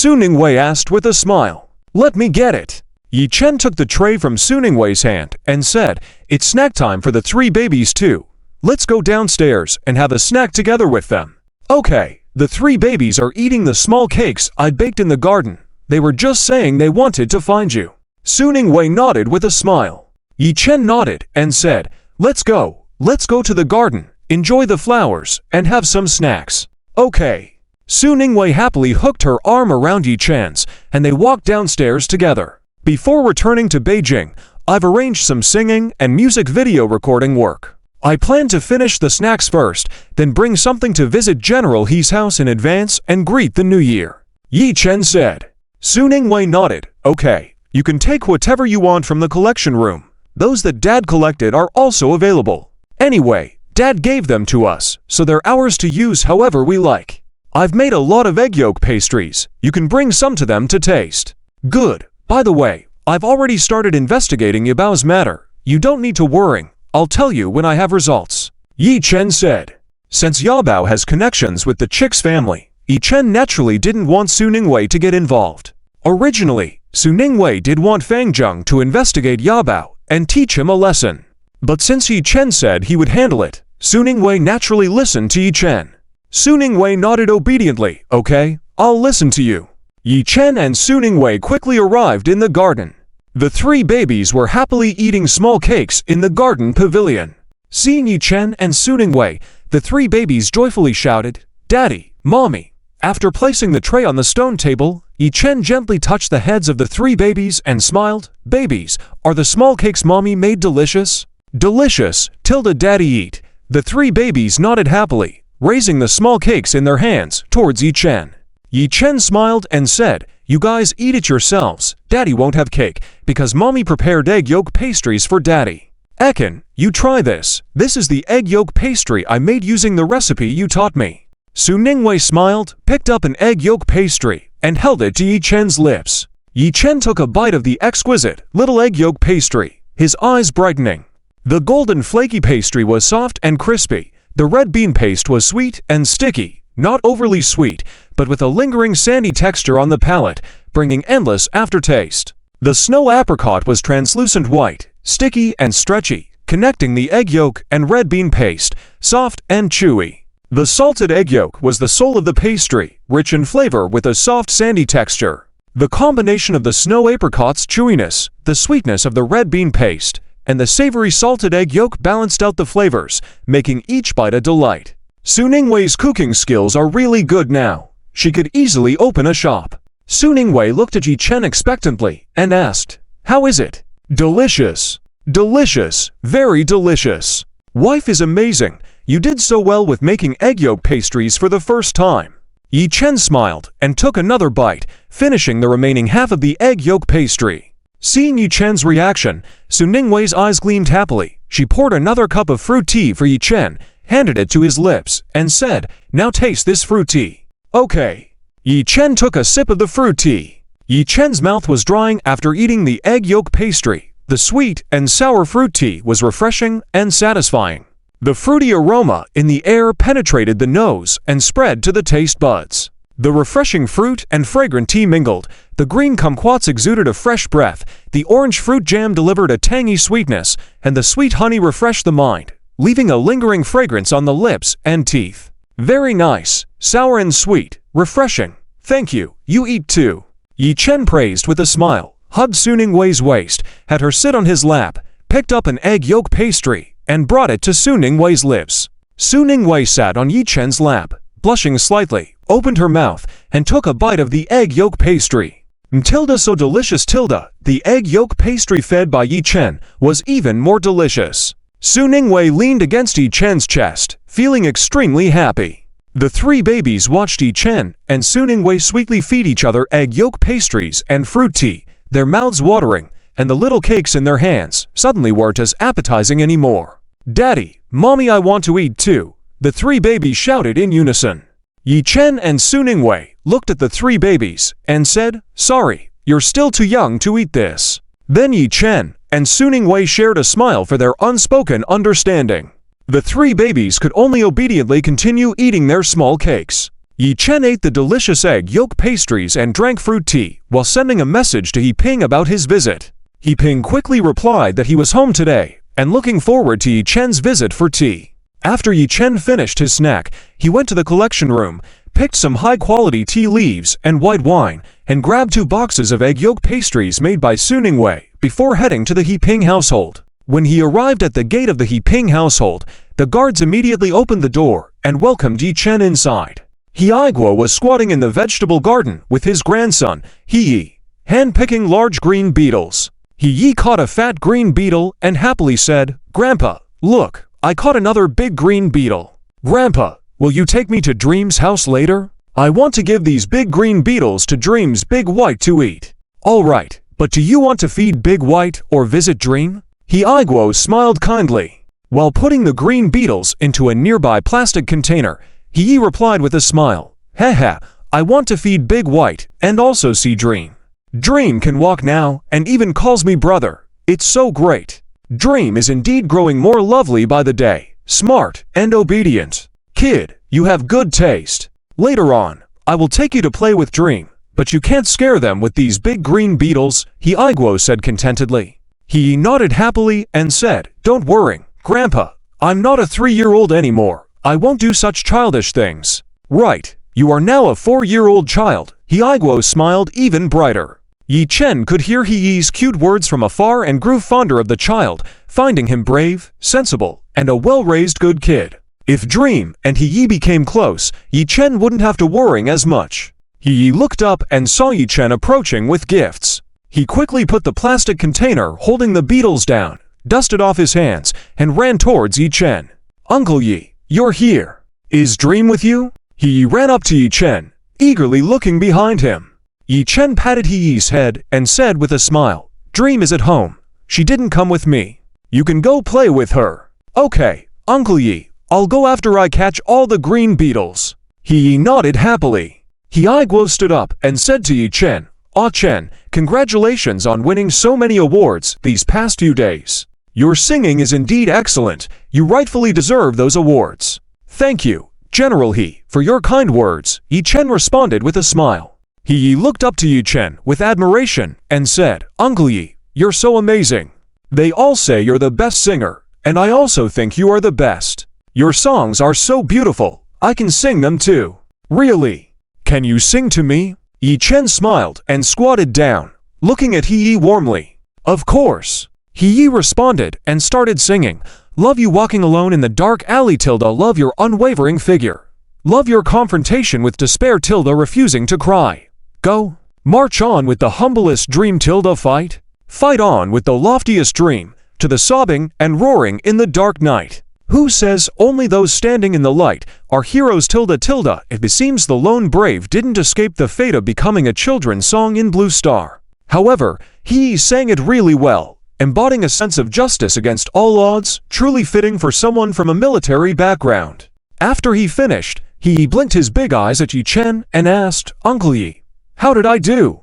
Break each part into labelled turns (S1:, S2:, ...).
S1: Su Ningwei asked with a smile. Let me get it. Yi Chen took the tray from Su Ningwei's hand and said, it's snack time for the three babies too. Let's go downstairs and have a snack together with them. Okay, the three babies are eating the small cakes I baked in the garden. They were just saying they wanted to find you. Su Ningwei nodded with a smile. Yi Chen nodded and said, let's go to the garden, enjoy the flowers, and have some snacks. Okay. Su Ningwei happily hooked her arm around Yi Chen's, and they walked downstairs together. Before returning to Beijing, I've arranged some singing and music video recording work. I plan to finish the snacks first, then bring something to visit General He's house in advance and greet the new year. Yi Chen said. Su Ningwei nodded. Okay, you can take whatever you want from the collection room. Those that Dad collected are also available. Anyway, Dad gave them to us, so they're ours to use however we like. I've made a lot of egg yolk pastries. You can bring some to them to taste. Good. By the way, I've already started investigating Yabao's matter. You don't need to worry. I'll tell you when I have results. Yi Chen said. Since Yabao has connections with the Chick's family, Yi Chen naturally didn't want Su Ningwei to get involved. Originally, Su Ningwei did want Fang Zheng to investigate Yabao and teach him a lesson. But since Yi Chen said he would handle it, Su Ningwei naturally listened to Yi Chen. Su Ningwei nodded obediently. Okay, I'll listen to you. Yi Chen and Su Ningwei quickly arrived in the garden. The three babies were happily eating small cakes in the garden pavilion. Seeing Yi Chen and Su Ningwei, the three babies joyfully shouted, Daddy, Mommy. After placing the tray on the stone table, Yi Chen gently touched the heads of the three babies and smiled. Babies, are the small cakes Mommy made delicious? Delicious, tilde Daddy eat. The three babies nodded happily, raising the small cakes in their hands towards Yi Chen. Yi Chen smiled and said, you guys eat it yourselves. Daddy won't have cake because Mommy prepared egg yolk pastries for Daddy. Ekin, you try this. This is the egg yolk pastry I made using the recipe you taught me. Su Ningwei smiled, picked up an egg yolk pastry, and held it to Yi Chen's lips. Yi Chen took a bite of the exquisite little egg yolk pastry, his eyes brightening. The golden flaky pastry was soft and crispy. The red bean paste was sweet and sticky, not overly sweet, but with a lingering sandy texture on the palate, bringing endless aftertaste. The snow apricot was translucent white, sticky and stretchy, connecting the egg yolk and red bean paste, soft and chewy. The salted egg yolk was the soul of the pastry, rich in flavor with a soft sandy texture. The combination of the snow apricot's chewiness, the sweetness of the red bean paste, and the savory salted egg yolk balanced out the flavors, making each bite a delight. Su Ningwei's cooking skills are really good now. She could easily open a shop. Su Ningwei looked at Yi Chen expectantly and asked, how is it? Delicious. Delicious. Very delicious. Wife is amazing. You did so well with making egg yolk pastries for the first time. Yi Chen smiled and took another bite, finishing the remaining half of the egg yolk pastry. Seeing Yi Chen's reaction, Su Ningwei's eyes gleamed happily. She poured another cup of fruit tea for Yi Chen, handed it to his lips, and said, now taste this fruit tea. Okay. Yi Chen took a sip of the fruit tea. Yi Chen's mouth was drying after eating the egg yolk pastry. The sweet and sour fruit tea was refreshing and satisfying. The fruity aroma in the air penetrated the nose and spread to the taste buds. The refreshing fruit and fragrant tea mingled. The green kumquats exuded a fresh breath. The orange fruit jam delivered a tangy sweetness, and the sweet honey refreshed the mind, leaving a lingering fragrance on the lips and teeth. Very nice, sour and sweet, refreshing. Thank you, you eat too. Yi Chen praised with a smile, hugged Su Ningwei's waist, had her sit on his lap, picked up an egg yolk pastry, and brought it to Su Ningwei's lips. Su Ningwei sat on Yi Chen's lap, blushing slightly, opened her mouth, and took a bite of the egg yolk pastry. Tilde so delicious tilde, the egg yolk pastry fed by Yi Chen was even more delicious. Su Ningwei leaned against Yi Chen's chest, feeling extremely happy. The three babies watched Yi Chen and Su Ningwei sweetly feed each other egg yolk pastries and fruit tea, their mouths watering, and the little cakes in their hands suddenly weren't as appetizing anymore. Daddy, Mommy, I want to eat too, the three babies shouted in unison. Yi Chen and Su Ningwei looked at the three babies and said, sorry, you're still too young to eat this. Then Yi Chen and Su Ningwei shared a smile for their unspoken understanding. The three babies could only obediently continue eating their small cakes. Yi Chen ate the delicious egg yolk pastries and drank fruit tea while sending a message to He Ping about his visit. He Ping quickly replied that he was home today and looking forward to Yi Chen's visit for tea. After Yi Chen finished his snack, he went to the collection room, picked some high-quality tea leaves and white wine, and grabbed 2 boxes of egg yolk pastries made by Suning Wei before heading to the He Ping household. When he arrived at the gate of the He Ping household, the guards immediately opened the door and welcomed Yi Chen inside. He Guo was squatting in the vegetable garden with his grandson, He Yi, hand-picking large green beetles. He Yi caught a fat green beetle and happily said, "Grandpa, look, I caught another big green beetle. Grandpa, will you take me to Dream's house later? I want to give these big green beetles to Dream's Big White to eat." "All right, but do you want to feed Big White or visit Dream?" He Guo smiled kindly. While putting the green beetles into a nearby plastic container, He Yi replied with a smile, "Haha, I want to feed Big White and also see Dream. Dream can walk now and even calls me brother. It's so great. Dream is indeed growing more lovely by the day, smart and obedient. Kid, you have good taste. Later on, I will take you to play with Dream, but you can't scare them with these big green beetles," He Guo said contentedly. He Yi nodded happily and said, "Don't worry, Grandpa, I'm not a 3-year-old anymore. I won't do such childish things." "Right, you are now a 4-year-old child," He Guo smiled even brighter. Yi Chen could hear He Yi's cute words from afar and grew fonder of the child, finding him brave, sensible, and a well-raised good kid. If Dream and He Yi became close, Yi Chen wouldn't have to worry as much. He Yi looked up and saw Yi Chen approaching with gifts. He quickly put the plastic container holding the beetles down, dusted off his hands, and ran towards Yi Chen. "Uncle Yi, you're here. Is Dream with you?" He Yi ran up to Yi Chen, eagerly looking behind him. Yi Chen patted He Yi's head and said with a smile, "Dream is at home. She didn't come with me. You can go play with her." "Okay, Uncle Yi, I'll go after I catch all the green beetles." He Yi nodded happily. He Guo stood up and said to Yi Chen, "Ah Chen, congratulations on winning so many awards these past few days. Your singing is indeed excellent. You rightfully deserve those awards." "Thank you, General He, for your kind words," Yi Chen responded with a smile. He Yi looked up to Yi Chen with admiration and said, "Uncle Yi, you're so amazing. They all say you're the best singer, and I also think you are the best. Your songs are so beautiful, I can sing them too." "Really? Can you sing to me?" Yi Chen smiled and squatted down, looking at He Yi warmly. "Of course." He Yi responded and started singing, "Love you walking alone in the dark alley tilde, love your unwavering figure. Love your confrontation with despair tilde, refusing to cry. Go, march on with the humblest dream tilde, fight. Fight on with the loftiest dream, to the sobbing and roaring in the dark night. Who says only those standing in the light are heroes tilde tilde, it beseems the lone brave didn't escape the fate of becoming a children's song in Blue Star." However, he sang it really well, embodying a sense of justice against all odds, truly fitting for someone from a military background. After he finished, he blinked his big eyes at Yi Chen and asked, "Uncle Yi, how did I do?"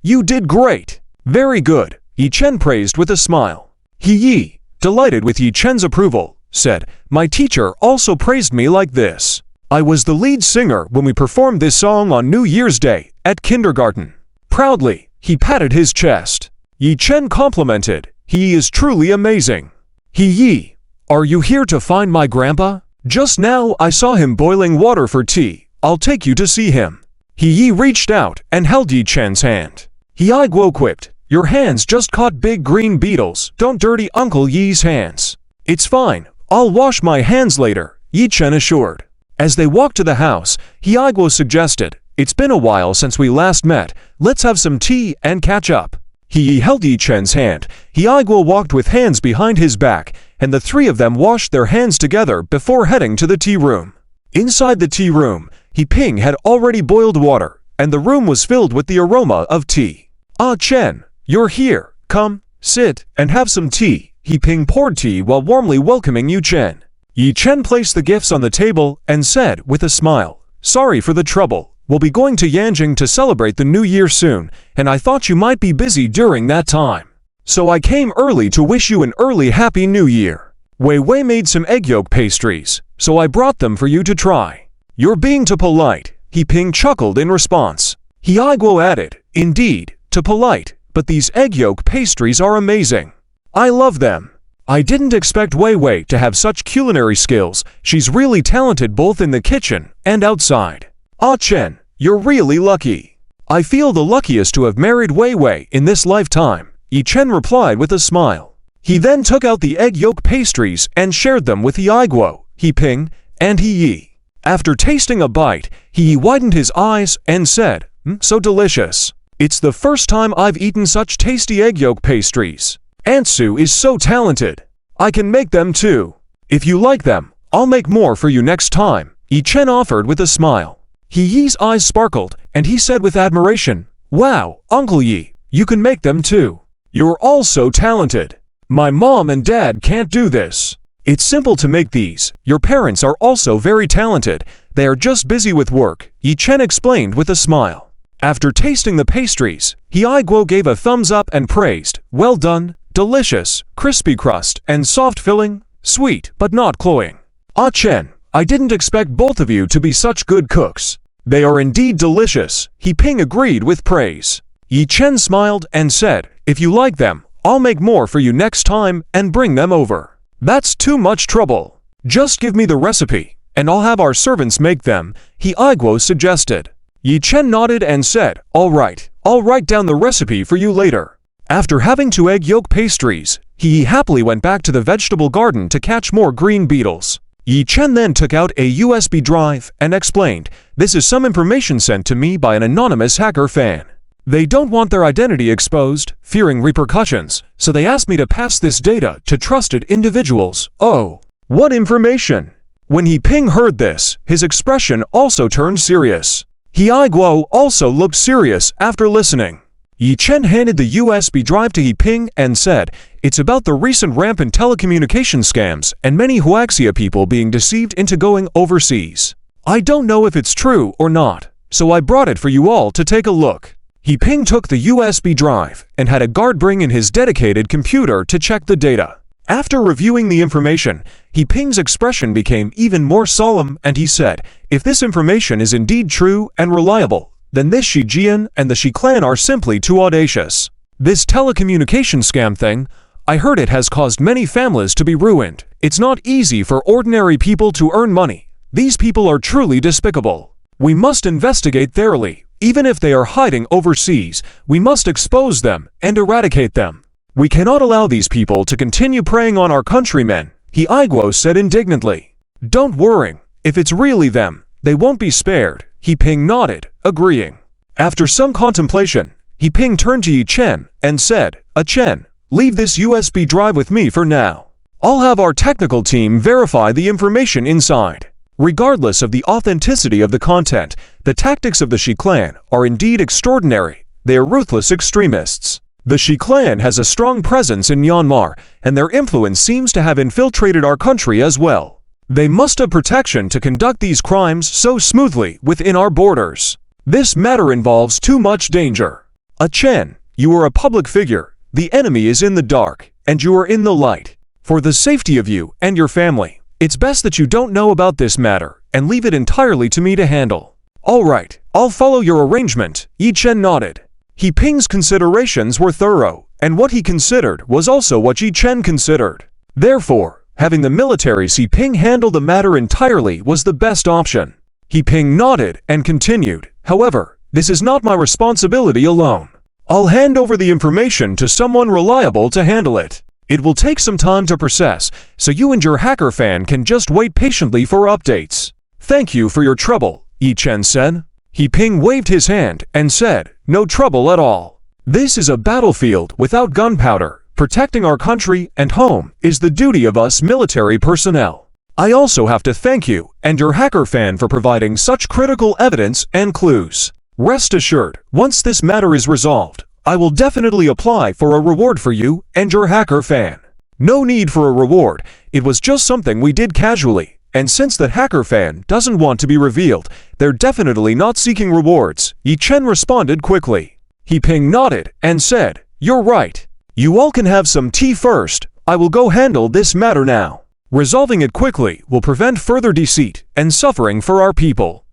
S1: You did great. Very good," Yi Chen praised with a smile. He Yi, delighted with Yi Chen's approval, said, "My teacher also praised me like this. I was the lead singer when we performed this song on New Year's Day at kindergarten." Proudly, he patted his chest. Yi Chen complimented, "He is truly amazing." "He Yi, are you here to find my grandpa? Just now I saw him boiling water for tea. I'll take you to see him." He Yi reached out and held Yi Chen's hand. He Guo quipped, "Your hands just caught big green beetles. Don't dirty Uncle Yi's hands." "It's fine. I'll wash my hands later," Yi Chen assured. As they walked to the house, He Guo suggested, "It's been a while since we last met. Let's have some tea and catch up." He Yi held Yi Chen's hand. He Guo walked with hands behind his back, and the three of them washed their hands together before heading to the tea room. Inside the tea room, He Ping had already boiled water, and the room was filled with the aroma of tea. "Ah Chen, you're here. Come, sit, and have some tea." He Ping poured tea while warmly welcoming Yi Chen. Yi Chen placed the gifts on the table and said with a smile, "Sorry for the trouble. We'll be going to Yanjing to celebrate the New Year soon, and I thought you might be busy during that time. So I came early to wish you an early Happy New Year. Wei Wei made some egg yolk pastries, so I brought them for you to try." You're being too polite, He Ping chuckled in response. He Aiguo added, indeed, too polite, but these egg yolk pastries are amazing. I love them. I didn't expect Wei Wei to have such culinary skills. She's really talented both in the kitchen and outside. Ah Chen, you're really lucky. I feel the luckiest to have married Wei Wei in this lifetime, Yi Chen replied with a smile. He then took out the egg yolk pastries and shared them with He Aiguo, He Ping, and He Yi. After tasting a bite, He Yi widened his eyes and said, so delicious. It's the first time I've eaten such tasty egg yolk pastries. Aunt Sue is so talented. I can make them too. If you like them, I'll make more for you next time, Yi Chen offered with a smile. He Yi's eyes sparkled, and he said with admiration, wow, Uncle Yi, you can make them too. You're all so talented. My mom and dad can't do this. It's simple to make these. Your parents are also very talented. They are just busy with work, Yi Chen explained with a smile. After tasting the pastries, He Aiguo gave a thumbs up and praised, well done, delicious, crispy crust, and soft filling, sweet but not cloying. Ah Chen, I didn't expect both of you to be such good cooks. They are indeed delicious, He Ping agreed with praise. Yi Chen smiled and said, if you like them, I'll make more for you next time and bring them over. That's too much trouble. Just give me the recipe, and I'll have our servants make them, He Aiguo suggested. Yi Chen nodded and said, all right, I'll write down the recipe for you later. After having 2 egg yolk pastries, He happily went back to the vegetable garden to catch more green beetles. Yi Chen then took out a USB drive and explained, this is some information sent to me by an anonymous hacker fan. They don't want their identity exposed, fearing repercussions, so they asked me to pass this data to trusted individuals. Oh, what information? When He Ping heard this, his expression also turned serious. He Aiguo also looked serious after listening. Yi Chen handed the USB drive to He Ping and said, it's about the recent rampant telecommunication scams and many Huaxia people being deceived into going overseas. I don't know if it's true or not, so I brought it for you all to take a look. He Ping took the USB drive and had a guard bring in his dedicated computer to check the data. After reviewing the information, He Ping's expression became even more solemn and he said, if this information is indeed true and reliable, then this Shi Jian and the Shi clan are simply too audacious. This telecommunication scam thing, I heard it has caused many families to be ruined. It's not easy for ordinary people to earn money. These people are truly despicable. We must investigate thoroughly. Even if they are hiding overseas, we must expose them and eradicate them. We cannot allow these people to continue preying on our countrymen, He Aiguo said indignantly. Don't worry, if it's really them, they won't be spared, He Ping nodded, agreeing. After some contemplation, He Ping turned to Yi Chen and said, Chen, leave this USB drive with me for now. I'll have our technical team verify the information inside. Regardless of the authenticity of the content, the tactics of the Shi clan are indeed extraordinary. They are ruthless extremists. The Shi clan has a strong presence in Myanmar, and their influence seems to have infiltrated our country as well. They must have protection to conduct these crimes so smoothly within our borders. This matter involves too much danger. Chen, you are a public figure. The enemy is in the dark, and you are in the light. For the safety of you and your family, it's best that you don't know about this matter and leave it entirely to me to handle. All right, I'll follow your arrangement, Yi Chen nodded. He Ping's considerations were thorough, and what he considered was also what Yi Chen considered. Therefore, having the militaries He Ping handle the matter entirely was the best option. He Ping nodded and continued, however, this is not my responsibility alone. I'll hand over the information to someone reliable to handle it. It will take some time to process, so you and your hacker fan can just wait patiently for updates. Thank you for your trouble, Yi Chen said. He Ping waved his hand and said, no trouble at all. This is a battlefield without gunpowder. Protecting our country and home is the duty of us military personnel. I also have to thank you and your hacker fan for providing such critical evidence and clues. Rest assured, once this matter is resolved, I will definitely apply for a reward for you and your hacker fan. No need for a reward, it was just something we did casually. And since the hacker fan doesn't want to be revealed, they're definitely not seeking rewards, Yi Chen responded quickly. He Ping nodded and said, you're right. You all can have some tea first. I will go handle this matter now. Resolving it quickly will prevent further deceit and suffering for our people.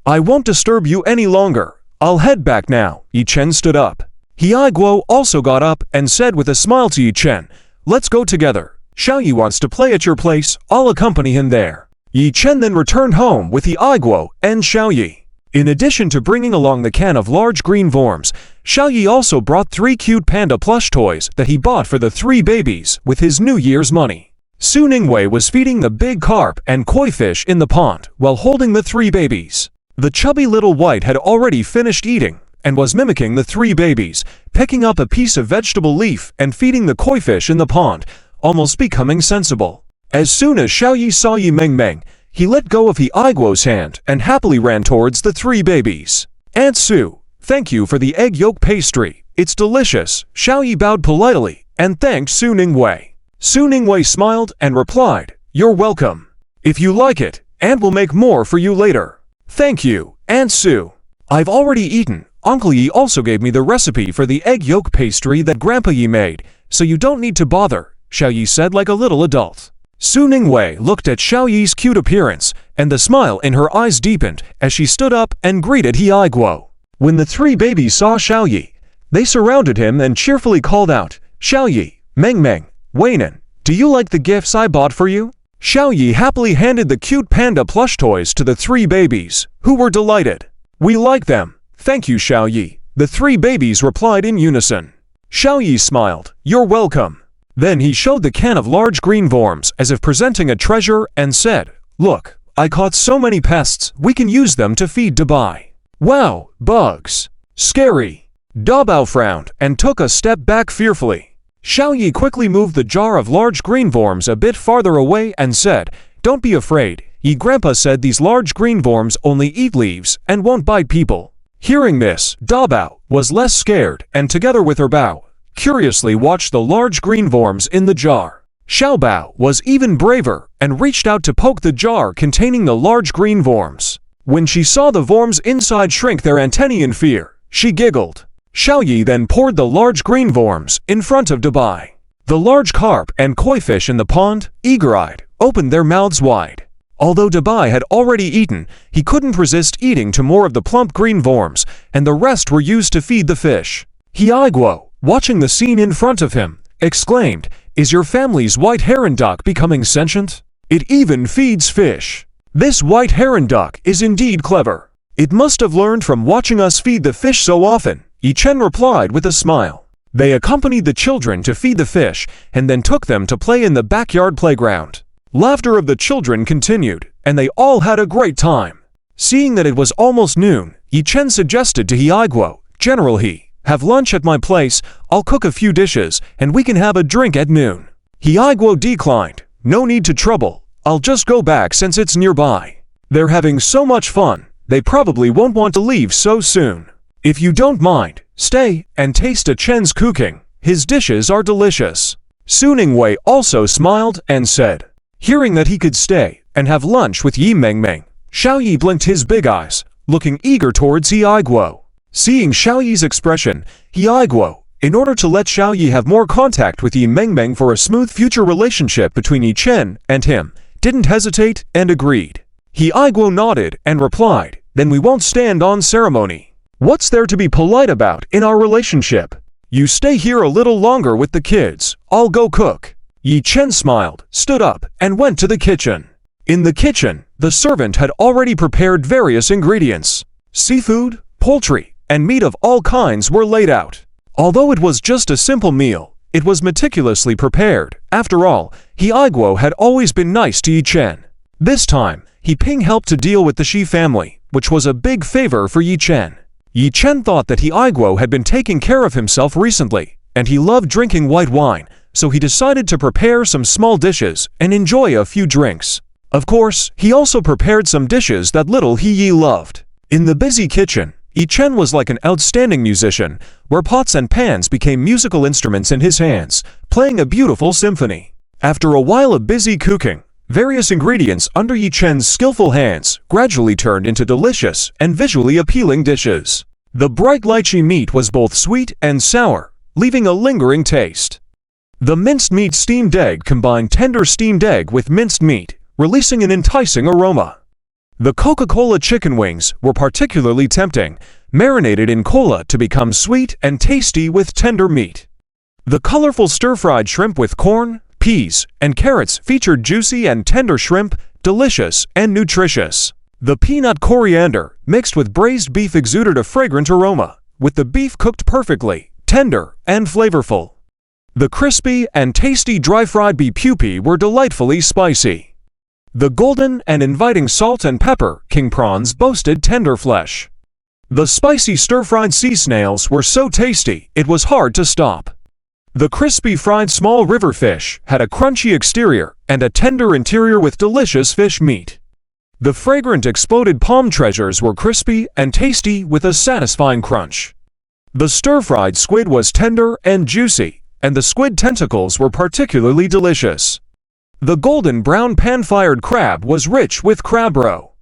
S1: I won't disturb you any longer. I'll head back now. Yi Chen stood up. He Guo also got up and said with a smile to Yi Chen, let's go together. Xiao Yi wants to play at your place. I'll accompany him there. Yi Chen then returned home with Yi Guo and Xiao Yi. In addition to bringing along the can of large green worms, Xiao Yi also brought 3 cute panda plush toys that he bought for the 3 babies with his New Year's money. Su Ningwei was feeding the big carp and koi fish in the pond while holding the 3 babies. The chubby little white had already finished eating and was mimicking the 3 babies, picking up a piece of vegetable leaf and feeding the koi fish in the pond, almost becoming sensible. As soon as Xiao Yi saw Yi Mengmeng, he let go of Yi Guo's hand and happily ran towards the 3 babies. Aunt Su, thank you for the egg yolk pastry. It's delicious. Xiao Yi bowed politely and thanked Su Ningwei. Su Ningwei smiled and replied, you're welcome. If you like it, Aunt will make more for you later. Thank you, Aunt Su. I've already eaten. Uncle Yi also gave me the recipe for the egg yolk pastry that Grandpa Yi made, so you don't need to bother, Xiao Yi said like a little adult. Su Ningwei looked at Xiao Yi's cute appearance, and the smile in her eyes deepened as she stood up and greeted Yi Guo. When the 3 babies saw Xiao Yi, they surrounded him and cheerfully called out, Xiao Yi, Mengmeng, Weinan, do you like the gifts I bought for you? Xiao Yi happily handed the cute panda plush toys to the 3 babies, who were delighted. We like them. Thank you, Xiao Yi. The 3 babies replied in unison. Xiao Yi smiled. You're welcome. Then he showed the can of large green worms as if presenting a treasure and said, look, I caught so many pests, we can use them to feed Dabai. Wow, bugs. Scary. Dabao frowned and took a step back fearfully. Xiao Yi quickly moved the jar of large green worms a bit farther away and said, don't be afraid. Yi Grandpa said these large green worms only eat leaves and won't bite people. Hearing this, Dabao was less scared and together with her Bao, curiously watched the large green worms in the jar. Xiao Bao was even braver and reached out to poke the jar containing the large green worms. When she saw the worms inside shrink their antennae in fear, she giggled. Xiao Yi then poured the large green worms in front of Dabai. The large carp and koi fish in the pond, eager-eyed, opened their mouths wide. Although Dabai had already eaten, he couldn't resist eating to more of the plump green worms, and the rest were used to feed the fish. Yi Guo, watching the scene in front of him, exclaimed, is your family's white heron duck becoming sentient? It even feeds fish. This white heron duck is indeed clever. It must have learned from watching us feed the fish so often, Yi Chen replied with a smile. They accompanied the children to feed the fish and then took them to play in the backyard playground. Laughter of the children continued, and they all had a great time. Seeing that it was almost noon, Yi Chen suggested to Yi Guo, General He, have lunch at my place, I'll cook a few dishes, and we can have a drink at noon. Yi Guo declined, no need to trouble, I'll just go back since it's nearby. They're having so much fun, they probably won't want to leave so soon. If you don't mind, stay and taste Chen's cooking. His dishes are delicious. Su Ningwei also smiled and said. Hearing that he could stay and have lunch with Yi Mengmeng, Xiao Yi blinked his big eyes, looking eager towards Yi Guo. Seeing Xiao Yi's expression, Yi Guo, in order to let Xiao Yi have more contact with Yi Mengmeng for a smooth future relationship between Yi Chen and him, didn't hesitate and agreed. Yi Guo nodded and replied, then we won't stand on ceremony. What's there to be polite about in our relationship? You stay here a little longer with the kids, I'll go cook. Yi Chen smiled, stood up, and went to the kitchen. In the kitchen, the servant had already prepared various ingredients. Seafood, poultry, and meat of all kinds were laid out. Although it was just a simple meal, it was meticulously prepared. After all, Yi Guo had always been nice to Yi Chen. This time, Yi Ping helped to deal with the Shi family, which was a big favor for Yi Chen. Yi Chen thought that Yi Guo had been taking care of himself recently, and he loved drinking white wine, so he decided to prepare some small dishes and enjoy a few drinks. Of course, he also prepared some dishes that little Yi loved. In the busy kitchen, Yi Chen was like an outstanding musician, where pots and pans became musical instruments in his hands, playing a beautiful symphony. After a while of busy cooking, various ingredients under Yi Chen's skillful hands gradually turned into delicious and visually appealing dishes. The bright lychee meat was both sweet and sour, leaving a lingering taste. The minced meat steamed egg combined tender steamed egg with minced meat, releasing an enticing aroma. The Coca-Cola chicken wings were particularly tempting, marinated in cola to become sweet and tasty with tender meat. The colorful stir-fried shrimp with corn, peas, and carrots featured juicy and tender shrimp, delicious and nutritious. The peanut coriander mixed with braised beef exuded a fragrant aroma, with the beef cooked perfectly, tender and flavorful. The crispy and tasty dry-fried beef pupae were delightfully spicy. The golden and inviting salt and pepper king prawns boasted tender flesh. The spicy stir-fried sea snails were so tasty it was hard to stop. The crispy fried small river fish had a crunchy exterior and a tender interior with delicious fish meat. The fragrant exploded palm treasures were crispy and tasty with a satisfying crunch. The stir-fried squid was tender and juicy, and the squid tentacles were particularly delicious. The golden brown pan-fired crab was rich with crab roe.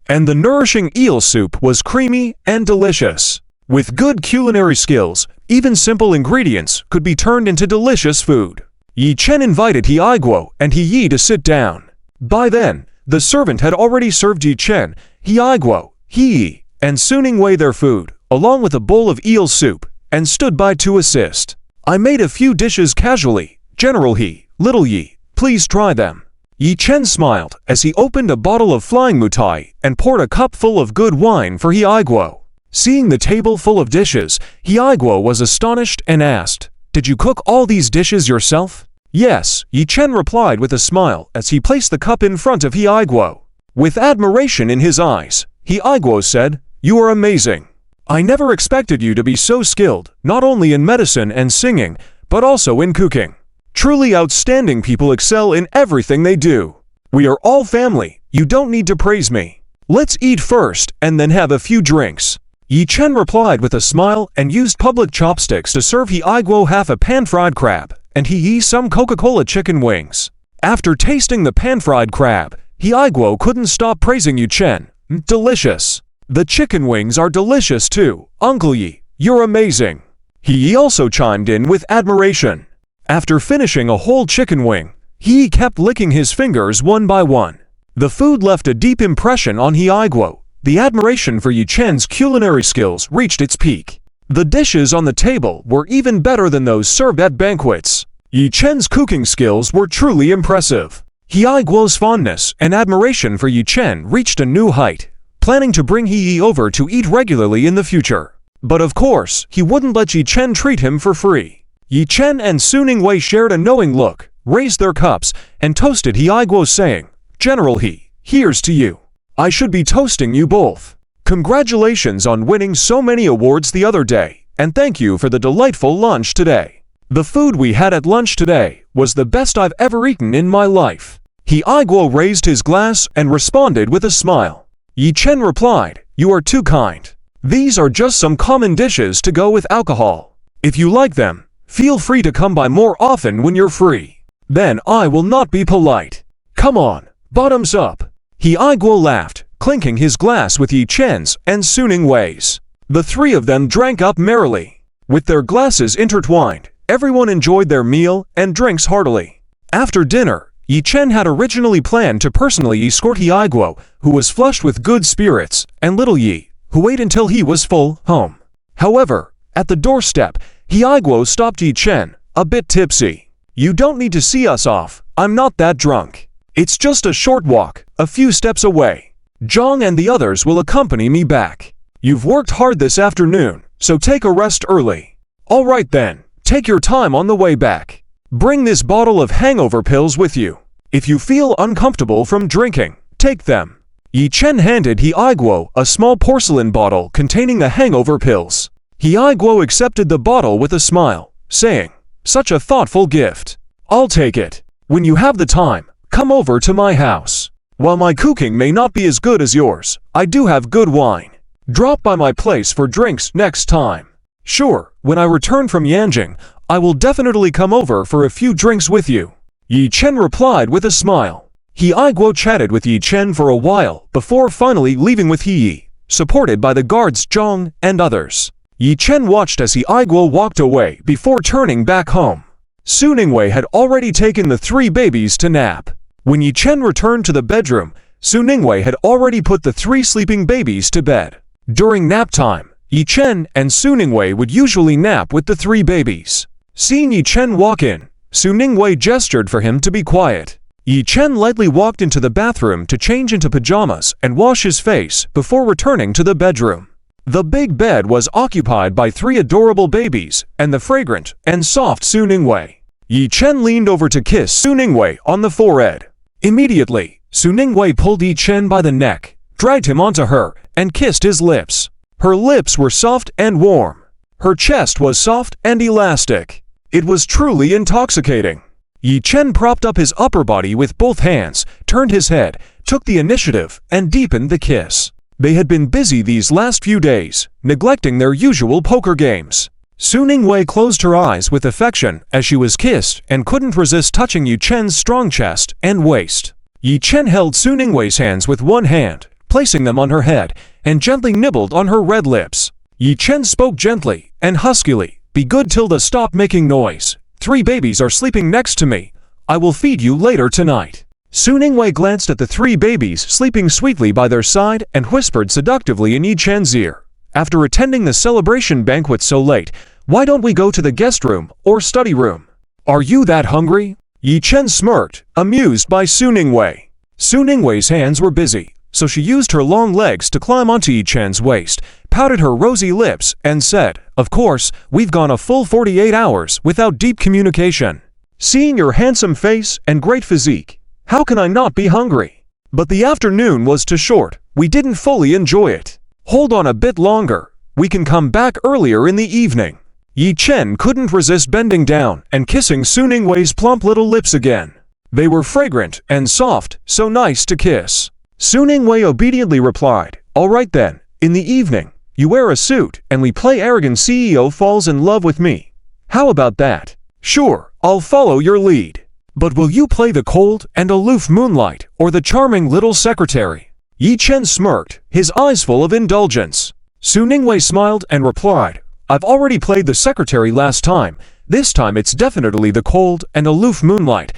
S1: And the nourishing eel soup was creamy and delicious. With good culinary skills, even simple ingredients could be turned into delicious food. Yi Chen invited He Aiguo and He Yi to sit down. By then, the servant had already served Yi Chen, He Aiguo, He Yi, and Suning Wei their food, along with a bowl of eel soup, and stood by to assist. I made a few dishes casually. General He, Little Yi, please try them. Yi Chen smiled as he opened a bottle of flying mutai and poured a cup full of good wine for He Aiguo. Seeing the table full of dishes, He Aiguo was astonished and asked, "Did you cook all these dishes yourself?" "Yes," Yi Chen replied with a smile as he placed the cup in front of He Aiguo. With admiration in his eyes, He Aiguo said, "You are amazing. I never expected you to be so skilled, not only in medicine and singing, but also in cooking. Truly outstanding people excel in everything they do. We are all family, you don't need to praise me. Let's eat first and then have a few drinks." Yi Chen replied with a smile and used public chopsticks to serve He Aiguo half a pan-fried crab, and He Yi some Coca-Cola chicken wings. After tasting the pan-fried crab, He Aiguo couldn't stop praising Yi Chen. "Delicious. The chicken wings are delicious too. Uncle Yi, you're amazing." He Yi also chimed in with admiration. After finishing a whole chicken wing, He Yi kept licking his fingers one by one. The food left a deep impression on He Aiguo. The admiration for Yi Chen's culinary skills reached its peak. The dishes on the table were even better than those served at banquets. Yi Chen's cooking skills were truly impressive. He Aiguo's fondness and admiration for Yi Chen reached a new height, planning to bring He Yi over to eat regularly in the future. But of course, he wouldn't let Yi Chen treat him for free. Yi Chen and Suning Wei shared a knowing look, raised their cups, and toasted He Aiguo saying, "General He, here's to you. I should be toasting you both. Congratulations on winning so many awards the other day, and thank you for the delightful lunch today. The food we had at lunch today was the best I've ever eaten in my life." He Aiguo raised his glass and responded with a smile. Yi Chen replied, "You are too kind. These are just some common dishes to go with alcohol. If you like them, feel free to come by more often when you're free. Then I will not be polite. Come on, bottoms up." He Aiguo laughed, clinking his glass with Yi Chen's and Suning Wei's. The three of them drank up merrily. With their glasses intertwined, everyone enjoyed their meal and drinks heartily. After dinner, Yi Chen had originally planned to personally escort He Aiguo, who was flushed with good spirits, and Little Yi, who ate until he was full, home. However, at the doorstep, He Aiguo stopped Yi Chen, a bit tipsy. "You don't need to see us off, I'm not that drunk. It's just a short walk, a few steps away. Zhang and the others will accompany me back. You've worked hard this afternoon, so take a rest early. All right then, take your time on the way back. Bring this bottle of hangover pills with you. If you feel uncomfortable from drinking, take them." Yi Chen handed He Aiguo a small porcelain bottle containing the hangover pills. He Aiguo accepted the bottle with a smile, saying, "Such a thoughtful gift. I'll take it. When you have the time, come over to my house. While my cooking may not be as good as yours, I do have good wine. Drop by my place for drinks next time." "Sure, when I return from Yanjing, I will definitely come over for a few drinks with you," Yi Chen replied with a smile. He Aiguo chatted with Yi Chen for a while before finally leaving with He Yi, supported by the guards Zhang and others. Yi Chen watched as He Aiguo walked away before turning back home. Su Ningwei had already taken the 3 babies to nap. When Yi Chen returned to the bedroom, Su Ningwei had already put the 3 sleeping babies to bed. During nap time, Yi Chen and Su Ningwei would usually nap with the 3 babies. Seeing Yi Chen walk in, Su Ningwei gestured for him to be quiet. Yi Chen lightly walked into the bathroom to change into pajamas and wash his face before returning to the bedroom. The big bed was occupied by 3 adorable babies and the fragrant and soft Su Ningwei. Yi Chen leaned over to kiss Su Ningwei on the forehead. Immediately, Su Ningwei pulled Yi Chen by the neck, dragged him onto her, and kissed his lips. Her lips were soft and warm. Her chest was soft and elastic. It was truly intoxicating. Yi Chen propped up his upper body with both hands, turned his head, took the initiative, and deepened the kiss. They had been busy these last few days, neglecting their usual poker games. Su Ningwei closed her eyes with affection as she was kissed and couldn't resist touching Yi Chen's strong chest and waist. Yi Chen held Su Ningwei's hands with one hand, placing them on her head, and gently nibbled on her red lips. Yi Chen spoke gently and huskily, "Be good Tilda, stop making noise. 3 babies are sleeping next to me. I will feed you later tonight." Su Ningwei glanced at the 3 babies sleeping sweetly by their side and whispered seductively in Yi Chen's ear, "After attending the celebration banquet so late, why don't we go to the guest room or study room? Are you that hungry?" Yi Chen smirked, amused by Su Ningwei. Su Ningwei's hands were busy, so she used her long legs to climb onto Yi Chen's waist, pouted her rosy lips, and said, "Of course, we've gone a full 48 hours without deep communication. Seeing your handsome face and great physique, how can I not be hungry? But the afternoon was too short, we didn't fully enjoy it. Hold on a bit longer, we can come back earlier in the evening." Yi Chen couldn't resist bending down and kissing Su Ningwei's plump little lips again. They were fragrant and soft, so nice to kiss. Su Ningwei obediently replied, "All right then, in the evening, you wear a suit and we play arrogant CEO falls in love with me. How about that? Sure, I'll follow your lead. But will you play the cold and aloof moonlight or the charming little secretary?" Yi Chen smirked, his eyes full of indulgence. Su Ningwei smiled and replied, "I've already played the secretary last time. This time it's definitely the cold and aloof moonlight. ...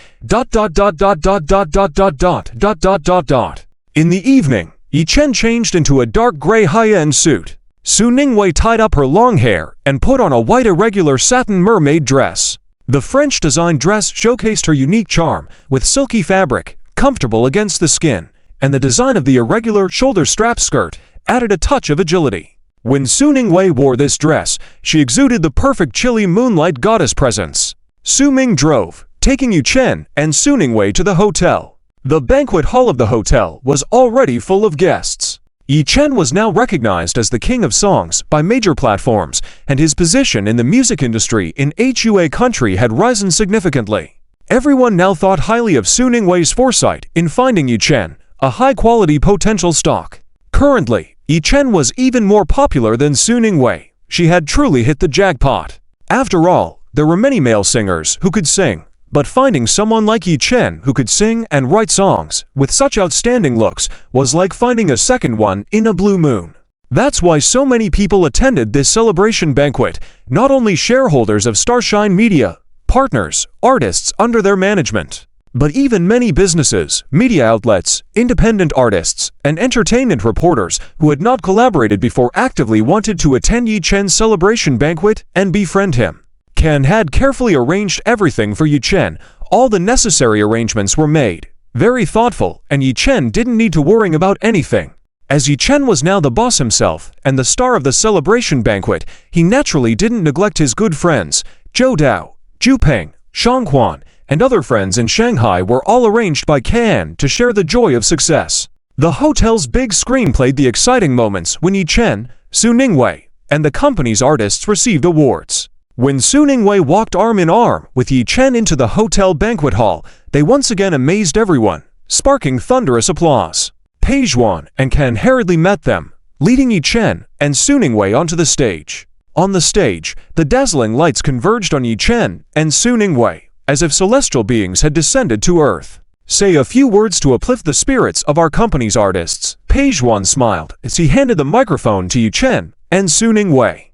S1: In the evening, Yi Chen changed into a dark gray high-end suit. Su Ningwei tied up her long hair and put on a white irregular satin mermaid dress. The French-designed dress showcased her unique charm, with silky fabric, comfortable against the skin, and the design of the irregular shoulder strap skirt added a touch of agility. When Su Ningwei wore this dress, she exuded the perfect chilly moonlight goddess presence. Su Ming drove, taking Yi Chen and Su Ningwei to the hotel. The banquet hall of the hotel was already full of guests. Yi Chen was now recognized as the king of songs by major platforms, and his position in the music industry in Hua country had risen significantly. Everyone now thought highly of Su Ningwei's foresight in finding Yi Chen, a high-quality potential stock. Currently, Yi Chen was even more popular than Su Ningwei. She had truly hit the jackpot. After all, there were many male singers who could sing, but finding someone like Yi Chen who could sing and write songs with such outstanding looks was like finding a second one in a blue moon. That's why so many people attended this celebration banquet, not only shareholders of Starshine Media, partners, artists under their management, but even many businesses, media outlets, independent artists, and entertainment reporters who had not collaborated before actively wanted to attend Yi Chen's celebration banquet and befriend him. Ken had carefully arranged everything for Yi Chen. All the necessary arrangements were made. Very thoughtful, and Yi Chen didn't need to worry about anything. As Yi Chen was now the boss himself and the star of the celebration banquet, he naturally didn't neglect his good friends. Zhou Dao, Zhu Peng, Shang Quan, and other friends in Shanghai were all arranged by Ken to share the joy of success. The hotel's big screen played the exciting moments when Yi Chen, Su Ningwei, and the company's artists received awards. When Su Ningwei walked arm in arm with Yi Chen into the hotel banquet hall, they once again amazed everyone, sparking thunderous applause. Pei Zhuan and Ken hurriedly met them, leading Yi Chen and Su Ningwei onto the stage. On the stage, the dazzling lights converged on Yi Chen and Su Ningwei, as if celestial beings had descended to earth. "Say a few words to uplift the spirits of our company's artists," Pei Zhuan smiled as he handed the microphone to Yi Chen and Su Ningwei.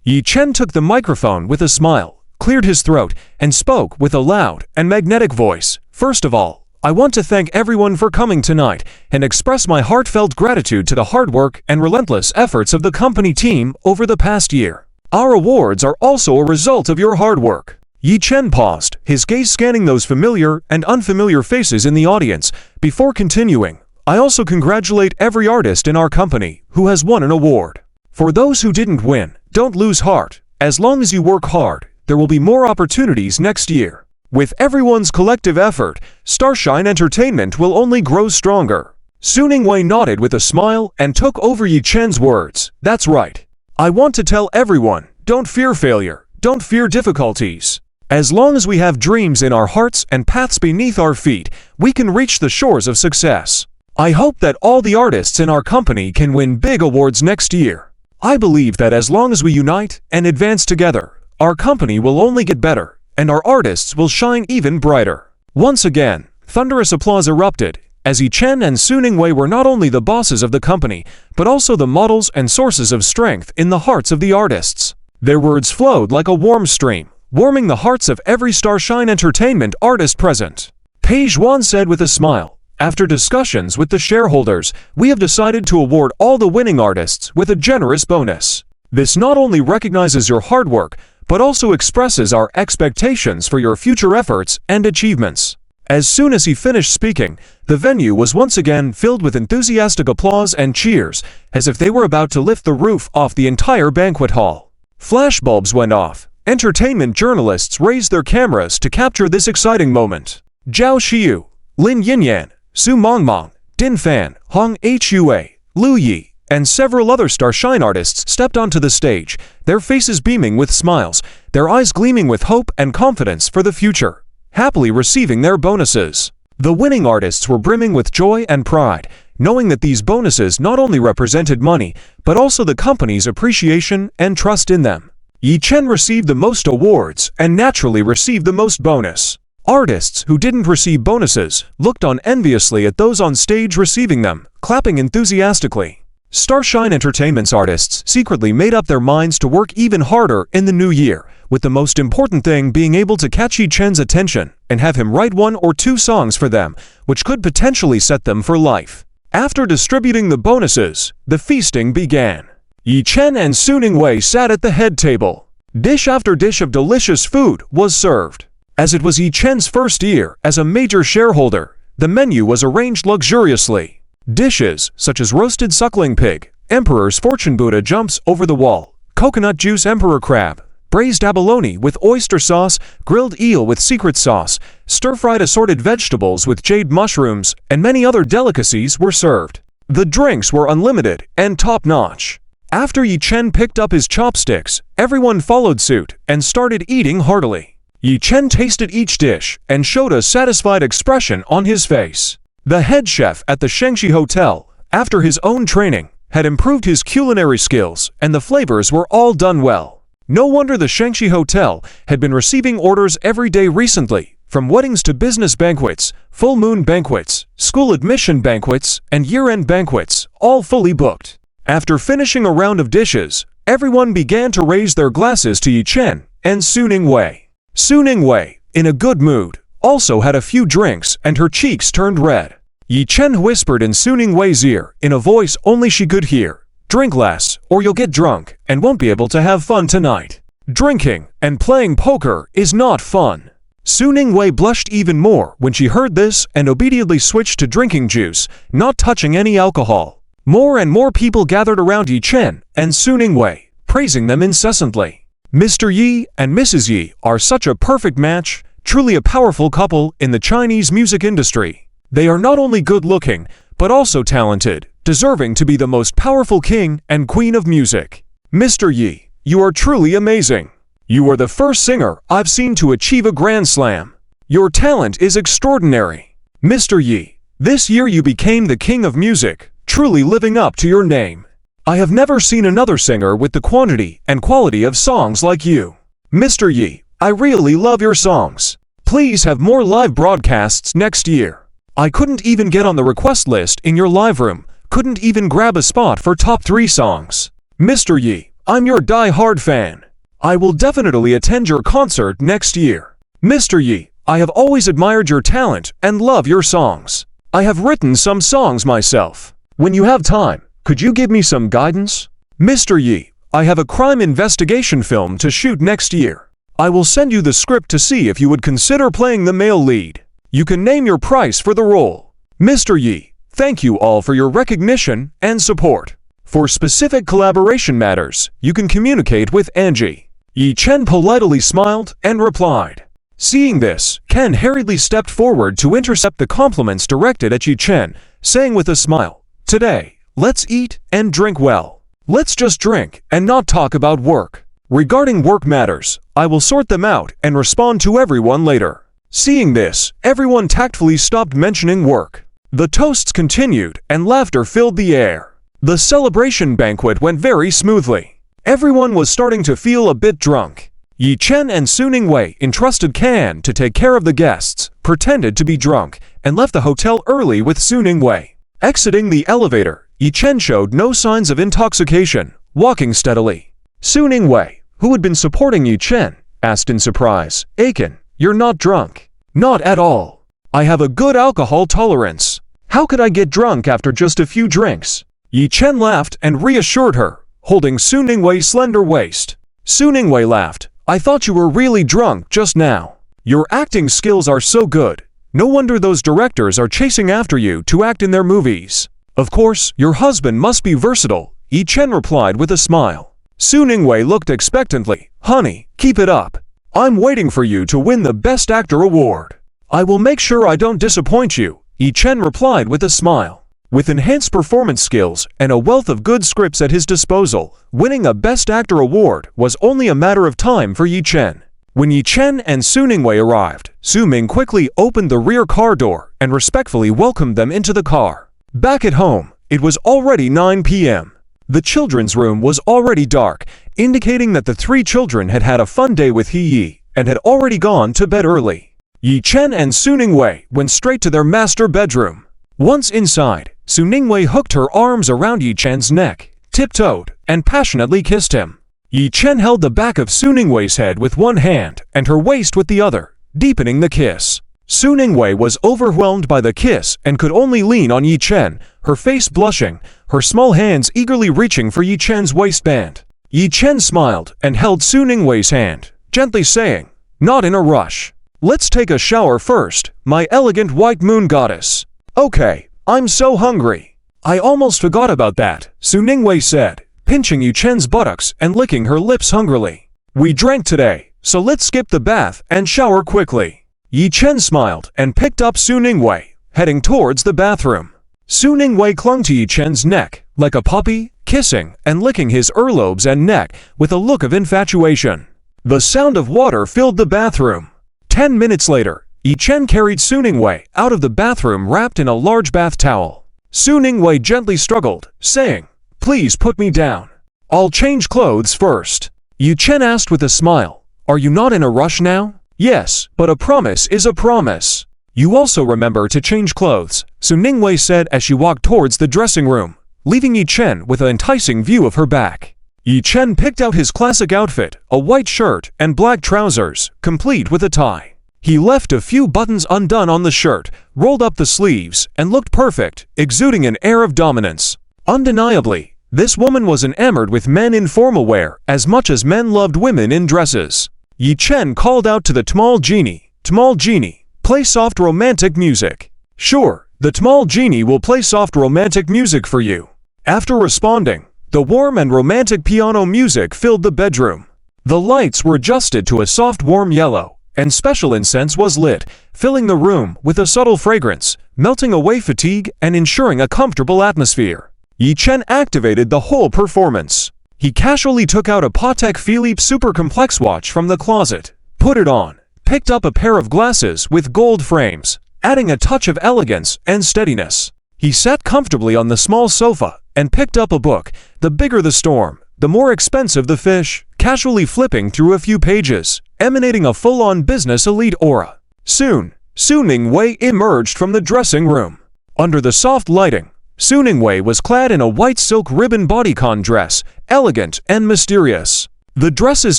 S1: Yi Chen took the microphone with a smile, cleared his throat and spoke with a loud and magnetic voice. First of all, I want to thank everyone for coming tonight and express my heartfelt gratitude to the hard work and relentless efforts of the company team over the past year. Our awards are also a result of your hard work. Yi Chen paused, his gaze scanning those familiar and unfamiliar faces in the audience, before continuing. I also congratulate every artist in our company who has won an award. For those who didn't win, don't lose heart. As long as you work hard, there will be more opportunities next year. With everyone's collective effort, Starshine Entertainment will only grow stronger. Suning Wei nodded with a smile and took over Yi Chen's words. That's right. I want to tell everyone, don't fear failure, don't fear difficulties. As long as we have dreams in our hearts and paths beneath our feet, we can reach the shores of success. I hope that all the artists in our company can win big awards next year. I believe that as long as we unite and advance together, our company will only get better, and our artists will shine even brighter. Once again, thunderous applause erupted, as Yi Chen and Suning Wei were not only the bosses of the company, but also the models and sources of strength in the hearts of the artists. Their words flowed like a warm stream, warming the hearts of every Starshine Entertainment artist present. Pei Zhuan said with a smile, after discussions with the shareholders, we have decided to award all the winning artists with a generous bonus. This not only recognizes your hard work, but also expresses our expectations for your future efforts and achievements. As soon as he finished speaking, the venue was once again filled with enthusiastic applause and cheers, as if they were about to lift the roof off the entire banquet hall. Flashbulbs went off. Entertainment journalists raised their cameras to capture this exciting moment. Zhao Xiu, Lin Yinyan, Su Mongmong, Din Fan, Hong Hua, Lu Yi, and several other Starshine artists stepped onto the stage, their faces beaming with smiles, their eyes gleaming with hope and confidence for the future, happily receiving their bonuses. The winning artists were brimming with joy and pride, knowing that these bonuses not only represented money, but also the company's appreciation and trust in them. Yi Chen received the most awards and naturally received the most bonus. Artists who didn't receive bonuses looked on enviously at those on stage receiving them, clapping enthusiastically. Starshine Entertainment's artists secretly made up their minds to work even harder in the new year, with the most important thing being able to catch Yi Chen's attention and have him write 1 or 2 songs for them, which could potentially set them for life. After distributing the bonuses, the feasting began. Yi Chen and Suning Wei sat at the head table. Dish after dish of delicious food was served. As it was Yi Chen's first year as a major shareholder, the menu was arranged luxuriously. Dishes such as roasted suckling pig, Emperor's Fortune Buddha jumps over the wall, coconut juice emperor crab, braised abalone with oyster sauce, grilled eel with secret sauce, stir-fried assorted vegetables with jade mushrooms, and many other delicacies were served. The drinks were unlimited and top-notch. After Yi Chen picked up his chopsticks, everyone followed suit and started eating heartily. Yi Chen tasted each dish and showed a satisfied expression on his face. The head chef at the Shengxi Hotel, after his own training, had improved his culinary skills and the flavors were all done well. No wonder the Shengxi Hotel had been receiving orders every day recently, from weddings to business banquets, full moon banquets, school admission banquets, and year-end banquets, all fully booked. After finishing a round of dishes, everyone began to raise their glasses to Yi Chen and Suning Wei. Suning Wei, in a good mood, also had a few drinks and her cheeks turned red. Yi Chen whispered in Suning Wei's ear in a voice only she could hear, "Drink less, or you'll get drunk and won't be able to have fun tonight. Drinking and playing poker is not fun." Suning Wei blushed even more when she heard this and obediently switched to drinking juice, not touching any alcohol. More and more people gathered around Yi Chen and Suning Wei, praising them incessantly. Mr. Yi and Mrs. Yi are such a perfect match, truly a powerful couple in the Chinese music industry. They are not only good-looking, but also talented, deserving to be the most powerful king and queen of music. Mr. Yi, you are truly amazing. You are the first singer I've seen to achieve a Grand Slam. Your talent is extraordinary. Mr. Yi, this year you became the king of music, truly living up to your name. I have never seen another singer with the quantity and quality of songs like you. Mr. Yi, I really love your songs. Please have more live broadcasts next year. I couldn't even get on the request list in your live room, couldn't even grab a spot for top 3 songs. Mr. Yi, I'm your die-hard fan. I will definitely attend your concert next year. Mr. Yi, I have always admired your talent and love your songs. I have written some songs myself. When you have time, could you give me some guidance? Mr. Yi, I have a crime investigation film to shoot next year. I will send you the script to see if you would consider playing the male lead. You can name your price for the role. Mr. Yi, thank you all for your recognition and support. For specific collaboration matters, you can communicate with Angie. Yi Chen politely smiled and replied. Seeing this, Ken hurriedly stepped forward to intercept the compliments directed at Yi Chen, saying with a smile, "Today, let's eat and drink well. Let's just drink and not talk about work. Regarding work matters, I will sort them out and respond to everyone later." Seeing this, everyone tactfully stopped mentioning work. The toasts continued and laughter filled the air. The celebration banquet went very smoothly. Everyone was starting to feel a bit drunk. Yi Chen and Suning Wei entrusted Kan to take care of the guests, pretended to be drunk, and left the hotel early with Suning Wei. Exiting the elevator, Yi Chen showed no signs of intoxication, walking steadily. Suning Wei, who had been supporting Yi Chen, asked in surprise, "Aiken, you're not drunk?" "Not at all. I have a good alcohol tolerance. How could I get drunk after just a few drinks?" Yi Chen laughed and reassured her, holding Suning Wei's slender waist. Suning Wei laughed. "I thought you were really drunk just now. Your acting skills are so good. No wonder those directors are chasing after you to act in their movies." "Of course, your husband must be versatile," Yi Chen replied with a smile. Suning Wei looked expectantly. "Honey, keep it up. I'm waiting for you to win the Best Actor award." "I will make sure I don't disappoint you," Yi Chen replied with a smile. With enhanced performance skills and a wealth of good scripts at his disposal, winning a Best Actor award was only a matter of time for Yi Chen. When Yi Chen and Suning Wei arrived, Su Ming quickly opened the rear car door and respectfully welcomed them into the car. Back at home, it was already 9 p.m. The children's room was already dark, indicating that the three children had had a fun day with He Yi and had already gone to bed early. Yi Chen and Suning Wei went straight to their master bedroom. Once inside, Suning Wei hooked her arms around Yi Chen's neck, tiptoed, and passionately kissed him. Yi Chen held the back of Suning Wei's head with one hand and her waist with the other, deepening the kiss. Suning Wei was overwhelmed by the kiss and could only lean on Yi Chen, her face blushing, her small hands eagerly reaching for Yi Chen's waistband. Yi Chen smiled and held Suning Wei's hand, gently saying, "Not in a rush. Let's take a shower first, my elegant white moon goddess." "Okay, I'm so hungry." "I almost forgot about that," Suning Wei said, pinching Yi Chen's buttocks and licking her lips hungrily. "We drank today, so let's skip the bath and shower quickly." Yi Chen smiled and picked up Suning Wei, heading towards the bathroom. Suning Wei clung to Yi Chen's neck, like a puppy, kissing and licking his earlobes and neck with a look of infatuation. The sound of water filled the bathroom. 10 minutes later, Yi Chen carried Suning Wei out of the bathroom wrapped in a large bath towel. Suning Wei gently struggled, saying, "Please put me down. I'll change clothes first." Yi Chen asked with a smile, "Are you not in a rush now?" "Yes, but a promise is a promise." "You also remember to change clothes," Suning Wei said as she walked towards the dressing room, leaving Yi Chen with an enticing view of her back. Yi Chen picked out his classic outfit, a white shirt and black trousers, complete with a tie. He left a few buttons undone on the shirt, rolled up the sleeves, and looked perfect, exuding an air of dominance. Undeniably, this woman was enamored with men in formal wear as much as men loved women in dresses. Yi Chen called out to the Tmal Genie, play soft romantic music." "Sure, the Tmal Genie will play soft romantic music for you." After responding, the warm and romantic piano music filled the bedroom. The lights were adjusted to a soft warm yellow, and special incense was lit, filling the room with a subtle fragrance, melting away fatigue and ensuring a comfortable atmosphere. Yi Chen activated the whole performance. He casually took out a Patek Philippe Super Complex watch from the closet, put it on, picked up a pair of glasses with gold frames, adding a touch of elegance and steadiness. He sat comfortably on the small sofa and picked up a book. The bigger the storm, the more expensive the fish, casually flipping through a few pages, emanating a full-on business elite aura. Soon, Suning Wei emerged from the dressing room. Under the soft lighting, Suning Wei was clad in a white silk ribbon bodycon dress, elegant and mysterious. The dress's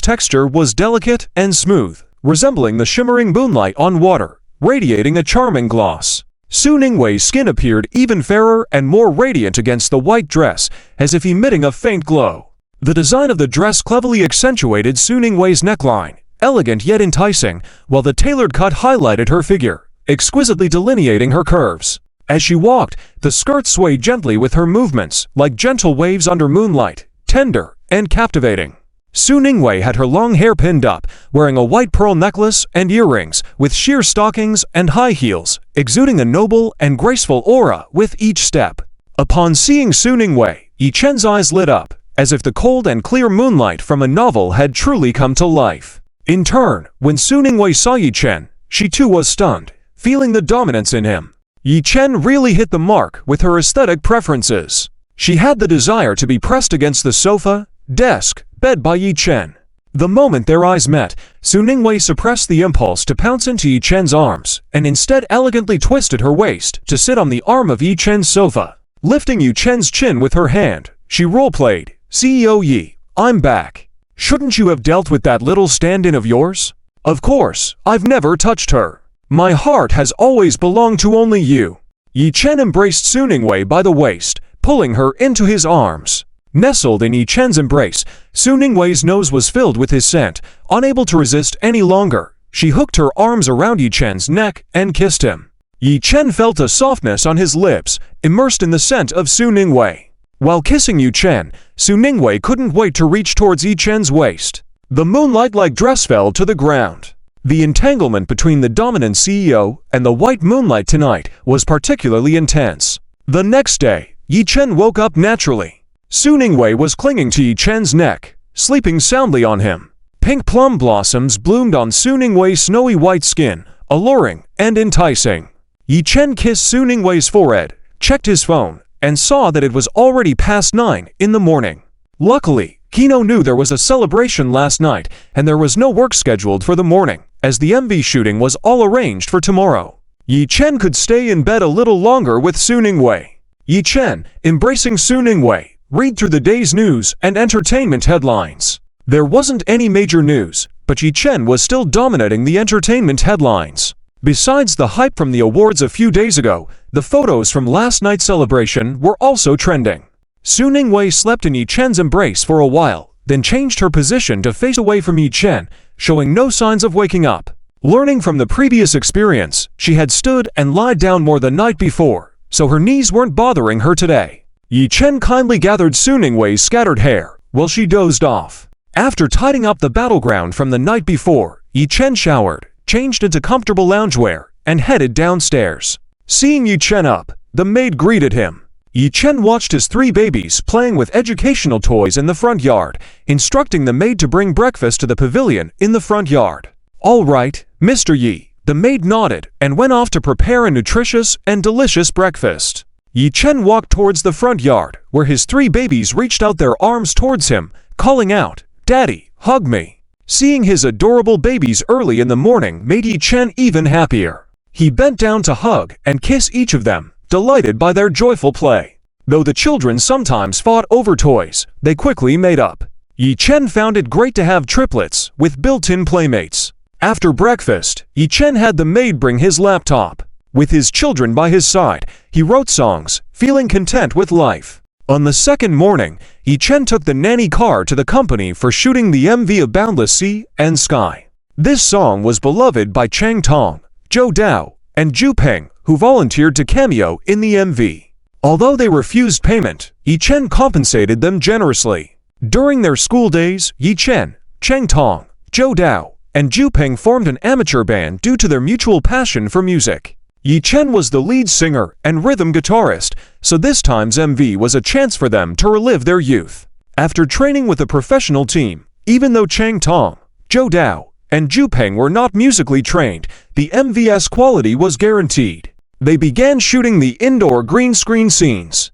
S1: texture was delicate and smooth, resembling the shimmering moonlight on water, radiating a charming gloss. Su Ningwei's skin appeared even fairer and more radiant against the white dress, as if emitting a faint glow. The design of the dress cleverly accentuated Su Ningwei's neckline, elegant yet enticing, while the tailored cut highlighted her figure, exquisitely delineating her curves. As she walked, the skirt swayed gently with her movements, like gentle waves under moonlight, tender and captivating. Su Ningwei had her long hair pinned up, wearing a white pearl necklace and earrings, with sheer stockings and high heels, exuding a noble and graceful aura with each step. Upon seeing Su Ningwei, Yi Chen's eyes lit up, as if the cold and clear moonlight from a novel had truly come to life. In turn, when Su Ningwei saw Yi Chen, she too was stunned, feeling the dominance in him. Yi Chen really hit the mark with her aesthetic preferences. She had the desire to be pressed against the sofa, desk, bed by Yi Chen. The moment their eyes met, Su Ningwei suppressed the impulse to pounce into Yi Chen's arms, and instead elegantly twisted her waist to sit on the arm of Yi Chen's sofa. Lifting Yi Chen's chin with her hand, she role-played, "CEO Yi, I'm back. Shouldn't you have dealt with that little stand-in of yours? Of course, I've never touched her. My heart has always belonged to only you." Yi Chen embraced Su Ningwei by the waist, pulling her into his arms. Nestled in Yi Chen's embrace, Su Ningwei's nose was filled with his scent. Unable to resist any longer, she hooked her arms around Yi Chen's neck and kissed him. Yi Chen felt a softness on his lips, immersed in the scent of Su Ningwei. While kissing Yi Chen, Su Ningwei couldn't wait to reach towards Yi Chen's waist. The moonlight-like dress fell to the ground. The entanglement between the dominant CEO and the white moonlight tonight was particularly intense. The next day, Yi Chen woke up naturally. Su Ningwei was clinging to Yi Chen's neck, sleeping soundly on him. Pink plum blossoms bloomed on Su Ningwei's snowy white skin, alluring and enticing. Yi Chen kissed Su Ningwei's forehead, checked his phone, and saw that it was already past 9 in the morning. Luckily, Kino knew there was a celebration last night, and there was no work scheduled for the morning, as the MV shooting was all arranged for tomorrow. Yi Chen could stay in bed a little longer with Su Ningwei. Yi Chen, embracing Su Ningwei, read through the day's news and entertainment headlines. There wasn't any major news, but Yi Chen was still dominating the entertainment headlines. Besides the hype from the awards a few days ago, the photos from last night's celebration were also trending. Su Ningwei slept in Yi Chen's embrace for a while, then changed her position to face away from Yi Chen, showing no signs of waking up. Learning from the previous experience, she had stood and lied down more the night before, so her knees weren't bothering her today. Yi Chen kindly gathered Su Ningwei's scattered hair, while she dozed off. After tidying up the battleground from the night before, Yi Chen showered, changed into comfortable loungewear, and headed downstairs. Seeing Yi Chen up, the maid greeted him. Yi Chen watched his 3 babies playing with educational toys in the front yard, instructing the maid to bring breakfast to the pavilion in the front yard. "All right, Mr. Yi," the maid nodded and went off to prepare a nutritious and delicious breakfast. Yi Chen walked towards the front yard, where his 3 babies reached out their arms towards him, calling out, "Daddy, hug me." Seeing his adorable babies early in the morning made Yi Chen even happier. He bent down to hug and kiss each of them, delighted by their joyful play. Though the children sometimes fought over toys, they quickly made up. Yi Chen found it great to have triplets with built-in playmates. After breakfast, Yi Chen had the maid bring his laptop. With his children by his side, he wrote songs, feeling content with life. On the second morning, Yi Chen took the nanny car to the company for shooting the MV of Boundless Sea and Sky. This song was beloved by Chang Tong, Zhou Dao, and Zhu Peng, who volunteered to cameo in the MV. Although they refused payment, Yi Chen compensated them generously. During their school days, Yi Chen, Chang Tong, Zhou Dao, and Zhu Peng formed an amateur band due to their mutual passion for music. Yi Chen was the lead singer and rhythm guitarist, so this time's MV was a chance for them to relive their youth. After training with a professional team, even though Chang Tong, Zhou Dao, and Zhu Peng were not musically trained, the MV's quality was guaranteed. They began shooting the indoor green screen scenes.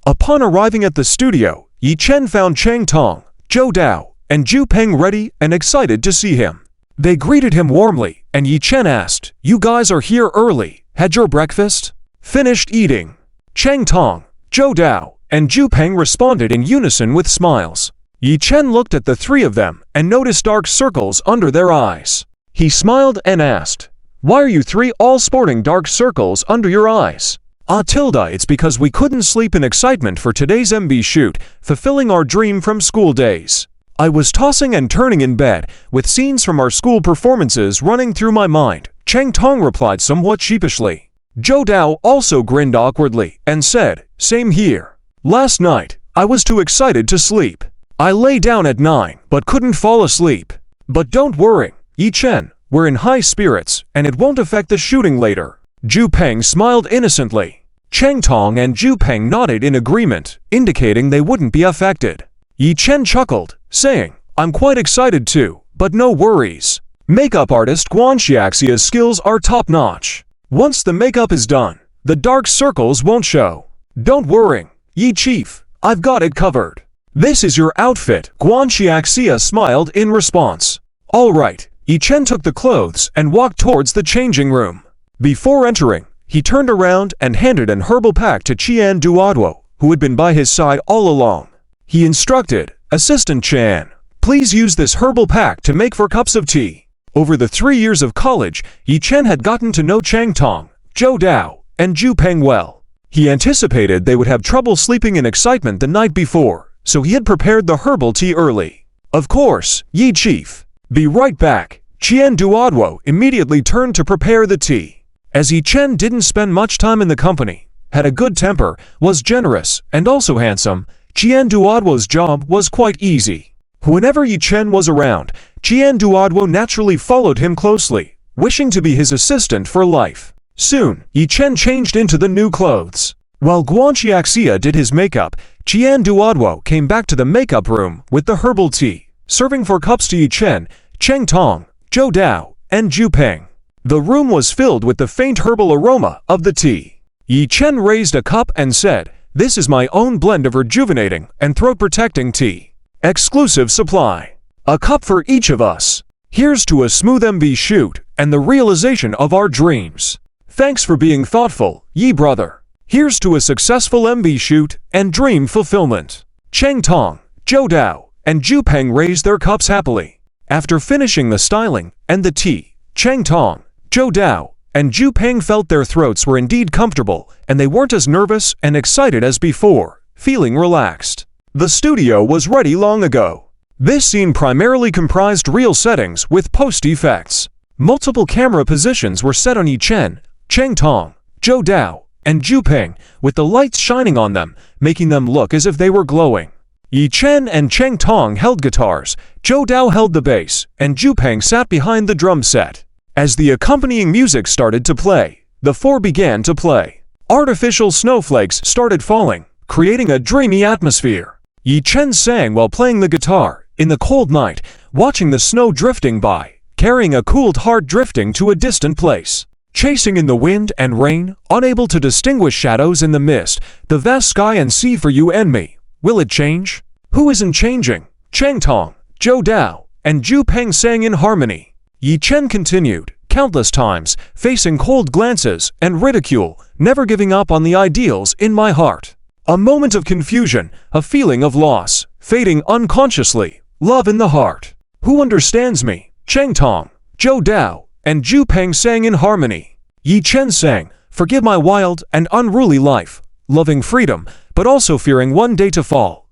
S1: Upon arriving at the studio, Yi Chen found Chang Tong, Zhou Dao, and Zhu Peng ready and excited to see him. They greeted him warmly, and Yi Chen asked, "You guys are here early. Had your breakfast?" "Finished eating." Chang Tong, Zhou Dao, and Zhu Peng responded in unison with smiles. Yi Chen looked at the three of them and noticed dark circles under their eyes. He smiled and asked, "Why are you three all sporting dark circles under your eyes?" It's because we couldn't sleep in excitement for today's MV shoot, fulfilling our dream from school days. I was tossing and turning in bed, with scenes from our school performances running through my mind, Chang Tong replied somewhat sheepishly. Zhou Dao also grinned awkwardly and said, "Same here. Last night, I was too excited to sleep. I lay down at 9 but couldn't fall asleep. But don't worry, Yi Chen, we're in high spirits and it won't affect the shooting later." Zhu Peng smiled innocently. Chang Tong and Zhu Peng nodded in agreement, indicating they wouldn't be affected. Yi Chen chuckled, saying, "I'm quite excited too, but no worries. Makeup artist Guan Xiaxia's skills are top-notch. Once the makeup is done, the dark circles won't show. Don't worry, Yi Chief, I've got it covered. This is your outfit." Guan Xiaxia smiled in response. All right, Yi Chen took the clothes and walked towards the changing room. Before entering, he turned around and handed an herbal pack to Qian Duoduo, who had been by his side all along. He instructed, "Assistant Chan, please use this herbal pack to make 4 cups of tea." Over the 3 years of college, Yi Chen had gotten to know Chang Tong, Zhou Dao, and Zhu Peng well. He anticipated they would have trouble sleeping in excitement the night before, so he had prepared the herbal tea early. "Of course, Yi Chief. Be right back." Qian Duoduo immediately turned to prepare the tea. As Yi Chen didn't spend much time in the company, had a good temper, was generous, and also handsome, Qian Duoduo's job was quite easy. Whenever Yi Chen was around, Qian Duoduo naturally followed him closely, wishing to be his assistant for life. Soon, Yi Chen changed into the new clothes. While Guan Xiaxia did his makeup, Qian Duoduo came back to the makeup room with the herbal tea, serving 4 cups to Yi Chen, Chang Tong, Zhou Dao, and Zhu Peng. The room was filled with the faint herbal aroma of the tea. Yi Chen raised a cup and said, "This is my own blend of rejuvenating and throat-protecting tea. Exclusive supply. A cup for each of us. Here's to a smooth MV shoot and the realization of our dreams. Thanks for being thoughtful, Yi brother. Here's to a successful MV shoot and dream fulfillment." Chang Tong, Zhou Dao, and Zhu Peng raised their cups happily. After finishing the styling and the tea, Chang Tong, Zhou Dao, and Zhu Peng felt their throats were indeed comfortable and they weren't as nervous and excited as before, feeling relaxed. The studio was ready long ago. This scene primarily comprised real settings with post-effects. Multiple camera positions were set on Yi Chen, Chang Tong, Zhou Dao, and Zhu Peng, with the lights shining on them, making them look as if they were glowing. Yi Chen and Chang Tong held guitars, Zhou Dao held the bass, and Zhu Peng sat behind the drum set. As the accompanying music started to play, the 4 began to play. Artificial snowflakes started falling, creating a dreamy atmosphere. Yi Chen sang while playing the guitar, in the cold night, watching the snow drifting by, carrying a cooled heart drifting to a distant place. Chasing in the wind and rain, unable to distinguish shadows in the mist, the vast sky and sea for you and me. Will it change? Who isn't changing? Chang Tong, Zhou Dao, and Zhu Peng sang in harmony. Yi Chen continued, countless times, facing cold glances and ridicule, never giving up on the ideals in my heart. A moment of confusion, a feeling of loss, fading unconsciously, love in the heart. Who understands me? Chang Tong, Zhou Dao, and Zhu Peng sang in harmony. Yi Chen sang, forgive my wild and unruly life, loving freedom, but also fearing one day to fall.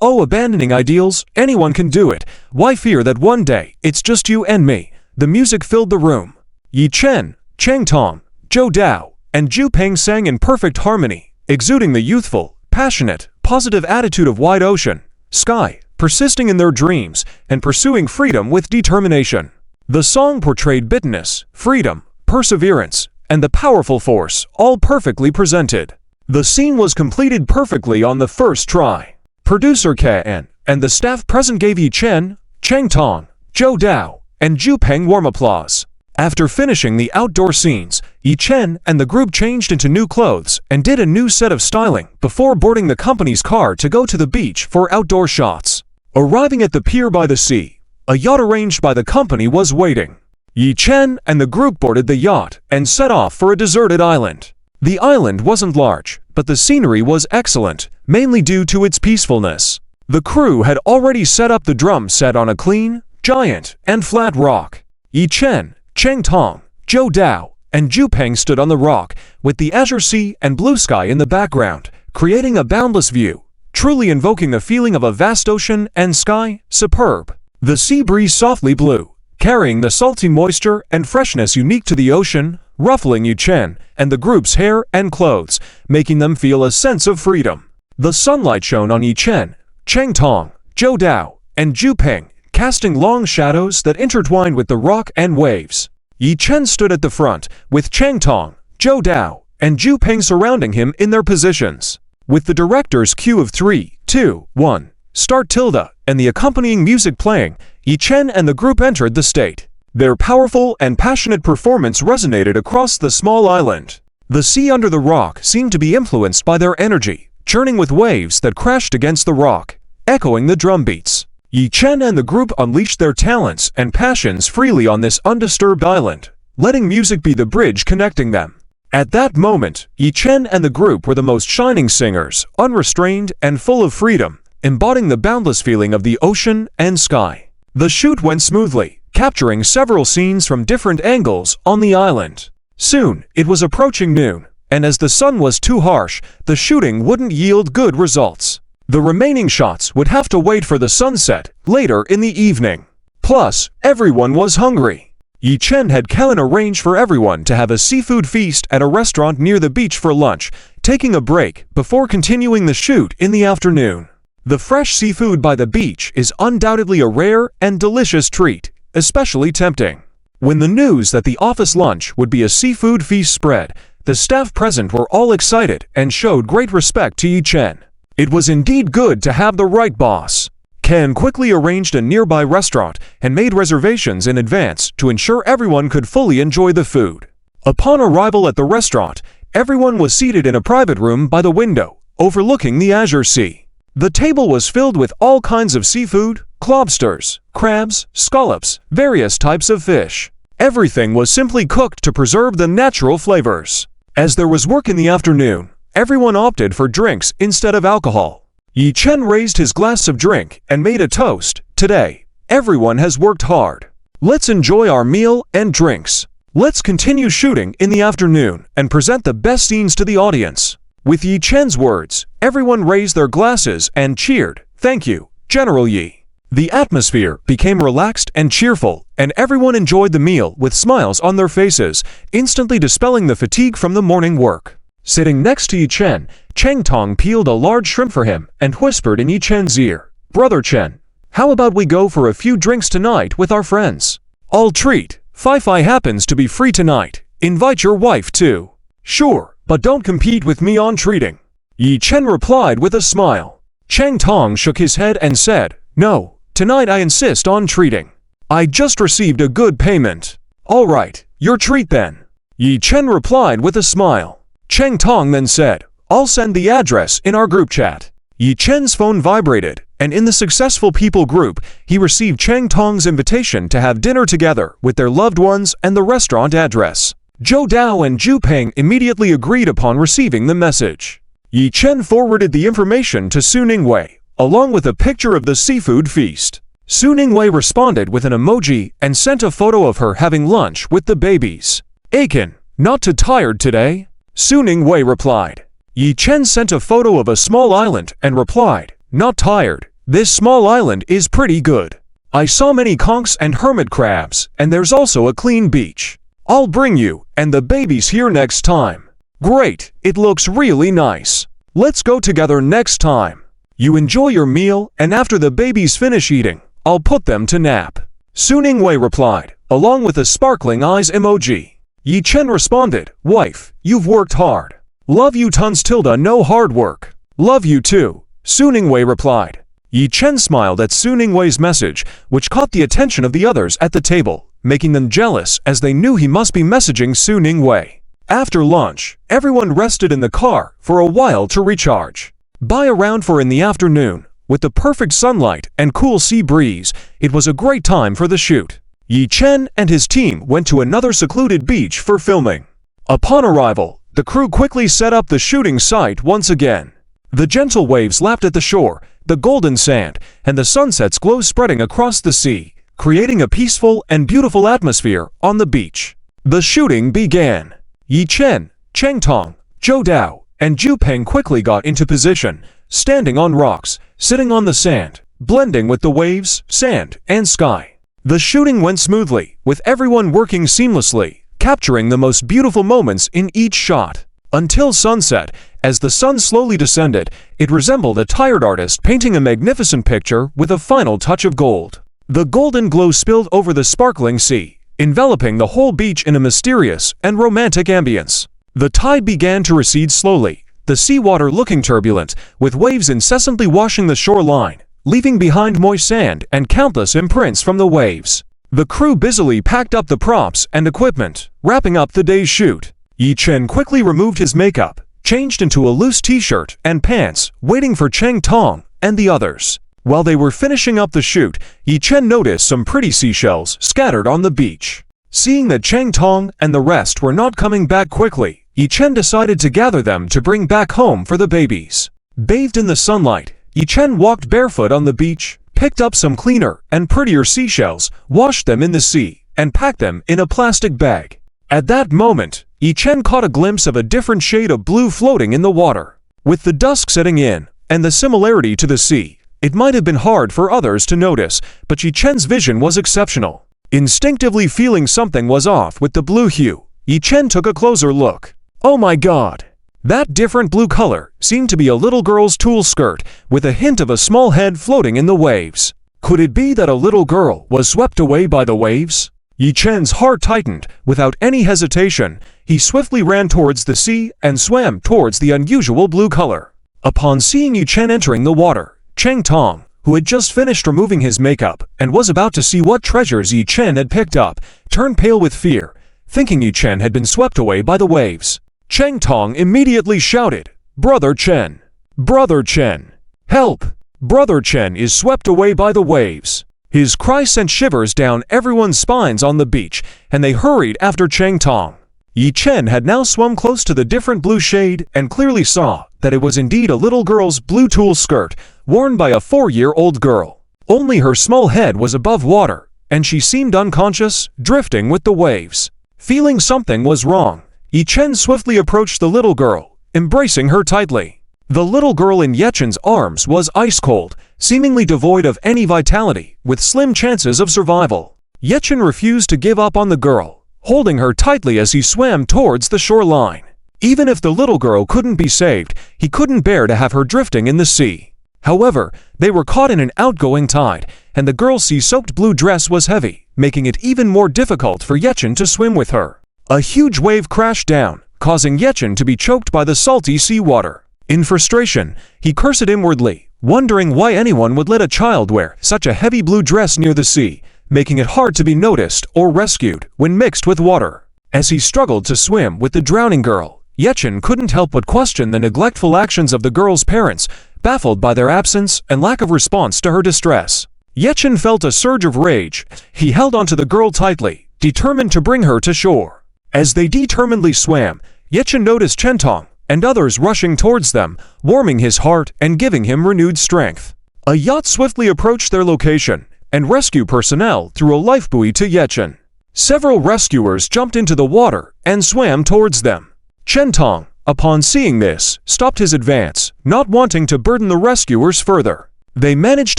S1: Abandoning ideals, anyone can do it. Why fear that one day, it's just you and me? The music filled the room. Yi Chen, Chang Tong, Zhou Dao, and Zhu Peng sang in perfect harmony, exuding the youthful, passionate, positive attitude of wide ocean, sky, persisting in their dreams, and pursuing freedom with determination. The song portrayed bitterness, freedom, perseverance, and the powerful force, all perfectly presented. The scene was completed perfectly on the first try. Producer Ken and the staff present gave Yi Chen, Chang Tong, Zhou Dao, and Zhu Peng warm applause. After finishing the outdoor scenes, Yi Chen and the group changed into new clothes and did a new set of styling before boarding the company's car to go to the beach for outdoor shots. Arriving at the pier by the sea, a yacht arranged by the company was waiting. Yi Chen and the group boarded the yacht and set off for a deserted island. The island wasn't large, but the scenery was excellent, mainly due to its peacefulness. The crew had already set up the drum set on a clean, giant, and flat rock. Yi Chen, Cheng Tong, Zhou Dao, and Zhu Peng stood on the rock, with the azure sea and blue sky in the background, creating a boundless view, truly invoking the feeling of a vast ocean and sky. Superb. The sea breeze softly blew, carrying the salty moisture and freshness unique to the ocean, ruffling Yi Chen and the group's hair and clothes, making them feel a sense of freedom. The sunlight shone on Yi Chen, Cheng Tong, Zhou Dao, and Zhu Peng, casting long shadows that intertwined with the rock and waves. Yi Chen stood at the front, with Cheng Tong, Zhou Dao, and Zhu Peng surrounding him in their positions. With the director's cue of 3, 2, 1, start tilde, and the accompanying music playing, Yi Chen and the group entered the state. Their powerful and passionate performance resonated across the small island. The sea under the rock seemed to be influenced by their energy, churning with waves that crashed against the rock, echoing the drum beats. Yi Chen and the group unleashed their talents and passions freely on this undisturbed island, letting music be the bridge connecting them. At that moment, Yi Chen and the group were the most shining singers, unrestrained and full of freedom, embodying the boundless feeling of the ocean and sky. The shoot went smoothly, capturing several scenes from different angles on the island. Soon, it was approaching noon, and as the sun was too harsh, the shooting wouldn't yield good results. The remaining shots would have to wait for the sunset later in the evening. Plus, everyone was hungry. Yi Chen had Kellen arrange for everyone to have a seafood feast at a restaurant near the beach for lunch, taking a break before continuing the shoot in the afternoon. The fresh seafood by the beach is undoubtedly a rare and delicious treat, especially tempting. When the news that the office lunch would be a seafood feast spread, the staff present were all excited and showed great respect to Yi Chen. It was indeed good to have the right boss. Ken quickly arranged a nearby restaurant and made reservations in advance to ensure everyone could fully enjoy the food. Upon arrival at the restaurant, everyone was seated in a private room by the window, overlooking the azure sea. The table was filled with all kinds of seafood, lobsters, crabs, scallops, various types of fish. Everything was simply cooked to preserve the natural flavors. As there was work in the afternoon, everyone opted for drinks instead of alcohol. Yi Chen raised his glass of drink and made a toast. Today, everyone has worked hard. Let's enjoy our meal and drinks. Let's continue shooting in the afternoon and present the best scenes to the audience. With Yi Chen's words, everyone raised their glasses and cheered. Thank you, General Yi. The atmosphere became relaxed and cheerful, and everyone enjoyed the meal with smiles on their faces, instantly dispelling the fatigue from the morning work. Sitting next to Yi Chen, Cheng Tong peeled a large shrimp for him and whispered in Yi Chen's ear, "Brother Chen, how about we go for a few drinks tonight with our friends? I'll treat. Fi happens to be free tonight. Invite your wife too." "Sure, but don't compete with me on treating," Yi Chen replied with a smile. Cheng Tong shook his head and said, "No, tonight I insist on treating. I just received a good payment." "All right, your treat then," Yi Chen replied with a smile. Cheng Tong then said, "I'll send the address in our group chat." Yi Chen's phone vibrated, and in the successful people group, he received Cheng Tong's invitation to have dinner together with their loved ones and the restaurant address. Zhou Dao and Zhu Peng immediately agreed upon receiving the message. Yi Chen forwarded the information to Su Ningwei, along with a picture of the seafood feast. Su Ningwei responded with an emoji and sent a photo of her having lunch with the babies. "Aiken, not too tired today?" Su Ningwei replied. Yi Chen sent a photo of a small island and replied, "Not tired. This small island is pretty good. I saw many conchs and hermit crabs, and there's also a clean beach. I'll bring you and the babies here next time." "Great, it looks really nice. Let's go together next time. You enjoy your meal, and after the babies finish eating, I'll put them to nap." Su Ningwei replied, along with a sparkling eyes emoji. Yi Chen responded, "Wife, you've worked hard. Love you tons tilde no hard work." "Love you too," Su Ningwei replied. Yi Chen smiled at Su Ningwei's message, which caught the attention of the others at the table, making them jealous as they knew he must be messaging Su Ningwei. After lunch, everyone rested in the car for a while to recharge. By around 4 in the afternoon, with the perfect sunlight and cool sea breeze, it was a great time for the shoot. Yi Chen and his team went to another secluded beach for filming. Upon arrival, the crew quickly set up the shooting site once again. The gentle waves lapped at the shore, the golden sand, and the sunset's glow spreading across the sea, creating a peaceful and beautiful atmosphere on the beach. The shooting began. Yi Chen, Cheng Tong, Zhou Dao, and Zhu Peng quickly got into position, standing on rocks, sitting on the sand, blending with the waves, sand, and sky. The shooting went smoothly, with everyone working seamlessly, capturing the most beautiful moments in each shot. Until sunset, as the sun slowly descended, it resembled a tired artist painting a magnificent picture with a final touch of gold. The golden glow spilled over the sparkling sea, enveloping the whole beach in a mysterious and romantic ambience. The tide began to recede slowly, the seawater looking turbulent, with waves incessantly washing the shoreline, leaving behind moist sand and countless imprints from the waves. The crew busily packed up the props and equipment, wrapping up the day's shoot. Yi Chen quickly removed his makeup, changed into a loose t-shirt and pants, waiting for Cheng Tong and the others. While they were finishing up the shoot, Yi Chen noticed some pretty seashells scattered on the beach. Seeing that Cheng Tong and the rest were not coming back quickly, Yi Chen decided to gather them to bring back home for the babies. Bathed in the sunlight, Yi Chen walked barefoot on the beach, picked up some cleaner and prettier seashells, washed them in the sea, and packed them in a plastic bag. At that moment, Yi Chen caught a glimpse of a different shade of blue floating in the water. With the dusk setting in, and the similarity to the sea, it might have been hard for others to notice, but Yi Chen's vision was exceptional. Instinctively feeling something was off with the blue hue, Yi Chen took a closer look. Oh my god! That different blue color seemed to be a little girl's tulle skirt, with a hint of a small head floating in the waves. Could it be that a little girl was swept away by the waves? Yi Chen's heart tightened. Without any hesitation, he swiftly ran towards the sea and swam towards the unusual blue color. Upon seeing Yi Chen entering the water, Cheng Tong, who had just finished removing his makeup and was about to see what treasures Yi Chen had picked up, turned pale with fear, thinking Yi Chen had been swept away by the waves. Cheng Tong immediately shouted, "Brother Chen! Brother Chen! Help! Brother Chen is swept away by the waves!" His cry sent shivers down everyone's spines on the beach, and they hurried after Cheng Tong. Yi Chen had now swum close to the different blue shade and clearly saw that it was indeed a little girl's blue tulle skirt, worn by a 4-year-old girl. Only her small head was above water, and she seemed unconscious, drifting with the waves. Feeling something was wrong, Yi Chen swiftly approached the little girl, embracing her tightly. The little girl in Yi Chen's arms was ice-cold, seemingly devoid of any vitality, with slim chances of survival. Yi Chen refused to give up on the girl, holding her tightly as he swam towards the shoreline. Even if the little girl couldn't be saved, he couldn't bear to have her drifting in the sea. However, they were caught in an outgoing tide, and the girl's sea-soaked blue dress was heavy, making it even more difficult for Yi Chen to swim with her. A huge wave crashed down, causing Yi Chen to be choked by the salty seawater. In frustration, he cursed inwardly, wondering why anyone would let a child wear such a heavy blue dress near the sea, making it hard to be noticed or rescued when mixed with water. As he struggled to swim with the drowning girl, Yi Chen couldn't help but question the neglectful actions of the girl's parents, baffled by their absence and lack of response to her distress. Yi Chen felt a surge of rage. He held onto the girl tightly, determined to bring her to shore. As they determinedly swam, Yi Chen noticed Cheng Tong and others rushing towards them, warming his heart and giving him renewed strength. A yacht swiftly approached their location, and rescue personnel threw a lifebuoy to Yi Chen. Several rescuers jumped into the water and swam towards them. Cheng Tong, upon seeing this, stopped his advance, not wanting to burden the rescuers further. They managed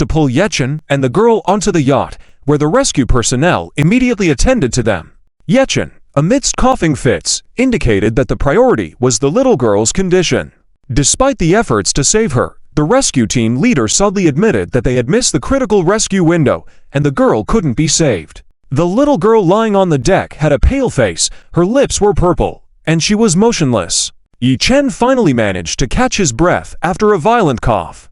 S1: to pull Yi Chen and the girl onto the yacht, where the rescue personnel immediately attended to them. Yi Chen, amidst coughing fits, indicated that the priority was the little girl's condition. Despite the efforts to save her, the rescue team leader suddenly admitted that they had missed the critical rescue window, and the girl couldn't be saved. The little girl lying on the deck had a pale face, her lips were purple, and she was motionless. Yi Chen finally managed to catch his breath after a violent cough.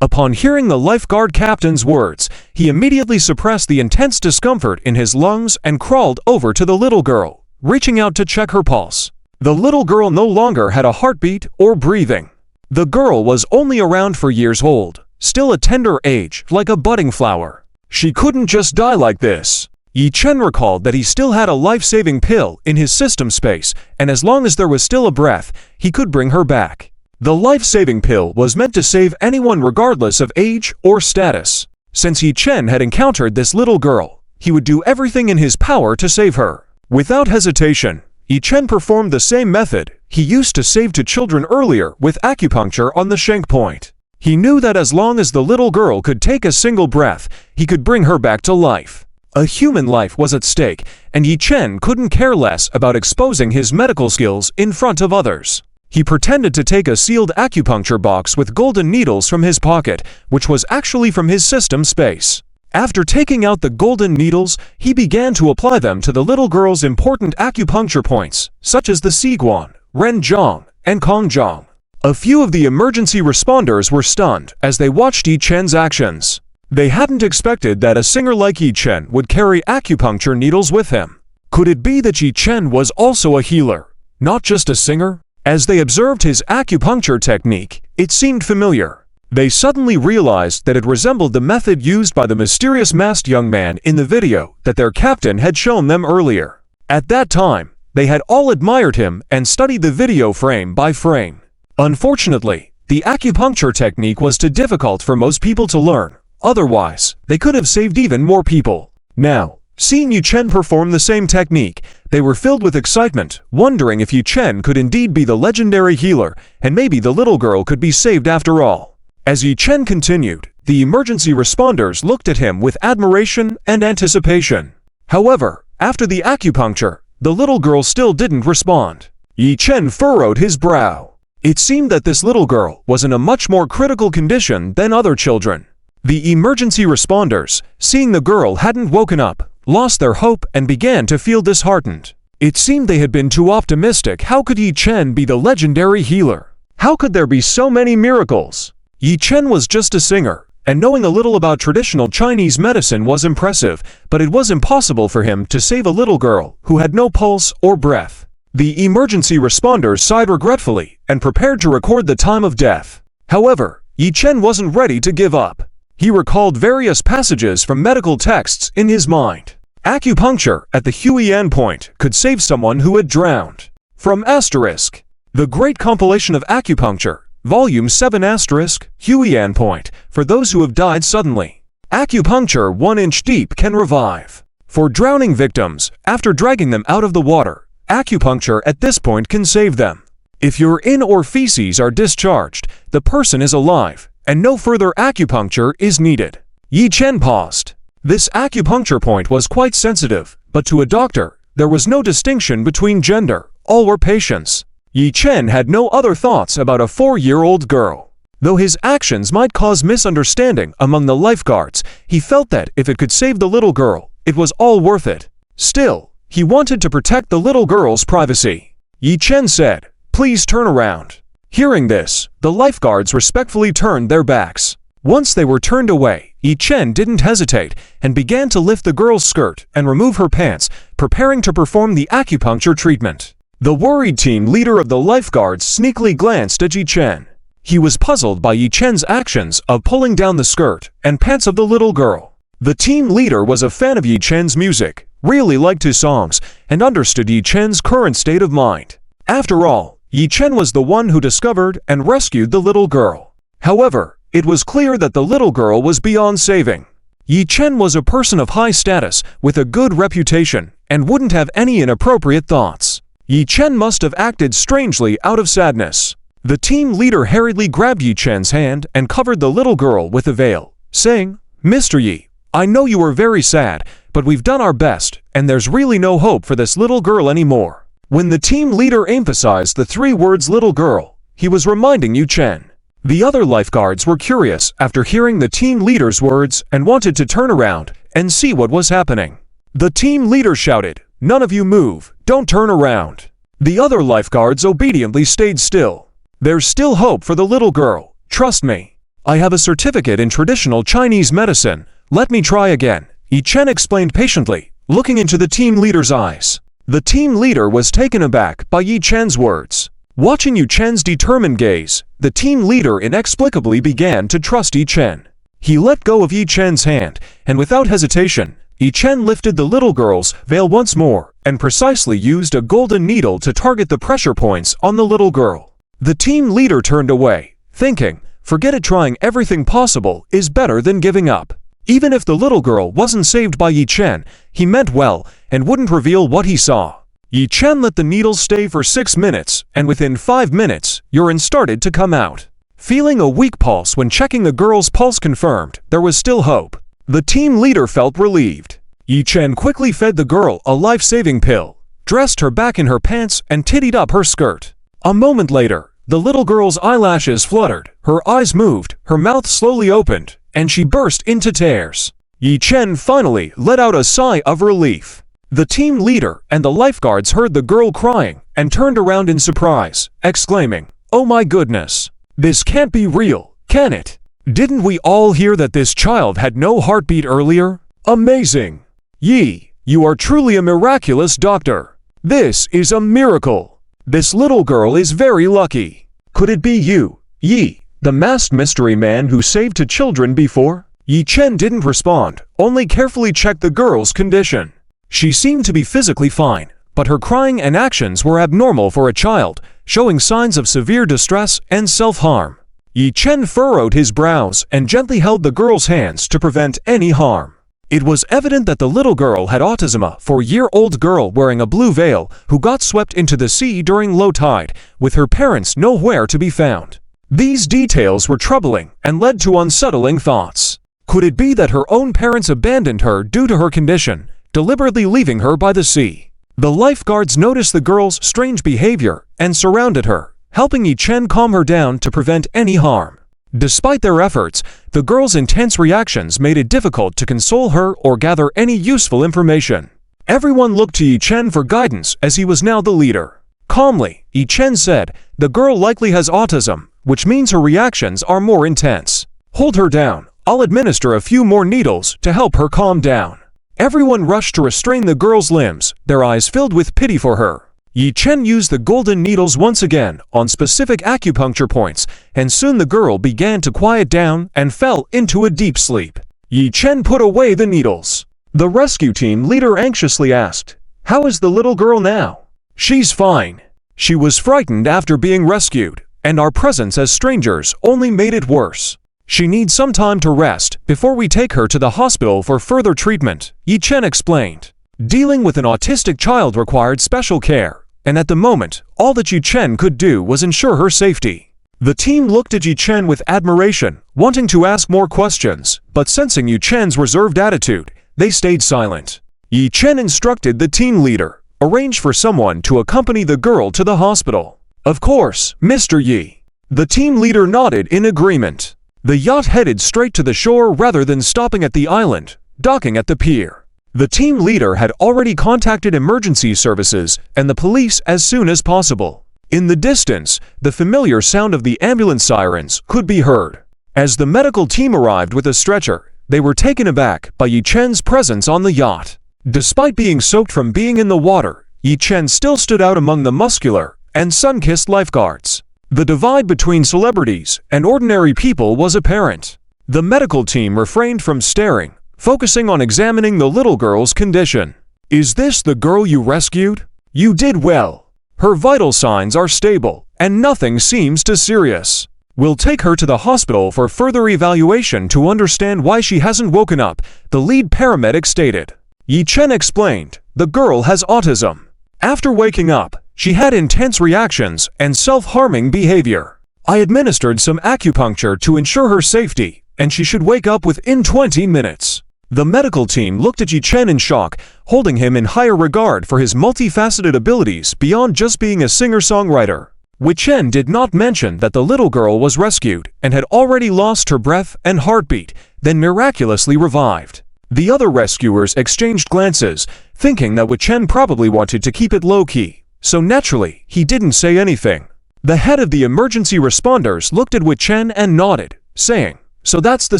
S1: Upon hearing the lifeguard captain's words, he immediately suppressed the intense discomfort in his lungs and crawled over to the little girl, reaching out to check her pulse. The little girl no longer had a heartbeat or breathing. The girl was only around 4 years old, still a tender age, like a budding flower. She couldn't just die like this. Yi Chen recalled that he still had a life-saving pill in his system space, and as long as there was still a breath, he could bring her back. The life-saving pill was meant to save anyone regardless of age or status. Since Yi Chen had encountered this little girl, he would do everything in his power to save her. Without hesitation, Yi Chen performed the same method he used to save to children earlier with acupuncture on the shank point. He knew that as long as the little girl could take a single breath, he could bring her back to life. A human life was at stake, and Yi Chen couldn't care less about exposing his medical skills in front of others. He pretended to take a sealed acupuncture box with golden needles from his pocket, which was actually from his system space. After taking out the golden needles, he began to apply them to the little girl's important acupuncture points, such as the Siguan, Renjiang, and Kongjiang. A few of the emergency responders were stunned as they watched Yi Chen's actions. They hadn't expected that a singer like Yi Chen would carry acupuncture needles with him. Could it be that Yi Chen was also a healer, not just a singer? As they observed his acupuncture technique, it seemed familiar. They suddenly realized that it resembled the method used by the mysterious masked young man in the video that their captain had shown them earlier. At that time, they had all admired him and studied the video frame by frame. Unfortunately, the acupuncture technique was too difficult for most people to learn. Otherwise, they could have saved even more people. Now, seeing Yi Chen perform the same technique, they were filled with excitement, wondering if Yi Chen could indeed be the legendary healer, and maybe the little girl could be saved after all. As Yi Chen continued, the emergency responders looked at him with admiration and anticipation. However, after the acupuncture, the little girl still didn't respond. Yi Chen furrowed his brow. It seemed that this little girl was in a much more critical condition than other children. The emergency responders, seeing the girl hadn't woken up, lost their hope and began to feel disheartened. It seemed they had been too optimistic. How could Yi Chen be the legendary healer? How could there be so many miracles? Yi Chen was just a singer, and knowing a little about traditional Chinese medicine was impressive, but it was impossible for him to save a little girl who had no pulse or breath. The emergency responders sighed regretfully and prepared to record the time of death. However, Yi Chen wasn't ready to give up. He recalled various passages from medical texts in his mind. Acupuncture at the Huiyan point could save someone who had drowned. From Asterisk, The Great Compilation of Acupuncture, Volume 7 Huiyan point, for those who have died suddenly. Acupuncture 1 inch deep can revive. For drowning victims, after dragging them out of the water, acupuncture at this point can save them. If urine or feces are discharged, the person is alive, and no further acupuncture is needed. Yi Chen paused. This acupuncture point was quite sensitive, but to a doctor, there was no distinction between gender, all were patients. Yi Chen had no other thoughts about a 4-year-old girl. Though his actions might cause misunderstanding among the lifeguards, he felt that if it could save the little girl, it was all worth it. Still, he wanted to protect the little girl's privacy. Yi Chen said, "Please turn around." Hearing this, the lifeguards respectfully turned their backs. Once they were turned away, Yi Chen didn't hesitate and began to lift the girl's skirt and remove her pants, preparing to perform the acupuncture treatment. The worried team leader of the lifeguards sneakily glanced at Yi Chen. He was puzzled by Yi Chen's actions of pulling down the skirt and pants of the little girl. The team leader was a fan of Yi Chen's music, really liked his songs, and understood Yi Chen's current state of mind. After all, Yi Chen was the one who discovered and rescued the little girl. However, it was clear that the little girl was beyond saving. Yi Chen was a person of high status with a good reputation and wouldn't have any inappropriate thoughts. Yi Chen must have acted strangely out of sadness. The team leader hurriedly grabbed Yi Chen's hand and covered the little girl with a veil, saying, "Mr. Yi, I know you are very sad, but we've done our best, and there's really no hope for this little girl anymore." When the team leader emphasized the 3 words "little girl," he was reminding Yi Chen. The other lifeguards were curious after hearing the team leader's words and wanted to turn around and see what was happening. The team leader shouted, "None of you move, don't turn around." The other lifeguards obediently stayed still. "There's still hope for the little girl, trust me. I have a certificate in traditional Chinese medicine, let me try again," Yi Chen explained patiently, looking into the team leader's eyes. The team leader was taken aback by Yi Chen's words. Watching Yi Chen's determined gaze, the team leader inexplicably began to trust Yi Chen. He let go of Yi Chen's hand, and without hesitation, Yi Chen lifted the little girl's veil once more, and precisely used a golden needle to target the pressure points on the little girl. The team leader turned away, thinking, forget it, trying everything possible is better than giving up. Even if the little girl wasn't saved by Yi Chen, he meant well and wouldn't reveal what he saw. Yi Chen let the needles stay for 6 minutes, and within 5 minutes, urine started to come out. Feeling a weak pulse when checking the girl's pulse confirmed there was still hope. The team leader felt relieved. Yi Chen quickly fed the girl a life-saving pill, dressed her back in her pants, and tittied up her skirt. A moment later, the little girl's eyelashes fluttered, her eyes moved, her mouth slowly opened, and she burst into tears. Yi Chen finally let out a sigh of relief. The team leader and the lifeguards heard the girl crying and turned around in surprise, exclaiming, "Oh my goodness! This can't be real, can it? Didn't we all hear that this child had no heartbeat earlier? Amazing! Yi, you are truly a miraculous doctor. This is a miracle. This little girl is very lucky. Could it be you, Yi, the masked mystery man who saved 2 children before?" Yi Chen didn't respond, only carefully checked the girl's condition. She seemed to be physically fine, but her crying and actions were abnormal for a child, showing signs of severe distress and self-harm. Yi Chen furrowed his brows and gently held the girl's hands to prevent any harm. It was evident that the little girl had autism, a 4-year-old girl wearing a blue veil who got swept into the sea during low tide, with her parents nowhere to be found. These details were troubling and led to unsettling thoughts. Could it be that her own parents abandoned her due to her condition, deliberately leaving her by the sea? The lifeguards noticed the girl's strange behavior and surrounded her, helping Yi Chen calm her down to prevent any harm. Despite their efforts, the girl's intense reactions made it difficult to console her or gather any useful information. Everyone looked to Yi Chen for guidance as he was now the leader. Calmly, Yi Chen said, "The girl likely has autism, which means her reactions are more intense. Hold her down. I'll administer a few more needles to help her calm down." Everyone rushed to restrain the girl's limbs, their eyes filled with pity for her. Yi Chen used the golden needles once again on specific acupuncture points, and soon the girl began to quiet down and fell into a deep sleep. Yi Chen put away the needles. The rescue team leader anxiously asked, "How is the little girl now?" "She's fine. She was frightened after being rescued, and our presence as strangers only made it worse. She needs some time to rest before we take her to the hospital for further treatment," Yi Chen explained. Dealing with an autistic child required special care, and at the moment, all that Yi Chen could do was ensure her safety. The team looked at Yi Chen with admiration, wanting to ask more questions, but sensing Yi Chen's reserved attitude, they stayed silent. Yi Chen instructed the team leader, "Arrange for someone to accompany the girl to the hospital." "Of course, Mr. Yi." The team leader nodded in agreement. The yacht headed straight to the shore rather than stopping at the island, docking at the pier. The team leader had already contacted emergency services and the police as soon as possible. In the distance, the familiar sound of the ambulance sirens could be heard. As the medical team arrived with a stretcher, they were taken aback by Yi Chen's presence on the yacht. Despite being soaked from being in the water, Yi Chen still stood out among the muscular and sun-kissed lifeguards. The divide between celebrities and ordinary people was apparent. The medical team refrained from staring, focusing on examining the little girl's condition. "Is this the girl you rescued? You did well. Her vital signs are stable, and nothing seems too serious. We'll take her to the hospital for further evaluation to understand why she hasn't woken up," the lead paramedic stated. Yi Chen explained, "The girl has autism. After waking up, she had intense reactions and self-harming behavior. I administered some acupuncture to ensure her safety, and she should wake up within 20 minutes. The medical team looked at Yi Chen in shock, holding him in higher regard for his multifaceted abilities beyond just being a singer-songwriter. Yi Chen did not mention that the little girl was rescued and had already lost her breath and heartbeat, then miraculously revived. The other rescuers exchanged glances, thinking that Yi Chen probably wanted to keep it low-key, so naturally, he didn't say anything. The head of the emergency responders looked at Yi Chen and nodded, saying, "So that's the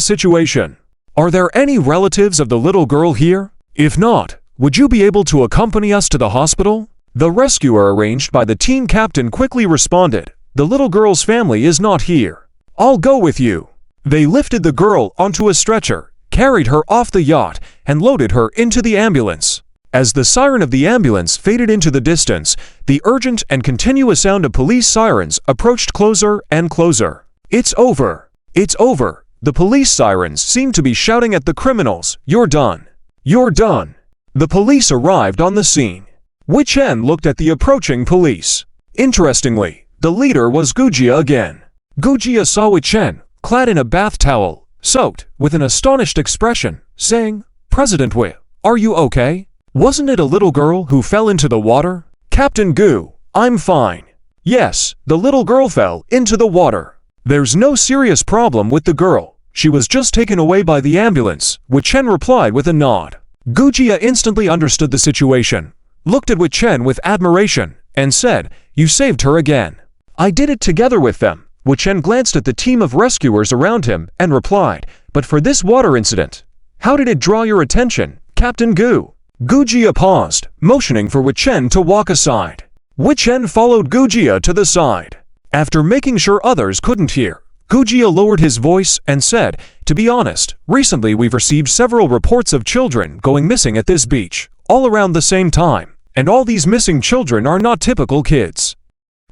S1: situation. Are there any relatives of the little girl here? If not, would you be able to accompany us to the hospital?" The rescuer arranged by the team captain quickly responded, "The little girl's family is not here. I'll go with you." They lifted the girl onto a stretcher, carried her off the yacht, and loaded her into the ambulance. As the siren of the ambulance faded into the distance, the urgent and continuous sound of police sirens approached closer and closer. "It's over! It's over!" The police sirens seemed to be shouting at the criminals, "You're done! You're done!" The police arrived on the scene. Wei Chen looked at the approaching police. Interestingly, the leader was Gujia again. Gujia saw Wei Chen, clad in a bath towel, soaked, with an astonished expression, saying, "President Wei, are you okay? Wasn't it a little girl who fell into the water?" "Captain Gu, I'm fine." "Yes, the little girl fell into the water. There's no serious problem with the girl. She was just taken away by the ambulance," Wei Chen replied with a nod. Gujia instantly understood the situation, looked at Wei Chen with admiration, and said, "You saved her again." "I did it together with them." Wei Chen glanced at the team of rescuers around him and replied, "But for this water incident, how did it draw your attention, Captain Gu?" Gujia paused, motioning for Wei Chen to walk aside. Wei Chen followed Gujia to the side. After making sure others couldn't hear, Gujia lowered his voice and said, "To be honest, recently we've received several reports of children going missing at this beach, all around the same time, and all these missing children are not typical kids.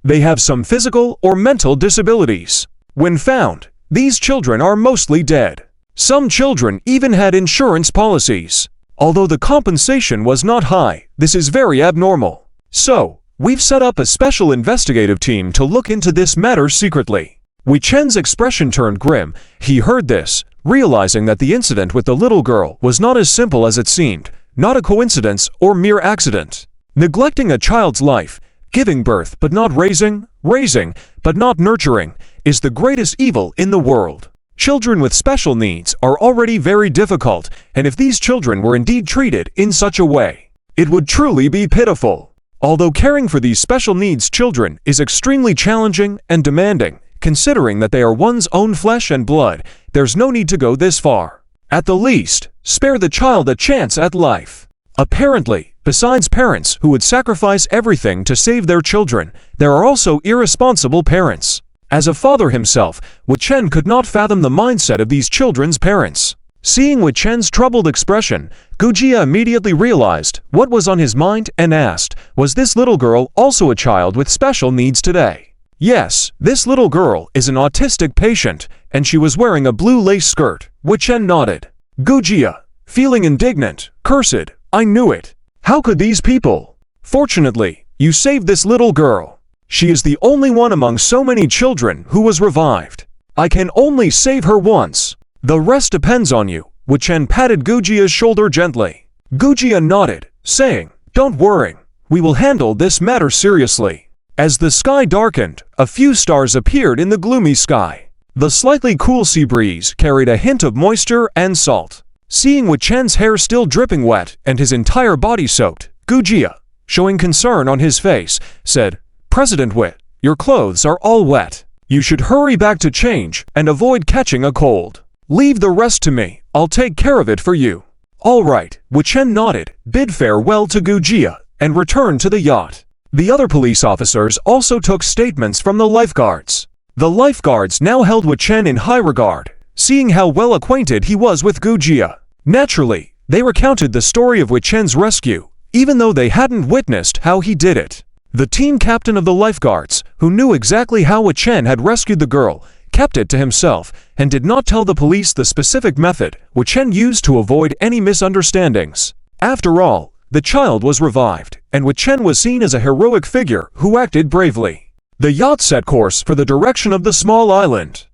S1: They have some physical or mental disabilities. When found, these children are mostly dead. Some children even had insurance policies. Although the compensation was not high, this is very abnormal. So, we've set up a special investigative team to look into this matter secretly." Wei Chen's expression turned grim. He heard this, realizing that the incident with the little girl was not as simple as it seemed, not a coincidence or mere accident. Neglecting a child's life, giving birth but not raising but not nurturing, is the greatest evil in the world. Children with special needs are already very difficult, and if these children were indeed treated in such a way, it would truly be pitiful. Although caring for these special needs children is extremely challenging and demanding, considering that they are one's own flesh and blood, there's no need to go this far. At the least, spare the child a chance at life. Apparently, besides parents who would sacrifice everything to save their children, there are also irresponsible parents. As a father himself, Wei Chen could not fathom the mindset of these children's parents. Seeing Wei Chen's troubled expression, Gujia immediately realized what was on his mind and asked, "Was this little girl also a child with special needs today?" "Yes, this little girl is an autistic patient, and she was wearing a blue lace skirt." Wei Chen nodded. Gujia, feeling indignant, cursed, "I knew it. How could these people?" "Fortunately, you saved this little girl. She is the only one among so many children who was revived. I can only save her once. The rest depends on you." Wei Chen patted Gujia's shoulder gently. Gujia nodded, saying, "Don't worry. We will handle this matter seriously." As the sky darkened, a few stars appeared in the gloomy sky. The slightly cool sea breeze carried a hint of moisture and salt. Seeing Wei Chen's hair still dripping wet and his entire body soaked, Gujia, showing concern on his face, said, "President Wei, your clothes are all wet. You should hurry back to change and avoid catching a cold. Leave the rest to me, I'll take care of it for you." "All right," Wei Chen nodded, bid farewell to Gujia, and returned to the yacht. The other police officers also took statements from the lifeguards. The lifeguards now held Wei Chen in high regard, seeing how well acquainted he was with Gujia. Naturally, they recounted the story of Wei Chen's rescue, even though they hadn't witnessed how he did it. The team captain of the lifeguards, who knew exactly how Wei Chen had rescued the girl, kept it to himself and did not tell the police the specific method Wei Chen used to avoid any misunderstandings. After all, the child was revived, and Wei Chen was seen as a heroic figure who acted bravely. The yacht set course for the direction of the small island.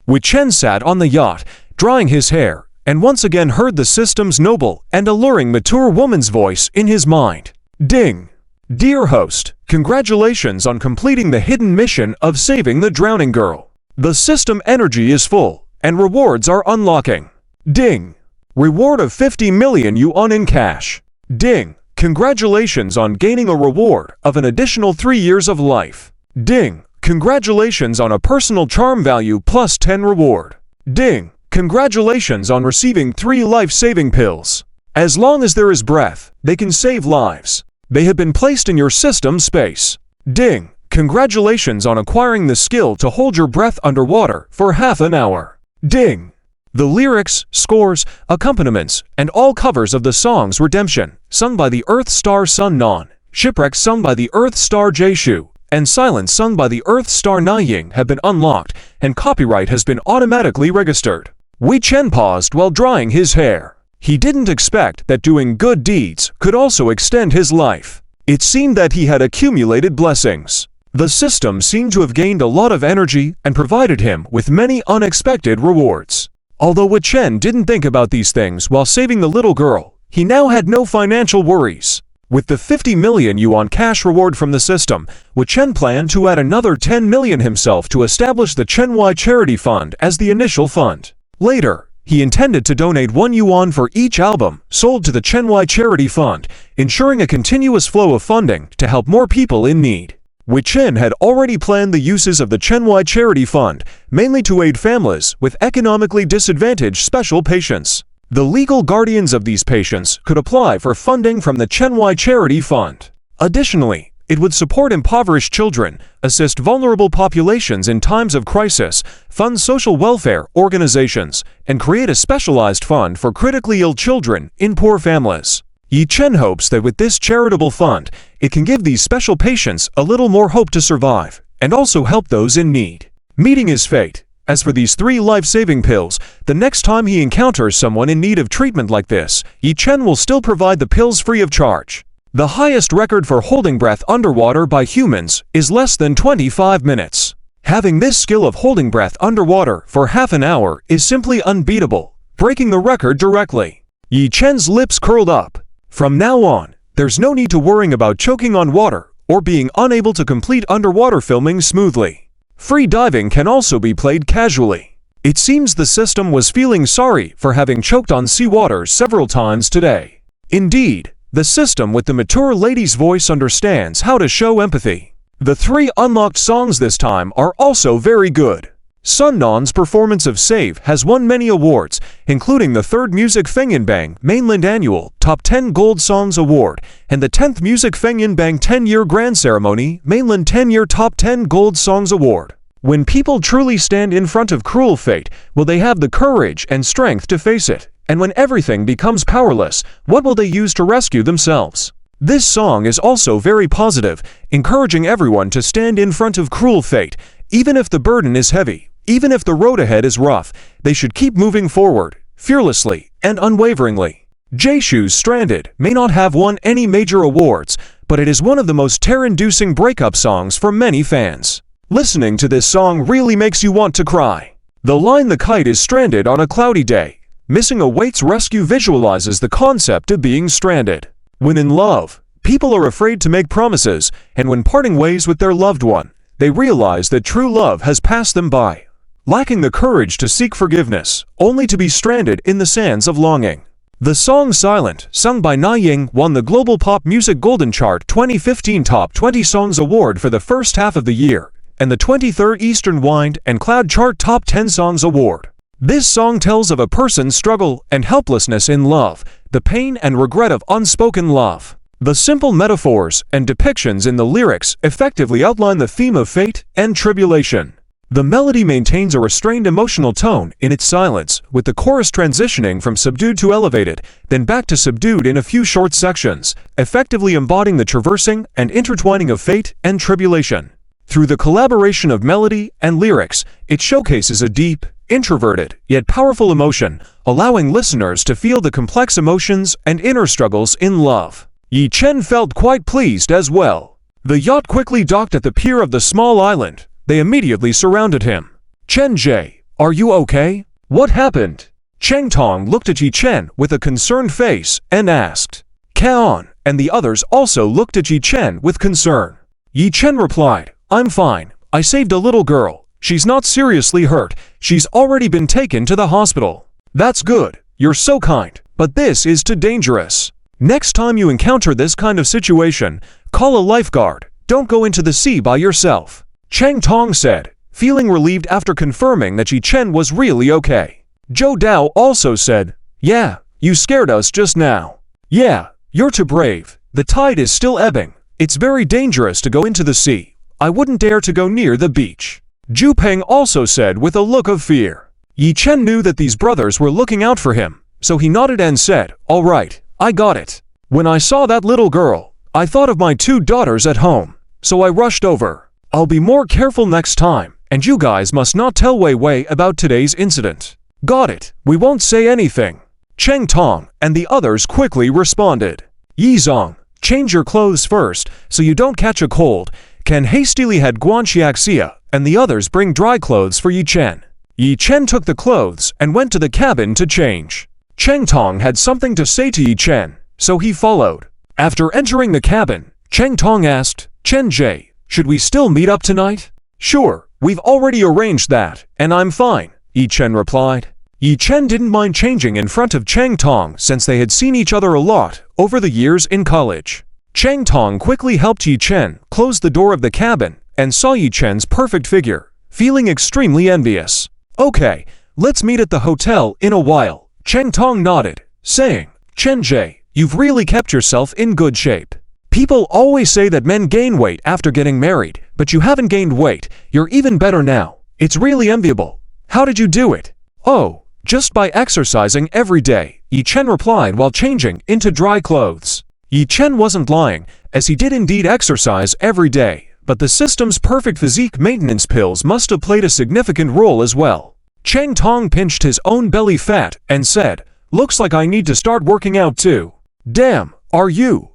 S1: Wei Chen sat on the yacht, drying his hair, and once again heard the system's noble and alluring mature woman's voice in his mind. Ding! "Dear host, congratulations on completing the hidden mission of saving the drowning girl. The system energy is full, and rewards are unlocking. Ding! Reward of 50 million yuan in cash. Ding! Congratulations on gaining a reward of an additional 3 years of life. Ding! Congratulations on a personal charm value plus 10 reward. Ding! Congratulations on receiving 3 life-saving pills. As long as there is breath, they can save lives. They have been placed in your system space. Ding! Congratulations on acquiring the skill to hold your breath underwater for half an hour. Ding! The lyrics, scores, accompaniments, and all covers of the songs Redemption, sung by the Earth Star Sun Non, Shipwreck sung by the Earth Star Jae-shu, and Silence sung by the Earth Star Na-ying have been unlocked, and copyright has been automatically registered. Wei Chen paused while drying his hair. He didn't expect that doing good deeds could also extend his life. It seemed that he had accumulated blessings. The system seemed to have gained a lot of energy and provided him with many unexpected rewards. Although Wei Chen didn't think about these things while saving the little girl, he now had no financial worries. With the 50 million yuan cash reward from the system, Wei Chen planned to add another 10 million himself to establish the Chenwai Charity Fund as the initial fund. Later, he intended to donate 1 yuan for each album sold to the Chenwai Charity Fund, ensuring a continuous flow of funding to help more people in need. Wei Chen had already planned the uses of the Chenwai Charity Fund, mainly to aid families with economically disadvantaged special patients. The legal guardians of these patients could apply for funding from the Chenwai Charity Fund. Additionally, it would support impoverished children, assist vulnerable populations in times of crisis, fund social welfare organizations, and create a specialized fund for critically ill children in poor families. Yi Chen hopes that with this charitable fund, it can give these special patients a little more hope to survive, and also help those in need. Meeting his fate. As for these 3 life-saving pills, the next time he encounters someone in need of treatment like this, Yi Chen will still provide the pills free of charge. The highest record for holding breath underwater by humans is less than 25 minutes. Having this skill of holding breath underwater for half an hour is simply unbeatable, breaking the record directly. Yi Chen's lips curled up. From now on, there's no need to worrying about choking on water or being unable to complete underwater filming smoothly. Free diving can also be played casually. It seems the system was feeling sorry for having choked on seawater several times today. Indeed, the system with the mature lady's voice understands how to show empathy. The 3 unlocked songs this time are also very good. Sun Non's performance of Save has won many awards, including the 3rd Music Fengyinbang Mainland Annual Top 10 Gold Songs Award and the 10th Music Fengyinbang 10-Year Grand Ceremony Mainland 10-Year Top 10 Gold Songs Award. When people truly stand in front of cruel fate, will they have the courage and strength to face it? And when everything becomes powerless, what will they use to rescue themselves? This song is also very positive, encouraging everyone to stand in front of cruel fate, even if the burden is heavy. Even if the road ahead is rough, they should keep moving forward, fearlessly and unwaveringly. Jae-shu's Stranded may not have won any major awards, but it is one of the most tear-inducing breakup songs for many fans. Listening to this song really makes you want to cry. The line "The kite is stranded on a cloudy day, missing a wait's rescue" visualizes the concept of being stranded. When in love, people are afraid to make promises, and when parting ways with their loved one, they realize that true love has passed them by, lacking the courage to seek forgiveness, only to be stranded in the sands of longing. The song Silent, sung by Na-ying, won the Global Pop Music Golden Chart 2015 Top 20 Songs Award for the first half of the year, and the 23rd Eastern Wind and Cloud Chart Top 10 Songs Award. This song tells of a person's struggle and helplessness in love, the pain and regret of unspoken love. The simple metaphors and depictions in the lyrics effectively outline the theme of fate and tribulation. The melody maintains a restrained emotional tone in its silence, with the chorus transitioning from subdued to elevated, then back to subdued in a few short sections, effectively embodying the traversing and intertwining of fate and tribulation. Through the collaboration of melody and lyrics, it showcases a deep, introverted, yet powerful emotion, allowing listeners to feel the complex emotions and inner struggles in love. Yi Chen felt quite pleased as well. The yacht quickly docked at the pier of the small island. They immediately surrounded him. "Chen Jie, are you okay? What happened?" Cheng Tong looked at Yi Chen with a concerned face and asked. Kaon and the others also looked at Yi Chen with concern. Yi Chen replied, "I'm fine. I saved a little girl. She's not seriously hurt. She's already been taken to the hospital." "That's good. You're so kind. But this is too dangerous. Next time you encounter this kind of situation, call a lifeguard. Don't go into the sea by yourself," Cheng Tong said, feeling relieved after confirming that Yi Chen was really okay. Zhou Dao also said, "Yeah, you scared us just now. Yeah, you're too brave. The tide is still ebbing. It's very dangerous to go into the sea. I wouldn't dare to go near the beach," Zhu Peng also said with a look of fear. Yi Chen knew that these brothers were looking out for him, so he nodded and said, "All right, I got it. When I saw that little girl, I thought of my 2 daughters at home, so I rushed over. I'll be more careful next time, and you guys must not tell Wei Wei about today's incident." "Got it, we won't say anything." Cheng Tong and the others quickly responded. Yi Zong, change your clothes first so you don't catch a cold. Ken hastily had Guan Xiaxia and the others bring dry clothes for Yi Chen. Yi Chen took the clothes and went to the cabin to change. Cheng Tong had something to say to Yi Chen, so he followed. After entering the cabin, Cheng Tong asked, "Chen Jie, should we still meet up tonight?" "Sure, we've already arranged that, and I'm fine," Yi Chen replied. Yi Chen didn't mind changing in front of Cheng Tong since they had seen each other a lot over the years in college. Cheng Tong quickly helped Yi Chen close the door of the cabin and saw Yi Chen's perfect figure, feeling extremely envious. "Okay, let's meet at the hotel in a while." Cheng Tong nodded, saying, "Chen Jie, you've really kept yourself in good shape. People always say that men gain weight after getting married, but you haven't gained weight. You're even better now. It's really enviable. How did you do it?" "Oh, just by exercising every day," Yi Chen replied while changing into dry clothes. Yi Chen wasn't lying, as he did indeed exercise every day, but the system's perfect physique maintenance pills must have played a significant role as well. Cheng Tong pinched his own belly fat and said, "Looks like I need to start working out too." "Damn, are you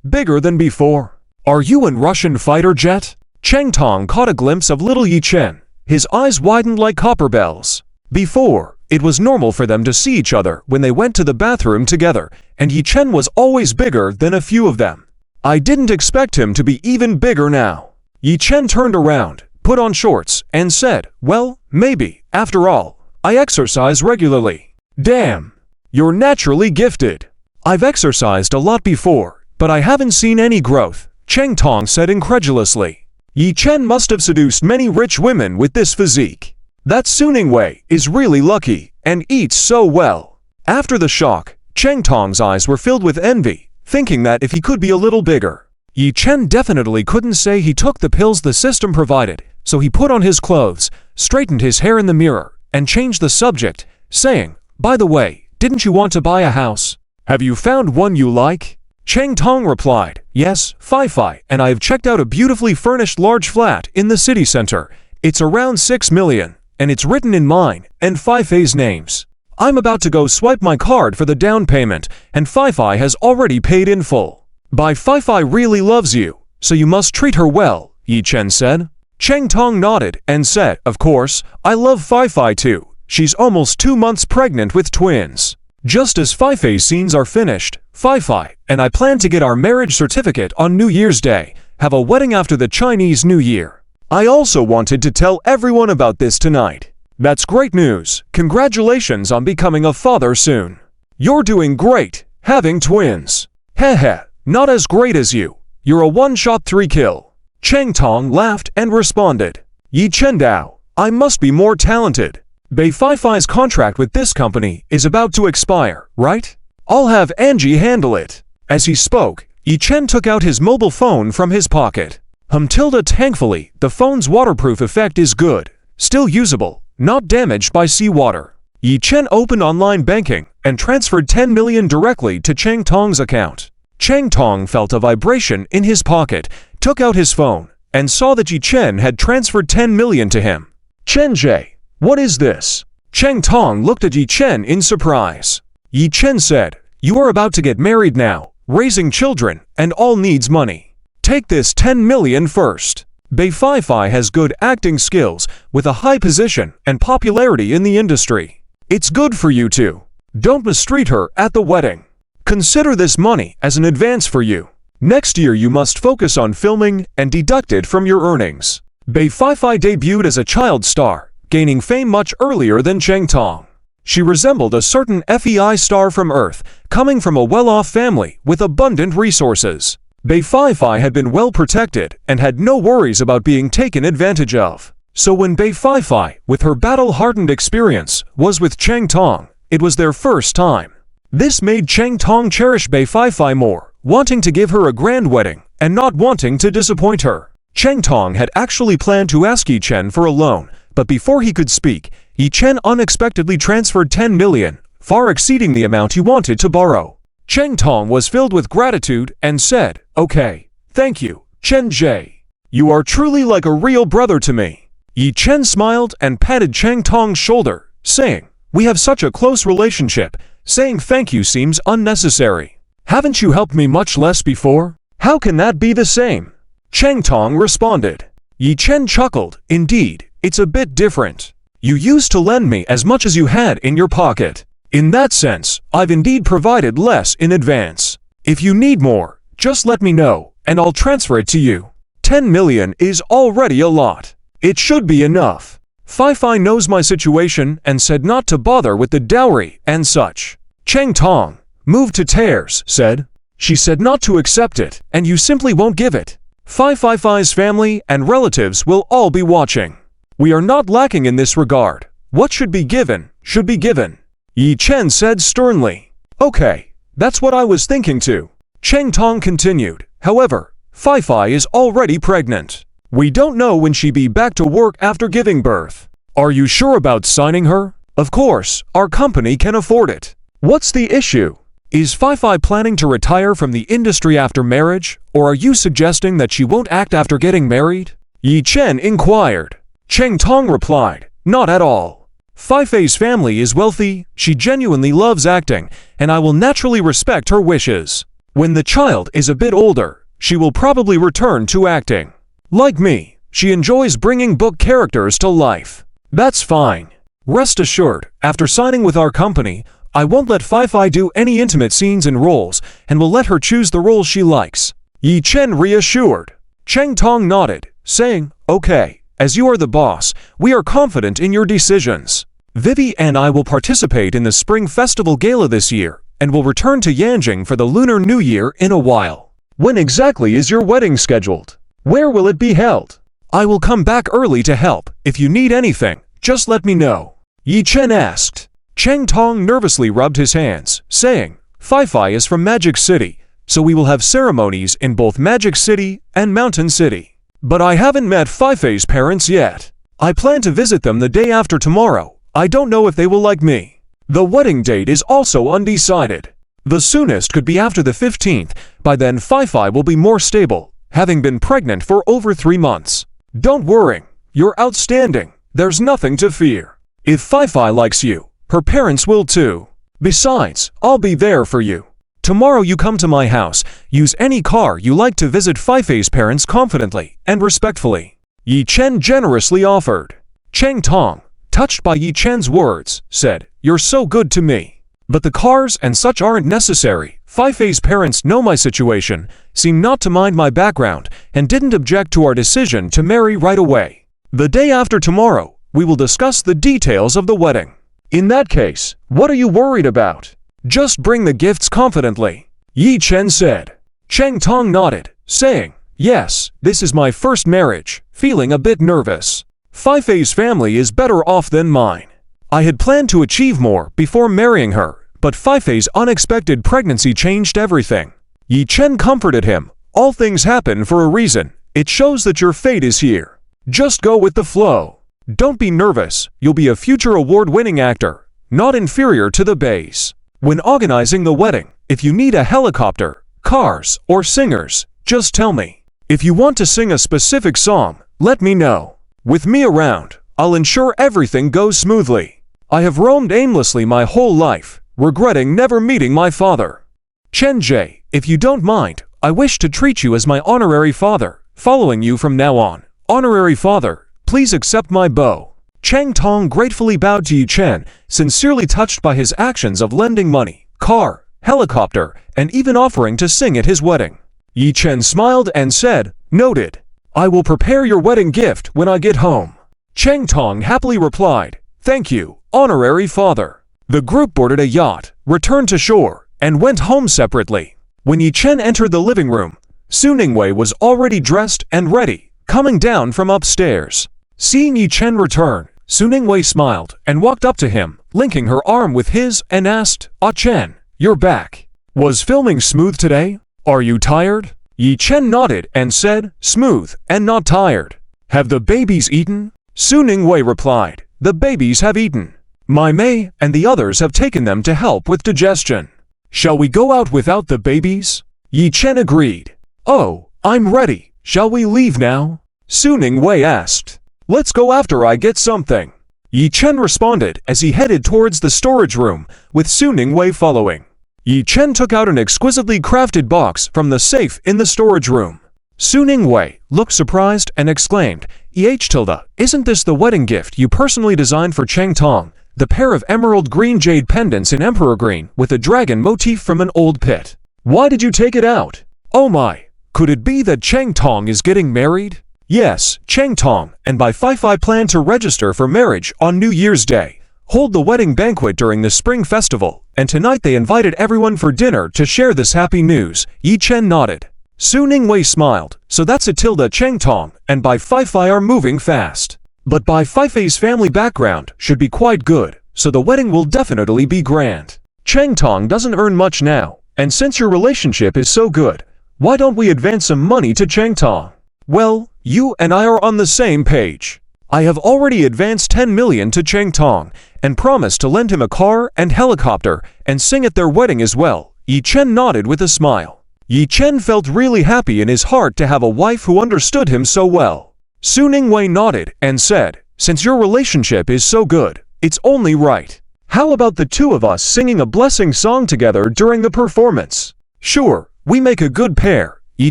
S1: bigger than before? Are you in Russian fighter jet?" Cheng Tong caught a glimpse of little Yi Chen. His eyes widened like copper bells. Before, it was normal for them to see each other when they went to the bathroom together, and Yi Chen was always bigger than a few of them. I didn't expect him to be even bigger now. Yi Chen turned around, put on shorts, and said, "Well, maybe, after all, I exercise regularly." "Damn, you're naturally gifted." "I've exercised a lot before, but I haven't seen any growth," Cheng Tong said incredulously. Yi Chen must have seduced many rich women with this physique. That Suning Wei is really lucky and eats so well. After the shock, Cheng Tong's eyes were filled with envy, thinking that if he could be a little bigger. Yi Chen definitely couldn't say he took the pills the system provided, so he put on his clothes, straightened his hair in the mirror, and changed the subject, saying, "By the way, didn't you want to buy a house? Have you found one you like?" Cheng Tong replied, "Yes, Fi, and I have checked out a beautifully furnished large flat in the city center. It's around 6 million. And it's written in mine and Fi-Fi's names. I'm about to go swipe my card for the down payment, and Fi has already paid in full. Fi really loves you, so you must treat her well," Yi Chen said. Cheng Tong nodded and said, "Of course, I love Fi too. She's almost 2 months pregnant with twins. Just as Fi scenes are finished, Fi and I plan to get our marriage certificate on New Year's Day, have a wedding after the Chinese New Year. I also wanted to tell everyone about this tonight. That's great news. Congratulations on becoming a father soon. You're doing great, having twins. Heh, not as great as you. You're a one-shot 3-kill. Cheng Tong laughed and responded, "Yi Chen Dao, I must be more talented. Fi-Fi's contract with this company is about to expire, right? I'll have Angie handle it." As he spoke, Yi Chen took out his mobile phone from his pocket. Thankfully, the phone's waterproof effect is good, still usable, not damaged by seawater. Yi Chen opened online banking and transferred 10 million directly to Cheng Tong's account. Cheng Tong felt a vibration in his pocket, took out his phone, and saw that Yi Chen had transferred 10 million to him. "Chen Jie, what is this?" Cheng Tong looked at Yi Chen in surprise. Yi Chen said, "You are about to get married now, raising children, and all needs money. Take this 10 million first. Fi has good acting skills with a high position and popularity in the industry. It's good for you too. Don't mistreat her at the wedding. Consider this money as an advance for you. Next year you must focus on filming and deduct it from your earnings." Fi debuted as a child star, gaining fame much earlier than Cheng Tong. She resembled a certain FEI star from Earth, coming from a well-off family with abundant resources. Fi had been well protected and had no worries about being taken advantage of. So when Fi, with her battle-hardened experience, was with Cheng Tong, it was their first time. This made Cheng Tong cherish Fi more, wanting to give her a grand wedding and not wanting to disappoint her. Cheng Tong had actually planned to ask Yi Chen for a loan, but before he could speak, Yi Chen unexpectedly transferred 10 million, far exceeding the amount he wanted to borrow. Cheng Tong was filled with gratitude and said, "Okay, thank you, Chen Jie. You are truly like a real brother to me." Yi Chen smiled and patted Cheng Tong's shoulder, saying, "We have such a close relationship. Saying thank you seems unnecessary. Haven't you helped me much less before? How can that be the same?" Cheng Tong responded. Yi Chen chuckled, "Indeed, it's a bit different. You used to lend me as much as you had in your pocket. In that sense, I've indeed provided less in advance. If you need more, just let me know, and I'll transfer it to you. 10 million is already a lot. It should be enough." Fei knows my situation and said not to bother with the dowry and such. Cheng Tong, moved to tears, said, "She said not to accept it, and you simply won't give it. Fei's family and relatives will all be watching. We are not lacking in this regard. What should be given, should be given." Yi Chen said sternly. "Okay, that's what I was thinking too." Cheng Tong continued, "However, Fei is already pregnant. We don't know when she'll be back to work after giving birth. Are you sure about signing her? Of course, our company can afford it. What's the issue? Is Fei planning to retire from the industry after marriage, or are you suggesting that she won't act after getting married?" Yi Chen inquired. Cheng Tong replied, "Not at all. Fei's family is wealthy, she genuinely loves acting, and I will naturally respect her wishes. When the child is a bit older, she will probably return to acting. Like me, she enjoys bringing book characters to life. That's fine. Rest assured, after signing with our company, I won't let Fei do any intimate scenes and roles, and will let her choose the roles she likes." Yi Chen reassured. Cheng Tong nodded, saying, "Okay, as you are the boss, we are confident in your decisions. Vivi and I will participate in the Spring Festival Gala this year, and will return to Yanjing for the Lunar New Year in a while. When exactly is your wedding scheduled? Where will it be held? I will come back early to help. If you need anything, just let me know." Yi Chen asked. Cheng Tong nervously rubbed his hands, saying, "Fei is from Magic City, so we will have ceremonies in both Magic City and Mountain City. But I haven't met Fei's parents yet. I plan to visit them the day after tomorrow. I don't know if they will like me. The wedding date is also undecided. The soonest could be after the 15th, by then Fei will be more stable, having been pregnant for over 3 months. Don't worry, you're outstanding, there's nothing to fear. If Fei likes you, her parents will too. Besides, I'll be there for you. Tomorrow you come to my house, use any car you like to visit Fei's parents confidently and respectfully." Yi Chen generously offered. Cheng Tong, touched by Yi Chen's words, said, "You're so good to me. But the cars and such aren't necessary. Fei's parents know my situation, seem not to mind my background, and didn't object to our decision to marry right away. The day after tomorrow, we will discuss the details of the wedding. In that case, what are you worried about? Just bring the gifts confidently," Yi Chen said. Cheng Tong nodded, saying, "Yes, this is my first marriage, feeling a bit nervous. Fei's family is better off than mine. I had planned to achieve more before marrying her, but Fei's unexpected pregnancy changed everything." Yi Chen comforted him. "All things happen for a reason. It shows that your fate is here. Just go with the flow. Don't be nervous, you'll be a future award-winning actor, not inferior to the base. When organizing the wedding, if you need a helicopter, cars, or singers, just tell me. If you want to sing a specific song, let me know. With me around, I'll ensure everything goes smoothly. I have roamed aimlessly my whole life, regretting never meeting my father. Chen Jie, if you don't mind, I wish to treat you as my honorary father, following you from now on. Honorary father, please accept my bow." Cheng Tong gratefully bowed to Yi Chen, sincerely touched by his actions of lending money, car, helicopter, and even offering to sing at his wedding. Yi Chen smiled and said, "Noted. I will prepare your wedding gift when I get home." Cheng Tong happily replied, "Thank you, honorary father." The group boarded a yacht, returned to shore, and went home separately. When Yi Chen entered the living room, Su Ningwei was already dressed and ready, coming down from upstairs. Seeing Yi Chen return, Su Ningwei smiled and walked up to him, linking her arm with his, and asked, "Ah Chen, you're back. Was filming smooth today? Are you tired?" Yi Chen nodded and said, "Smooth and not tired." "Have the babies eaten?" Su Ningwei replied, the babies have eaten. My Mei and the others have taken them to help with digestion. Shall we go out without the babies? Yi Chen agreed. Oh, I'm ready. Shall we leave now? Su Ningwei asked. Let's go after I get something. Yi Chen responded as he headed towards the storage room, with Su Ningwei following. Yi Chen took out an exquisitely crafted box from the safe in the storage room. Su Ningwei looked surprised and exclaimed, Isn't this the wedding gift you personally designed for Cheng Tong? The pair of emerald green jade pendants in emperor green with a dragon motif from an old pit. Why did you take it out? Oh my, could it be that Cheng Tong is getting married? Yes, Cheng Tong and Bai Fai plan to register for marriage on New Year's Day, hold the wedding banquet during the Spring Festival, and tonight they invited everyone for dinner to share this happy news. Yi Chen nodded. Su Ningwei smiled. So that's it. Cheng Tong and Bai Fai are moving fast. But Bai Fai's family background should be quite good, so the wedding will definitely be grand. Cheng Tong doesn't earn much now, and since your relationship is so good, why don't we advance some money to Cheng Tong? Well, you and I are on the same page. I have already advanced 10 million to Cheng Tong, and promised to lend him a car and helicopter, and sing at their wedding as well. Yi Chen nodded with a smile. Yi Chen felt really happy in his heart to have a wife who understood him so well. Su Ningwei nodded and said, Since your relationship is so good, it's only right. How about the two of us singing a blessing song together during the performance? Sure, we make a good pair. Yi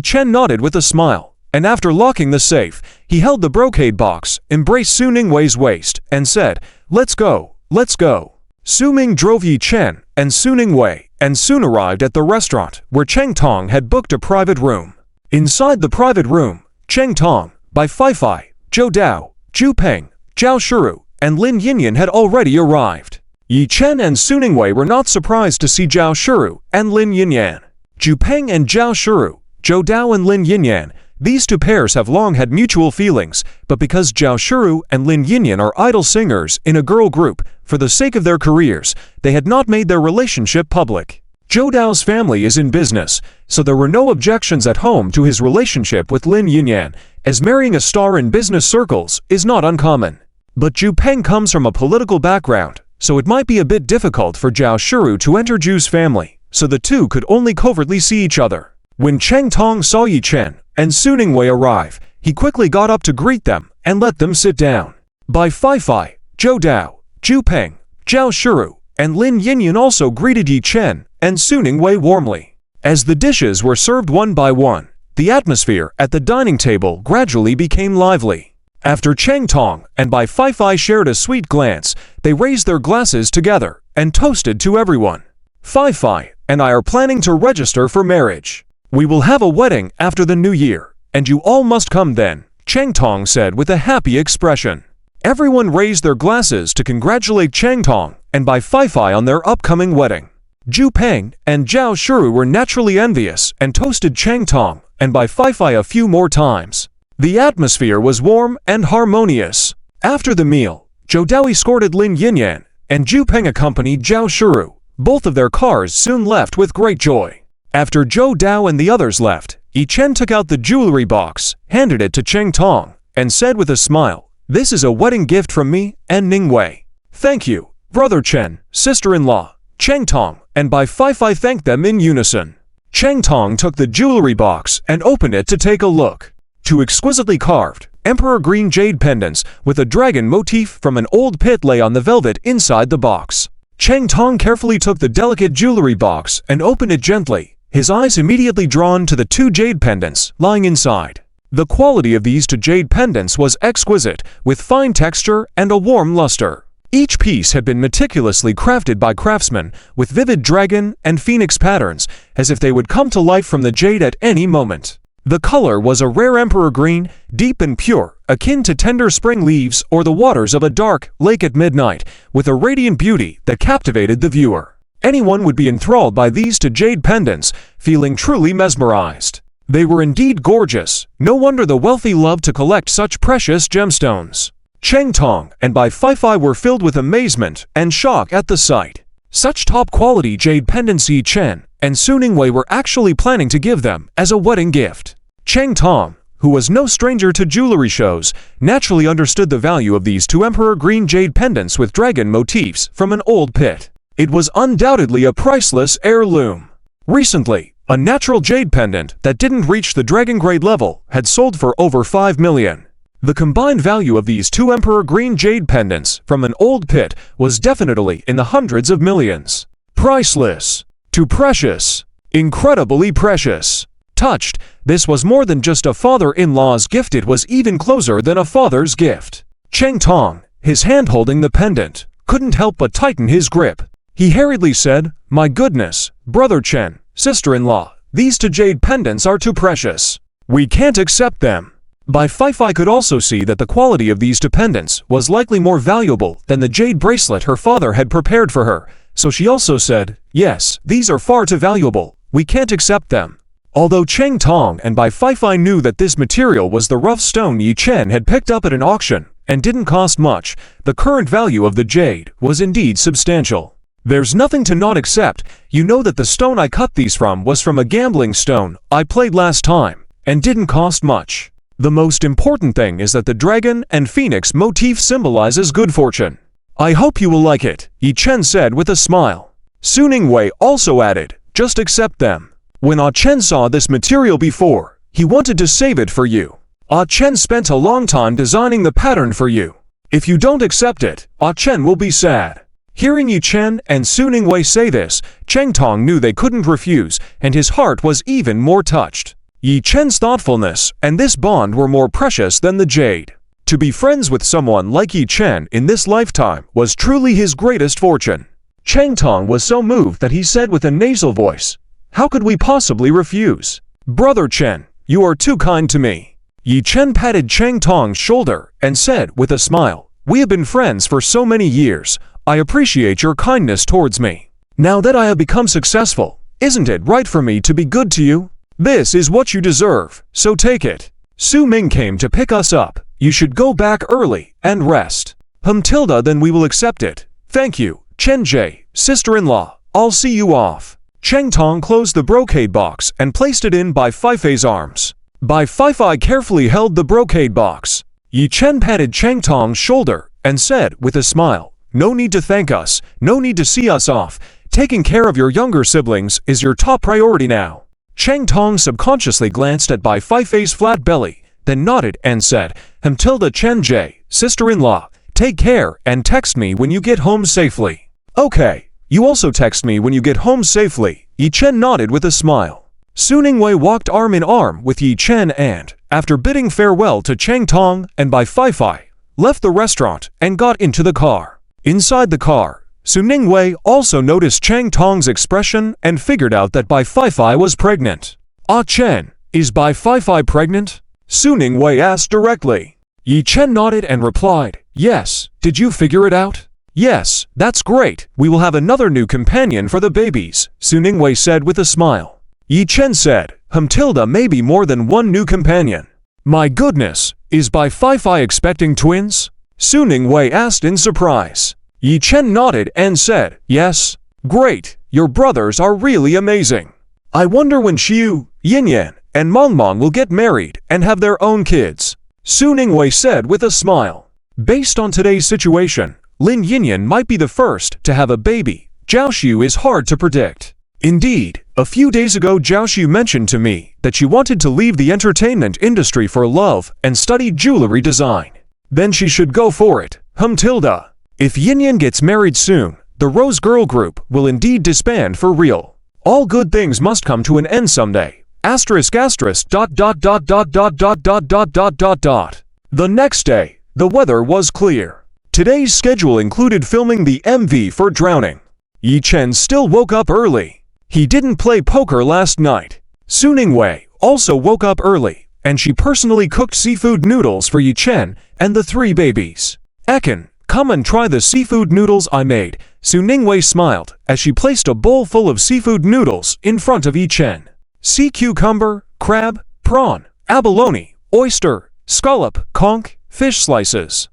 S1: Chen nodded with a smile, and after locking the safe, he held the brocade box, embraced Su Ningwei's waist, and said, Let's go, let's go. Su Ming drove Yi Chen and Su Ningwei, and soon arrived at the restaurant where Cheng Tong had booked a private room. Inside the private room, Cheng Tong, Bai Fai, Zhou Dao, Zhu Peng, Zhao Shuru, and Lin Yinyan had already arrived. Yi Chen and Su Ningwei were not surprised to see Zhao Shuru and Lin Yinyan. Zhu Peng and Zhao Shuru, Zhou Dao and Lin Yinyan, these two pairs have long had mutual feelings, but because Zhao Shuru and Lin Yinyan are idol singers in a girl group, for the sake of their careers, they had not made their relationship public. Zhou Dao's family is in business, so there were no objections at home to his relationship with Lin Yinyan, as marrying a star in business circles is not uncommon. But Zhu Peng comes from a political background, so it might be a bit difficult for Zhao Shuru to enter Zhu's family, so the two could only covertly see each other. When Cheng Tong saw Yi Chen and Su Ningwei arrive, he quickly got up to greet them and let them sit down. Bai Fai, Zhou Dao, Zhu Peng, Zhao Shuru, and Lin Yinyan also greeted Yi Chen and Su Ningwei warmly. As the dishes were served one by one, the atmosphere at the dining table gradually became lively. After Cheng Tong and Bai Fai shared a sweet glance, they raised their glasses together and toasted to everyone. Fai and I are planning to register for marriage. We will have a wedding after the new year, and you all must come then, Cheng Tong said with a happy expression. Everyone raised their glasses to congratulate Cheng Tong and Bai Fai on their upcoming wedding. Zhu Peng and Zhao Shuru were naturally envious and toasted Cheng Tong and Bai Fai a few more times. The atmosphere was warm and harmonious. After the meal, Zhou Dao escorted Lin Yinyan, and Zhu Peng accompanied Zhao Shuru. Both of their cars soon left with great joy. After Zhou Dao and the others left, Yi Chen took out the jewelry box, handed it to Cheng Tong, and said with a smile, This is a wedding gift from me and Ningwei. Thank you, Brother Chen, sister-in-law. Cheng Tong and Bai Fai thanked them in unison. Cheng Tong took the jewelry box and opened it to take a look. Two exquisitely carved, emperor green jade pendants with a dragon motif from an old pit lay on the velvet inside the box. Cheng Tong carefully took the delicate jewelry box and opened it gently, his eyes immediately drawn to the two jade pendants lying inside. The quality of these two jade pendants was exquisite, with fine texture and a warm luster. Each piece had been meticulously crafted by craftsmen with vivid dragon and phoenix patterns, as if they would come to life from the jade at any moment. The color was a rare emperor green, deep and pure, akin to tender spring leaves or the waters of a dark lake at midnight, with a radiant beauty that captivated the viewer. Anyone would be enthralled by these two jade pendants, feeling truly mesmerized. They were indeed gorgeous. No wonder the wealthy loved to collect such precious gemstones. Cheng Tong and Bai Fai were filled with amazement and shock at the sight. Such top-quality jade pendants Yi Chen and Su Ningwei were actually planning to give them as a wedding gift. Cheng Tong, who was no stranger to jewelry shows, naturally understood the value of these two emperor green jade pendants with dragon motifs from an old pit. It was undoubtedly a priceless heirloom. Recently, a natural jade pendant that didn't reach the dragon grade level had sold for over 5 million. The combined value of these two emperor green jade pendants from an old pit was definitely in the hundreds of millions. Priceless. Too precious. Incredibly precious. Touched, this was more than just a father-in-law's gift, it was even closer than a father's gift. Cheng Tong, his hand holding the pendant, couldn't help but tighten his grip. He hurriedly said, "My goodness, Brother Chen, sister-in-law, these two jade pendants are too precious. We can't accept them." Bai Fei could also see that the quality of these two pendants was likely more valuable than the jade bracelet her father had prepared for her, so she also said, "Yes, these are far too valuable. We can't accept them." Although Cheng Tong and Bai Fei knew that this material was the rough stone Yi Chen had picked up at an auction and didn't cost much, the current value of the jade was indeed substantial. "There's nothing to not accept. You know that the stone I cut these from was from a gambling stone I played last time and didn't cost much. The most important thing is that the dragon and phoenix motif symbolizes good fortune. I hope you will like it," Yi Chen said with a smile. Su Ningwei also added, "Just accept them. When Ah Chen saw this material before, he wanted to save it for you. Ah Chen spent a long time designing the pattern for you. If you don't accept it, Ah Chen will be sad." Hearing Yi Chen and Su Ningwei say this, Cheng Tong knew they couldn't refuse, and his heart was even more touched. Yi Chen's thoughtfulness and this bond were more precious than the jade. To be friends with someone like Yi Chen in this lifetime was truly his greatest fortune. Cheng Tong was so moved that he said with a nasal voice, "How could we possibly refuse? Brother Chen, you are too kind to me." Yi Chen patted Cheng Tong's shoulder and said with a smile, "We have been friends for so many years. I appreciate your kindness towards me. Now that I have become successful, isn't it right for me to be good to you? This is what you deserve, so take it. Su Ming came to pick us up. You should go back early and rest." Tilda, then we will accept it. Thank you, Chen Jie, sister-in-law. I'll see you off." Cheng Tong closed the brocade box and placed it in Bai Fei's arms. Bai Fei carefully held the brocade box. Yi Chen patted Cheng Tong's shoulder and said with a smile, "No need to thank us, no need to see us off. Taking care of your younger siblings is your top priority now." Cheng Tong subconsciously glanced at Bai Fei's flat belly, then nodded and said, "Tilda Chen Jie, sister-in-law, take care and text me when you get home safely." "Okay, you also text me when you get home safely," Yi Chen nodded with a smile. Su Ningwei walked arm in arm with Yi Chen and, after bidding farewell to Cheng Tong and Bai Fei, left the restaurant and got into the car. Inside the car, Su Ningwei also noticed Cheng Tong's expression and figured out that Bai Fei was pregnant. "Ah Chen, is Bai Fei pregnant?" Su Ningwei asked directly. Yi Chen nodded and replied, "Yes, did you figure it out?" "Yes, that's great, we will have another new companion for the babies," Su Ningwei said with a smile. Yi Chen said, "Tilda may be more than one new companion." "My goodness, is Bai Fei expecting twins?" Su Ningwei asked in surprise. Yi Chen nodded and said, "Yes." "Great, your brothers are really amazing. I wonder when Xiu, Yinyan, and Mongmong will get married and have their own kids," Su Ningwei said with a smile. Based on today's situation, Lin Yinyan might be the first to have a baby. Zhao Xiu is hard to predict. Indeed, a few days ago Zhao Xiu mentioned to me that she wanted to leave the entertainment industry for love and study jewelry design. Then she should go for it. Tilda. If Yinyan gets married soon, the Rose Girl group will indeed disband for real. All good things must come to an end someday. Asterisk asterisk dot dot dot dot dot dot dot dot dot dot dot. The next day, the weather was clear. Today's schedule included filming the MV for Drowning. Yi Chen still woke up early. He didn't play poker last night. Su Ningwei also woke up early, and she personally cooked seafood noodles for Yi Chen and the three babies. "Ekin, come and try the seafood noodles I made." Su Ningwei smiled as she placed a bowl full of seafood noodles in front of Yi Chen. Sea cucumber, crab, prawn, abalone, oyster, scallop, conch, fish slices.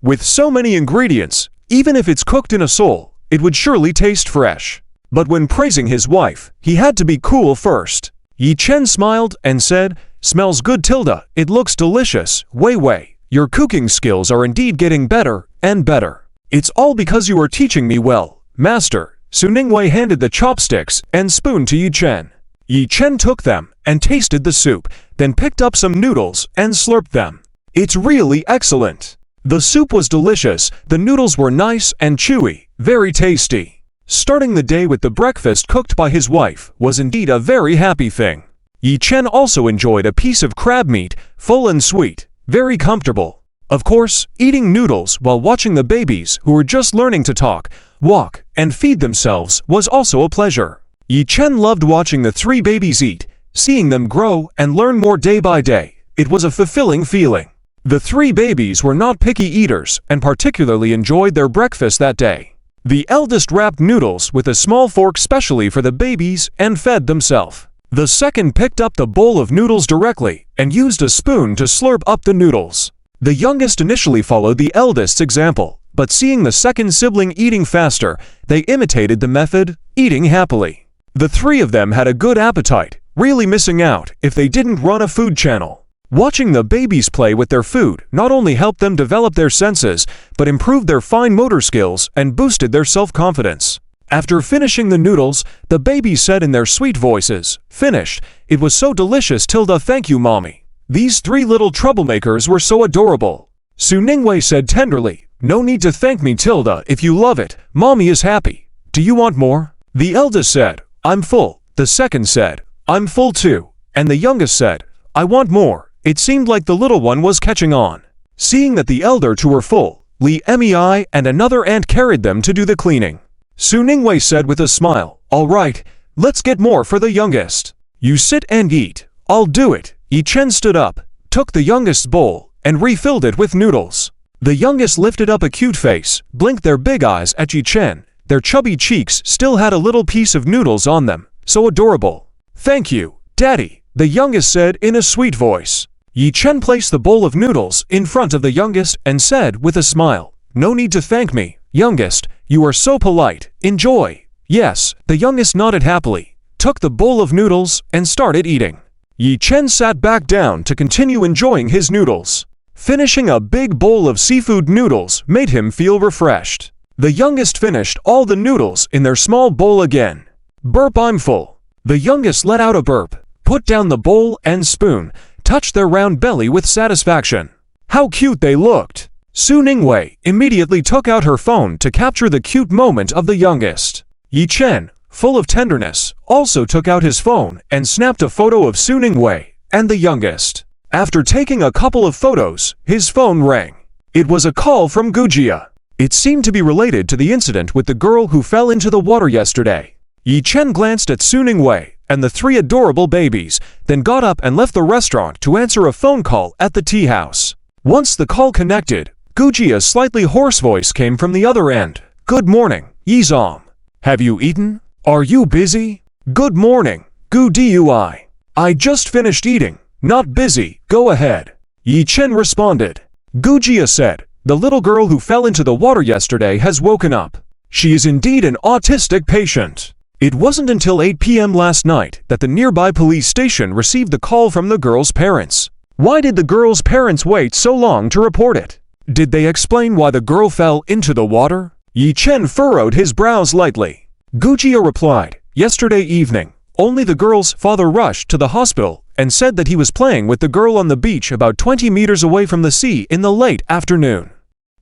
S1: With so many ingredients, even if it's cooked in a Seoul, it would surely taste fresh. But when praising his wife, he had to be cool first. Yi Chen smiled and said, Smells good, Tilda. It looks delicious. Wei Wei, your cooking skills are indeed getting better and better. It's all because you are teaching me well, master. Su Ningwei handed the chopsticks and spoon to Yi Chen. Yi Chen took them and tasted the soup, then picked up some noodles and slurped them. It's really excellent. The soup was delicious, the noodles were nice and chewy, very tasty. Starting the day with the breakfast cooked by his wife was indeed a very happy thing. Yi Chen also enjoyed a piece of crab meat, full and sweet, very comfortable. Of course, eating noodles while watching the babies who were just learning to talk, walk, and feed themselves was also a pleasure. Yi Chen loved watching the three babies eat, seeing them grow and learn more day by day. It was a fulfilling feeling. The three babies were not picky eaters and particularly enjoyed their breakfast that day. The eldest wrapped noodles with a small fork specially for the babies and fed themselves. The second picked up the bowl of noodles directly and used a spoon to slurp up the noodles. The youngest initially followed the eldest's example, but seeing the second sibling eating faster, they imitated the method, eating happily. The three of them had a good appetite, really missing out if they didn't run a food channel. Watching the babies play with their food not only helped them develop their senses, but improved their fine motor skills and boosted their self-confidence. After finishing the noodles, the babies said in their sweet voices, "Finished. It was so delicious, Tilda. Thank you, Mommy." These three little troublemakers were so adorable. Su Ningwei said tenderly, "No need to thank me, Tilda. If you love it, Mommy is happy. Do you want more?" The eldest said, "I'm full." The second said, "I'm full too." And the youngest said, "I want more." It seemed like the little one was catching on. Seeing that the elder two were full, Li Mei and another aunt carried them to do the cleaning. Su Ningwei said with a smile, "All right, let's get more for the youngest. You sit and eat. I'll do it." Yi Chen stood up, took the youngest's bowl, and refilled it with noodles. The youngest lifted up a cute face, blinked their big eyes at Yi Chen. Their chubby cheeks still had a little piece of noodles on them, so adorable. "Thank you, Daddy," the youngest said in a sweet voice. Yi Chen placed the bowl of noodles in front of the youngest and said with a smile, "No need to thank me, youngest. You are so polite. Enjoy." Yes, the youngest nodded happily, took the bowl of noodles, and started eating. Yi Chen sat back down to continue enjoying his noodles. Finishing a big bowl of seafood noodles made him feel refreshed. The youngest finished all the noodles in their small bowl again. "Burp, I'm full." The youngest let out a burp, put down the bowl and spoon, touched their round belly with satisfaction. How cute they looked! Su Ningwei immediately took out her phone to capture the cute moment of the youngest. Yi Chen, full of tenderness, also took out his phone and snapped a photo of Su Ningwei and the youngest. After taking a couple of photos, his phone rang. It was a call from Gujia. It seemed to be related to the incident with the girl who fell into the water yesterday. Yi Chen glanced at Su Ningwei and the three adorable babies, then got up and left the restaurant to answer a phone call at the tea house. Once the call connected, Gujia's slightly hoarse voice came from the other end. "Good morning, Yizom. Have you eaten? Are you busy?" "Good morning, Gu Dui. I just finished eating. Not busy, go ahead." Yi Chen responded. Gujia said, "The little girl who fell into the water yesterday has woken up. She is indeed an autistic patient." It wasn't until 8 p.m. last night that the nearby police station received the call from the girl's parents. Why did the girl's parents wait so long to report it? Did they explain why the girl fell into the water? Yi Chen furrowed his brows lightly. Gujia replied, "Yesterday evening, only the girl's father rushed to the hospital and said that he was playing with the girl on the beach about 20 meters away from the sea in the late afternoon.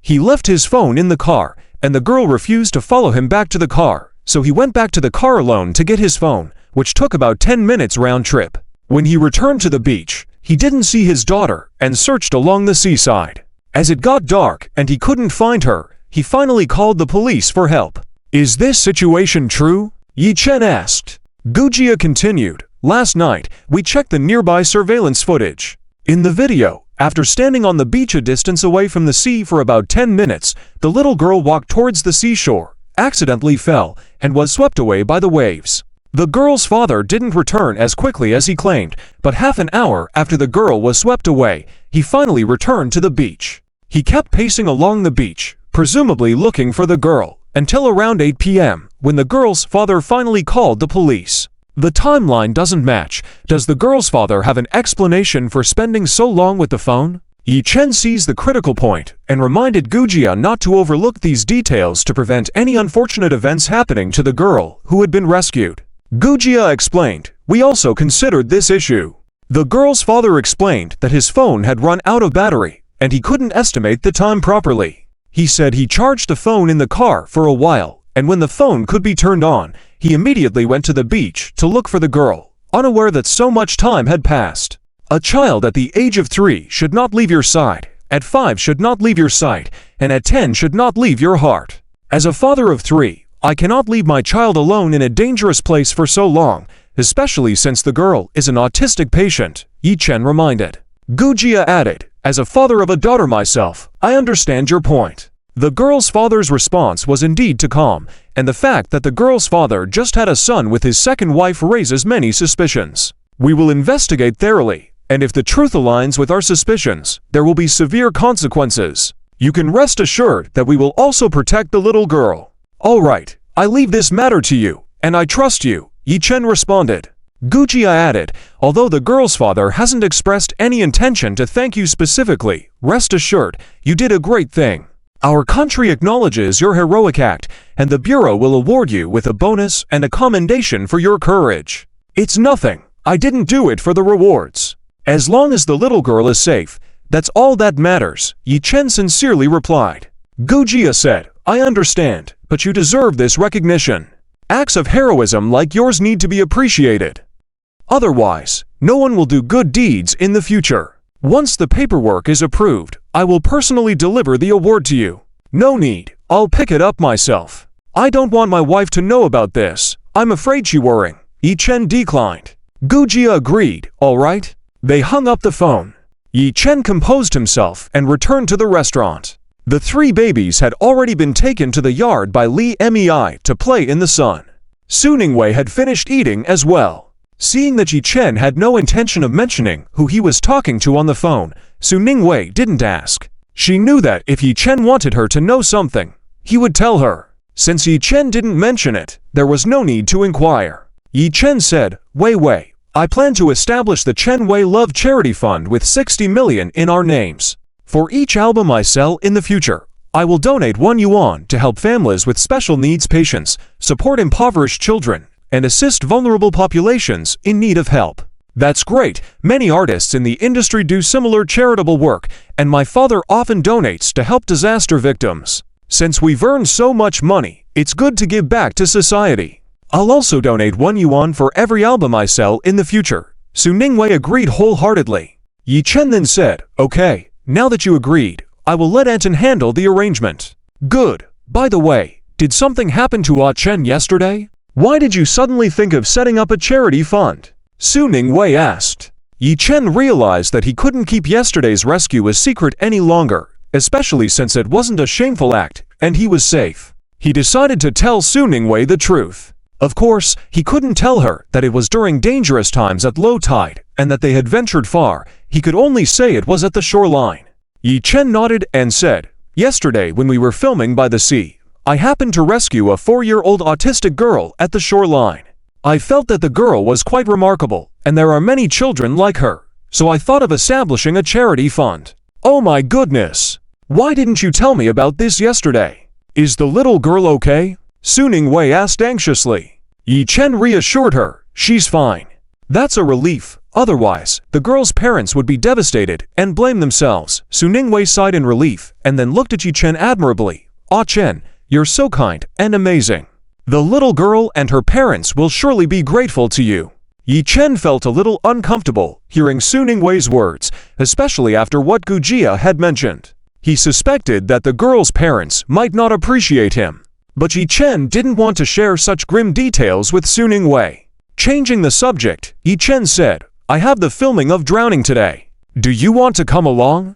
S1: He left his phone in the car, and the girl refused to follow him back to the car. So he went back to the car alone to get his phone, which took about 10 minutes round trip. When he returned to the beach, he didn't see his daughter and searched along the seaside. As it got dark and he couldn't find her, he finally called the police for help." "Is this situation true?" Yi Chen asked. Gujia continued, "Last night, we checked the nearby surveillance footage. In the video, after standing on the beach a distance away from the sea for about 10 minutes, the little girl walked towards the seashore, accidentally fell, and was swept away by the waves. The girl's father didn't return as quickly as he claimed, but half an hour after the girl was swept away, he finally returned to the beach. He kept pacing along the beach, presumably looking for the girl, until around 8 p.m., when the girl's father finally called the police. The timeline doesn't match. Does the girl's father have an explanation for spending so long with the phone? Yi Chen seized the critical point and reminded Gujia not to overlook these details to prevent any unfortunate events happening to the girl who had been rescued. Gujia explained, "We also considered this issue." The girl's father explained that his phone had run out of battery and he couldn't estimate the time properly. He said he charged the phone in the car for a while, and when the phone could be turned on, he immediately went to the beach to look for the girl, unaware that so much time had passed. A child at the age of 3 should not leave your side, at 5 should not leave your sight, and at 10 should not leave your heart. As a father of 3, I cannot leave my child alone in a dangerous place for so long, especially since the girl is an autistic patient, Yi Chen reminded. Gujia added, "As a father of a daughter myself, I understand your point." The girl's father's response was indeed to calm, and the fact that the girl's father just had a son with his second wife raises many suspicions. "We will investigate thoroughly, and if the truth aligns with our suspicions, there will be severe consequences. You can rest assured that we will also protect the little girl." "All right, I leave this matter to you, and I trust you," Yi Chen responded. Gujia added, "Although the girl's father hasn't expressed any intention to thank you specifically, rest assured, you did a great thing. Our country acknowledges your heroic act, and the Bureau will award you with a bonus and a commendation for your courage." "It's nothing. I didn't do it for the rewards. As long as the little girl is safe, that's all that matters," Yi Chen sincerely replied. Gujia said, "I understand, but you deserve this recognition. Acts of heroism like yours need to be appreciated. Otherwise, no one will do good deeds in the future. Once the paperwork is approved, I will personally deliver the award to you." "No need, I'll pick it up myself. I don't want my wife to know about this. I'm afraid she's worrying," Yi Chen declined. Gujia agreed, "All right." They hung up the phone. Yi Chen composed himself and returned to the restaurant. The 3 babies had already been taken to the yard by Li Mei to play in the sun. Su Ningwei had finished eating as well. Seeing that Yi Chen had no intention of mentioning who he was talking to on the phone, Su Ningwei didn't ask. She knew that if Yi Chen wanted her to know something, he would tell her. Since Yi Chen didn't mention it, there was no need to inquire. Yi Chen said, Wei, I plan to establish the Chen Wei Love Charity Fund with 60 million in our names. For each album I sell in the future, I will donate 1 yuan to help families with special needs patients, support impoverished children, and assist vulnerable populations in need of help. That's great. Many artists in the industry do similar charitable work, and my father often donates to help disaster victims. Since we've earned so much money, it's good to give back to society. I'll also donate 1 yuan for every album I sell in the future. Su Ningwei agreed wholeheartedly. Yi Chen then said, "Okay, now that you agreed, I will let Anton handle the arrangement." "Good. By the way, did something happen to Ah Chen yesterday? Why did you suddenly think of setting up a charity fund?" Su Ningwei asked. Yi Chen realized that he couldn't keep yesterday's rescue a secret any longer, especially since it wasn't a shameful act, and he was safe. He decided to tell Su Ningwei the truth. Of course, he couldn't tell her that it was during dangerous times at low tide, and that they had ventured far. He could only say it was at the shoreline. Yi Chen nodded and said, "Yesterday when we were filming by the sea, I happened to rescue a 4-year-old autistic girl at the shoreline. I felt that the girl was quite remarkable, and there are many children like her, so I thought of establishing a charity fund." "Oh my goodness! Why didn't you tell me about this yesterday? Is the little girl okay?" Su Ningwei asked anxiously. Yi Chen reassured her, "She's fine." "That's a relief, otherwise, the girl's parents would be devastated and blame themselves." Su Ningwei sighed in relief and then looked at Yi Chen admirably. "Ah Chen, you're so kind and amazing. The little girl and her parents will surely be grateful to you." Yi Chen felt a little uncomfortable hearing Su Ningwei's words, especially after what Gujia had mentioned. He suspected that the girl's parents might not appreciate him. But Yi Chen didn't want to share such grim details with Su Ningwei. Changing the subject, Yi Chen said, "I have the filming of Drowning today. Do you want to come along?"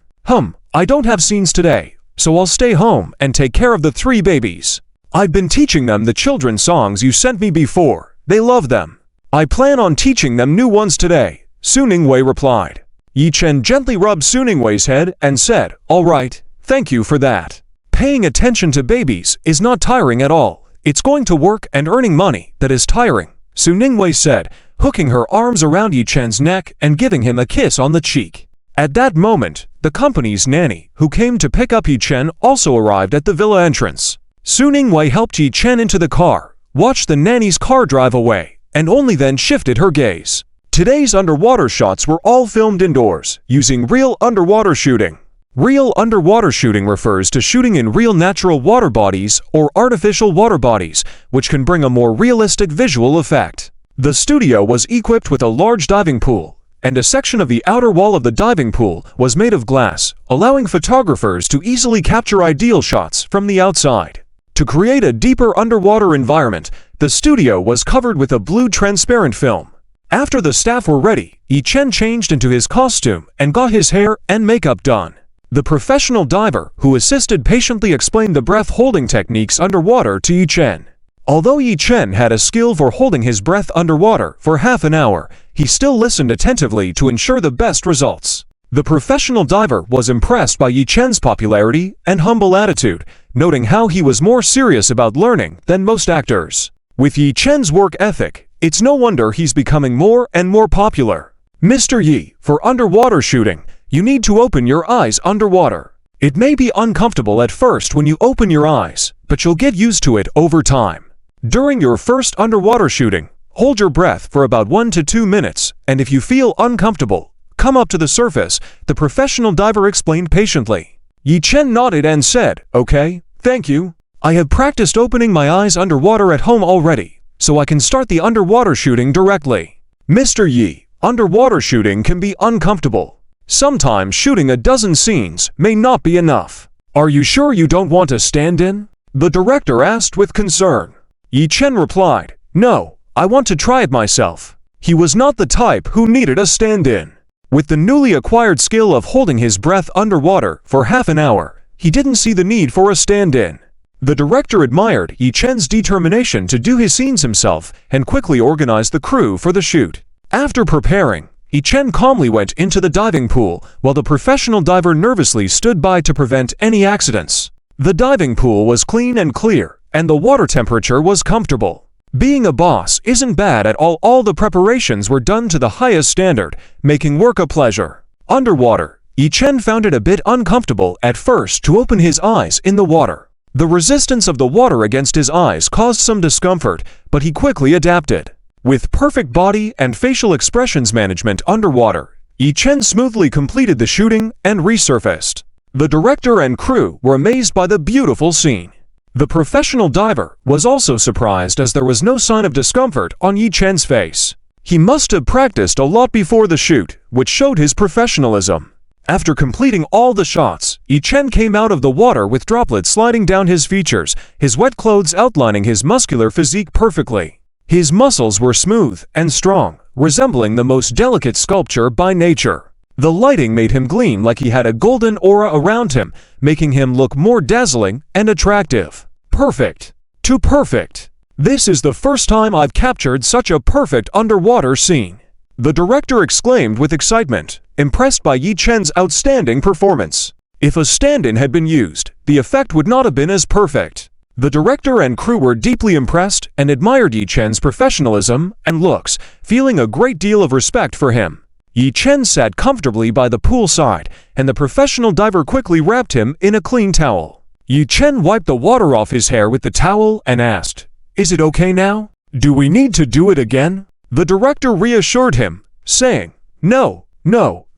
S1: I don't have scenes today, so I'll stay home and take care of the 3 babies. I've been teaching them the children's songs you sent me before. They love them. I plan on teaching them new ones today," Su Ningwei replied. Yi Chen gently rubbed Su Ningwei's head and said, "All right, thank you for that. Paying attention to babies is not tiring at all. It's going to work and earning money that is tiring," Su Ningwei said, hooking her arms around Yi Chen's neck and giving him a kiss on the cheek. At that moment, the company's nanny, who came to pick up Yi Chen, also arrived at the villa entrance. Su Ningwei helped Yi Chen into the car, watched the nanny's car drive away, and only then shifted her gaze. Today's underwater shots were all filmed indoors, using real underwater shooting. Real underwater shooting refers to shooting in real natural water bodies or artificial water bodies, which can bring a more realistic visual effect. The studio was equipped with a large diving pool, and a section of the outer wall of the diving pool was made of glass, allowing photographers to easily capture ideal shots from the outside. To create a deeper underwater environment, the studio was covered with a blue transparent film. After the staff were ready, Yi Chen changed into his costume and got his hair and makeup done. The professional diver who assisted patiently explained the breath-holding techniques underwater to Yi Chen. Although Yi Chen had a skill for holding his breath underwater for half an hour, he still listened attentively to ensure the best results. The professional diver was impressed by Yi Chen's popularity and humble attitude, noting how he was more serious about learning than most actors. With Yi Chen's work ethic, it's no wonder he's becoming more and more popular. Mr. Yi, for underwater shooting, you need to open your eyes underwater. It may be uncomfortable at first when you open your eyes, but you'll get used to it over time. During your first underwater shooting, hold your breath for about 1 to 2 minutes, and if you feel uncomfortable, come up to the surface, the professional diver explained patiently. Yi Chen nodded and said, "Okay, thank you. I have practiced opening my eyes underwater at home already, so I can start the underwater shooting directly." Mr. Yi, underwater shooting can be uncomfortable. Sometimes shooting a dozen scenes may not be enough. Are you sure you don't want a stand-in? The director asked with concern. Yi Chen replied, "No, I want to try it myself." He was not the type who needed a stand-in. With the newly acquired skill of holding his breath underwater for half an hour, he didn't see the need for a stand-in. The director admired Yi Chen's determination to do his scenes himself and quickly organized the crew for the shoot. After preparing, Yi Chen calmly went into the diving pool, while the professional diver nervously stood by to prevent any accidents. The diving pool was clean and clear, and the water temperature was comfortable. Being a boss isn't bad at all. All the preparations were done to the highest standard, making work a pleasure. Underwater, Yi Chen found it a bit uncomfortable at first to open his eyes in the water. The resistance of the water against his eyes caused some discomfort, but he quickly adapted. With perfect body and facial expressions management underwater, Yi Chen smoothly completed the shooting and resurfaced. The director and crew were amazed by the beautiful scene. The professional diver was also surprised as there was no sign of discomfort on Yi Chen's face. He must have practiced a lot before the shoot, which showed his professionalism. After completing all the shots, Yi Chen came out of the water with droplets sliding down his features, his wet clothes outlining his muscular physique perfectly. His muscles were smooth and strong, resembling the most delicate sculpture by nature. The lighting made him gleam like he had a golden aura around him, making him look more dazzling and attractive. Perfect. Too perfect. This is the first time I've captured such a perfect underwater scene. The director exclaimed with excitement, impressed by Yi Chen's outstanding performance. If a stand-in had been used, the effect would not have been as perfect. The director and crew were deeply impressed and admired Yi Chen's professionalism and looks, feeling a great deal of respect for him. Yi Chen sat comfortably by the pool side, and the professional diver quickly wrapped him in a clean towel. Yi Chen wiped the water off his hair with the towel and asked, "Is it okay now? Do we need to do it again?" The director reassured him, saying, No,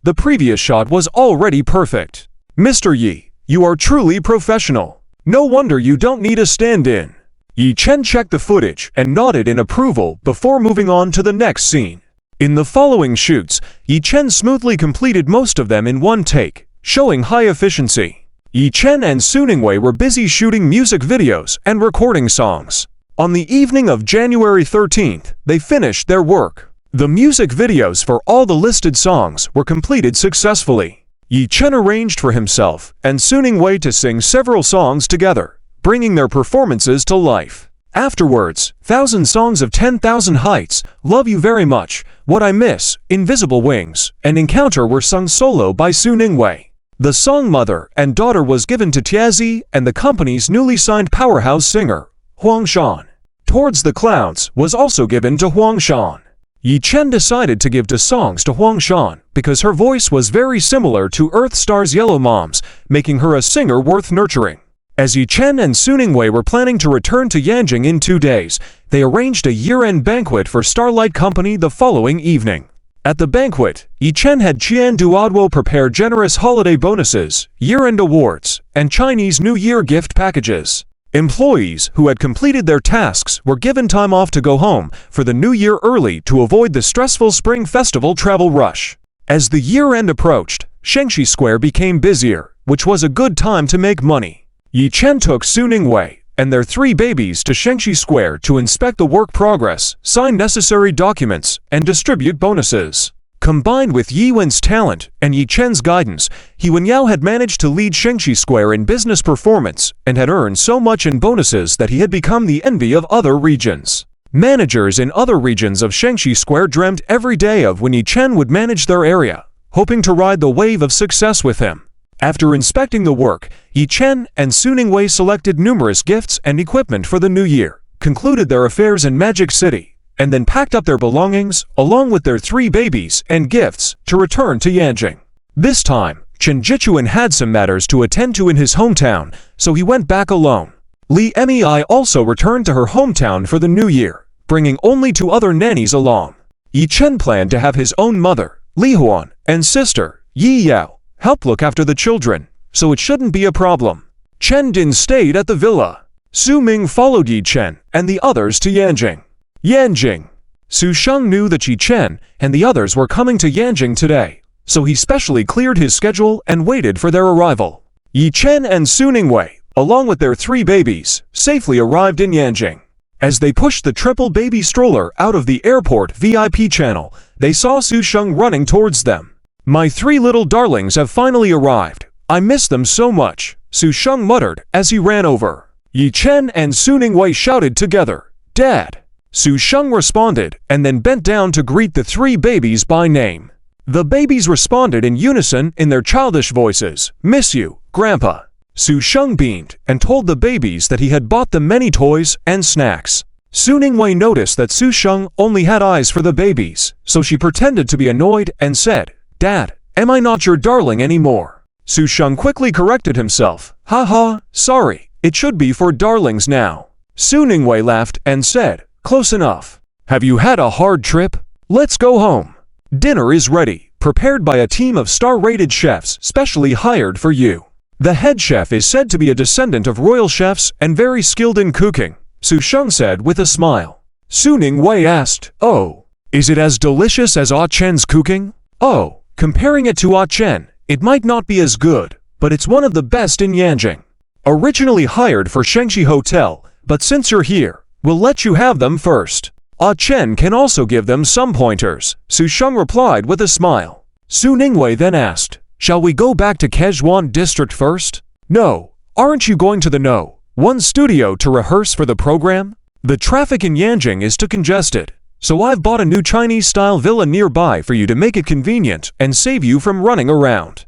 S1: the previous shot was already perfect. Mr. Yi, you are truly professional. No wonder you don't need a stand-in. Yi Chen checked the footage and nodded in approval before moving on to the next scene. In the following shoots, Yi Chen smoothly completed most of them in one take, showing high efficiency. Yi Chen and Su Ningwei were busy shooting music videos and recording songs. On the evening of January 13th, they finished their work. The music videos for all the listed songs were completed successfully. Yi Chen arranged for himself and Su Ningwei to sing several songs together, bringing their performances to life. Afterwards, Thousand Songs of 10,000 Heights, Love You Very Much, What I Miss, Invisible Wings, and Encounter were sung solo by Su Ningwei. The song Mother and Daughter was given to Tiazi and the company's newly signed powerhouse singer, Huang Shan. towards the clouds was also given to Huang Shan. Yi Chen decided to give the songs to Huang Shan because her voice was very similar to Earth Star's Yellow Mom's, making her a singer worth nurturing. As Yi Chen and Su Ningwei were planning to return to Yanjing in 2 days, they arranged a year-end banquet for Starlight Company the following evening. At the banquet, Yi Chen had Qian Duoduo prepare generous holiday bonuses, year-end awards, and Chinese New Year gift packages. Employees who had completed their tasks were given time off to go home for the New Year early to avoid the stressful Spring Festival travel rush. As the year-end approached, Shengxi Square became busier, which was a good time to make money. Yi Chen took Su Ningwei and their 3 babies to Shengxi Square to inspect the work progress, sign necessary documents, and distribute bonuses. Combined with Yi Wen's talent and Yi Chen's guidance, He Wenyao had managed to lead Shengxi Square in business performance and had earned so much in bonuses that he had become the envy of other regions. Managers in other regions of Shengxi Square dreamt every day of when Yi Chen would manage their area, hoping to ride the wave of success with him. After inspecting the work, Yi Chen and Su Ningwei selected numerous gifts and equipment for the new year, concluded their affairs in Magic City, and then packed up their belongings, along with their 3 babies and gifts, to return to Yanjing. This time, Chen Jichuan had some matters to attend to in his hometown, so he went back alone. Li Mei also returned to her hometown for the new year, bringing only 2 other nannies along. Yi Chen planned to have his own mother, Li Huan, and sister, Yi Yao, help look after the children, so it shouldn't be a problem. Chen Din stayed at the villa. Su Ming followed Yi Chen and the others to Yanjing. Yanjing. Su Sheng knew that Yi Chen and the others were coming to Yanjing today, so he specially cleared his schedule and waited for their arrival. Yi Chen and Su Ningwei, along with their 3 babies, safely arrived in Yanjing. As they pushed the triple baby stroller out of the airport VIP channel, they saw Su Sheng running towards them. "My 3 little darlings have finally arrived. I miss them so much," Su Sheng muttered as he ran over. Yi Chen and Su Ningwei shouted together, "Dad!" Su Sheng responded and then bent down to greet the 3 babies by name. The babies responded in unison in their childish voices, "Miss you, Grandpa." Su Sheng beamed and told the babies that he had bought them many toys and snacks. Su Ningwei noticed that Su Sheng only had eyes for the babies, so she pretended to be annoyed and said, "Dad, am I not your darling anymore?" Su Sheng quickly corrected himself, "Haha, sorry, it should be for darlings now." Su Ningwei laughed and said, "Close enough. Have you had a hard trip? Let's go home. Dinner is ready, prepared by a team of star-rated chefs specially hired for you." The head chef is said to be a descendant of royal chefs and very skilled in cooking, Su Sheng said with a smile. Su Ningwei asked, "Oh, is it as delicious as Ah Chen's cooking?" "Oh, comparing it to Ah Chen, it might not be as good, but it's one of the best in Yanjing. Originally hired for Shengxi Hotel, but since you're here, we'll let you have them first. Ah Chen can also give them some pointers," Su Sheng replied with a smile. Su Ningwei then asked, "Shall we go back to Kejuan district first?" "No, aren't you going to the No. 1 studio to rehearse for the program? The traffic in Yanjing is too congested, so I've bought a new Chinese-style villa nearby for you to make it convenient and save you from running around.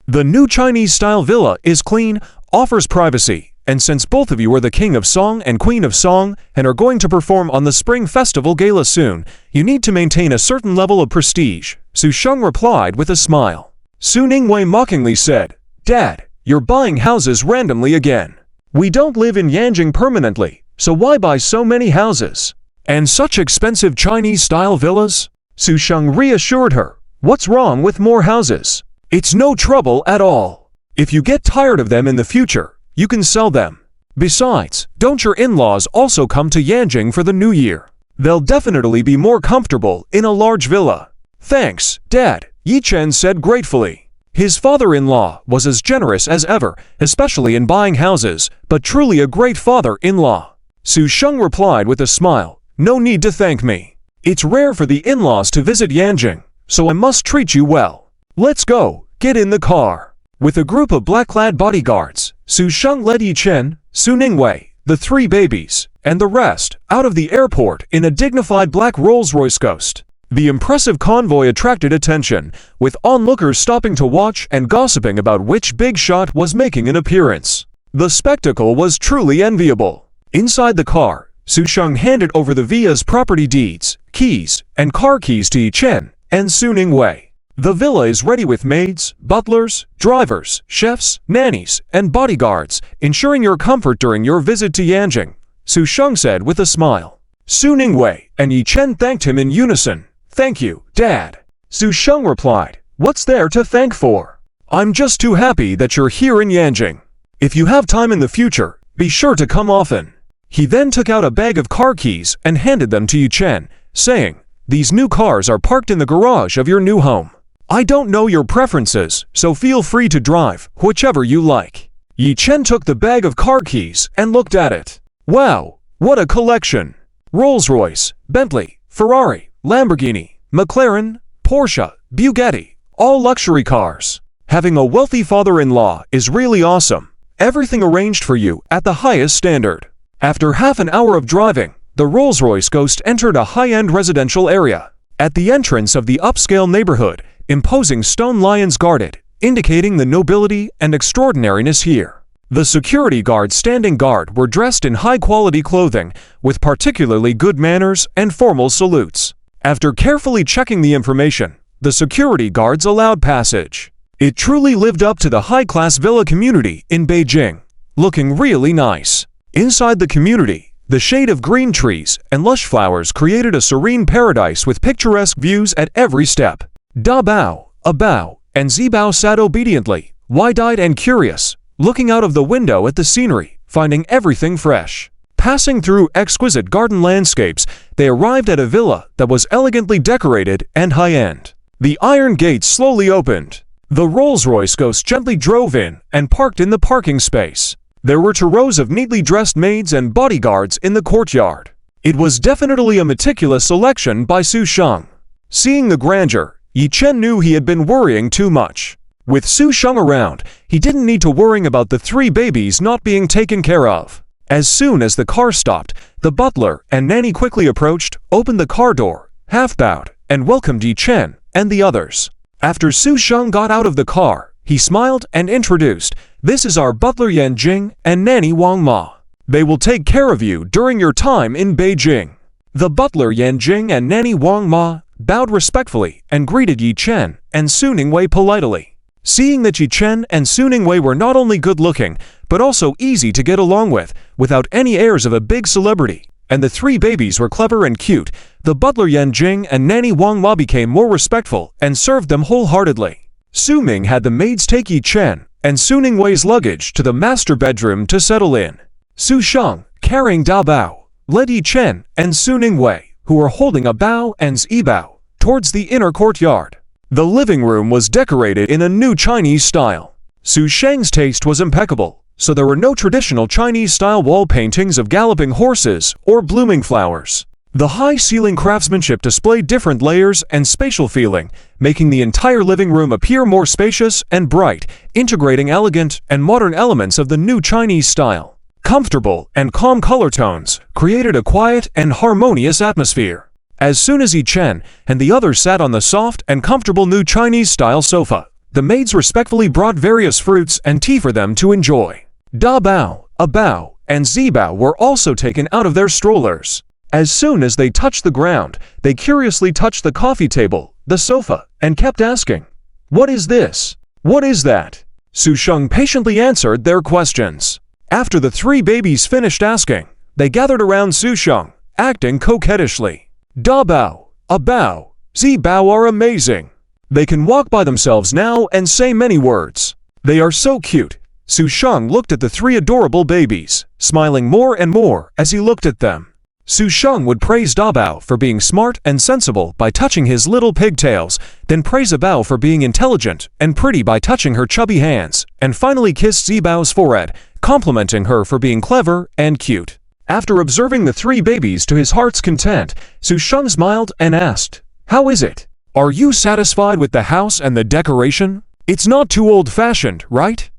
S1: The new Chinese-style villa is clean, offers privacy, and since both of you are the King of Song and Queen of Song and are going to perform on the Spring Festival Gala soon, you need to maintain a certain level of prestige," Su Sheng replied with a smile. Su Ningwei mockingly said, "Dad, you're buying houses randomly again. We don't live in Yanjing permanently, so why buy so many houses? And such expensive Chinese-style villas?" Su Sheng reassured her, "What's wrong with more houses? It's no trouble at all. If you get tired of them in the future, you can sell them. Besides, don't your in-laws also come to Yanjing for the new year? They'll definitely be more comfortable in a large villa." "Thanks, Dad," Yi Chen said gratefully. His father-in-law was as generous as ever, especially in buying houses, but truly a great father-in-law. Su Sheng replied with a smile, "No need to thank me. It's rare for the in-laws to visit Yanjing, so I must treat you well. Let's go, get in the car." With a group of black-clad bodyguards, Su Sheng led Yi Chen, Su Ningwei, the 3 babies, and the rest out of the airport in a dignified black Rolls-Royce Ghost. The impressive convoy attracted attention, with onlookers stopping to watch and gossiping about which big shot was making an appearance. The spectacle was truly enviable. Inside the car, Su Sheng handed over the villa's property deeds, keys, and car keys to Yi Chen and Su Ningwei. The villa is ready with maids, butlers, drivers, chefs, nannies, and bodyguards, ensuring your comfort during your visit to Yanjing, Su Sheng said with a smile. Su Ningwei and Yi Chen thanked him in unison. Thank you, Dad. Su Sheng replied, What's there to thank for? I'm just too happy that you're here in Yanjing. If you have time in the future, be sure to come often. He then took out a bag of car keys and handed them to Yi Chen, saying, These new cars are parked in the garage of your new home. I don't know your preferences, so feel free to drive whichever you like. Yi Chen took the bag of car keys and looked at it. Wow, what a collection! Rolls-Royce, Bentley, Ferrari, Lamborghini, McLaren, Porsche, Bugatti, all luxury cars. Having a wealthy father-in-law is really awesome. Everything arranged for you at the highest standard. After half an hour of driving, the Rolls-Royce Ghost entered a high-end residential area. At the entrance of the upscale neighborhood, imposing stone lions guarded, indicating the nobility and extraordinariness here. The security guards standing guard were dressed in high-quality clothing, with particularly good manners and formal salutes. After carefully checking the information, the security guards allowed passage. It truly lived up to the high-class villa community in Beijing, looking really nice. Inside the community, the shade of green trees and lush flowers created a serene paradise with picturesque views at every step. Da Bao, A Bao, and Zi Bao sat obediently, wide-eyed and curious, looking out of the window at the scenery, finding everything fresh. Passing through exquisite garden landscapes, they arrived at a villa that was elegantly decorated and high-end. The iron gates slowly opened. The Rolls-Royce Ghost gently drove in and parked in the parking space. There were 2 rows of neatly dressed maids and bodyguards in the courtyard. It was definitely a meticulous selection by Su Sheng. Seeing the grandeur, Yi Chen knew he had been worrying too much. With Su Sheng around, he didn't need to worry about the 3 babies not being taken care of. As soon as the car stopped, the butler and nanny quickly approached, opened the car door, half-bowed, and welcomed Yi Chen and the others. After Su Sheng got out of the car, he smiled and introduced, This is our butler Yan Jing and nanny Wang Ma. They will take care of you during your time in Beijing. The butler Yan Jing and nanny Wang Ma bowed respectfully and greeted Yi Chen and Su Ningwei politely. Seeing that Yi Chen and Su Ningwei were not only good-looking, but also easy to get along with, without any airs of a big celebrity, and the 3 babies were clever and cute, the butler Yan Jing and nanny Wang Ma became more respectful and served them wholeheartedly. Su Ming had the maids take Yi Chen and Su Ningwei's luggage to the master bedroom to settle in. Su Sheng, carrying Da Bao, led Yi Chen and Su Ningwei, who were holding a bao and zi bao, towards the inner courtyard. The living room was decorated in a new Chinese style. Su Sheng's taste was impeccable, so there were no traditional Chinese-style wall paintings of galloping horses or blooming flowers. The high-ceiling craftsmanship displayed different layers and spatial feeling, making the entire living room appear more spacious and bright, integrating elegant and modern elements of the new Chinese style. Comfortable and calm color tones created a quiet and harmonious atmosphere. As soon as Yi Chen and the others sat on the soft and comfortable new Chinese-style sofa, the maids respectfully brought various fruits and tea for them to enjoy. Da Bao, A Bao, and Zi Bao were also taken out of their strollers. As soon as they touched the ground, they curiously touched the coffee table, the sofa, and kept asking, What is this? What is that? Su Sheng patiently answered their questions. After the 3 babies finished asking, they gathered around Su Sheng, acting coquettishly. Da Bao, A Bao, Zi Bao are amazing. They can walk by themselves now and say many words. They are so cute. Su Sheng looked at the 3 adorable babies, smiling more and more as he looked at them. Su Sheng would praise Da Bao for being smart and sensible by touching his little pigtails, then praise A Bao for being intelligent and pretty by touching her chubby hands, and finally kissed Zi Bao's forehead, complimenting her for being clever and cute. After observing the 3 babies to his heart's content, Su Sheng smiled and asked, How is it? Are you satisfied with the house and the decoration? It's not too old-fashioned, right?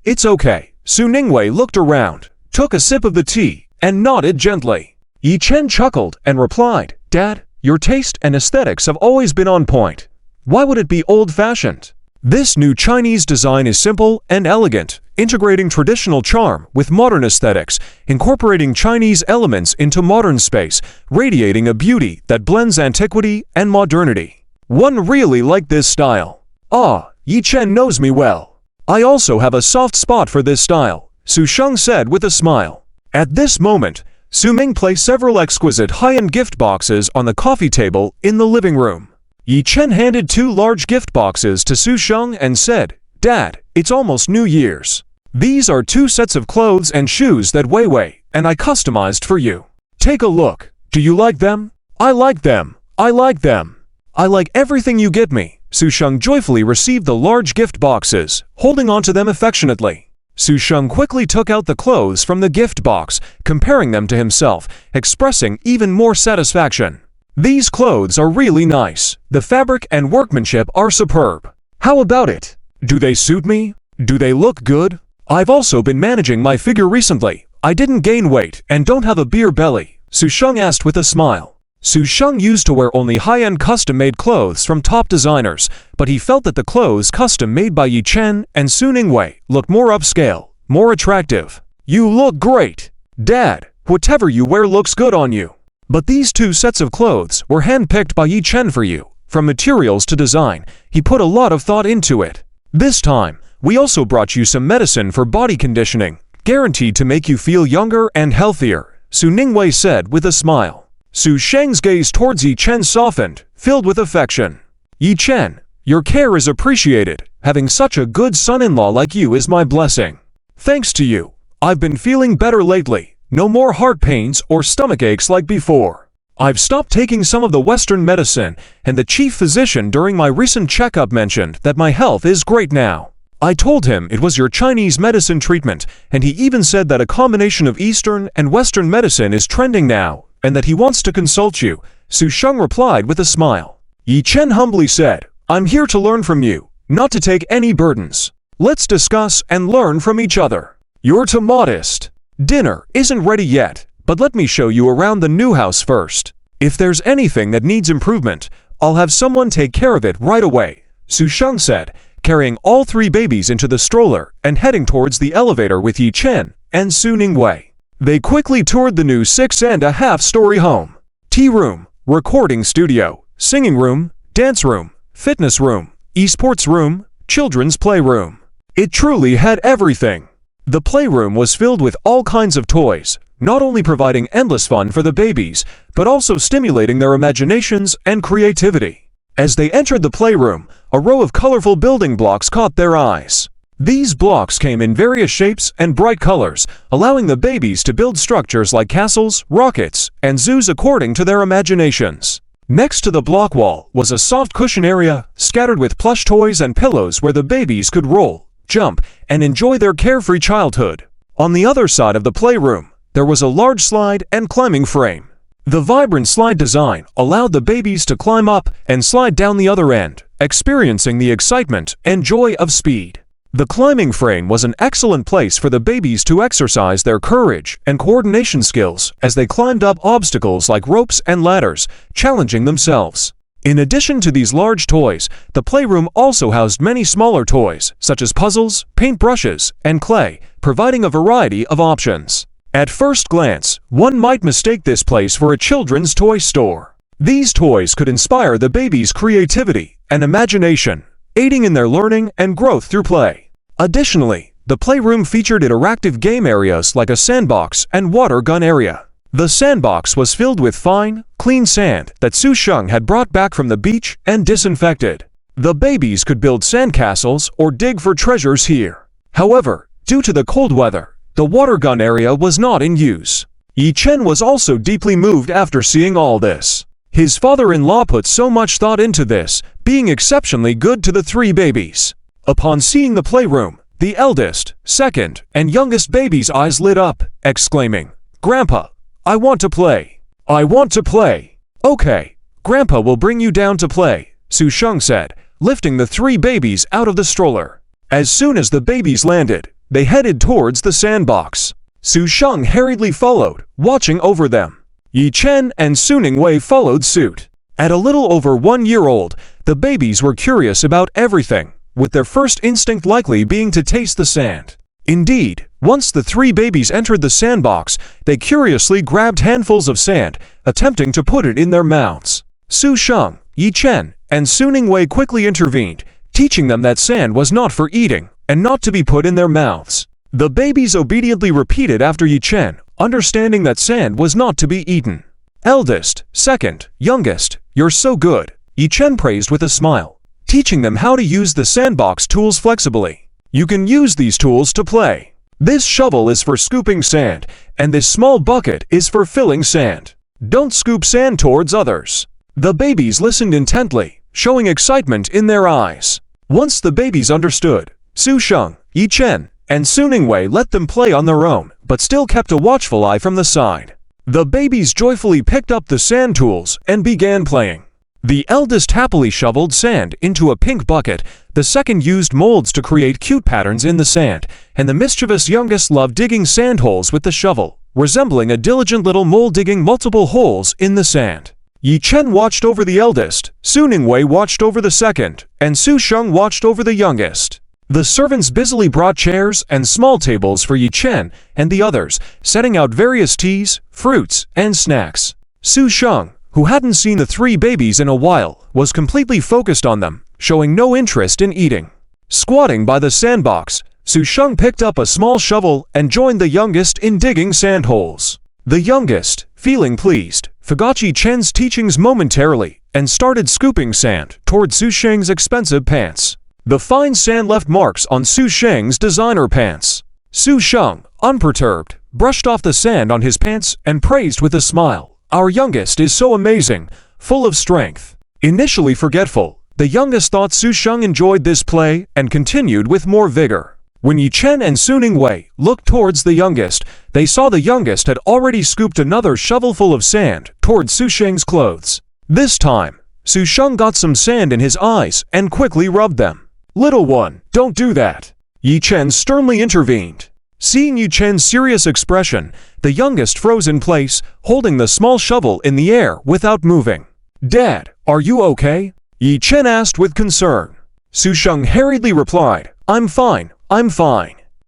S1: It's okay. Su Ningwei looked around, took a sip of the tea, and nodded gently. Yi Chen chuckled and replied, Dad, your taste and aesthetics have always been on point. Why would it be old-fashioned? This new Chinese design is simple and elegant, integrating traditional charm with modern aesthetics, incorporating Chinese elements into modern space, radiating a beauty that blends antiquity and modernity. One really liked this style. Ah, Yi Chen knows me well. I also have a soft spot for this style, Su Sheng said with a smile. At this moment, Su Ming placed several exquisite high-end gift boxes on the coffee table in the living room. Yi Chen handed 2 large gift boxes to Su Sheng and said, "Dad, it's almost New Year's. These are 2 sets of clothes and shoes that Wei Wei and I customized for you. Take a look. Do you like them?" "I like them. I like them. I like everything you get me." Su Sheng joyfully received the large gift boxes, holding onto them affectionately. Su Sheng quickly took out the clothes from the gift box, comparing them to himself, expressing even more satisfaction. "These clothes are really nice. The fabric and workmanship are superb. How about it? Do they suit me? Do they look good? I've also been managing my figure recently. I didn't gain weight and don't have a beer belly," Su Sheng asked with a smile. Su Sheng used to wear only high-end custom-made clothes from top designers, but he felt that the clothes custom-made by Yi Chen and Su Ningwei looked more upscale, more attractive. "You look great. Dad, whatever you wear looks good on you. But these 2 sets of clothes were hand-picked by Yi Chen for you. From materials to design, he put a lot of thought into it. This time, we also brought you some medicine for body conditioning, guaranteed to make you feel younger and healthier," Su Ningwei said with a smile. Su Sheng's gaze towards Yi Chen softened, filled with affection. "Yi Chen, your care is appreciated. Having such a good son-in-law like you is my blessing. Thanks to you, I've been feeling better lately. No more heart pains or stomach aches like before. I've stopped taking some of the Western medicine, and the chief physician during my recent checkup mentioned that my health is great now. I told him it was your Chinese medicine treatment, and he even said that a combination of Eastern and Western medicine is trending now, and that he wants to consult you," Su Sheng replied with a smile. Yi Chen humbly said, "I'm here to learn from you, not to take any burdens. Let's discuss and learn from each other. You're too modest. Dinner isn't ready yet, but let me show you around the new house first. If there's anything that needs improvement, I'll have someone take care of it right away," Su Sheng said, carrying all 3 babies into the stroller and heading towards the elevator with Yi Chen and Su Ningwei. They quickly toured the new 6.5-story home. Tea room, recording studio, singing room, dance room, fitness room, esports room, children's playroom. It truly had everything. The playroom was filled with all kinds of toys, not only providing endless fun for the babies, but also stimulating their imaginations and creativity. As they entered the playroom, a row of colorful building blocks caught their eyes. These blocks came in various shapes and bright colors, allowing the babies to build structures like castles, rockets, and zoos according to their imaginations. Next to the block wall was a soft cushion area, scattered with plush toys and pillows where the babies could roll, jump, and enjoy their carefree childhood. On the other side of the playroom, there was a large slide and climbing frame. The vibrant slide design allowed the babies to climb up and slide down the other end, experiencing the excitement and joy of speed. The climbing frame was an excellent place for the babies to exercise their courage and coordination skills as they climbed up obstacles like ropes and ladders, challenging themselves. In addition to these large toys, the playroom also housed many smaller toys, such as puzzles, paintbrushes, and clay, providing a variety of options. At first glance, one might mistake this place for a children's toy store. These toys could inspire the babies' creativity and imagination, aiding in their learning and growth through play. Additionally, the playroom featured interactive game areas like a sandbox and water gun area. The sandbox was filled with fine, clean sand that Su Sheng had brought back from the beach and disinfected. The babies could build sandcastles or dig for treasures here. However, due to the cold weather, the water gun area was not in use. Yi Chen was also deeply moved after seeing all this. His father-in-law put so much thought into this, being exceptionally good to the 3 babies. Upon seeing the playroom, the eldest, second, and youngest baby's eyes lit up, exclaiming, "Grandpa, I want to play. I want to play." "Okay, Grandpa will bring you down to play," Su Sheng said, lifting the 3 babies out of the stroller. As soon as the babies landed, they headed towards the sandbox. Su Sheng hurriedly followed, watching over them. Yi Chen and Su Ningwei followed suit. At a little over 1 year old, the babies were curious about everything, with their first instinct likely being to taste the sand. Indeed, once the three babies entered the sandbox, they curiously grabbed handfuls of sand, attempting to put it in their mouths. Su Sheng, Yi Chen, and Su Ningwei quickly intervened, teaching them that sand was not for eating, and not to be put in their mouths. The babies obediently repeated after Yi Chen, understanding that sand was not to be eaten. Eldest, second, youngest, you're so good, Yi Chen praised with a smile, teaching them how to use the sandbox tools flexibly. You can use these tools to play. This shovel is for scooping sand, and this small bucket is for filling sand. Don't scoop sand towards others. The babies listened intently, showing excitement in their eyes. Once the babies understood, Su Sheng, Yi Chen, and Su Ningwei let them play on their own, but still kept a watchful eye from the side. The babies joyfully picked up the sand tools and began playing. The eldest happily shoveled sand into a pink bucket, the second used molds to create cute patterns in the sand, and the mischievous youngest loved digging sand holes with the shovel, resembling a diligent little mole digging multiple holes in the sand. Yi Chen watched over the eldest, Su Ningwei watched over the second, and Su Sheng watched over the youngest. The servants busily brought chairs and small tables for Yi Chen and the others, setting out various teas, fruits, and snacks. Su Sheng, who hadn't seen the three babies in a while, was completely focused on them, showing no interest in eating. Squatting by the sandbox, Su Sheng picked up a small shovel and joined the youngest in digging sand holes. The youngest, feeling pleased, forgot Yi Chen's teachings momentarily and started scooping sand toward Su Sheng's expensive pants. The fine sand left marks on Su Sheng's designer pants. Su Sheng, unperturbed, brushed off the sand on his pants and praised with a smile. Our youngest is so amazing, full of strength. Initially forgetful, the youngest thought Su Sheng enjoyed this play and continued with more vigor. When Yi Chen and Su Ningwei looked towards the youngest, they saw the youngest had already scooped another shovelful of sand towards Su Sheng's clothes. This time, Su Sheng got some sand in his eyes and quickly rubbed them. Little one, don't do that. Yi Chen sternly intervened. Seeing Yi Chen's serious expression, the youngest froze in place, holding the small shovel in the air without moving. Dad, are you okay? Yi Chen asked with concern. Su Sheng hurriedly replied, I'm fine.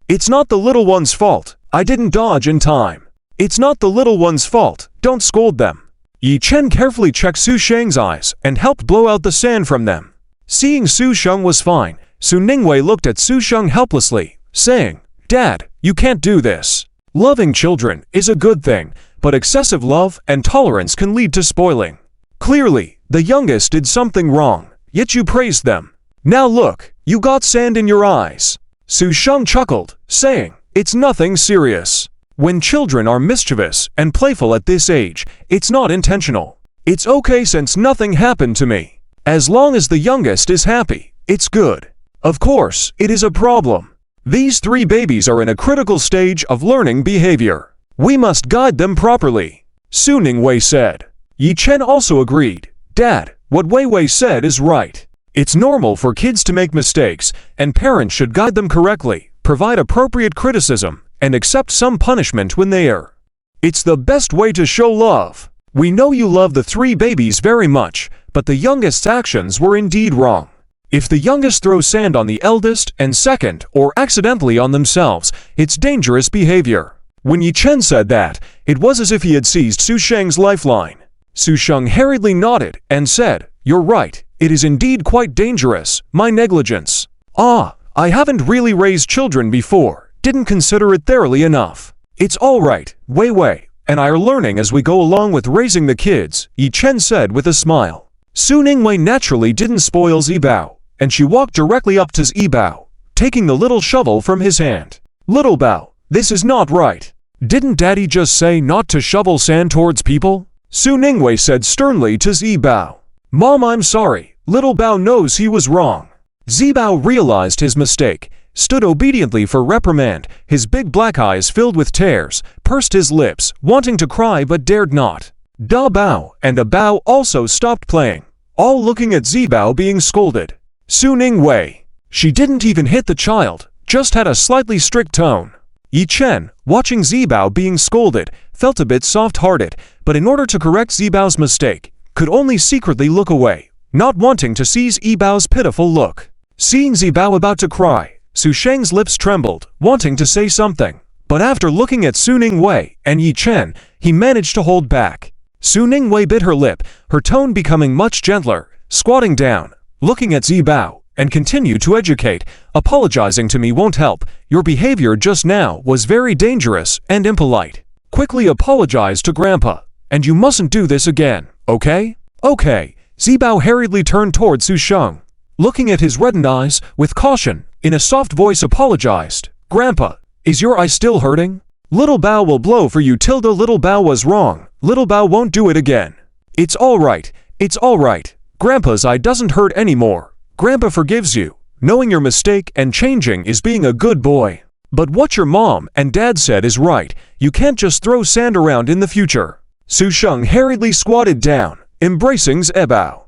S1: It's not the little one's fault. I didn't dodge in time. It's not the little one's fault. Don't scold them. Yi Chen carefully checked Su Sheng's eyes and helped blow out the sand from them. Seeing Su Sheng was fine, Su Ningwei looked at Su Sheng helplessly, saying, Dad, you can't do this. Loving children is a good thing, but excessive love and tolerance can lead to spoiling. Clearly, the youngest did something wrong, yet you praised them. Now look, you got sand in your eyes. Su Sheng chuckled, saying, It's nothing serious. When children are mischievous and playful at this age, it's not intentional. It's okay since nothing happened to me. As long as the youngest is happy, it's good. Of course, it is a problem. These three babies are in a critical stage of learning behavior. We must guide them properly, Su Ningwei said. Yi Chen also agreed. Dad, what Wei Wei said is right. It's normal for kids to make mistakes, and parents should guide them correctly, provide appropriate criticism, and accept some punishment when they err. It's the best way to show love. We know you love the three babies very much, but the youngest's actions were indeed wrong. If the youngest throws sand on the eldest and second or accidentally on themselves, it's dangerous behavior. When Yi Chen said that, it was as if he had seized Su Sheng's lifeline. Su Sheng hurriedly nodded and said, You're right, it is indeed quite dangerous, my negligence. I haven't really raised children before, didn't consider it thoroughly enough. It's all right, Wei Wei, and I are learning as we go along with raising the kids, Yi Chen said with a smile. Su Ningwei naturally didn't spoil Zibao, and she walked directly up to Zibao, taking the little shovel from his hand. Little Bao, this is not right. Didn't Daddy just say not to shovel sand towards people? Su Ningwei said sternly to Zibao. Mom, I'm sorry. Little Bao knows he was wrong. Zibao realized his mistake, stood obediently for reprimand, his big black eyes filled with tears, pursed his lips, wanting to cry but dared not. Da Bao and A Bao also stopped playing, all looking at Zibao being scolded. Su Ningwei. She didn't even hit the child, just had a slightly strict tone. Yi Chen, watching Zibao being scolded, felt a bit soft-hearted, but in order to correct Zibao's mistake, could only secretly look away, not wanting to seize Yibao's pitiful look. Seeing Zibao about to cry, Su Sheng's lips trembled, wanting to say something. But after looking at Su Ningwei and Yi Chen, he managed to hold back. Su Ningwei bit her lip, her tone becoming much gentler, squatting down, looking at Zibao, and continued to educate. Apologizing to me won't help. Your behavior just now was very dangerous and impolite. Quickly apologize to Grandpa, and you mustn't do this again, okay? Okay. Zibao hurriedly turned toward Su Sheng, looking at his reddened eyes with caution, in a soft voice apologized. Grandpa, is your eye still hurting? Little Bao will blow for you. Tilda. Little Bao was wrong. Little Bao won't do it again. It's all right. It's all right. Grandpa's eye doesn't hurt anymore. Grandpa forgives you. Knowing your mistake and changing is being a good boy. But what your mom and dad said is right. You can't just throw sand around in the future. Su Sheng hurriedly squatted down, embracing Zibao.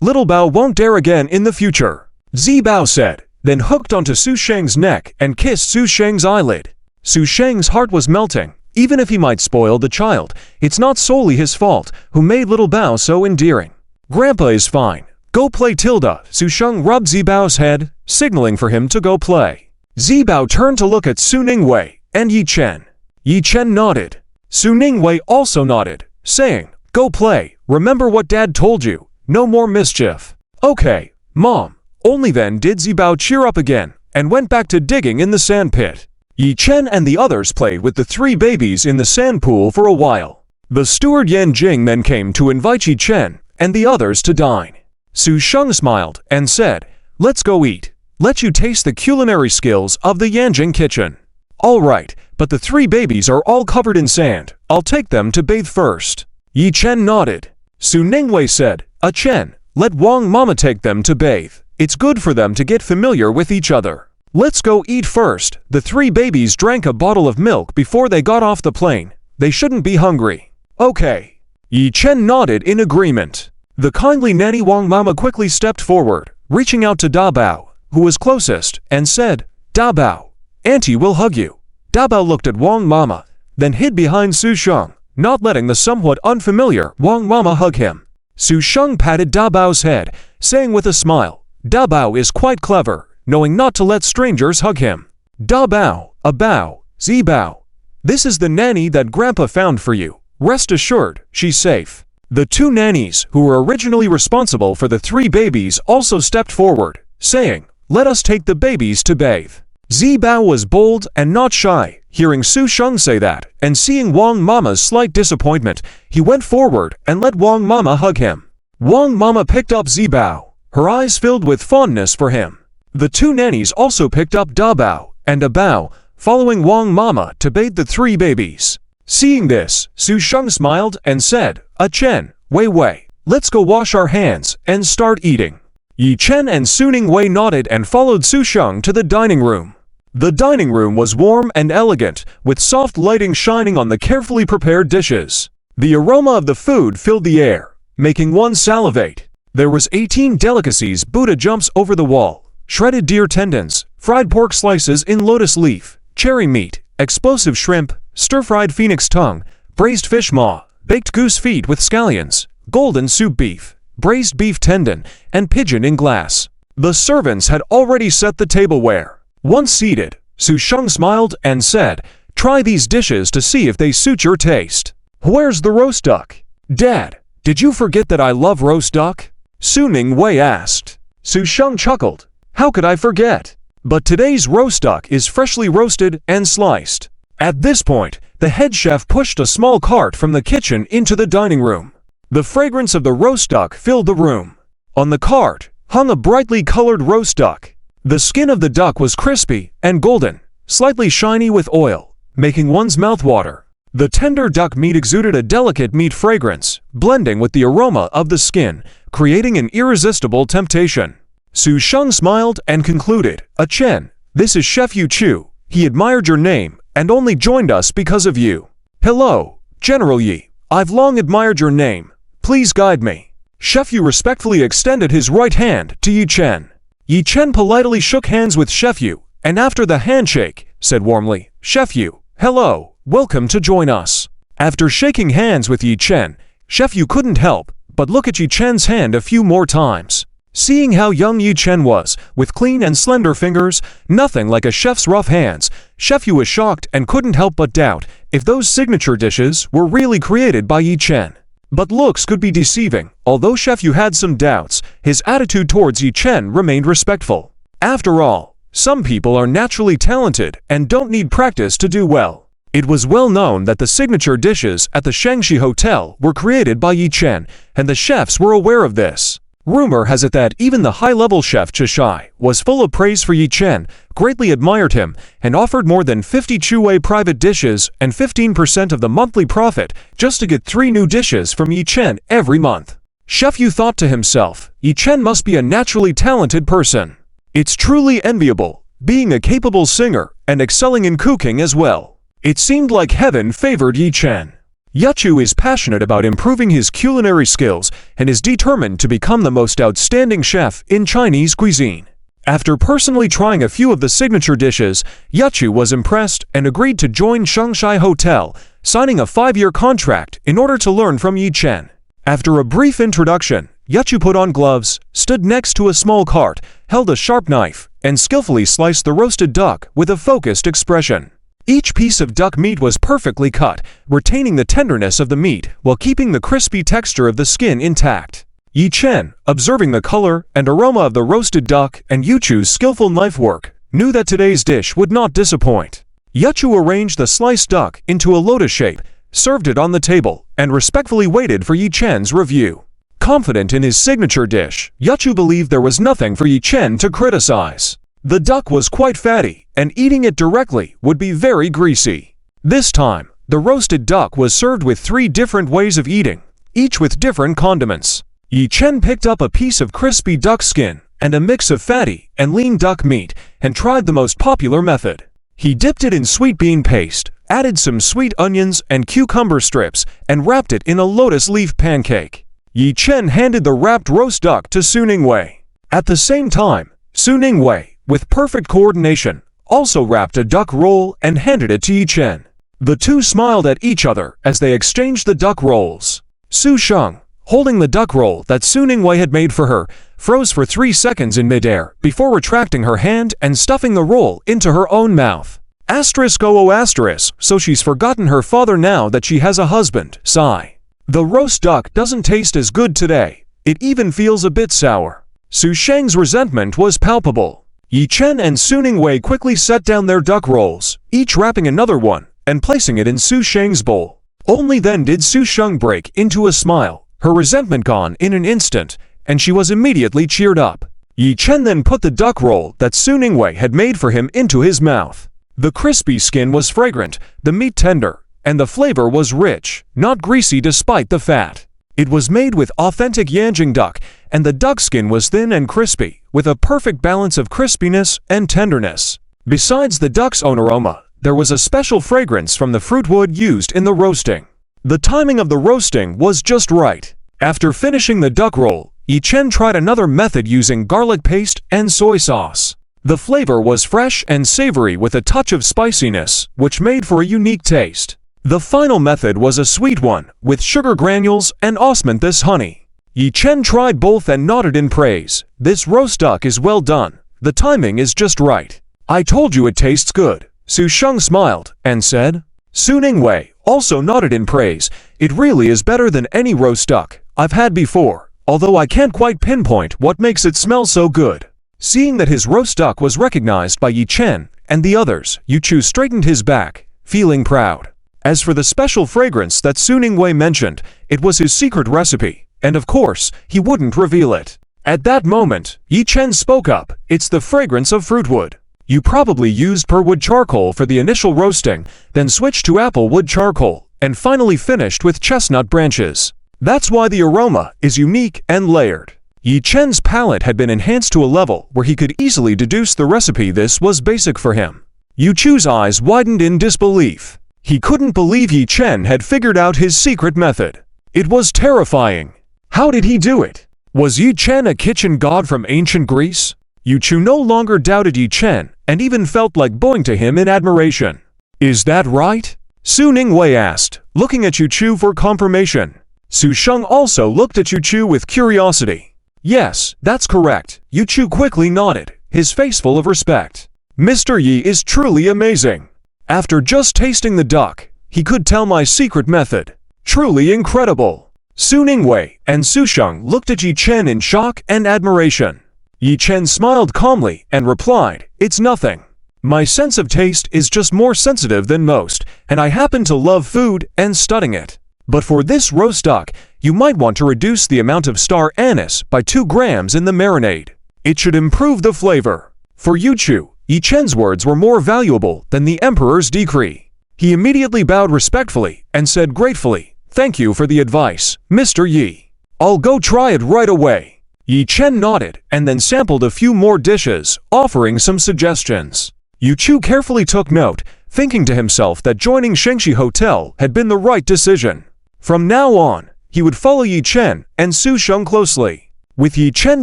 S1: Little Bao won't dare again in the future, Zibao said, then hooked onto Su Sheng's neck and kissed Su Sheng's eyelid. Su Sheng's heart was melting. Even if he might spoil the child, it's not solely his fault who made Little Bao so endearing. Grandpa is fine. Go play. Tilda. Su Sheng rubbed Zibao's head, signaling for him to go play. Zibao turned to look at Su Ningwei and Yi Chen. Yi Chen nodded. Su Ningwei also nodded, saying, Go play. Remember what Dad told you. No more mischief. Okay, Mom. Only then did Zibao cheer up again and went back to digging in the sand pit. Yi Chen and the others played with the three babies in the sand pool for a while. The steward Yan Jing then came to invite Yi Chen and the others to dine. Su Sheng smiled and said, Let's go eat. Let you taste the culinary skills of the Yanjing kitchen. All right, but the three babies are all covered in sand. I'll take them to bathe first. Yi Chen nodded. Su Ningwei said, Chen, let Wang Mama take them to bathe. It's good for them to get familiar with each other. Let's go eat first. The three babies drank a bottle of milk before they got off the plane. They shouldn't be hungry. Okay. Yi Chen nodded in agreement. The kindly nanny Wang Mama quickly stepped forward, reaching out to Da Bao, who was closest, and said, Da Bao, Auntie will hug you. Da Bao looked at Wang Mama, then hid behind Su Sheng, not letting the somewhat unfamiliar Wang Mama hug him. Su Sheng patted Da Bao's head, saying with a smile, Da Bao is quite clever, knowing not to let strangers hug him. Da Bao, a Bao, Zibao. This is the nanny that Grandpa found for you. Rest assured, she's safe. The two nannies who were originally responsible for the three babies also stepped forward, saying, Let us take the babies to bathe. Zibao was bold and not shy. Hearing Su Sheng say that, and seeing Wang Mama's slight disappointment, he went forward and let Wang Mama hug him. Wang Mama picked up Zibao, her eyes filled with fondness for him. The two nannies also picked up Da Bao and a Bao, following Wang Mama to bathe the three babies. Seeing this, Su Sheng smiled and said, Chen, Wei, let's go wash our hands and start eating. Yi Chen and Su Ningwei nodded and followed Su Sheng to the dining room. The dining room was warm and elegant, with soft lighting shining on the carefully prepared dishes. The aroma of the food filled the air, making one salivate. There was 18 delicacies. Buddha jumps over the wall, shredded deer tendons, fried pork slices in lotus leaf, cherry meat, explosive shrimp, stir-fried phoenix tongue, braised fish maw, baked goose feet with scallions, golden soup beef, braised beef tendon, and pigeon in glass. The servants had already set the tableware. Once seated, Su Sheng smiled and said, Try these dishes to see if they suit your taste. Where's the roast duck? Dad, did you forget that I love roast duck? Su Ningwei asked. Su Sheng chuckled. How could I forget? But today's roast duck is freshly roasted and sliced. At this point, the head chef pushed a small cart from the kitchen into the dining room. The fragrance of the roast duck filled the room. On the cart hung a brightly colored roast duck. The skin of the duck was crispy and golden, slightly shiny with oil, making one's mouth water. The tender duck meat exuded a delicate meat fragrance, blending with the aroma of the skin, creating an irresistible temptation. Su Sheng smiled and concluded, Chen, this is Chef Yu Chu. He admired your name and only joined us because of you. Hello, General Yi. I've long admired your name. Please guide me. Chef Yu respectfully extended his right hand to Yi Chen. Yi Chen politely shook hands with Chef Yu, and after the handshake, said warmly, Chef Yu, hello, welcome to join us. After shaking hands with Yi Chen, Chef Yu couldn't help but look at Yi Chen's hand a few more times. Seeing how young Yi Chen was, with clean and slender fingers, nothing like a chef's rough hands, Chef Yu was shocked and couldn't help but doubt if those signature dishes were really created by Yi Chen. But looks could be deceiving. Although Chef Yu had some doubts, his attitude towards Yi Chen remained respectful. After all, some people are naturally talented and don't need practice to do well. It was well known that the signature dishes at the Shangxi Hotel were created by Yi Chen, and the chefs were aware of this. Rumor has it that even the high-level chef Chishai was full of praise for Yi Chen, greatly admired him, and offered more than 50 Chuwei private dishes and 15% of the monthly profit just to get 3 new dishes from Yi Chen every month. Chef Yu thought to himself, Yi Chen must be a naturally talented person. It's truly enviable, being a capable singer and excelling in cooking as well. It seemed like heaven favored Yi Chen. Yachu is passionate about improving his culinary skills and is determined to become the most outstanding chef in Chinese cuisine. After personally trying a few of the signature dishes, Yachu was impressed and agreed to join Shangxi Hotel, signing a 5-year contract in order to learn from Yi Chen. After a brief introduction, Yachu put on gloves, stood next to a small cart, held a sharp knife, and skillfully sliced the roasted duck with a focused expression. Each piece of duck meat was perfectly cut, retaining the tenderness of the meat while keeping the crispy texture of the skin intact. Yi Chen, observing the color and aroma of the roasted duck and Yachu's skillful knife work, knew that today's dish would not disappoint. Yachu arranged the sliced duck into a lotus shape, served it on the table, and respectfully waited for Yi Chen's review. Confident in his signature dish, Yachu believed there was nothing for Yi Chen to criticize. The duck was quite fatty, and eating it directly would be very greasy. This time, the roasted duck was served with 3 different ways of eating, each with different condiments. Yi Chen picked up a piece of crispy duck skin and a mix of fatty and lean duck meat and tried the most popular method. He dipped it in sweet bean paste, added some sweet onions and cucumber strips, and wrapped it in a lotus leaf pancake. Yi Chen handed the wrapped roast duck to Su Ningwei. At the same time, Su Ningwei, with perfect coordination, also wrapped a duck roll and handed it to Yi Chen. The two smiled at each other as they exchanged the duck rolls. Su Sheng, holding the duck roll that Su Ningwei had made for her, froze for 3 seconds in midair before retracting her hand and stuffing the roll into her own mouth. So she's forgotten her father now that she has a husband, sigh. The roast duck doesn't taste as good today. It even feels a bit sour. Su Sheng's resentment was palpable. Yi Chen and Su Ningwei quickly set down their duck rolls, each wrapping another one and placing it in Su Sheng's bowl. Only then did Su Sheng break into a smile, her resentment gone in an instant, and she was immediately cheered up. Yi Chen then put the duck roll that Su Ningwei had made for him into his mouth. The crispy skin was fragrant, the meat tender, and the flavor was rich, not greasy despite the fat. It was made with authentic Yanjing duck, and the duck skin was thin and crispy, with a perfect balance of crispiness and tenderness. Besides the duck's own aroma, there was a special fragrance from the fruit wood used in the roasting. The timing of the roasting was just right. After finishing the duck roll, Yi Chen tried another method using garlic paste and soy sauce. The flavor was fresh and savory with a touch of spiciness, which made for a unique taste. The final method was a sweet one, with sugar granules and osmanthus honey. Yi Chen tried both and nodded in praise. This roast duck is well done. The timing is just right. I told you it tastes good. Su Sheng smiled and said. Su Ningwei also nodded in praise. It really is better than any roast duck I've had before, although I can't quite pinpoint what makes it smell so good. Seeing that his roast duck was recognized by Yi Chen and the others, Yachu straightened his back, feeling proud. As for the special fragrance that Su Ningwei mentioned, it was his secret recipe, and of course, he wouldn't reveal it. At that moment, Yi Chen spoke up. It's the fragrance of fruit wood. You probably used pear wood charcoal for the initial roasting, then switched to apple wood charcoal, and finally finished with chestnut branches. That's why the aroma is unique and layered. Yi Chen's palate had been enhanced to a level where he could easily deduce the recipe. This was basic for him. Yachu's eyes widened in disbelief. He couldn't believe Yi Chen had figured out his secret method. It was terrifying. How did he do it? Was Yi Chen a kitchen god from ancient Greece? Yachu no longer doubted Yi Chen and even felt like bowing to him in admiration. Is that right? Su Ningwei asked, looking at Yachu for confirmation. Su Sheng also looked at Yachu with curiosity. Yes, that's correct. Yu Chu quickly nodded, his face full of respect. Mr. Yi is truly amazing. After just tasting the duck, he could tell my secret method. Truly incredible. Su Ningwei and Su Sheng looked at Yi Chen in shock and admiration. Yi Chen smiled calmly and replied, "It's nothing. My sense of taste is just more sensitive than most, and I happen to love food and studying it. But for this roast duck, you might want to reduce the amount of star anise by 2 grams in the marinade. It should improve the flavor." For Yu Chu, Yi Chen's words were more valuable than the emperor's decree. He immediately bowed respectfully and said gratefully, "Thank you for the advice, Mr. Yi. I'll go try it right away." Yi Chen nodded and then sampled a few more dishes, offering some suggestions. Yu Chu carefully took note, thinking to himself that joining Shengxi Hotel had been the right decision. From now on, he would follow Yi Chen and Su Sheng closely. With Yi Chen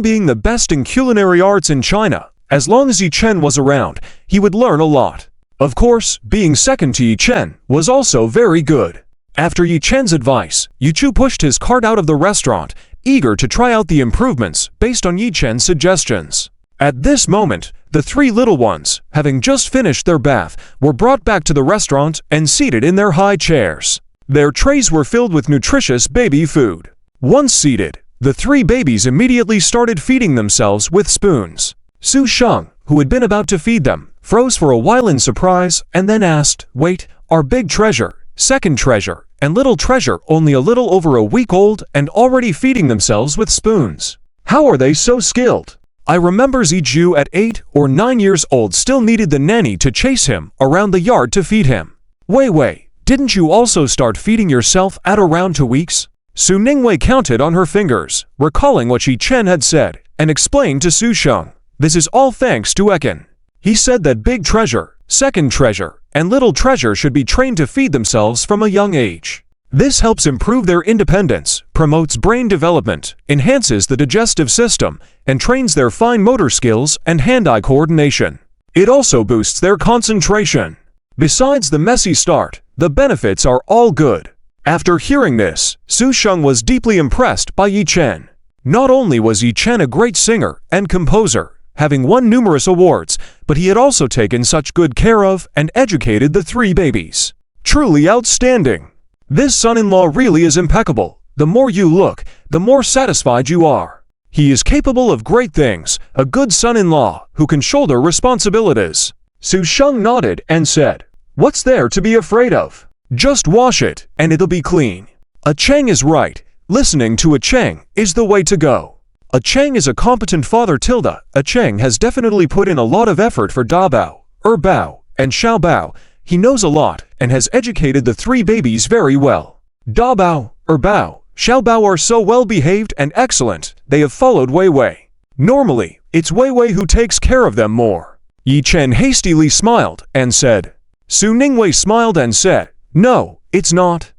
S1: being the best in culinary arts in China, as long as Yi Chen was around, he would learn a lot. Of course, being second to Yi Chen was also very good. After Yi Chen's advice, Yu Chu pushed his cart out of the restaurant, eager to try out the improvements based on Yi Chen's suggestions. At this moment, the 3 little ones, having just finished their bath, were brought back to the restaurant and seated in their high chairs. Their trays were filled with nutritious baby food. Once seated, the 3 babies immediately started feeding themselves with spoons. Su Sheng, who had been about to feed them, froze for a while in surprise and then asked, "Wait, our big treasure, second treasure, and little treasure only a little over a week old and already feeding themselves with spoons? How are they so skilled? I remember Ziju at 8 or 9 years old still needed the nanny to chase him around the yard to feed him. Wei, didn't you also start feeding yourself at around 2 weeks?" Su Ningwei counted on her fingers, recalling what Yi Chen had said, and explained to Su Sheng, "This is all thanks to Ekin. He said that big treasure, second treasure, and little treasure should be trained to feed themselves from a young age. This helps improve their independence, promotes brain development, enhances the digestive system, and trains their fine motor skills and hand-eye coordination. It also boosts their concentration. Besides the messy start, the benefits are all good." After hearing this, Su Sheng was deeply impressed by Yi Chen. Not only was Yi Chen a great singer and composer, having won numerous awards, but he had also taken such good care of and educated the 3 babies. Truly outstanding. This son-in-law really is impeccable. The more you look, the more satisfied you are. He is capable of great things, a good son-in-law who can shoulder responsibilities. Su Sheng nodded and said, "What's there to be afraid of? Just wash it, and it'll be clean." A Cheng is right. Listening to a Cheng is the way to go. A Cheng is a competent father. A Cheng has definitely put in a lot of effort for Da Bao, Bao, and Xiao Bao. He knows a lot and has educated the 3 babies very well. Da Bao, Bao, Xiao Bao are so well behaved and excellent, they have followed Wei. Normally, it's Wei who takes care of them more. Yi Chen hastily smiled and said. Su Ningwei smiled and said, "No, it's not.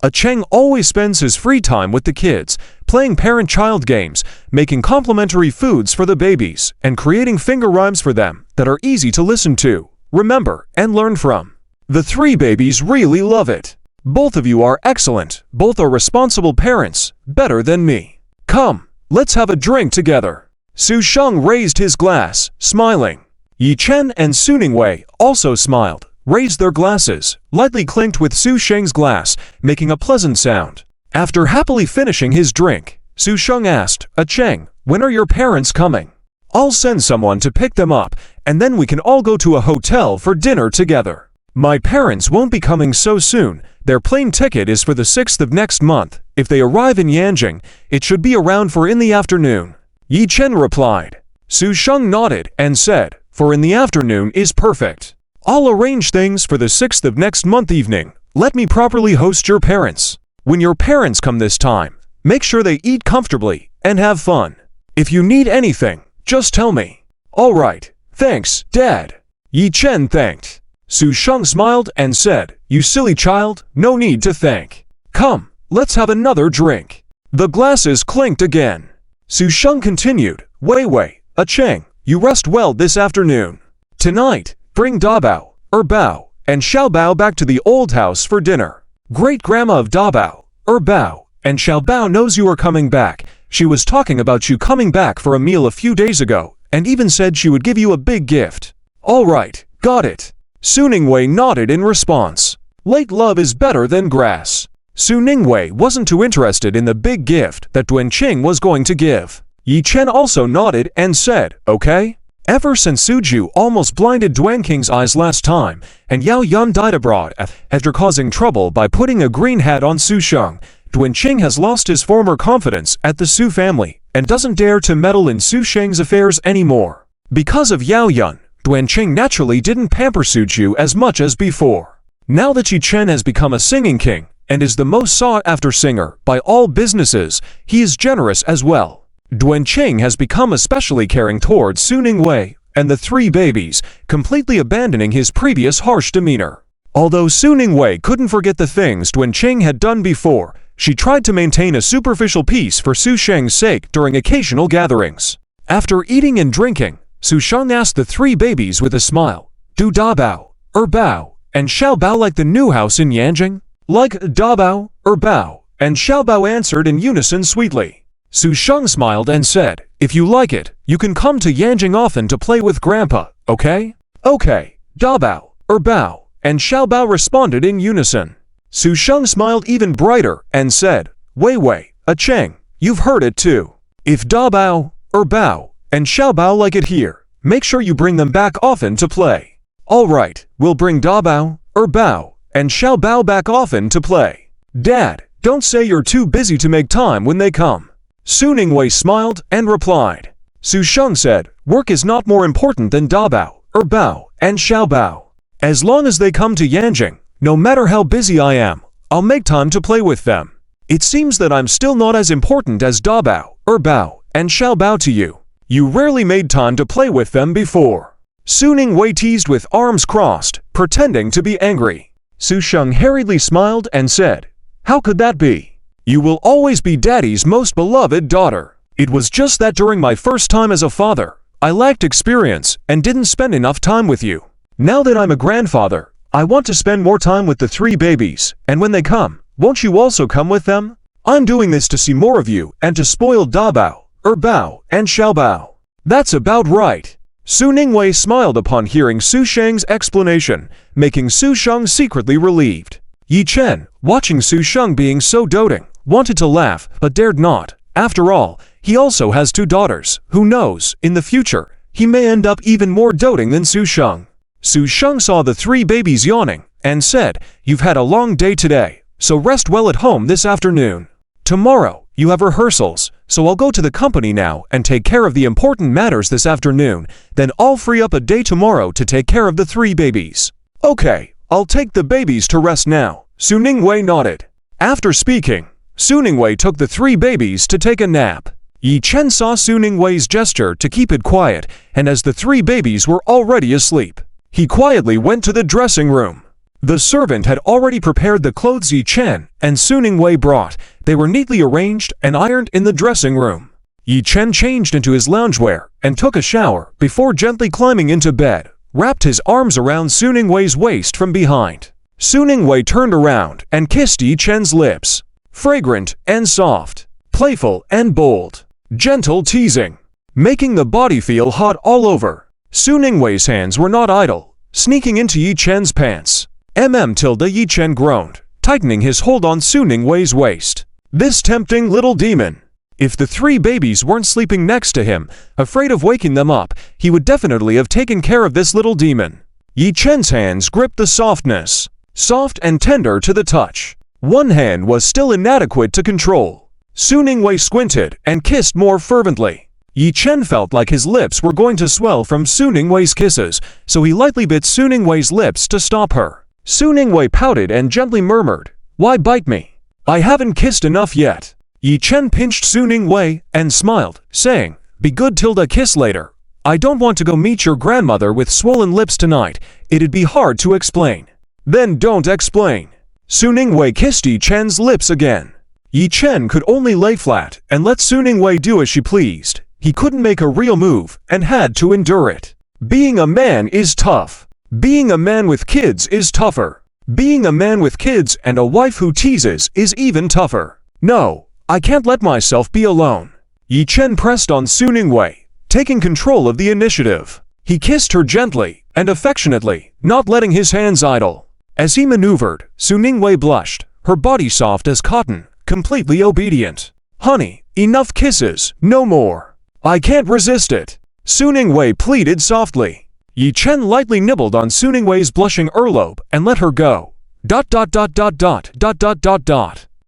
S1: A Cheng always spends his free time with the kids, playing parent-child games, making complimentary foods for the babies, and creating finger rhymes for them that are easy to listen to, remember, and learn from. The 3 babies really love it. Both of you are excellent. Both are responsible parents, better than me. Come, let's have a drink together." Su Sheng raised his glass, smiling. Yi Chen and Su Ningwei also smiled, raised their glasses, lightly clinked with Su Sheng's glass, making a pleasant sound. After happily finishing his drink, Su Sheng asked, "A Cheng, when are your parents coming? I'll send someone to pick them up, and then we can all go to a hotel for dinner together." "My parents won't be coming so soon. Their plane ticket is for the 6th of next month. If they arrive in Yanjing, it should be around for in the afternoon," Yi Chen replied. Su Sheng nodded and said, "For in the afternoon is perfect. I'll arrange things for the 6th of next month evening. Let me properly host your parents. When your parents come this time, make sure they eat comfortably and have fun. If you need anything, just tell me." "All right, thanks, Dad." Yi Chen thanked. Su Sheng smiled and said, "You silly child, no need to thank. Come, let's have another drink." The glasses clinked again. Su Sheng continued, Wei, "A Cheng, you rest well this afternoon. Tonight, bring Da Bao, Bao, and Xiao Bao back to the old house for dinner. Great-grandma of Da Bao, Bao, and Xiao Bao knows you are coming back, She was talking about you coming back for a meal a few days ago, and even said she would give you a big gift. Alright, got it. Su Ningwei nodded in response. Late love is better than grass. Su Ningwei wasn't too interested in the big gift that Duan Qing was going to give. Yi Chen also nodded and said, okay. Ever since Su Ju almost blinded Duan Qing's eyes last time, and Yao Yan died abroad after causing trouble by putting a green hat on Su Sheng, Duan Qing has lost his former confidence at the Su family and doesn't dare to meddle in Su Sheng's affairs anymore. Because of Yao Yan, Duan Qing naturally didn't pamper Su Ju as much as before. Now that Yi Chen has become a singing king and is the most sought-after singer by all businesses, he is generous as well. Duan Qing has become especially caring towards Su Ningwei and the three babies, completely abandoning his previous harsh demeanor. Although Su Ningwei couldn't forget the things Duan Qing had done before, she tried to maintain a superficial peace for Su Sheng's sake during occasional gatherings. After eating and drinking, Su Sheng asked the three babies with a smile, "Do Da Bao, Bao, and Xiao Bao like the new house in Yanjing?" "Like Da Bao, Bao," and Xiao Bao answered in unison sweetly. Su Sheng smiled and said, "If you like it, you can come to Yanjing often to play with Grandpa, okay?" "Okay, Da Bao, Bao," and Xiao Bao responded in unison. Su Sheng smiled even brighter and said, "Wei Wei, Cheng, you've heard it too. If Da Bao, Bao, and Xiao Bao like it here, make sure you bring them back often to play." "Alright, we'll bring Da Bao, Bao, and Xiao Bao back often to play. Dad, don't say you're too busy to make time when they come." Su Ningwei smiled and replied. Su Sheng said, "Work is not more important than Da Bao, Bao, and Xiao Bao. As long as they come to Yanjing, no matter how busy I am, I'll make time to play with them. It seems that I'm still not as important as Da Bao, Bao, and Xiao Bao to you. You rarely made time to play with them before." Su Ningwei teased with arms crossed, pretending to be angry. Su Sheng hurriedly smiled and said, "How could that be? You will always be Daddy's most beloved daughter. It was just that during my first time as a father, I lacked experience and didn't spend enough time with you. Now that I'm a grandfather, I want to spend more time with the three babies, and when they come, won't you also come with them? I'm doing this to see more of you and to spoil Da Bao, Bao, and Xiao Bao." "That's about right." Su Ningwei smiled upon hearing Su Sheng's explanation, making Su Sheng secretly relieved. Yi Chen, watching Su Sheng being so doting, wanted to laugh but dared not. After all, he also has two daughters. Who knows, in the future, he may end up even more doting than Su Sheng. Su Sheng saw the three babies yawning and said, "You've had a long day today, so rest well at home this afternoon. Tomorrow, you have rehearsals, so I'll go to the company now and take care of the important matters this afternoon, then I'll free up a day tomorrow to take care of the three babies." "Okay, I'll take the babies to rest now." Su Ningwei nodded. After speaking, Su Ningwei took the three babies to take a nap. Yi Chen saw Su Ningwei's gesture to keep it quiet, and as the three babies were already asleep, he quietly went to the dressing room. The servant had already prepared the clothes Yi Chen and Su Ningwei brought. They were neatly arranged and ironed in the dressing room. Yi Chen changed into his loungewear and took a shower before gently climbing into bed, wrapped his arms around Su Ningwei's waist from behind. Su Ningwei turned around and kissed Yi Chen's lips. Fragrant and soft, playful and bold, gentle teasing, making the body feel hot all over. Su Ningwei's hands were not idle, sneaking into Yi Chen's pants. Yi Chen groaned, tightening his hold on Su Ningwei's waist. This tempting little demon. If the three babies weren't sleeping next to him, afraid of waking them up, he would definitely have taken care of this little demon. Yi Chen's hands gripped the softness, soft and tender to the touch. One hand was still inadequate to control. Su Ningwei squinted and kissed more fervently. Yi Chen felt like his lips were going to swell from Su Ningwei's kisses, so he lightly bit Su Ningwei's lips to stop her. Su Ningwei pouted and gently murmured, "Why bite me? I haven't kissed enough yet." Yi Chen pinched Su Ningwei and smiled, saying, "Be good tilde kiss later. I don't want to go meet your grandmother with swollen lips tonight. It'd be hard to explain." "Then don't explain." Su Ningwei kissed Yi Chen's lips again. Yi Chen could only lay flat and let Su Ningwei do as she pleased. He couldn't make a real move and had to endure it. Being a man is tough. Being a man with kids is tougher. Being a man with kids and a wife who teases is even tougher. No, I can't let myself be alone. Yi Chen pressed on Su Ningwei, taking control of the initiative. He kissed her gently and affectionately, not letting his hands idle. As he maneuvered, Su Ningwei blushed, her body soft as cotton, completely obedient. "Honey, enough kisses, no more. I can't resist it," Su Ningwei pleaded softly. Yi Chen lightly nibbled on Su Ningwei's blushing earlobe and let her go.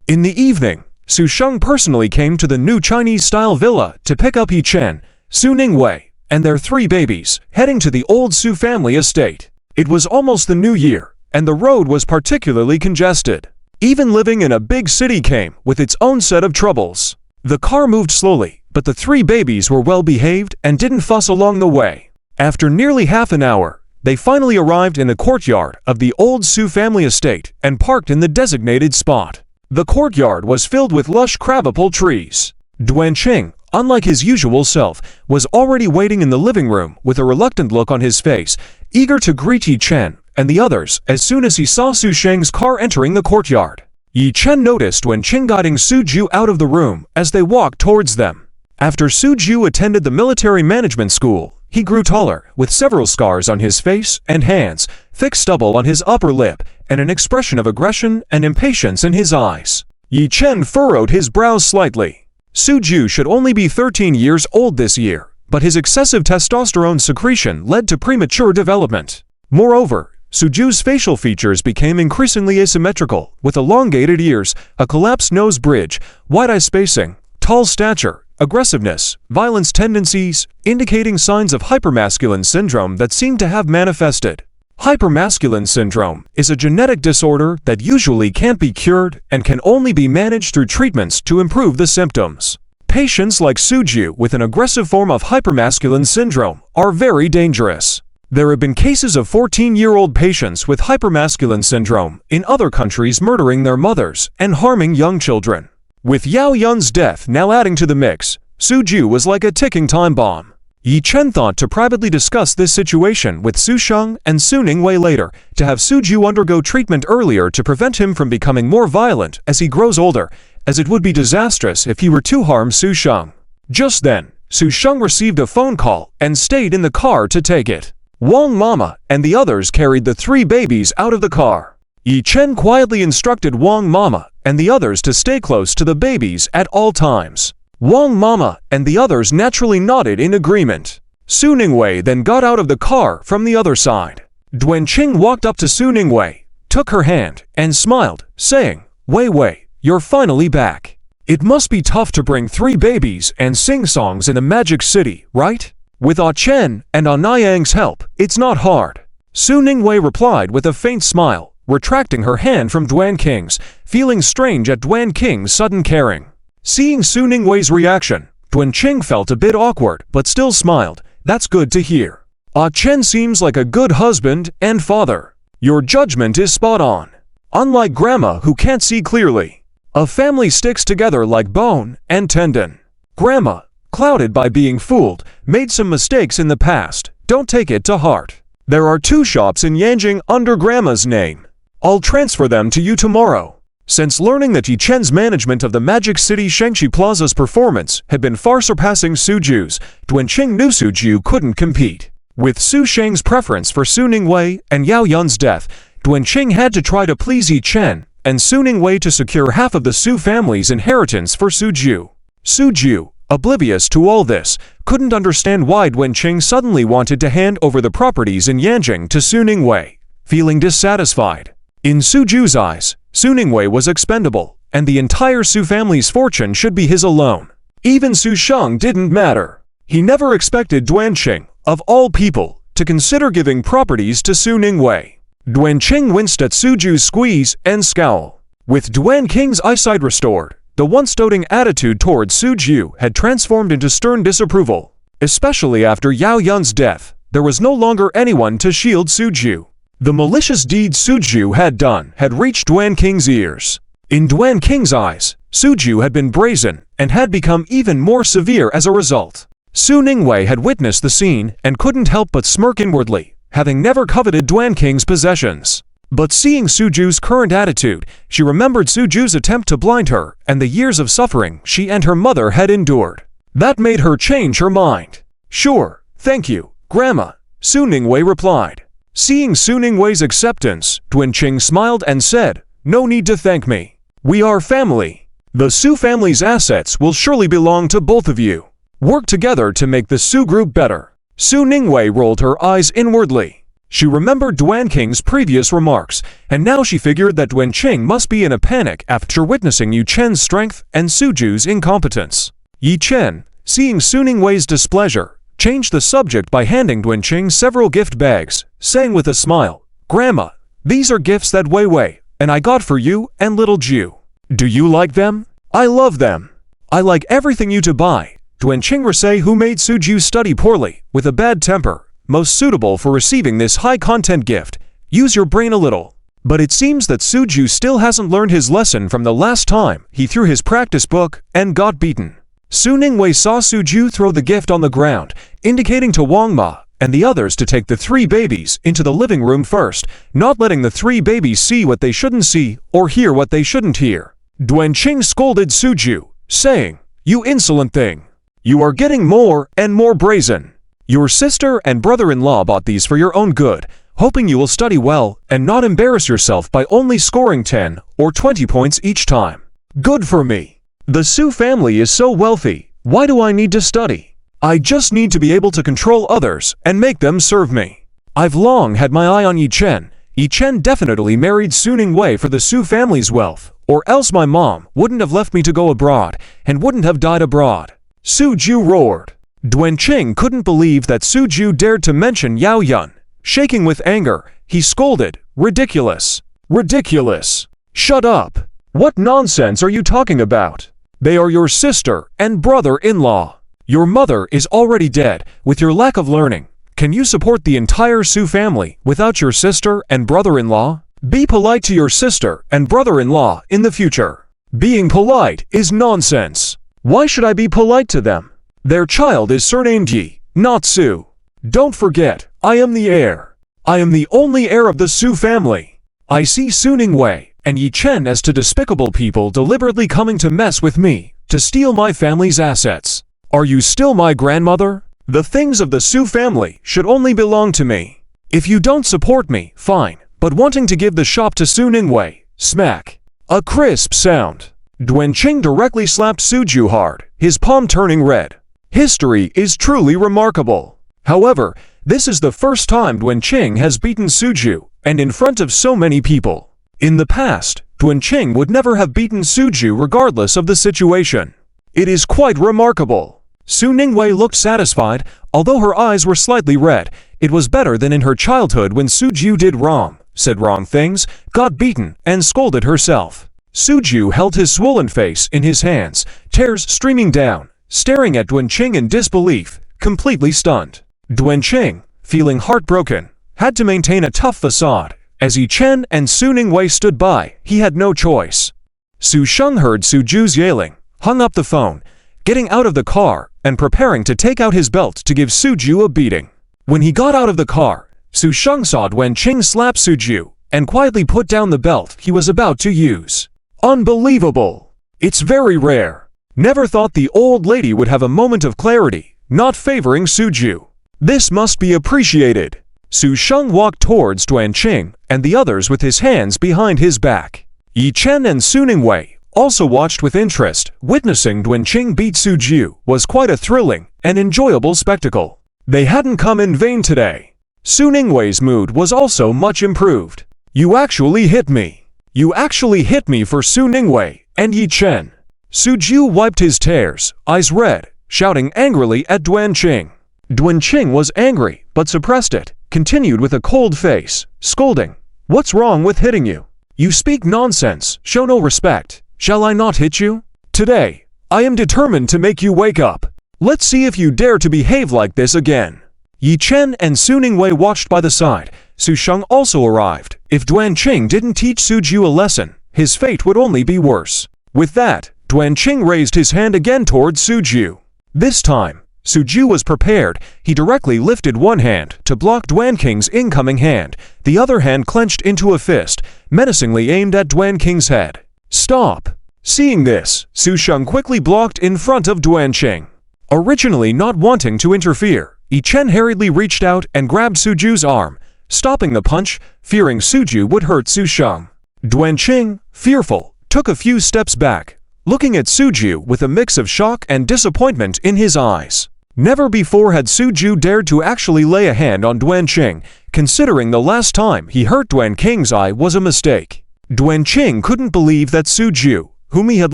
S1: In the evening, Su Sheng personally came to the new Chinese-style villa to pick up Yi Chen, Su Ningwei, and their 3 babies, heading to the old Su family estate. It was almost the new year, and the road was particularly congested. Even living in a big city came with its own set of troubles. The car moved slowly, but the 3 babies were well behaved and didn't fuss along the way. After nearly half an hour, they finally arrived in the courtyard of the old Su family estate and parked in the designated spot. The courtyard was filled with lush crabapple trees. Duanqing, unlike his usual self, was already waiting in the living room with a reluctant look on his face, eager to greet Yi Chen and the others as soon as he saw Su Sheng's car entering the courtyard. Yi Chen noticed Duanqing guiding Su Ju out of the room as they walked towards them. After Su Ju attended the military management school, he grew taller, with several scars on his face and hands, thick stubble on his upper lip, and an expression of aggression and impatience in his eyes. Yi Chen furrowed his brows slightly. Su Ju should only be 13 years old this year, but his excessive testosterone secretion led to premature development. Moreover, Su Ju's facial features became increasingly asymmetrical, with elongated ears, a collapsed nose bridge, wide-eye spacing, tall stature, aggressiveness, violence tendencies, indicating signs of hypermasculine syndrome that seem to have manifested. Hypermasculine syndrome is a genetic disorder that usually can't be cured and can only be managed through treatments to improve the symptoms. Patients like Su Ju with an aggressive form of hypermasculine syndrome are very dangerous. There have been cases of 14-year-old patients with hypermasculine syndrome in other countries murdering their mothers and harming young children. With Yao Yun's death now adding to the mix, Su Ju was like a ticking time bomb. Yi Chen thought to privately discuss this situation with Su Sheng and Su Ningwei later, to have Su Ju undergo treatment earlier to prevent him from becoming more violent as he grows older, as it would be disastrous if he were to harm Su Sheng. Just then, Su Sheng received a phone call and stayed in the car to take it. Wang Mama and the others carried the 3 babies out of the car. Yi Chen quietly instructed Wang Mama and the others to stay close to the babies at all times. Wang Mama and the others naturally nodded in agreement. Su Ningwei then got out of the car from the other side. Duanqing walked up to Su Ningwei, took her hand, and smiled, saying, "Wei Wei, you're finally back. It must be tough to bring 3 babies and sing songs in the Magic City, right? With Ah Chen and Ah Niyang's help, it's not hard." Su Ningwei replied with a faint smile, retracting her hand from Duanqing's, feeling strange at Duanqing's sudden caring. Seeing Su Ningwei's reaction, Duanqing felt a bit awkward but still smiled. "That's good to hear. Ah Chen seems like a good husband and father. Your judgment is spot on. Unlike Grandma who can't see clearly. A family sticks together like bone and tendon. Grandma, clouded by being fooled, made some mistakes in the past. Don't take it to heart. There are 2 shops in Yanjing under Grandma's name. I'll transfer them to you tomorrow." Since learning that Yi Chen's management of the Magic City Shengqi Plaza's performance had been far surpassing Su Ju's, Duanqing knew Su Ju couldn't compete. With Su Sheng's preference for Su Ningwei and Yao Yun's death, Duanqing had to try to please Yi Chen and Su Ningwei to secure half of the Su family's inheritance for Su Ju. Su Ju, oblivious to all this, couldn't understand why Duanqing suddenly wanted to hand over the properties in Yanjing to Su Ningwei. Feeling dissatisfied. In Su Ju's eyes, Su Ningwei was expendable, and the entire Su family's fortune should be his alone. Even Su Sheng didn't matter. He never expected Duanqing, of all people, to consider giving properties to Su Ningwei. Duanqing winced at Su Ju's squeeze and scowl. With Duanqing's eyesight restored, the once doting attitude towards Su Ju had transformed into stern disapproval. Especially after Yao Yun's death, there was no longer anyone to shield Su Ju. The malicious deeds Su Ju had done had reached Duanqing's ears. In Duanqing's eyes, Su Ju had been brazen and had become even more severe as a result. Su Ningwei had witnessed the scene and couldn't help but smirk inwardly, having never coveted Duanqing's possessions. But seeing Su Ju's current attitude, she remembered Su Ju's attempt to blind her and the years of suffering she and her mother had endured. That made her change her mind. "Sure, thank you, Grandma," Su Ningwei replied. Seeing Su Ningwei's acceptance, Duanqing smiled and said, "No need to thank me. We are family. The Su family's assets will surely belong to both of you. Work together to make the Su group better." Su Ningwei rolled her eyes inwardly. She remembered Duanqing's previous remarks, and now she figured that Duanqing must be in a panic after witnessing Yu Chen's strength and Suju's incompetence. Yi Chen, seeing Su Ningwei's displeasure, changed the subject by handing Duanqing several gift bags, saying with a smile, "Grandma, these are gifts that Wei Wei and I got for you and little Ju. Do you like them? I love them. I like everything you to buy." Duanqing Risei, who made Suju study poorly, with a bad temper, most suitable for receiving this high-content gift. Use your brain a little. But it seems that Suju still hasn't learned his lesson from the last time he threw his practice book and got beaten. Su Ningwei saw Suju throw the gift on the ground, indicating to Wang Ma and the others to take the three babies into the living room first, not letting the three babies see what they shouldn't see or hear what they shouldn't hear. Duanqing scolded Suju, saying, "You insolent thing! You are getting more and more brazen. Your sister and brother-in-law bought these for your own good, hoping you will study well and not embarrass yourself by only scoring 10 or 20 points each time. Good for me. The Su family is so wealthy, why do I need to study? I just need to be able to control others and make them serve me. I've long had my eye on Yi Chen. Yi Chen definitely married Su Ningwei for the Su family's wealth, or else my mom wouldn't have left me to go abroad and wouldn't have died abroad." Suju roared. Duanqing couldn't believe that Suju dared to mention Yao Yun. Shaking with anger, he scolded, "Ridiculous! Ridiculous! Shut up! What nonsense are you talking about? They are your sister and brother-in-law. Your mother is already dead. With your lack of learning, can you support the entire Su family without your sister and brother-in-law? Be polite to your sister and brother-in-law in the future. Being polite is nonsense. Why should I be polite to them? Their child is surnamed Yi, not Su. Don't forget, I am the heir. I am the only heir of the Su family. I see Su Ningwei and Yi Chen as two despicable people deliberately coming to mess with me, to steal my family's assets. Are you still my grandmother? The things of the Su family should only belong to me. If you don't support me, fine, but wanting to give the shop to Su Ningwei, smack. A crisp sound. Duanqing directly slapped Suju hard, his palm turning red. History is truly remarkable. However, this is the first time Duanqing has beaten Suju, and in front of so many people. In the past, Duanqing would never have beaten Suju regardless of the situation. It is quite remarkable. Su Ningwei looked satisfied, although her eyes were slightly red. It was better than in her childhood when Suju did wrong, said wrong things, got beaten, and scolded herself. Suju held his swollen face in his hands, tears streaming down, staring at Duanqing in disbelief, completely stunned. Duanqing, feeling heartbroken, had to maintain a tough facade. As Yi Chen and Su Ningwei stood by, he had no choice. Su Sheng heard Suju's yelling, hung up the phone, getting out of the car, and preparing to take out his belt to give Suju a beating. When he got out of the car, Su Sheng saw Duanqing slap Suju, and quietly put down the belt he was about to use. Unbelievable! It's very rare. Never thought the old lady would have a moment of clarity, not favoring Suju. This must be appreciated. Su Sheng walked towards Duanqing and the others with his hands behind his back. Yi Chen and Su Ningwei also watched with interest. Witnessing Duanqing beat Suju was quite a thrilling and enjoyable spectacle. They hadn't come in vain today. Su Ningwei's mood was also much improved. "You actually hit me. You actually hit me for Su Ningwei and Yi Chen." Suju wiped his tears, eyes red, shouting angrily at Duanqing. Duanqing was angry, but suppressed it, continued with a cold face, scolding, "What's wrong with hitting you? You speak nonsense, show no respect. Shall I not hit you? Today, I am determined to make you wake up. Let's see if you dare to behave like this again." Yi Chen and Su Ningwei watched by the side. Su Sheng also arrived. If Duanqing didn't teach Suju a lesson, his fate would only be worse. With that, Duanqing raised his hand again towards Suju. This time, Suju was prepared. He directly lifted one hand to block Duanqing's incoming hand. The other hand clenched into a fist, menacingly aimed at Duanqing's head. "Stop!" Seeing this, Su Sheng quickly blocked in front of Duanqing. Originally not wanting to interfere, Yi Chen hurriedly reached out and grabbed Suju's arm, stopping the punch, fearing Suju would hurt Su Sheng. Duanqing, fearful, took a few steps back, looking at Suju with a mix of shock and disappointment in his eyes. Never before had Suju dared to actually lay a hand on Duanqing, considering the last time he hurt Duanqing's eye was a mistake. Duanqing couldn't believe that Suju, whom he had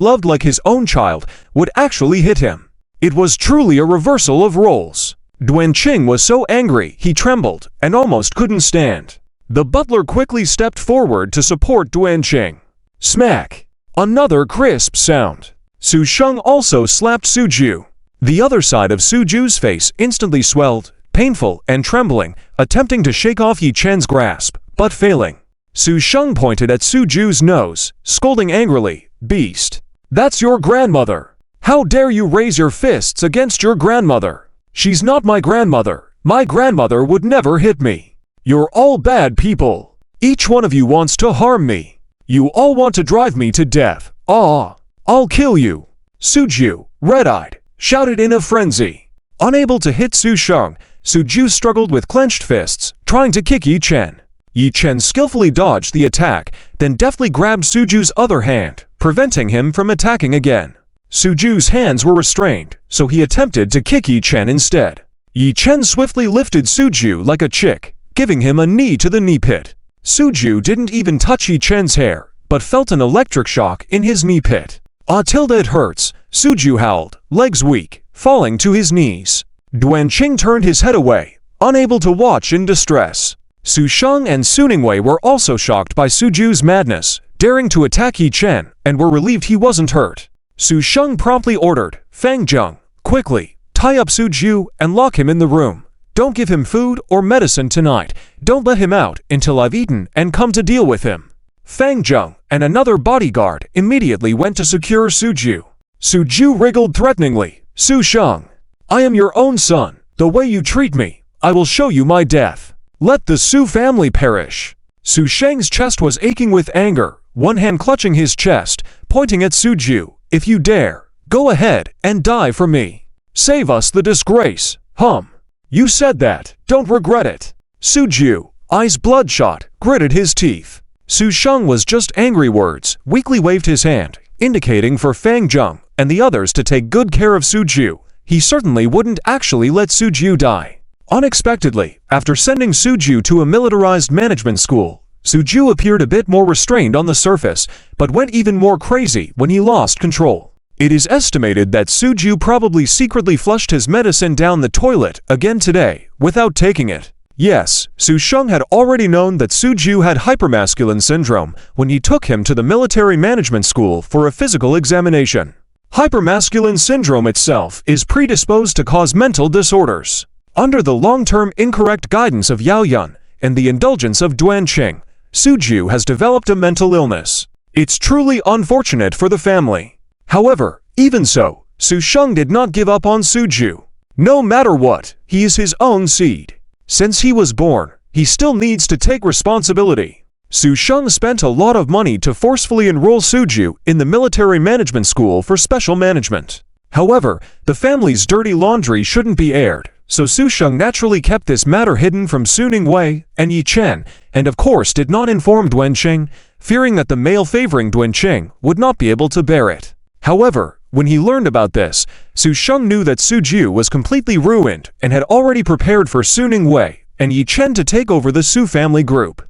S1: loved like his own child, would actually hit him. It was truly a reversal of roles. Duanqing was so angry he trembled and almost couldn't stand. The butler quickly stepped forward to support Duanqing. Smack! Another crisp sound. Su Sheng also slapped Suju. The other side of Suju's face instantly swelled, painful and trembling, attempting to shake off Yi Chen's grasp, but failing. Su Sheng pointed at Suju's nose, scolding angrily, "Beast! That's your grandmother! How dare you raise your fists against your grandmother? She's not my grandmother. My grandmother would never hit me. You're all bad people. Each one of you wants to harm me. You all want to drive me to death. I'll kill you!" Suju, red-eyed, shouted in a frenzy. Unable to hit Su Sheng, Suju struggled with clenched fists, trying to kick Yi Chen. Yi Chen skillfully dodged the attack, then deftly grabbed Suju's other hand, preventing him from attacking again. Suju's hands were restrained, so he attempted to kick Yi Chen instead. Yi Chen swiftly lifted Suju like a chick, giving him a knee to the knee pit. Suju didn't even touch Yi Chen's hair, but felt an electric shock in his knee pit. It hurts, Suju howled, legs weak, falling to his knees. Duanqing turned his head away, unable to watch in distress. Su Sheng and Su Ningwei were also shocked by Suju's madness, daring to attack Yi Chen, and were relieved he wasn't hurt. Su Sheng promptly ordered, "Fang Zheng, quickly, tie up Suju and lock him in the room. Don't give him food or medicine tonight. Don't let him out until I've eaten and come to deal with him." Fang Zheng and another bodyguard immediately went to secure Suju. Suju wriggled threateningly, "Su Sheng, I am your own son. The way you treat me, I will show you my death. Let the Su family perish." Su Sheng's chest was aching with anger, one hand clutching his chest, pointing at Suju. "If you dare, go ahead and die for me. Save us the disgrace. You said that, don't regret it." Suju, eyes bloodshot, gritted his teeth. Su Sheng was just angry words, weakly waved his hand, indicating for Fang Zheng and the others to take good care of Suju. He certainly wouldn't actually let Suju die. Unexpectedly, after sending Suju to a militarized management school, Suju appeared a bit more restrained on the surface, but went even more crazy when he lost control. It is estimated that Suju probably secretly flushed his medicine down the toilet again today, without taking it. Yes, Su Sheng had already known that Suju had hypermasculine syndrome when he took him to the military management school for a physical examination. Hypermasculine syndrome itself is predisposed to cause mental disorders. Under the long-term incorrect guidance of Yao Yun and the indulgence of Duanqing, Suju has developed a mental illness. It's truly unfortunate for the family. However, even so, Su Sheng did not give up on Suju. No matter what, he is his own seed. Since he was born, he still needs to take responsibility. Su Sheng spent a lot of money to forcefully enroll Suju in the military management school for special management. However, the family's dirty laundry shouldn't be aired, so Su Sheng naturally kept this matter hidden from Su Ningwei and Yi Chen, and of course did not inform Duanqing, fearing that the male favoring Duanqing would not be able to bear it. However, when he learned about this, Su Sheng knew that Suju was completely ruined and had already prepared for Su Ningwei and Yi Chen to take over the Su family group.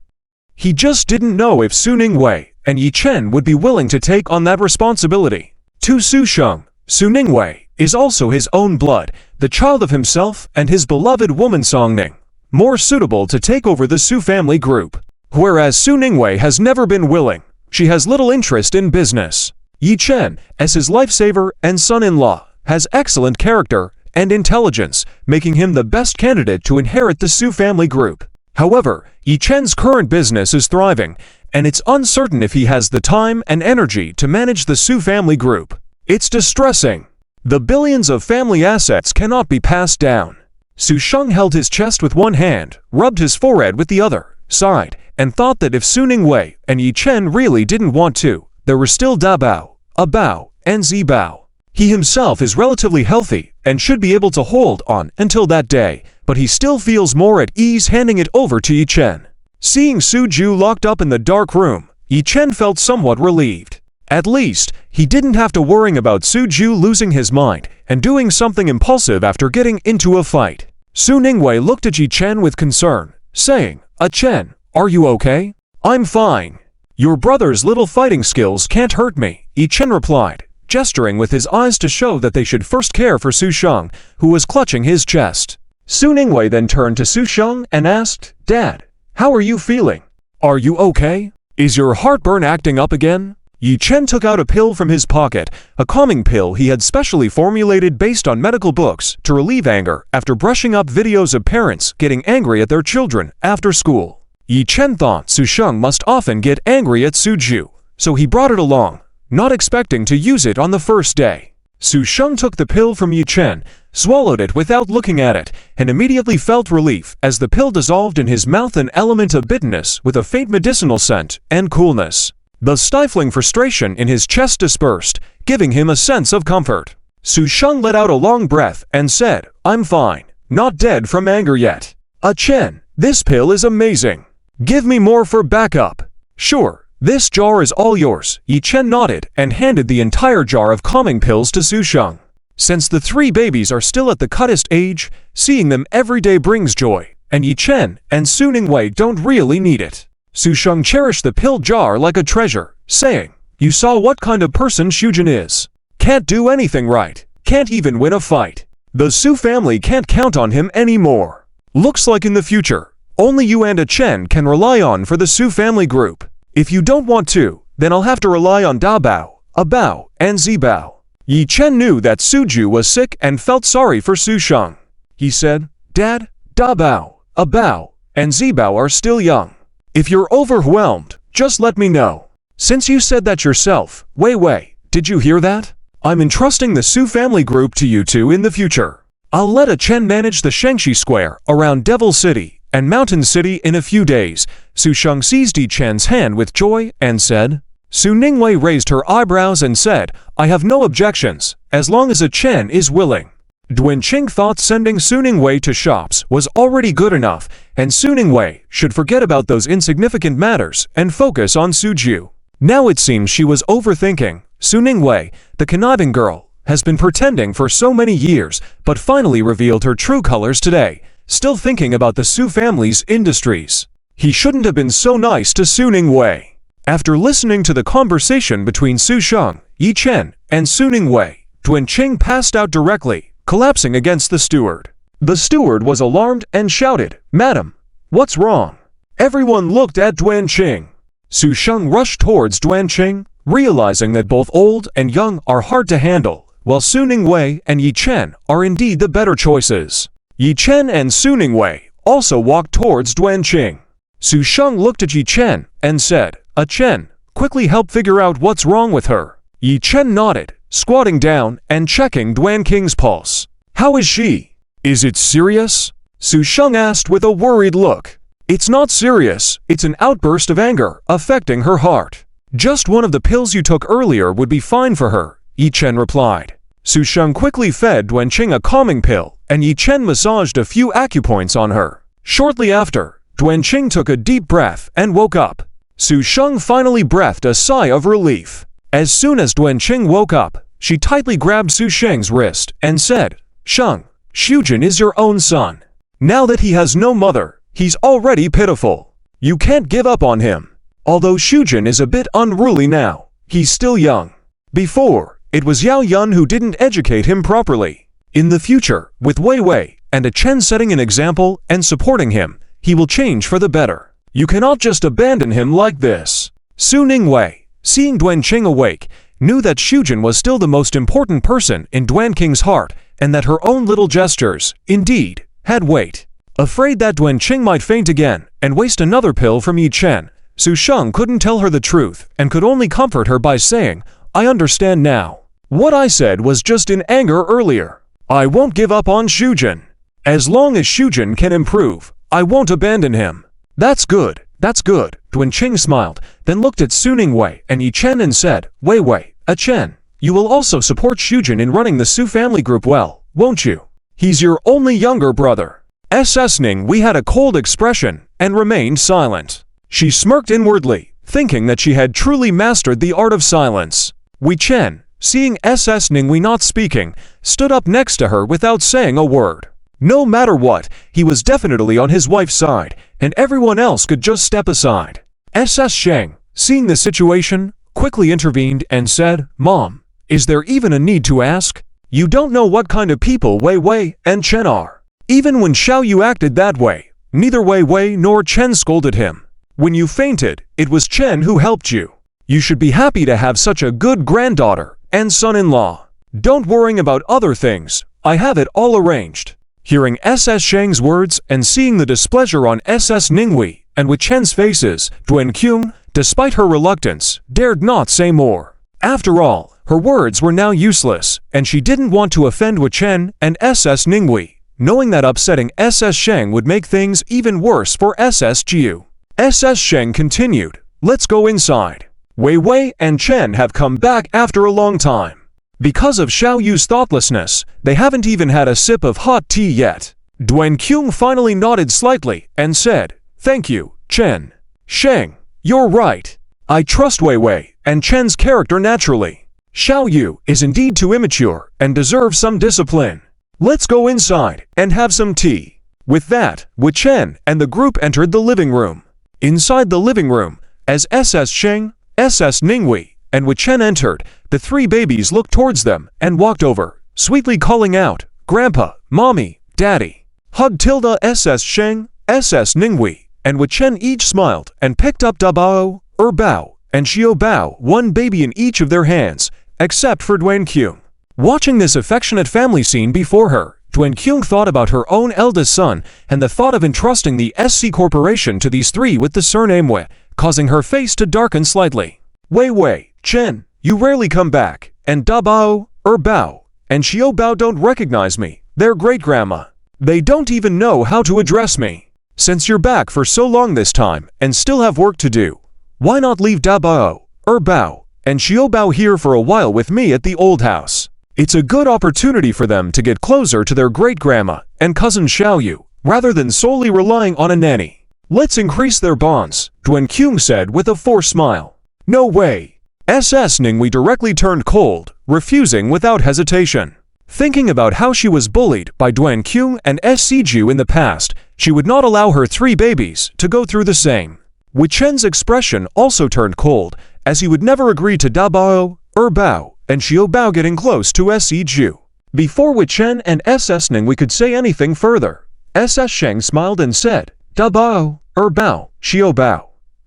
S1: He just didn't know if Su Ningwei and Yi Chen would be willing to take on that responsibility. To Su Sheng, Su Ningwei is also his own blood, the child of himself and his beloved woman Songning, more suitable to take over the Su family group. Whereas Su Ningwei has never been willing, she has little interest in business. Yi Chen, as his lifesaver and son-in-law, has excellent character and intelligence, making him the best candidate to inherit the Su family group. However, Yi Chen's current business is thriving, and it's uncertain if he has the time and energy to manage the Su family group. It's distressing. The billions of family assets cannot be passed down. Su Sheng held his chest with one hand, rubbed his forehead with the other, sighed, and thought that if Su Ningwei and Yi Chen really didn't want to, there were still Da Bao, A Bao, and Zi Bao. He himself is relatively healthy and should be able to hold on until that day, but he still feels more at ease handing it over to Yi Chen. Seeing Suju locked up in the dark room, Yi Chen felt somewhat relieved. At least, he didn't have to worry about Suju losing his mind and doing something impulsive after getting into a fight. Su Ningwei looked at Yi Chen with concern, saying, Chen, are you okay? I'm fine. Your brother's little fighting skills can't hurt me, Yi Chen replied, gesturing with his eyes to show that they should first care for Su Sheng, who was clutching his chest. Su Ningwei then turned to Su Sheng and asked, Dad, how are you feeling? Are you okay? Is your heartburn acting up again? Yi Chen took out a pill from his pocket, a calming pill he had specially formulated based on medical books to relieve anger after brushing up videos of parents getting angry at their children after school. Yi Chen thought Su Sheng must often get angry at Suju, so he brought it along, not expecting to use it on the first day. Su Sheng took the pill from Yi Chen, swallowed it without looking at it, and immediately felt relief as the pill dissolved in his mouth an element of bitterness with a faint medicinal scent and coolness. The stifling frustration in his chest dispersed, giving him a sense of comfort. Su Sheng let out a long breath and said, I'm fine, not dead from anger yet. Chen, this pill is amazing. Give me more for backup. Sure. This jar is all yours, Yi Chen nodded and handed the entire jar of calming pills to Su Sheng. Since the three babies are still at the cuttest age, seeing them every day brings joy, and Yi Chen and Su Ningwei don't really need it. Su Sheng cherished the pill jar like a treasure, saying, You saw what kind of person Shujin is. Can't do anything right, can't even win a fight. The Su family can't count on him anymore. Looks like in the future, only you and Chen can rely on for the Su family group. If you don't want to, then I'll have to rely on Da Bao, A Bao, and Zi Bao. Yi Chen knew that Suju was sick and felt sorry for Su Sheng. He said, Dad, Da Bao, A Bao, and Zi Bao are still young. If you're overwhelmed, just let me know. Since you said that yourself, Wei Wei, did you hear that? I'm entrusting the Su family group to you two in the future. I'll let Chen manage the Shengxi Square around Devil City and Mountain City in a few days. Su Sheng seized Yi Chen's hand with joy and said. Su Ningwei raised her eyebrows and said, I have no objections, as long as Chen is willing. Duan Qing thought sending Su Ningwei to shops was already good enough, and Su Ningwei should forget about those insignificant matters and focus on Suju. Now it seems she was overthinking. Su Ningwei, the conniving girl, has been pretending for so many years, but finally revealed her true colors today, still thinking about the Su family's industries. He shouldn't have been so nice to Su Ningwei. After listening to the conversation between Su Sheng, Yi Chen, and Su Ningwei, Duan Qing passed out directly, collapsing against the steward. The steward was alarmed and shouted, Madam, what's wrong? Everyone looked at Duan Qing. Su Sheng rushed towards Duan Qing, realizing that both old and young are hard to handle, while Su Ningwei and Yi Chen are indeed the better choices. Yi Chen and Su Ningwei also walked towards Duan Qing. Su Sheng looked at Yi Chen and said, Chen, quickly help figure out what's wrong with her. Yi Chen nodded, squatting down and checking Duan Qing's pulse. How is she? Is it serious? Su Sheng asked with a worried look. It's not serious, it's an outburst of anger affecting her heart. Just one of the pills you took earlier would be fine for her, Yi Chen replied. Su Sheng quickly fed Duan Qing a calming pill, and Yi Chen massaged a few acupoints on her. Shortly after, Duan Qing took a deep breath and woke up. Su Sheng finally breathed a sigh of relief. As soon as Duan Qing woke up, she tightly grabbed Su Sheng's wrist and said, Sheng, Shujin is your own son. Now that he has no mother, he's already pitiful. You can't give up on him. Although Shujin is a bit unruly now, he's still young. Before, it was Yao Yun who didn't educate him properly. In the future, with Wei Wei and Chen setting an example and supporting him, he will change for the better. You cannot just abandon him like this. Su Ningwei, seeing Duan Qing awake, knew that Shujin was still the most important person in Duan Qing's heart, and that her own little gestures, indeed, had weight. Afraid that Duan Qing might faint again and waste another pill from Yi Chen, Su Sheng couldn't tell her the truth and could only comfort her by saying, I understand now. What I said was just in anger earlier. I won't give up on Shujin. As long as Shujin can improve, I won't abandon him. That's good, Duan Qing smiled, then looked at Su Ningwei and Yi Chen and said, Wei Wei, Chen, you will also support Shujin in running the Su family group well, won't you? He's your only younger brother. SS Ninghui had a cold expression and remained silent. She smirked inwardly, thinking that she had truly mastered the art of silence. Wei Chen, seeing SS Ninghui not speaking, stood up next to her without saying a word. No matter what, he was definitely on his wife's side, and everyone else could just step aside. SS Sheng, seeing the situation, quickly intervened and said, "Mom, is there even a need to ask? You don't know what kind of people Wei Wei and Chen are." Even when Xiao Yu acted that way, neither Wei Wei nor Chen scolded him. When you fainted, it was Chen who helped you. You should be happy to have such a good granddaughter and son-in-law. Don't worry about other things, I have it all arranged. Hearing SS Sheng's words and seeing the displeasure on SS Ninghui and with Chen's faces, Duan Qing, despite her reluctance, dared not say more. After all, her words were now useless, and she didn't want to offend Wei Chen and SS Ninghui, knowing that upsetting SS Sheng would make things even worse for SS Jiu. SS Sheng continued, "Let's go inside. Wei Wei and Chen have come back after a long time. Because of Xiao Yu's thoughtlessness, they haven't even had a sip of hot tea yet." Duan Qing finally nodded slightly and said, "Thank you, Chen. Sheng, you're right. I trust Wei Wei and Chen's character naturally. Xiao Yu is indeed too immature and deserves some discipline. Let's go inside and have some tea." With that, Wei Chen and the group entered the living room. Inside the living room, as SS Sheng, SS Ninghui, and Wei Chen entered, the three babies looked towards them and walked over, sweetly calling out, "Grandpa, Mommy, Daddy." Hug tilde SS Sheng, SS Ninghui, and Wei Chen each smiled and picked up Da Bao, Bao, and Xiao Bao, one baby in each of their hands, except for Duan Qing. Watching this affectionate family scene before her, Duan Qing thought about her own eldest son and the thought of entrusting the SC Corporation to these three with the surname Wei, causing her face to darken slightly. "Wei Wei, Chen, you rarely come back, and Da Bao, Bao, and Xiao Bao don't recognize me, their great-grandma. They don't even know how to address me. Since you're back for so long this time and still have work to do, why not leave Da Bao, Bao, and Xiao Bao here for a while with me at the old house? It's a good opportunity for them to get closer to their great-grandma and cousin Xiao Yu, rather than solely relying on a nanny. Let's increase their bonds," Duan Qing said with a forced smile. "No way." SS Ninghui directly turned cold, refusing without hesitation. Thinking about how she was bullied by Duan Qing and SC Jiu in the past, she would not allow her three babies to go through the same. Wei Chen's expression also turned cold, as he would never agree to Da Bao, Bao, and Xiao Bao getting close to SC Jiu. Before Wei Chen and SS Ninghui could say anything further, SS Sheng smiled and said, "Da Bao, Bao, Xiao Bao.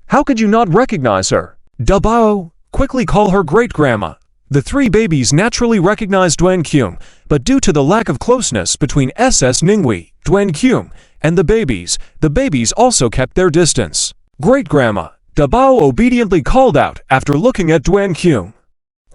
S1: How could you not recognize her? Da Bao, quickly call her great-grandma." The three babies naturally recognized Duan Qing, but due to the lack of closeness between SS Ninghui, Duan Qing, and the babies also kept their distance. "Great-grandma," Da Bao obediently called out after looking at Duan Qing.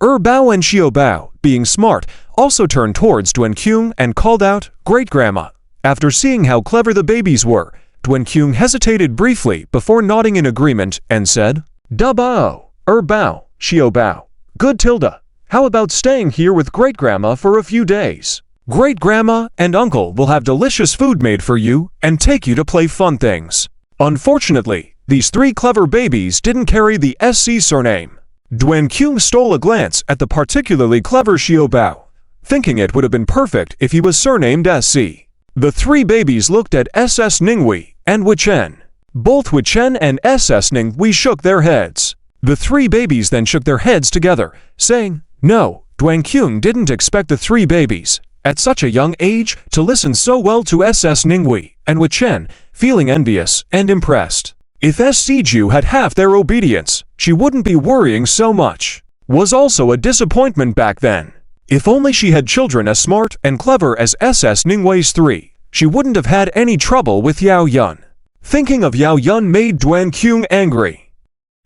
S1: Bao and Xiao Bao, being smart, also turned towards Duan Qing and called out, "Great-grandma." After seeing how clever the babies were, Duan Qing hesitated briefly before nodding in agreement and said, "Da Bao, Bao, Xiao Bao. Good tilde. How about staying here with great-grandma for a few days? Great-grandma and uncle will have delicious food made for you and take you to play fun things." Unfortunately, these three clever babies didn't carry the SC surname. Duan Qing stole a glance at the particularly clever Xiao Bao, thinking it would have been perfect if he was surnamed SC. The three babies looked at SS Ninghui and Wei Chen. Both Wei Chen and SS Ninghui shook their heads. The three babies then shook their heads together, saying, "No." Duan Qing didn't expect the three babies, at such a young age, to listen so well to SS Ninghui and Wei Chen, feeling envious and impressed. If SC Jiu had half their obedience, she wouldn't be worrying so much. Was also a disappointment back then. If only she had children as smart and clever as SS Ninghui's three, she wouldn't have had any trouble with Yao Yun. Thinking of Yao Yun made Duan Qing angry.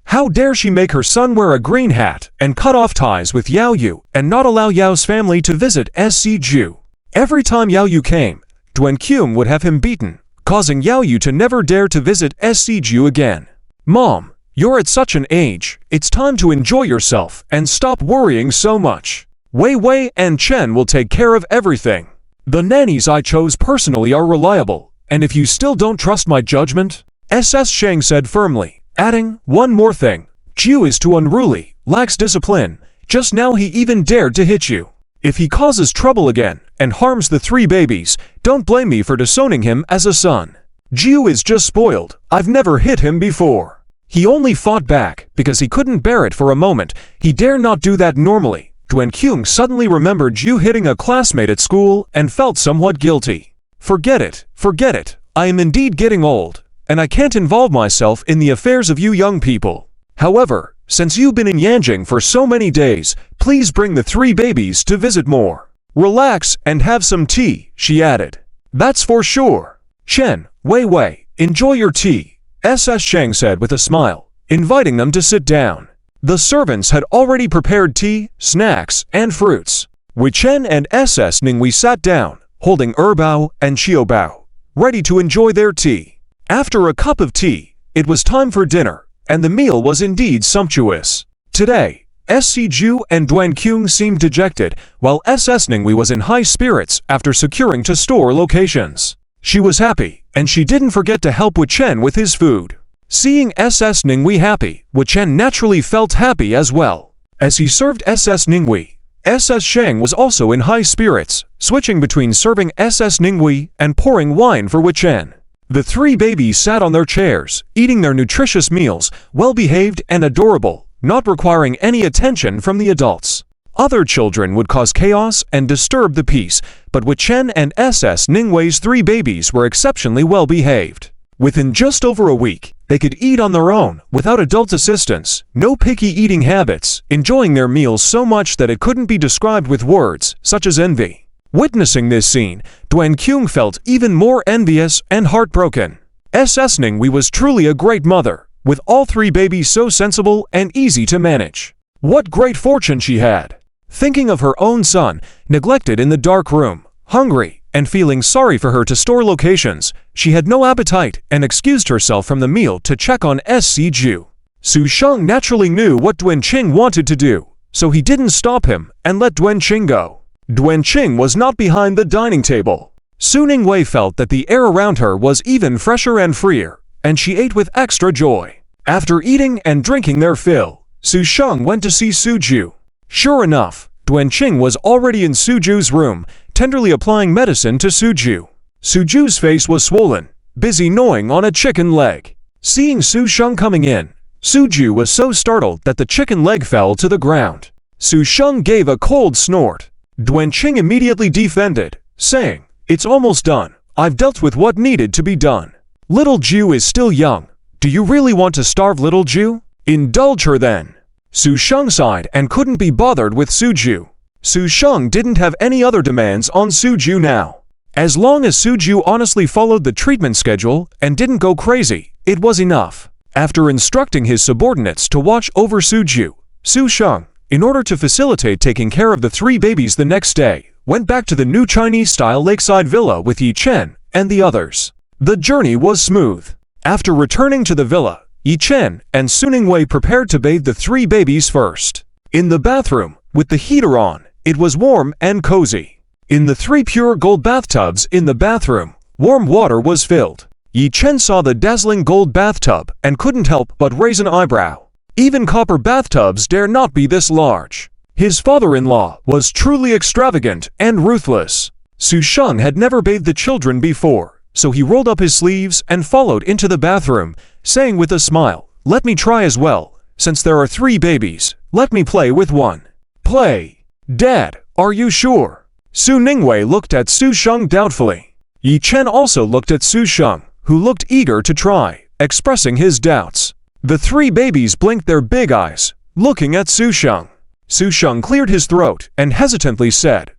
S1: How dare she make her son wear a green hat and cut off ties with Yao Yu and not allow Yao's family to visit SC Jiu? Every time Yao Yu came, Duan Qing would have him beaten, causing Yao Yu to never dare to visit SC Jiu again. "Mom, You're at such an age, it's time to enjoy yourself and stop worrying so much. Wei Wei and Chen will take care of everything. The nannies I chose personally are reliable, and if you still don't trust my judgment, SS Shang said firmly, adding, one more thing. Jiu is too unruly, lacks discipline. Just now he even dared to hit you. If he causes trouble again and harms the 3 babies, don't blame me for disowning him as a son. Jiu is just spoiled. I've never hit him before. He only fought back because he couldn't bear it for a moment. He dare not do that normally. Duan Qing suddenly remembered Jiu hitting a classmate at school and felt somewhat guilty. Forget it, forget it. I am indeed getting old, and I can't involve myself in the affairs of you young people. However, since you've been in Yanjing for so many days, please bring the 3 babies to visit more. Relax and have some tea, she added. That's for sure. Chen, Wei Wei, enjoy your tea, SS Shang said with a smile, inviting them to sit down. The servants had already prepared tea, snacks, and fruits. Wei Chen and SS Ninghui sat down, holding Erbao and Qiubao, ready to enjoy their tea. After a cup of tea, it was time for dinner, and the meal was indeed sumptuous. Today, SC Ju and Duan Qing seemed dejected, while SS Ninghui was in high spirits after securing to store locations. She was happy, and she didn't forget to help Wei Chen with his food. Seeing SS Ninghui happy, Wei Chen naturally felt happy as well. As he served SS Ninghui, SS Shang was also in high spirits, switching between serving SS Ninghui and pouring wine for Wei Chen. The 3 babies sat on their chairs, eating their nutritious meals, well-behaved and adorable, not requiring any attention from the adults. Other children would cause chaos and disturb the peace, but Wei Chen and SS Ninghui's 3 babies were exceptionally well-behaved. Within just over a week, they could eat on their own, without adult assistance, no picky eating habits, enjoying their meals so much that it couldn't be described with words, such as envy. Witnessing this scene, Duan Qing felt even more envious and heartbroken. SS Ninghui was truly a great mother, with all 3 babies so sensible and easy to manage. What great fortune she had! Thinking of her own son, neglected in the dark room, hungry, and feeling sorry for her to store locations, she had no appetite and excused herself from the meal to check on SC Ju. Su Sheng naturally knew what Duan Qing wanted to do, so he didn't stop him and let Duan Qing go. Duan Qing was not behind the dining table. Su Ninghui felt that the air around her was even fresher and freer, and she ate with extra joy. After eating and drinking their fill, Su Sheng went to see Su Ju. Sure enough, Duan Qing was already in Su Ju's room, tenderly applying medicine to Su Ju. Su Ju's face was swollen, busy gnawing on a chicken leg. Seeing Su Sheng coming in, Su Ju was so startled that the chicken leg fell to the ground. Su Sheng gave a cold snort. Duan Qing immediately defended, saying, "It's almost done. I've dealt with what needed to be done. Little Ju is still young. Do you really want to starve little Ju? Indulge her then." Su Sheng sighed and couldn't be bothered with Su Ju. Su Sheng didn't have any other demands on Su Ju now. As long as Su Ju honestly followed the treatment schedule and didn't go crazy, it was enough. After instructing his subordinates to watch over Su Ju, Su Sheng, in order to facilitate taking care of the 3 babies the next day, went back to the new Chinese-style lakeside villa with Yi Chen and the others. The journey was smooth. After returning to the villa, Yi Chen and Su Ninghui prepared to bathe the 3 babies first. In the bathroom, with the heater on, it was warm and cozy. In the 3 pure gold bathtubs in the bathroom, warm water was filled. Yi Chen saw the dazzling gold bathtub and couldn't help but raise an eyebrow. Even copper bathtubs dare not be this large. His father-in-law was truly extravagant and ruthless. Su Sheng had never bathed the children before, so he rolled up his sleeves and followed into the bathroom, saying with a smile, "Let me try as well. Since there are 3 babies, let me play with one." "Play? Dad, are you sure?" Su Ninghui looked at Su Sheng doubtfully. Yi Chen also looked at Su Sheng, who looked eager to try, expressing his doubts. The 3 babies blinked their big eyes, looking at Su Sheng. Su Sheng cleared his throat and hesitantly said,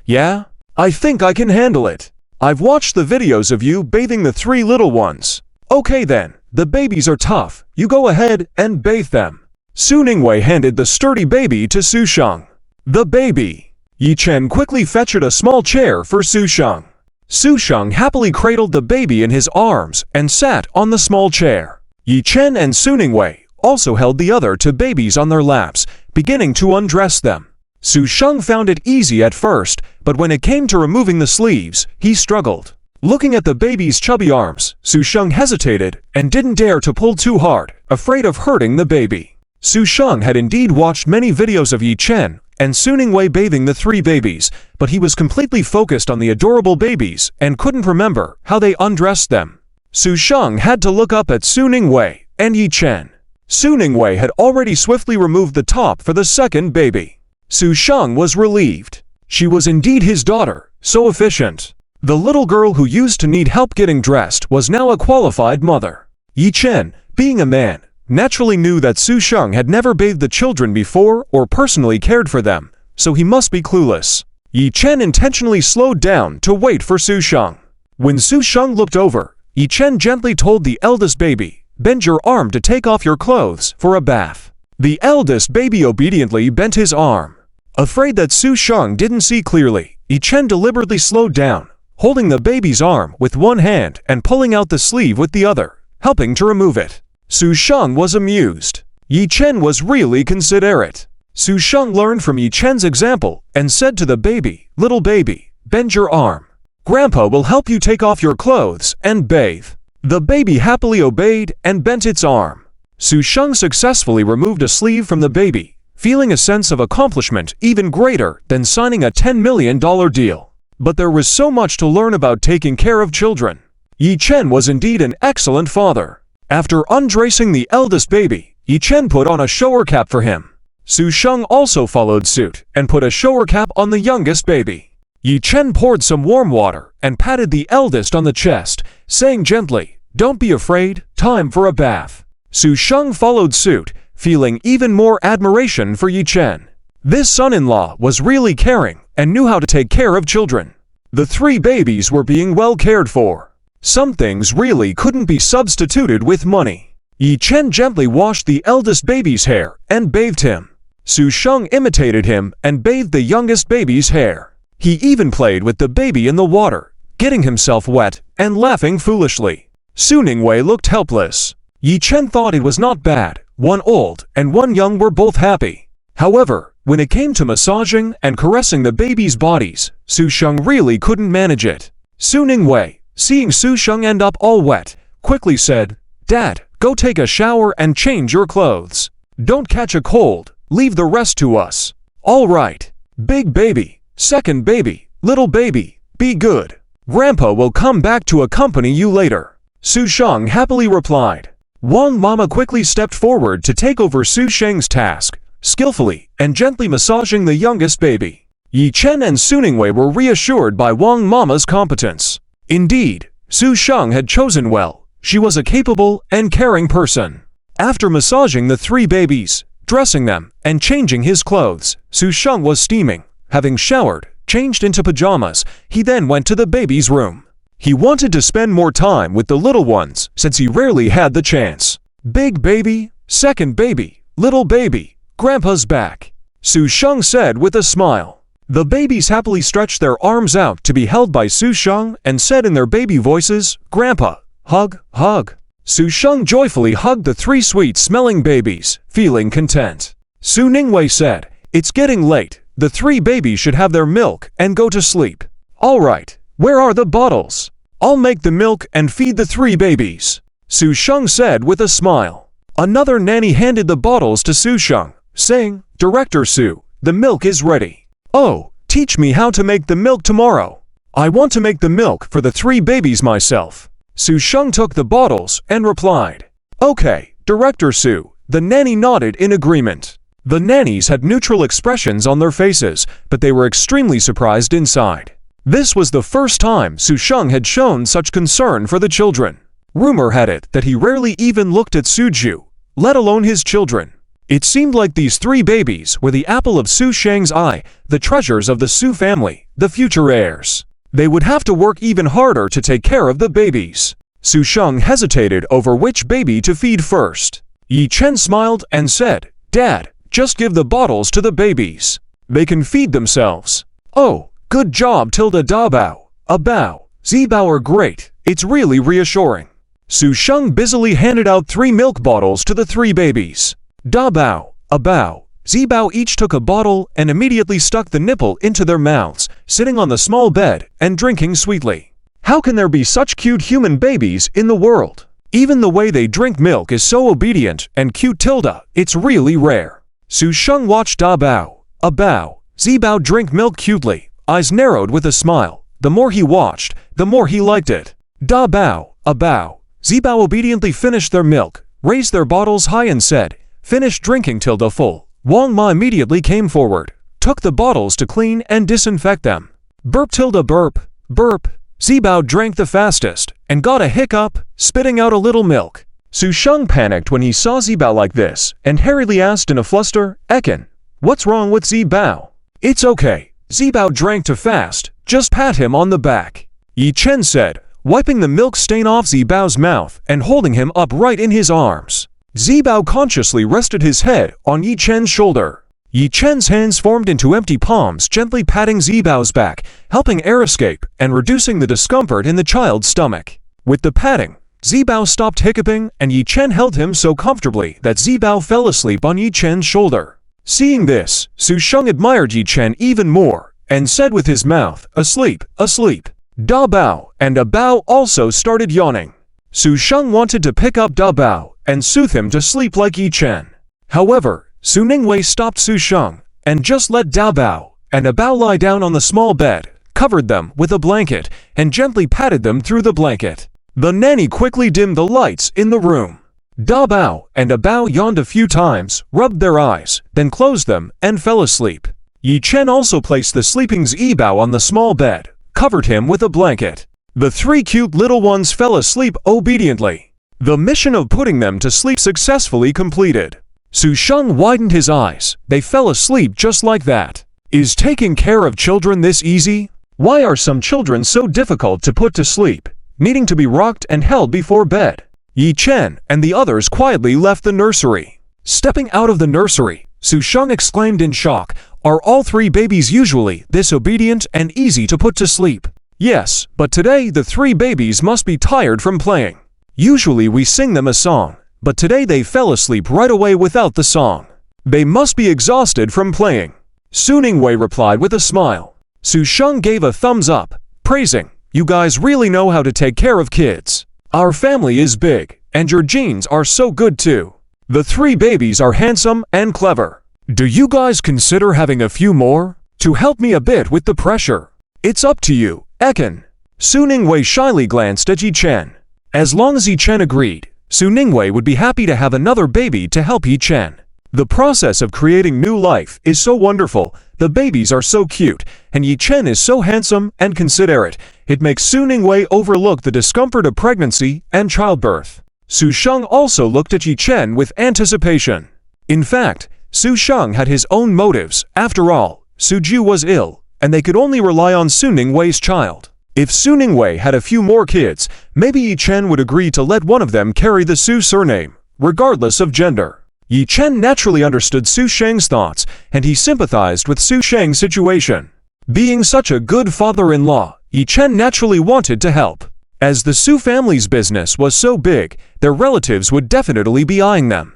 S1: Yeah? I think I can handle it. I've watched the videos of you bathing the 3 little ones. Okay then, the babies are tough. You go ahead and bathe them." Su Ninghui handed the sturdy baby to Su Sheng. The baby. Yi Chen quickly fetched a small chair for Su Sheng. Su Sheng happily cradled the baby in his arms and sat on the small chair. Yi Chen and Su Ninghui also held the other two babies on their laps, beginning to undress them. Su Sheng found it easy at first, but when it came to removing the sleeves, he struggled. Looking at the baby's chubby arms, Su Sheng hesitated and didn't dare to pull too hard, afraid of hurting the baby. Su Sheng had indeed watched many videos of Yi Chen and Su Ningwei bathing the three babies, but he was completely focused on the adorable babies and couldn't remember how they undressed them. Su Sheng had to look up at Su Ningwei and Yi Chen. Su Ningwei had already swiftly removed the top for the second baby. Su Sheng was relieved. She was indeed his daughter, so efficient. The little girl who used to need help getting dressed was now a qualified mother. Yi Chen, being a man, naturally knew that Su Sheng had never bathed the children before or personally cared for them, so he must be clueless. Yi Chen intentionally slowed down to wait for Su Sheng. When Su Sheng looked over, Yi Chen gently told the eldest baby, "Bend your arm to take off your clothes for a bath." The eldest baby obediently bent his arm. Afraid that Su Sheng didn't see clearly, Yi Chen deliberately slowed down, holding the baby's arm with one hand and pulling out the sleeve with the other, helping to remove it. Su Sheng was amused. Yi Chen was really considerate. Su Sheng learned from Yi Chen's example and said to the baby, "Little baby, bend your arm. Grandpa will help you take off your clothes and bathe." The baby happily obeyed and bent its arm. Su Sheng successfully removed a sleeve from the baby, feeling a sense of accomplishment even greater than signing a $10 million deal. But there was so much to learn about taking care of children. Yi Chen was indeed an excellent father. After undressing the eldest baby, Yi Chen put on a shower cap for him. Su Sheng also followed suit and put a shower cap on the youngest baby. Yi Chen poured some warm water and patted the eldest on the chest, saying gently, "Don't be afraid, time for a bath." Su Sheng followed suit, feeling even more admiration for Yi Chen. This son-in-law was really caring and knew how to take care of children. The three babies were being well cared for. Some things really couldn't be substituted with money. Yi Chen gently washed the eldest baby's hair and bathed him. Su Sheng imitated him and bathed the youngest baby's hair. He even played with the baby in the water, getting himself wet and laughing foolishly. Su Ningwei looked helpless. Yi Chen thought it was not bad. One old and one young were both happy. However, when it came to massaging and caressing the babies' bodies, Su Sheng really couldn't manage it. Su Ningwei, seeing Su Sheng end up all wet, quickly said, "Dad, go take a shower and change your clothes. Don't catch a cold, leave the rest to us." "All right. Big baby, second baby, little baby, be good. Grandpa will come back to accompany you later," Su Sheng happily replied. Wang Mama quickly stepped forward to take over Su Sheng's task, skillfully and gently massaging the youngest baby. Yi Chen and Su Ningwei were reassured by Wang Mama's competence. Indeed, Su Sheng had chosen well. She was a capable and caring person. After massaging the three babies, dressing them, and changing his clothes, Su Sheng was steaming. Having showered, changed into pajamas, he then went to the baby's room. He wanted to spend more time with the little ones since he rarely had the chance. "Big baby, second baby, little baby, Grandpa's back," Su Sheng said with a smile. The babies happily stretched their arms out to be held by Su Sheng and said in their baby voices, "Grandpa, hug, hug." Su Sheng joyfully hugged the three sweet-smelling babies, feeling content. Su Ningwei said, "It's getting late. The three babies should have their milk and go to sleep." "All right, where are the bottles? I'll make the milk and feed the three babies," Su Sheng said with a smile. Another nanny handed the bottles to Su Sheng, saying, "Director Su, the milk is ready." "Oh, teach me how to make the milk tomorrow. I want to make the milk for the three babies myself." Su Sheng took the bottles and replied, "Okay, Director Su." The nanny nodded in agreement. The nannies had neutral expressions on their faces, but they were extremely surprised inside. This was the first time Su Sheng had shown such concern for the children. Rumor had it that he rarely even looked at Suju, let alone his children. It seemed like these three babies were the apple of Su Sheng's eye, the treasures of the Su family, the future heirs. They would have to work even harder to take care of the babies. Su Sheng hesitated over which baby to feed first. Yi Chen smiled and said, "Dad, just give the bottles to the babies. They can feed themselves." "Oh, good job tilde da bao, a bao, zi bao are great, it's really reassuring." Su Sheng busily handed out 3 milk bottles to the 3 babies. Da Bao, A Bao, Zi Bao each took a bottle and immediately stuck the nipple into their mouths, sitting on the small bed and drinking sweetly. How can there be such cute human babies in the world? Even the way they drink milk is so obedient and cute tilde, it's really rare. Su Sheng watched Da Bao, A Bao, Zi Bao drink milk cutely, eyes narrowed with a smile. The more he watched, the more he liked it. Da Bao, A Bao, Zi Bao obediently finished their milk, raised their bottles high and said, "Finish drinking tilde full." Wang Ma immediately came forward, took the bottles to clean and disinfect them. Burp tilde burp, burp. Zi Bao drank the fastest and got a hiccup, spitting out a little milk. Su Sheng panicked when he saw Zi Bao like this and hurriedly asked in a fluster, "Ekin, what's wrong with Zi Bao?" "It's okay. Zi Bao drank too fast. Just pat him on the back," Yi Chen said, wiping the milk stain off Zi Bao's mouth and holding him upright in his arms. Zi Bao consciously rested his head on Yi Chen's shoulder. Yi Chen's hands formed into empty palms, gently patting Zi Bao's back, helping air escape and reducing the discomfort in the child's stomach. With the patting, Zi Bao stopped hiccuping and Yi Chen held him so comfortably that Zi Bao fell asleep on Yi Chen's shoulder. Seeing this, Su Sheng admired Yi Chen even more and said with his mouth, "Asleep, asleep." Da Bao and A Bao also started yawning. Su Sheng wanted to pick up Da Bao and soothe him to sleep like Yi Chen. However, Su Ningwei stopped Su Sheng and just let Da Bao and A Bao lie down on the small bed, covered them with a blanket, and gently patted them through the blanket. The nanny quickly dimmed the lights in the room. Da Bao and A Bao yawned a few times, rubbed their eyes, then closed them and fell asleep. Yi Chen also placed the sleeping Zi Bao on the small bed, covered him with a blanket. The 3 cute little ones fell asleep obediently. The mission of putting them to sleep successfully completed. Su Sheng widened his eyes. They fell asleep just like that. Is taking care of children this easy? Why are some children so difficult to put to sleep, needing to be rocked and held before bed? Yi Chen and the others quietly left the nursery. Stepping out of the nursery, Su Sheng exclaimed in shock, "Are all 3 babies usually this obedient and easy to put to sleep?" "Yes, but today the 3 babies must be tired from playing. Usually we sing them a song, but today they fell asleep right away without the song. They must be exhausted from playing." Su Ningwei replied with a smile. Su Sheng gave a thumbs up, praising, "You guys really know how to take care of kids. Our family is big, and your genes are so good too. The 3 babies are handsome and clever. Do you guys consider having a few more, to help me a bit with the pressure? It's up to you, Ekin." Su Ningwei shyly glanced at Yi Chen. As long as Yi Chen agreed, Su Ningwei would be happy to have another baby to help Yi Chen. The process of creating new life is so wonderful, the babies are so cute, and Yi Chen is so handsome and considerate, it makes Su Ningwei overlook the discomfort of pregnancy and childbirth. Su Sheng also looked at Yi Chen with anticipation. In fact, Su Sheng had his own motives. After all, Su Ju was ill, and they could only rely on Su Ningwei's child. If Su Ningwei had a few more kids, maybe Yi Chen would agree to let one of them carry the Su surname, regardless of gender. Yi Chen naturally understood Su Sheng's thoughts, and he sympathized with Su Sheng's situation. Being such a good father-in-law, Yi Chen naturally wanted to help. As the Su family's business was so big, their relatives would definitely be eyeing them.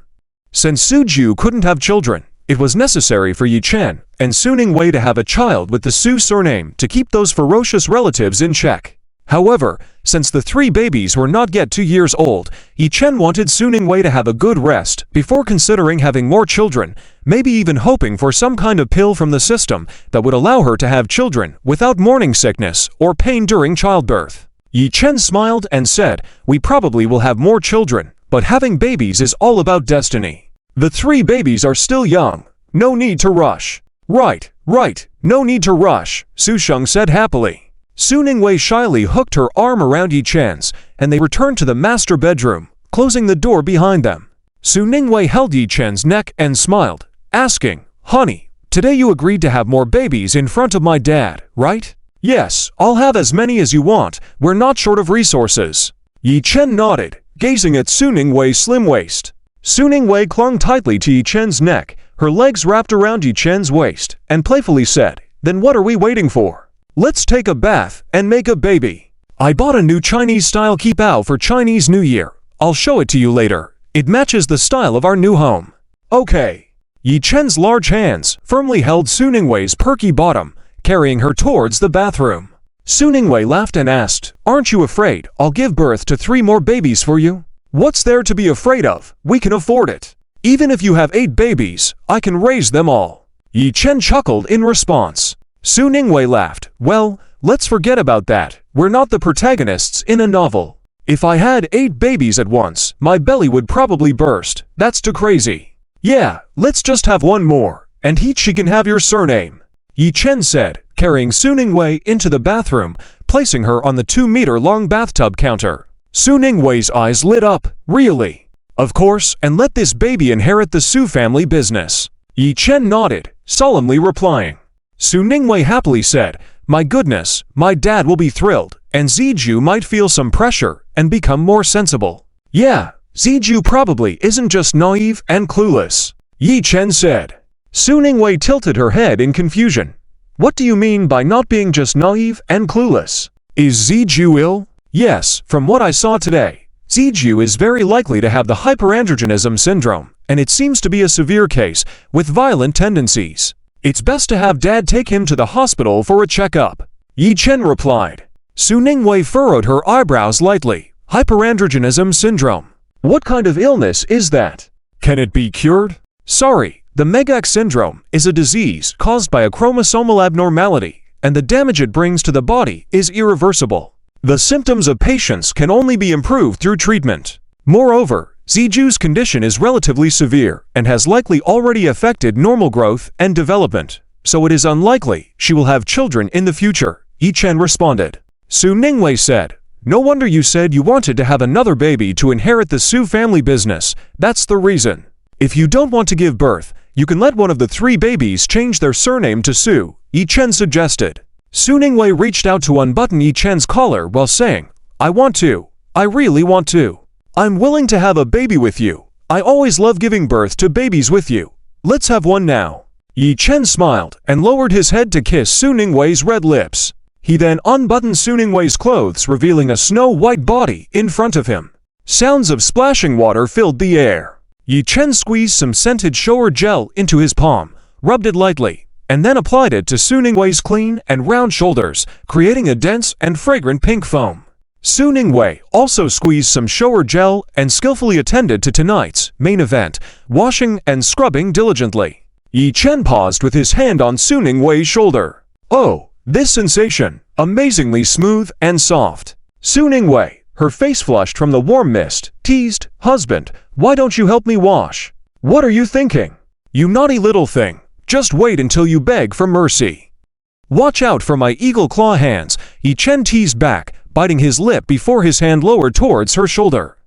S1: Since Su Ju couldn't have children, it was necessary for Yi Chen and Su Ningwei to have a child with the Su surname to keep those ferocious relatives in check. However, since the 3 babies were not yet 2 years old, Yi Chen wanted Su Ningwei to have a good rest before considering having more children, maybe even hoping for some kind of pill from the system that would allow her to have children without morning sickness or pain during childbirth. Yi Chen smiled and said, "We probably will have more children, but having babies is all about destiny. The 3 babies are still young. No need to rush." Right, no need to rush," Su Sheng said happily. Su Ningwei shyly hooked her arm around Yi Chen's, and they returned to the master bedroom, closing the door behind them. Su Ningwei held Yi Chen's neck and smiled, asking, "Honey, today you agreed to have more babies in front of my dad, right?" "Yes, I'll have as many as you want. We're not short of resources." Yi Chen nodded, gazing at Su Ningwei's slim waist. Su Ningwei clung tightly to Yi Chen's neck, her legs wrapped around Yi Chen's waist, and playfully said, "Then what are we waiting for? Let's take a bath and make a baby." I bought a new Chinese-style kipao for Chinese New Year. I'll show it to you later. It matches the style of our new home. Okay. Yi Chen's large hands firmly held Su Ningwei's perky bottom, carrying her towards the bathroom. Su Ningwei laughed and asked, "Aren't you afraid I'll give birth to 3 more babies for you? What's there to be afraid of? We can afford it. Even if you have 8 babies, I can raise them all." Yi Chen chuckled in response. Su Ningwei laughed. "Well, let's forget about that. We're not the protagonists in a novel. If I had 8 babies at once, my belly would probably burst. That's too crazy. Yeah, let's just have 1 more, and she can have your surname," Yi Chen said, carrying Su Ningwei into the bathroom, placing her on the 2-meter-long bathtub counter. Su Ningwei's eyes lit up. "Really? Of course, and let this baby inherit the Su family business." Yi Chen nodded, solemnly replying. Su Ningwei happily said, "My goodness, my dad will be thrilled, and Ziju might feel some pressure and become more sensible." "Yeah, Ziju probably isn't just naive and clueless," Yi Chen said. Su Ningwei tilted her head in confusion. "What do you mean by not being just naive and clueless? Is Ziju ill?" "Yes, from what I saw today, Ziju is very likely to have the hyperandrogenism syndrome, and it seems to be a severe case with violent tendencies. It's best to have Dad take him to the hospital for a checkup," Yi Chen replied. Su Ningwei furrowed her eyebrows lightly. "Hyperandrogenism syndrome? What kind of illness is that? Can it be cured?" "Sorry, the Megax syndrome is a disease caused by a chromosomal abnormality, and the damage it brings to the body is irreversible. The symptoms of patients can only be improved through treatment. Moreover, Ziju's condition is relatively severe and has likely already affected normal growth and development, so it is unlikely she will have children in the future," Yi Chen responded. Su Ningwei said, "No wonder you said you wanted to have another baby to inherit the Su family business. That's the reason. If you don't want to give birth, you can let one of the 3 babies change their surname to Su," Yi Chen suggested. Su Ningwei reached out to unbutton Yi Chen's collar while saying, I really want to. I'm willing to have a baby with you. I always love giving birth to babies with you. Let's have one now." Yi Chen smiled and lowered his head to kiss Su Ningwei's red lips. He then unbuttoned Su Ningwei's clothes, revealing a snow-white body in front of him. Sounds of splashing water filled the air. Yi Chen squeezed some scented shower gel into his palm, rubbed it lightly, and then applied it to Su Ningwei's clean and round shoulders, creating a dense and fragrant pink foam. Su Ningwei also squeezed some shower gel and skillfully attended to tonight's main event, washing and scrubbing diligently. Yi Chen paused with his hand on Su Ningwei's shoulder. "Oh, this sensation, amazingly smooth and soft." Su Ningwei, her face flushed from the warm mist, teased, "Husband, why don't you help me wash?" "What are you thinking? You naughty little thing. Just wait until you beg for mercy." "Watch out for my eagle claw hands," Yi Chen teased back, biting his lip before his hand lowered towards her shoulder.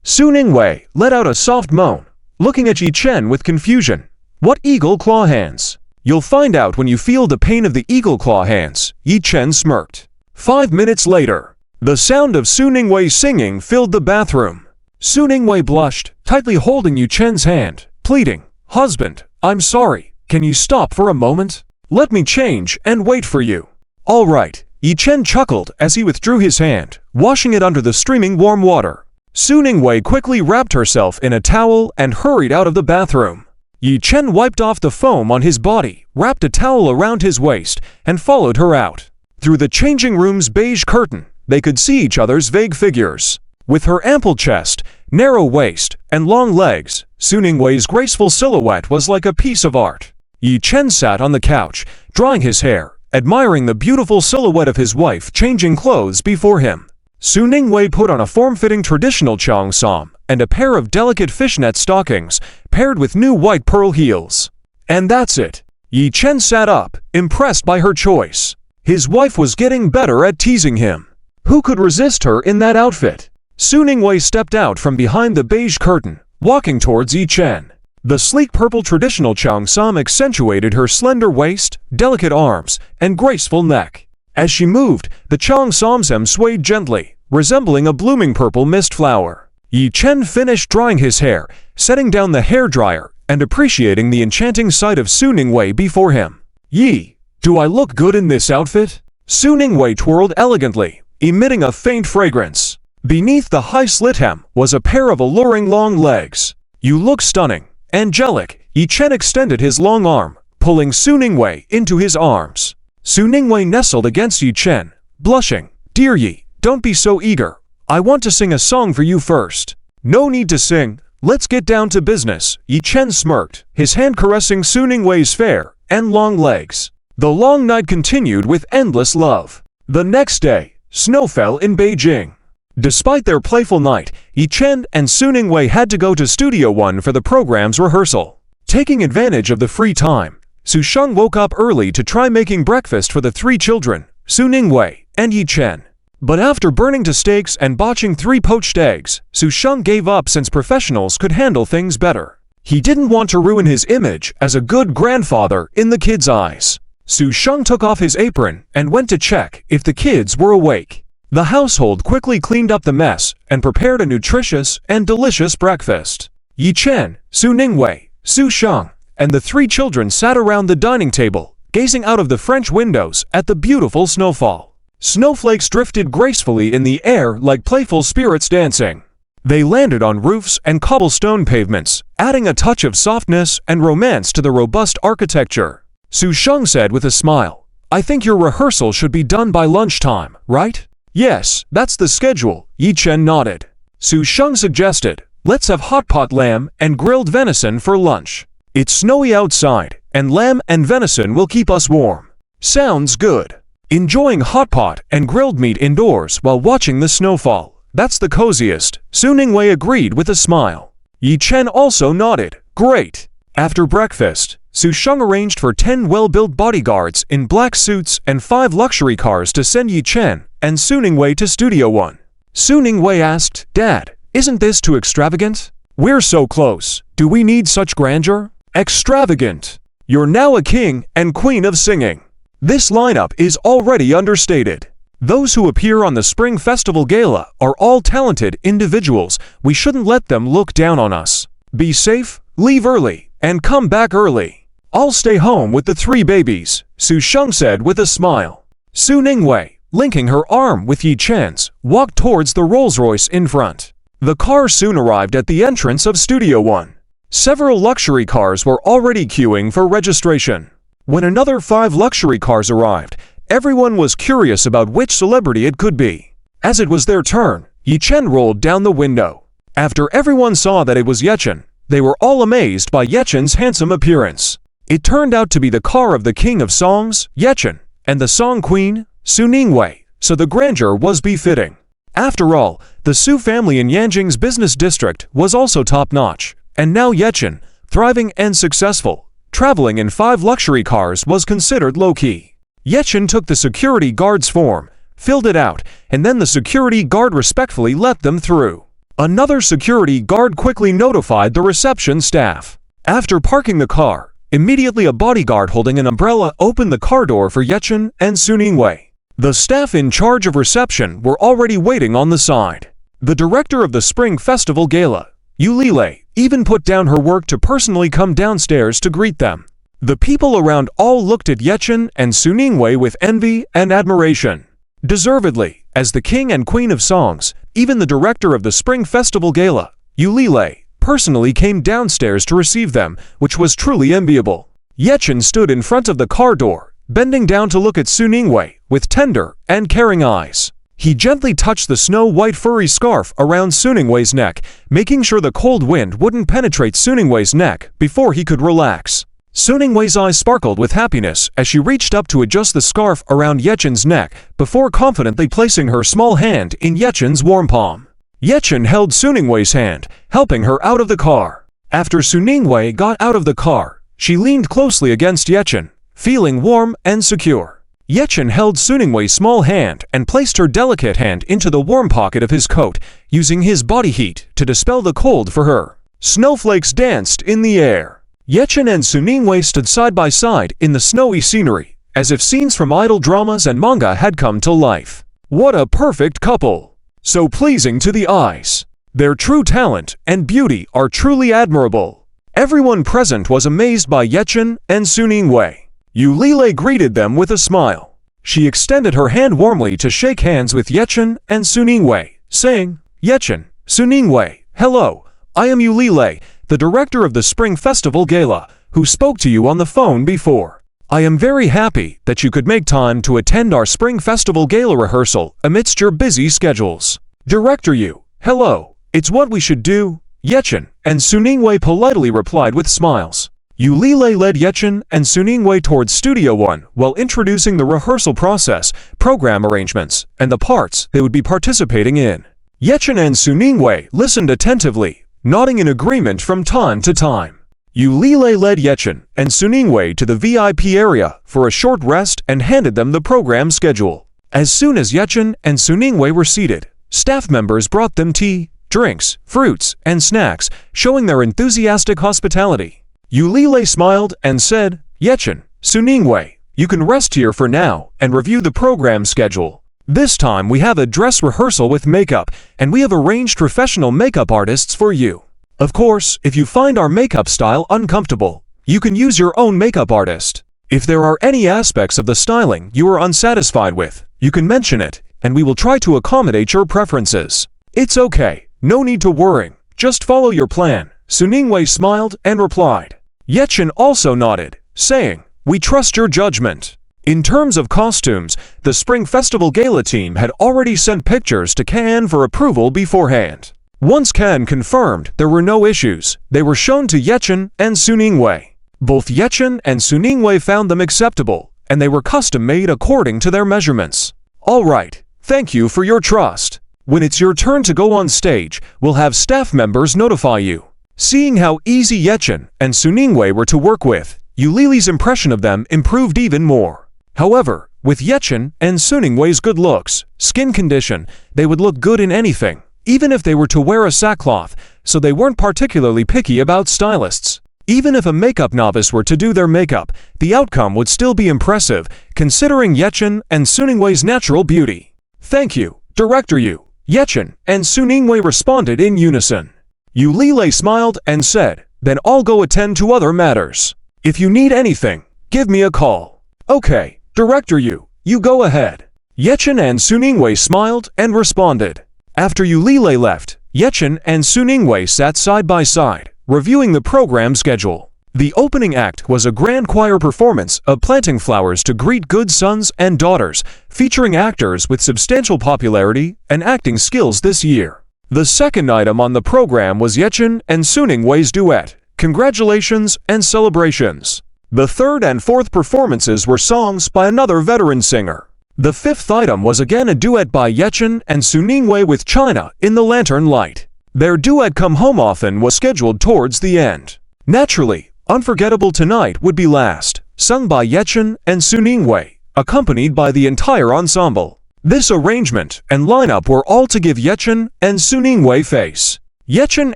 S1: Su Ningwei let out a soft moan, looking at Yi Chen with confusion. "What eagle claw hands?" "You'll find out when you feel the pain of the eagle claw hands," Yi Chen smirked. 5 minutes later, the sound of Su Ningwei singing filled the bathroom. Su Ningwei blushed, tightly holding Yi Chen's hand, pleading, "Husband, I'm sorry. Can you stop for a moment? Let me change and wait for you." "All right," Yi Chen chuckled as he withdrew his hand, washing it under the streaming warm water. Su Ningwei quickly wrapped herself in a towel and hurried out of the bathroom. Yi Chen wiped off the foam on his body, wrapped a towel around his waist, and followed her out. Through the changing room's beige curtain, they could see each other's vague figures. With her ample chest, narrow waist, and long legs, Su Ningwei's graceful silhouette was like a piece of art. Yi Chen sat on the couch, drying his hair, admiring the beautiful silhouette of his wife changing clothes before him. Su Ningwei put on a form-fitting traditional cheongsam and a pair of delicate fishnet stockings, paired with new white pearl heels. And that's it. Yi Chen sat up, impressed by her choice. His wife was getting better at teasing him. Who could resist her in that outfit? Su Ningwei stepped out from behind the beige curtain, walking towards Yi Chen. The sleek purple traditional cheongsam accentuated her slender waist, delicate arms, and graceful neck. As she moved, the cheongsam swayed gently, resembling a blooming purple mist flower. Yi Chen finished drying his hair, setting down the hairdryer, and appreciating the enchanting sight of Su Ningwei before him. "Yi, do I look good in this outfit?" Su Ningwei twirled elegantly, emitting a faint fragrance. Beneath the high slit hem was a pair of alluring long legs. "You look stunning, angelic." Yi Chen extended his long arm, pulling Su Ningwei into his arms. Su Ningwei nestled against Yi Chen, blushing. "Dear Yi, don't be so eager. I want to sing a song for you first." "No need to sing. Let's get down to business." Yi Chen smirked, his hand caressing Su Ningwei's fair and long legs. The long night continued with endless love. The next day, snow fell in Beijing. Despite their playful night, Yi Chen and Su Ningwei had to go to Studio One for the program's rehearsal. Taking advantage of the free time, Su Sheng woke up early to try making breakfast for the three children, Su Ningwei and Yi Chen. But after burning to steaks and botching 3 poached eggs, Su Sheng gave up since professionals could handle things better. He didn't want to ruin his image as a good grandfather in the kids' eyes. Su Sheng took off his apron and went to check if the kids were awake. The household quickly cleaned up the mess and prepared a nutritious and delicious breakfast. Yi Chen, Su Ningwei, Su Sheng, and the 3 children sat around the dining table, gazing out of the French windows at the beautiful snowfall. Snowflakes drifted gracefully in the air like playful spirits dancing. They landed on roofs and cobblestone pavements, adding a touch of softness and romance to the robust architecture. Su Sheng said with a smile, "I think your rehearsal should be done by lunchtime, right?" "Yes, that's the schedule," Yi Chen nodded. Su Sheng suggested, "Let's have hot pot lamb and grilled venison for lunch. It's snowy outside, and lamb and venison will keep us warm." "Sounds good." Enjoying hot pot and grilled meat indoors while watching the snowfall, that's the coziest, Su Ningwei agreed with a smile. Yi Chen also nodded, "Great." After breakfast, Su Sheng arranged for 10 well-built bodyguards in black suits and 5 luxury cars to send Yi Chen and Su Ningwei to Studio One. Su Ningwei asked, "Dad, isn't this too extravagant? We're so close. Do we need such grandeur?" "Extravagant. You're now a king and queen of singing." This lineup is already understated. Those who appear on the Spring Festival Gala are all talented individuals. We shouldn't let them look down on us. Be safe, leave early, and come back early. "I'll stay home with the 3 babies," Su Sheng said with a smile. Su Ningwei, linking her arm with Yi Chen's, walked towards the Rolls-Royce in front. The car soon arrived at the entrance of Studio One. Several luxury cars were already queuing for registration. When another 5 luxury cars arrived, everyone was curious about which celebrity it could be. As it was their turn, Yi Chen rolled down the window. After everyone saw that it was Yi Chen, they were all amazed by Yi Chen's handsome appearance. It turned out to be the car of the king of songs, Yi Chen, and the song queen, Su Ningwei, so the grandeur was befitting. After all, the Su family in Yanjing's business district was also top-notch, and now Yi Chen, thriving and successful, traveling in 5 luxury cars was considered low-key. Yi Chen took the security guard's form, filled it out, and then the security guard respectfully let them through. Another security guard quickly notified the reception staff. After parking the car, immediately a bodyguard holding an umbrella opened the car door for Yi Chen and Su Ningwei. The staff in charge of reception were already waiting on the side. The director of the Spring Festival Gala, Yu Lilei, even put down her work to personally come downstairs to greet them. The people around all looked at Yi Chen and Su Ningwei with envy and admiration. Deservedly, as the king and queen of songs, even the director of the Spring Festival Gala, Yu Lilei, personally came downstairs to receive them, which was truly enviable. Yi Chen stood in front of the car door, bending down to look at Su Ningwei with tender and caring eyes. He gently touched the snow-white furry scarf around Su Ningwei's neck, making sure the cold wind wouldn't penetrate Su Ningwei's neck before he could relax. Su Ningwei's eyes sparkled with happiness as she reached up to adjust the scarf around Yi Chen's neck before confidently placing her small hand in Yi Chen's warm palm. Yi Chen held Su Ningwei's hand, helping her out of the car. After Su Ningwei got out of the car, she leaned closely against Yi Chen, feeling warm and secure. Yi Chen held Su Ningwei's small hand and placed her delicate hand into the warm pocket of his coat, using his body heat to dispel the cold for her. Snowflakes danced in the air. Yi Chen and Su Ningwei stood side by side in the snowy scenery, as if scenes from idol dramas and manga had come to life. What a perfect couple! So pleasing to the eyes. Their true talent and beauty are truly admirable. Everyone present was amazed by Yi Chen and Su Ningwei. Yu Lilei greeted them with a smile. She extended her hand warmly to shake hands with Yechen and Suningwei, saying, "Yechen, Suningwei, hello, I am Yulile, the director of the Spring Festival Gala, who spoke to you on the phone before. I am very happy that you could make time to attend our Spring Festival Gala rehearsal amidst your busy schedules. Director Yu, hello, it's what we should do," Yechen and Suningwei politely replied with smiles. Yulile led Yechen and Suningwei towards Studio 1 while introducing the rehearsal process, program arrangements, and the parts they would be participating in. Yechen and Suningwei listened attentively, nodding in agreement from time to time. Yulile led Yechen and Suningwei to the VIP area for a short rest and handed them the program schedule. As soon as Yechen and Suningwei were seated, staff members brought them tea, drinks, fruits, and snacks, showing their enthusiastic hospitality. Yulile smiled and said, "Yechen, Suningwei, you can rest here for now and review the program schedule. This time we have a dress rehearsal with makeup, and we have arranged professional makeup artists for you. Of course, if you find our makeup style uncomfortable, you can use your own makeup artist. If there are any aspects of the styling you are unsatisfied with, you can mention it, and we will try to accommodate your preferences. It's okay, no need to worry, just follow your plan." Suningwei smiled and replied. Yechen also nodded, saying, "We trust your judgment." In terms of costumes, the Spring Festival Gala team had already sent pictures to Can for approval beforehand. Once Can confirmed there were no issues, they were shown to Yechen and Suningwei. Both Yechen and Suningwei found them acceptable, and they were custom-made according to their measurements. "All right, thank you for your trust. When it's your turn to go on stage, we'll have staff members notify you." Seeing how easy Yechen and Suningwei were to work with, Yulile's impression of them improved even more. However, with Yechen and Suningwei's good looks, skin condition, they would look good in anything, even if they were to wear a sackcloth, so they weren't particularly picky about stylists. Even if a makeup novice were to do their makeup, the outcome would still be impressive, considering Yechen and Suningwei's natural beauty. "Thank you, Director Yu," Yechen and Suningwei responded in unison. Yulile smiled and said, "Then I'll go attend to other matters. If you need anything, give me a call." "Okay, Director Yu, you go ahead." Yechen and Suningwei smiled and responded. After Yulile left, Yechen and Suningwei sat side by side, reviewing the program schedule. The opening act was a grand choir performance of Planting Flowers to Greet Good Sons and Daughters, featuring actors with substantial popularity and acting skills this year. The second item on the program was Yechen and Suningwei's duet, Congratulations and Celebrations. The third and fourth performances were songs by another veteran singer. The fifth item was again a duet by Yechen and Suningwei with China in the Lantern Light. Their duet Come Home Often was scheduled towards the end. Naturally, Unforgettable Tonight would be last, sung by Yechen and Suningwei, accompanied by the entire ensemble. This arrangement and lineup were all to give Yechen and Suningwei face. Yechen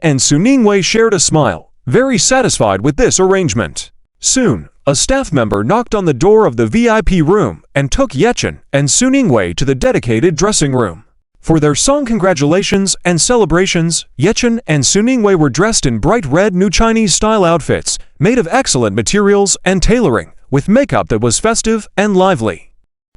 S1: and Suningwei shared a smile, very satisfied with this arrangement. Soon, a staff member knocked on the door of the VIP room and took Yechen and Suningwei to the dedicated dressing room. For their song Congratulations and Celebrations, Yechen and Suningwei were dressed in bright red new Chinese-style outfits, made of excellent materials and tailoring, with makeup that was festive and lively.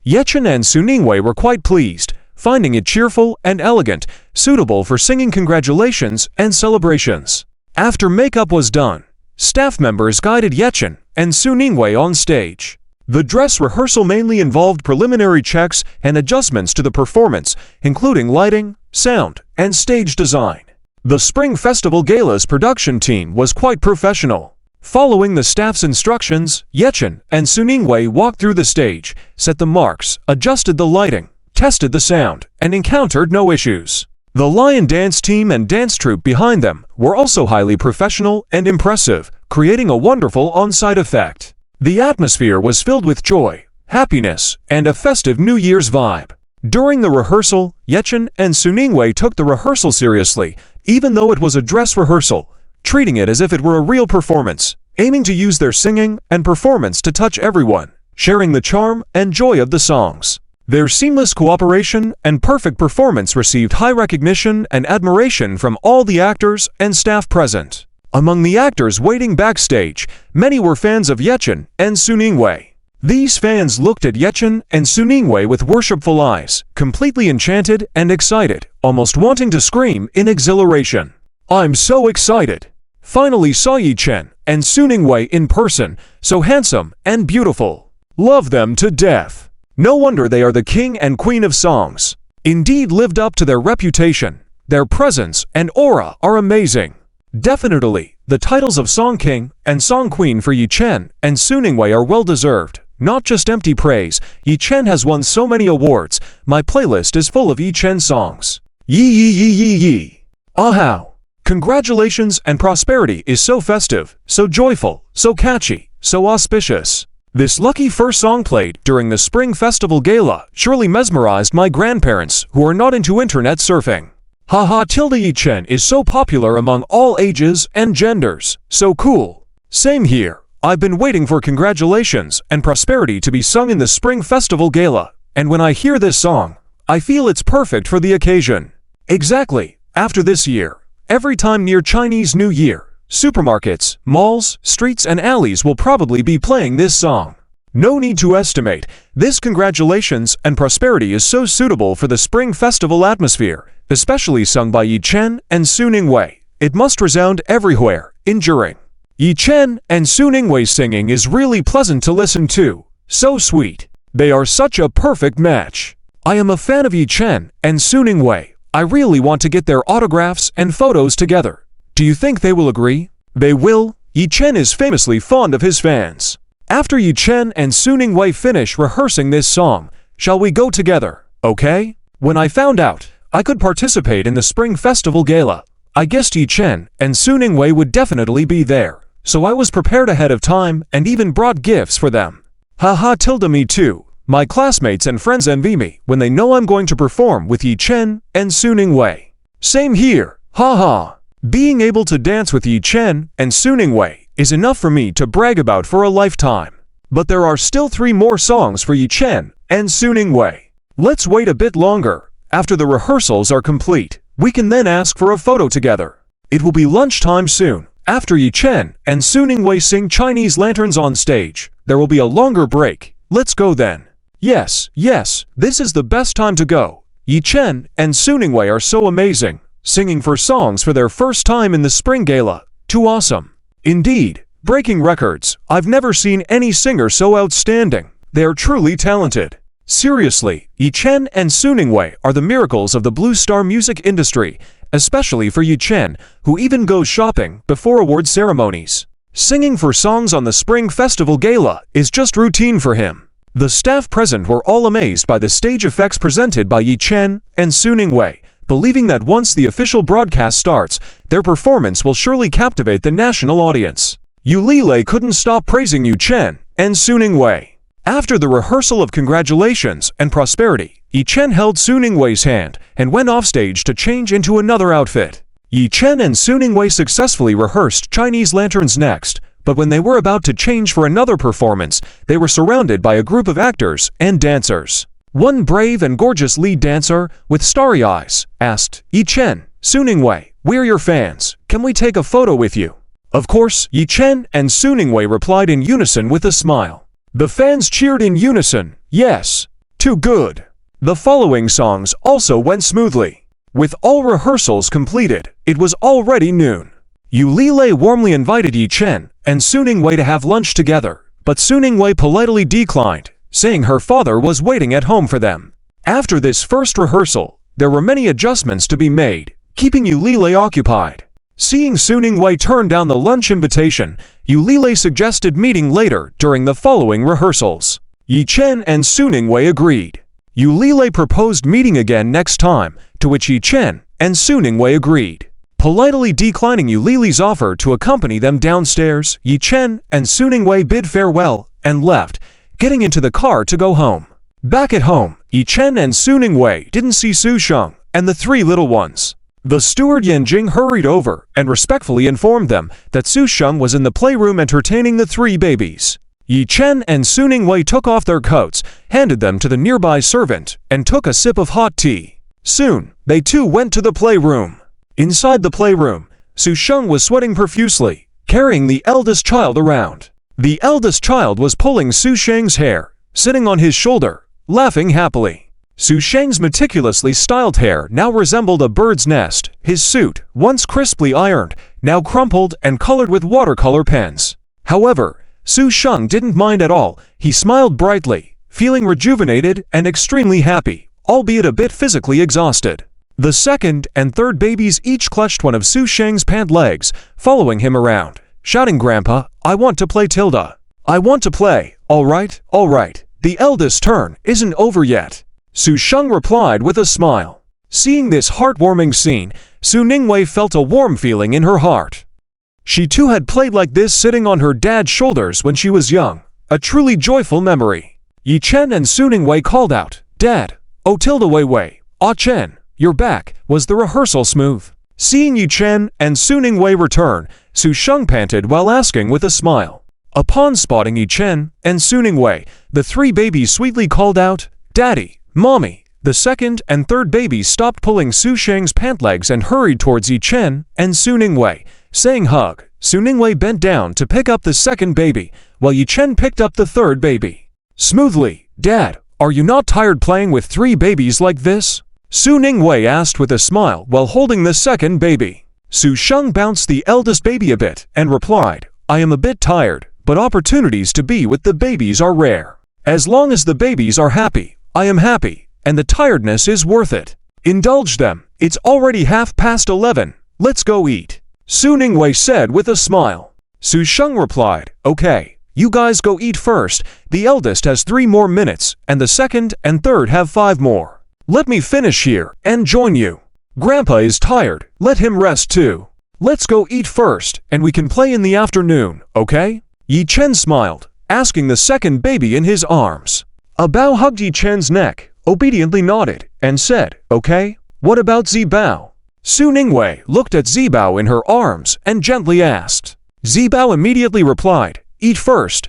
S1: Yechen and Suningwei were quite pleased, finding it cheerful and elegant, suitable for singing congratulations and celebrations. After makeup was done, staff members guided Yechen and Suningwei on stage. The dress rehearsal mainly involved preliminary checks and adjustments to the performance, including lighting, sound, and stage design. The Spring Festival Gala's production team was quite professional. Following the staff's instructions, Yechen and Suningwei walked through the stage, set the marks, adjusted the lighting, tested the sound, and encountered no issues. The lion dance team and dance troupe behind them were also highly professional and impressive, creating a wonderful on-site effect. The atmosphere was filled with joy, happiness, and a festive New Year's vibe. During the rehearsal, Yechen and Suningwei took the rehearsal seriously, even though it was a dress rehearsal, treating it as if it were a real performance, aiming to use their singing and performance to touch everyone, sharing the charm and joy of the songs. Their seamless cooperation and perfect performance received high recognition and admiration from all the actors and staff present. Among the actors waiting backstage, many were fans of Yechen and Suningwei. These fans looked at Yichen and Suningwei with worshipful eyes, completely enchanted and excited, almost wanting to scream in exhilaration. I'm so excited! Finally saw Yichen and Suningwei in person, so handsome and beautiful. Love them to death. No wonder they are the king and queen of songs. Indeed lived up to their reputation. Their presence and aura are amazing. Definitely, the titles of Song King and Song Queen for Yichen and Suningwei are well-deserved. Not just empty praise, Yichen has won so many awards. My playlist is full of Yichen songs. Yee yee yee yee yee. How! Congratulations and prosperity is so festive, so joyful, so catchy, so auspicious. This lucky first song played during the Spring Festival Gala surely mesmerized my grandparents who are not into internet surfing. Haha, tilde Yichen is so popular among all ages and genders. So cool. Same here. I've been waiting for congratulations and prosperity to be sung in the Spring Festival Gala, and when I hear this song, I feel it's perfect for the occasion. Exactly. After this year, every time near Chinese New Year, supermarkets, malls, streets and alleys will probably be playing this song. No need to estimate, this congratulations and prosperity is so suitable for the Spring Festival atmosphere, especially sung by Yichen and Suningwei. It must resound everywhere, enduring. Yichen and Suningwei's singing is really pleasant to listen to. So sweet. They are such a perfect match. I am a fan of Yichen and Suningwei. I really want to get their autographs and photos together. Do you think they will agree? They will. Yichen is famously fond of his fans. After Yichen and Suningwei finish rehearsing this song, shall we go together, okay? When I found out I could participate in the Spring Festival Gala, I guessed Yichen and Suningwei would definitely be there, so I was prepared ahead of time and even brought gifts for them. Haha, tilde me too. My classmates and friends envy me when they know I'm going to perform with Yichen and Suningwei. Same here, haha. Being able to dance with Yichen and Suningwei is enough for me to brag about for a lifetime. But there are still 3 more songs for Yichen and Suningwei. Let's wait a bit longer. After the rehearsals are complete, we can then ask for a photo together. It will be lunchtime soon. After Yichen and Suningwei sing Chinese lanterns on stage, there will be a longer break. Let's go then. Yes, this is the best time to go. Yichen and Suningwei are so amazing, singing for songs for their first time in the Spring Gala. Too awesome. Indeed, breaking records. I've never seen any singer so outstanding. They are truly talented. Seriously, Yichen and Suningwei are the miracles of the Blue Star music industry, especially for Yichen, who even goes shopping before award ceremonies. Singing for songs on the Spring Festival Gala is just routine for him. The staff present were all amazed by the stage effects presented by Yichen and Suningwei, believing that once the official broadcast starts, their performance will surely captivate the national audience. Yulile couldn't stop praising Yichen and Suningwei. After the rehearsal of congratulations and prosperity, Yichen held Suningwei's hand and went offstage to change into another outfit. Yichen and Suningwei successfully rehearsed Chinese lanterns next, but when they were about to change for another performance, they were surrounded by a group of actors and dancers. One brave and gorgeous lead dancer, with starry eyes, asked, Yichen, Suningwei, we're your fans. Can we take a photo with you? Of course, Yichen and Suningwei replied in unison with a smile. The fans cheered in unison, yes. Too good. The following songs also went smoothly. With all rehearsals completed, it was already noon. Yulile warmly invited Yichen and Suningwei to have lunch together, but Suningwei politely declined, saying her father was waiting at home for them. After this first rehearsal, there were many adjustments to be made, keeping Yulile occupied. Seeing Suningwei turn down the lunch invitation, Yulile suggested meeting later during the following rehearsals. Yichen and Suningwei agreed. Yulile proposed meeting again next time, to which Yichen and Suningwei agreed. Politely declining Yulile's offer to accompany them downstairs, Yichen and Suningwei bid farewell and left, getting into the car to go home. Back at home, Yichen and Suningwei didn't see Su Sheng and the 3 little ones. The steward Yanjing hurried over and respectfully informed them that Su Sheng was in the playroom entertaining the 3 babies. Yichen and Suningwei took off their coats, handed them to the nearby servant, and took a sip of hot tea. Soon, they too went to the playroom. Inside the playroom, Su Sheng was sweating profusely, carrying the eldest child around. The eldest child was pulling Su Sheng's hair, sitting on his shoulder, laughing happily. Su Sheng's meticulously styled hair now resembled a bird's nest. His suit, once crisply ironed, now crumpled and colored with watercolor pens. However, Su Sheng didn't mind at all. He smiled brightly, feeling rejuvenated and extremely happy, albeit a bit physically exhausted. The second and third babies each clutched one of Su Sheng's pant legs, following him around, shouting, "Grandpa, I want to play Tilda. I want to play. All right, all right. The eldest's turn isn't over yet." Su Sheng replied with a smile. Seeing this heartwarming scene, Su Ningwei felt a warm feeling in her heart. She too had played like this sitting on her dad's shoulders when she was young, a truly joyful memory. Yi Chen and Su Ningwei called out, "Dad, oh Tilda Wei Wei, Ah Chen, you're back. Was the rehearsal smooth?" Seeing Yi Chen and Su Ningwei return, Su Sheng panted while asking with a smile. Upon spotting Yi Chen and Su Ningwei, the three babies sweetly called out, "Daddy, Mommy." The second and third babies stopped pulling Su Sheng's pant legs and hurried towards Yi Chen and Su Ningwei, saying hug. Su Ningwei bent down to pick up the second baby, while Yi Chen picked up the third baby. Smoothly, "Dad, are you not tired playing with three babies like this?" Su Ningwei asked with a smile while holding the second baby. Su Sheng bounced the eldest baby a bit and replied, "I am a bit tired, but opportunities to be with the babies are rare. As long as the babies are happy, I am happy, and the tiredness is worth it. Indulge them. It's already 11:30. Let's go eat," Su Ningwei said with a smile. Su Sheng replied, "Okay, you guys go eat first. The eldest has 3 more minutes, and the second and third have 5 more. Let me finish here and join you. Grandpa is tired. Let him rest too. Let's go eat first, and we can play in the afternoon, okay?" Yi Chen smiled, asking the second baby in his arms. A Bao hugged Yi Chen's neck, obediently nodded, and said, "Okay, what about Zibao?" Su Ningwei looked at Zibao in her arms and gently asked. Zibao immediately replied, eat first,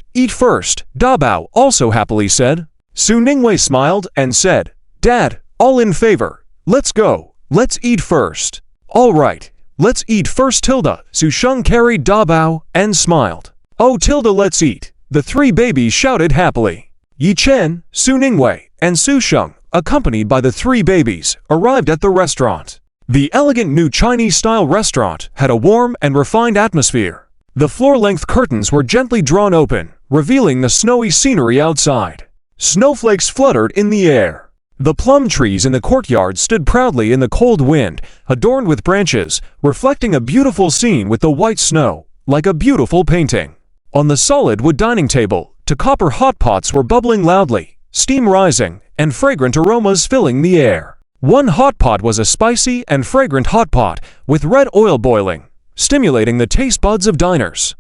S1: Da Bao also happily said. Su Ningwei smiled and said, "Dad, all in favor. Let's go. Let's eat first." "All right, let's eat first Tilda." Su Sheng carried Da Bao and smiled. "Oh Tilda, let's eat," the three babies shouted happily. Yi Chen, Su Ningwei, and Su Sheng, accompanied by the three babies, arrived at the restaurant. The elegant new Chinese-style restaurant had a warm and refined atmosphere. The floor-length curtains were gently drawn open, revealing the snowy scenery outside. Snowflakes fluttered in the air. The plum trees in the courtyard stood proudly in the cold wind, adorned with branches, reflecting a beautiful scene with the white snow, like a beautiful painting. On the solid wood dining table, 2 copper hot pots were bubbling loudly, steam rising, and fragrant aromas filling the air. One hot pot was a spicy and fragrant hot pot, with red oil boiling, stimulating the taste buds of diners.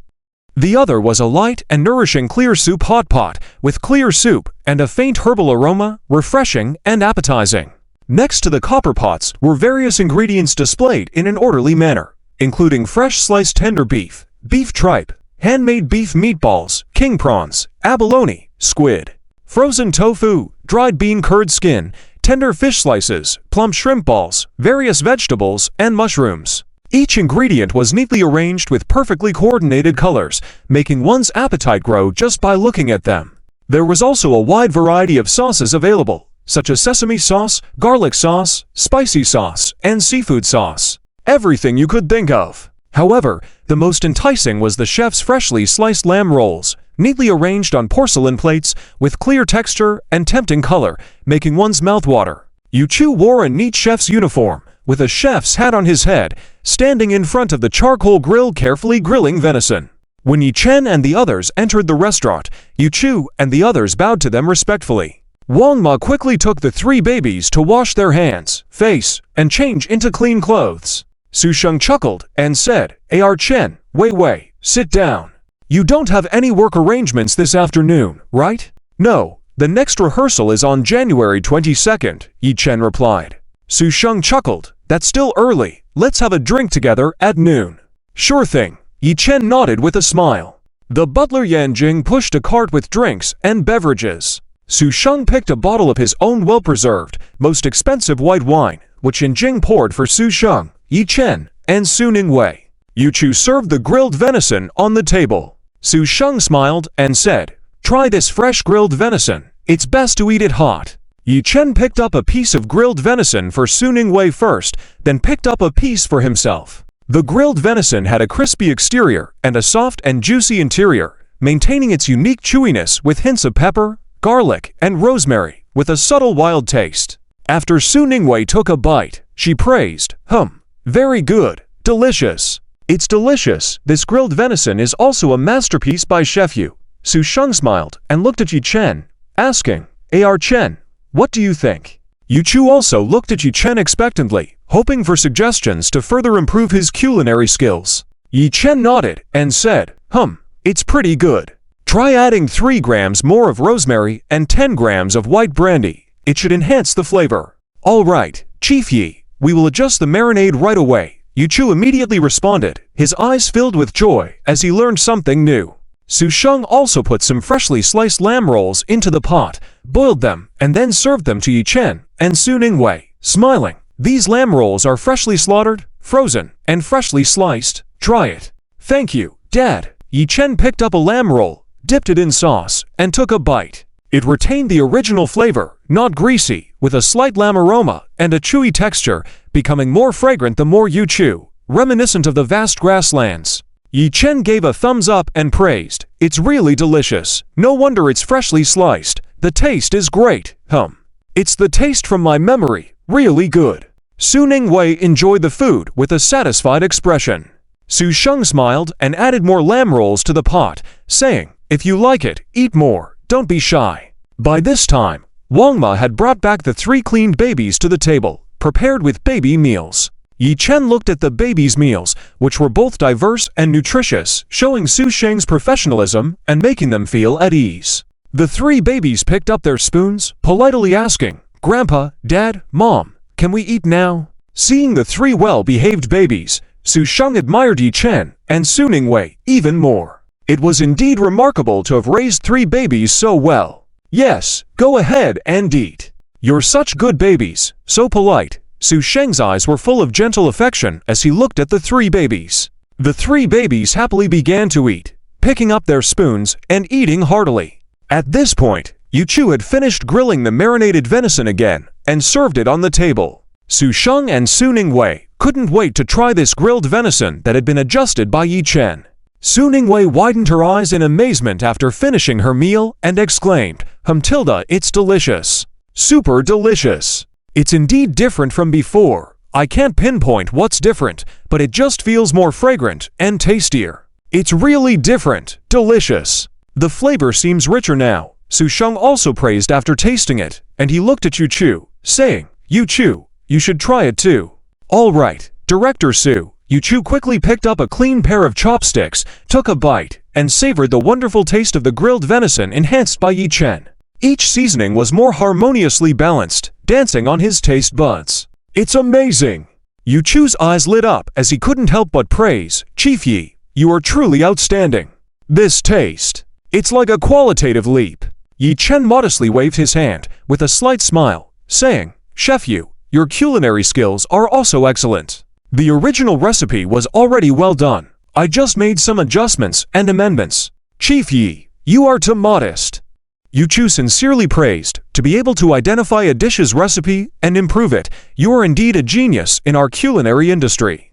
S1: The other was a light and nourishing clear soup hot pot, with clear soup and a faint herbal aroma, refreshing and appetizing. Next to the copper pots were various ingredients displayed in an orderly manner, including fresh sliced tender beef, beef tripe, handmade beef meatballs, king prawns, abalone, squid, frozen tofu, dried bean curd skin, tender fish slices, plump shrimp balls, various vegetables, and mushrooms. Each ingredient was neatly arranged with perfectly coordinated colors, making one's appetite grow just by looking at them. There was also a wide variety of sauces available, such as sesame sauce, garlic sauce, spicy sauce, and seafood sauce. Everything you could think of. However, the most enticing was the chef's freshly sliced lamb rolls, neatly arranged on porcelain plates with clear texture and tempting color, making one's mouth water. Yu Chu wore a neat chef's uniform, with a chef's hat on his head, standing in front of the charcoal grill carefully grilling venison. When Yi Chen and the others entered the restaurant, Yu Chu and the others bowed to them respectfully. Wang Ma quickly took the three babies to wash their hands, face, and change into clean clothes. Su Sheng chuckled and said, "Ar Chen, Wei Wei, sit down. You don't have any work arrangements this afternoon, right?" "No, the next rehearsal is on January 22nd, Yi Chen replied. Su Sheng chuckled, "That's still early. Let's have a drink together at noon." "Sure thing," Yi Chen nodded with a smile. The butler Yan Jing pushed a cart with drinks and beverages. Su Sheng picked a bottle of his own well-preserved, most expensive white wine, which Yan Jing poured for Su Sheng, Yi Chen, and Su Ningwei. Yu Chu served the grilled venison on the table. Su Sheng smiled and said, "Try this fresh grilled venison. It's best to eat it hot." Yi Chen picked up a piece of grilled venison for Su Ningwei first, then picked up a piece for himself. The grilled venison had a crispy exterior and a soft and juicy interior, maintaining its unique chewiness with hints of pepper, garlic, and rosemary, with a subtle wild taste. After Su Ningwei took a bite, she praised, "Very good, delicious." "It's delicious. This grilled venison is also a masterpiece by Chef Yu." Su Sheng smiled and looked at Yi Chen, asking, "Ar Chen, what do you think?" Yu Chu also looked at Yi Chen expectantly, hoping for suggestions to further improve his culinary skills. Yi Chen nodded and said, "It's pretty good. Try adding 3 grams more of rosemary and 10 grams of white brandy. It should enhance the flavor." "All right, Chief Yi, we will adjust the marinade right away," Yu Chu immediately responded, his eyes filled with joy as he learned something new. Su Sheng also put some freshly sliced lamb rolls into the pot, boiled them, and then served them to Yi Chen and Su Ningwei, smiling. "These lamb rolls are freshly slaughtered, frozen, and freshly sliced. Try it." "Thank you, Dad." Yi Chen picked up a lamb roll, dipped it in sauce, and took a bite. It retained the original flavor, not greasy, with a slight lamb aroma and a chewy texture, becoming more fragrant the more you chew, reminiscent of the vast grasslands. Yi Chen gave a thumbs up and praised, "It's really delicious. No wonder it's freshly sliced. The taste is great. It's the taste from my memory. Really good." Su Ningwei enjoyed the food with a satisfied expression. Su Sheng smiled and added more lamb rolls to the pot, saying, "If you like it, eat more. Don't be shy." By this time, Wang Ma had brought back the 3 cleaned babies to the table, prepared with baby meals. Yi Chen looked at the babies' meals, which were both diverse and nutritious, showing Su Sheng's professionalism and making them feel at ease. The 3 babies picked up their spoons, politely asking, "Grandpa, Dad, Mom, can we eat now?" Seeing the 3 well-behaved babies, Su Sheng admired Yi Chen and Su Ningwei even more. It was indeed remarkable to have raised 3 babies so well. "Yes, go ahead and eat. You're such good babies, so polite." Su Sheng's eyes were full of gentle affection as he looked at the 3 babies. The 3 babies happily began to eat, picking up their spoons and eating heartily. At this point, Yu Chu had finished grilling the marinated venison again and served it on the table. Su Sheng and Su Ningwei couldn't wait to try this grilled venison that had been adjusted by Yi Chen. Su Ningwei widened her eyes in amazement after finishing her meal and exclaimed, "Tilda, it's delicious. Super delicious. It's indeed different from before. I can't pinpoint what's different, but it just feels more fragrant and tastier. It's really different, delicious. The flavor seems richer now." Su Sheng also praised after tasting it, and he looked at Yu Chu, saying, "Yu Chu, you should try it too." "All right, Director Su." Yu Chu quickly picked up a clean pair of chopsticks, took a bite, and savored the wonderful taste of the grilled venison enhanced by Yi Chen. Each seasoning was more harmoniously balanced, dancing on his taste buds. "It's amazing!" Yu Chu's eyes lit up as he couldn't help but praise, "Chief Yi, you are truly outstanding. This taste, it's like a qualitative leap." Yi Chen modestly waved his hand, with a slight smile, saying, "Chef Yu, your culinary skills are also excellent. The original recipe was already well done. I just made some adjustments and amendments." "Chief Yi, you are too modest." Yu Chu sincerely praised, "To be able to identify a dish's recipe and improve it, you are indeed a genius in our culinary industry.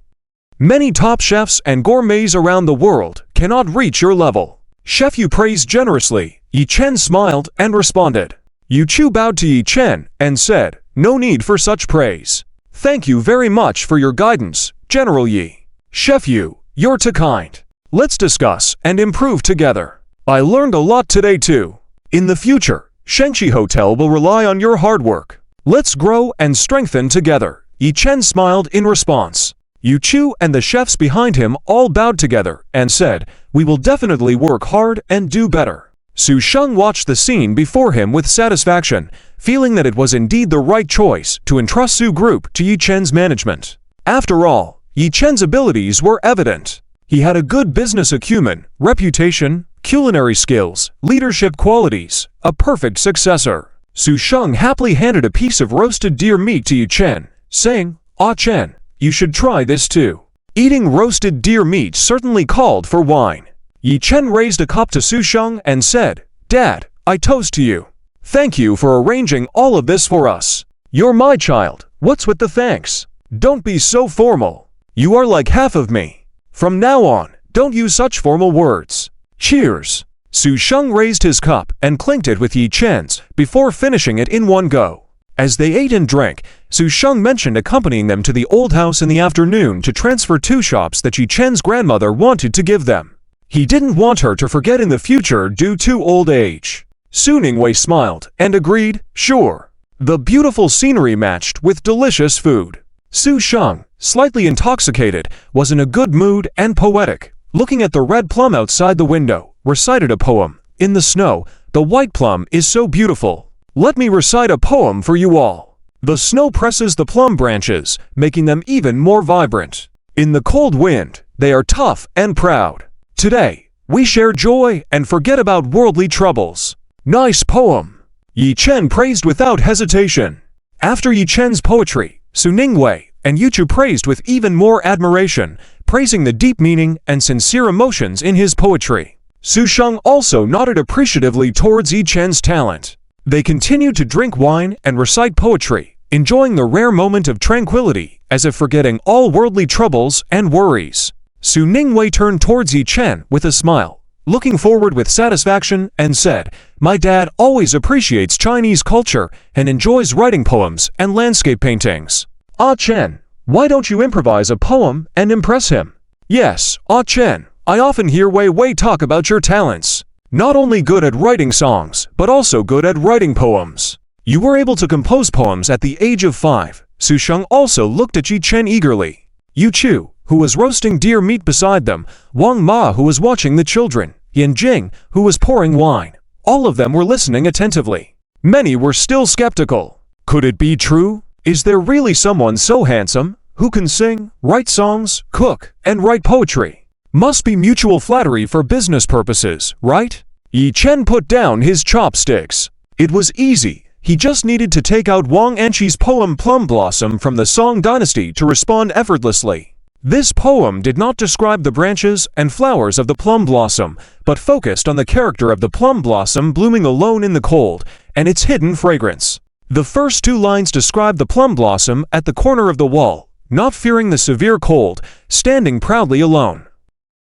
S1: Many top chefs and gourmets around the world cannot reach your level." Chef Yu praised generously. Yi Chen smiled and responded. Yu Chu bowed to Yi Chen and said, "No need for such praise. Thank you very much for your guidance, General Yi." "Chef Yu, you're too kind. Let's discuss and improve together. I learned a lot today too. In the future, Shengqi Hotel will rely on your hard work. Let's grow and strengthen together." Yi Chen smiled in response. Yu Chu and the chefs behind him all bowed together and said, "We will definitely work hard and do better." Su Sheng watched the scene before him with satisfaction, feeling that it was indeed the right choice to entrust Su Group to Yi Chen's management. After all, Yi Chen's abilities were evident. He had a good business acumen, reputation, culinary skills, leadership qualities, a perfect successor. Su Sheng happily handed a piece of roasted deer meat to Yi Chen, saying, "Ah Chen, you should try this too." Eating roasted deer meat certainly called for wine. Yi Chen raised a cup to Su Sheng and said, "Dad, I toast to you. Thank you for arranging all of this for us. You're my child, what's with the thanks? Don't be so formal. You are like half of me. From now on, don't use such formal words. Cheers." Su Sheng raised his cup and clinked it with Yi Chen's before finishing it in one go. As they ate and drank, Su Sheng mentioned accompanying them to the old house in the afternoon to transfer 2 shops that Yi Chen's grandmother wanted to give them. He didn't want her to forget in the future due to old age. Su Ningwei smiled and agreed, sure. The beautiful scenery matched with delicious food. Su Sheng, slightly intoxicated, was in a good mood and poetic. Looking at the red plum outside the window, recited a poem. "In the snow, the white plum is so beautiful. Let me recite a poem for you all. The snow presses the plum branches, making them even more vibrant. In the cold wind, they are tough and proud. Today, we share joy and forget about worldly troubles." Nice poem. Yi Chen praised without hesitation. After Yi Chen's poetry, Su Ningwei and Yu Chu praised with even more admiration, praising the deep meaning and sincere emotions in his poetry. Su Sheng also nodded appreciatively towards Yi Chen's talent. They continued to drink wine and recite poetry, enjoying the rare moment of tranquility, as if forgetting all worldly troubles and worries. Su Ningwei turned towards Yi Chen with a smile, looking forward with satisfaction, and said, "My dad always appreciates Chinese culture and enjoys writing poems and landscape paintings. Ah Chen, why don't you improvise a poem and impress him?" "Yes, Ah Chen, I often hear Wei Wei talk about your talents. Not only good at writing songs, but also good at writing poems. You were able to compose poems at the age of 5. Su Sheng also looked at Yi Chen eagerly. Yu Chu, who was roasting deer meat beside them, Wang Ma, who was watching the children, Yan Jing, who was pouring wine. All of them were listening attentively. Many were still skeptical. Could it be true? Is there really someone so handsome, who can sing, write songs, cook, and write poetry? Must be mutual flattery for business purposes, right? Yi Chen put down his chopsticks. It was easy. He just needed to take out Wang Anqi's poem Plum Blossom from the Song Dynasty to respond effortlessly. This poem did not describe the branches and flowers of the plum blossom, but focused on the character of the plum blossom blooming alone in the cold and its hidden fragrance. The first 2 lines describe the plum blossom at the corner of the wall, not fearing the severe cold, standing proudly alone.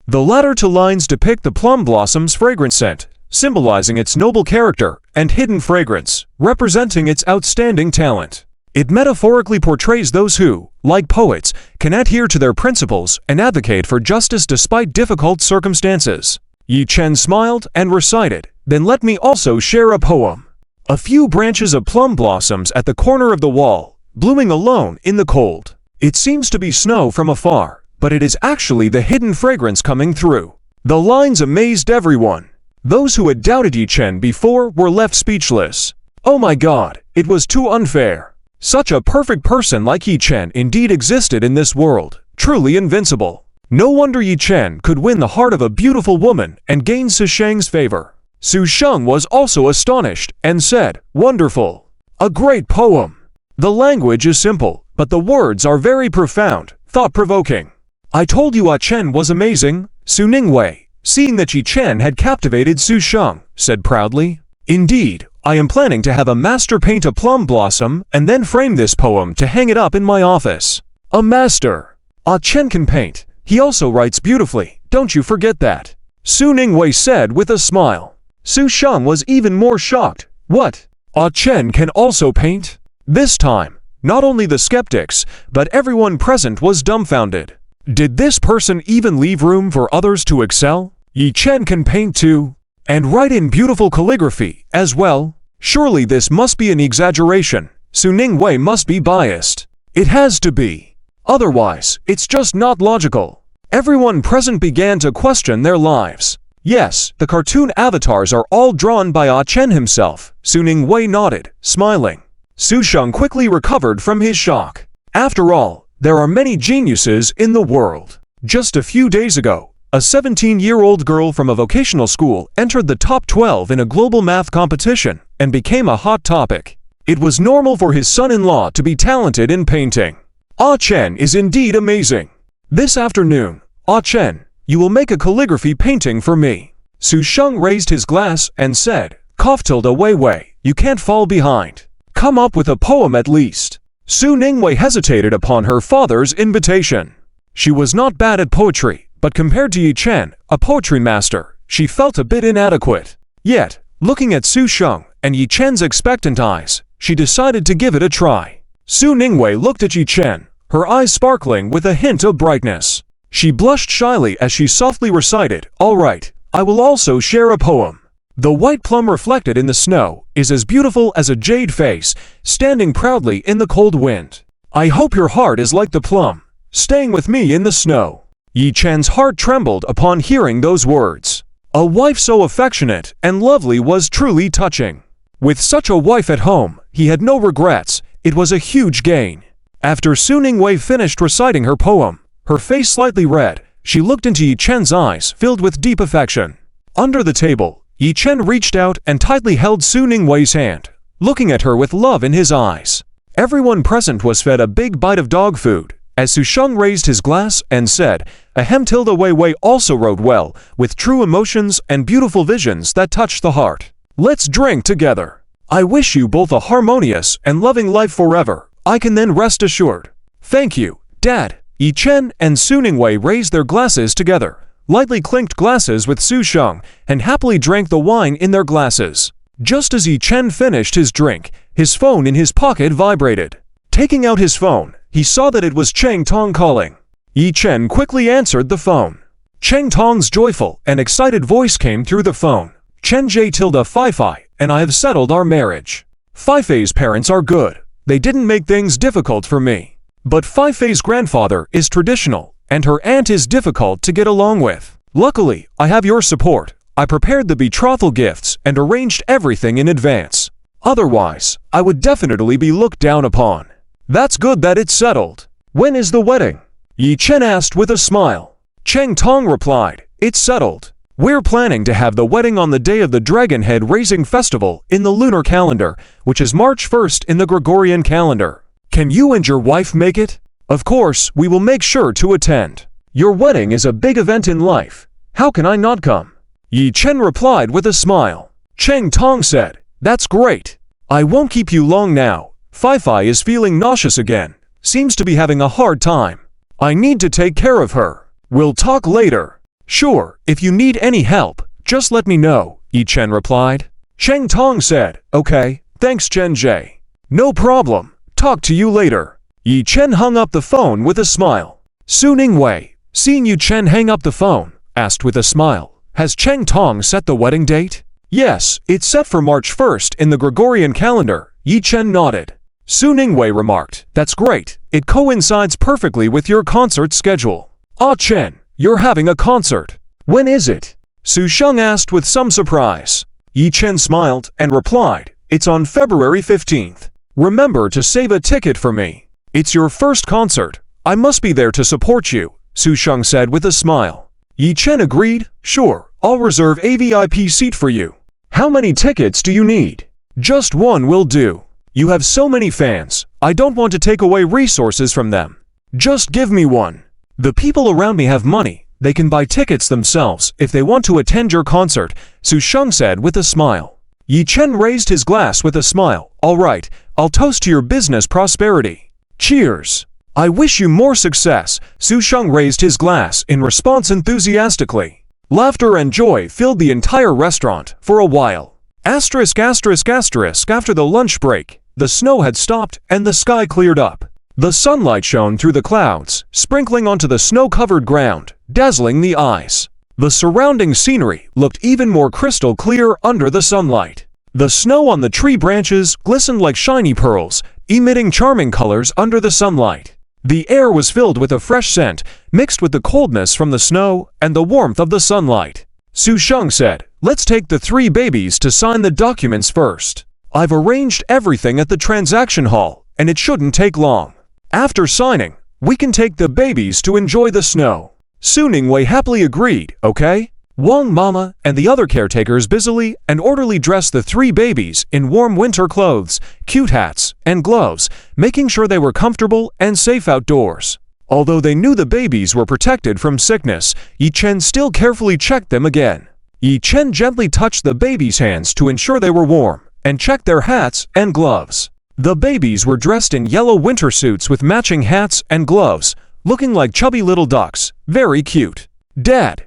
S1: The latter 2 lines depict the plum blossom's fragrant scent, symbolizing its noble character, and hidden fragrance, representing its outstanding talent. It metaphorically portrays those who, like poets, can adhere to their principles and advocate for justice despite difficult circumstances. Yi Chen smiled and recited, "Then let me also share a poem. A few branches of plum blossoms at the corner of the wall, blooming alone in the cold. It seems to be snow from afar, but it is actually the hidden fragrance coming through." The lines amazed everyone. Those who had doubted Yi Chen before were left speechless. Oh my God, it was too unfair. Such a perfect person like Yi Chen indeed existed in this world, truly invincible. No wonder Yi Chen could win the heart of a beautiful woman and gain Su Sheng's favor. Su Sheng was also astonished and said, "Wonderful. A great poem. The language is simple, but the words are very profound, thought-provoking." "I told you Ah Chen was amazing," Su Ningwei, seeing that Yi Chen had captivated Su Sheng, said proudly. "Indeed, I am planning to have a master paint a plum blossom and then frame this poem to hang it up in my office." "A master? Ah Chen can paint. He also writes beautifully, don't you forget that," Su Ningwei said with a smile. Su Sheng was even more shocked. "What? Ah Chen can also paint?" This time, not only the skeptics, but everyone present was dumbfounded. Did this person even leave room for others to excel? Yi Chen can paint too? And write in beautiful calligraphy as well? Surely this must be an exaggeration. Su Ningwei must be biased. It has to be. Otherwise, it's just not logical. Everyone present began to question their lives. Yes, the cartoon avatars are all drawn by Ah Chen himself. Su Ningwei nodded, smiling. Su Sheng quickly recovered from his shock. After all, there are many geniuses in the world. Just a few days ago, a 17-year-old girl from a vocational school entered the top 12 in a global math competition and became a hot topic. It was normal for his son-in-law to be talented in painting. Ah Chen is indeed amazing. This afternoon, Ah Chen, you will make a calligraphy painting for me. Su Sheng raised his glass and said, Cough tilde Wei Wei, you can't fall behind. Come up with a poem at least. Su Ningwei hesitated upon her father's invitation. She was not bad at poetry, but compared to Yi Chen, a poetry master, she felt a bit inadequate. Yet, looking at Su Sheng and Yi Chen's expectant eyes, she decided to give it a try. Su Ningwei looked at Yi Chen, her eyes sparkling with a hint of brightness. She blushed shyly as she softly recited, All right, I will also share a poem. The white plum reflected in the snow is as beautiful as a jade face, standing proudly in the cold wind. I hope your heart is like the plum, staying with me in the snow. Yi Chen's heart trembled upon hearing those words. A wife so affectionate and lovely was truly touching. With such a wife at home, he had no regrets. It was a huge gain. After Su Ningwei finished reciting her poem, her face slightly red, she looked into Yi Chen's eyes filled with deep affection. Under the table, Yi Chen reached out and tightly held Su Ningwei's hand, looking at her with love in his eyes. Everyone present was fed a big bite of dog food, as Su Sheng raised his glass and said, Ahem tilde Wei Wei also wrote well, with true emotions and beautiful visions that touch the heart. Let's drink together. I wish you both a harmonious and loving life forever. I can then rest assured. Thank you, Dad. Yi Chen and Su Ningwei raised their glasses together, lightly clinked glasses with Su Sheng, and happily drank the wine in their glasses. Just as Yi Chen finished his drink, his phone in his pocket vibrated. Taking out his phone, he saw that it was Cheng Tong calling. Yi Chen quickly answered the phone. Cheng Tong's joyful and excited voice came through the phone. Chen J tilde Fei Fei and I have settled our marriage. Fei Fei's parents are good. They didn't make things difficult for me. But Fei Fei's grandfather is traditional, and her aunt is difficult to get along with. Luckily, I have your support. I prepared the betrothal gifts and arranged everything in advance. Otherwise, I would definitely be looked down upon. That's good that it's settled. When is the wedding? Yi Chen asked with a smile. Cheng Tong replied, It's settled. We're planning to have the wedding on the day of the Dragon Head Raising Festival in the lunar calendar, which is March 1st in the Gregorian calendar. Can you and your wife make it? Of course, we will make sure to attend. Your wedding is a big event in life. How can I not come? Yi Chen replied with a smile. Cheng Tong said, That's great. I won't keep you long now. Fei Fei is feeling nauseous again. Seems to be having a hard time. I need to take care of her. We'll talk later. Sure, if you need any help, just let me know, Yi Chen replied. Cheng Tong said, Okay, thanks Chen J. No problem. Talk to you later. Yi Chen hung up the phone with a smile. Su Ningwei, seeing Yi Chen hang up the phone, asked with a smile, Has Cheng Tong set the wedding date? Yes, it's set for March 1st in the Gregorian calendar, Yi Chen nodded. Su Ningwei remarked, That's great. It coincides perfectly with your concert schedule. Ah Chen, you're having a concert. When is it? Su Sheng asked with some surprise. Yi Chen smiled and replied, It's on February 15th. Remember to save a ticket for me. It's your first concert. I must be there to support you, Su Sheng said with a smile. Yi Chen agreed, Sure, I'll reserve a VIP seat for you. How many tickets do you need? Just one will do. You have so many fans. I don't want to take away resources from them. Just give me one. The people around me have money. They can buy tickets themselves if they want to attend your concert, Su Sheng said with a smile. Yi Chen raised his glass with a smile. All right, I'll toast to your business prosperity. Cheers. I wish you more success. Su Sheng raised his glass in response enthusiastically. Laughter and joy filled the entire restaurant for a while. After the lunch break, the snow had stopped and the sky cleared up. The sunlight shone through the clouds, sprinkling onto the snow-covered ground, dazzling the eyes. The surrounding scenery looked even more crystal clear under the sunlight. The snow on the tree branches glistened like shiny pearls, emitting charming colors under the sunlight. The air was filled with a fresh scent, mixed with the coldness from the snow and the warmth of the sunlight. Su Sheng said, Let's take the 3 babies to sign the documents first. I've arranged everything at the transaction hall, and it shouldn't take long. After signing, we can take the babies to enjoy the snow. Su Ningwei happily agreed, Okay? Wang Mama and the other caretakers busily and orderly dressed the 3 babies in warm winter clothes, cute hats, and gloves, making sure they were comfortable and safe outdoors. Although they knew the babies were protected from sickness, Yi Chen still carefully checked them again. Yi Chen gently touched the babies' hands to ensure they were warm, and checked their hats and gloves. The babies were dressed in yellow winter suits with matching hats and gloves, looking like chubby little ducks, very cute. Dad,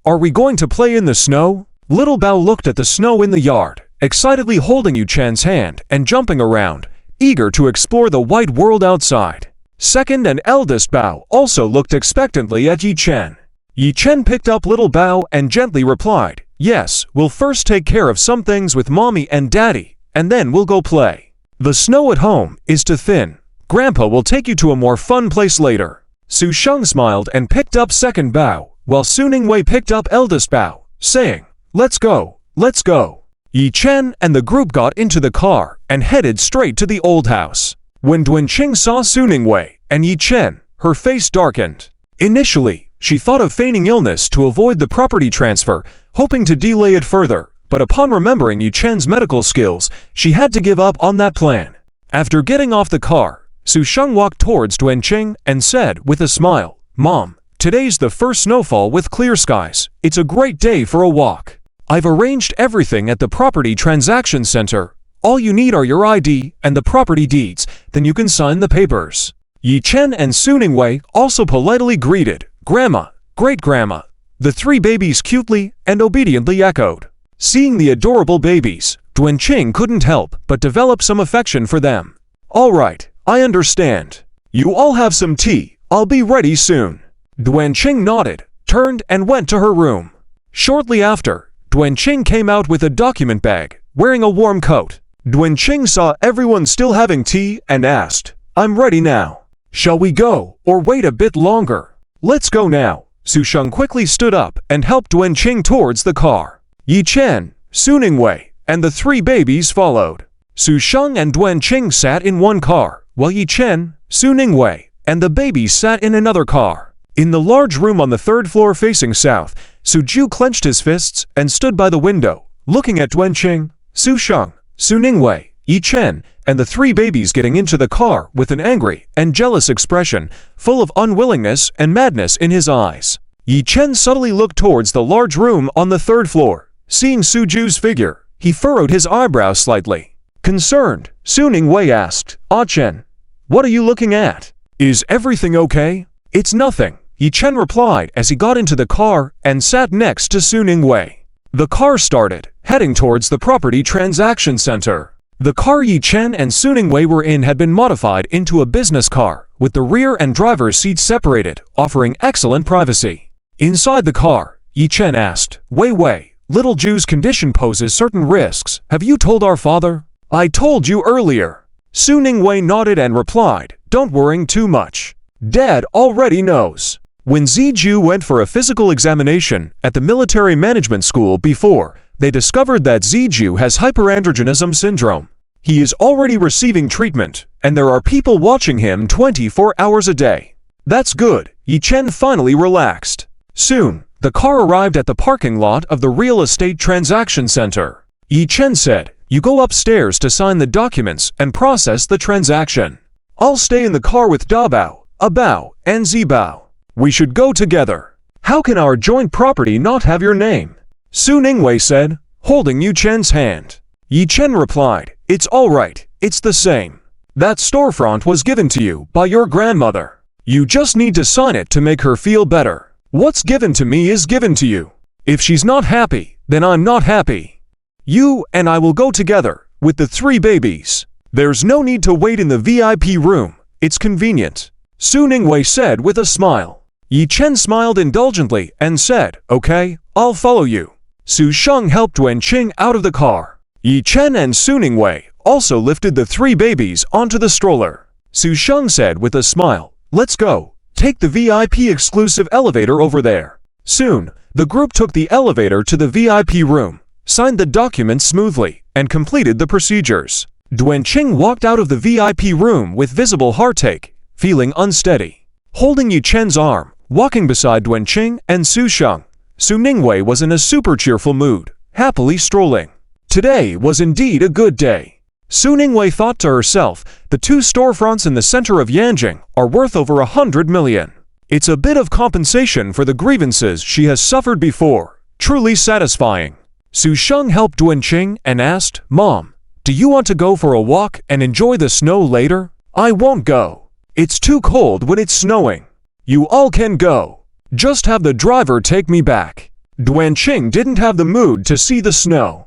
S1: are we going to play in the snow? Little Bao looked at the snow in the yard, excitedly holding Yi Chen's hand and jumping around, eager to explore the white world outside. Second and eldest Bao also looked expectantly at Yi Chen. Yi Chen picked up little Bao and gently replied, "Yes, we'll first take care of some things with mommy and daddy, and then we'll go play. The snow at home is too thin. Grandpa will take you to a more fun place later." Su Sheng smiled and picked up second Bao, while Su Ningwei picked up eldest Bao, saying, "Let's go, let's go." Yi Chen and the group got into the car and headed straight to the old house. When Duanqing saw Su Ningwei and Yi Chen, her face darkened. Initially, she thought of feigning illness to avoid the property transfer, hoping to delay it further, but upon remembering Yi Chen's medical skills, she had to give up on that plan. After getting off the car, Su Sheng walked towards Duanqing and said with a smile, "Mom, today's the first snowfall with clear skies. It's a great day for a walk. I've arranged everything at the property transaction center. All you need are your ID and the property deeds, then you can sign the papers." Yi Chen and Su Ningwei also politely greeted, "Grandma, great-grandma." The three babies cutely and obediently echoed. Seeing the adorable babies, Duanqing couldn't help but develop some affection for them. "All right, I understand. You all have some tea. I'll be ready soon." Duanqing nodded, turned and went to her room. Shortly after, Duanqing came out with a document bag, wearing a warm coat. Duanqing saw everyone still having tea and asked, "I'm ready now. Shall we go or wait a bit longer?" "Let's go now." Su Sheng quickly stood up and helped Duanqing towards the car. Yi Chen, Su Ningwei, and the three babies followed. Su Sheng and Duanqing sat in one car, while Yi Chen, Su Ningwei, and the babies sat in another car. In the large room on the third floor facing south, Su Ju clenched his fists and stood by the window, looking at Duanqing, Su Sheng, Su Ningwei, Yi Chen, and the three babies getting into the car with an angry and jealous expression, full of unwillingness and madness in his eyes. Yi Chen subtly looked towards the large room on the third floor. Seeing Su Ju's figure, he furrowed his eyebrows slightly. Concerned, Su Ningwei asked, "Ah Chen, what are you looking at? Is everything okay?" "It's nothing," Yi Chen replied as he got into the car and sat next to Su Ningwei. The car started, heading towards the property transaction center. The car Yi Chen and Su Ningwei were in had been modified into a business car, with the rear and driver's seats separated, offering excellent privacy. Inside the car, Yi Chen asked, Wei, little Ju's condition poses certain risks. Have you told our father?" "I told you earlier." Su Ningwei nodded and replied, "Don't worry too much. Dad already knows." When Ziju went for a physical examination at the military management school before, they discovered that Ziju has hyperandrogenism syndrome. He is already receiving treatment, and there are people watching him 24 hours a day. "That's good," Yi Chen finally relaxed. Soon, the car arrived at the parking lot of the real estate transaction center. Yi Chen said, "You go upstairs to sign the documents and process the transaction. I'll stay in the car with Da Bao, A Bao, and Zi Bao. We should go together." "How can our joint property not have your name?" Su Ningwei said, holding Yi Chen's hand. Yi Chen replied, "It's all right, it's the same. That storefront was given to you by your grandmother. You just need to sign it to make her feel better. What's given to me is given to you. If she's not happy, then I'm not happy. You and I will go together, with the three babies. There's no need to wait in the VIP room, it's convenient," Su Ningwei said with a smile. Yi Chen smiled indulgently and said, "Okay, I'll follow you." Su Sheng helped Duanqing out of the car. Yi Chen and Su Ningwei also lifted the three babies onto the stroller. Su Sheng said with a smile, "Let's go. Take the VIP exclusive elevator over there." Soon, the group took the elevator to the VIP room, signed the documents smoothly, and completed the procedures. Duanqing walked out of the VIP room with visible heartache, feeling unsteady. Holding Yi Chen's arm, walking beside Duanqing and Su Sheng, Su Ningwei was in a super cheerful mood, happily strolling. Today was indeed a good day. Su Ningwei thought to herself, the two storefronts in the center of Yanjing are worth over 100 million. It's a bit of compensation for the grievances she has suffered before. Truly satisfying. Su Sheng helped Duanqing and asked, Mom, do you want to go for a walk and enjoy the snow later? I won't go. It's too cold when it's snowing. You all can go. Just have the driver take me back. Duanqing didn't have the mood to see the snow.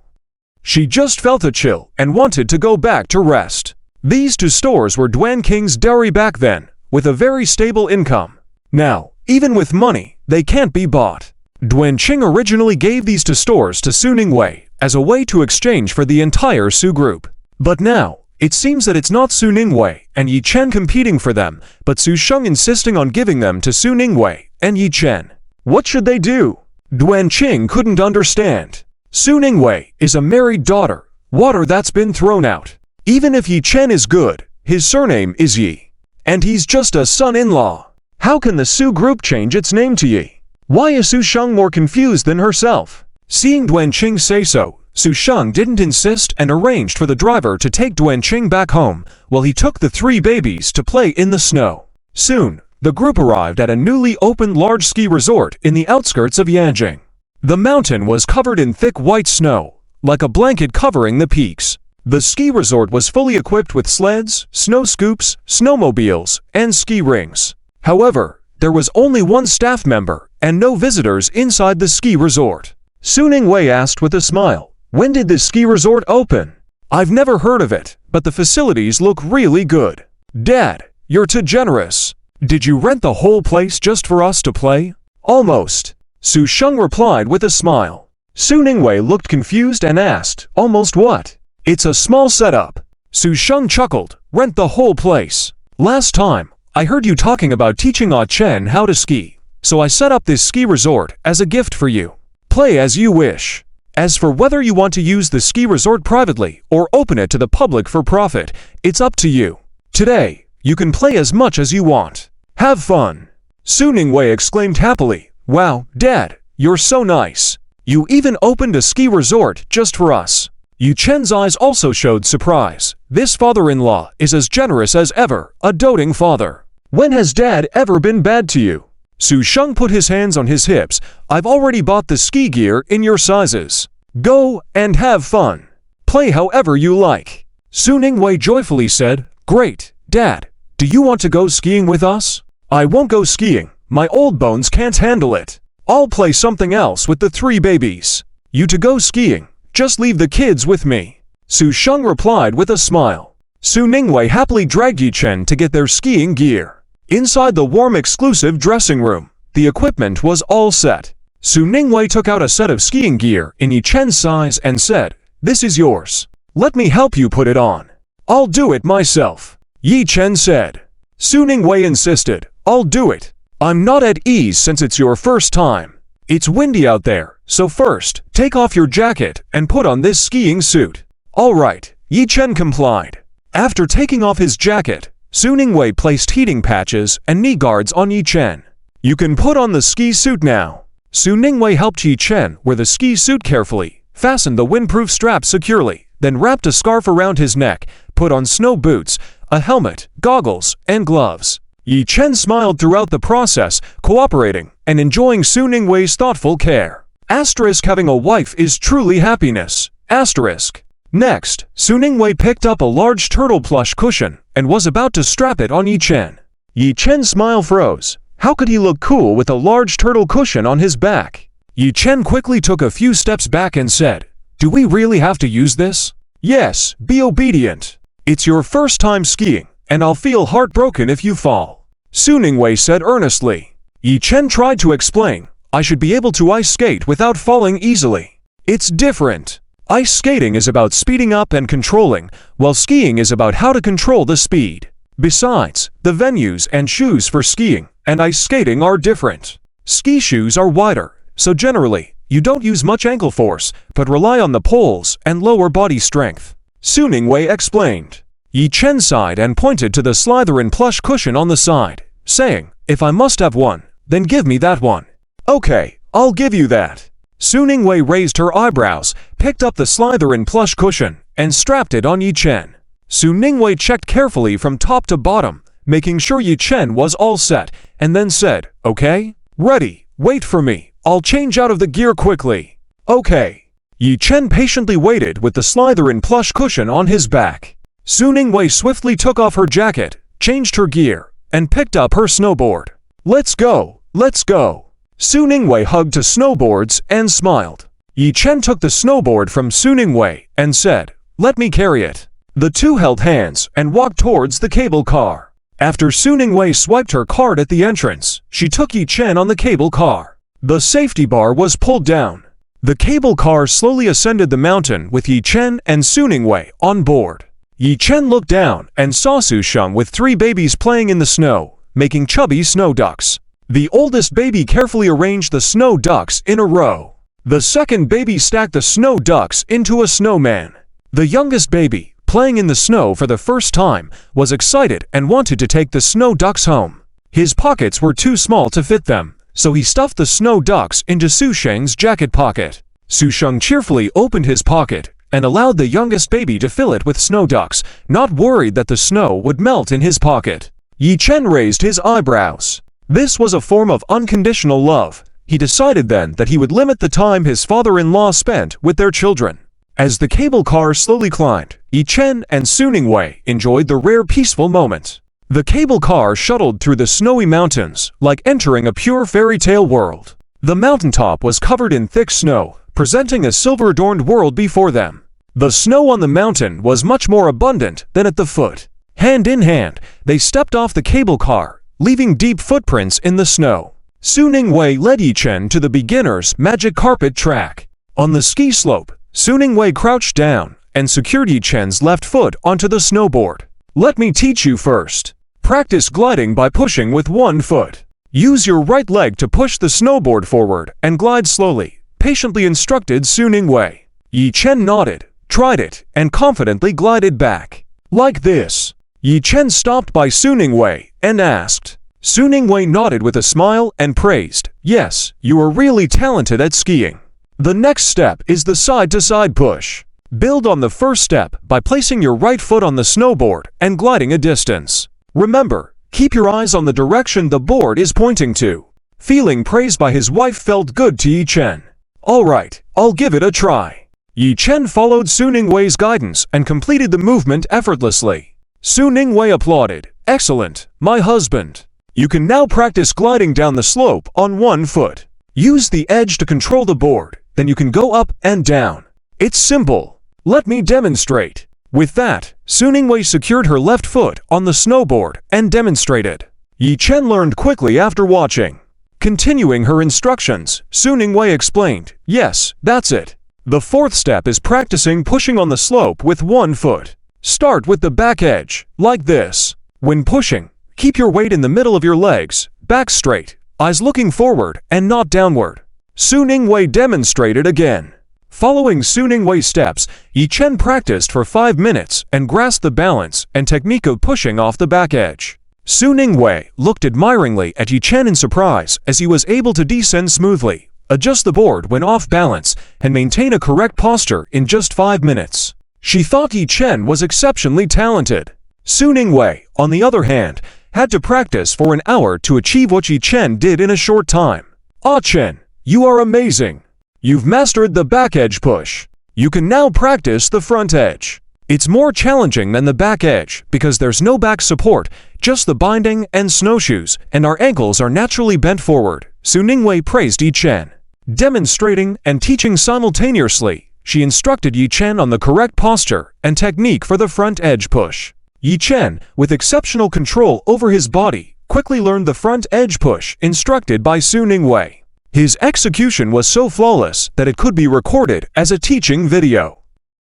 S1: She just felt a chill and wanted to go back to rest. These two stores were Duanqing's dairy back then, with a very stable income. Now, even with money, they can't be bought. Duanqing originally gave these two stores to Su Ningwei as a way to exchange for the entire Su group. But now, it seems that it's not Su Ningwei and Yi Chen competing for them, but Su Sheng insisting on giving them to Su Ningwei and Yi Chen. What should they do? Duanqing couldn't understand. Su Ningwei is a married daughter, water that's been thrown out. Even if Yi Chen is good, his surname is Yi. And he's just a son-in-law. How can the Su group change its name to Yi? Why is Su Sheng more confused than herself? Seeing Duanqing say so, Su Sheng didn't insist and arranged for the driver to take Duanqing back home, while he took the three babies to play in the snow. Soon, the group arrived at a newly opened large ski resort in the outskirts of Yanjing. The mountain was covered in thick white snow, like a blanket covering the peaks. The ski resort was fully equipped with sleds, snow scoops, snowmobiles, and ski rings. However, there was only one staff member and no visitors inside the ski resort. Su Ningwei asked with a smile, when did this ski resort open? I've never heard of it, but the facilities look really good. Dad, you're too generous. Did you rent the whole place just for us to play? Almost. Su Sheng replied with a smile. Su Ningwei looked confused and asked, almost what? It's a small setup. Su Sheng chuckled, rent the whole place. Last time, I heard you talking about teaching Ah Chen how to ski, so I set up this ski resort as a gift for you. Play as you wish. As for whether you want to use the ski resort privately or open it to the public for profit, it's up to you. Today, you can play as much as you want. Have fun. Su Ningwei exclaimed happily, wow, Dad, you're so nice. You even opened a ski resort just for us. Yi Chen's eyes also showed surprise. This father-in-law is as generous as ever, a doting father. When has Dad ever been bad to you? Su Sheng put his hands on his hips. I've already bought the ski gear in your sizes. Go and have fun. Play however you like. Su Ningwei joyfully said, great, Dad. Do you want to go skiing with us? I won't go skiing. My old bones can't handle it. I'll play something else with the three babies. You to go skiing. Just leave the kids with me. Su Sheng replied with a smile. Su Ningwei happily dragged Yi Chen to get their skiing gear. Inside the warm exclusive dressing room, the equipment was all set. Su Ningwei took out a set of skiing gear in Yi Chen's size and said, this is yours. Let me help you put it on. I'll do it myself. Yi Chen said. Su Ningwei insisted, I'll do it. I'm not at ease since it's your first time. It's windy out there, so first, take off your jacket and put on this skiing suit. All right, Yi Chen complied. After taking off his jacket, Su Ningwei placed heating patches and knee guards on Yi Chen. You can put on the ski suit now. Su Ningwei helped Yi Chen wear the ski suit carefully, fastened the windproof strap securely, then wrapped a scarf around his neck, put on snow boots, a helmet, goggles, and gloves. Yi Chen smiled throughout the process, cooperating and enjoying Su Ningwei's thoughtful care. Asterisk having a wife is truly happiness. Asterisk. Next, Su Ningwei picked up a large turtle plush cushion and was about to strap it on Yi Chen. Yi Chen's smile froze. How could he look cool with a large turtle cushion on his back? Yi Chen quickly took a few steps back and said, do we really have to use this? Yes, be obedient. It's your first time skiing, and I'll feel heartbroken if you fall. Su Ningwei said earnestly. Yi Chen tried to explain, I should be able to ice skate without falling easily. It's different. Ice skating is about speeding up and controlling, while skiing is about how to control the speed. Besides, the venues and shoes for skiing and ice skating are different. Ski shoes are wider, so generally, you don't use much ankle force, but rely on the poles and lower body strength. Su Ningwei explained. Yi Chen sighed and pointed to the Slytherin plush cushion on the side, saying, if I must have one, then give me that one. Okay, I'll give you that. Su Ningwei raised her eyebrows, picked up the Slytherin plush cushion, and strapped it on Yi Chen. Su Ningwei checked carefully from top to bottom, making sure Yi Chen was all set, and then said, "Okay? Ready. Wait for me. I'll change out of the gear quickly." "Okay." Yi Chen patiently waited with the Slytherin plush cushion on his back. Su Ningwei swiftly took off her jacket, changed her gear, and picked up her snowboard. "Let's go, let's go." Su Ningwei hugged to snowboards and smiled. Yi Chen took the snowboard from Su Ningwei and said, "Let me carry it." The two held hands and walked towards the cable car. After Su Ningwei swiped her card at the entrance, she took Yi Chen on the cable car. The safety bar was pulled down. The cable car slowly ascended the mountain with Yi Chen and Su Ningwei on board. Yi Chen looked down and saw Su Sheng with 3 babies playing in the snow, making chubby snow ducks. The oldest baby carefully arranged the snow ducks in a row. The second baby stacked the snow ducks into a snowman. The youngest baby, playing in the snow for the first time, was excited and wanted to take the snow ducks home. His pockets were too small to fit them, so he stuffed the snow ducks into Su Sheng's jacket pocket. Su Sheng cheerfully opened his pocket and allowed the youngest baby to fill it with snow ducks, not worried that the snow would melt in his pocket. Yi Chen raised his eyebrows. This was a form of unconditional love. He decided then that he would limit the time his father-in-law spent with their children. As the cable car slowly climbed, Yi Chen and Su Ningwei enjoyed the rare peaceful moment. The cable car shuttled through the snowy mountains, like entering a pure fairy tale world. The mountaintop was covered in thick snow, presenting a silver-adorned world before them. The snow on the mountain was much more abundant than at the foot. Hand in hand, they stepped off the cable car, leaving deep footprints in the snow. Su Ningwei led Yi Chen to the beginner's magic carpet track. On the ski slope, Su Ningwei crouched down and secured Yi Chen's left foot onto the snowboard. "Let me teach you first. Practice gliding by pushing with one foot. Use your right leg to push the snowboard forward and glide slowly," patiently instructed Su Ningwei. Yi Chen nodded, tried it, and confidently glided back. "Like this." Yi Chen stopped by Su Ningwei and asked. Su Ningwei nodded with a smile and praised, "Yes, you are really talented at skiing." The next step is the side-to-side push. Build on the first step by placing your right foot on the snowboard and gliding a distance. Remember, keep your eyes on the direction the board is pointing to. Feeling praised by his wife felt good to Yi Chen. "All right, I'll give it a try." Yi Chen followed Su Ningwei's guidance and completed the movement effortlessly. Su Ningwei applauded. "Excellent, my husband. You can now practice gliding down the slope on one foot. Use the edge to control the board, then you can go up and down. It's simple. Let me demonstrate." With that, Su Ningwei secured her left foot on the snowboard and demonstrated. Yi Chen learned quickly after watching. Continuing her instructions, Su Ningwei explained, "Yes, that's it. The fourth step is practicing pushing on the slope with one foot. Start with the back edge, like this. When pushing, keep your weight in the middle of your legs, back straight, eyes looking forward and not downward." Su Ningwei demonstrated again. Following Su Ningwei's steps, Yi Chen practiced for 5 minutes and grasped the balance and technique of pushing off the back edge. Su Ningwei looked admiringly at Yi Chen in surprise as he was able to descend smoothly, adjust the board when off balance, and maintain a correct posture in just 5 minutes. She thought Yi Chen was exceptionally talented. Su Ningwei, on the other hand, had to practice for an hour to achieve what Yi Chen did in a short time. "Ah Chen, you are amazing. You've mastered the back edge push. You can now practice the front edge. It's more challenging than the back edge because there's no back support, just the binding and snowshoes, and our ankles are naturally bent forward." Su Ningwei praised Yi Chen. Demonstrating and teaching simultaneously, she instructed Yi Chen on the correct posture and technique for the front edge push. Yi Chen, with exceptional control over his body, quickly learned the front edge push instructed by Su Ningwei. His execution was so flawless that it could be recorded as a teaching video.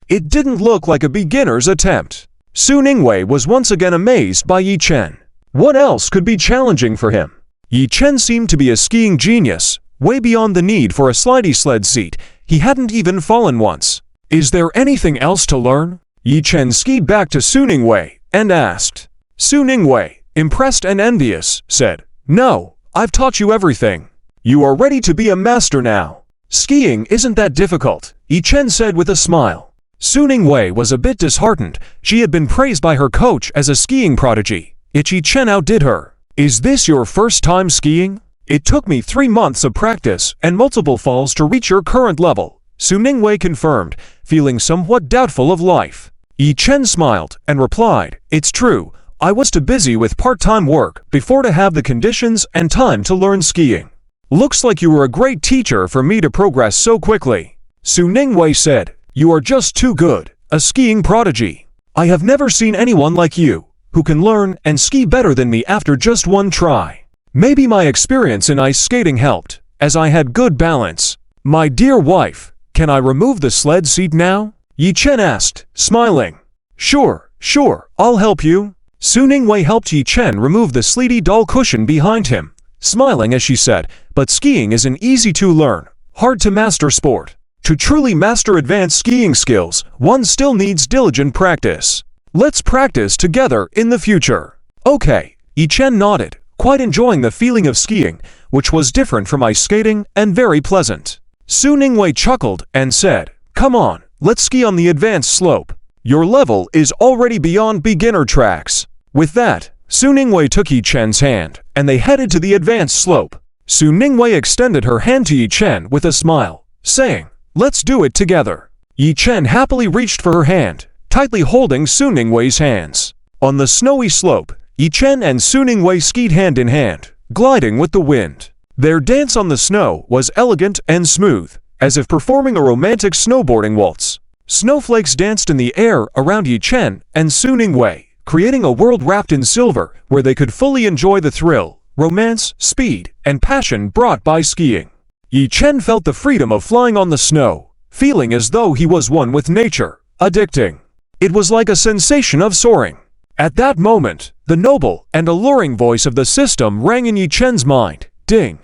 S1: It didn't look like a beginner's attempt. Su Ningwei was once again amazed by Yi Chen. What else could be challenging for him? Yi Chen seemed to be a skiing genius, way beyond the need for a slidey sled seat. He hadn't even fallen once. "Is there anything else to learn?" Yi Chen skied back to Su Ningwei and asked. Su Ningwei, impressed and envious, said, "No, I've taught you everything. You are ready to be a master now. Skiing isn't that difficult," Yi Chen said with a smile. Su Ningwei was a bit disheartened. She had been praised by her coach as a skiing prodigy. Yet Yi Chen outdid her. Is this your first time skiing? It took me 3 months of practice and multiple falls to reach your current level, Su Ningwei confirmed, feeling somewhat doubtful of life. Yi Chen smiled and replied, It's true, I was too busy with part-time work before to have the conditions and time to learn skiing. Looks like you were a great teacher for me to progress so quickly. Su Ningwei said, You are just too good, a skiing prodigy. I have never seen anyone like you, who can learn and ski better than me after just one try. Maybe my experience in ice skating helped, as I had good balance. My dear wife, can I remove the sled seat now? Yi Chen asked, smiling. Sure, I'll help you. Su Ningwei helped Yi Chen remove the sleety dull cushion behind him, smiling as she said, But skiing is an easy-to-learn, hard-to-master sport. To truly master advanced skiing skills, one still needs diligent practice. Let's practice together in the future. Okay, Yi Chen nodded, quite enjoying the feeling of skiing, which was different from ice skating and very pleasant. Su Ningwei chuckled and said, Come on, let's ski on the advanced slope. Your level is already beyond beginner tracks. With that, Su Ningwei took Yi Chen's hand, and they headed to the advanced slope. Su Ningwei extended her hand to Yi Chen with a smile, saying, Let's do it together. Yi Chen happily reached for her hand, tightly holding Su Ningwei's hands. On the snowy slope, Yi Chen and Su Ningwei skied hand in hand, gliding with the wind. Their dance on the snow was elegant and smooth, as if performing a romantic snowboarding waltz. Snowflakes danced in the air around Yi Chen and Su Ningwei, creating a world wrapped in silver where they could fully enjoy the thrill, romance, speed, and passion brought by skiing. Yi Chen felt the freedom of flying on the snow, feeling as though he was one with nature, addicting. It was like a sensation of soaring. At that moment, the noble and alluring voice of the system rang in Yi Chen's mind. Ding!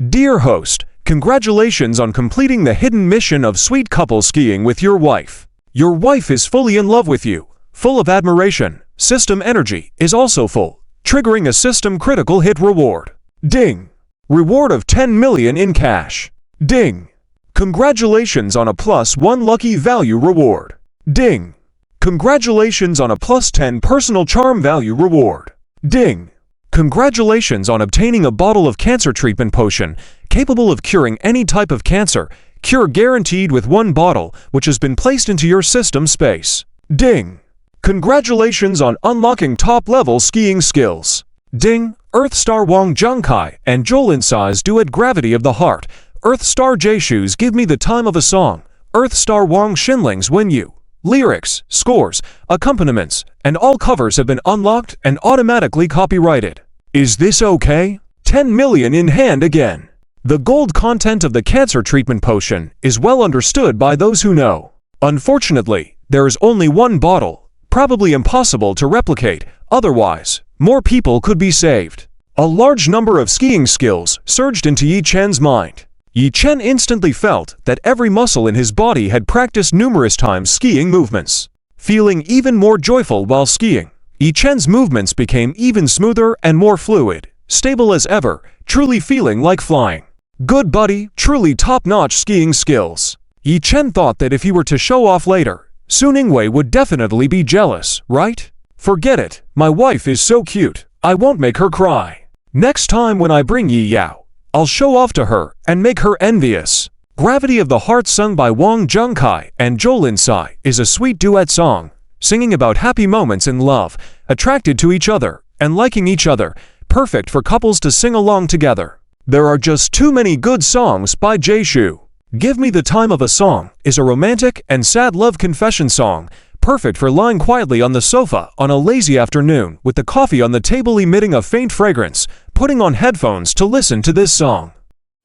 S1: Dear host, congratulations on completing the hidden mission of sweet couple skiing with your wife. Your wife is fully in love with you, full of admiration. System energy is also full, triggering a system critical hit reward. Ding! Reward of 10 million in cash. Ding! Congratulations on a +1 lucky value reward. Ding! Congratulations on a +10 personal charm value reward. Ding! Congratulations on obtaining a bottle of cancer treatment potion capable of curing any type of cancer. Cure guaranteed with 1 bottle, which has been placed into your system space. Ding! Congratulations on unlocking top-level skiing skills. Ding! Earth Star Wang Zhengkai and Jolin Sai's duet Gravity of the Heart. Earth Star J-Shoes Give Me the Time of a Song. Earth Star Wang Xinling's When You. Lyrics, scores, accompaniments, and all covers have been unlocked and automatically copyrighted. Is this okay? 10 million in hand again. The gold content of the cancer treatment potion is well understood by those who know. Unfortunately, there is only 1 bottle, probably impossible to replicate, otherwise, more people could be saved. A large number of skiing skills surged into Yi Chen's mind. Yi Chen instantly felt that every muscle in his body had practiced numerous times skiing movements. Feeling even more joyful while skiing, Yi Chen's movements became even smoother and more fluid, stable as ever, truly feeling like flying. Good buddy, truly top-notch skiing skills. Yi Chen thought that if he were to show off later, Su Ningwei would definitely be jealous, right? Forget it, my wife is so cute, I won't make her cry. Next time when I bring Yi Yao, I'll show off to her and make her envious. Gravity of the Heart sung by Wang Zhengkai and Jolin Sai is a sweet duet song, singing about happy moments in love, attracted to each other, and liking each other, perfect for couples to sing along together. There are just too many good songs by Jay Shu. Give Me the Time of a Song is a romantic and sad love confession song, perfect for lying quietly on the sofa on a lazy afternoon with the coffee on the table emitting a faint fragrance, putting on headphones to listen to this song.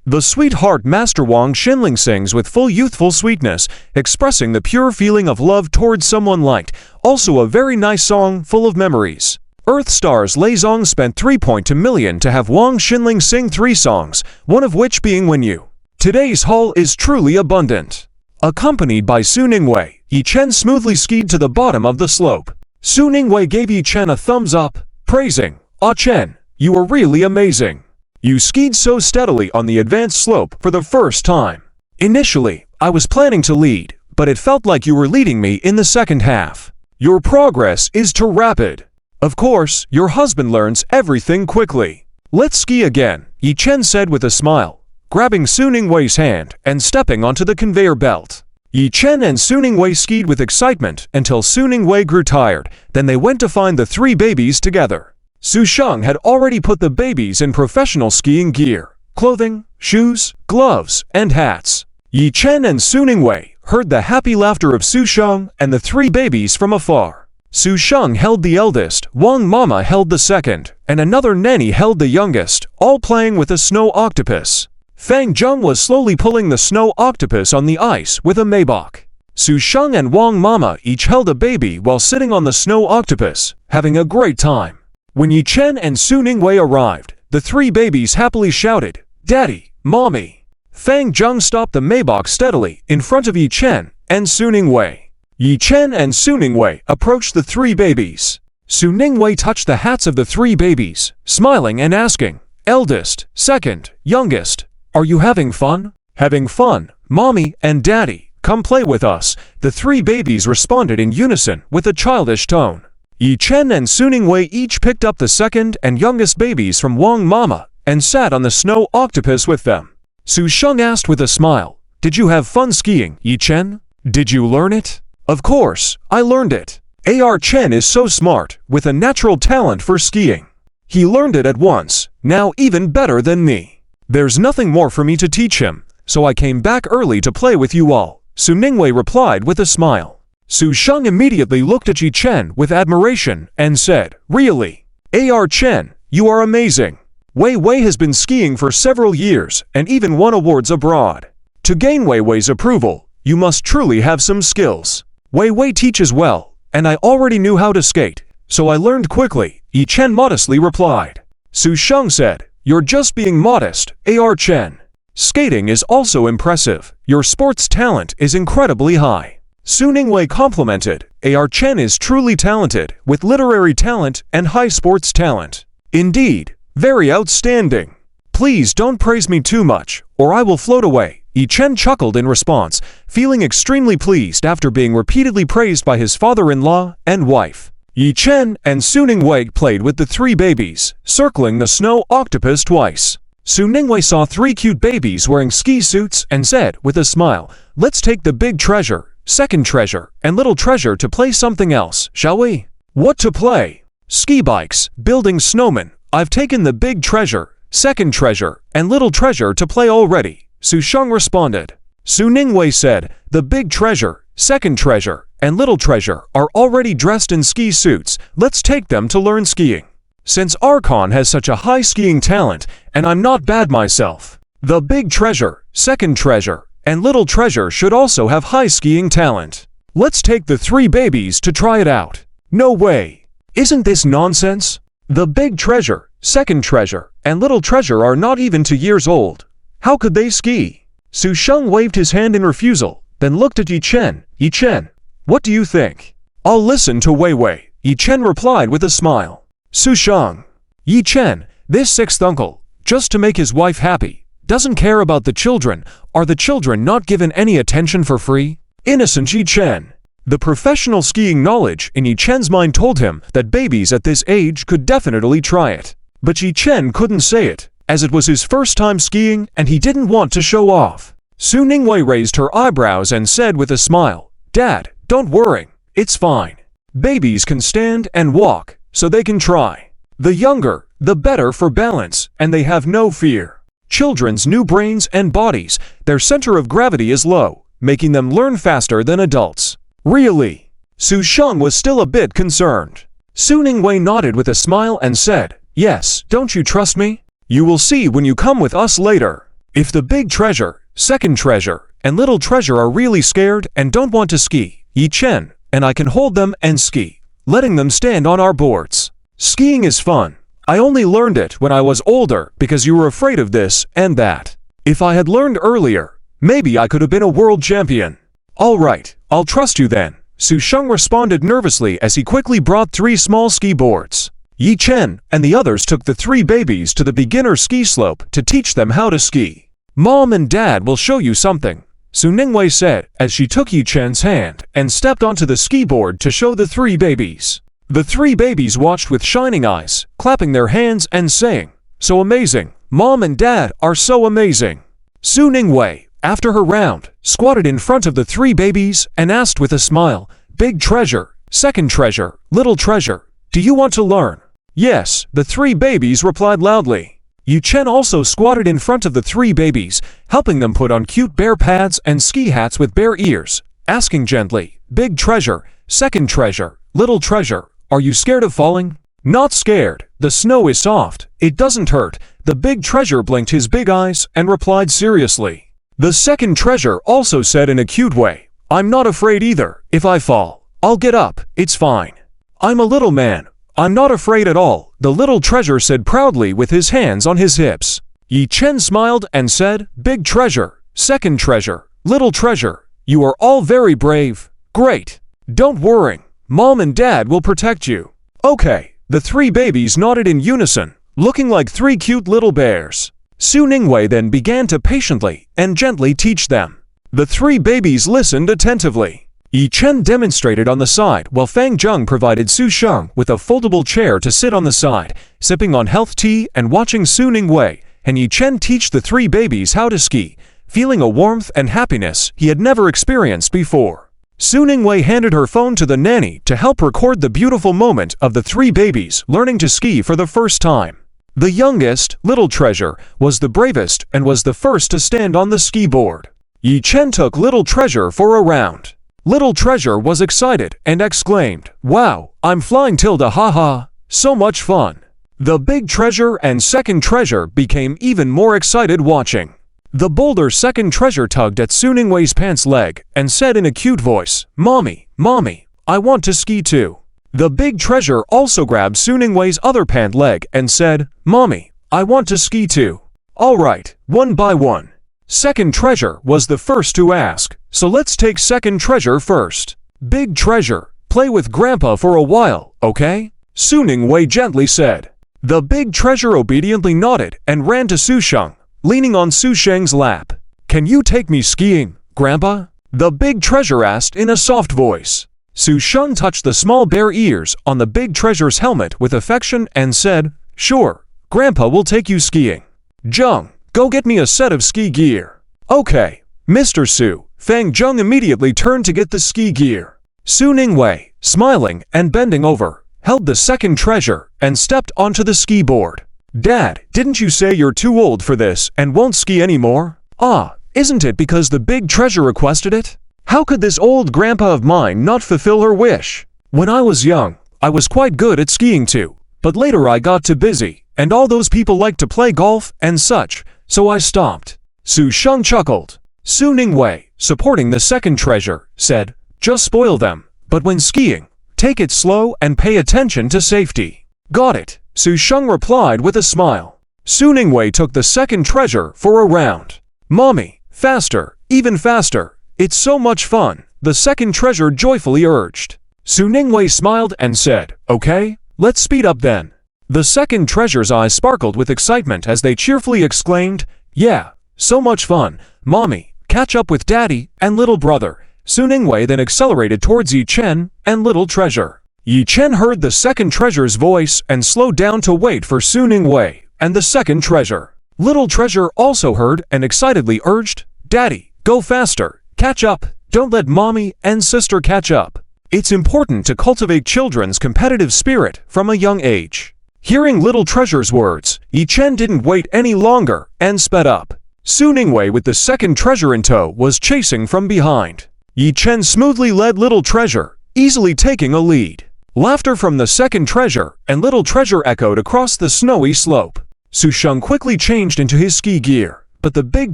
S1: The sweetheart Master Wang Xinling sings with full youthful sweetness, expressing the pure feeling of love towards someone liked, also a very nice song full of memories. Earth Stars Lei Zong spent 3.2 million to have Wang Xinling sing 3 songs, one of which being When You. Today's haul is truly abundant. Accompanied by Su Ningwei, Yi Chen smoothly skied to the bottom of the slope. Su Ningwei gave Yi Chen a thumbs up, praising, "Ah Chen, you are really amazing. You skied so steadily on the advanced slope for the first time. Initially, I was planning to lead, but it felt like you were leading me in the second half. Your progress is too rapid. Of course, your husband learns everything quickly. Let's ski again, Yi Chen said with a smile, grabbing Su Ningwei's hand and stepping onto the conveyor belt. Yi Chen and Su Ningwei skied with excitement until Su Ningwei grew tired. Then they went to find the 3 babies together. Su Sheng had already put the babies in professional skiing gear, clothing, shoes, gloves, and hats. Yi Chen and Su Ningwei heard the happy laughter of Su Sheng and the 3 babies from afar. Su Sheng held the eldest, Wang Mama held the second, and another nanny held the youngest, all playing with a snow octopus. Fang Zheng was slowly pulling the snow octopus on the ice with a maybach. Su Sheng and Wang Mama each held a baby while sitting on the snow octopus, having a great time. When Yi Chen and Su Ningwei arrived, the 3 babies happily shouted, "Daddy, Mommy!" Fang Zheng stopped the maybach steadily in front of Yi Chen and Su Ningwei. Yi Chen and Su Ningwei approached the 3 babies. Su Ningwei touched the hats of the 3 babies, smiling and asking, "Eldest, second, youngest, are you having fun?" "Having fun, Mommy and Daddy, come play with us," the 3 babies responded in unison with a childish tone. Yi Chen and Su Ningwei each picked up the second and youngest babies from Wang Mama and sat on the snow octopus with them. Su Sheng asked with a smile, "Did you have fun skiing, Yi Chen? Did you learn it?" "Of course, I learned it. A.R. Chen is so smart, with a natural talent for skiing. He learned it at once, now even better than me. There's nothing more for me to teach him, so I came back early to play with you all," Su Ningwei replied with a smile. Su Sheng immediately looked at Yi Chen with admiration and said, "Really? A.R. Chen, you are amazing. Wei Wei has been skiing for several years and even won awards abroad. To gain Wei Wei's approval, you must truly have some skills. Wei Wei teaches well, and I already knew how to skate, so I learned quickly," Yi Chen modestly replied. Su Sheng said, "You're just being modest, A.R. Chen. Skating is also impressive. Your sports talent is incredibly high." Su Ningwei complimented, "A.R. Chen is truly talented, with literary talent and high sports talent. Indeed, very outstanding. Please don't praise me too much, or I will float away." Yi Chen chuckled in response, feeling extremely pleased after being repeatedly praised by his father-in-law and wife. Yi Chen and Su Ningwei played with the 3 babies, circling the snow octopus twice. Su Ningwei saw 3 cute babies wearing ski suits and said, with a smile, "Let's take the big treasure, second treasure, and little treasure to play something else, shall we?" "What to play?" "Ski bikes, building snowmen. I've taken the big treasure, second treasure, and little treasure to play already," Su Sheng responded. Su Ningwei said, "The big treasure, second treasure, and little treasure are already dressed in ski suits. Let's take them to learn skiing. Since Archon has such a high skiing talent, and I'm not bad myself, the big treasure, second treasure, and little treasure should also have high skiing talent. Let's take the 3 babies to try it out." "No way. Isn't this nonsense? The big treasure, second treasure, and little treasure are not even 2 years old. How could they ski?" Su Sheng waved his hand in refusal, then looked at Yi Chen. "Yi Chen, what do you think?" "I'll listen to Wei Wei," Yi Chen replied with a smile. Su Sheng. Yi Chen, this 6th uncle, just to make his wife happy, doesn't care about the children. Are the children not given any attention for free? Innocent Yi Chen. The professional skiing knowledge in Yi Chen's mind told him that babies at this age could definitely try it. But Yi Chen couldn't say it, as it was his first time skiing and he didn't want to show off. Su Ningwei raised her eyebrows and said with a smile, "Dad, don't worry, it's fine. Babies can stand and walk, so they can try. The younger, the better for balance, and they have no fear. Children's new brains and bodies, their center of gravity is low, making them learn faster than adults." "Really?" Su Sheng was still a bit concerned. Su Ningwei nodded with a smile and said, "Yes, don't you trust me? You will see when you come with us later. If the big treasure, second treasure, and little treasure are really scared and don't want to ski, Yi Chen and I can hold them and ski, letting them stand on our boards. Skiing is fun. I only learned it when I was older because you were afraid of this and that. If I had learned earlier, maybe I could have been a world champion." "All right, I'll trust you then," Su Sheng responded nervously as he quickly brought 3 small ski boards. Yi Chen and the others took the 3 babies to the beginner ski slope to teach them how to ski. "Mom and Dad will show you something," Su Ningwei said as she took Yi Chen's hand and stepped onto the ski board to show the three babies. The three babies watched with shining eyes, clapping their hands and saying, "So amazing! Mom and Dad are so amazing!" Su Ningwei, after her round, squatted in front of the three babies and asked with a smile, "Big treasure, second treasure, little treasure, do you want to learn?" "Yes," the three babies replied loudly. Yi Chen also squatted in front of the three babies, helping them put on cute bear pads and ski hats with bear ears, asking gently, "Big treasure, second treasure, little treasure, are you scared of falling?" "Not scared, the snow is soft, it doesn't hurt," the big treasure blinked his big eyes and replied seriously. The second treasure also said in a cute way, "I'm not afraid either, if I fall, I'll get up, it's fine. I'm a little man, I'm not afraid at all," the little treasure said proudly with his hands on his hips. Yi Chen smiled and said, "Big treasure, second treasure, little treasure, you are all very brave. Great. Don't worry, Mom and Dad will protect you." "Okay," the three babies nodded in unison, looking like three cute little bears. Su Ningwei then began to patiently and gently teach them. The three babies listened attentively. Yi Chen demonstrated on the side while Fang Zheng provided Su Sheng with a foldable chair to sit on the side, sipping on health tea and watching Su Ningwei and Yi Chen teach the three babies how to ski, feeling a warmth and happiness he had never experienced before. Su Ningwei handed her phone to the nanny to help record the beautiful moment of the three babies learning to ski for the first time. The youngest, little treasure, was the bravest and was the first to stand on the ski board. Yi Chen took little treasure for a round. Little treasure was excited and exclaimed, "Wow, I'm flying tilde haha, so much fun." The big treasure and second treasure became even more excited watching. The bolder second treasure tugged at Su Ningwei's pants leg and said in a cute voice, "Mommy, Mommy, I want to ski too." The big treasure also grabbed Su Ningwei's other pant leg and said, "Mommy, I want to ski too." "All right, one by one." Second treasure was the first to ask, so let's take second treasure first. "Big treasure, play with Grandpa for a while, okay?" Su Ningwei gently said. The big treasure obediently nodded and ran to Su Sheng, leaning on Su Sheng's lap. "Can you take me skiing, Grandpa?" the big treasure asked in a soft voice. Su Sheng touched the small bear ears on the big treasure's helmet with affection and said, "Sure, Grandpa will take you skiing. Zheng, go get me a set of ski gear." "Okay, Mr. Su." Fang Zheng immediately turned to get the ski gear. Su Ningwei, smiling and bending over, held the second treasure and stepped onto the ski board. "Dad, didn't you say you're too old for this and won't ski anymore?" "Ah, isn't it because the big treasure requested it? How could this old grandpa of mine not fulfill her wish? When I was young, I was quite good at skiing too, but later I got too busy, and all those people liked to play golf and such, so I stopped." Su Sheng chuckled. Su Ningwei, supporting the second treasure, said, "Just spoil them, but when skiing, take it slow and pay attention to safety." "Got it," Su Sheng replied with a smile. Su Ningwei took the second treasure for a round. "Mommy, faster, even faster. It's so much fun," the second treasure joyfully urged. Su Ningwei smiled and said, "Okay, let's speed up then." The second treasure's eyes sparkled with excitement as they cheerfully exclaimed, "Yeah, so much fun, Mommy, catch up with Daddy and little brother." Su Ningwei then accelerated towards Yi Chen and little treasure. Yi Chen heard the second treasure's voice and slowed down to wait for Su Ningwei and the second treasure. Little treasure also heard and excitedly urged, "Daddy, go faster. Catch up, don't let Mommy and sister catch up." It's important to cultivate children's competitive spirit from a young age. Hearing little treasure's words, Yi Chen didn't wait any longer and sped up. Su Ningwei with the second treasure in tow was chasing from behind. Yi Chen smoothly led little treasure, easily taking a lead. Laughter from the second treasure and little treasure echoed across the snowy slope. Su Sheng quickly changed into his ski gear, but the big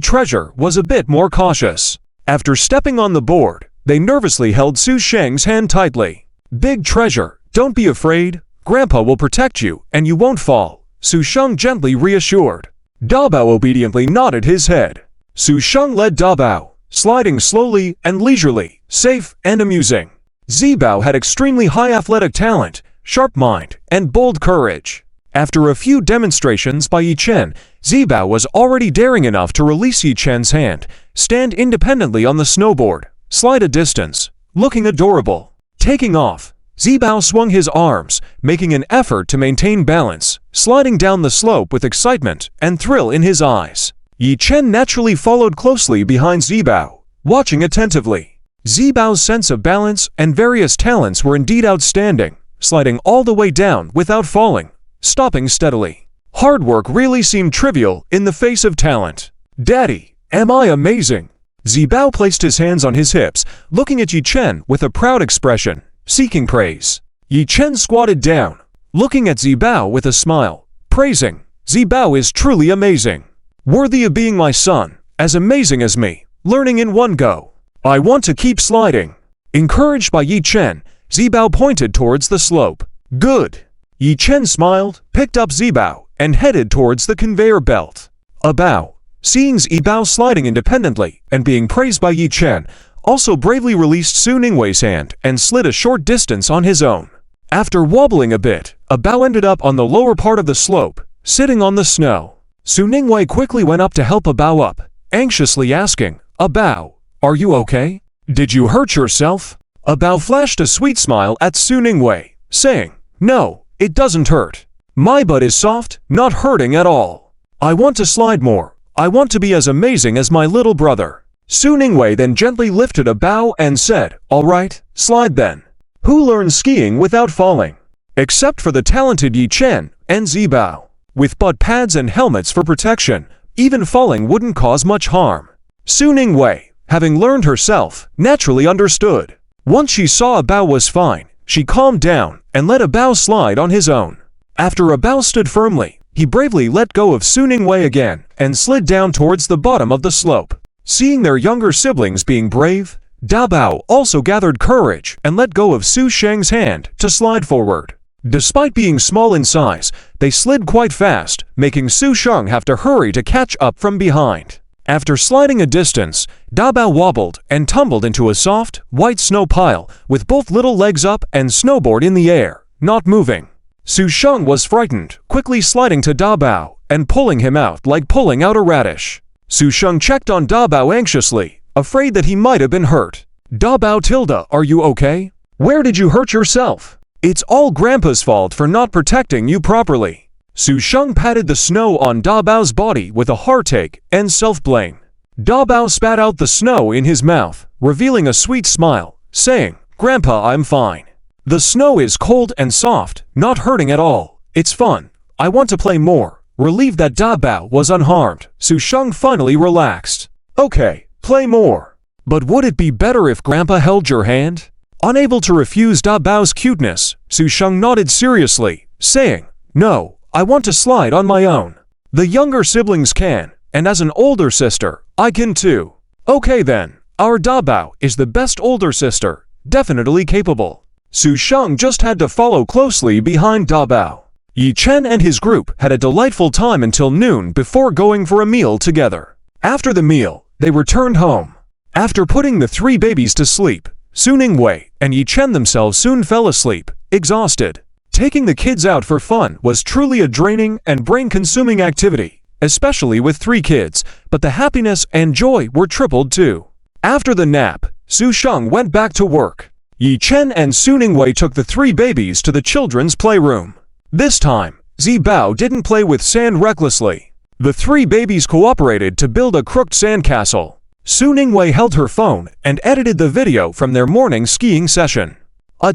S1: treasure was a bit more cautious. After stepping on the board, they nervously held Su Sheng's hand tightly. "Big treasure, don't be afraid. Grandpa will protect you and you won't fall," Su Sheng gently reassured. Dabao obediently nodded his head. Su Sheng led Dabao, sliding slowly and leisurely, safe and amusing. Zibao had extremely high athletic talent, sharp mind, and bold courage. After a few demonstrations by Yi Chen, Zibao was already daring enough to release Yi Chen's hand, stand independently on the snowboard, slide a distance, looking adorable. Taking off, Zibao swung his arms, making an effort to maintain balance, sliding down the slope with excitement and thrill in his eyes. Yi Chen naturally followed closely behind Zibao, watching attentively. Zibao's sense of balance and various talents were indeed outstanding, sliding all the way down without falling, stopping steadily. Hard work really seemed trivial in the face of talent. "Daddy, am I amazing?" Zibao placed his hands on his hips, looking at Yi Chen with a proud expression, seeking praise. Yi Chen squatted down, looking at Zibao with a smile, praising, "Zibao is truly amazing. Worthy of being my son, as amazing as me, learning in one go. I want to keep sliding." Encouraged by Yi Chen, Zibao pointed towards the slope. "Good." Yi Chen smiled, picked up Zibao, and headed towards the conveyor belt. Bao, seeing Zibao sliding independently and being praised by Yi Chen, also bravely released Su Ningwei's hand and slid a short distance on his own. After wobbling a bit, Bao ended up on the lower part of the slope, sitting on the snow. Su Ningwei quickly went up to help Bao up, anxiously asking, "Bao, are you okay? Did you hurt yourself?" Bao flashed a sweet smile at Su Ningwei, saying, "No, it doesn't hurt. My butt is soft, not hurting at all. I want to slide more. I want to be as amazing as my little brother." Su Ningwei then gently lifted Bao and said, "All right, slide then." Who learns skiing without falling? Except for the talented Yi Chen and Zibao. With butt pads and helmets for protection, even falling wouldn't cause much harm. Su Ningwei, having learned herself, naturally understood. Once she saw Bao was fine, she calmed down and let Bao slide on his own. After Bao stood firmly, he bravely let go of Su Ningwei again and slid down towards the bottom of the slope. Seeing their younger siblings being brave, Bao also gathered courage and let go of Su Sheng's hand to slide forward. Despite being small in size, they slid quite fast, making Su Sheng have to hurry to catch up from behind. After sliding a distance, Bao wobbled and tumbled into a soft, white snow pile with both little legs up and snowboard in the air, not moving. Su Sheng was frightened, quickly sliding to Bao and pulling him out like pulling out a radish. Su Sheng checked on Bao anxiously, afraid that he might have been hurt. "Bao Tilda, are you okay? Where did you hurt yourself? It's all Grandpa's fault for not protecting you properly." Su Sheng patted the snow on Bao's body with a heartache and self-blame. Bao spat out the snow in his mouth, revealing a sweet smile, saying, "Grandpa, I'm fine. The snow is cold and soft, not hurting at all. It's fun. I want to play more." Relieved that Bao was unharmed, Su Sheng finally relaxed. "Okay, play more. But would it be better if Grandpa held your hand?" Unable to refuse Bao's cuteness, Su Sheng nodded seriously, saying, "No, I want to slide on my own. The younger siblings can, and as an older sister, I can too." "Okay then, our Bao is the best older sister, definitely capable." Su Sheng just had to follow closely behind Bao. Yi Chen and his group had a delightful time until noon before going for a meal together. After the meal, they returned home. After putting the three babies to sleep, Su Ningwei and Yi Chen themselves soon fell asleep, exhausted. Taking the kids out for fun was truly a draining and brain-consuming activity, especially with 3 kids, but the happiness and joy were tripled too. After the nap, Su Sheng went back to work. Yi Chen and Su Ningwei took the 3 babies to the children's playroom. This time, Zibao didn't play with sand recklessly. The 3 babies cooperated to build a crooked sandcastle. Su Ningwei held her phone and edited the video from their morning skiing session.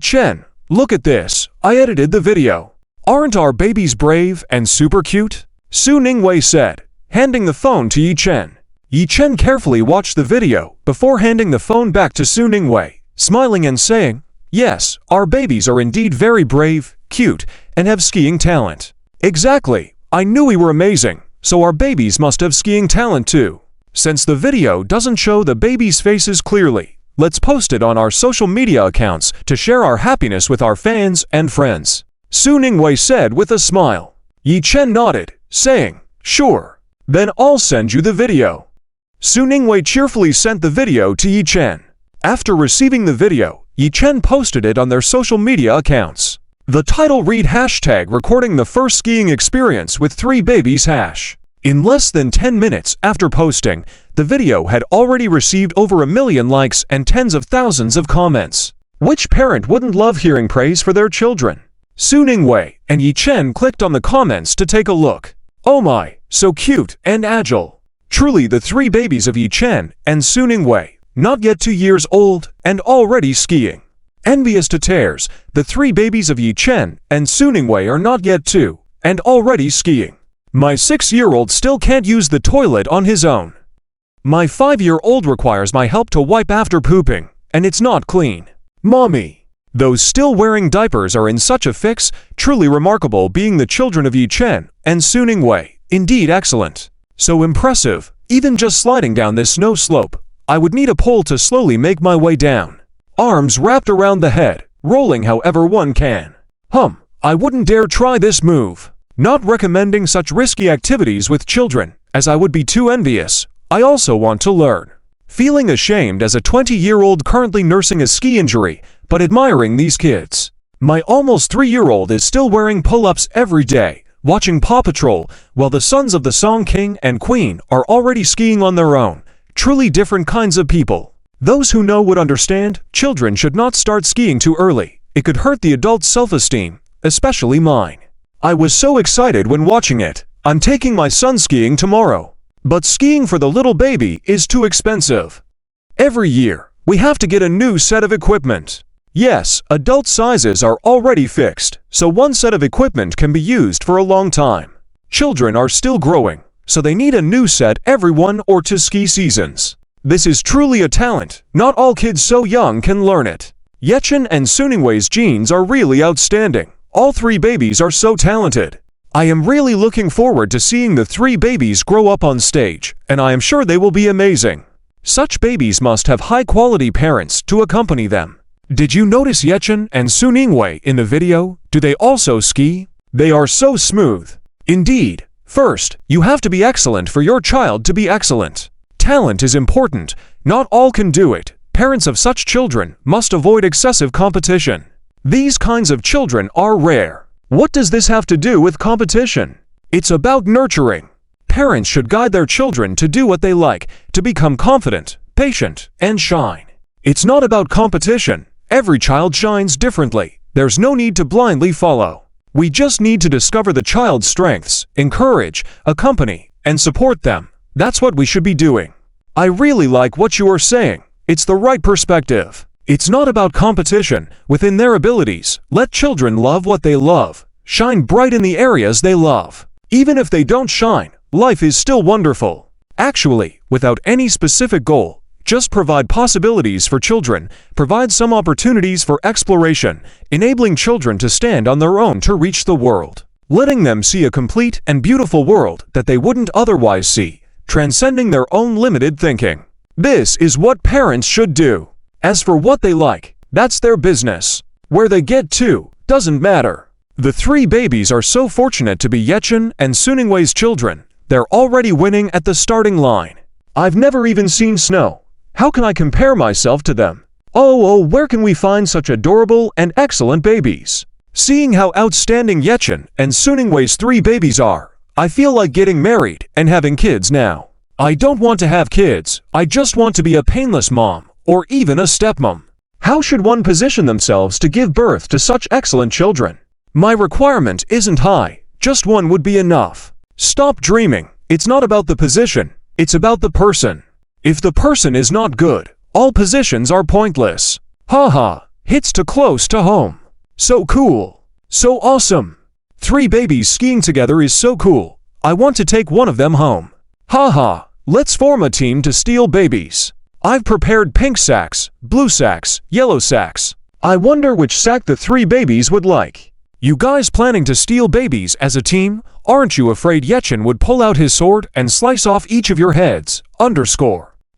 S1: "Chen, look at this, I edited the video. Aren't our babies brave and super cute?" Su Ningwei said, handing the phone to Yi Chen. Yi Chen carefully watched the video before handing the phone back to Su Ningwei, smiling and saying, "Yes, our babies are indeed very brave, cute, and have skiing talent." "Exactly, I knew we were amazing, so our babies must have skiing talent too." Since the video doesn't show the babies' faces clearly, let's post it on our social media accounts to share our happiness with our fans and friends. Su Ningwei said with a smile. Yi Chen nodded, saying, "Sure. Then I'll send you the video." Su Ningwei cheerfully sent the video to Yi Chen. After receiving the video, Yi Chen posted it on their social media accounts. The title read #recording the first skiing experience with 3 babies #. In less than 10 minutes after posting, the video had already received over 1 million likes and tens of thousands of comments. Which parent wouldn't love hearing praise for their children? Su Ningwei and Yi Chen clicked on the comments to take a look. Oh my, so cute and agile. Truly the 3 babies of Yi Chen and Su Ningwei, not yet 2 years old and already skiing. Envious to tears, the 3 babies of Yi Chen and Su Ningwei are not yet 2 and already skiing. My 6-year-old still can't use the toilet on his own. My 5-year-old requires my help to wipe after pooping, and it's not clean. Mommy. Those still wearing diapers are in such a fix, truly remarkable being the children of Yi Chen and Su Ningwei, indeed excellent. So impressive, even just sliding down this snow slope, I would need a pole to slowly make my way down. Arms wrapped around the head, rolling however one can. I wouldn't dare try this move. Not recommending such risky activities with children, as I would be too envious. I also want to learn. Feeling ashamed as a 20-year-old currently nursing a ski injury, but admiring these kids. My almost 3-year-old is still wearing pull-ups every day, watching Paw Patrol, while the sons of the Song King and Queen are already skiing on their own. Truly different kinds of people. Those who know would understand, children should not start skiing too early. It could hurt the adult's self-esteem, especially mine. I was so excited when watching it. I'm taking my son skiing tomorrow. But skiing for the little baby is too expensive. Every year, we have to get a new set of equipment. Yes, adult sizes are already fixed, so one set of equipment can be used for a long time. Children are still growing, so they need a new set every 1 or 2 ski seasons. This is truly a talent. Not all kids so young can learn it. Yechen and Su Ningwei's genes are really outstanding. All 3 babies are so talented. I am really looking forward to seeing the 3 babies grow up on stage, and I am sure they will be amazing. Such babies must have high-quality parents to accompany them. Did you notice Yechen and Su Ningwei in the video? Do they also ski? They are so smooth. Indeed. First, you have to be excellent for your child to be excellent. Talent is important. Not all can do it. Parents of such children must avoid excessive competition. These kinds of children are rare. What does this have to do with competition? It's about nurturing. Parents should guide their children to do what they like, to become confident, patient, and shine. It's not about competition. Every child shines differently. There's no need to blindly follow. We just need to discover the child's strengths, encourage, accompany, and support them. That's what we should be doing. I really like what you are saying. It's the right perspective. It's not about competition. Within their abilities, let children love what they love. Shine bright in the areas they love. Even if they don't shine, life is still wonderful. Actually, without any specific goal, just provide possibilities for children, provide some opportunities for exploration, enabling children to stand on their own to reach the world. Letting them see a complete and beautiful world that they wouldn't otherwise see, transcending their own limited thinking. This is what parents should do. As for what they like, that's their business. Where they get to, doesn't matter. The 3 babies are so fortunate to be Yechen and Su Ningwei's children. They're already winning at the starting line. I've never even seen snow. How can I compare myself to them? Oh, where can we find such adorable and excellent babies? Seeing how outstanding Yechen and Su Ningwei's 3 babies are, I feel like getting married and having kids now. I don't want to have kids. I just want to be a painless mom. Or even a stepmom. How should one position themselves to give birth to such excellent children? My requirement isn't high, just one would be enough. Stop dreaming. It's not about the position, it's about the person. If the person is not good, all positions are pointless. Haha, hits too close to home. So cool. So awesome. 3 babies skiing together is so cool. I want to take one of them home. Haha, let's form a team to steal babies. I've prepared pink sacks, blue sacks, yellow sacks. I wonder which sack the 3 babies would like. You guys planning to steal babies as a team? Aren't you afraid Yechen would pull out his sword and slice off each of your heads?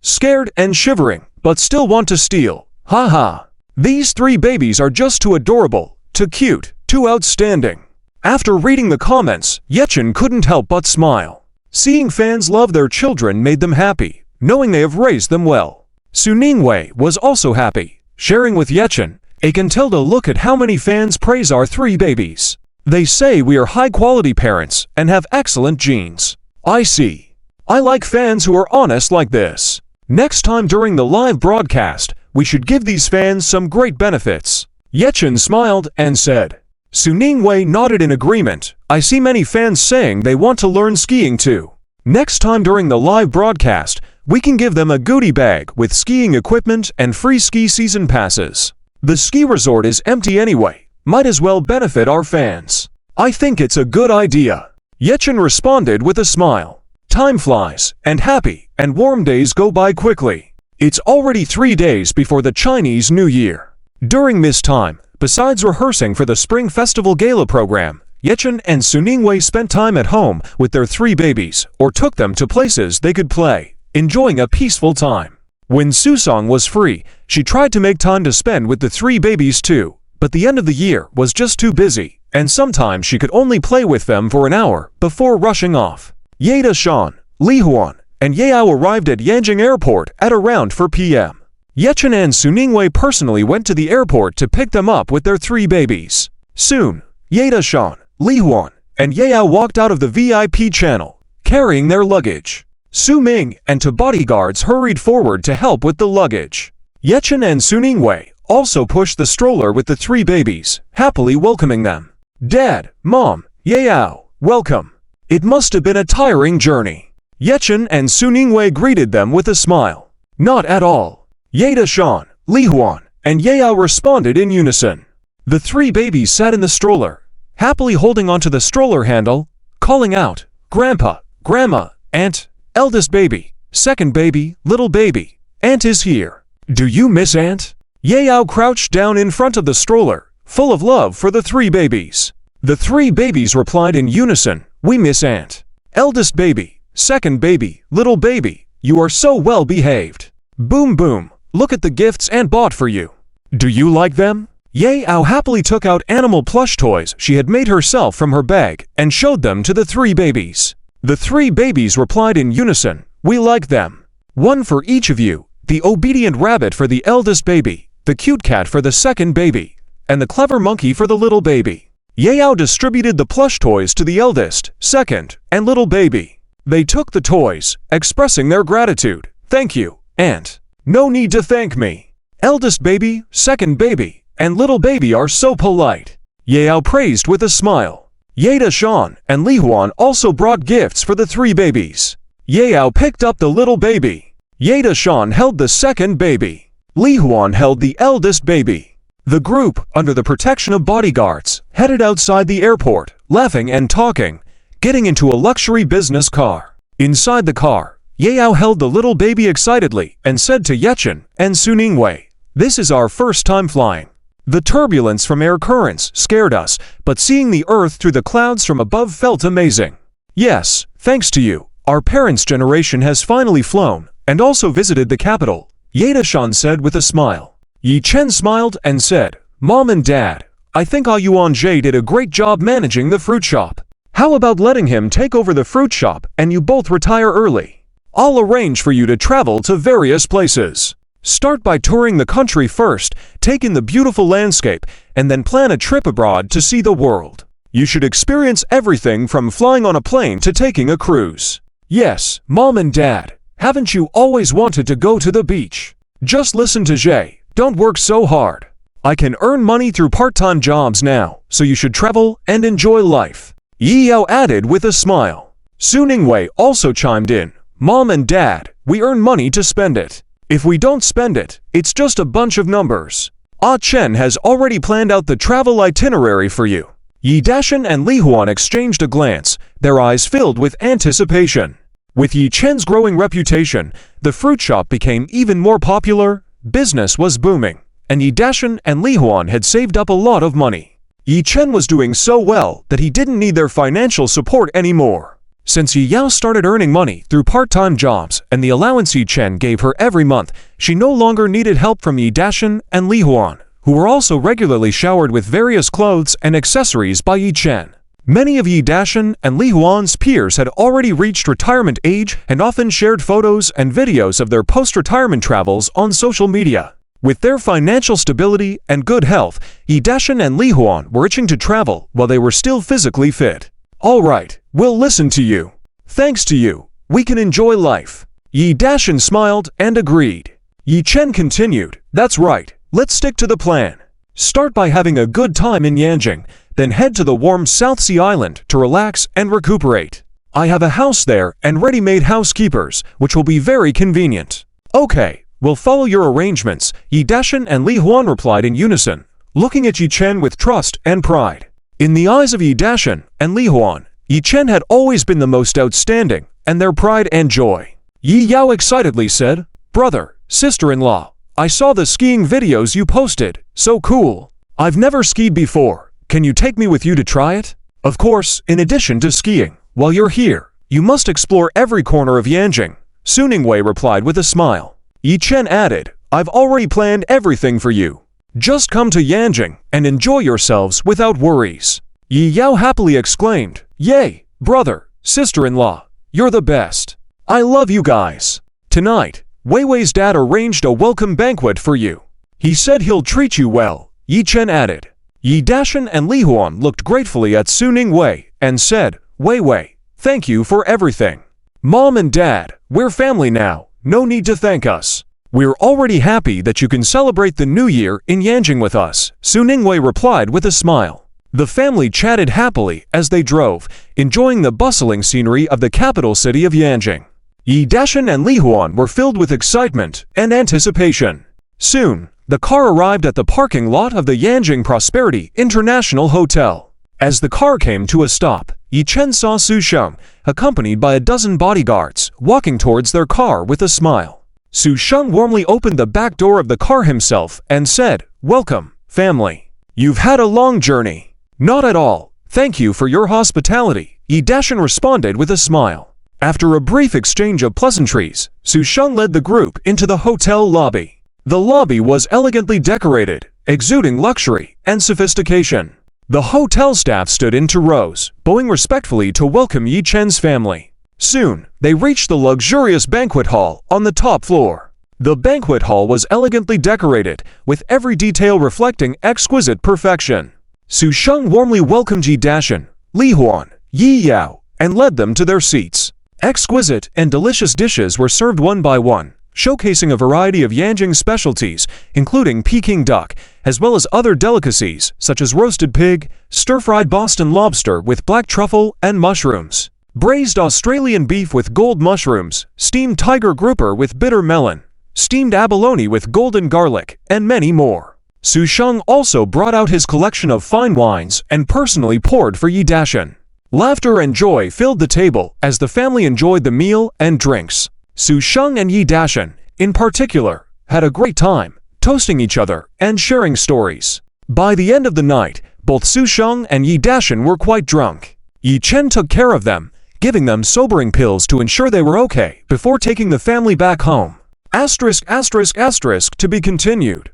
S1: Scared and shivering, but still want to steal. Haha. These 3 babies are just too adorable, too cute, too outstanding. After reading the comments, Yechen couldn't help but smile. Seeing fans love their children made them happy, knowing they have raised them well. Su Ningwei was also happy, sharing with Yechen. I can tell to look at how many fans praise our 3 babies. They say we are high-quality parents and have excellent genes. I see. I like fans who are honest like this. Next time during the live broadcast, we should give these fans some great benefits. Yechen smiled and said. Su Ningwei nodded in agreement. I see many fans saying they want to learn skiing too. Next time during the live broadcast, we can give them a goodie bag with skiing equipment and free ski season passes. The ski resort is empty anyway. Might as well benefit our fans. I think it's a good idea. Yechen responded with a smile. Time flies, and happy and warm days go by quickly. It's already 3 days before the Chinese New Year. During this time, besides rehearsing for the Spring Festival Gala program, Yechen and Su Ningwei spent time at home with their 3 babies or took them to places they could play, enjoying a peaceful time. When Susong was free, she tried to make time to spend with the 3 babies too, but the end of the year was just too busy, and sometimes she could only play with them for an hour before rushing off. Ye Dashan, Li Huan, and Yao arrived at Yanjing Airport at around 4 p.m. Yechen and Su Ningwei personally went to the airport to pick them up with their 3 babies. Soon, Ye Dashan, Li Huan, and Yao walked out of the VIP channel, carrying their luggage. Su Ming and 2 bodyguards hurried forward to help with the luggage. Yechen and Su Ningwei also pushed the stroller with the 3 babies, happily welcoming them. Dad, Mom, Yao, welcome. It must have been a tiring journey. Yechen and Su Ningwei greeted them with a smile. Not at all. Ye Dashan, Li Huan, and Yao responded in unison. The 3 babies sat in the stroller, happily holding onto the stroller handle, calling out, Grandpa, Grandma, Aunt, eldest baby, second baby, little baby, Aunt is here. Do you miss Aunt? Yao crouched down in front of the stroller, full of love for the 3 babies. The 3 babies replied in unison, We miss Aunt. Eldest baby, second baby, little baby, you are so well behaved. Boom boom. Look at the gifts Aunt bought for you. Do you like them? Yao happily took out animal plush toys she had made herself from her bag and showed them to the 3 babies. The 3 babies replied in unison, We like them. One for each of you, the obedient rabbit for the eldest baby, the cute cat for the second baby, and the clever monkey for the little baby. Yao distributed the plush toys to the eldest, second, and little baby. They took the toys, expressing their gratitude. Thank you, Aunt. No need to thank me. Eldest baby, second baby, and little baby are so polite. Yao praised with a smile. Ye Dashan and Li Huan also brought gifts for the 3 babies. Yao picked up the little baby. Ye Dashan held the second baby. Li Huan held the eldest baby. The group, under the protection of bodyguards, headed outside the airport, laughing and talking, getting into a luxury business car. Inside the car, Yao held the little baby excitedly and said to Yechen and Su Ningwei, This is our first time flying. The turbulence from air currents scared us, but seeing the Earth through the clouds from above felt amazing. Yes, thanks to you, our parents' generation has finally flown and also visited the capital, Ye Dashan said with a smile. Yechen smiled and said, Mom and Dad, I think Yuan-Jie did a great job managing the fruit shop. How about letting him take over the fruit shop and you both retire early? I'll arrange for you to travel to various places. Start by touring the country first, take in the beautiful landscape, and then plan a trip abroad to see the world. You should experience everything from flying on a plane to taking a cruise. Yes, Mom and Dad, haven't you always wanted to go to the beach? Just listen to Jay, don't work so hard. I can earn money through part-time jobs now, so you should travel and enjoy life. Yao added with a smile. Su Ningwei also chimed in. Mom and Dad, we earn money to spend it. If we don't spend it, it's just a bunch of numbers. Ah Chen has already planned out the travel itinerary for you. Yi Dashan and Li Huan exchanged a glance, their eyes filled with anticipation. With Yi Chen's growing reputation, the fruit shop became even more popular, business was booming, and Yi Dashan and Li Huan had saved up a lot of money. Yi Chen was doing so well that he didn't need their financial support anymore. Since Yi Yao started earning money through part-time jobs and the allowance Yi Chen gave her every month, she no longer needed help from Yi Dashan and Li Huan, who were also regularly showered with various clothes and accessories by Yi Chen. Many of Yi Dashan and Li Huan's peers had already reached retirement age and often shared photos and videos of their post-retirement travels on social media. With their financial stability and good health, Yi Dashan and Li Huan were itching to travel while they were still physically fit. All right, we'll listen to you. Thanks to you, we can enjoy life. Yi Dashan smiled and agreed. Yi Chen continued, that's right, let's stick to the plan. Start by having a good time in Yanjing, then head to the warm South Sea Island to relax and recuperate. I have a house there and ready-made housekeepers, which will be very convenient. Okay, we'll follow your arrangements, Yi Dashan and Li Huan replied in unison, looking at Yi Chen with trust and pride. In the eyes of Yi Dashan and Li Huan, Yi Chen had always been the most outstanding, and their pride and joy. Yi Yao excitedly said, Brother, sister-in-law, I saw the skiing videos you posted, so cool. I've never skied before, can you take me with you to try it? Of course, in addition to skiing, while you're here, you must explore every corner of Yanjing, Su Ningwei replied with a smile. Yi Chen added, I've already planned everything for you. Just come to Yanjing and enjoy yourselves without worries. Yi Yao happily exclaimed, Yay, brother, sister-in-law, you're the best. I love you guys. Tonight, Wei Wei's dad arranged a welcome banquet for you. He said he'll treat you well, Yi Chen added. Yi Dashan and Li Huan looked gratefully at Su Ningwei and said, Wei Wei, thank you for everything. Mom and Dad, we're family now, no need to thank us. We're already happy that you can celebrate the new year in Yanjing with us, Su Ningwei replied with a smile. The family chatted happily as they drove, enjoying the bustling scenery of the capital city of Yanjing. Yi Dashan and Li Huan were filled with excitement and anticipation. Soon, the car arrived at the parking lot of the Yanjing Prosperity International Hotel. As the car came to a stop, Yi Chen saw Su Sheng, accompanied by a dozen bodyguards, walking towards their car with a smile. Su Sheng warmly opened the back door of the car himself and said, Welcome, family. You've had a long journey. Not at all. Thank you for your hospitality, Yi Dashan responded with a smile. After a brief exchange of pleasantries, Su Sheng led the group into the hotel lobby. The lobby was elegantly decorated, exuding luxury and sophistication. The hotel staff stood into rows, bowing respectfully to welcome Yi Chen's family. Soon, they reached the luxurious banquet hall on the top floor. The banquet hall was elegantly decorated, with every detail reflecting exquisite perfection. Su Sheng warmly welcomed Yi Dashan, Li Huan, Yi Yao, and led them to their seats. Exquisite and delicious dishes were served one by one, showcasing a variety of Yanjing specialties, including Peking duck, as well as other delicacies such as roasted pig, stir-fried Boston lobster with black truffle and mushrooms, braised Australian beef with gold mushrooms, steamed tiger grouper with bitter melon, steamed abalone with golden garlic, and many more. Su Sheng also brought out his collection of fine wines and personally poured for Yi Dashan. Laughter and joy filled the table as the family enjoyed the meal and drinks. Su Sheng and Yi Dashan, in particular, had a great time, toasting each other and sharing stories. By the end of the night, both Su Sheng and Yi Dashan were quite drunk. Yi Chen took care of them, giving them sobering pills to ensure they were okay before taking the family back home. To be continued.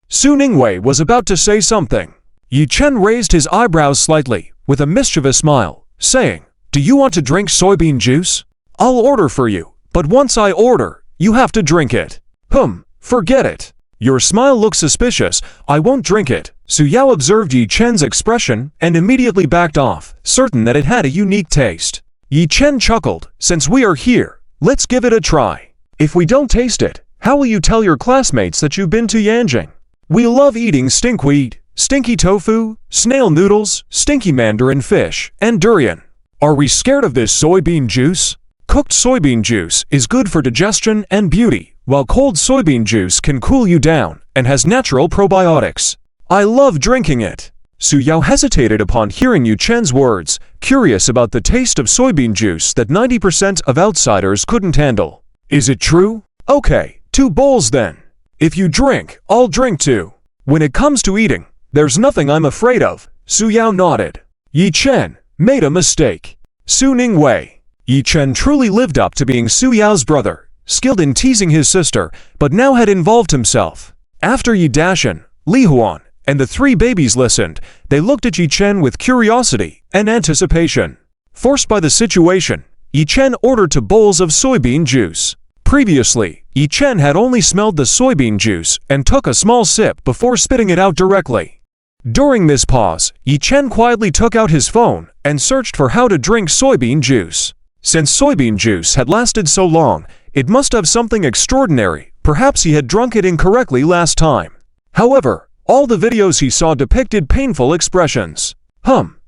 S1: Su Ningwei was about to say something. Yi Chen raised his eyebrows slightly, with a mischievous smile, saying, Do you want to drink soybean juice? I'll order for you, but once I order, you have to drink it. Forget it. Your smile looks suspicious, I won't drink it. Su Yao observed Yi Chen's expression and immediately backed off, certain that it had a unique taste. Yi Chen chuckled, Since we are here, let's give it a try. If we don't taste it, how will you tell your classmates that you've been to Yanjing? We love eating stinkweed, stinky tofu, snail noodles, stinky mandarin fish, and durian. Are we scared of this soybean juice? Cooked soybean juice is good for digestion and beauty, while cold soybean juice can cool you down and has natural probiotics. I love drinking it. Su Yao hesitated upon hearing Yi Chen's words, curious about the taste of soybean juice that 90% of outsiders couldn't handle. Is it true? Okay, 2 bowls then. If you drink, I'll drink too. When it comes to eating, there's nothing I'm afraid of. Su Yao nodded. Yi Chen made a mistake. Su Ningwei. Yi Chen truly lived up to being Su Yao's brother, skilled in teasing his sister, but now had involved himself. After Yi Dashan, Li Huan, and the 3 babies listened, they looked at Yi Chen with curiosity and anticipation. Forced by the situation, Yi Chen ordered 2 bowls of soybean juice. Previously, Yi Chen had only smelled the soybean juice and took a small sip before spitting it out directly. During this pause, Yi Chen quietly took out his phone and searched for how to drink soybean juice. Since soybean juice had lasted so long, it must have something extraordinary. Perhaps he had drunk it incorrectly last time. However, all the videos he saw depicted painful expressions.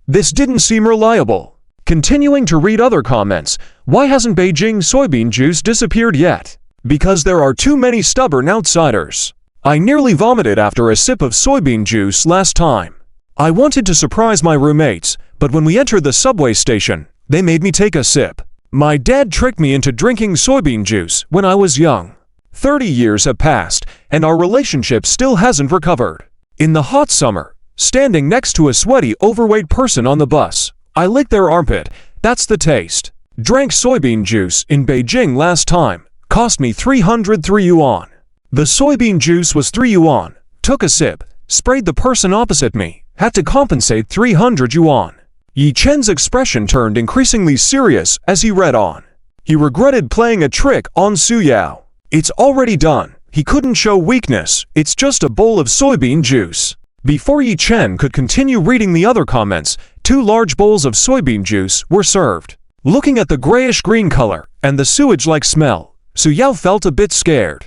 S1: This didn't seem reliable. Continuing to read other comments, why hasn't Beijing soybean juice disappeared yet? Because there are too many stubborn outsiders. I nearly vomited after a sip of soybean juice last time. I wanted to surprise my roommates, but when we entered the subway station, they made me take a sip. My dad tricked me into drinking soybean juice when I was young. 30 years have passed, and our relationship still hasn't recovered. In the hot summer, standing next to a sweaty, overweight person on the bus, I licked their armpit. That's the taste. Drank soybean juice in Beijing last time. Cost me 303 yuan. The soybean juice was 3 yuan. Took a sip, sprayed the person opposite me. Had to compensate 300 yuan. Yi Chen's expression turned increasingly serious as he read on. He regretted playing a trick on Su Yao. It's already done. He couldn't show weakness. It's just a bowl of soybean juice. Before Yi Chen could continue reading the other comments, 2 large bowls of soybean juice were served. Looking at the grayish-green color and the sewage-like smell, Su Yao felt a bit scared.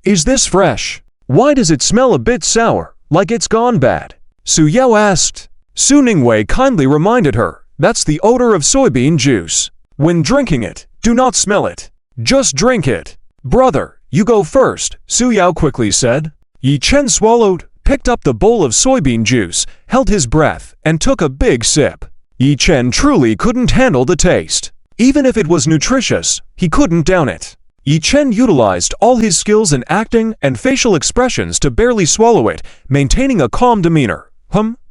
S1: Is this fresh? Why does it smell a bit sour, like it's gone bad? Su Yao asked. Su Ningwei kindly reminded her, that's the odor of soybean juice. When drinking it, do not smell it. Just drink it. Brother, you go first, Su Yao quickly said. Yi Chen swallowed, picked up the bowl of soybean juice, held his breath, and took a big sip. Yi Chen truly couldn't handle the taste. Even if it was nutritious, he couldn't down it. Yi Chen utilized all his skills in acting and facial expressions to barely swallow it, maintaining a calm demeanor.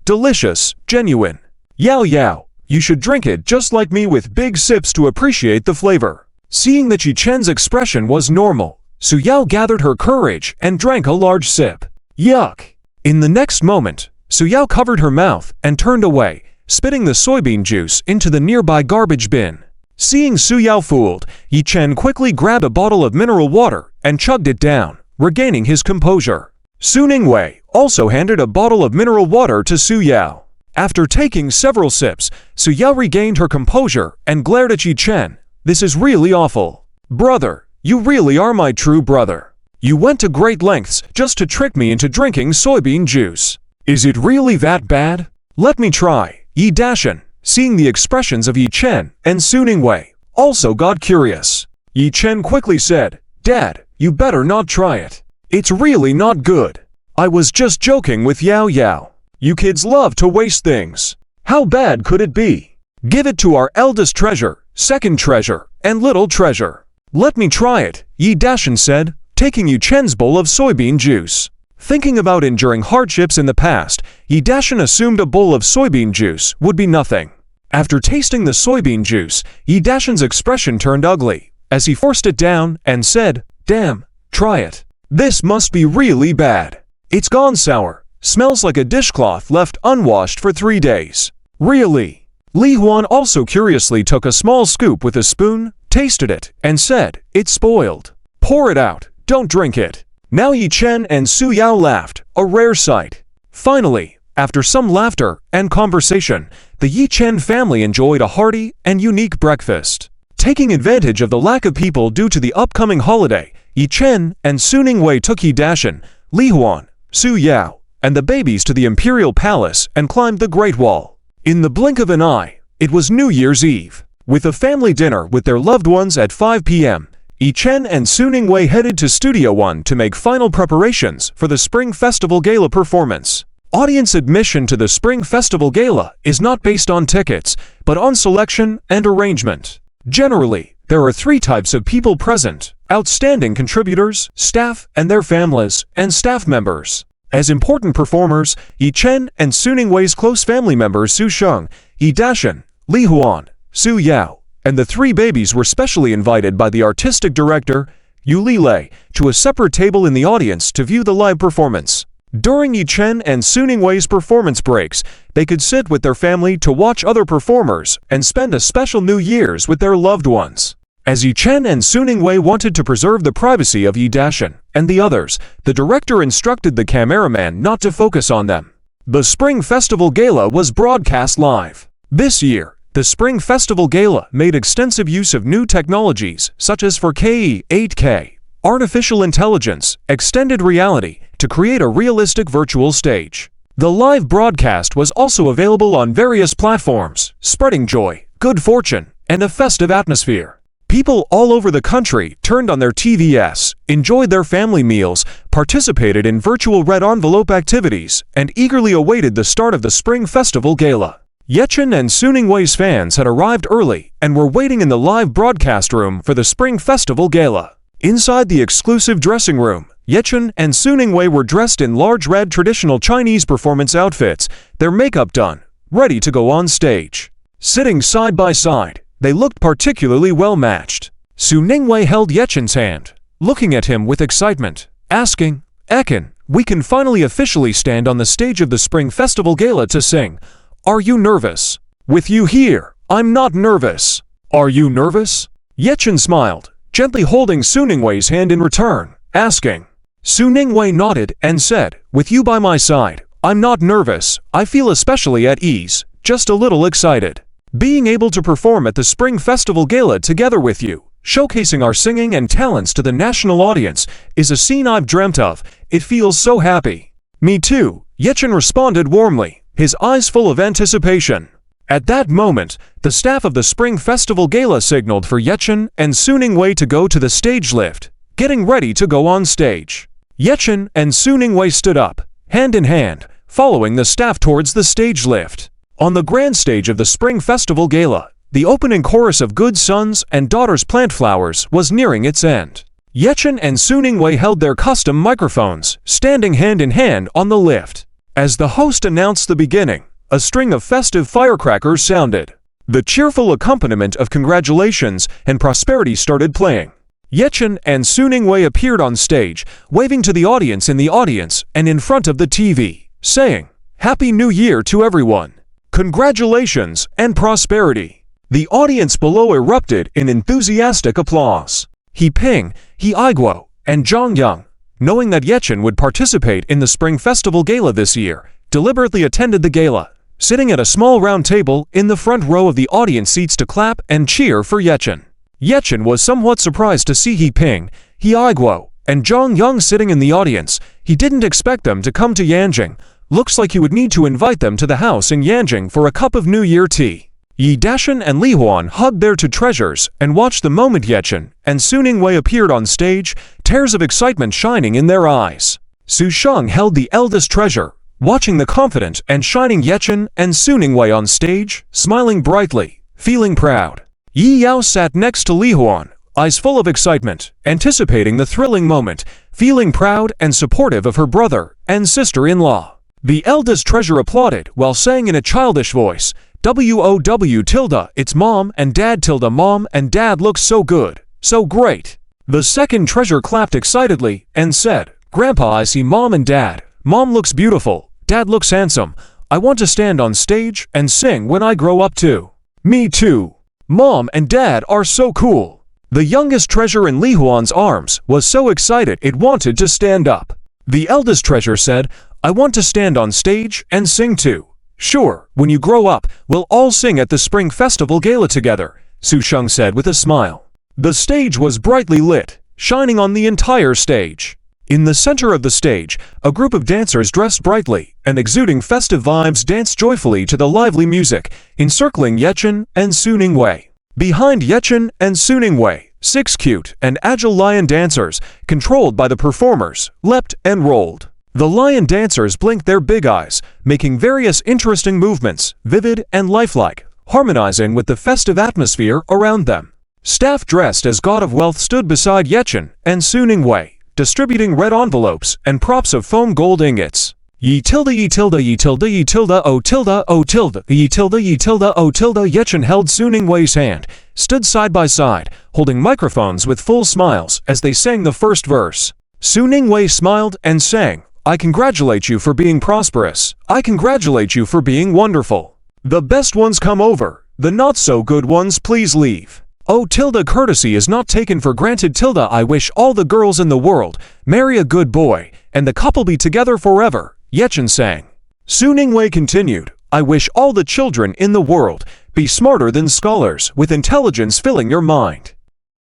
S1: Delicious, genuine. Yao Yao, you should drink it just like me with big sips to appreciate the flavor. Seeing that Yi Chen's expression was normal, Su Yao gathered her courage and drank a large sip. Yuck! In the next moment, Su Yao covered her mouth and turned away, spitting the soybean juice into the nearby garbage bin. Seeing Su Yao fooled, Yi Chen quickly grabbed a bottle of mineral water and chugged it down, regaining his composure. Su Ningwei also handed a bottle of mineral water to Su Yao. After taking several sips, Su Yao regained her composure and glared at Yi Chen. This is really awful. Brother, you really are my true brother. You went to great lengths just to trick me into drinking soybean juice. Is it really that bad? Let me try. Yi Dashan, seeing the expressions of Yi Chen and Su Ningwei, also got curious. Yi Chen quickly said, Dad, you better not try it. It's really not good. I was just joking with Yao Yao. You kids love to waste things. How bad could it be? Give it to our eldest treasure, second treasure, and little treasure. Let me try it, Yi Dashan said, taking Yi Chen's bowl of soybean juice. Thinking about enduring hardships in the past, Yi Dashan assumed a bowl of soybean juice would be nothing. After tasting the soybean juice, Yi Dashan's expression turned ugly, as he forced it down and said, Damn, try it. This must be really bad. It's gone sour. Smells like a dishcloth left unwashed for 3 days. Really? Li Huan also curiously took a small scoop with a spoon, tasted it, and said, It's spoiled. Pour it out. Don't drink it. Now Yi Chen and Su Yao laughed, a rare sight. Finally, after some laughter and conversation, the Yi Chen family enjoyed a hearty and unique breakfast. Taking advantage of the lack of people due to the upcoming holiday, Yi Chen and Su Ningwei took Yi Dashan, Li Huan, Su Yao, and the babies to the imperial palace and climbed the Great Wall. In the blink of an eye, it was New Year's Eve. With a family dinner with their loved ones at 5 p.m., Yi Chen and Su Ningwei headed to Studio One to make final preparations for the Spring Festival Gala performance. Audience admission to the Spring Festival Gala is not based on tickets, but on selection and arrangement. Generally, there are 3 types of people present: outstanding contributors, staff and their families, and staff members. As important performers, Yi Chen and Su Ningwei's close family members Su Sheng, Yi Dashan, Li Huan, Su Yao, and the 3 babies were specially invited by the artistic director, Yu Lilei, to a separate table in the audience to view the live performance. During Yi Chen and Su Ningwei's performance breaks, they could sit with their family to watch other performers and spend a special New Year's with their loved ones. As Yi Chen and Su Ningwei wanted to preserve the privacy of Yi Dashan and the others, the director instructed the cameraman not to focus on them. The Spring Festival Gala was broadcast live. This year, the Spring Festival Gala made extensive use of new technologies such as 4K, 8K, artificial intelligence, extended reality to create a realistic virtual stage. The live broadcast was also available on various platforms, spreading joy, good fortune, and a festive atmosphere. People all over the country turned on their TVs, enjoyed their family meals, participated in virtual red envelope activities, and eagerly awaited the start of the Spring Festival Gala. Yechen and Suningwei's fans had arrived early and were waiting in the live broadcast room for the Spring Festival Gala. Inside the exclusive dressing room, Yechen and Suningwei were dressed in large red traditional Chinese performance outfits, their makeup done, ready to go on stage. Sitting side by side, they looked particularly well matched. Suningwei held Yechen's hand, looking at him with excitement, asking, "Ekin, we can finally officially stand on the stage of the Spring Festival Gala to sing. Are you nervous? With you here, I'm not nervous. Are you nervous?" Yechen smiled, gently holding Suningwei's hand in return, asking. Suningwei nodded and said, "With you by my side, I'm not nervous. I feel especially at ease, just a little excited. Being able to perform at the Spring Festival Gala together with you, showcasing our singing and talents to the national audience, is a scene I've dreamt of. It feels so happy." "Me too," Yechen responded warmly, his eyes full of anticipation. At that moment, the staff of the Spring Festival Gala signaled for Yechen and Suningwei to go to the stage lift, getting ready to go on stage. Yechen and Suningwei stood up, hand in hand, following the staff towards the stage lift. On the grand stage of the Spring Festival Gala, the opening chorus of Good Sons and Daughters Plant Flowers was nearing its end. Yechen and Suningwei held their custom microphones, standing hand in hand on the lift. As the host announced the beginning, a string of festive firecrackers sounded. The cheerful accompaniment of congratulations and prosperity started playing. Yechen and Suningwei appeared on stage, waving to the audience in the audience and in front of the TV, saying, "Happy New Year to everyone! Congratulations and prosperity!" The audience below erupted in enthusiastic applause. He Ping, He Aiguo, and Zhang Yang, knowing that Yechen would participate in the Spring Festival Gala this year, deliberately attended the gala, sitting at a small round table in the front row of the audience seats to clap and cheer for Yechen. Yechen was somewhat surprised to see He Ping, He Aiguo, and Zhang Yang sitting in the audience. He didn't expect them to come to Yanjing. Looks like he would need to invite them to the house in Yanjing for a cup of New Year tea. Yi Dashan and Li Huan hugged their two treasures and watched the moment Yechen and Suningwei appeared on stage, tears of excitement shining in their eyes. Su Sheng held the eldest treasure, watching the confident and shining Yechen and Suningwei on stage, smiling brightly, feeling proud. Yi Yao sat next to Li Huan, eyes full of excitement, anticipating the thrilling moment, feeling proud and supportive of her brother and sister-in-law. The eldest treasure applauded while saying in a childish voice, "WOW tilde, it's mom and dad tilde, mom and dad look so good, so great." The second treasure clapped excitedly and said, "Grandpa, I see mom and dad. Mom looks beautiful, dad looks handsome. I want to stand on stage and sing when I grow up too." "Me too. Mom and dad are so cool." The youngest treasure in Li Huan's arms was so excited it wanted to stand up. The eldest treasure said, "I want to stand on stage and sing too." "Sure, when you grow up, we'll all sing at the Spring Festival Gala together," Su Sheng said with a smile. The stage was brightly lit, shining on the entire stage. In the center of the stage, a group of dancers dressed brightly and exuding festive vibes danced joyfully to the lively music, encircling Yechen and Suningwei. Behind Yechen and Suningwei, 6 cute and agile lion dancers, controlled by the performers, leapt and rolled. The lion dancers blinked their big eyes, making various interesting movements, vivid and lifelike, harmonizing with the festive atmosphere around them. Staff dressed as God of Wealth stood beside Yechen and Suningwei, distributing red envelopes and props of foam gold ingots. Yi tilde yi tilde yi tilde yi tilde o tilde o tilde yi tilde yi tilde o tilde. Yechen held Suningwei's hand, stood side by side, holding microphones with full smiles as they sang the first verse. Suningwei smiled and sang, "I congratulate you for being prosperous. I congratulate you for being wonderful. The best ones come over, the not so good ones please leave. Oh tilde, courtesy is not taken for granted tilde. I wish all the girls in the world marry a good boy, and the couple be together forever," Yechen sang. Su Ningwei continued, I wish all the children in the world be smarter than scholars, with intelligence filling your mind.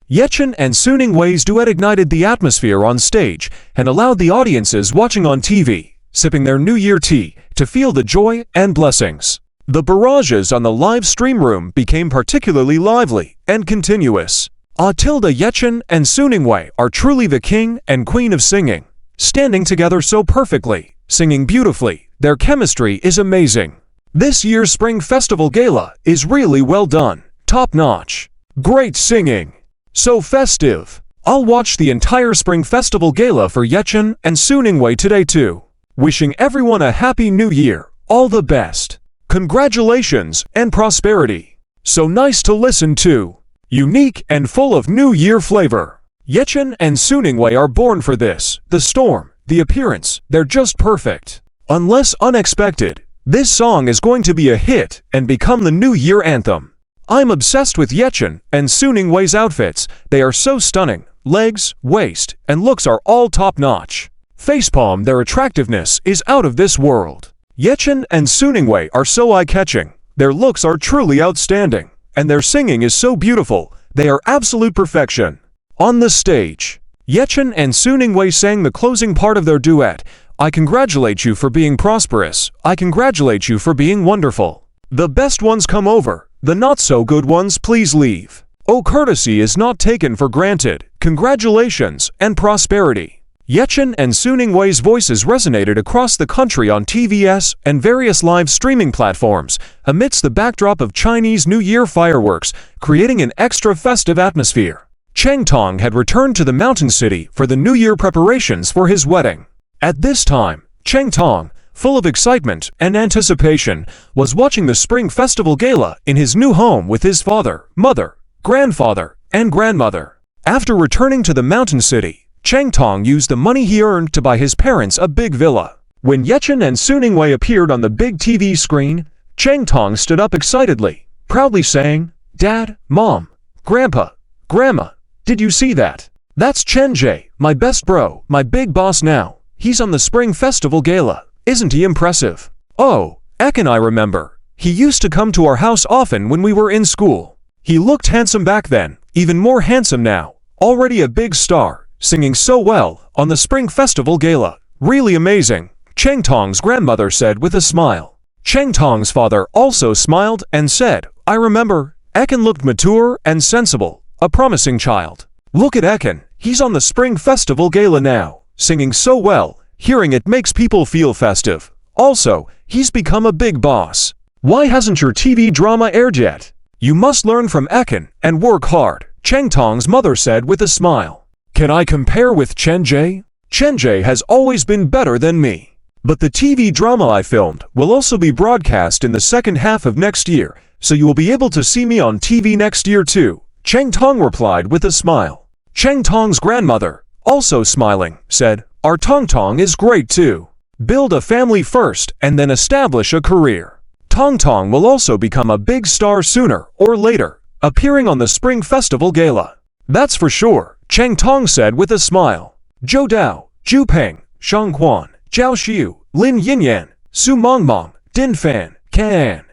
S1: Ye Chen and Su Ningwei's duet ignited the atmosphere on stage and allowed the audiences watching on TV, sipping their New Year tea, to feel the joy and blessings. The barrages on the live stream room became particularly lively and continuous. Ye Chen and Su Ningwei are truly the king and queen of singing. Standing together so perfectly, singing beautifully, their chemistry is amazing. This year's Spring Festival Gala is really well done, top-notch. Great singing. So festive. I'll watch the entire Spring Festival Gala for Ye Chen and Su Ningwei today too. Wishing everyone a happy new year, all the best. Congratulations and prosperity. So nice to listen to. Unique and full of New Year flavor. Ye Chen and Su Ningwei are born for this. The storm, the appearance, they're just perfect. Unless unexpected, this song is going to be a hit and become the New Year anthem. I'm obsessed with Ye Chen and Su Ningwei's outfits. They are so stunning. Legs, waist, and looks are all top-notch. Facepalm, their attractiveness is out of this world. Ye Chen and Su Ningwei are so eye-catching. Their looks are truly outstanding. And their singing is so beautiful. They are absolute perfection. On the stage, Ye Chen and Su Ningwei sang the closing part of their duet. I congratulate you for being prosperous. I congratulate you for being wonderful. The best ones come over. The not-so-good ones please leave. Oh, courtesy is not taken for granted. Congratulations and prosperity. Ye Chen and Su Ningwei's voices resonated across the country on TVS and various live streaming platforms, amidst the backdrop of Chinese New Year fireworks, creating an extra festive atmosphere. Cheng Tong had returned to the mountain city for the New Year preparations for his wedding. At this time, Cheng Tong, full of excitement and anticipation, was watching the Spring Festival Gala in his new home with his father, mother, grandfather, and grandmother. After returning to the mountain city, Cheng Tong used the money he earned to buy his parents a big villa. When Ye Chen and Su Ningwei appeared on the big TV screen, Cheng Tong stood up excitedly, proudly saying, Dad, Mom, Grandpa, Grandma, did you see that? That's Chen Jie, my best bro, my big boss now. He's on the Spring Festival Gala. Isn't he impressive? Oh, Ekin, I remember. He used to come to our house often when we were in school. He looked handsome back then, even more handsome now. Already a big star, singing so well on the Spring Festival Gala. Really amazing, Cheng Tong's grandmother said with a smile. Cheng Tong's father also smiled and said, I remember. Ekin looked mature and sensible, a promising child. Look at Ekin, he's on the Spring Festival Gala now, singing so well. Hearing it makes people feel festive. Also, he's become a big boss. Why hasn't your TV drama aired yet? You must learn from Ekin and work hard, Cheng Tong's mother said with a smile. Can I compare with Chen Jie? Chen Jie has always been better than me. But the TV drama I filmed will also be broadcast in the second half of next year, so you will be able to see me on TV next year too, Cheng Tong replied with a smile. Cheng Tong's grandmother, also smiling, said, Our Tong Tong is great too. Build a family first and then establish a career. Tong Tong will also become a big star sooner or later, appearing on the Spring Festival Gala. That's for sure, Cheng Tong said with a smile. Zhou Dao, Zhu Peng, Shang Quan, Zhao Xiu, Lin Yinyan, Su Mongmong, Din Fan, Kan.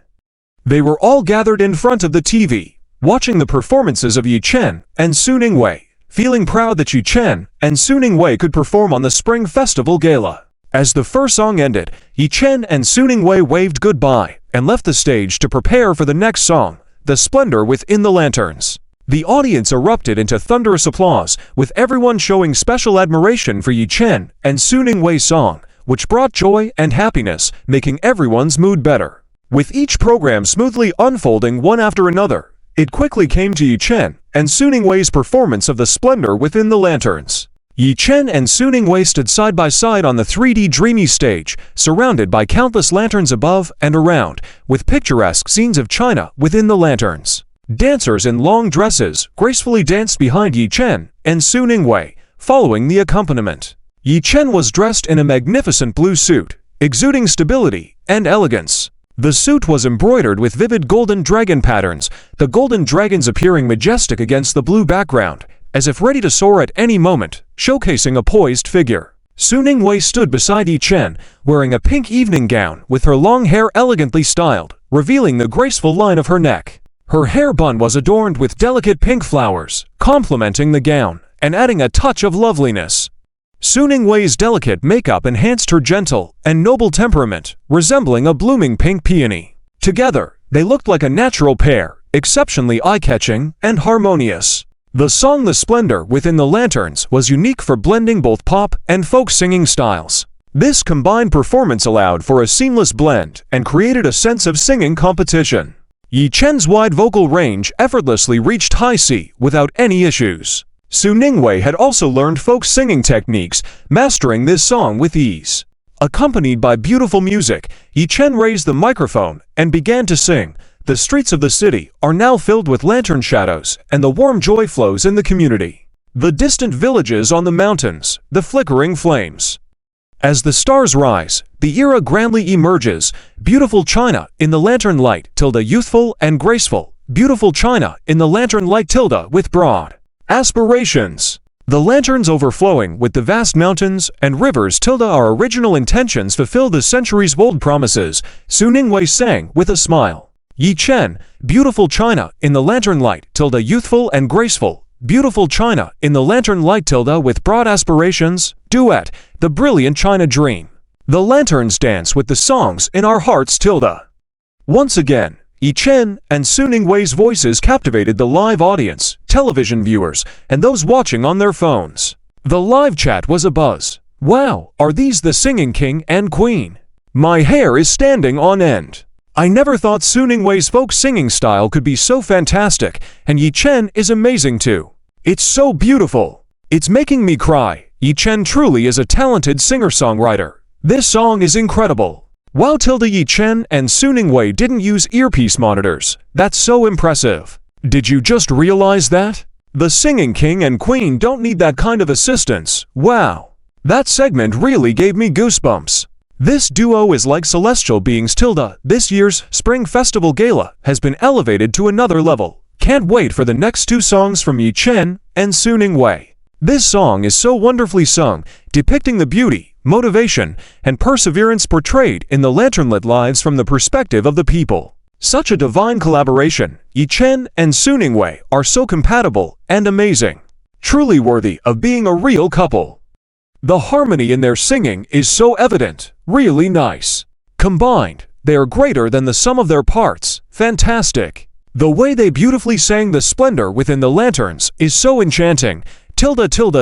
S1: They were all gathered in front of the TV, watching the performances of Ye Chen and Su Ningwei, feeling proud that Ye Chen and Su Ningwei could perform on the Spring Festival Gala. As the first song ended, Ye Chen and Su Ningwei waved goodbye and left the stage to prepare for the next song, The Splendor Within the Lanterns. The audience erupted into thunderous applause, with everyone showing special admiration for Ye Chen and Su Ningwei's song, which brought joy and happiness, making everyone's mood better. With each program smoothly unfolding one after another, it quickly came to Ye Chen and Su Ningwei's performance of The Splendor Within the Lanterns. Ye Chen and Su Ningwei stood side by side on the 3D dreamy stage, surrounded by countless lanterns above and around, with picturesque scenes of China within the lanterns. Dancers in long dresses gracefully danced behind Ye Chen and Su Ningwei, following the accompaniment. Ye Chen was dressed in a magnificent blue suit, exuding stability and elegance. The suit was embroidered with vivid golden dragon patterns, the golden dragons appearing majestic against the blue background, as if ready to soar at any moment, showcasing a poised figure. Su Ningwei stood beside Yi Chen, wearing a pink evening gown with her long hair elegantly styled, revealing the graceful line of her neck. Her hair bun was adorned with delicate pink flowers, complementing the gown and adding a touch of loveliness. Su Ningwei's delicate makeup enhanced her gentle and noble temperament, resembling a blooming pink peony. Together, they looked like a natural pair, exceptionally eye-catching and harmonious. The song "The Splendor Within the Lanterns" was unique for blending both pop and folk singing styles. This combined performance allowed for a seamless blend and created a sense of singing competition. Yi Chen's wide vocal range effortlessly reached high C without any issues. Su Ningwei had also learned folk singing techniques, mastering this song with ease. Accompanied by beautiful music, Yi Chen raised the microphone and began to sing. The streets of the city are now filled with lantern shadows, and the warm joy flows in the community. The distant villages on the mountains, the flickering flames. As the stars rise, the era grandly emerges. Beautiful China in the lantern light, youthful and graceful. Beautiful China in the lantern light, with broad aspirations. The lanterns overflowing with the vast mountains and rivers, our original intentions fulfill the centuries-old promises, Su Ningwei sang with a smile. Yi Chen, beautiful China in the lantern light, youthful and graceful. Beautiful China in the lantern light, with broad aspirations. Duet, the brilliant China dream. The lanterns dance with the songs in our hearts, Once again, Yi Chen and Su Ningwei's voices captivated the live audience, television viewers, and those watching on their phones. The live chat was abuzz. Wow, are these the singing king and queen? My hair is standing on end. I never thought Su Ningwei's folk singing style could be so fantastic, and Yi Chen is amazing too. It's so beautiful. It's making me cry. Yi Chen truly is a talented singer-songwriter. This song is incredible. Wow, Yi Chen and Su Ningwei didn't use earpiece monitors. That's so impressive. Did you just realize that? The singing king and queen don't need that kind of assistance. Wow. That segment really gave me goosebumps. This duo is like celestial beings. This year's Spring Festival Gala has been elevated to another level. Can't wait for the next two songs from Yi Chen and Su Ningwei. This song is so wonderfully sung, depicting the beauty, motivation, and perseverance portrayed in the lantern-lit lives from the perspective of the people. Such a divine collaboration. Yi Chen and Su Ningwei are so compatible and amazing. Truly worthy of being a real couple. The harmony in their singing is so evident, really nice. Combined, they are greater than the sum of their parts, fantastic. The way they beautifully sang "The Splendor Within the Lanterns" is so enchanting,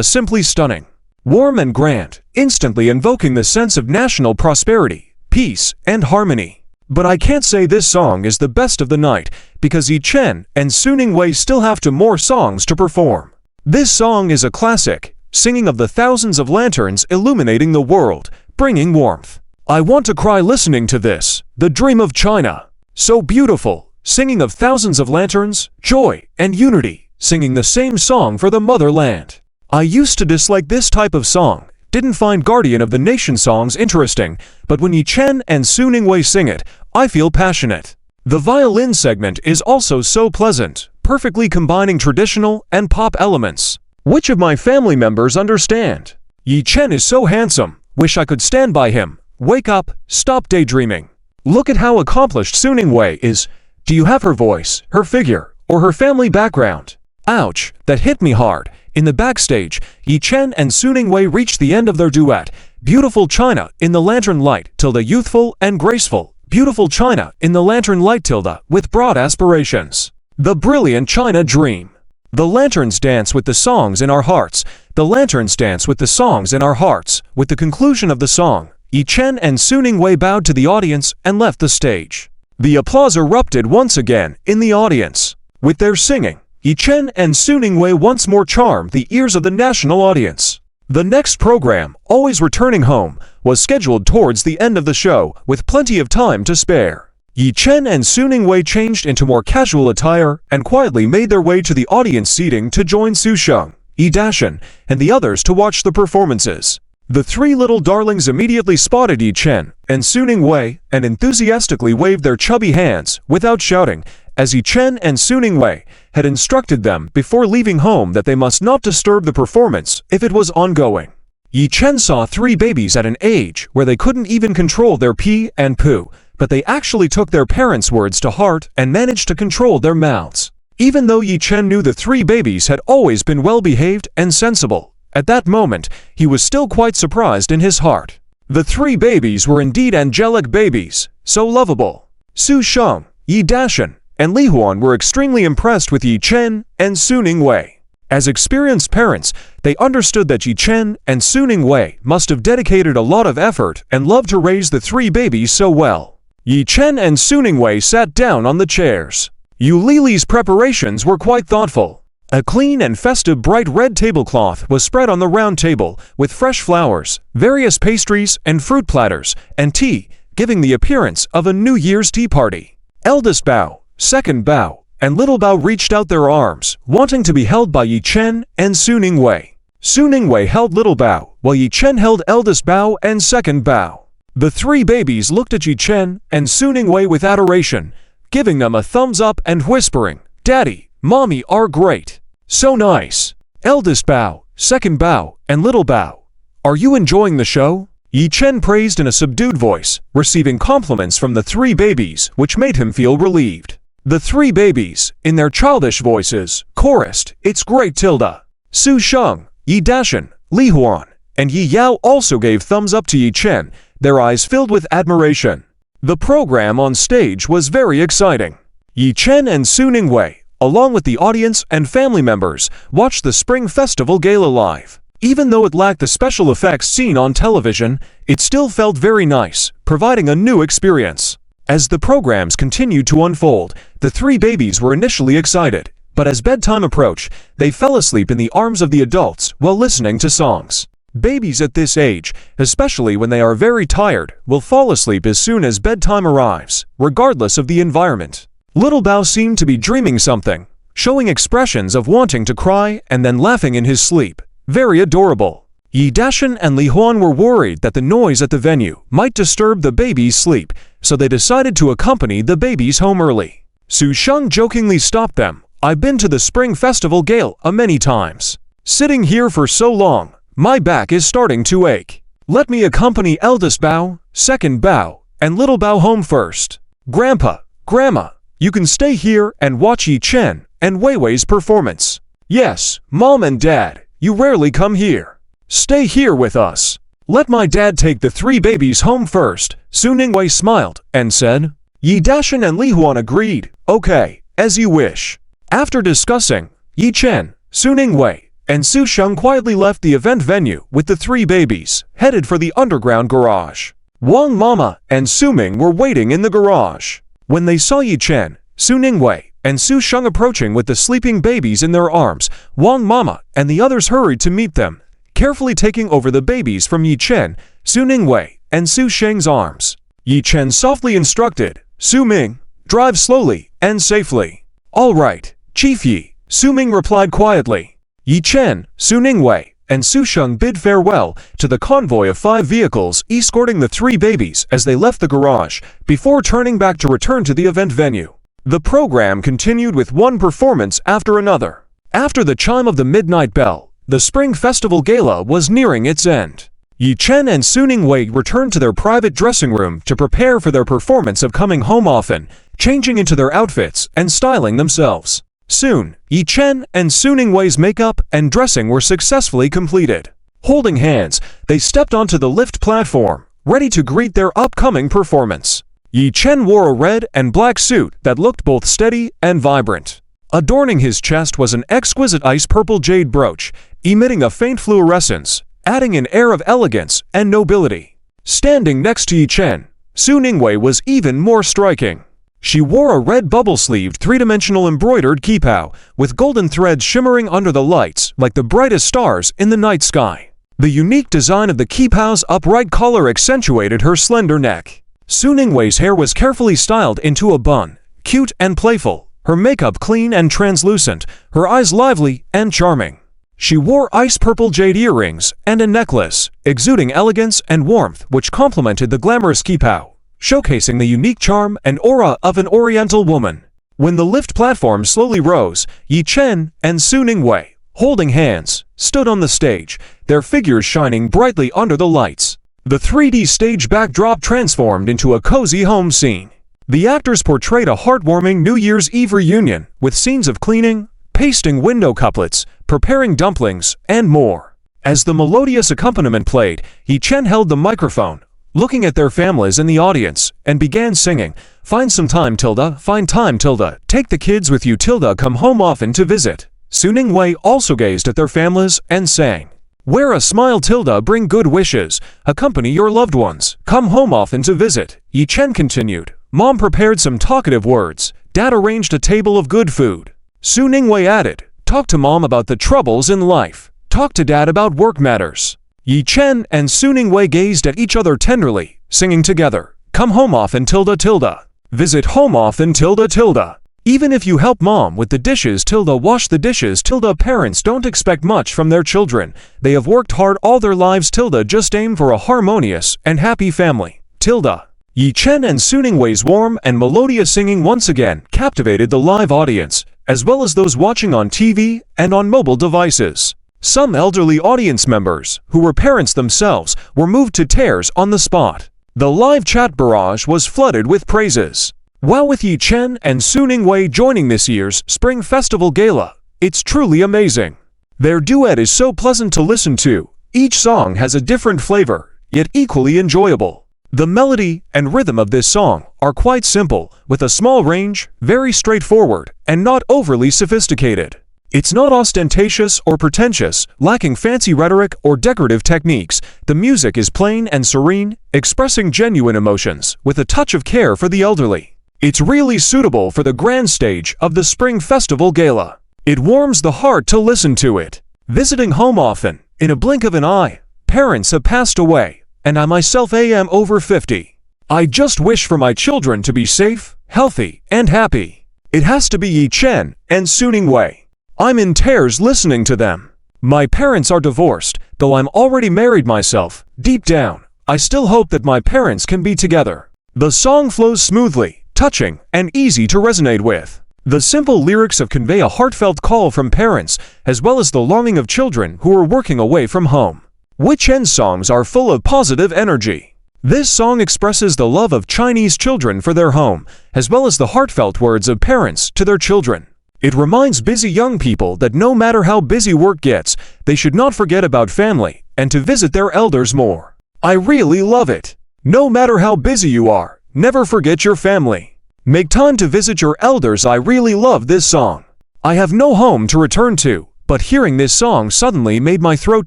S1: simply stunning. Warm and grand, instantly invoking the sense of national prosperity, peace, and harmony. But I can't say this song is the best of the night, because Yi Chen and Su Ningwei still have more songs to perform. This song is a classic, singing of the thousands of lanterns illuminating the world, bringing warmth. I want to cry listening to this, the dream of China. So beautiful, singing of thousands of lanterns, joy, and unity, singing the same song for the motherland. I used to dislike this type of song, didn't find Guardian of the Nation songs interesting, but when Yi Chen and Su Ningwei sing it, I feel passionate. The violin segment is also so pleasant, perfectly combining traditional and pop elements. Which of my family members understand? Yi Chen is so handsome, wish I could stand by him. Wake up, stop daydreaming. Look at how accomplished Su Ningwei is. Do you have her voice, her figure, or her family background? Ouch, that hit me hard. In the backstage, Yi Chen and Su Ningwei reached the end of their duet. Beautiful China in the lantern light, youthful and graceful. Beautiful China in the lantern light, with broad aspirations. The brilliant China dream. The lanterns dance with the songs in our hearts. The lanterns dance with the songs in our hearts. With the conclusion of the song, Yi Chen and Su Ningwei bowed to the audience and left the stage. The applause erupted once again in the audience. With their singing, Yi Chen and Su Ningwei once more charmed the ears of the national audience. The next program, Always Returning Home, was scheduled towards the end of the show, with plenty of time to spare. Yi Chen and Su Ningwei changed into more casual attire and quietly made their way to the audience seating to join Su Sheng, Yi Dashan, and the others to watch the performances. The three little darlings immediately spotted Yi Chen and Su Ningwei and enthusiastically waved their chubby hands without shouting, as Yi Chen and Su Ningwei had instructed them before leaving home that they must not disturb the performance if it was ongoing. Yi Chen saw 3 babies at an age where they couldn't even control their pee and poo, but they actually took their parents' words to heart and managed to control their mouths. Even though Yi Chen knew the 3 babies had always been well-behaved and sensible, at that moment, he was still quite surprised in his heart. The 3 babies were indeed angelic babies, so lovable. Su Sheng, Yi Dashan, and Li Huan were extremely impressed with Yi Chen and Su Ningwei. As experienced parents, they understood that Yi Chen and Su Ningwei must have dedicated a lot of effort and loved to raise the 3 babies so well. Yi Chen and Su Ningwei sat down on the chairs. Yu Lili's preparations were quite thoughtful. A clean and festive bright red tablecloth was spread on the round table with fresh flowers, various pastries and fruit platters, and tea, giving the appearance of a New Year's tea party. Eldest Bao, second Bao, and little Bao reached out their arms, wanting to be held by Yi Chen and Su Ningwei. Su Ningwei held little Bao, while Yi Chen held eldest Bao and second Bao. The 3 babies looked at Yi Chen and Su Ningwei with adoration, giving them a thumbs up and whispering, "Daddy, Mommy are great. So nice. Eldest Bao, second Bao, and little Bao, are you enjoying the show?" Yi Chen praised in a subdued voice, receiving compliments from the 3 babies, which made him feel relieved. The 3 babies, in their childish voices, chorused, "It's great, Tilda." Su Sheng, Yi Dashan, Li Huan, and Yi Yao also gave thumbs up to Yi Chen, their eyes filled with admiration. The program on stage was very exciting. Yi Chen and Su Ningwei, along with the audience and family members, watched the Spring Festival Gala live. Even though it lacked the special effects seen on television, it still felt very nice, providing a new experience. As the programs continued to unfold, the 3 babies were initially excited, but as bedtime approached, they fell asleep in the arms of the adults while listening to songs. Babies at this age, especially when they are very tired, will fall asleep as soon as bedtime arrives, regardless of the environment. Little Bao seemed to be dreaming something, showing expressions of wanting to cry and then laughing in his sleep. Very adorable. Yi Dashan and Li Huan were worried that the noise at the venue might disturb the babies' sleep, so they decided to accompany the babies home early. Su Sheng jokingly stopped them. "I've been to the Spring Festival Gala many times. Sitting here for so long, my back is starting to ache. Let me accompany eldest Bao, second Bao, and little Bao home first. Grandpa, Grandma, you can stay here and watch Yi Chen and Wei Wei's performance. Yes, Mom and Dad, you rarely come here. Stay here with us. Let my dad take the 3 babies home first." Su Ningwei smiled and said. Yi Dashan and Li Huan agreed, "Okay, as you wish." After discussing, Yi Chen, Su Ningwei, and Su Sheng quietly left the event venue with the 3 babies, headed for the underground garage. Wang Mama and Su Ming were waiting in the garage. When they saw Yi Chen, Su Ningwei, and Su Sheng approaching with the sleeping babies in their arms, Wang Mama and the others hurried to meet them, carefully taking over the babies from Yi Chen, Su Ningwei, and Su Sheng's arms. Yi Chen softly instructed, "Su Ming, drive slowly and safely." "All right, Chief Yi," Su Ming replied quietly. Yi Chen, Su Ningwei, and Su Sheng bid farewell to the convoy of 5 vehicles escorting the 3 babies as they left the garage, before turning back to return to the event venue. The program continued with one performance after another. After the chime of the midnight bell, the Spring Festival Gala was nearing its end. Yi Chen and Su Ningwei returned to their private dressing room to prepare for their performance of Coming Home Often, changing into their outfits and styling themselves. Soon, Yi Chen and Su Ningwei's makeup and dressing were successfully completed. Holding hands, they stepped onto the lift platform, ready to greet their upcoming performance. Yi Chen wore a red and black suit that looked both steady and vibrant. Adorning his chest was an exquisite ice purple jade brooch, emitting a faint fluorescence, adding an air of elegance and nobility. Standing next to Yi Chen, Su Ningwei was even more striking. She wore a red bubble-sleeved 3-dimensional embroidered kippao, with golden threads shimmering under the lights like the brightest stars in the night sky. The unique design of the kippao's upright collar accentuated her slender neck. Su Ningwei's hair was carefully styled into a bun, cute and playful, her makeup clean and translucent, her eyes lively and charming. She wore ice purple jade earrings and a necklace, exuding elegance and warmth which complemented the glamorous kippao, showcasing the unique charm and aura of an oriental woman. When the lift platform slowly rose, Yi Chen and Su Ningwei, holding hands, stood on the stage, their figures shining brightly under the lights. The 3D stage backdrop transformed into a cozy home scene. The actors portrayed a heartwarming New Year's Eve reunion with scenes of cleaning, pasting window couplets, preparing dumplings, and more. As the melodious accompaniment played, Yi Chen held the microphone, looking at their families in the audience, and began singing, "Find some time, tilde, find time, tilde, take the kids with you, tilde, come home often to visit." Su Ningwei also gazed at their families and sang, "Wear a smile, tilde, bring good wishes, accompany your loved ones, come home often to visit." Yi Chen continued, "Mom prepared some talkative words, Dad arranged a table of good food." Su Ningwei added, "Talk to Mom about the troubles in life, talk to Dad about work matters." Yi Chen and Su Ningwei gazed at each other tenderly, singing together, "Come home often, tilde, tilde, visit home often, tilde, tilde. Even if you help Mom with the dishes, tilde, wash the dishes, tilde, parents don't expect much from their children. They have worked hard all their lives, tilde, just aim for a harmonious and happy family, tilde." Yi Chen and Su Ningwei's warm and melodious singing once again captivated the live audience, as well as those watching on TV and on mobile devices. Some elderly audience members, who were parents themselves, were moved to tears on the spot. The live chat barrage was flooded with praises. While with Yi Chen and Su Ningwei joining this year's Spring Festival Gala, it's truly amazing. Their duet is so pleasant to listen to. Each song has a different flavor, yet equally enjoyable. The melody and rhythm of this song are quite simple, with a small range, very straightforward, and not overly sophisticated. It's not ostentatious or pretentious, lacking fancy rhetoric or decorative techniques. The music is plain and serene, expressing genuine emotions, with a touch of care for the elderly. It's really suitable for the grand stage of the Spring Festival Gala. It warms the heart to listen to it. Visiting home often, in a blink of an eye, parents have passed away, and I myself am over 50. I just wish for my children to be safe, healthy, and happy. It has to be Yi Chen and Su Ningwei. I'm in tears listening to them. My parents are divorced, though I'm already married myself. Deep down, I still hope that my parents can be together. The song flows smoothly, touching, and easy to resonate with. The simple lyrics convey a heartfelt call from parents, as well as the longing of children who are working away from home. Yi Chen's songs are full of positive energy. This song expresses the love of Chinese children for their home, as well as the heartfelt words of parents to their children. It reminds busy young people that no matter how busy work gets, they should not forget about family and to visit their elders more. I really love it. No matter how busy you are, never forget your family. Make time to visit your elders. I really love this song. I have no home to return to, but hearing this song suddenly made my throat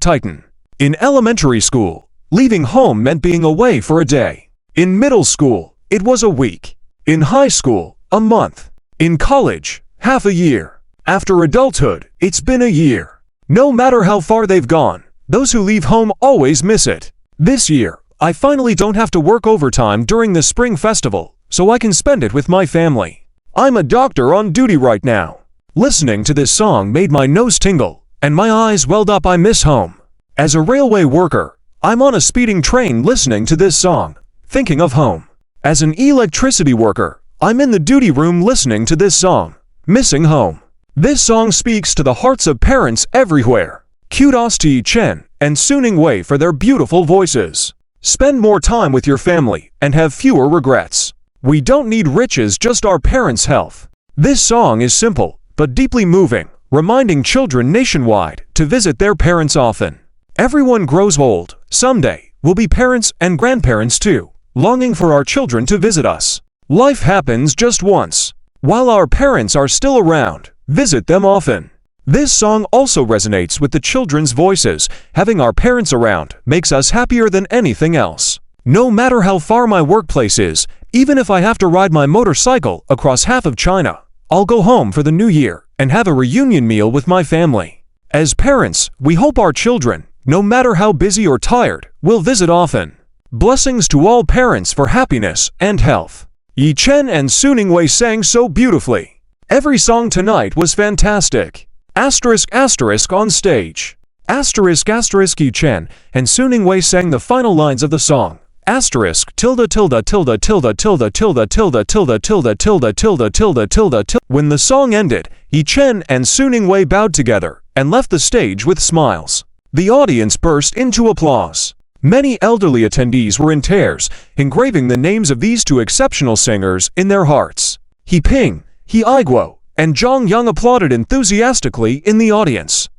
S1: tighten. In elementary school, leaving home meant being away for a day. In middle school, it was a week. In high school, a month. In college, half a year. After adulthood, it's been a year. No matter how far they've gone, those who leave home always miss it. This year, I finally don't have to work overtime during the Spring Festival, so I can spend it with my family. I'm a doctor on duty right now. Listening to this song made my nose tingle, and my eyes welled up. I miss home. As a railway worker, I'm on a speeding train listening to this song, thinking of home. As an electricity worker, I'm in the duty room listening to this song, missing home. This song speaks to the hearts of parents everywhere. Kudos to Yi Chen and Su Ningwei for their beautiful voices. Spend more time with your family and have fewer regrets. We don't need riches, just our parents' health. This song is simple, but deeply moving, reminding children nationwide to visit their parents often. Everyone grows old. Someday, we'll be parents and grandparents too, longing for our children to visit us. Life happens just once. While our parents are still around, visit them often. This song also resonates with the children's voices. Having our parents around makes us happier than anything else. No matter how far my workplace is, even if I have to ride my motorcycle across half of China, I'll go home for the new year and have a reunion meal with my family. As parents, we hope our children, no matter how busy or tired, will visit often. Blessings to all parents for happiness and health. Yi Chen and Su Ningwei sang so beautifully. Every song tonight was fantastic. Asterisk asterisk on stage. Asterisk asterisk. Yi Chen and Su Ningwei sang the final lines of the song. Asterisk tilde tilde tilde tilde tilde tilde tilde tilde tilde tilde tilde tilde tilde. When the song ended, Yi Chen and Su Ningwei bowed together and left the stage with smiles. The audience burst into applause. Many elderly attendees were in tears, engraving the names of these two exceptional singers in their hearts. He Ping, He Aiguo, and Zhang Yang applauded enthusiastically in the audience.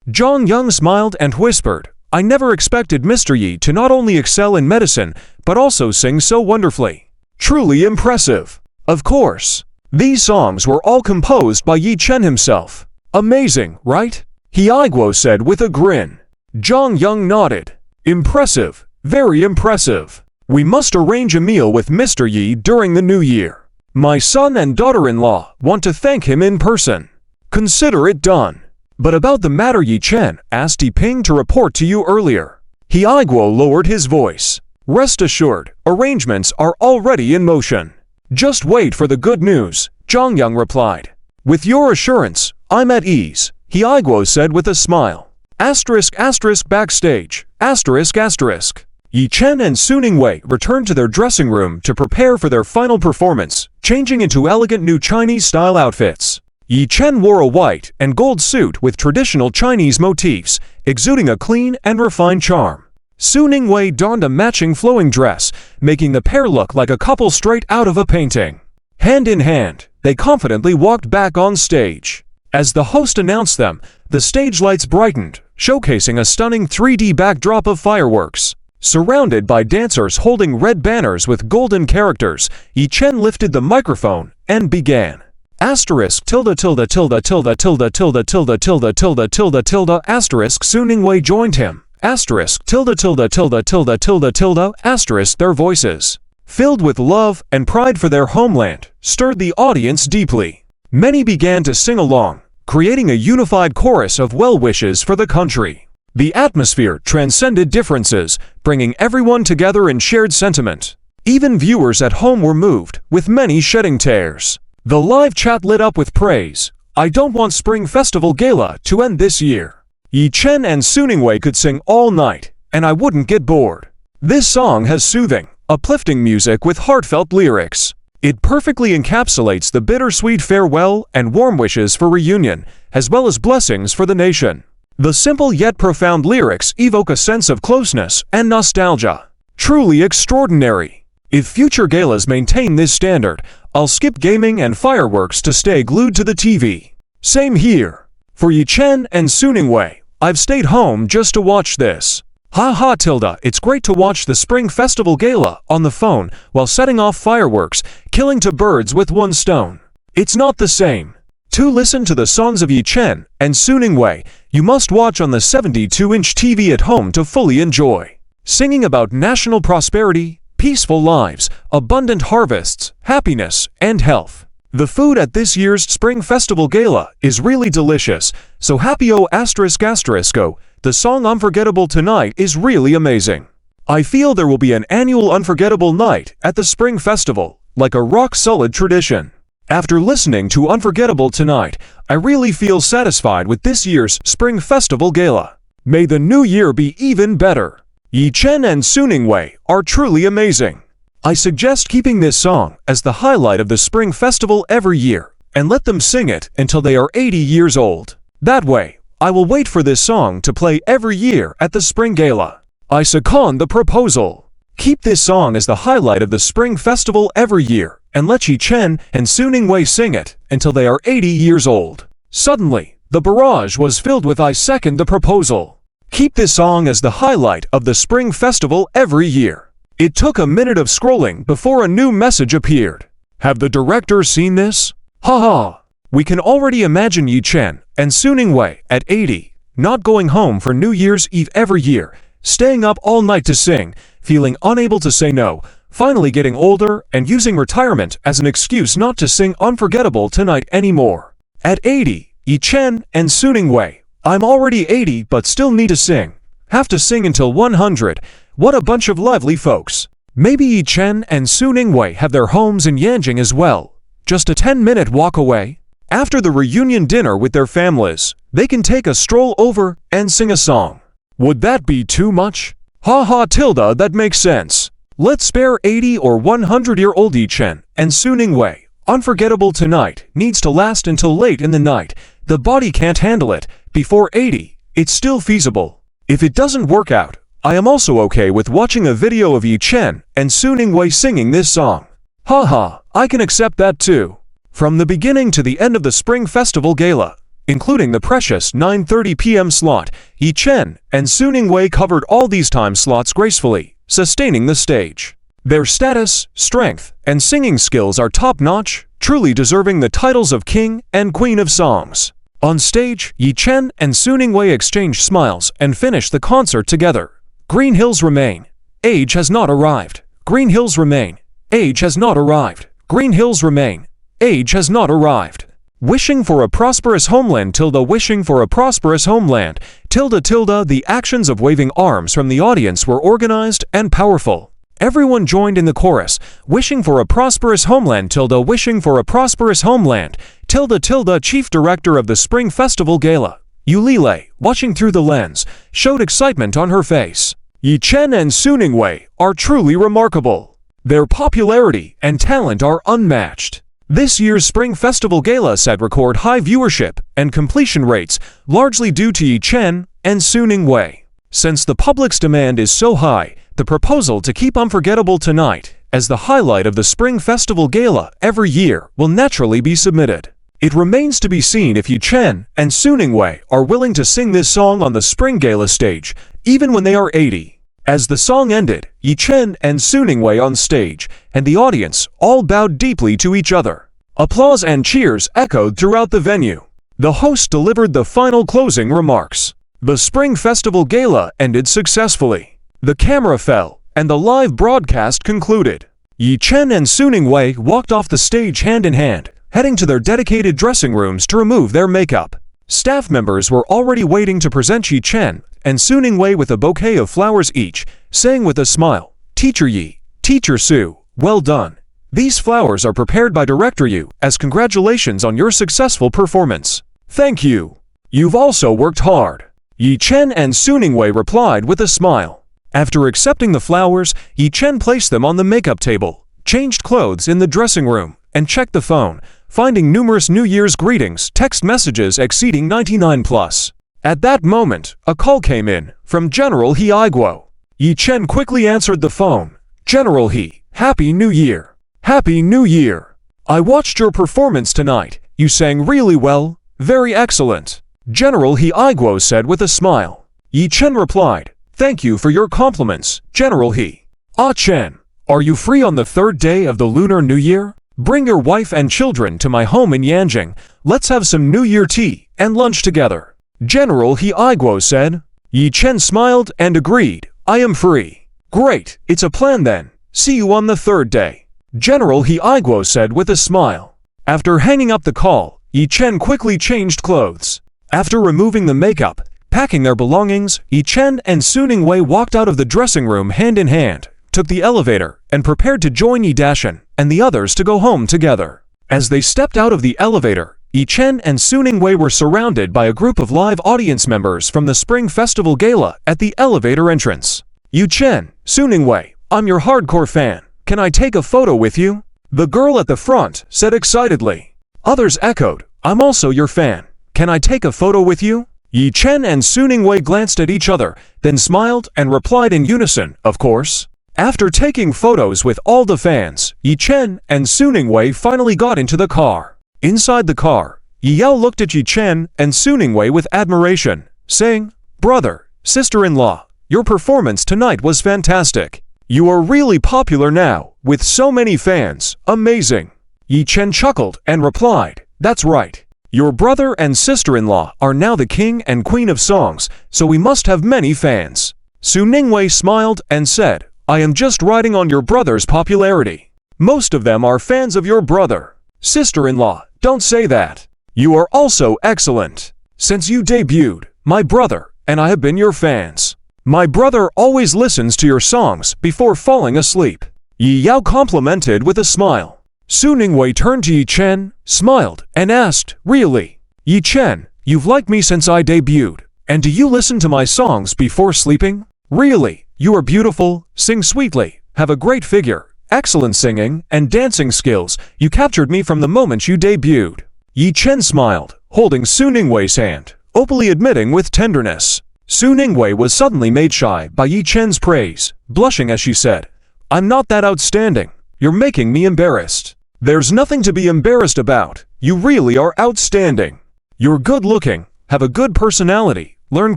S1: Zhang Yang smiled and whispered, "I never expected Mr. Yi to not only excel in medicine, but also sing so wonderfully. Truly impressive." Of course, these songs were all composed by Yi Chen himself. Amazing, right? He Aiguo said with a grin. Zhang Yang nodded. Impressive, very impressive. We must arrange a meal with Mr. Yi during the new year. My son and daughter-in-law want to thank him in person. Consider it done. But about the matter Yi Chen asked Yi Ping to report to you earlier. He Aiguo lowered his voice. Rest assured, arrangements are already in motion. Just wait for the good news, Zhang Yang replied. With your assurance, I'm at ease, He Aiguo said with a smile. Asterisk asterisk backstage, asterisk asterisk. Yi Chen and Su Ningwei returned to their dressing room to prepare for their final performance, changing into elegant new Chinese-style outfits. Yi Chen wore a white and gold suit with traditional Chinese motifs, exuding a clean and refined charm. Su Ningwei donned a matching flowing dress, making the pair look like a couple straight out of a painting. Hand in hand, they confidently walked back on stage. As the host announced them, the stage lights brightened, showcasing a stunning 3D backdrop of fireworks. Surrounded by dancers holding red banners with golden characters, Yi Chen lifted the microphone and began. Asterisk tilde tilde tilde tilde tilde tilde tilde tilde tilde tilde tilde asterisk. Su Ningwei joined him. Asterisk tilde tilde tilde tilde tilde tilde asterisk. Their voices, filled with love and pride for their homeland, stirred the audience deeply. Many began to sing along, creating a unified chorus of well wishes for the country. The atmosphere transcended differences, bringing everyone together in shared sentiment. Even viewers at home were moved, with many shedding tears. The live chat lit up with praise. I don't want Spring Festival Gala to end this year. Yi Chen and Su Ningwei could sing all night, and I wouldn't get bored. This song has soothing, uplifting music with heartfelt lyrics. It perfectly encapsulates the bittersweet farewell and warm wishes for reunion, as well as blessings for the nation. The simple yet profound lyrics evoke a sense of closeness and nostalgia. Truly extraordinary. If future galas maintain this standard, I'll skip gaming and fireworks to stay glued to the TV. Same here. For Yi Chen and Su Ningwei, I've stayed home just to watch this. Ha tilde. It's great to watch the Spring Festival Gala on the phone while setting off fireworks, killing two birds with one stone. It's not the same. To listen to the songs of Yi Chen and Su Ningwei, you must watch on the 72-inch TV at home to fully enjoy. Singing about national prosperity, peaceful lives, abundant harvests, happiness, and health. The food at this year's Spring Festival Gala is really delicious, so happy-o asterisk asterisco. The song Unforgettable Tonight is really amazing. I feel there will be an annual unforgettable night at the Spring Festival, like a rock-solid tradition. After listening to Unforgettable Tonight, I really feel satisfied with this year's Spring Festival Gala. May the new year be even better. Yi Chen and Su Ningwei are truly amazing. I suggest keeping this song as the highlight of the Spring Festival every year, and let them sing it until they are 80 years old. That way, I will wait for this song to play every year at the Spring Gala. I second the proposal. Keep this song as the highlight of the Spring Festival every year, and let Yi Chen and Su Ningwei sing it until they are 80 years old. Suddenly, the barrage was filled with I second the proposal. Keep this song as the highlight of the Spring Festival every year. It took a minute of scrolling before a new message appeared. Have the directors seen this? Haha. We can already imagine Yi Chen and Su Ningwei at 80, not going home for New Year's Eve every year, staying up all night to sing, feeling unable to say no, finally getting older and using retirement as an excuse not to sing Unforgettable Tonight anymore. At 80, Yi Chen and Su Ningwei, I'm already 80 but still need to sing. Have to sing until 100. What a bunch of lively folks. Maybe Yi Chen and Su Ningwei have their homes in Yanjing as well. Just a 10-minute walk away. After the reunion dinner with their families, they can take a stroll over and sing a song. Would that be too much? Ha tilde, that makes sense. Let's spare 80 or 100-year-old Yi Chen and Suning Wei. Unforgettable tonight needs to last until late in the night. The body can't handle it. Before 80, it's still feasible. If it doesn't work out, I am also okay with watching a video of Yi Chen and Suning Wei singing this song. Haha, I can accept that too. From the beginning to the end of the Spring Festival Gala, including the precious 9:30 p.m. slot, Yi Chen and Suning Wei covered all these time slots gracefully, sustaining the stage. Their status, strength, and singing skills are top-notch, truly deserving the titles of King and Queen of Songs. On stage, Yi Chen and Suning Wei exchanged smiles and finished the concert together. Green hills remain. Age has not arrived. Green hills remain. Age has not arrived. Green hills remain. Age has not arrived. Wishing for a prosperous homeland tilde wishing for a prosperous homeland tilde tilde the actions of waving arms from the audience were organized and powerful. Everyone joined in the chorus, wishing for a prosperous homeland tilde wishing for a prosperous homeland tilde tilde. Chief director of the Spring Festival Gala, Yu Lilei, watching through the lens, showed excitement on her face. Yi Chen and Suning Wei are truly remarkable. Their popularity and talent are unmatched. This year's Spring Festival Gala set record high viewership and completion rates, largely due to Yi Chen and Suning Wei. Since the public's demand is so high, the proposal to keep Unforgettable Tonight as the highlight of the Spring Festival Gala every year will naturally be submitted. It remains to be seen if Yi Chen and Suning Wei are willing to sing this song on the Spring Gala stage, even when they are 80. As the song ended, Yi Chen and Suning Wei on stage, and the audience all bowed deeply to each other. Applause and cheers echoed throughout the venue. The host delivered the final closing remarks. The Spring Festival Gala ended successfully. The camera fell, and the live broadcast concluded. Yi Chen and Suning Wei walked off the stage hand in hand, heading to their dedicated dressing rooms to remove their makeup. Staff members were already waiting to present Yi Chen and Suning Wei with a bouquet of flowers each, saying with a smile, "Teacher Yi, Teacher Su, well done. These flowers are prepared by Director Yu as congratulations on your successful performance. Thank you. You've also worked hard." Yi Chen and Suning Wei replied with a smile. After accepting the flowers, Yi Chen placed them on the makeup table, changed clothes in the dressing room, and checked the phone, finding numerous New Year's greetings text messages exceeding 99+. At that moment, a call came in from General He Aiguo. Yi Chen quickly answered the phone. "General He, Happy New Year. Happy New Year. I watched your performance tonight. You sang really well. Very excellent." General He Aiguo said with a smile. Yi Chen replied, "Thank you for your compliments, General He. Ah Chen, are you free on the third day of the Lunar New Year? Bring your wife and children to my home in Yanjing. Let's have some New Year tea and lunch together." General He Aiguo said. Yi Chen smiled and agreed, "I am free." "Great, it's a plan then. See you on the third day," General He Aiguo said with a smile. After hanging up the call, Yi Chen quickly changed clothes. After removing the makeup, packing their belongings, Yi Chen and Suning Wei walked out of the dressing room hand in hand, took the elevator, and prepared to join Yi Dashan and the others to go home together. As they stepped out of the elevator, Yi Chen and Suning Wei were surrounded by a group of live audience members from the Spring Festival Gala at the elevator entrance. "Yi Chen, Suning Wei, I'm your hardcore fan. Can I take a photo with you?" The girl at the front said excitedly. Others echoed, "I'm also your fan. Can I take a photo with you?" Yi Chen and Suning Wei glanced at each other, then smiled and replied in unison, "Of course." After taking photos with all the fans, Yi Chen and Suning Wei finally got into the car. Inside the car, Yi Yao looked at Yi Chen and Suning Wei with admiration, saying, "Brother, sister-in-law, your performance tonight was fantastic. You are really popular now, with so many fans, amazing." Yi Chen chuckled and replied, "That's right. Your brother and sister-in-law are now the king and queen of songs, so we must have many fans." Suning Wei smiled and said, "I am just riding on your brother's popularity. Most of them are fans of your brother. Sister-in-law, don't say that. You are also excellent. Since you debuted, my brother and I have been your fans. My brother always listens to your songs before falling asleep." Yi Yao complimented with a smile. Suning Wei turned to Yi Chen, smiled, and asked, "Really? Yi Chen, you've liked me since I debuted, and do you listen to my songs before sleeping? Really, you are beautiful, sing sweetly, Have a great figure, excellent singing, and dancing skills. You captured me from the moment you debuted. Yi Chen smiled, holding Su Ningwei's hand, openly admitting with tenderness. Su Ningwei was suddenly made shy by Yi Chen's praise, blushing as she said, "I'm not that outstanding. You're making me embarrassed." "There's nothing to be embarrassed about. You really are outstanding. You're good-looking, have a good personality, learn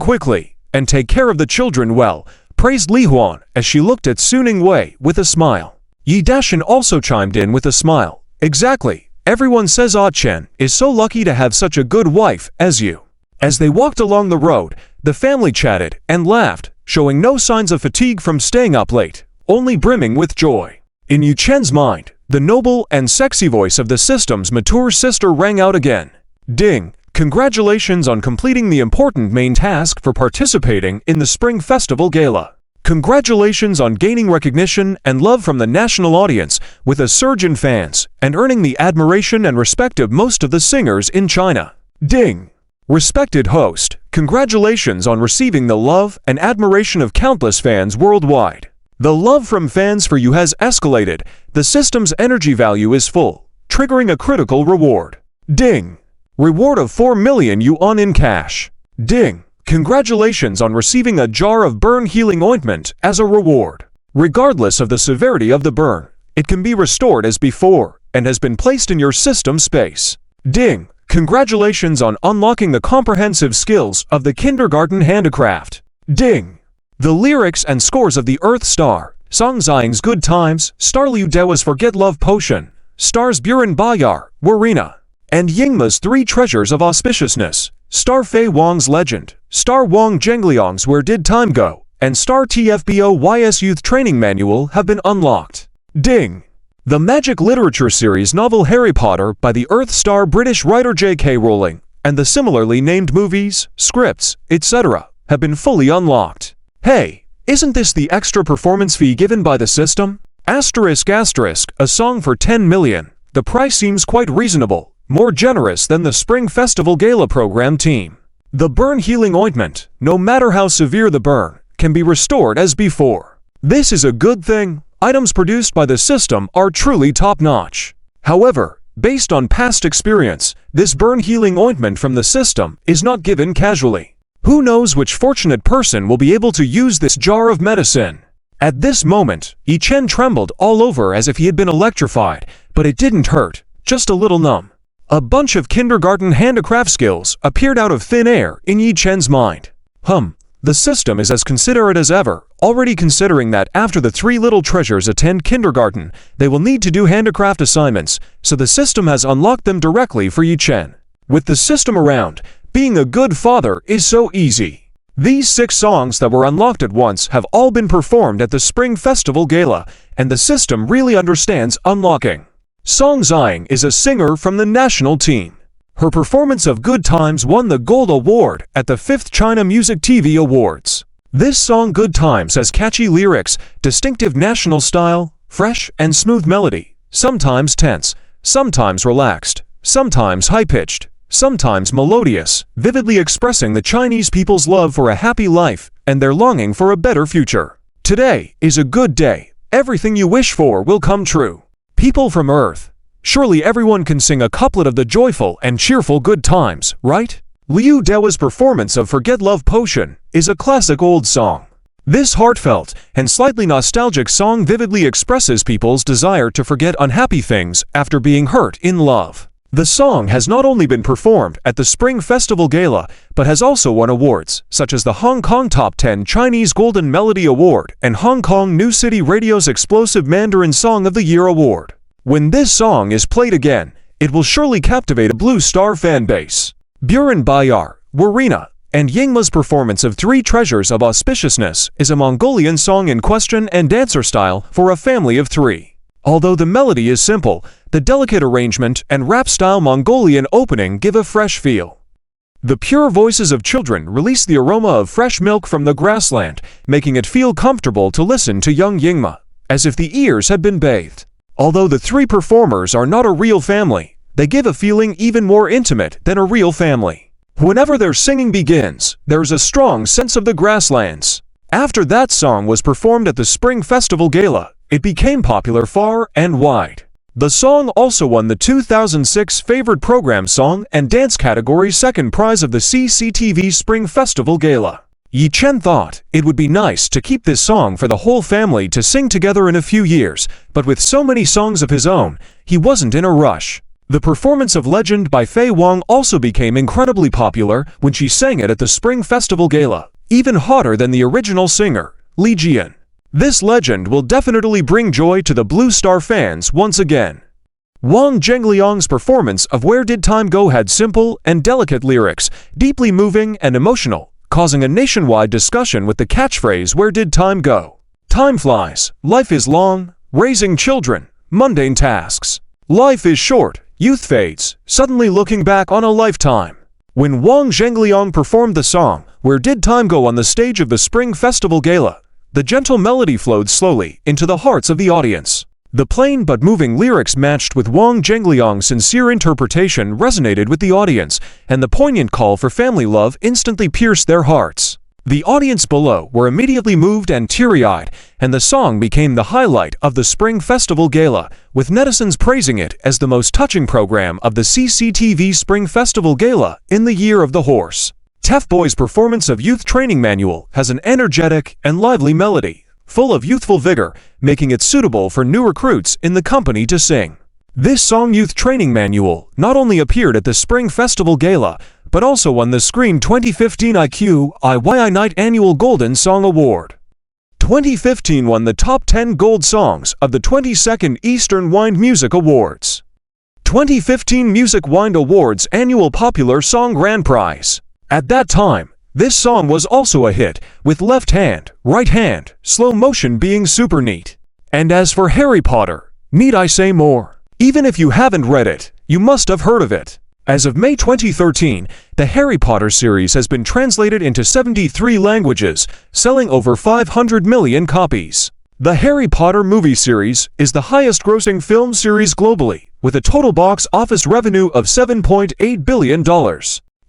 S1: quickly, and take care of the children well," praised Li Huan as she looked at Su Ningwei with a smile. Yi Dashan also chimed in with a smile. "Exactly. Everyone says Ah Chen is so lucky to have such a good wife as you." As they walked along the road, the family chatted and laughed, showing no signs of fatigue from staying up late, only brimming with joy. In Yi Chen's mind, the noble and sexy voice of the system's mature sister rang out again. "Ding! Congratulations on completing the important main task for participating in the Spring Festival Gala. Congratulations on gaining recognition and love from the national audience with a surge in fans and earning the admiration and respect of most of the singers in China. Ding! Respected host, congratulations on receiving the love and admiration of countless fans worldwide. The love from fans for you has escalated. The system's energy value is full, triggering a critical reward. Ding! Reward of 4 million yuan in cash. Ding! Congratulations on receiving a jar of burn healing ointment as a reward. Regardless of the severity of the burn, it can be restored as before and has been placed in your system space. Ding! Congratulations on unlocking the comprehensive skills of the kindergarten handicraft. Ding! The lyrics and scores of the Earth Star, Song Ziying's Good Times, Star Liu Dewa's Forget Love Potion, Stars Buren Bayar, Warina, and Yingma's Three Treasures of Auspiciousness, Star Fei Wang's Legend, Star Wang Zhengliang's Where Did Time Go, and Star TFBOYS Youth Training Manual have been unlocked. Ding! The Magic Literature Series novel Harry Potter by the Earth Star British writer J.K. Rowling, and the similarly named movies, scripts, etc. have been fully unlocked. Hey, isn't this the extra performance fee given by the system? Asterisk asterisk, a song for 10 million. The price seems quite reasonable, more generous than the Spring Festival Gala program team. The burn healing ointment, no matter how severe the burn, can be restored as before. This is a good thing. Items produced by the system are truly top-notch. However, based on past experience, this burn healing ointment from the system is not given casually. Who knows which fortunate person will be able to use this jar of medicine? At this moment, Yi Chen trembled all over as if he had been electrified, but it didn't hurt, just a little numb. A bunch of kindergarten handicraft skills appeared out of thin air in Yi Chen's mind. The system is as considerate as ever, already considering that after the three little treasures attend kindergarten, they will need to do handicraft assignments, so the system has unlocked them directly for Yi Chen. With the system around, being a good father is so easy. These 6 songs that were unlocked at once have all been performed at the Spring Festival Gala, and the system really understands unlocking. Song Ziying is a singer from the national team. Her performance of Good Times won the Gold Award at the 5th China Music TV Awards. This song Good Times has catchy lyrics, distinctive national style, fresh and smooth melody, sometimes tense, sometimes relaxed, sometimes high-pitched, sometimes melodious, vividly expressing the Chinese people's love for a happy life and their longing for a better future. Today is a good day. Everything you wish for will come true. People from Earth. Surely everyone can sing a couplet of the joyful and cheerful Good Times, right? Liu Dewa's performance of Forget Love Potion is a classic old song. This heartfelt and slightly nostalgic song vividly expresses people's desire to forget unhappy things after being hurt in love. The song has not only been performed at the Spring Festival Gala, but has also won awards, such as the Hong Kong Top 10 Chinese Golden Melody Award and Hong Kong New City Radio's Explosive Mandarin Song of the Year Award. When this song is played again, it will surely captivate a Blue Star fan base. Buren Bayar, Warina, and Yingma's performance of Three Treasures of Auspiciousness is a Mongolian song in question and dancer style for a family of 3. Although the melody is simple, the delicate arrangement and rap-style Mongolian opening give a fresh feel. The pure voices of children release the aroma of fresh milk from the grassland, making it feel comfortable to listen to young Yingma, as if the ears had been bathed. Although the 3 performers are not a real family, they give a feeling even more intimate than a real family. Whenever their singing begins, there is a strong sense of the grasslands. After that song was performed at the Spring Festival Gala, it became popular far and wide. The song also won the 2006 Favorite Program Song and Dance category second prize of the CCTV Spring Festival Gala. Yi Chen thought it would be nice to keep this song for the whole family to sing together in a few years, but with so many songs of his own, he wasn't in a rush. The performance of Legend by Fei Wang also became incredibly popular when she sang it at the Spring Festival Gala, even hotter than the original singer, Li Jian. This legend will definitely bring joy to the Blue Star fans once again. Wang Zhengliang's performance of Where Did Time Go had simple and delicate lyrics, deeply moving and emotional, causing a nationwide discussion with the catchphrase "Where did time go? Time flies, life is long, raising children, mundane tasks. Life is short, youth fades, suddenly looking back on a lifetime." When Wang Zhengliang performed the song "Where Did Time Go" on the stage of the Spring Festival Gala, the gentle melody flowed slowly into the hearts of the audience. The plain but moving lyrics matched with Wang Zhengliang's sincere interpretation resonated with the audience, and the poignant call for family love instantly pierced their hearts. The audience below were immediately moved and teary-eyed, and the song became the highlight of the Spring Festival Gala, with netizens praising it as the most touching program of the CCTV Spring Festival Gala in the Year of the Horse. Tef Boy's performance of Youth Training Manual has an energetic and lively melody, full of youthful vigor, making it suitable for new recruits in the company to sing. This song Youth Training Manual not only appeared at the Spring Festival Gala, but also won the Screen 2015 IQIYI Night Annual Golden Song Award. 2015 won the Top 10 Gold Songs of the 22nd Eastern Wind Music Awards. 2015 Music Wind Awards Annual Popular Song Grand Prize. At that time, this song was also a hit, with Left Hand, Right Hand, slow motion being super neat. And as for Harry Potter, need I say more? Even if you haven't read it, you must have heard of it. As of May 2013, the Harry Potter series has been translated into 73 languages, selling over 500 million copies. The Harry Potter movie series is the highest-grossing film series globally, with a total box office revenue of $7.8 billion.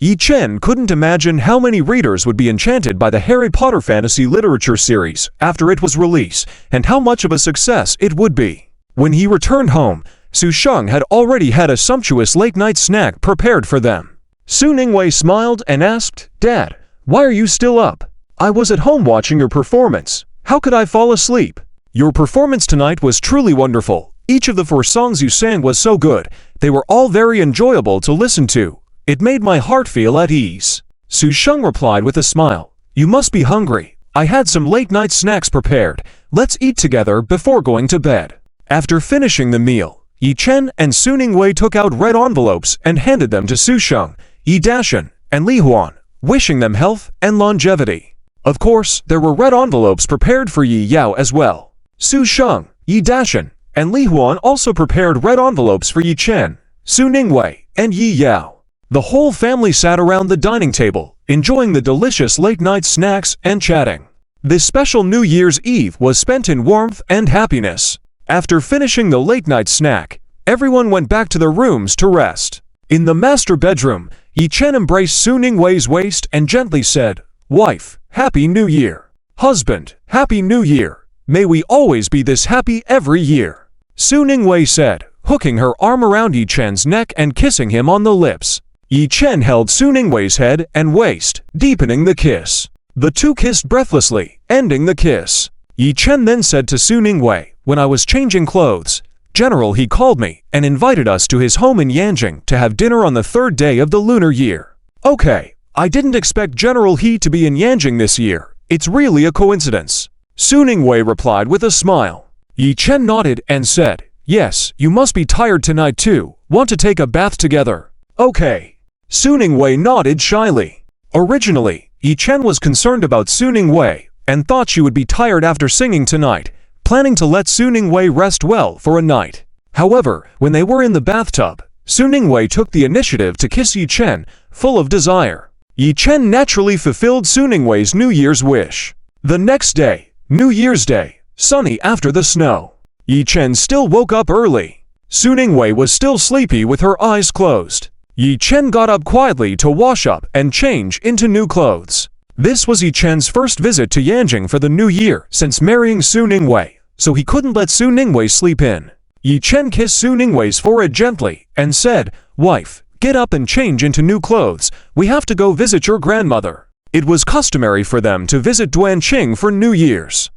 S1: Yi Chen couldn't imagine how many readers would be enchanted by the Harry Potter fantasy literature series after it was released, and how much of a success it would be. When he returned home, Su Sheng had already had a sumptuous late-night snack prepared for them. Su Ningwei smiled and asked, "Dad, why are you still up? I was at home watching your performance. How could I fall asleep? Your performance tonight was truly wonderful. Each of the 4 songs you sang was so good. They were all very enjoyable to listen to. It made my heart feel at ease." Su Sheng replied with a smile, "You must be hungry. I had some late-night snacks prepared. Let's eat together before going to bed." After finishing the meal, Yi Chen and Su Ningwei took out red envelopes and handed them to Su Sheng, Yi Dashan, and Li Huan, wishing them health and longevity. Of course, there were red envelopes prepared for Yi Yao as well. Su Sheng, Yi Dashan, and Li Huan also prepared red envelopes for Yi Chen, Su Ningwei, and Yi Yao. The whole family sat around the dining table, enjoying the delicious late-night snacks and chatting. This special New Year's Eve was spent in warmth and happiness. After finishing the late-night snack, everyone went back to their rooms to rest. In the master bedroom, Yi Chen embraced Su Ningwei's waist and gently said, "Wife, Happy New Year. Husband, Happy New Year. May we always be this happy every year." Su Ningwei said, hooking her arm around Yi Chen's neck and kissing him on the lips. Yi Chen held Su Ningwei's head and waist, deepening the kiss. The two kissed breathlessly, ending the kiss. Yi Chen then said to Su Ningwei, "When I was changing clothes, General He called me and invited us to his home in Yanjing to have dinner on the 3rd day of the lunar year. Okay, I didn't expect General He to be in Yanjing this year. It's really a coincidence." Su Ningwei replied with a smile. Yi Chen nodded and said, "Yes, you must be tired tonight too. Want to take a bath together?" "Okay." Su Ningwei nodded shyly. Originally, Yi Chen was concerned about Su Ningwei and thought she would be tired after singing tonight, planning to let Su Ningwei rest well for a night. However, when they were in the bathtub, Su Ningwei took the initiative to kiss Yi Chen, full of desire. Yi Chen naturally fulfilled Su Ningwei's New Year's wish. The next day, New Year's Day, sunny after the snow. Yi Chen still woke up early. Su Ningwei was still sleepy with her eyes closed. Yi Chen got up quietly to wash up and change into new clothes. This was Yi Chen's first visit to Yanjing for the new year since marrying Su Ningwei, so he couldn't let Su Ningwei sleep in. Yi Chen kissed Su Ningwei's forehead gently and said, "Wife, get up and change into new clothes. We have to go visit your grandmother." It was customary for them to visit Duanqing for New Year's.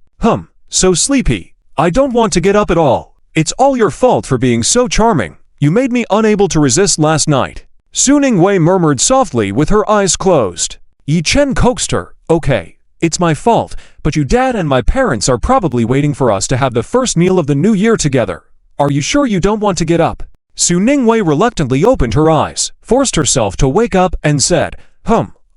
S1: So sleepy. I don't want to get up at all. It's all your fault for being so charming. You made me unable to resist last night. Su Ningwei murmured softly with her eyes closed. Yi Chen coaxed her. "Okay, it's my fault, but you dad and my parents are probably waiting for us to have the first meal of the new year together. Are you sure you don't want to get up?" Su Ningwei reluctantly opened her eyes, forced herself to wake up and said,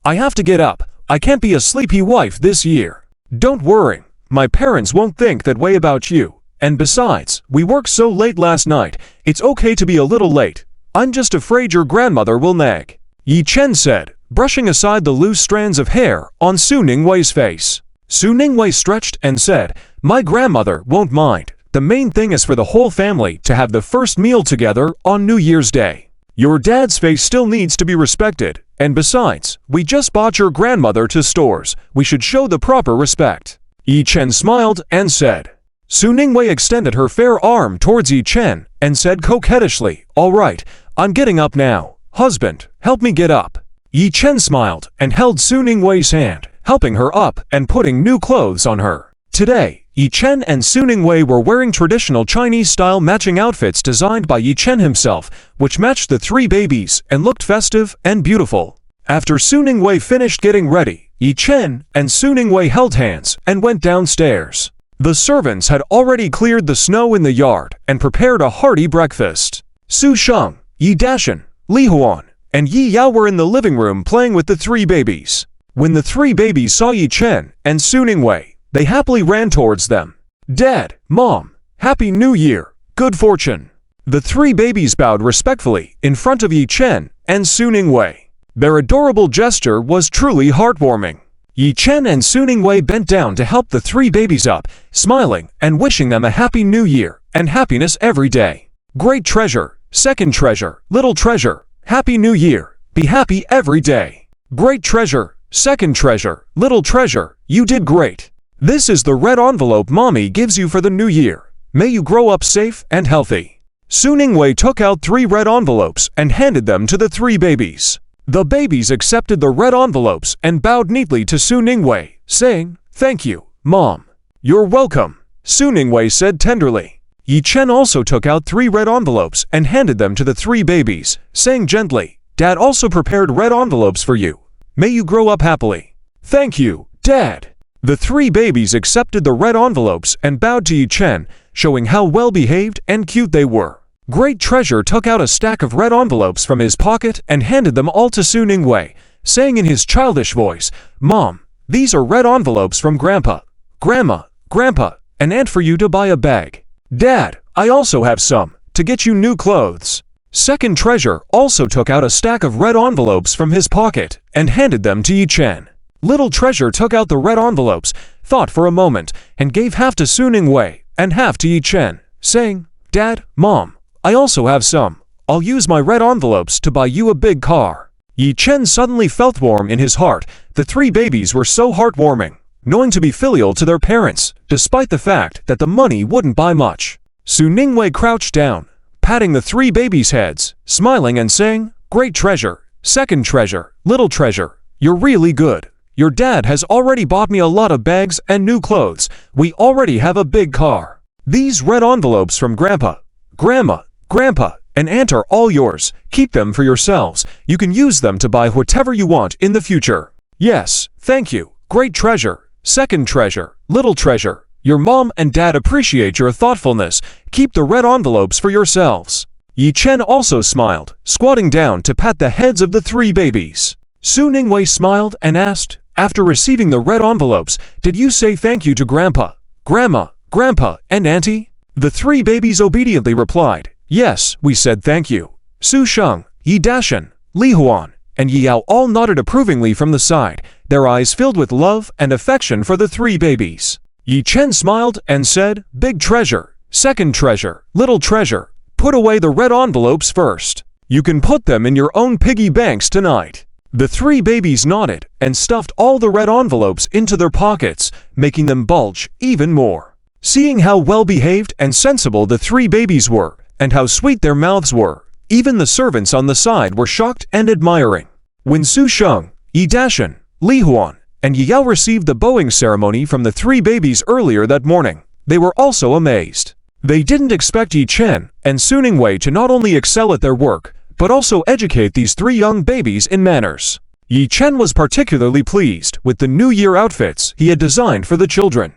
S1: I have to get up. I can't be a sleepy wife this year." "Don't worry. My parents won't think that way about you. And besides, we worked so late last night, it's okay to be a little late. I'm just afraid your grandmother will nag," Yi Chen said, brushing aside the loose strands of hair on Su Ningwei's face. Su Ningwei stretched and said, "My grandmother won't mind. The main thing is for the whole family to have the first meal together on New Year's Day. Your dad's face still needs to be respected, and besides, we just bought your grandmother to stores. We should show the proper respect." Yi Chen smiled and said. Su Ningwei extended her fair arm towards Yi Chen and said coquettishly, "All right, I'm getting up now. Husband, help me get up." Yi Chen smiled and held Su Ningwei's hand, helping her up and putting new clothes on her. Today, Yi Chen and Su Ningwei were wearing traditional Chinese-style matching outfits designed by Yi Chen himself, which matched the three babies and looked festive and beautiful. After Su Ningwei finished getting ready, Yi Chen and Su Ningwei held hands and went downstairs. The servants had already cleared the snow in the yard and prepared a hearty breakfast. Su Sheng, Yi Dashan, Li Huan, and Yi Yao were in the living room playing with the three babies. When the three babies saw Yi Chen and Su Ningwei, they happily ran towards them. "Dad, Mom, Happy New Year, good fortune." The three babies bowed respectfully in front of Yi Chen and Su Ningwei. Their adorable gesture was truly heartwarming. Yi Chen and Su Ningwei bent down to help the three babies up, smiling and wishing them a happy new year and happiness every day. "Great treasure, second treasure, little treasure, happy new year, be happy every day. Great treasure, second treasure, little treasure, you did great. This is the red envelope Mommy gives you for the new year. May you grow up safe and healthy." Su Ningwei took out 3 red envelopes and handed them to the 3 babies. The babies accepted the red envelopes and bowed neatly to Su Ningwei, saying, "Thank you, Mom." "You're welcome," Su Ningwei said tenderly. Yi Chen also took out 3 red envelopes and handed them to the 3 babies, saying gently, "Dad also prepared red envelopes for you. May you grow up happily." "Thank you, Dad." The 3 babies accepted the red envelopes and bowed to Yi Chen, showing how well-behaved and cute they were. Great Treasure took out a stack of red envelopes from his pocket and handed them all to Su Ningwei, saying in his childish voice, "Mom, these are red envelopes from Grandpa, Grandpa, and Aunt for you to buy a bag. Dad, I also have some, to get you new clothes." Second Treasure also took out a stack of red envelopes from his pocket and handed them to Yi Chen. Little Treasure took out the red envelopes, thought for a moment, and gave half to Su Ningwei and half to Yi Chen, saying, "Dad, Mom, I also have some. I'll use my red envelopes to buy you a big car." Yi Chen suddenly felt warm in his heart. The 3 babies were so heartwarming, knowing to be filial to their parents, despite the fact that the money wouldn't buy much. Su Ningwei crouched down, patting the 3 babies' heads, smiling and saying, "Great Treasure, second treasure, little treasure, you're really good. Your dad has already bought me a lot of bags and new clothes. We already have a big car. These red envelopes from Grandpa, Grandpa, and Aunt are all yours. Keep them for yourselves. You can use them to buy whatever you want in the future." "Yes, thank you, Great Treasure, second treasure, little treasure. Your mom and dad appreciate your thoughtfulness. Keep the red envelopes for yourselves." Yi Chen also smiled, squatting down to pat the heads of the 3 babies. Su Ningwei smiled and asked, "After receiving the red envelopes, did you say thank you to Grandpa, Grandpa, and Auntie?" The 3 babies obediently replied, "Yes, we said thank you." Su Sheng, Yi Dashan, Li Huan, and Yi Yao all nodded approvingly from the side, their eyes filled with love and affection for the 3 babies. Yi Chen smiled and said, "Big treasure, second treasure, little treasure, put away the red envelopes first. You can put them in your own piggy banks tonight." The 3 babies nodded and stuffed all the red envelopes into their pockets, making them bulge even more. Seeing how well-behaved and sensible the three babies were, and how sweet their mouths were, even the servants on the side were shocked and admiring. When Su Sheng, Yi Dashan, Li Huan, and Yi Yao received the bowing ceremony from the three babies earlier that morning, they were also amazed. They didn't expect Yi Chen and Su Ningwei to not only excel at their work, but also educate these three young babies in manners. Yi Chen was particularly pleased with the New Year outfits he had designed for the children.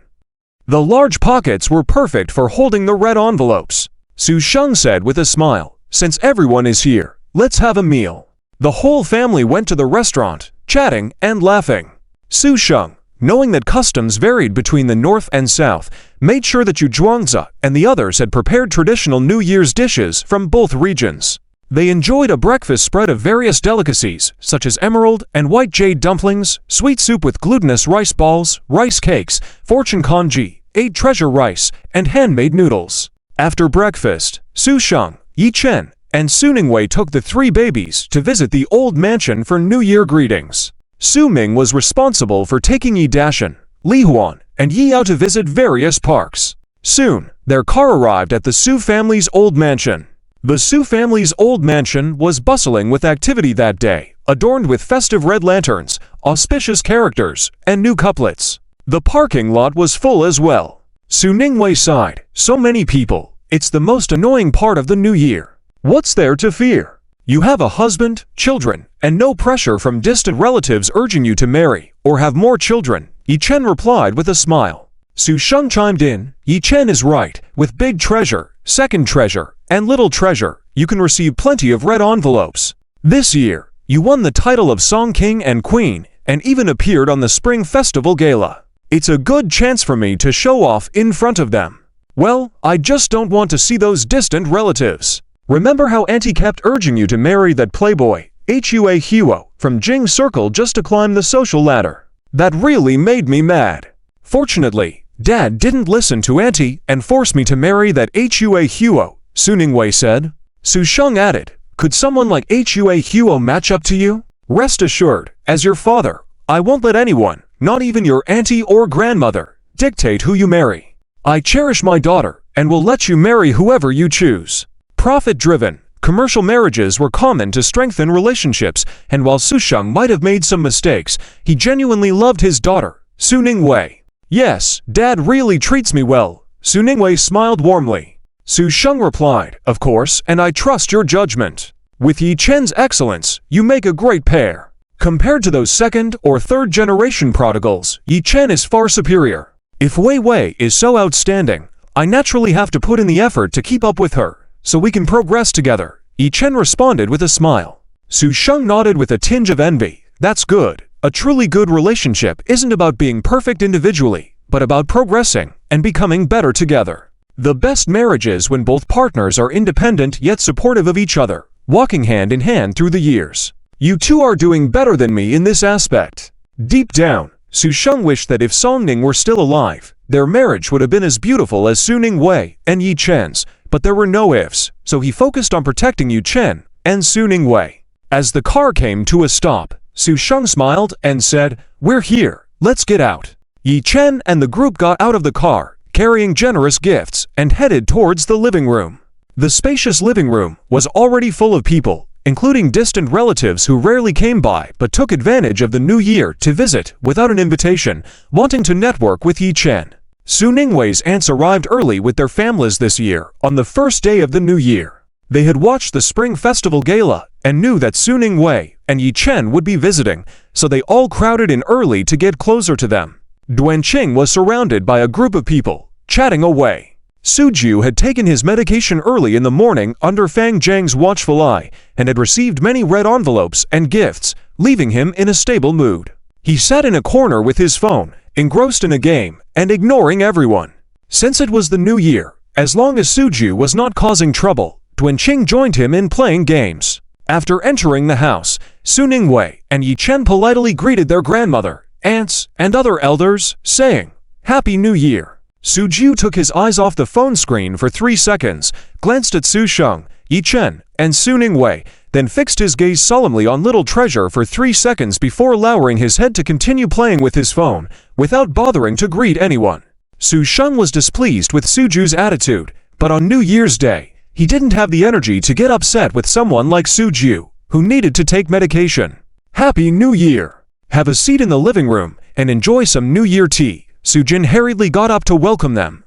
S1: The large pockets were perfect for holding the red envelopes. Su Sheng said with a smile, "Since everyone is here, let's have a meal." The whole family went to the restaurant, chatting and laughing. Su Sheng, knowing that customs varied between the north and south, made sure that Yu Zhuangzi and the others had prepared traditional New Year's dishes from both regions. They enjoyed a breakfast spread of various delicacies, such as emerald and white jade dumplings, sweet soup with glutinous rice balls, rice cakes, fortune congee, 8 treasure rice, and handmade noodles. After breakfast, Su Sheng, Yi Chen, and Su Ningwei took the three babies to visit the old mansion for New Year greetings. Su Ming was responsible for taking Yi Dashan, Li Huan, and Yi Yao to visit various parks. Soon, their car arrived at the Su family's old mansion. The Su family's old mansion was bustling with activity that day, adorned with festive red lanterns, auspicious characters, and new couplets. The parking lot was full as well. Su Ningwei sighed, "So many people, it's the most annoying part of the new year. What's there to fear? You have a husband, children, and no pressure from distant relatives urging you to marry or have more children," Yi Chen replied with a smile. Su Sheng chimed in, "Yi Chen is right. With big treasure, second treasure, and little treasure, you can receive plenty of red envelopes. This year, you won the title of Song King and Queen, and even appeared on the Spring Festival Gala. It's a good chance for me to show off in front of them. Well, I just don't want to see those distant relatives. Remember how Auntie kept urging you to marry that playboy, Hua Huo, from Jing's circle just to climb the social ladder? That really made me mad. Fortunately, Dad didn't listen to Auntie and force me to marry that Hua Huo," Su Ningwei said. Su Sheng added, "Could someone like Hua Huo match up to you? Rest assured, as your father, I won't let anyone, not even your auntie or grandmother, dictate who you marry. I cherish my daughter and will let you marry whoever you choose." Profit-driven, commercial marriages were common to strengthen relationships, and while Su Sheng might have made some mistakes, he genuinely loved his daughter, Su Ningwei. "Yes, Dad really treats me well," Su Ningwei smiled warmly. Su Sheng replied, "Of course, and I trust your judgment. With Yi Chen's excellence, you make a great pair. Compared to those second or third generation prodigals, Yi Chen is far superior. If Wei Wei is so outstanding, I naturally have to put in the effort to keep up with her, so we can progress together," Yi Chen responded with a smile. Su Sheng nodded with a tinge of envy. "That's good. A truly good relationship isn't about being perfect individually, but about progressing and becoming better together. The best marriage is when both partners are independent yet supportive of each other, walking hand in hand through the years. You two are doing better than me in this aspect." Deep down, Su Sheng wished that if Song Ning were still alive, their marriage would have been as beautiful as Su Ningwei and Yi Chen's, but there were no ifs, so he focused on protecting Yi Chen and Su Ningwei. As the car came to a stop, Su Sheng smiled and said, "We're here, let's get out." Yi Chen and the group got out of the car, carrying generous gifts, and headed towards the living room. The spacious living room was already full of people, including distant relatives who rarely came by but took advantage of the new year to visit without an invitation, wanting to network with Yi Chen. Su Ningwei's aunts arrived early with their families this year, on the first day of the new year. They had watched the Spring Festival Gala and knew that Su Ningwei and Yi Chen would be visiting, so they all crowded in early to get closer to them. Duanqing was surrounded by a group of people, chatting away. Su Ju had taken his medication early in the morning under Fang Zhang's watchful eye and had received many red envelopes and gifts, leaving him in a stable mood. He sat in a corner with his phone, engrossed in a game, and ignoring everyone. Since it was the new year, as long as Su Ju was not causing trouble, Duanqing joined him in playing games. After entering the house, Su Ningwei and Yi Chen politely greeted their grandmother, aunts, and other elders, saying, "Happy New Year." Su Ju took his eyes off the phone screen for 3 seconds, glanced at Su Sheng, Yi Chen, and Su Ningwei, then fixed his gaze solemnly on Little Treasure for 3 seconds before lowering his head to continue playing with his phone, without bothering to greet anyone. Su Sheng was displeased with Suju's attitude, but on New Year's Day, he didn't have the energy to get upset with someone like Suju, who needed to take medication. Happy New Year! Have a seat in the living room and enjoy some New Year tea. Sujin hurriedly got up to welcome them.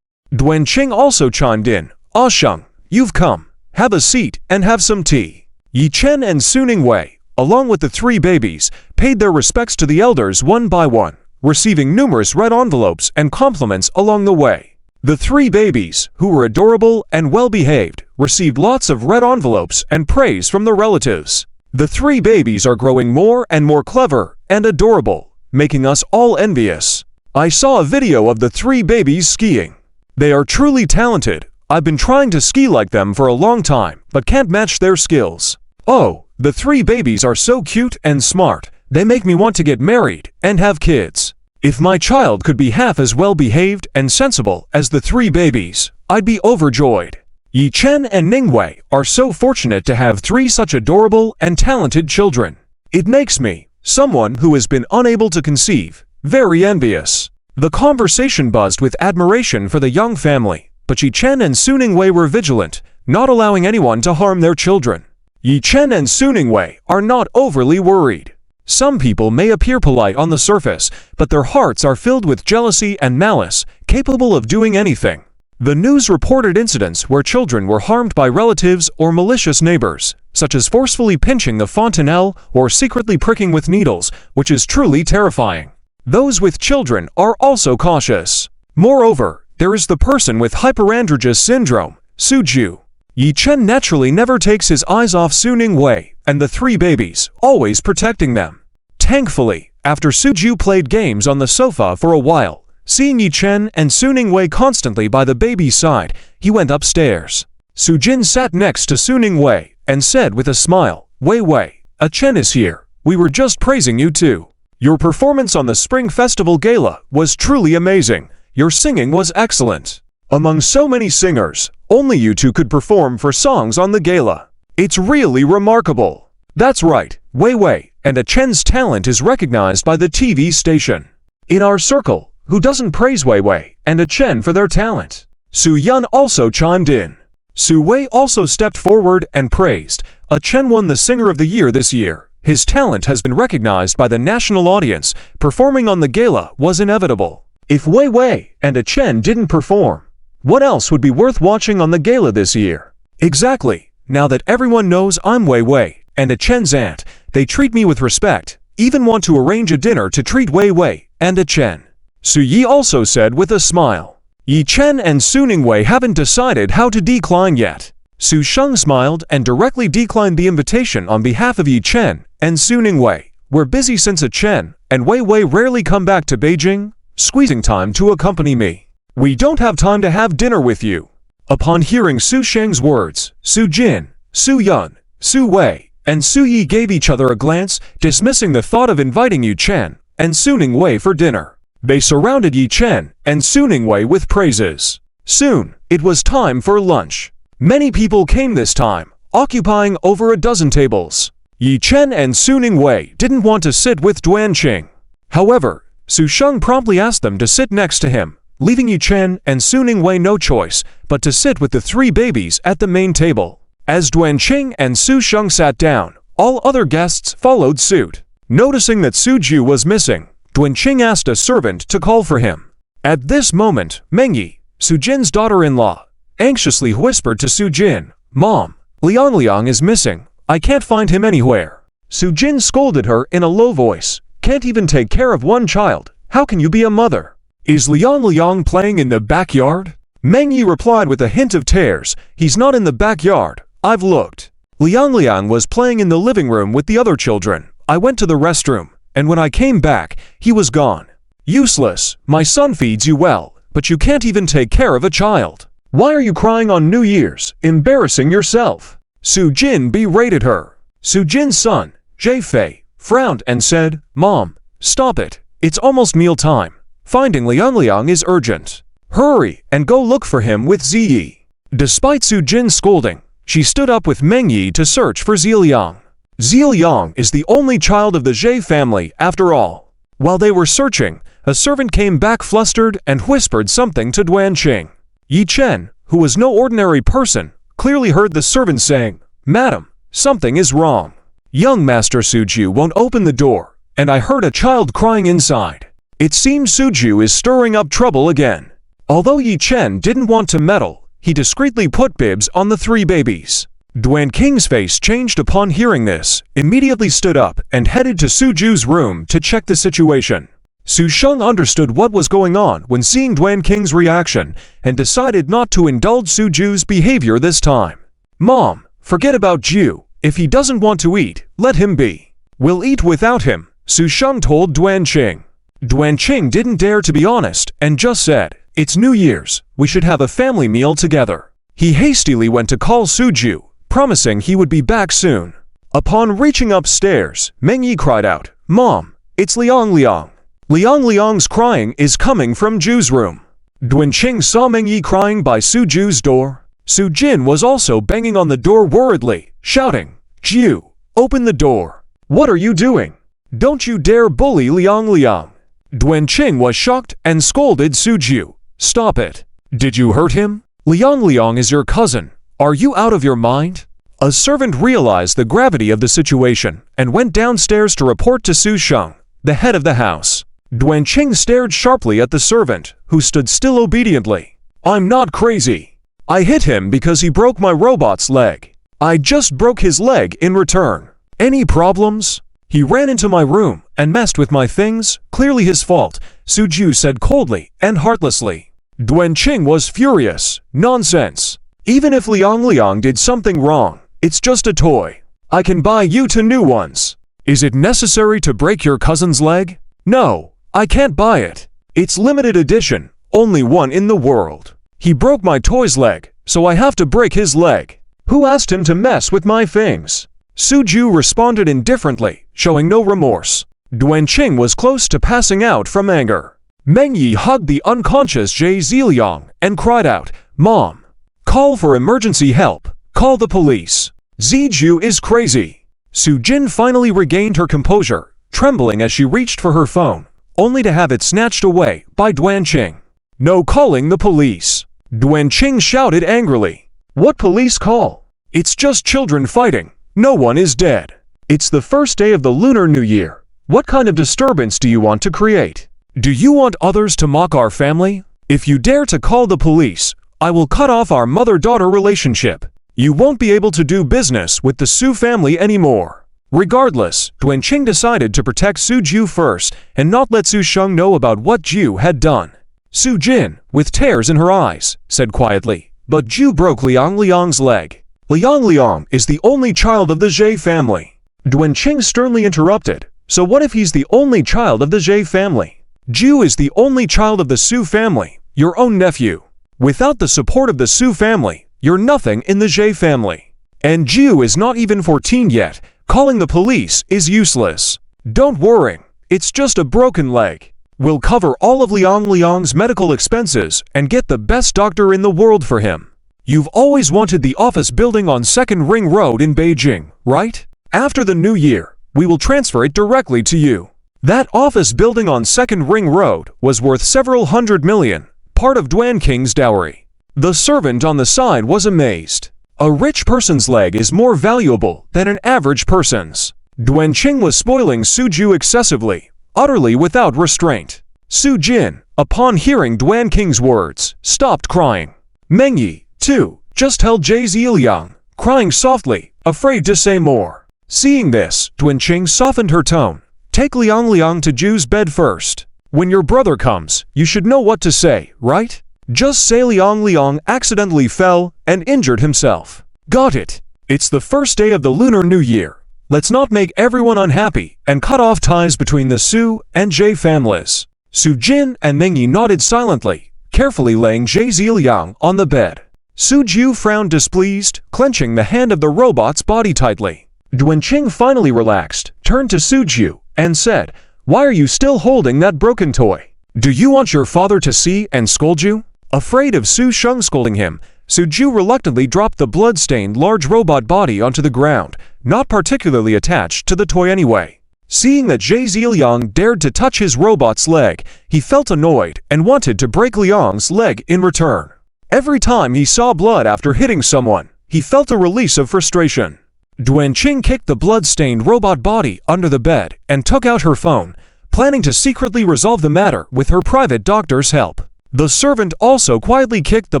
S1: Duanqing also chimed in. Ah Sheng, you've come. Have a seat and have some tea. Yi Chen and Su Ningwei, along with the three babies, paid their respects to the elders one by one, receiving numerous red envelopes and compliments along the way. The three babies, who were adorable and well-behaved, received lots of red envelopes and praise from the relatives. The three babies are growing more and more clever and adorable, making us all envious. I saw a video of the three babies skiing. They are truly talented. I've been trying to ski like them for a long time, but can't match their skills. Oh, the three babies are so cute and smart. They make me want to get married and have kids. If my child could be half as well-behaved and sensible as the three babies, I'd be overjoyed. Yi Chen and Ningwei are so fortunate to have three such adorable and talented children. It makes me, someone who has been unable to conceive, very envious. The conversation buzzed with admiration for the young family, but Yi Chen and Su Ningwei were vigilant, not allowing anyone to harm their children. Yi Chen and Su Ningwei are not overly worried. Some people may appear polite on the surface, but their hearts are filled with jealousy and malice, capable of doing anything. The news reported incidents where children were harmed by relatives or malicious neighbors, such as forcefully pinching the fontanelle or secretly pricking with needles, which is truly terrifying. Those with children are also cautious. Moreover, there is the person with hyperandrogeous syndrome, Suju. Yi Chen naturally never takes his eyes off Su Ningwei and the three babies, always protecting them. Thankfully, after Suju played games on the sofa for a while, seeing Yi Chen and Su Ningwei constantly by the baby's side, he went upstairs. Su Jin sat next to Su Ningwei and said with a smile, Wei Wei, a Chen is here. We were just praising you too. Your performance on the Spring Festival Gala was truly amazing. Your singing was excellent. Among so many singers, only you two could perform for songs on the gala. It's really remarkable. That's right, Wei Wei, and a Chen's talent is recognized by the TV station. In our circle, who doesn't praise Wei Wei and a Chen for their talent? Su Yun also chimed in. Su Wei also stepped forward and praised. A Chen won the Singer of the Year this year. His talent has been recognized by the national audience. Performing on the gala was inevitable. If Wei Wei and a Chen didn't perform, what else would be worth watching on the gala this year? Exactly. Now that everyone knows I'm Wei Wei and a Chen's aunt, they treat me with respect, even want to arrange a dinner to treat Wei Wei and a Chen. Su Yi also said with a smile. Yi Chen and Su Ningwei haven't decided how to decline yet. Su Sheng smiled and directly declined the invitation on behalf of Yi Chen and Su Ningwei. We're busy since a Chen and Wei Wei rarely come back to Beijing, squeezing time to accompany me. We don't have time to have dinner with you. Upon hearing Su Sheng's words, Su Jin, Su Yun, Su Wei, and Su Yi gave each other a glance, dismissing the thought of inviting Yi Chen and Su Ningwei for dinner. They surrounded Yi Chen and Su Ningwei with praises. Soon, it was time for lunch. Many people came this time, occupying over a dozen tables. Yi Chen and Su Ningwei didn't want to sit with Duanqing. However, Su Sheng promptly asked them to sit next to him, leaving Yi Chen and Su Ningwei no choice but to sit with the three babies at the main table. As Duanqing and Su Sheng sat down, all other guests followed suit. Noticing that Suju was missing, Duanqing asked a servant to call for him. At this moment, Mengyi, Su Jin's daughter-in-law, anxiously whispered to Su Jin, Mom, Liang is missing. I can't find him anywhere. Su Jin scolded her in a low voice. Can't even take care of one child. How can you be a mother? Is Liang playing in the backyard? Mengyi replied with a hint of tears. He's not in the backyard. I've looked. Liang was playing in the living room with the other children. I went to the restroom, and when I came back, he was gone. Useless. My son feeds you well, but you can't even take care of a child. Why are you crying on New Year's, embarrassing yourself? Su Jin berated her. Su Jin's son, Zhe Fei, frowned and said, Mom, stop it. It's almost meal time. Finding Liang is urgent. Hurry and go look for him with Ziyi. Despite Su Jin's scolding, she stood up with Mengyi to search for Ziliang. Ziliang is the only child of the Zhe family after all. While they were searching, a servant came back flustered and whispered something to Duan Qing. Yi Chen, who was no ordinary person, clearly heard the servant saying, "Madam, something is wrong. Young Master Suju won't open the door, and I heard a child crying inside. It seems Suju is stirring up trouble again." Although Yi Chen didn't want to meddle, he discreetly put bibs on the 3 babies. Duan Qing's face changed upon hearing this, immediately stood up and headed to Suju's room to check the situation. Su Sheng understood what was going on when seeing Duan Qing's reaction and decided not to indulge Suju's behavior this time. "Mom, forget about Ju. If he doesn't want to eat, let him be. We'll eat without him," Su Sheng told Duan Qing. Duan Qing didn't dare to be honest and just said, "It's New Year's, we should have a family meal together." He hastily went to call Suju, promising he would be back soon. Upon reaching upstairs, Meng Yi cried out, "Mom, it's Liang Liang. Liang Liang's crying is coming from Ju's room." Duan Qing saw Meng Yi crying by Suju's door. Su Jin was also banging on the door worriedly, shouting, "Ju, open the door. What are you doing? Don't you dare bully Liang Liang." Duan Qing was shocked and scolded Suju, "Stop it. Did you hurt him? Liang Liang is your cousin. Are you out of your mind?" A servant realized the gravity of the situation and went downstairs to report to Su Sheng, the head of the house. Duan Qing stared sharply at the servant, who stood still obediently. "I'm not crazy. I hit him because he broke my robot's leg. I just broke his leg in return. Any problems? He ran into my room and messed with my things, clearly his fault," Suju said coldly and heartlessly. Duan Qing was furious. "Nonsense. Even if Liang Liang did something wrong, it's just a toy. I can buy you 2 new ones. Is it necessary to break your cousin's leg? No, I can't buy it. It's limited edition, only one in the world. He broke my toy's leg, so I have to break his leg. Who asked him to mess with my things?" Suju responded indifferently, showing no remorse. Duan Qing was close to passing out from anger. Meng Yi hugged the unconscious Zhe Ziliang and cried out, "Mom, call for emergency help. Call the police. Ziju is crazy." Su Jin finally regained her composure, trembling as she reached for her phone, only to have it snatched away by Duan Qing. "No calling the police." Duan Qing shouted angrily. "What police call? It's just children fighting. No one is dead. It's the first day of the Lunar New Year. What kind of disturbance do you want to create? Do you want others to mock our family? If you dare to call the police, I will cut off our mother-daughter relationship. You won't be able to do business with the Su family anymore." Regardless, Duan Qing decided to protect Suju first and not let Su Sheng know about what Ju had done. Su Jin, with tears in her eyes, said quietly, "But Ju broke Liang Liang's leg. Liang Liang is the only child of the Zhe family." Duan Qing sternly interrupted, "So what if he's the only child of the Zhe family? Ju is the only child of the Su family, your own nephew. Without the support of the Su family, you're nothing in the Zhe family. And Ju is not even 14 yet. Calling the police is useless. Don't worry, it's just a broken leg. We'll cover all of Liang Liang's medical expenses and get the best doctor in the world for him. You've always wanted the office building on 2nd Ring Road in Beijing, right? After the new year, we will transfer it directly to you." That office building on 2nd Ring Road was worth several hundred million, part of Duan Qing's dowry. The servant on the side was amazed. A rich person's leg is more valuable than an average person's. Duan Qing was spoiling Suju excessively, utterly without restraint. Su Jin, upon hearing Duan Qing's words, stopped crying. Meng Yi, too, just held Zhe Ziliang, crying softly, afraid to say more. Seeing this, Duan Qing softened her tone. "Take Liang Liang to Ju's bed first. When your brother comes, you should know what to say, right? Just say Liang Liang accidentally fell and injured himself. Got it? It's the first day of the Lunar New Year. Let's not make everyone unhappy and cut off ties between the Su and Zhe families." Su Jin and Meng Yi nodded silently, carefully laying Zhe Ziliang on the bed. Su Ju frowned displeased, clenching the hand of the robot's body tightly. Duan Qing finally relaxed, turned to Su Ju, and said, "Why are you still holding that broken toy? Do you want your father to see and scold you?" Afraid of Su Sheng scolding him, Su Ju reluctantly dropped the blood-stained large robot body onto the ground, not particularly attached to the toy anyway. Seeing that Zhe Ziliang dared to touch his robot's leg, he felt annoyed and wanted to break Liang's leg in return. Every time he saw blood after hitting someone, he felt a release of frustration. Duanqing kicked the blood-stained robot body under the bed and took out her phone, planning to secretly resolve the matter with her private doctor's help. The servant also quietly kicked the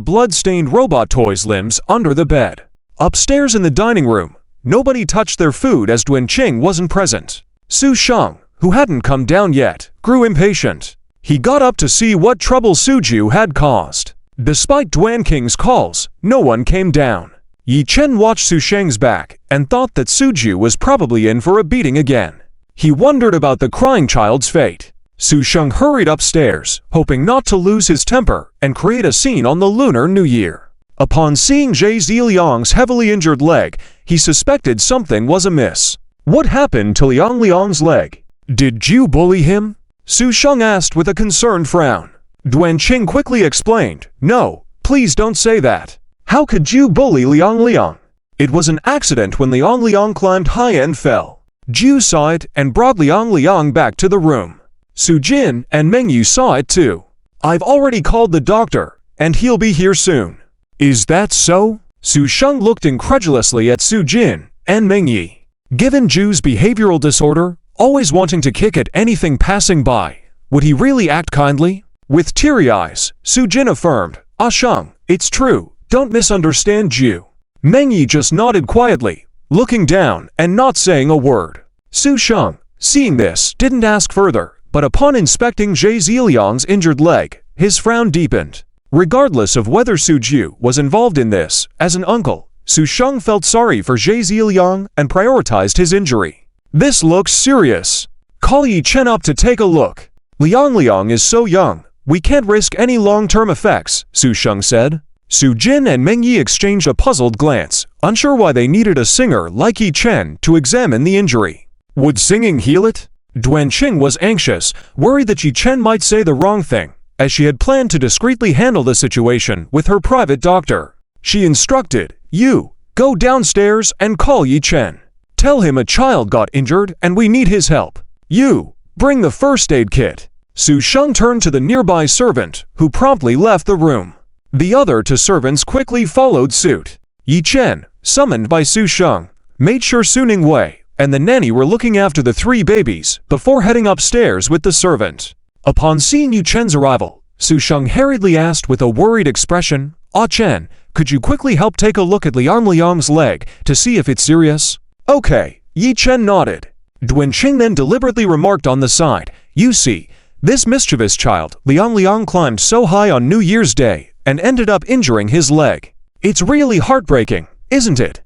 S1: blood-stained robot toy's limbs under the bed. Upstairs in the dining room, nobody touched their food as Duanqing wasn't present. Su Sheng, who hadn't come down yet, grew impatient. He got up to see what trouble Suju had caused. Despite Duanqing's calls, no one came down. Yi Chen watched Su Sheng's back and thought that Suju was probably in for a beating again. He wondered about the crying child's fate. Su Sheng hurried upstairs, hoping not to lose his temper and create a scene on the Lunar New Year. Upon seeing Zhe Ziliang's heavily injured leg, he suspected something was amiss. What happened to Liang's leg? Did you bully him? Su Sheng asked with a concerned frown. Duanqing quickly explained, "No, please don't say that. How could you bully Liang? It was an accident when Liang climbed high and fell." Ju saw it and brought Liang back to the room. Su Jin and Meng Yu saw it too. "I've already called the doctor, and he'll be here soon." "Is that so?" Su Sheng looked incredulously at Su Jin and Meng Yu. Given Ju's behavioral disorder, always wanting to kick at anything passing by, would he really act kindly? With teary eyes, Su Jin affirmed, "Ah Sheng, it's true, don't misunderstand Ju." Meng Yi just nodded quietly, looking down and not saying a word. Su Sheng, seeing this, didn't ask further, but upon inspecting Zhe Ziliang's injured leg, his frown deepened. Regardless of whether Suju was involved in this, as an uncle, Su Sheng felt sorry for Zhe Ziliang and prioritized his injury. "This looks serious. Call Yi Chen up to take a look. Liang is so young, we can't risk any long-term effects," Su Sheng said. Su Jin and Meng Yi exchanged a puzzled glance, unsure why they needed a singer like Yi Chen to examine the injury. Would singing heal it? Duanqing was anxious, worried that Yi Chen might say the wrong thing, as she had planned to discreetly handle the situation with her private doctor. She instructed, "You, go downstairs and call Yi Chen. Tell him a child got injured and we need his help. You, bring the first aid kit." Su Sheng turned to the nearby servant, who promptly left the room. The other two servants quickly followed suit. Yi Chen, summoned by Su Sheng, made sure Su Ningwei and the nanny were looking after the three babies before heading upstairs with the servant. Upon seeing Yi Chen's arrival, Su Sheng hurriedly asked with a worried expression, "Ah Chen, could you quickly help take a look at Liang's leg to see if it's serious?" "Okay," Yi Chen nodded. Duanqing then deliberately remarked on the side, "You see, this mischievous child, Liang climbed so high on New Year's Day and ended up injuring his leg. It's really heartbreaking, isn't it?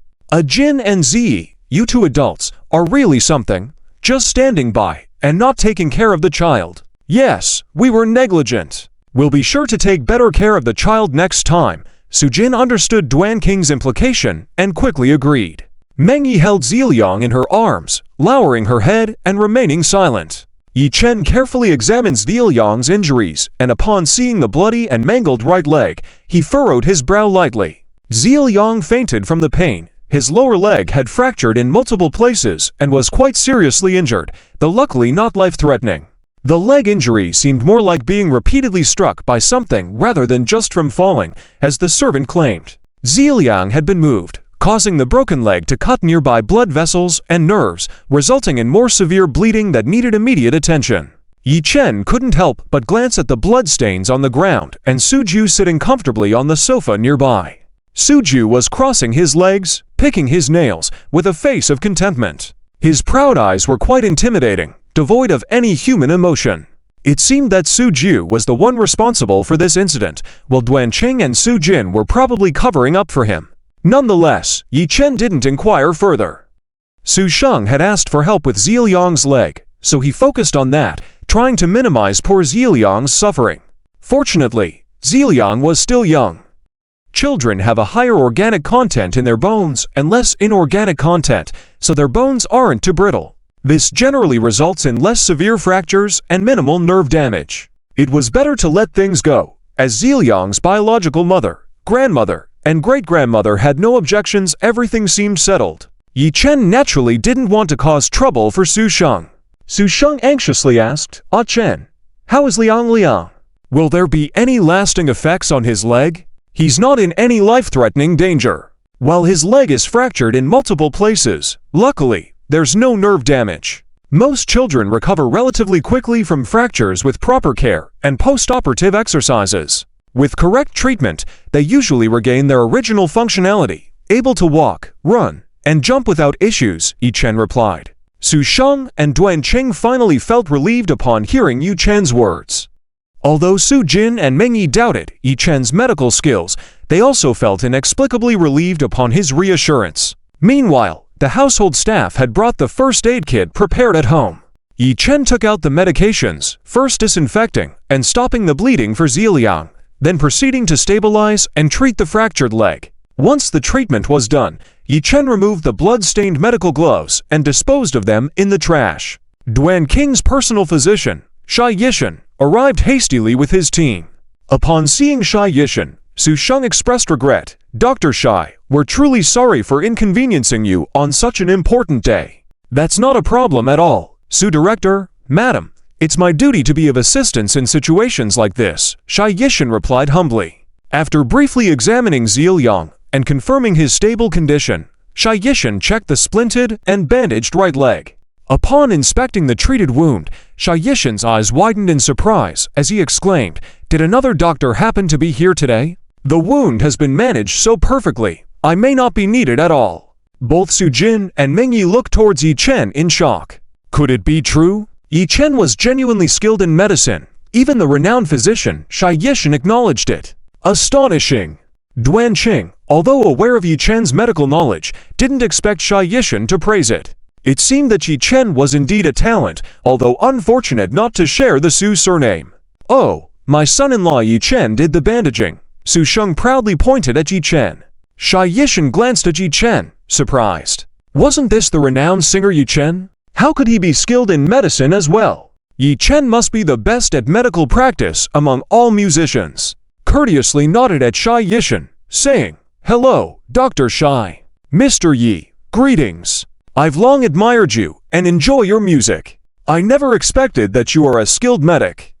S1: Jin and Ziyi, you two adults, are really something, just standing by and not taking care of the child." "Yes, we were negligent. We'll be sure to take better care of the child next time." Su Jin understood Duanqing's implication and quickly agreed. Meng Yi held Ziliang in her arms, lowering her head and remaining silent. Yi Chen carefully examines Ziliang's injuries, and upon seeing the bloody and mangled right leg, he furrowed his brow lightly. Ziliang fainted from the pain. His lower leg had fractured in multiple places and was quite seriously injured, though luckily not life-threatening. The leg injury seemed more like being repeatedly struck by something rather than just from falling, as the servant claimed. Ziliang had been moved, causing the broken leg to cut nearby blood vessels and nerves, resulting in more severe bleeding that needed immediate attention. Yi Chen couldn't help but glance at the bloodstains on the ground and Suju sitting comfortably on the sofa nearby. Suju was crossing his legs, picking his nails, with a face of contentment. His proud eyes were quite intimidating, devoid of any human emotion. It seemed that Suju was the one responsible for this incident, while Duanqing and Su Jin were probably covering up for him. Nonetheless, Yi Chen didn't inquire further. Su Sheng had asked for help with Ziliang's leg, so he focused on that, trying to minimize poor Ziliang's suffering. Fortunately, Ziliang was still young. Children have a higher organic content in their bones and less inorganic content, so their bones aren't too brittle. This generally results in less severe fractures and minimal nerve damage. It was better to let things go, as Ziliang's biological mother, grandmother, and great-grandmother had no objections. Everything seemed settled. Yi Chen naturally didn't want to cause trouble for Su Sheng. Su Sheng anxiously asked, "Ah Chen, how is Liang Liang? Will there be any lasting effects on his leg? He's not in any life-threatening danger. While his leg is fractured in multiple places, luckily, there's no nerve damage. Most children recover relatively quickly from fractures with proper care and post-operative exercises. With correct treatment, they usually regain their original functionality, able to walk, run, and jump without issues," Yi Chen replied. Su Sheng and Duan Qing finally felt relieved upon hearing Yi Chen's words. Although Su Jin and Meng Yi doubted Yi Chen's medical skills, they also felt inexplicably relieved upon his reassurance. Meanwhile, the household staff had brought the first aid kit prepared at home. Yi Chen took out the medications, first disinfecting and stopping the bleeding for Ziliang, then proceeding to stabilize and treat the fractured leg. Once the treatment was done, Yi Chen removed the blood-stained medical gloves and disposed of them in the trash. Duan Qing's personal physician, Shai Yishan, arrived hastily with his team. Upon seeing Shai Yishan, Su Sheng expressed regret. "Dr. Shai, we're truly sorry for inconveniencing you on such an important day." "That's not a problem at all, Su Director, Madam. It's my duty to be of assistance in situations like this," Shai Yishan replied humbly. After briefly examining Ziliang and confirming his stable condition, Shai Yishan checked the splinted and bandaged right leg. Upon inspecting the treated wound, Shai Yishan's eyes widened in surprise as he exclaimed, "Did another doctor happen to be here today? The wound has been managed so perfectly, I may not be needed at all." Both Su Jin and Meng Yi looked towards Yi Chen in shock. Could it be true? Yi Chen was genuinely skilled in medicine. Even the renowned physician, Shai Yishan, acknowledged it. Astonishing! Duan Qing, although aware of Yi Chen's medical knowledge, didn't expect Shai Yishan to praise it. It seemed that Yi Chen was indeed a talent, although unfortunate not to share the Su surname. "Oh, my son-in-law Yi Chen did the bandaging." Su Sheng proudly pointed at Yi Chen. Shai Yishan glanced at Yi Chen, surprised. Wasn't this the renowned singer Yi Chen? How could he be skilled in medicine as well? Yi Chen must be the best at medical practice among all musicians. Courteously nodded at Shai Yishan, saying, "Hello, Dr. Shai. Mr. Yi, greetings. I've long admired you and enjoy your music. I never expected that you are a skilled medic.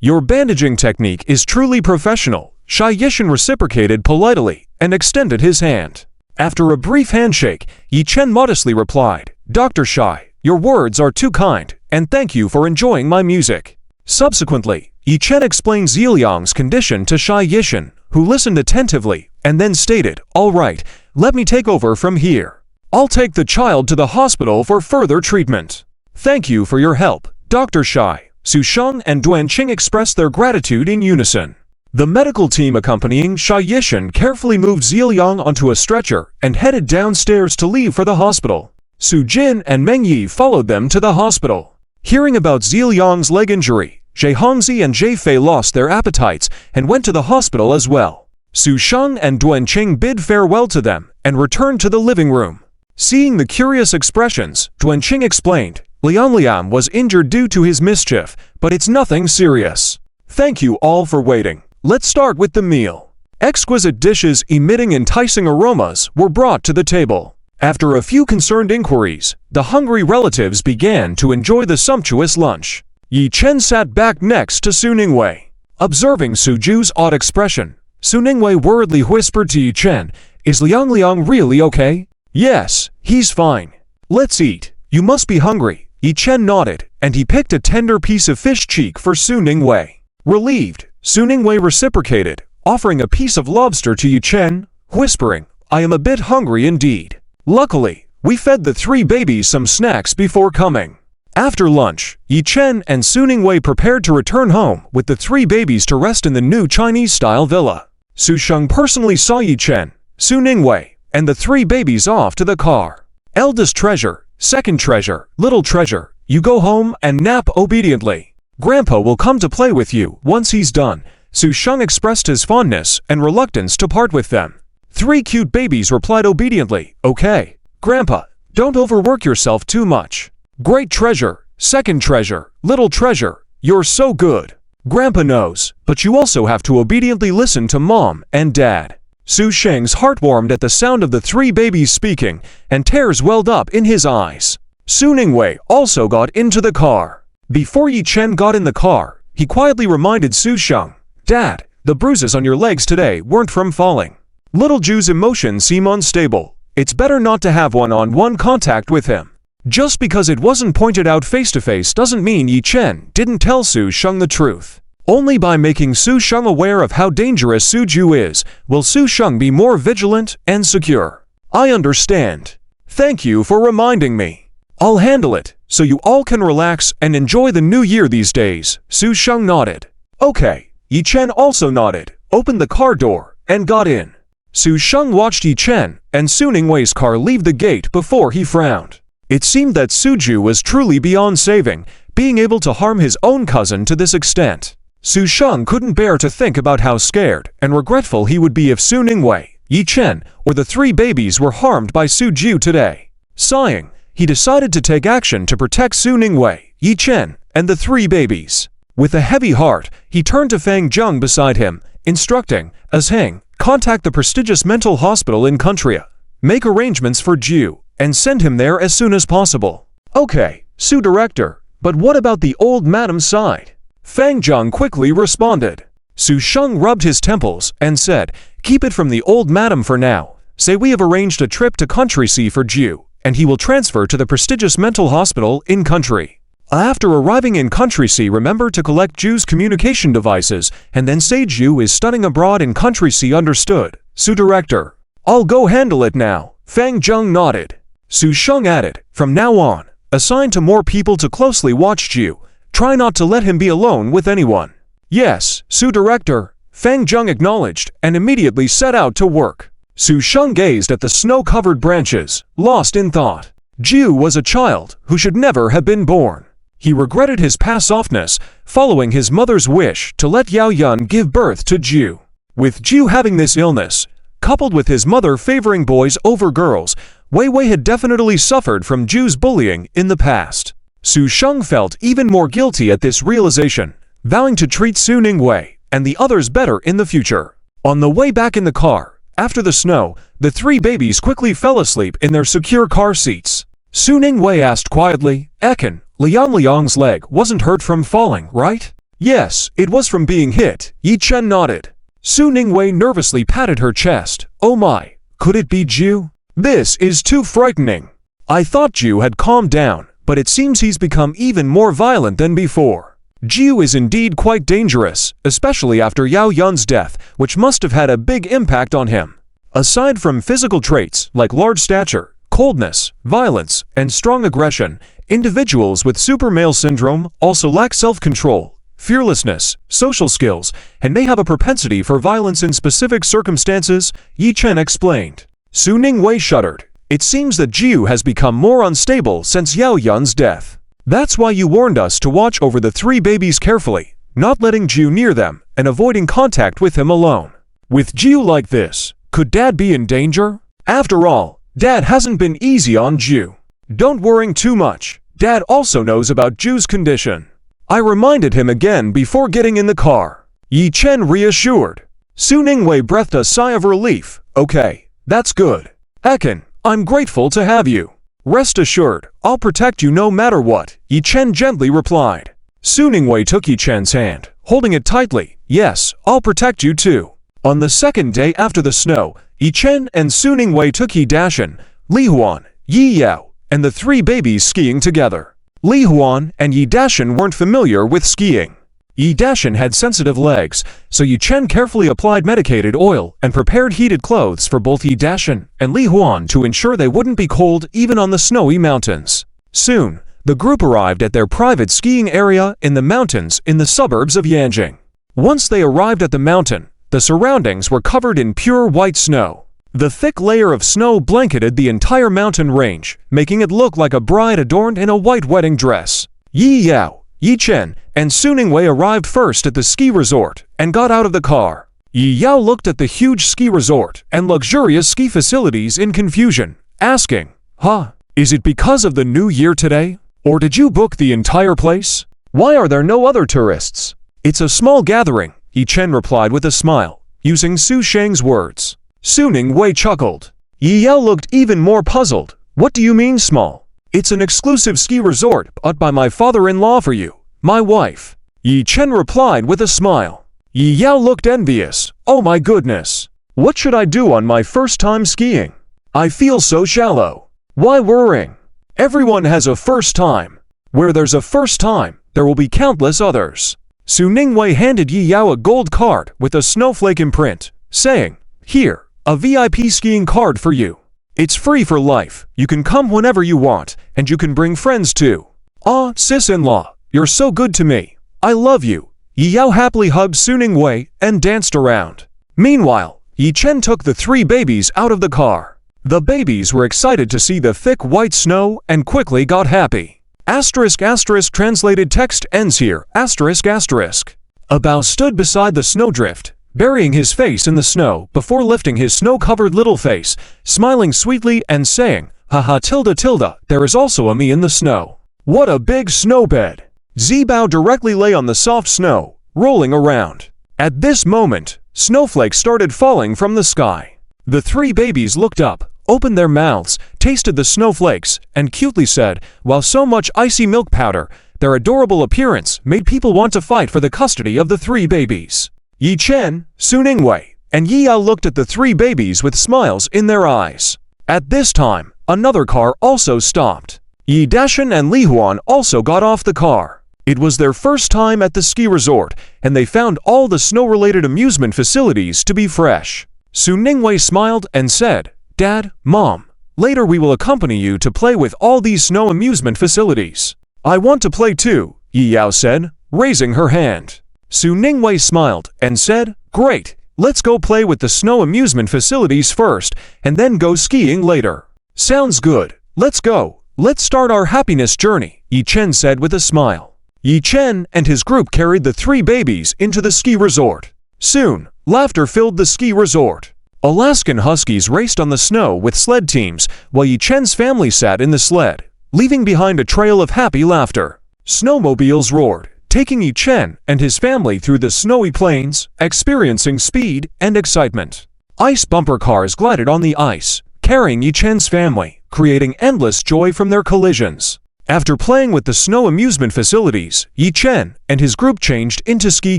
S1: Your bandaging technique is truly professional." Shai Yishan reciprocated politely and extended his hand. After a brief handshake, Yi Chen modestly replied, "Dr. Shai, your words are too kind, and thank you for enjoying my music." Subsequently, Yi Chen explained Ziliang's condition to Shai Yishan, who listened attentively and then stated, "All right, let me take over from here. I'll take the child to the hospital for further treatment." "Thank you for your help, Dr. Shai." Su Sheng and Duan Qing expressed their gratitude in unison. The medical team accompanying Shai Yishan carefully moved Ziliang onto a stretcher and headed downstairs to leave for the hospital. Su Jin and Meng Yi followed them to the hospital. Hearing about Ziliang's leg injury, Zhe Hongzi and Zhe Fei lost their appetites and went to the hospital as well. Su Sheng and Duan Qing bid farewell to them and returned to the living room. Seeing the curious expressions, Duan Qing explained, "Liang Liang was injured due to his mischief, but it's nothing serious. Thank you all for waiting. Let's start with the meal." Exquisite dishes emitting enticing aromas were brought to the table. After a few concerned inquiries, the hungry relatives began to enjoy the sumptuous lunch. Yi Chen sat back next to Su Ningwei. Observing Su Ju's odd expression, Su Ningwei worriedly whispered to Yi Chen, "Is Liang Liang really okay?" "Yes, he's fine. Let's eat. You must be hungry." Yi Chen nodded, and he picked a tender piece of fish cheek for Su Ningwei. Relieved, Su Ningwei reciprocated, offering a piece of lobster to Yi Chen, whispering, "I am a bit hungry indeed. Luckily, we fed the 3 babies some snacks before coming." After lunch, Yi Chen and Su Ningwei prepared to return home with the 3 babies to rest in the new Chinese-style villa. Su Sheng personally saw Yi Chen, Su Ningwei, and the 3 babies off to the car. "Eldest treasure, second treasure, little treasure, you go home and nap obediently. Grandpa will come to play with you once he's done." Su Sheng expressed his fondness and reluctance to part with them. 3 cute babies replied obediently, "Okay, Grandpa, don't overwork yourself too much. Great treasure, second treasure, little treasure, you're so good. Grandpa knows, but you also have to obediently listen to Mom and Dad." Su Sheng's heart warmed at the sound of the 3 babies speaking, and tears welled up in his eyes. Su Ningwei also got into the car. Before Yi Chen got in the car, he quietly reminded Su Sheng, "Dad, the bruises on your legs today weren't from falling. Little Ju's emotions seem unstable. It's better not to have one-on-one contact with him." Just because it wasn't pointed out face-to-face doesn't mean Yi Chen didn't tell Su Sheng the truth. Only by making Su Sheng aware of how dangerous Su Ju is will Su Sheng be more vigilant and secure. "I understand. Thank you for reminding me. I'll handle it, so you all can relax and enjoy the new year these days." Su Sheng nodded. "Okay." Yi Chen also nodded, opened the car door, and got in. Su Sheng watched Yi Chen and Su Ningwei's car leave the gate before he frowned. It seemed that Su Ju was truly beyond saving, being able to harm his own cousin to this extent. Su Sheng couldn't bear to think about how scared and regretful he would be if Su Ningwei, Yi Chen, or the three babies were harmed by Su Ju today. Sighing, he decided to take action to protect Su Ningwei, Yi Chen, and the three babies. With a heavy heart, he turned to Fang Zheng beside him, instructing, "As Heng, contact the prestigious mental hospital in Countria. Make arrangements for Ju, and send him there as soon as possible." "Okay, Su Director, but what about the old madam's side?" Fang Zheng quickly responded. Su Sheng rubbed his temples and said, "Keep it from the old madam for now. Say we have arranged a trip to Country Sea for Ju, and he will transfer to the prestigious mental hospital in Country. After arriving in Country Sea, remember to collect Ju's communication devices, and then say Ju is studying abroad in Country Sea. Understood, Su Director." "I'll go handle it now." Fang Zheng nodded. Su Sheng added, "From now on, assign to more people to closely watch Ju. Try not to let him be alone with anyone." "Yes, Su Director," Fang Zheng acknowledged and immediately set out to work. Su Sheng gazed at the snow-covered branches, lost in thought. Ju was a child who should never have been born. He regretted his past softness, following his mother's wish to let Yao Yun give birth to Ju. With Ju having this illness, coupled with his mother favoring boys over girls, Wei Wei had definitely suffered from Ju's bullying in the past. Su Sheng felt even more guilty at this realization, vowing to treat Su Ningwei and the others better in the future. On the way back in the car, after the snow, the three babies quickly fell asleep in their secure car seats. Su Ningwei asked quietly, "Ekin, Liang's leg wasn't hurt from falling, right?" "Yes, it was from being hit," Yi Chen nodded. Su Ningwei nervously patted her chest. "Oh my, could it be Ju? This is too frightening. I thought Ju had calmed down, but it seems he's become even more violent than before. Ju is indeed quite dangerous, especially after Yao Yun's death, which must have had a big impact on him. Aside from physical traits like large stature, coldness, violence, and strong aggression, individuals with super male syndrome also lack self-control, fearlessness, social skills, and may have a propensity for violence in specific circumstances," Yi Chen explained. Su Ningwei shuddered. "It seems that Ju has become more unstable since Yao Yun's death. That's why you warned us to watch over the three babies carefully, not letting Ju near them and avoiding contact with him alone. With Ju like this, could Dad be in danger? After all, Dad hasn't been easy on Ju. Don't worry too much. Dad also knows about Ju's condition." I reminded him again before getting in the car. Yi Chen reassured. Su Ningwei breathed a sigh of relief. "Okay. That's good. Ekin, I'm grateful to have you. Rest assured, I'll protect you no matter what," Yi Chen gently replied. Su Ningwei took Yi Chen's hand, holding it tightly. "Yes, I'll protect you too." On the second day after the snow, Yi Chen and Su Ningwei took Yi Dashan, Li Huan, Yi Yao, and the three babies skiing together. Li Huan and Yi Dashan weren't familiar with skiing. Yi Dashan had sensitive legs, so Yi Chen carefully applied medicated oil and prepared heated clothes for both Yi Dashan and Li Huan to ensure they wouldn't be cold even on the snowy mountains. Soon, the group arrived at their private skiing area in the mountains in the suburbs of Yanjing. Once they arrived at the mountain, the surroundings were covered in pure white snow. The thick layer of snow blanketed the entire mountain range, making it look like a bride adorned in a white wedding dress. Yi Yao, Yi Chen, and Su Ningwei arrived first at the ski resort and got out of the car. Yi Yao looked at the huge ski resort and luxurious ski facilities in confusion, asking, "Huh, is it because of the new year today? Or did you book the entire place? Why are there no other tourists?" "It's a small gathering," Yi Chen replied with a smile, using Su Sheng's words. Su Ningwei chuckled. Yi Yao looked even more puzzled. "What do you mean small? It's an exclusive ski resort bought by my father-in-law for you, my wife. Yi Chen replied with a smile. Yi Yao looked envious. Oh my goodness. What should I do on my first time skiing? I feel so shallow. Why worrying? Everyone has a first time. Where there's a first time, there will be countless others. Su Ningwei handed Yi Yao a gold card with a snowflake imprint, saying, Here, a VIP skiing card for you. It's free for life, you can come whenever you want, and you can bring friends too. Ah, sis-in-law, you're so good to me. I love you. Yi Yao happily hugged Su Ningwei and danced around. Meanwhile, Yi Chen took the 3 babies out of the car. The babies were excited to see the thick white snow and quickly got happy. Asterisk asterisk translated text ends here. Asterisk asterisk. Bao stood beside the snowdrift, burying his face in the snow before lifting his snow-covered little face, smiling sweetly and saying, Haha tilde tilde, there is also a me in the snow. What a big snowbed. Bao directly lay on the soft snow, rolling around. At this moment, snowflakes started falling from the sky. The 3 babies looked up, opened their mouths, tasted the snowflakes, and cutely said, while so much icy milk powder, their adorable appearance made people want to fight for the custody of the 3 babies. Yi Chen, Su Ningwei, and Yi Yao looked at the 3 babies with smiles in their eyes. At this time, another car also stopped. Yi Dashan and Li Huan also got off the car. It was their first time at the ski resort, and they found all the snow-related amusement facilities to be fresh. Su Ningwei smiled and said, Dad, Mom, later we will accompany you to play with all these snow amusement facilities. I want to play too, Yi Yao said, raising her hand. Su Ningwei smiled and said, Great, let's go play with the snow amusement facilities first, and then go skiing later. Sounds good, let's go. Let's start our happiness journey, Yi Chen said with a smile. Yi Chen and his group carried the 3 babies into the ski resort. Soon, laughter filled the ski resort. Alaskan Huskies raced on the snow with sled teams, while Yi Chen's family sat in the sled, leaving behind a trail of happy laughter. Snowmobiles roared, taking Yi Chen and his family through the snowy plains, experiencing speed and excitement. Ice bumper cars glided on the ice, carrying Yi Chen's family, creating endless joy from their collisions. After playing with the snow amusement facilities, Yi Chen and his group changed into ski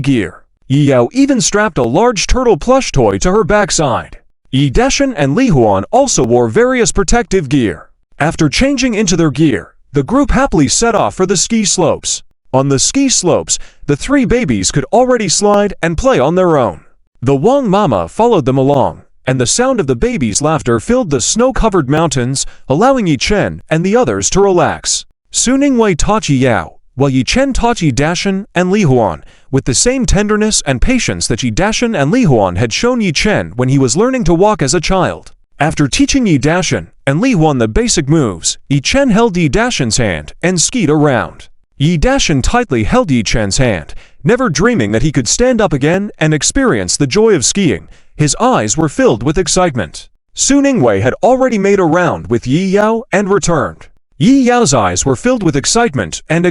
S1: gear. Yi Yao even strapped a large turtle plush toy to her backside. Yi Dashan and Li Huan also wore various protective gear. After changing into their gear, the group happily set off for the ski slopes. On the ski slopes, the 3 babies could already slide and play on their own. The Wang Mama followed them along, and the sound of the babies' laughter filled the snow-covered mountains, allowing Yi Chen and the others to relax. Su Ningwei taught Yi Yao, while Yi Chen taught Yi Dashan and Li Huan, with the same tenderness and patience that Yi Dashan and Li Huan had shown Yi Chen when he was learning to walk as a child. After teaching Yi Dashan and Li Huan the basic moves, Yi Chen held Yi Dashan's hand and skied around. Yi Dashan tightly held Yi Chen's hand, never dreaming that he could stand up again and experience the joy of skiing. His eyes were filled with excitement. Su Ningwei had already made a round with Yi Yao and returned. Yi Yao's eyes were filled with excitement, and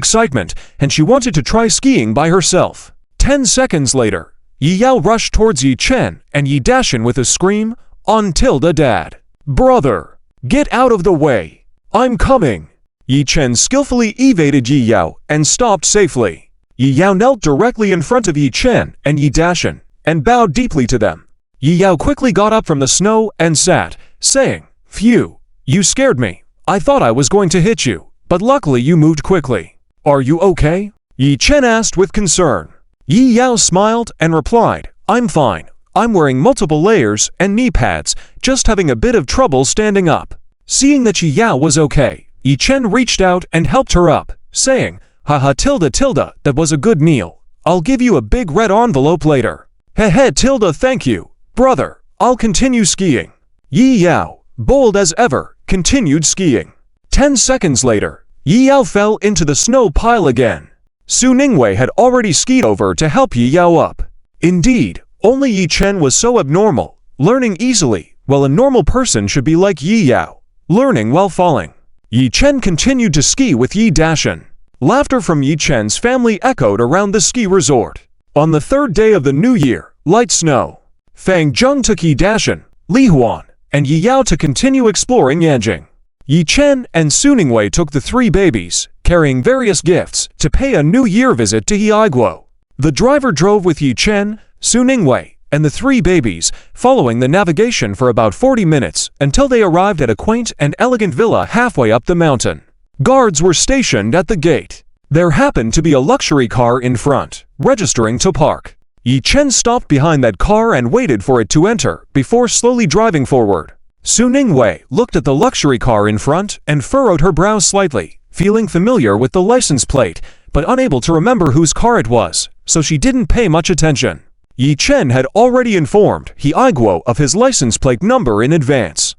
S1: she wanted to try skiing by herself. 10 seconds later, Yi Yao rushed towards Yi Chen and Yi Dashan with a scream, On tilde dad. Brother, get out of the way. I'm coming. Yi Chen skillfully evaded Yi Yao and stopped safely. Yi Yao knelt directly in front of Yi Chen and Yi Dashan and bowed deeply to them. Yi Yao quickly got up from the snow and sat, saying, Phew, you scared me. I thought I was going to hit you, but luckily you moved quickly. Are you okay? Yi Chen asked with concern. Yi Yao smiled and replied, I'm fine. I'm wearing multiple layers and knee pads, just having a bit of trouble standing up. Seeing that Yi Yao was okay, Yi Chen reached out and helped her up, saying, Haha tilde tilde, that was a good meal. I'll give you a big red envelope later. Hehe tilde thank you, brother. I'll continue skiing. Yi Yao, bold as ever, continued skiing. 10 seconds later, Yi Yao fell into the snow pile again. Su Ningwei had already skied over to help Yi Yao up. Indeed, only Yi Chen was so abnormal, learning easily, while a normal person should be like Yi Yao, learning while falling. Yi Chen continued to ski with Yi Dashan. Laughter from Yi Chen's family echoed around the ski resort. On the 3rd day of the new year, light snow. Fang Zheng took Yi Dashan, Li Huan, and Yi Yao to continue exploring Yanjing. Yi Chen and Su Ningwei took the three babies, carrying various gifts, to pay a New Year visit to Haiguo. The driver drove with Yi Chen, Su Ningwei, and the three babies, following the navigation for about 40 minutes until they arrived at a quaint and elegant villa halfway up the mountain. Guards were stationed at the gate. There happened to be a luxury car in front, registering to park. Yi Chen stopped behind that car and waited for it to enter before slowly driving forward. Su Ningwei looked at the luxury car in front and furrowed her brows slightly, feeling familiar with the license plate, but unable to remember whose car it was, so she didn't pay much attention. Yi Chen had already informed Haiguo of his license plate number in advance.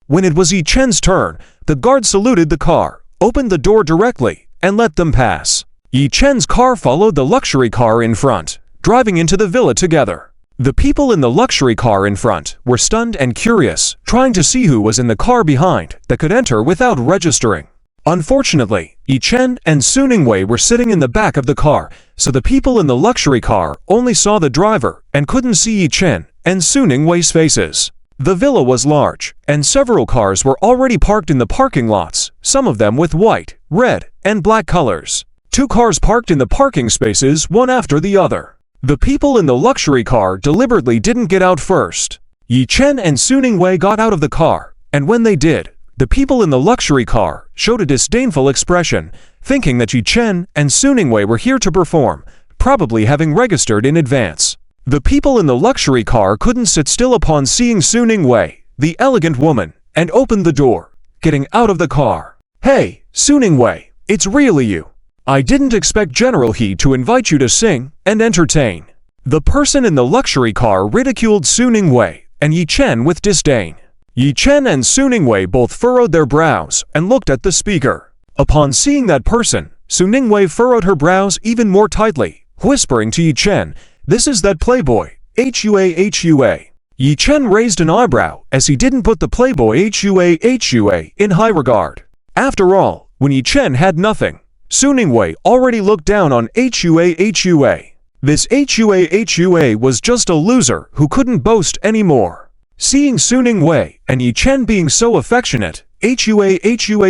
S1: When it was Yi Chen's turn, the guard saluted the car, opened the door directly, and let them pass. Yi Chen's car followed the luxury car in front, driving into the villa together. The people in the luxury car in front were stunned and curious, trying to see who was in the car behind that could enter without registering. Unfortunately, Yi Chen and Su Ningwei were sitting in the back of the car, so the people in the luxury car only saw the driver and couldn't see Yi Chen and Su Ningwei's faces. The villa was large, and several cars were already parked in the parking lots, some of them with white, red, and black colors. 2 cars parked in the parking spaces one after the other. The people in the luxury car deliberately didn't get out first. Yi Chen and Su Ningwei got out of the car, and when they did, the people in the luxury car showed a disdainful expression, thinking that Yi Chen and Su Ningwei were here to perform, probably having registered in advance. The people in the luxury car couldn't sit still upon seeing Su Ningwei, the elegant woman, and opened the door, getting out of the car. "Hey, Su Ningwei, it's really you. I didn't expect General He to invite you to sing and entertain." The person in the luxury car ridiculed Su Ningwei and Yi Chen with disdain. Yi Chen and Su Ningwei both furrowed their brows and looked at the speaker. Upon seeing that person, Su Ningwei furrowed her brows even more tightly, whispering to Yi Chen, "This is that playboy, Hua. Yi Chen raised an eyebrow as he didn't put the playboy Hua in high regard. After all, when Yi Chen had nothing, Su Ningwei already looked down on Hua. This Hua was just a loser who couldn't boast anymore. Seeing Su Ningwei and Yi Chen being so affectionate, Hua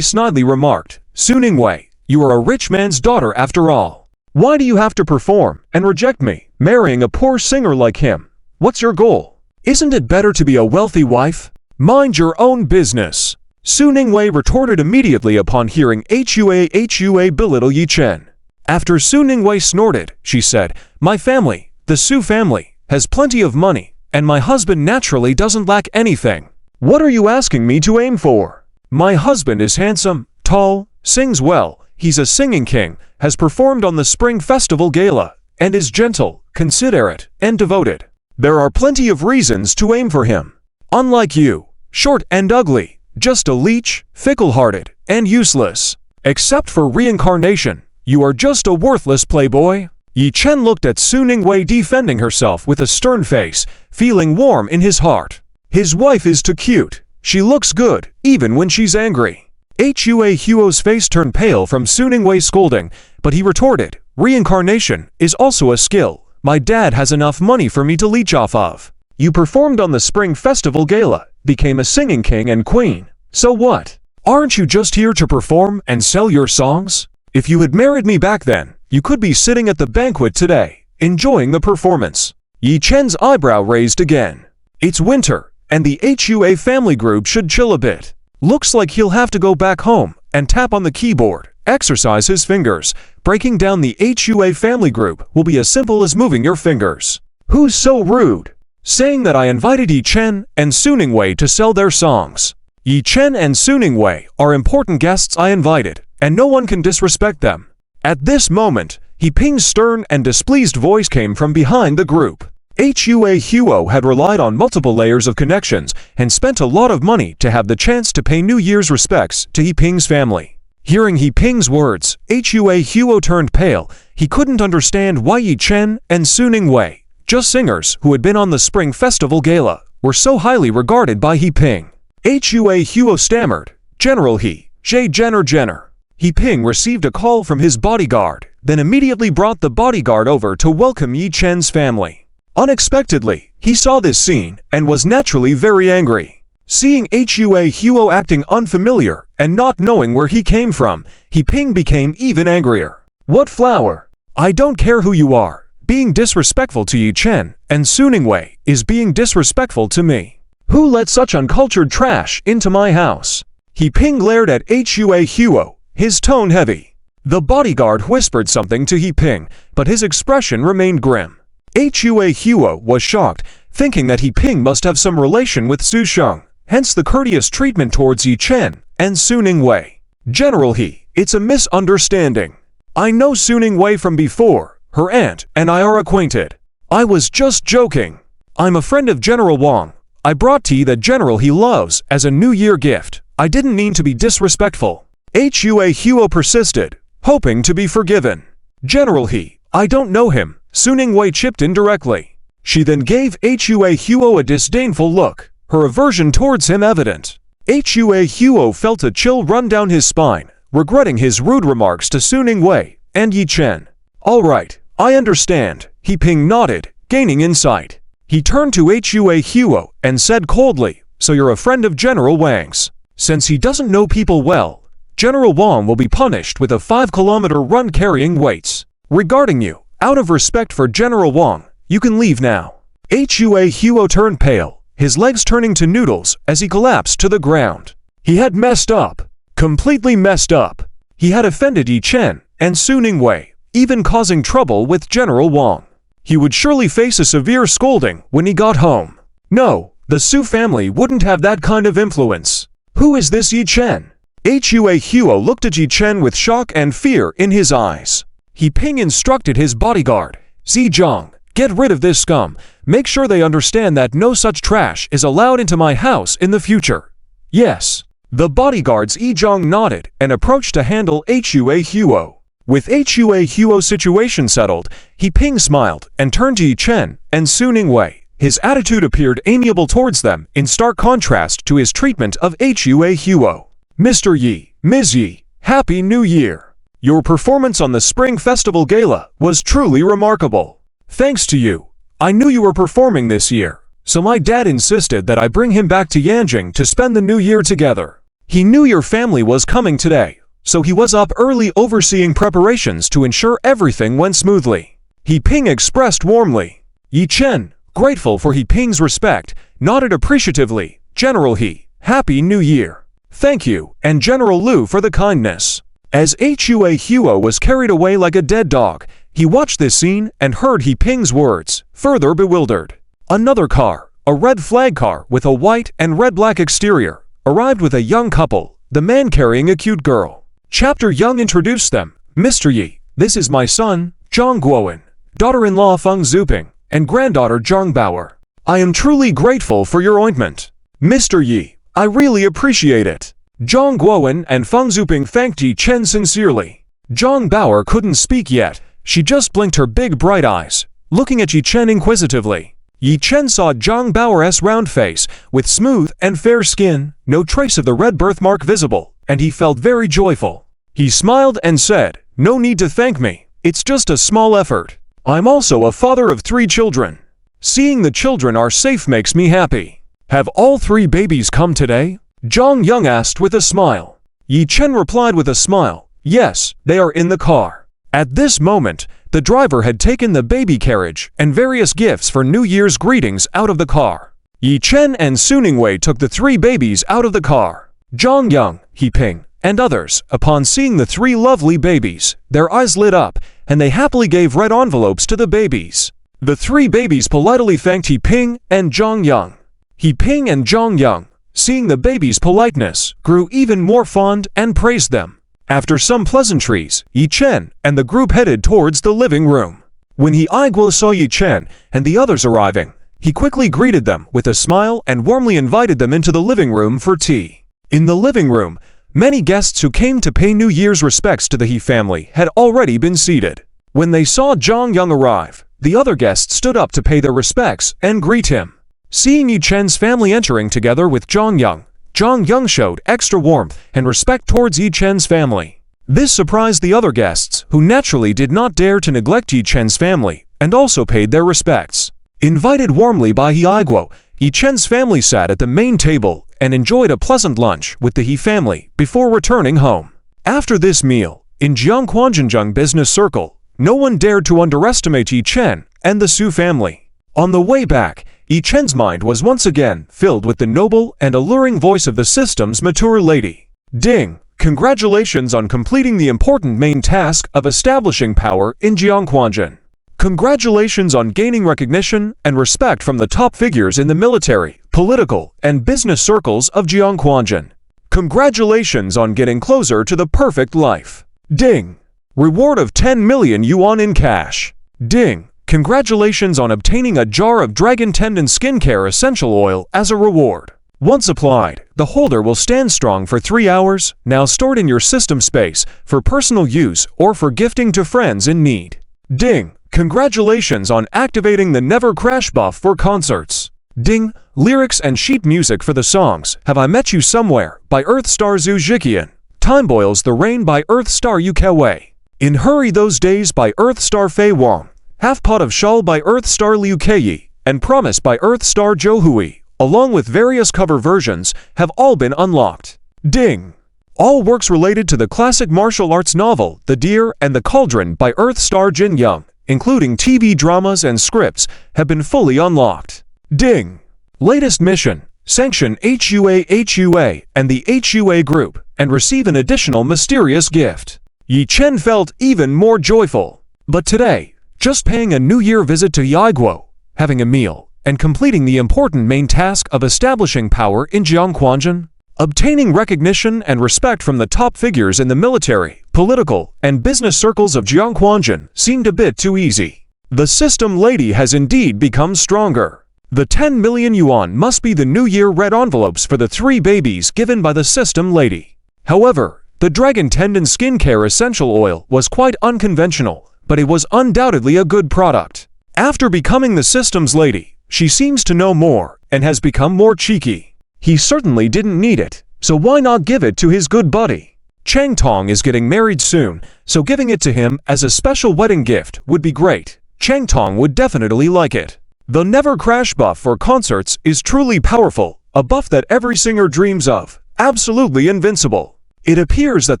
S1: snidely remarked, "Su Ningwei, you are a rich man's daughter after all. Why do you have to perform and reject me, marrying a poor singer like him? What's your goal? Isn't it better to be a wealthy wife? Mind your own business." Su Ningwei retorted immediately upon hearing Hua belittle Yi Chen. After Su Ningwei snorted, she said, "My family, the Su family, has plenty of money, and my husband naturally doesn't lack anything. What are you asking me to aim for? My husband is handsome, tall, sings well, he's a singing king, has performed on the Spring Festival Gala, and is gentle, considerate, and devoted. There are plenty of reasons to aim for him. Unlike you, short and ugly, just a leech, fickle-hearted, and useless. Except for reincarnation, you are just a worthless playboy." Yi Chen looked at Su Ningwei defending herself with a stern face, feeling warm in his heart. His wife is too cute. She looks good, even when she's angry. Huo's face turned pale from Su Ningwei's scolding, but he retorted, "Reincarnation is also a skill. My dad has enough money for me to leech off of. You performed on the Spring Festival Gala, became a singing king and queen. So what? Aren't you just here to perform and sell your songs? If you had married me back then, you could be sitting at the banquet today, enjoying the performance." Yi Chen's eyebrow raised again. It's winter, and the Hua family group should chill a bit. Looks like he'll have to go back home and tap on the keyboard, exercise his fingers. Breaking down the Hua family group will be as simple as moving your fingers. Who's so rude? Saying that I invited Yi Chen and Su Ningwei to sell their songs. Yi Chen and Su Ningwei are important guests I invited, and no one can disrespect them. At this moment, He Ping's stern and displeased voice came from behind the group. Huo had relied on multiple layers of connections and spent a lot of money to have the chance to pay New Year's respects to He Ping's family. Hearing He Ping's words, Huo turned pale. He couldn't understand why Yi Chen and Su Ningwei, just singers who had been on the Spring Festival Gala, were so highly regarded by He Ping. Huo stammered, "General He, Jenner. He Ping received a call from his bodyguard, then immediately brought the bodyguard over to welcome Yi Chen's family. Unexpectedly, he saw this scene and was naturally very angry. Seeing Hua Huo acting unfamiliar and not knowing where he came from, He Ping became even angrier. What flower? I don't care who you are. Being disrespectful to Yi Chen and Suning Wei is being disrespectful to me. Who let such uncultured trash into my house? He Ping glared at Hua Huo, his tone heavy. The bodyguard whispered something to He Ping, but his expression remained grim. Hua Huo was shocked, thinking that He Ping must have some relation with Su Sheng, hence the courteous treatment towards Yi Chen and Suning Wei. General He, it's a misunderstanding. I know Suning Wei from before. Her aunt and I are acquainted. I was just joking. I'm a friend of General Wang. I brought tea that General He loves as a New Year gift. I didn't mean to be disrespectful. Hua Huo persisted, hoping to be forgiven. General He, I don't know him. Suning Wei chipped in directly. She then gave Hua Huo a disdainful look, her aversion towards him evident. Hua Huo felt a chill run down his spine, regretting his rude remarks to Suning Wei and Yi Chen. All right, I understand, He Ping nodded, gaining insight. He turned to Hua Huo and said coldly, so you're a friend of General Wang's. Since he doesn't know people well, General Wang will be punished with a 5-kilometer run carrying weights. Regarding you, out of respect for General Wang, you can leave now. Hua Huo turned pale, his legs turning to noodles as he collapsed to the ground. He had messed up. Completely messed up. He had offended Yi Chen and Suning Wei, even causing trouble with General Wang. He would surely face a severe scolding when he got home. No, the Su family wouldn't have that kind of influence. Who is this Yi Chen? Hua Huo looked at Yi Chen with shock and fear in his eyes. He Ping instructed his bodyguard, Zhang, get rid of this scum. Make sure they understand that no such trash is allowed into my house in the future. Yes. The bodyguard's Zhang nodded and approached to handle Hua Huo. With Hua Huo's situation settled, He Ping smiled and turned to Yi Chen and Suning Wei. His attitude appeared amiable towards them in stark contrast to his treatment of Hua Huo. Mr. Yi, Ms. Yi, Happy New Year! Your performance on the Spring Festival Gala was truly remarkable. Thanks to you, I knew you were performing this year, so my dad insisted that I bring him back to Yanjing to spend the New Year together. He knew your family was coming today, so he was up early overseeing preparations to ensure everything went smoothly. He Ping expressed warmly. Yi Chen, grateful for He Ping's respect, nodded appreciatively. General He, Happy New Year. Thank you, and General Lu for the kindness. As Hua Huo was carried away like a dead dog, he watched this scene and heard He Ping's words, further bewildered. Another car, a red flag car with a white and red-black exterior, arrived with a young couple, the man carrying a cute girl. Chapter Young introduced them. Mr. Yi, this is my son, Zhang Guowen, daughter-in-law Feng Zuping, and granddaughter Zhang Bauer. I am truly grateful for your ointment. Mr. Yi, I really appreciate it. Zhang Guowen and Feng Zuping thanked Yi Chen sincerely. Zhang Bauer couldn't speak yet. She just blinked her big bright eyes, looking at Yi Chen inquisitively. Yi Chen saw Zhang Bauer's round face, with smooth and fair skin, no trace of the red birthmark visible, and he felt very joyful. He smiled and said, "No need to thank me, it's just a small effort. I'm also a father of 3 children. Seeing the children are safe makes me happy." Have all 3 babies come today? Zhang Yang asked with a smile. Yi Chen replied with a smile, "Yes, they are in the car." At this moment, the driver had taken the baby carriage and various gifts for New Year's greetings out of the car. Yi Chen and Suning Wei took the 3 babies out of the car. Zhang Yang, He Ping, and others, upon seeing the 3 lovely babies, their eyes lit up, and they happily gave red envelopes to the babies. The 3 babies politely thanked He Ping and Zhang Yang. He Ping and Zhang Yang, seeing the babies' politeness, grew even more fond and praised them. After some pleasantries, Yi Chen and the group headed towards the living room. When He Aiguo saw Yi Chen and the others arriving, he quickly greeted them with a smile and warmly invited them into the living room for tea. In the living room, many guests who came to pay New Year's respects to the He family had already been seated. When they saw Zhang Yang arrive, the other guests stood up to pay their respects and greet him. Seeing Yi Chen's family entering together with Zhang Yang showed extra warmth and respect towards Yi Chen's family. This surprised the other guests, who naturally did not dare to neglect Yi Chen's family, and also paid their respects. Invited warmly by He Aiguo, Yi Chen's family sat at the main table and enjoyed a pleasant lunch with the He family before returning home. After this meal, in Jiangquanzhenjiang Business Circle, no one dared to underestimate Yi Chen and the Su family. On the way back, Yi Chen's mind was once again filled with the noble and alluring voice of the system's mature lady. Ding! Congratulations on completing the important main task of establishing power in Jiangquanzhen. Congratulations on gaining recognition and respect from the top figures in the military, political, and business circles of Jiangquanzhen. Congratulations on getting closer to the perfect life. Ding! Reward of 10 million yuan in cash. Ding! Congratulations on obtaining a jar of Dragon Tendon Skincare Essential Oil as a reward. Once applied, the holder will stand strong for 3 hours, now stored in your system space for personal use or for gifting to friends in need. Ding! Congratulations on activating the Never Crash buff for concerts. Ding! Lyrics and sheet music for the songs Have I Met You Somewhere by Earthstar Zhu Ziqian, Time Boils the Rain by Earthstar Yu Kewei, In Hurry Those Days by Earthstar Fei Wang, Half Pot of Shawl by Earthstar Liu Keiyi, and Promise by Earthstar Zhou Hui, along with various cover versions, have all been unlocked. Ding! All works related to the classic martial arts novel The Deer and the Cauldron by Earthstar Jin Young, including TV dramas and scripts, have been fully unlocked. Ding! Latest mission: sanction HUA and the HUA group, and receive an additional mysterious gift. Yi Chen felt even more joyful. But today, just paying a New Year visit to Yaiguo, having a meal, and completing the important main task of establishing power in Jiangquanzhen, obtaining recognition and respect from the top figures in the military, political, and business circles of Jiangquanzhen seemed a bit too easy. The system lady has indeed become stronger. The 10 million yuan must be the New Year red envelopes for the 3 babies given by the system lady. However, the Dragon Tendon Skincare Essential Oil was quite unconventional, but it was undoubtedly a good product. After becoming the system's lady, she seems to know more and has become more cheeky. He certainly didn't need it, so why not give it to his good buddy? Chang Tong is getting married soon, so giving it to him as a special wedding gift would be great. Chang Tong would definitely like it. The Never Crash buff for concerts is truly powerful, a buff that every singer dreams of, absolutely invincible. It appears that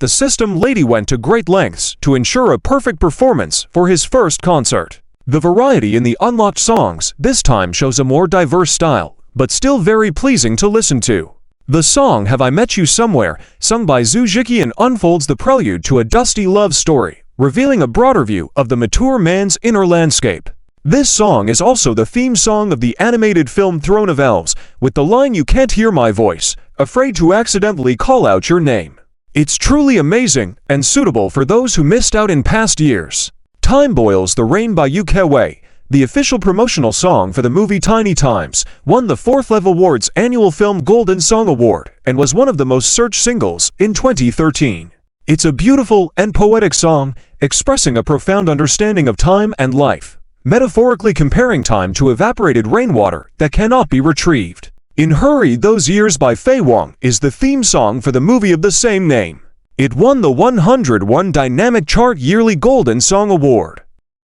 S1: the system lady went to great lengths to ensure a perfect performance for his first concert. The variety in the unlocked songs this time shows a more diverse style, but still very pleasing to listen to. The song Have I Met You Somewhere, sung by Zhu Ziqian, unfolds the prelude to a dusty love story, revealing a broader view of the mature man's inner landscape. This song is also the theme song of the animated film Throne of Elves, with the line "You can't hear my voice, afraid to accidentally call out your name." It's truly amazing and suitable for those who missed out in past years. Time Boils the Rain by Yu Kewei, the official promotional song for the movie Tiny Times, won the 4th Lev Awards Annual Film Golden Song Award and was one of the most searched singles in 2013. It's a beautiful and poetic song, expressing a profound understanding of time and life, metaphorically comparing time to evaporated rainwater that cannot be retrieved. In Hurry Those Years by Fei Wang is the theme song for the movie of the same name. It won the 101 Dynamic Chart Yearly Golden Song Award.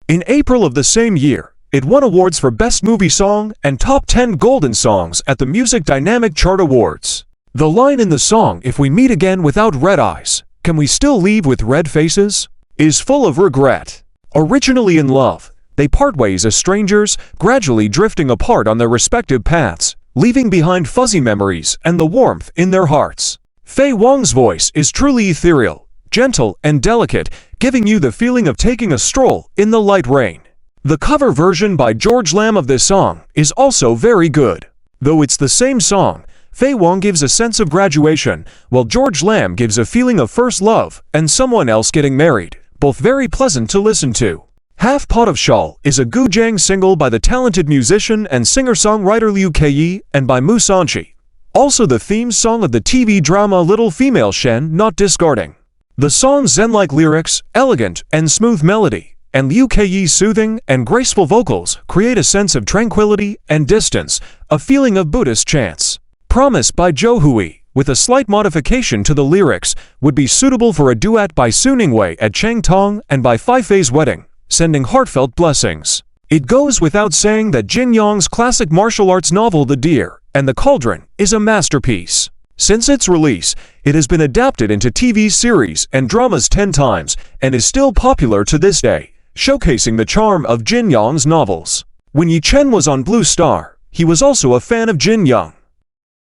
S1: In April of the same year, it won awards for Best Movie Song and Top 10 Golden Songs at the Music Dynamic Chart Awards. The line in the song "If we meet again without red eyes, can we still leave with red faces?" is full of regret. Originally in love, they part ways as strangers, gradually drifting apart on their respective paths, leaving behind fuzzy memories and the warmth in their hearts. Fei Wang's voice is truly ethereal, gentle and delicate, giving you the feeling of taking a stroll in the light rain. The cover version by George Lam of this song is also very good. Though it's the same song, Fei Wang gives a sense of graduation, while George Lam gives a feeling of first love and someone else getting married, both very pleasant to listen to. Half Pot of Shawl is a Gujiang single by the talented musician and singer-songwriter Liu Keiyi and by Mu Sanqi. Also the theme song of the TV drama Little Female Shen Not Discarding. The song's zen-like lyrics, elegant and smooth melody, and Liu Keiyi's soothing and graceful vocals create a sense of tranquility and distance, a feeling of Buddhist chants. Promise by Zhou Hui, with a slight modification to the lyrics, would be suitable for a duet by Su Ningwei at Chang Tong and by Fei Fei's wedding, sending heartfelt blessings. It goes without saying that Jin Yong's classic martial arts novel The Deer and the Cauldron is a masterpiece. Since its release, it has been adapted into TV series and dramas 10 times and is still popular to this day, showcasing the charm of Jin Young's novels. When Yi Chen was on Blue Star, he was also a fan of Jin Young.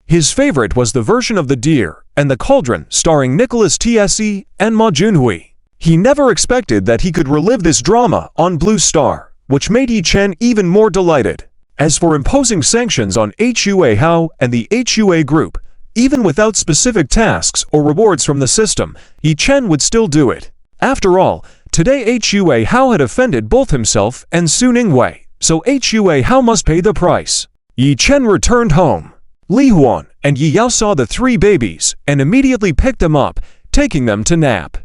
S1: His favorite was the version of The Deer and the Cauldron starring Nicholas Tse and Ma Junhui. He never expected that he could relive this drama on Blue Star, which made Yi Chen even more delighted. As for imposing sanctions on Hua Hao and the Hua group, even without specific tasks or rewards from the system, Yi Chen would still do it. After all, today Hua Hao had offended both himself and Su Ningwei, so Hua Hao must pay the price. Yi Chen returned home. Li Huan and Yi Yao saw the 3 babies and immediately picked them up, taking them to nap.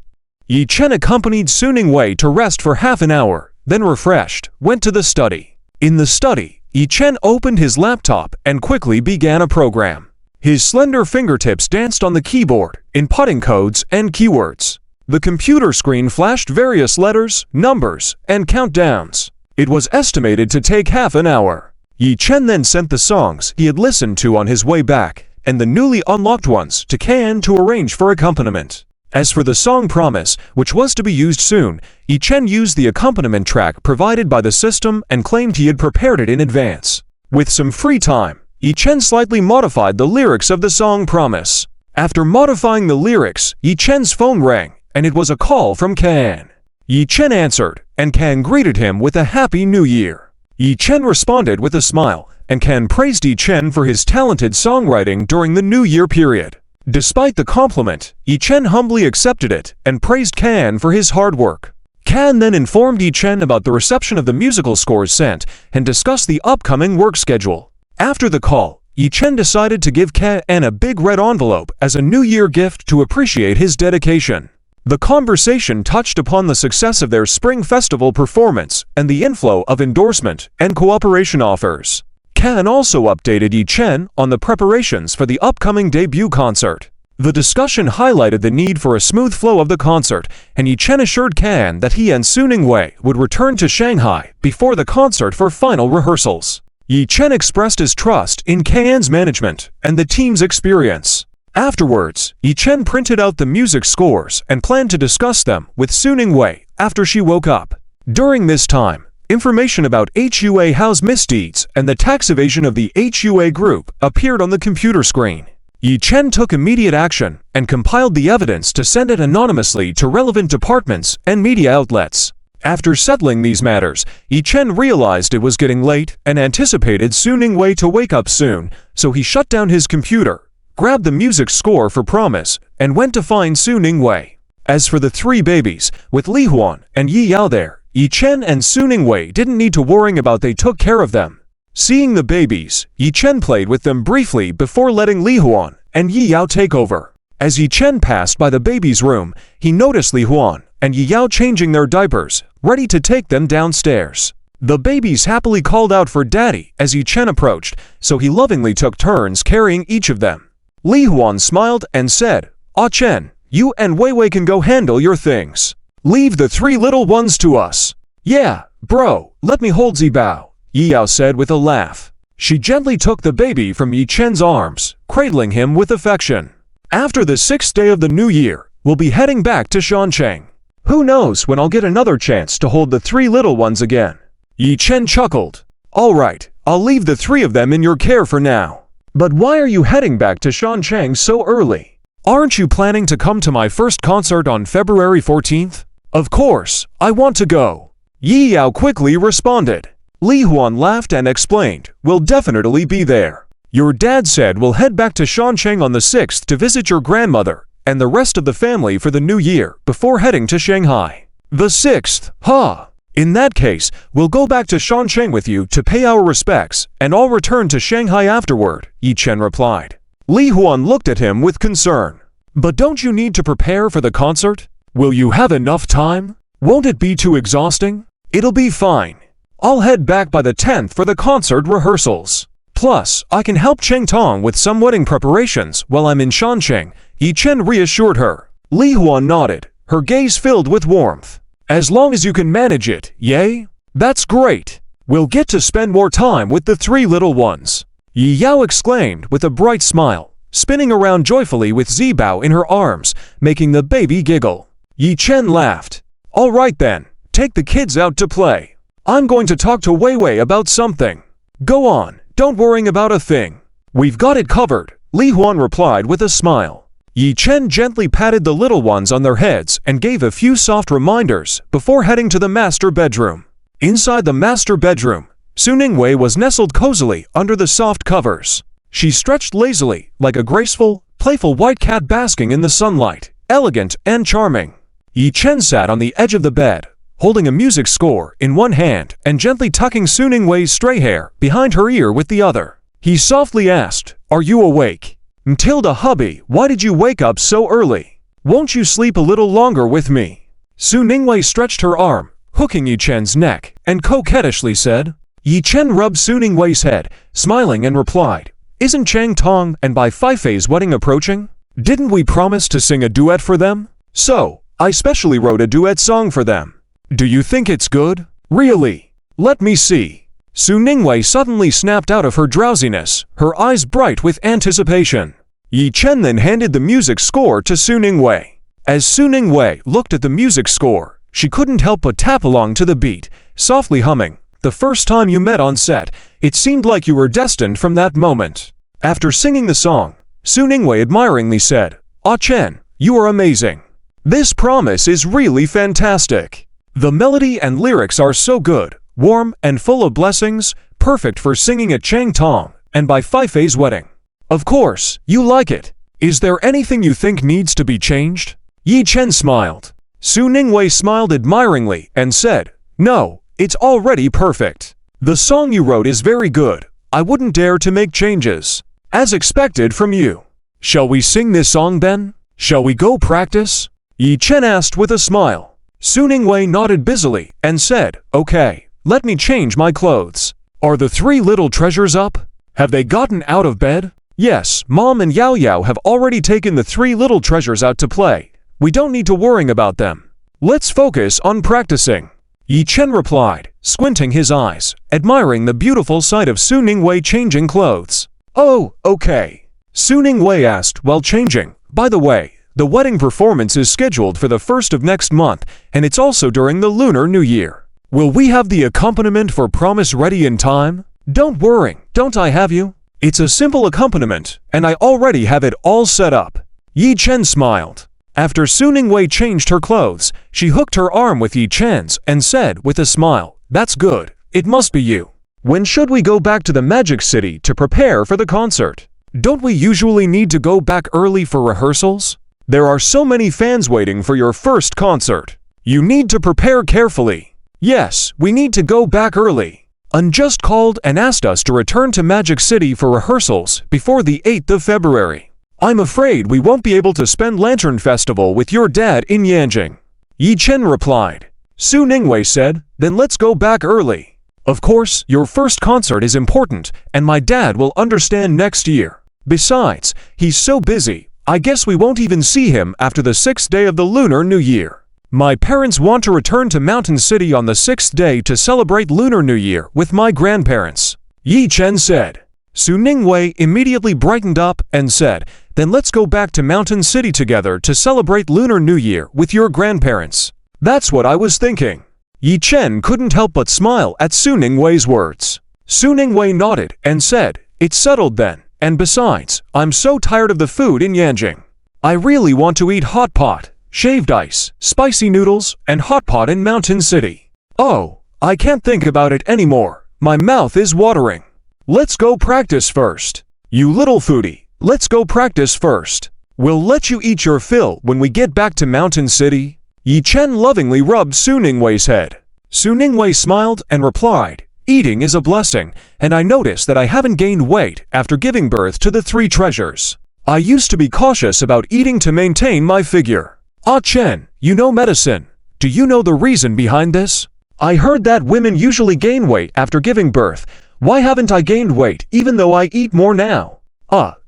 S1: Yi Chen accompanied Su Ningwei to rest for half an hour, then refreshed, went to the study. In the study, Yi Chen opened his laptop and quickly began a program. His slender fingertips danced on the keyboard, inputting codes and keywords. The computer screen flashed various letters, numbers, and countdowns. It was estimated to take half an hour. Yi Chen then sent the songs he had listened to on his way back, and the newly unlocked ones, to Kan to arrange for accompaniment. As for the song Promise, which was to be used soon, Yi Chen used the accompaniment track provided by the system and claimed he had prepared it in advance. With some free time, Yi Chen slightly modified the lyrics of the song Promise. After modifying the lyrics, Yi Chen's phone rang, and it was a call from Kan. Yi Chen answered, and Kan greeted him with a Happy New Year. Yi Chen responded with a smile, and Kan praised Yi Chen for his talented songwriting during the New Year period. Despite the compliment, Yi Chen humbly accepted it and praised Kan for his hard work. Kan then informed Yi Chen about the reception of the musical scores sent and discussed the upcoming work schedule. After the call, Yi Chen decided to give Kan a big red envelope as a New Year gift to appreciate his dedication. The conversation touched upon the success of their Spring Festival performance and the inflow of endorsement and cooperation offers. Kan also updated Yi Chen on the preparations for the upcoming debut concert. The discussion highlighted the need for a smooth flow of the concert, and Yi Chen assured Kan that he and Su Ningwei would return to Shanghai before the concert for final rehearsals. Yi Chen expressed his trust in Kan's management and the team's experience. Afterwards, Yi Chen printed out the music scores and planned to discuss them with Su Ningwei after she woke up. During this time, information about Hua Hao's misdeeds and the tax evasion of the Hua group appeared on the computer screen. Yi Chen took immediate action and compiled the evidence to send it anonymously to relevant departments and media outlets. After settling these matters, Yi Chen realized it was getting late and anticipated Su Ningwei to wake up soon, so he shut down his computer, grabbed the music score for Promise, and went to find Su Ningwei. As for the 3 babies, with Li Huan and Yi Yao there, Yi Chen and Su Ningwei didn't need to worry about they took care of them. Seeing the babies, Yi Chen played with them briefly before letting Li Huan and Yi Yao take over. As Yi Chen passed by the baby's room, he noticed Li Huan and Yi Yao changing their diapers, ready to take them downstairs. The babies happily called out for Daddy as Yi Chen approached, so he lovingly took turns carrying each of them. Li Huan smiled and said, "Ah Chen, you and Wei Wei can go handle your things. Leave the 3 little ones to us." "Yeah, bro, let me hold Zibao," Yi Yao said with a laugh. She gently took the baby from Yi Chen's arms, cradling him with affection. After the 6th day of the new year, we'll be heading back to Shancheng. Who knows when I'll get another chance to hold the 3 little ones again. Yi Chen chuckled. "All right, I'll leave the 3 of them in your care for now. But why are you heading back to Shancheng so early? Aren't you planning to come to my first concert on February 14th? "Of course, I want to go," Yi Yao quickly responded. Li Huan laughed and explained, "We'll definitely be there. Your dad said we'll head back to Shancheng on the 6th to visit your grandmother and the rest of the family for the new year before heading to Shanghai." "The 6th, huh? In that case, we'll go back to Shancheng with you to pay our respects, and I'll return to Shanghai afterward," Yi Chen replied. Li Huan looked at him with concern. "But don't you need to prepare for the concert? Will you have enough time? Won't it be too exhausting?" "It'll be fine. I'll head back by the 10th for the concert rehearsals. Plus, I can help Cheng Tong with some wedding preparations while I'm in Shancheng," Yi Chen reassured her. Li Huan nodded, her gaze filled with warmth. "As long as you can manage it, yay? That's great. We'll get to spend more time with the 3 little ones." Yi Yao exclaimed with a bright smile, spinning around joyfully with Zibao in her arms, making the baby giggle. Yi Chen laughed. All right then, take the kids out to play. I'm going to talk to Wei Wei about something. Go on, don't worry about a thing. We've got it covered, Li Huan replied with a smile. Yi Chen gently patted the little ones on their heads and gave a few soft reminders before heading to the master bedroom. Inside the master bedroom, Su Ningwei was nestled cozily under the soft covers. She stretched lazily, like a graceful, playful white cat basking in the sunlight, elegant and charming. Yi Chen sat on the edge of the bed, holding a music score in one hand and gently tucking Su Ningwei's stray hair behind her ear with the other. He softly asked, "Are you awake? Matilda hubby, why did you wake up so early? Won't you sleep a little longer with me?" Su Ningwei stretched her arm, hooking Yi Chen's neck, and coquettishly said. Yi Chen rubbed Su Ningwei's head, smiling and replied, "Isn't Chang Tong and Bai Feifei's wedding approaching? Didn't we promise to sing a duet for them? So, I specially wrote a duet song for them. Do you think it's good? Really? Let me see." Su Ningwei suddenly snapped out of her drowsiness, her eyes bright with anticipation. Yi Chen then handed the music score to Su Ningwei. As Su Ningwei looked at the music score, she couldn't help but tap along to the beat, softly humming. The first time you met on set, it seemed like you were destined from that moment. After singing the song, Su Ningwei admiringly said, "Ah Chen, you are amazing. This promise is really fantastic. The melody and lyrics are so good, warm and full of blessings, perfect for singing at Chang Tong and Bai Feifei's wedding. Of course, you like it. Is there anything you think needs to be changed?" Yi Chen smiled. Su Ningwei smiled admiringly and said, "No. It's already perfect. The song you wrote is very good. I wouldn't dare to make changes. As expected from you. Shall we sing this song then? Shall we go practice?" Yi Chen asked with a smile. Su Ningwei nodded busily and said, "Okay, let me change my clothes. Are the three little treasures up? Have they gotten out of bed?" "Yes, Mom and Yao Yao have already taken the three little treasures out to play. We don't need to worry about them. Let's focus on practicing." Yi Chen replied, squinting his eyes, admiring the beautiful sight of Su Ningwei changing clothes. "Oh, okay." Su Ningwei asked while changing, "By the way, the wedding performance is scheduled for the 1st of next month, and it's also during the Lunar New Year. Will we have the accompaniment for Promise ready in time?" "Don't worry, don't I have you? It's a simple accompaniment, and I already have it all set up." Yi Chen smiled. After Su Ningwei changed her clothes, she hooked her arm with Yi Chen's and said with a smile, "That's good, it must be you. When should we go back to the Magic City to prepare for the concert? Don't we usually need to go back early for rehearsals? There are so many fans waiting for your first concert. You need to prepare carefully." "Yes, we need to go back early. An just called and asked us to return to Magic City for rehearsals before the 8th of February. I'm afraid we won't be able to spend Lantern Festival with your dad in Yanjing." Yi Chen replied. Su Ningwei said, "Then let's go back early. Of course, your first concert is important, and my dad will understand next year. Besides, he's so busy, I guess we won't even see him after the 6th day of the Lunar New Year. My parents want to return to Mountain City on the 6th day to celebrate Lunar New Year with my grandparents," Yi Chen said. Su Ningwei immediately brightened up and said, "Then let's go back to Mountain City together to celebrate Lunar New Year with your grandparents." "That's what I was thinking." Yi Chen couldn't help but smile at Su Ningwei's words. Su Ningwei nodded and said, "It's settled then, and besides, I'm so tired of the food in Yanjing. I really want to eat hot pot, shaved ice, spicy noodles, and hot pot in Mountain City. Oh, I can't think about it anymore. My mouth is watering. Let's go practice first. You little foodie, let's go practice first. We'll let you eat your fill when we get back to Mountain City." Yi Chen lovingly rubbed Su Ningwei's head. Su Ningwei smiled and replied, "Eating is a blessing, and I notice that I haven't gained weight after giving birth to the three treasures. I used to be cautious about eating to maintain my figure." "Ah Chen, you know medicine. Do you know the reason behind this? I heard that women usually gain weight after giving birth. Why haven't I gained weight even though I eat more now?"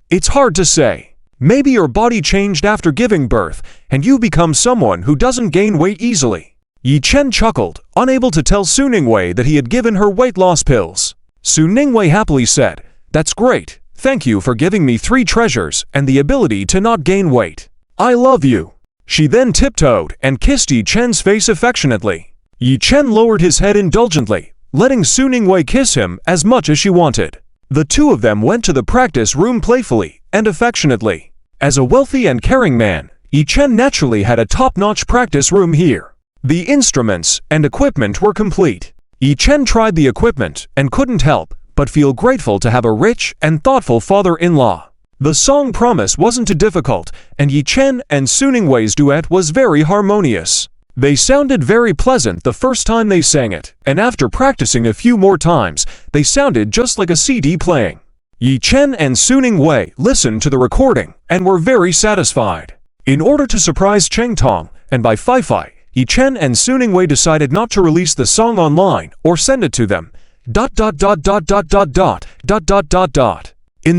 S1: It's hard to say. Maybe your body changed after giving birth, and you become someone who doesn't gain weight easily." Yi Chen chuckled, unable to tell Su Ningwei that he had given her weight loss pills. Su Ningwei happily said, That's great. Thank you for giving me 3 treasures and the ability to not gain weight. I love you. She then tiptoed and kissed Yi Chen's face affectionately. Yi Chen lowered his head indulgently, letting Su Ningwei kiss him as much as she wanted. The two of them went to the practice room playfully and affectionately. As a wealthy and caring man, Yi Chen naturally had a top-notch practice room here. The instruments and equipment were complete. Yi Chen tried the equipment and couldn't help but feel grateful to have a rich and thoughtful father-in-law. The song Promise wasn't too difficult, and Yi Chen and Su Ningwei's duet was very harmonious. They sounded very pleasant the first time they sang it, and after practicing a few more times, they sounded just like a CD playing. Yi Chen and Su Ningwei listened to the recording and were very satisfied. In order to surprise Cheng Tong and Bai Fai, Yi Chen and Su Ningwei decided not to release the song online or send it to them. In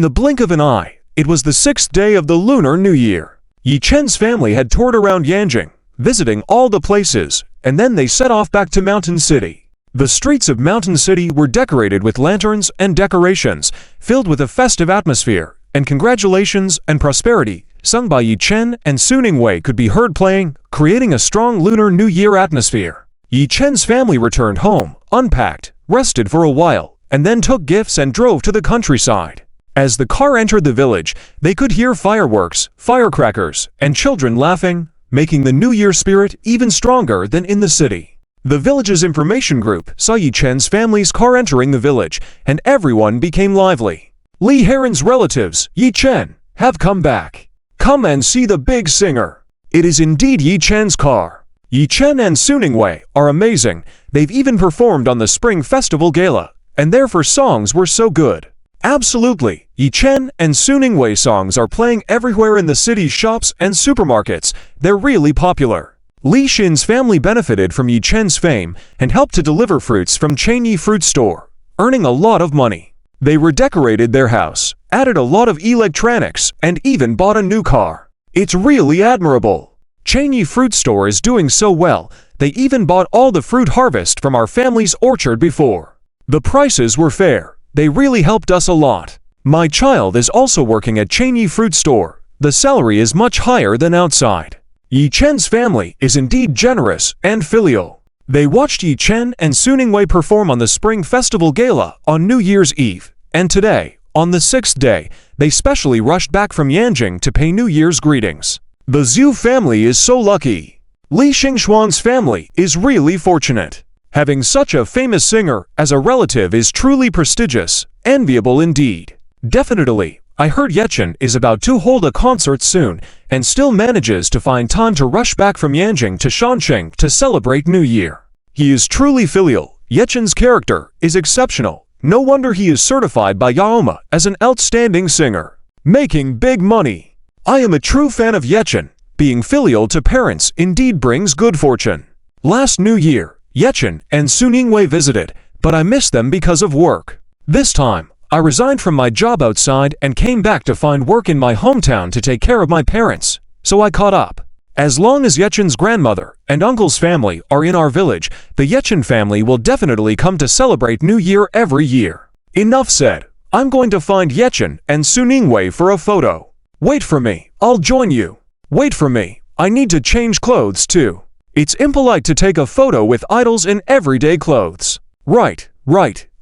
S1: the blink of an eye, it was the 6th day of the Lunar New Year. Yi Chen's family had toured around Yanjing, visiting all the places, and then they set off back to Mountain City. The streets of Mountain City were decorated with lanterns and decorations, filled with a festive atmosphere, and congratulations and prosperity, sung by Yi Chen and Su Ningwei, could be heard playing, creating a strong Lunar New Year atmosphere. Yi Chen's family returned home, unpacked, rested for a while, and then took gifts and drove to the countryside. As the car entered the village, they could hear fireworks, firecrackers, and children laughing, making the New Year spirit even stronger than in the city. The village's information group saw Yi Chen's family's car entering the village, and everyone became lively. Li Heron's relatives, Yi Chen, have come back. Come and see the big singer. It is indeed Yi Chen's car. Yi Chen and Su Ningwei are amazing. They've even performed on the Spring Festival Gala, and their songs were so good. Absolutely, Yi Chen and Su Ningwei songs are playing everywhere in the city's shops and supermarkets. They're really popular. Li Xin's family benefited from Yi Chen's fame and helped to deliver fruits from Chanyi Fruit Store, earning a lot of money. They redecorated their house, added a lot of electronics, and even bought a new car. It's really admirable. Chanyi Fruit Store is doing so well, they even bought all the fruit harvest from our family's orchard before. The prices were fair. They really helped us a lot. My child is also working at Chanyi Fruit Store. The salary is much higher than outside. Yi Chen's family is indeed generous and filial. They watched Yi Chen and Su Ningwei perform on the Spring Festival Gala on New Year's Eve, and today, on the 6th day, they specially rushed back from Yanjing to pay New Year's greetings. The Zhu family is so lucky. Li Xingxuan's family is really fortunate. Having such a famous singer as a relative is truly prestigious, enviable indeed. Definitely, I heard Ye Chen is about to hold a concert soon and still manages to find time to rush back from Yanjing to Shanxing to celebrate New Year. He is truly filial. Ye Chen's character is exceptional. No wonder he is certified by Yaoma as an outstanding singer. Making big money. I am a true fan of Ye Chen. Being filial to parents indeed brings good fortune. Last New Year, Ye Chen and Su Ningwei visited, but I missed them because of work. This time, I resigned from my job outside and came back to find work in my hometown to take care of my parents, so I caught up. As long as Ye Chen's grandmother and uncle's family are in our village, the Ye Chen family will definitely come to celebrate New Year every year. Enough said. I'm going to find Ye Chen and Su Ningwei for a photo. Wait for me, I'll join you. Wait for me, I need to change clothes too. It's impolite to take a photo with idols in everyday clothes. Right,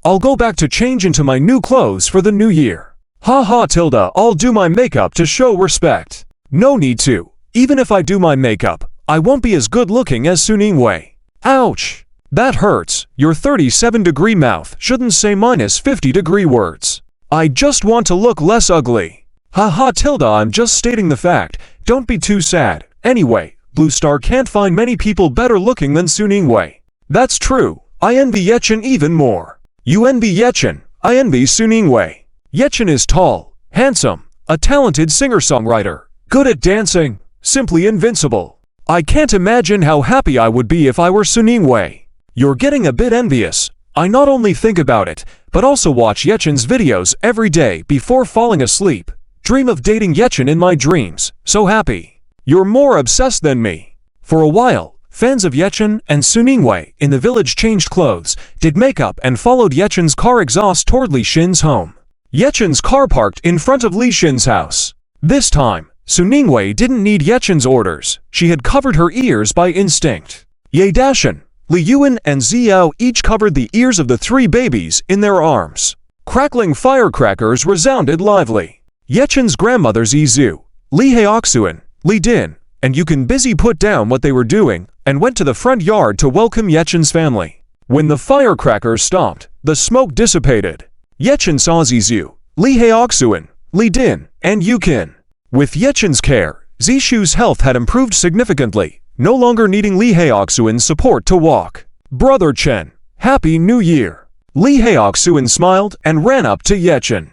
S1: I'll go back to change into my new clothes for the new year. Haha tilde, I'll do my makeup to show respect. No need to. Even if I do my makeup, I won't be as good looking as Su Ningwei. Ouch! That hurts. Your 37-degree mouth shouldn't say -50-degree words. I just want to look less ugly. Haha tilde, I'm just stating the fact. Don't be too sad. Anyway, Blue Star can't find many people better looking than Su Ningwei. That's true. I envy Ye Chen even more. You envy Ye Chen. I envy Su Ningwei. Ye Chen is tall, handsome, a talented singer-songwriter, good at dancing, simply invincible. I can't imagine how happy I would be if I were Su Ningwei. You're getting a bit envious. I not only think about it, but also watch Ye Chen's videos every day before falling asleep. Dream of dating Ye Chen in my dreams. So happy. You're more obsessed than me. For a while, fans of Ye Chen and Su Ningwei in the village changed clothes, did makeup and followed Ye Chen's car exhaust toward Li Xin's home. Yechen's car parked in front of Li Xin's house. This time, Su Ningwei didn't need Yechen's orders. She had covered her ears by instinct. Ye Dashan, Li Yuan and Xiao each covered the ears of the 3 babies in their arms. Crackling firecrackers resounded lively. Yechen's grandmothers Yizu, Li Heoxuan, Li Din, and Yukan busy put down what they were doing and went to the front yard to welcome Yechen's family. When the firecrackers stopped, the smoke dissipated. Yechen saw Zizu, Li Heoxuan, Li Din, and Yukin. With Yechen's care, Zishu's health had improved significantly, no longer needing Li Heoxuan's support to walk. Brother Chen, Happy New Year! Li Heoxuan smiled and ran up to Yechen.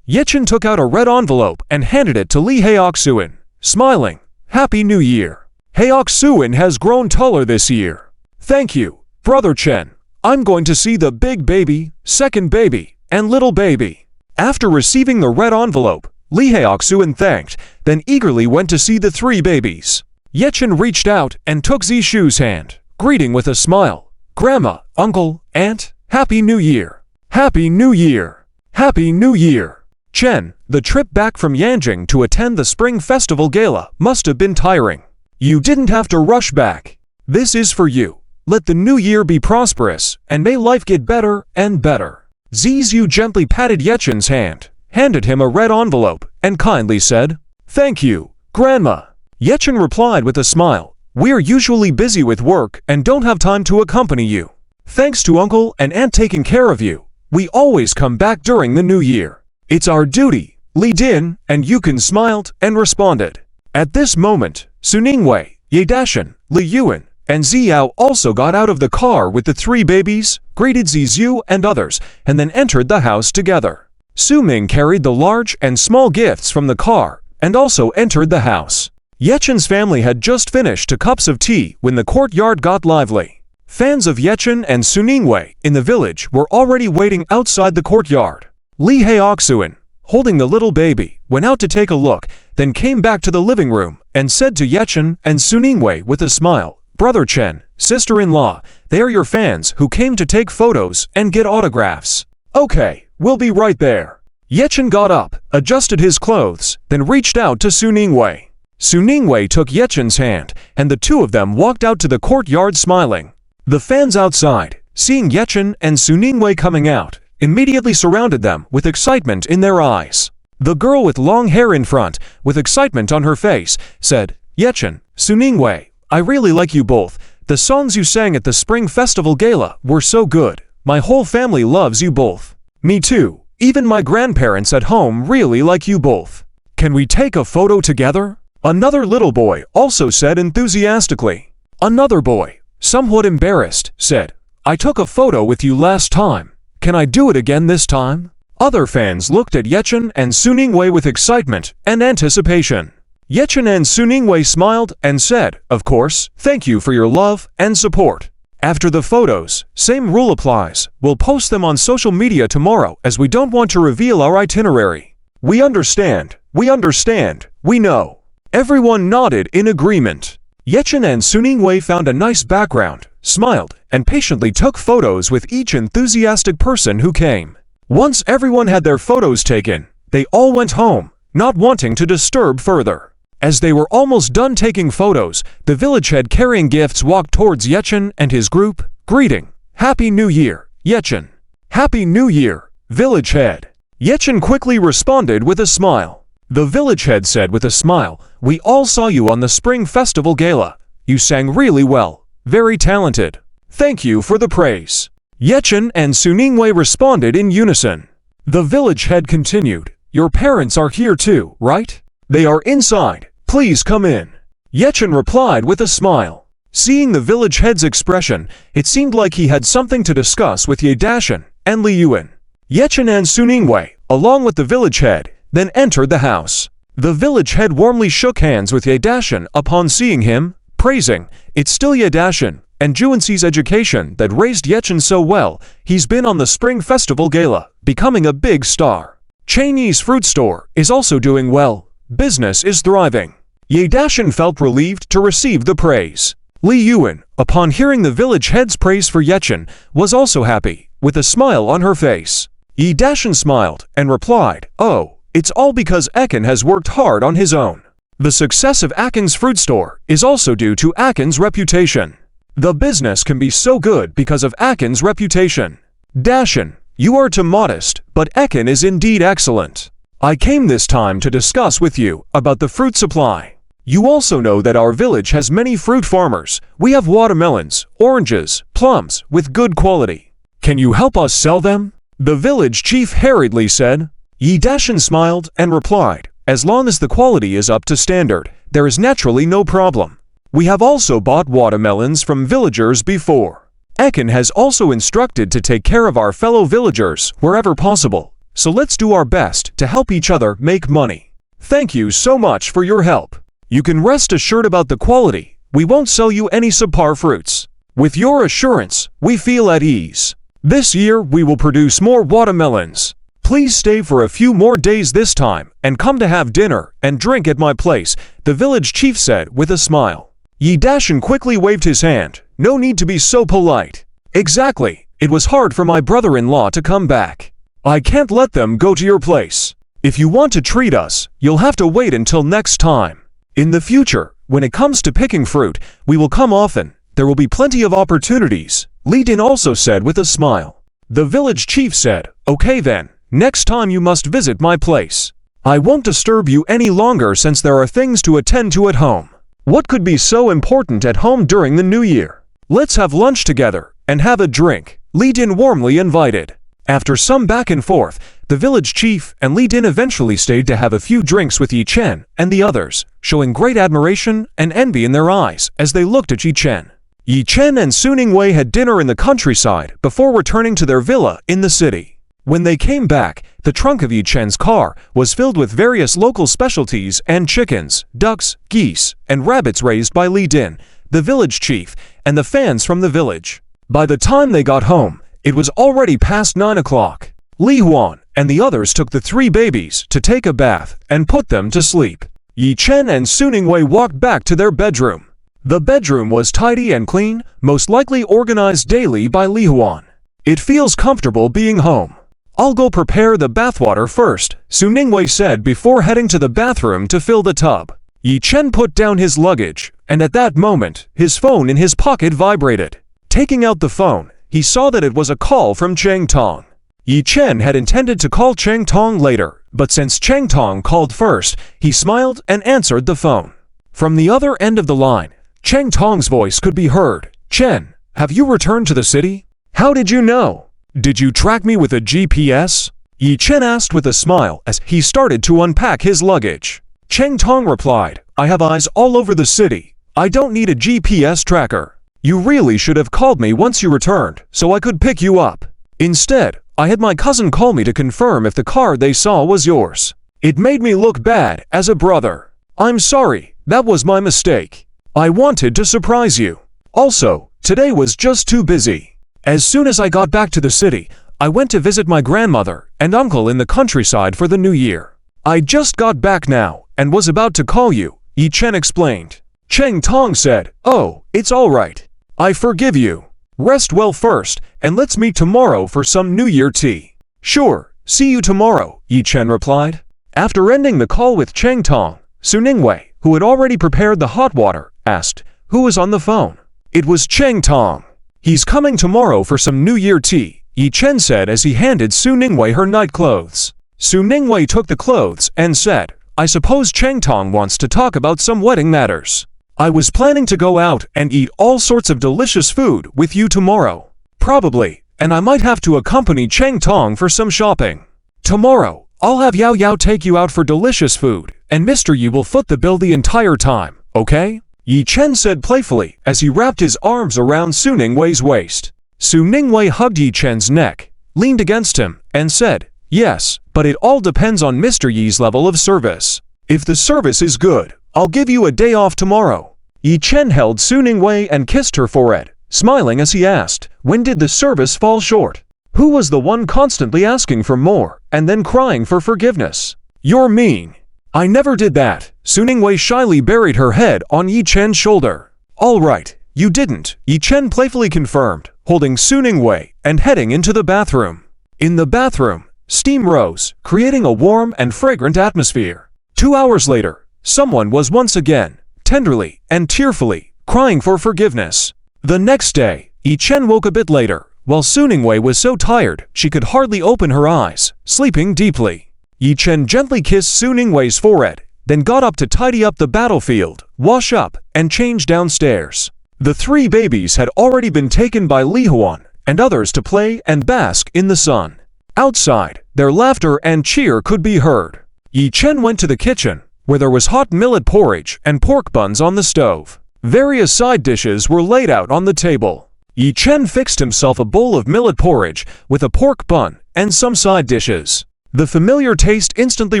S1: Yechen took out a red envelope and handed it to Li Heoxuan, smiling, Happy New Year! Heoxuan has grown taller this year. Thank you, Brother Chen. I'm going to see the big baby, second baby, and little baby. After receiving the red envelope, Li Heoxuan thanked, then eagerly went to see the 3 babies. Yechen reached out and took Zishu's hand, greeting with a smile. Grandma, uncle, aunt, Happy New Year! Happy New Year! Happy New Year! Chen, the trip back from Yanjing to attend the Spring Festival Gala must have been tiring. You didn't have to rush back. This is for you. Let the new year be prosperous, and may life get better and better. Zizhu gently patted Yechen's hand, handed him a red envelope, and kindly said, Thank you, Grandma. Yechen replied with a smile, We're usually busy with work and don't have time to accompany you. Thanks to Uncle and Aunt taking care of you, we always come back during the new year. It's our duty. Li Din and Yukin smiled and responded. At this moment, Su Ningwei, Ye Dashan, Li Yuan, and Xiao also got out of the car with the 3 babies, greeted Zizu and others, and then entered the house together. Su Ming carried the large and small gifts from the car and also entered the house. Yechen's family had just finished 2 cups of tea when the courtyard got lively. Fans of Yechen and Su Ningwei in the village were already waiting outside the courtyard. Li Heoxuan, holding the little baby, went out to take a look, then came back to the living room and said to Yechen and Su Ningwei with a smile, Brother Chen, sister-in-law, they are your fans who came to take photos and get autographs. Okay, we'll be right there. Yechen got up, adjusted his clothes, then reached out to Su Ningwei. Su Ningwei took Yechen's hand, and the 2 of them walked out to the courtyard smiling. The fans outside, seeing Yechen and Su Ningwei coming out, immediately surrounded them with excitement in their eyes. The girl with long hair in front, with excitement on her face, said, Yechen, Su Ningwei, I really like you both. The songs you sang at the Spring Festival Gala were so good. My whole family loves you both. Me too. Even my grandparents at home really like you both. Can we take a photo together? Another little boy also said enthusiastically. Another boy, somewhat embarrassed, said, I took a photo with you last time. Can I do it again this time? Other fans looked at Yechen and Su Ningwei with excitement and anticipation. Yechen and Su Ningwei smiled and said, Of course, thank you for your love and support. After the photos, same rule applies. We'll post them on social media tomorrow as we don't want to reveal our itinerary. We understand, we know. Everyone nodded in agreement. Yechen and Su Ningwei found a nice background, smiled, and patiently took photos with each enthusiastic person who came. Once everyone had their photos taken, they all went home, not wanting to disturb further. As they were almost done taking photos, the village head carrying gifts walked towards Yechen and his group, greeting, Happy New Year, Yechen. Happy New Year, village head. Yechen quickly responded with a smile. The village head said with a smile, We all saw you on the Spring Festival Gala. You sang really well, very talented. Thank you for the praise. Yechen and Su Ningwei responded in unison. The village head continued, Your parents are here too, right? They are inside. Please come in. Yechen replied with a smile. Seeing the village head's expression, it seemed like he had something to discuss with Ye Dashan and Li Yuan. Yechen and Su Ningwei, along with the village head, then entered the house. The village head warmly shook hands with Ye Dashan upon seeing him, praising, It's still Ye Dashan and Juanxi's education that raised Yechen so well. He's been on the Spring Festival Gala, becoming a big star. Chinese fruit store is also doing well. Business is thriving. Ye Dashan felt relieved to receive the praise. Li Yuan, upon hearing the village head's praise for Yechen, was also happy, with a smile on her face. Yi Dashan smiled and replied, "Oh, it's all because Akin has worked hard on his own. The success of Akin's fruit store is also due to Akin's reputation. The business can be so good because of Akin's reputation. Dashan, you are too modest, but Akin is indeed excellent. I came this time to discuss with you about the fruit supply. You also know that our village has many fruit farmers. We have watermelons, oranges, plums with good quality. Can you help us sell them?" The village chief hurriedly said. Yi Dashan smiled and replied, "As long as the quality is up to standard, there is naturally no problem. We have also bought watermelons from villagers before. Akin has also instructed to take care of our fellow villagers wherever possible. So let's do our best to help each other make money. Thank you so much for your help. You can rest assured about the quality. We won't sell you any subpar fruits. With your assurance, we feel at ease. This year, we will produce more watermelons. Please stay for a few more days this time and come to have dinner and drink at my place," the village chief said with a smile. Yi Dashan quickly waved his hand. "No need to be so polite." "Exactly. It was hard for my brother-in-law to come back. I can't let them go to your place. If you want to treat us, you'll have to wait until next time. In the future, when it comes to picking fruit, we will come often. There will be plenty of opportunities," Li Din also said with a smile. The village chief said, "Okay then, next time you must visit my place. I won't disturb you any longer since there are things to attend to at home. What could be so important at home during the New Year? Let's have lunch together and have a drink," Li Din warmly invited. After some back and forth, the village chief and Li Din eventually stayed to have a few drinks with Yi Chen and the others, showing great admiration and envy in their eyes as they looked at Yi Chen. Yi Chen and Su Ningwei had dinner in the countryside before returning to their villa in the city. When they came back, the trunk of Yi Chen's car was filled with various local specialties and chickens, ducks, geese, and rabbits raised by Li Din, the village chief, and the fans from the village. By the time they got home, it was already past 9 o'clock. Li Huan and the others took the 3 babies to take a bath and put them to sleep. Yi Chen and Su Ningwei walked back to their bedroom. The bedroom was tidy and clean, most likely organized daily by Li Huan. "It feels comfortable being home. I'll go prepare the bathwater first," Su Ningwei said before heading to the bathroom to fill the tub. Yi Chen put down his luggage, and at that moment, his phone in his pocket vibrated. Taking out the phone, he saw that it was a call from Cheng Tong. Yi Chen had intended to call Cheng Tong later, but since Cheng Tong called first, he smiled and answered the phone. From the other end of the line, Cheng Tong's voice could be heard. "Chen, have you returned to the city? How did you know? Did you track me with a GPS?" Yi Chen asked with a smile as he started to unpack his luggage. Cheng Tong replied, "I have eyes all over the city. I don't need a GPS tracker. You really should have called me once you returned, so I could pick you up. Instead, I had my cousin call me to confirm if the car they saw was yours. It made me look bad as a brother. I'm sorry, that was my mistake. I wanted to surprise you. Also, today was just too busy. As soon as I got back to the city, I went to visit my grandmother and uncle in the countryside for the New Year. I just got back now and was about to call you," Yi Chen explained. Cheng Tong said, "Oh, it's all right. I forgive you. Rest well first, and let's meet tomorrow for some New Year tea." "Sure, see you tomorrow," Yi Chen replied. After ending the call with Cheng Tong, Su Ningwei, who had already prepared the hot water, asked, "Who was on the phone?" It was Cheng Tong. "He's coming tomorrow for some New Year tea," Yi Chen said as he handed Su Ningwei her night clothes. Su Ningwei took the clothes and said, "I suppose Cheng Tong wants to talk about some wedding matters. I was planning to go out and eat all sorts of delicious food with you tomorrow. Probably, and I might have to accompany Cheng Tong for some shopping. Tomorrow, I'll have Yao Yao take you out for delicious food, and Mr. Yi will foot the bill the entire time, okay?" Yi Chen said playfully as he wrapped his arms around Su Ningwei's waist. Su Ningwei hugged Yi Chen's neck, leaned against him, and said, "Yes, but it all depends on Mr. Yi's level of service. If the service is good, I'll give you a day off tomorrow." Yi Chen held Su Ningwei and kissed her forehead, smiling as he asked, "When did the service fall short? Who was the one constantly asking for more and then crying for forgiveness?" "You're mean." "I never did that." Su Ningwei shyly buried her head on Yi Chen's shoulder. "All right, you didn't," Yi Chen playfully confirmed, holding Su Ningwei and heading into the bathroom. In the bathroom, Steam rose, creating a warm and fragrant atmosphere. 2 hours later, someone was once again, tenderly and tearfully, crying for forgiveness. The next day, Yi Chen woke a bit later, while Suningwei was so tired she could hardly open her eyes, sleeping deeply. Yi Chen gently kissed Suningwei's forehead, then got up to tidy up the battlefield, wash up, and change downstairs. The 3 babies had already been taken by Li Huan and others to play and bask in the sun. Outside, their laughter and cheer could be heard. Yi Chen went to the kitchen, where there was hot millet porridge and pork buns on the stove. Various side dishes were laid out on the table. Yi Chen fixed himself a bowl of millet porridge with a pork bun and some side dishes. The familiar taste instantly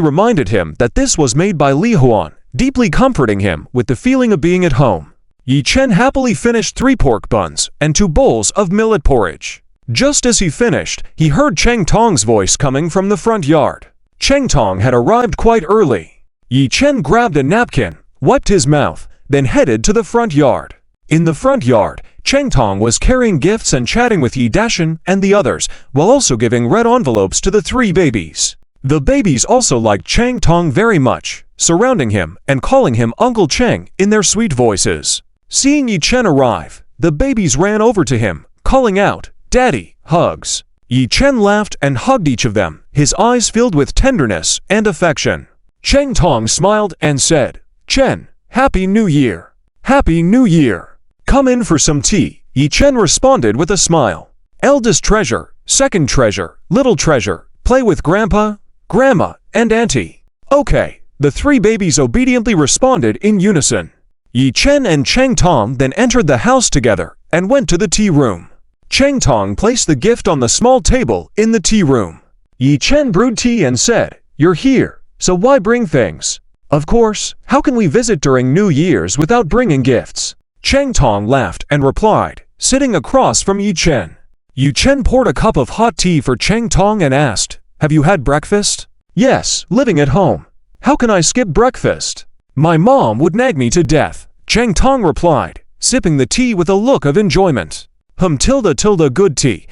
S1: reminded him that this was made by Li Huan, deeply comforting him with the feeling of being at home. Yi Chen happily finished 3 pork buns and 2 bowls of millet porridge. Just as he finished, he heard Cheng Tong's voice coming from the front yard. Cheng Tong had arrived quite early. Yi Chen grabbed a napkin, wiped his mouth, then headed to the front yard. In the front yard, Cheng Tong was carrying gifts and chatting with Yi Dashan and the others, while also giving red envelopes to the 3 babies. The babies also liked Cheng Tong very much, surrounding him and calling him Uncle Cheng in their sweet voices. Seeing Yi Chen arrive, the babies ran over to him, calling out, "Daddy, hugs." Yi Chen laughed and hugged each of them, his eyes filled with tenderness and affection. Cheng Tong smiled and said, "Chen, Happy New Year. Happy New Year. Come in for some tea." Yi Chen responded with a smile. "Eldest treasure, second treasure, little treasure, play with grandpa, grandma, and auntie." "Okay." The 3 babies obediently responded in unison. Yi Chen and Cheng Tong then entered the house together and went to the tea room. Cheng Tong placed the gift on the small table in the tea room. Yi Chen brewed tea and said, "You're here, so why bring things?" "Of course, how can we visit during New Year's without bringing gifts?" Cheng Tong laughed and replied, sitting across from Yi Chen. Yi Chen poured a cup of hot tea for Cheng Tong and asked, "Have you had breakfast?" "Yes, living at home. How can I skip breakfast? My mom would nag me to death," Cheng Tong replied, sipping the tea with a look of enjoyment. Good tea,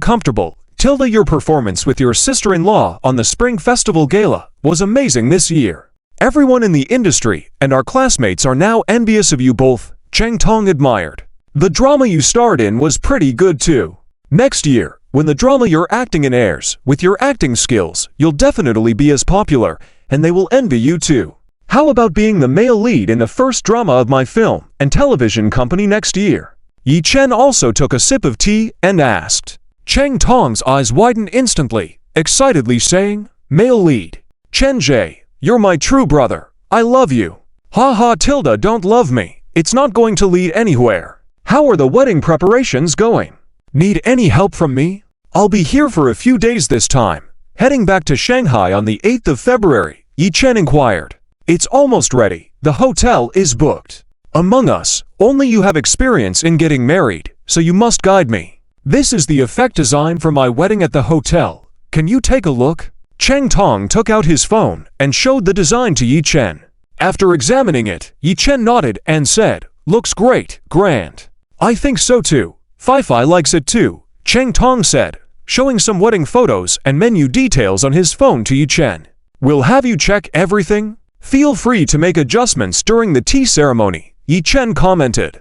S1: comfortable, your performance with your sister-in-law on the Spring Festival Gala was amazing this year. Everyone in the industry and our classmates are now envious of you both, Cheng Tong admired. The drama you starred in was pretty good too. Next year, when the drama you're acting in airs, with your acting skills, you'll definitely be as popular, and they will envy you too. How about being the male lead in the first drama of my film and television company next year?" Yi Chen also took a sip of tea and asked. Cheng Tong's eyes widened instantly, excitedly saying, "Male lead. Chen Jie, you're my true brother. I love you." "Ha ha don't love me. It's not going to lead anywhere. How are the wedding preparations going? Need any help from me? I'll be here for a few days this time. Heading back to Shanghai on the 8th of February, Yi Chen inquired. "It's almost ready. The hotel is booked. Among us, only you have experience in getting married, so you must guide me. This is the effect design for my wedding at the hotel. Can you take a look?" Cheng Tong took out his phone and showed the design to Yi Chen. After examining it, Yi Chen nodded and said, "Looks great, grand." "I think so too. Fi likes it too," Cheng Tong said, showing some wedding photos and menu details on his phone to Yi Chen. "We'll have you check everything. Feel free to make adjustments during the tea ceremony," Yi Chen commented.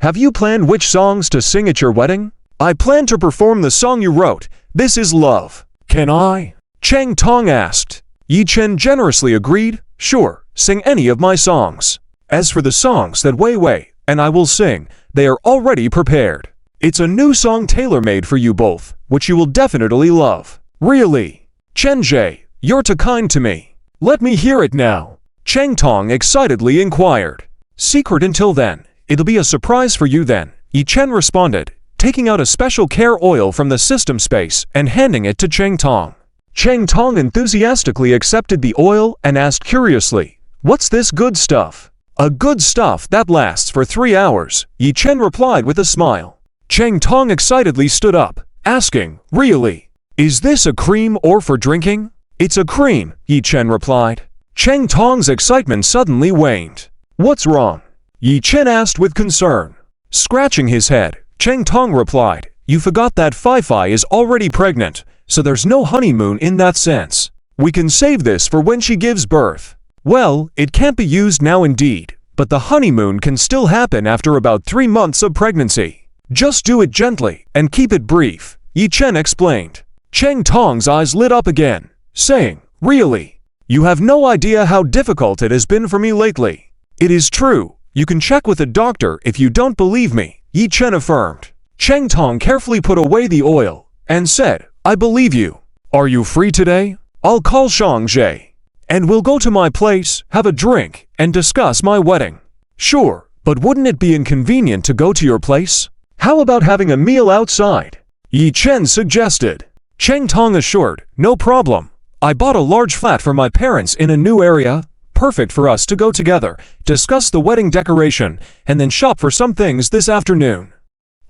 S1: Have you planned which songs to sing at your wedding?" "I plan to perform the song you wrote, This Is Love." "Can I?" Cheng Tong asked. Yi Chen generously agreed, "Sure, sing any of my songs. As for the songs that Wei and I will sing, they are already prepared. It's a new song tailor-made for you both, which you will definitely love." "Really? Chen Jie, you're too kind to me. Let me hear it now," Cheng Tong excitedly inquired. "Secret until then. It'll be a surprise for you then," Yi Chen responded, taking out a special care oil from the system space and handing it to Cheng Tong. Cheng Tong enthusiastically accepted the oil and asked curiously, "What's this good stuff?" "A good stuff that lasts for 3 hours," Yi Chen replied with a smile. Cheng Tong excitedly stood up, asking, "Really? Is this a cream or for drinking?" "It's a cream," Yi Chen replied. Cheng Tong's excitement suddenly waned. "What's wrong?" Yi Chen asked with concern. Scratching his head, Cheng Tong replied, "You forgot that Fi is already pregnant, so there's no honeymoon in that sense. We can save this for when she gives birth. Well, it can't be used now indeed, but the honeymoon can still happen after about 3 months of pregnancy. Just do it gently and keep it brief, Yi Chen explained. Cheng Tong's eyes lit up again, saying, "Really? You have no idea how difficult it has been for me lately." "It is true. You can check with a doctor if you don't believe me," Yi Chen affirmed. Cheng Tong carefully put away the oil and said, "I believe you. Are you free today? I'll call Shang Jie, and we'll go to my place, have a drink, and discuss my wedding." "Sure, but wouldn't it be inconvenient to go to your place? How about having a meal outside?" Yi Chen suggested. Cheng Tong assured, "No problem. I bought a large flat for my parents in a new area, perfect for us to go together, discuss the wedding decoration, and then shop for some things this afternoon."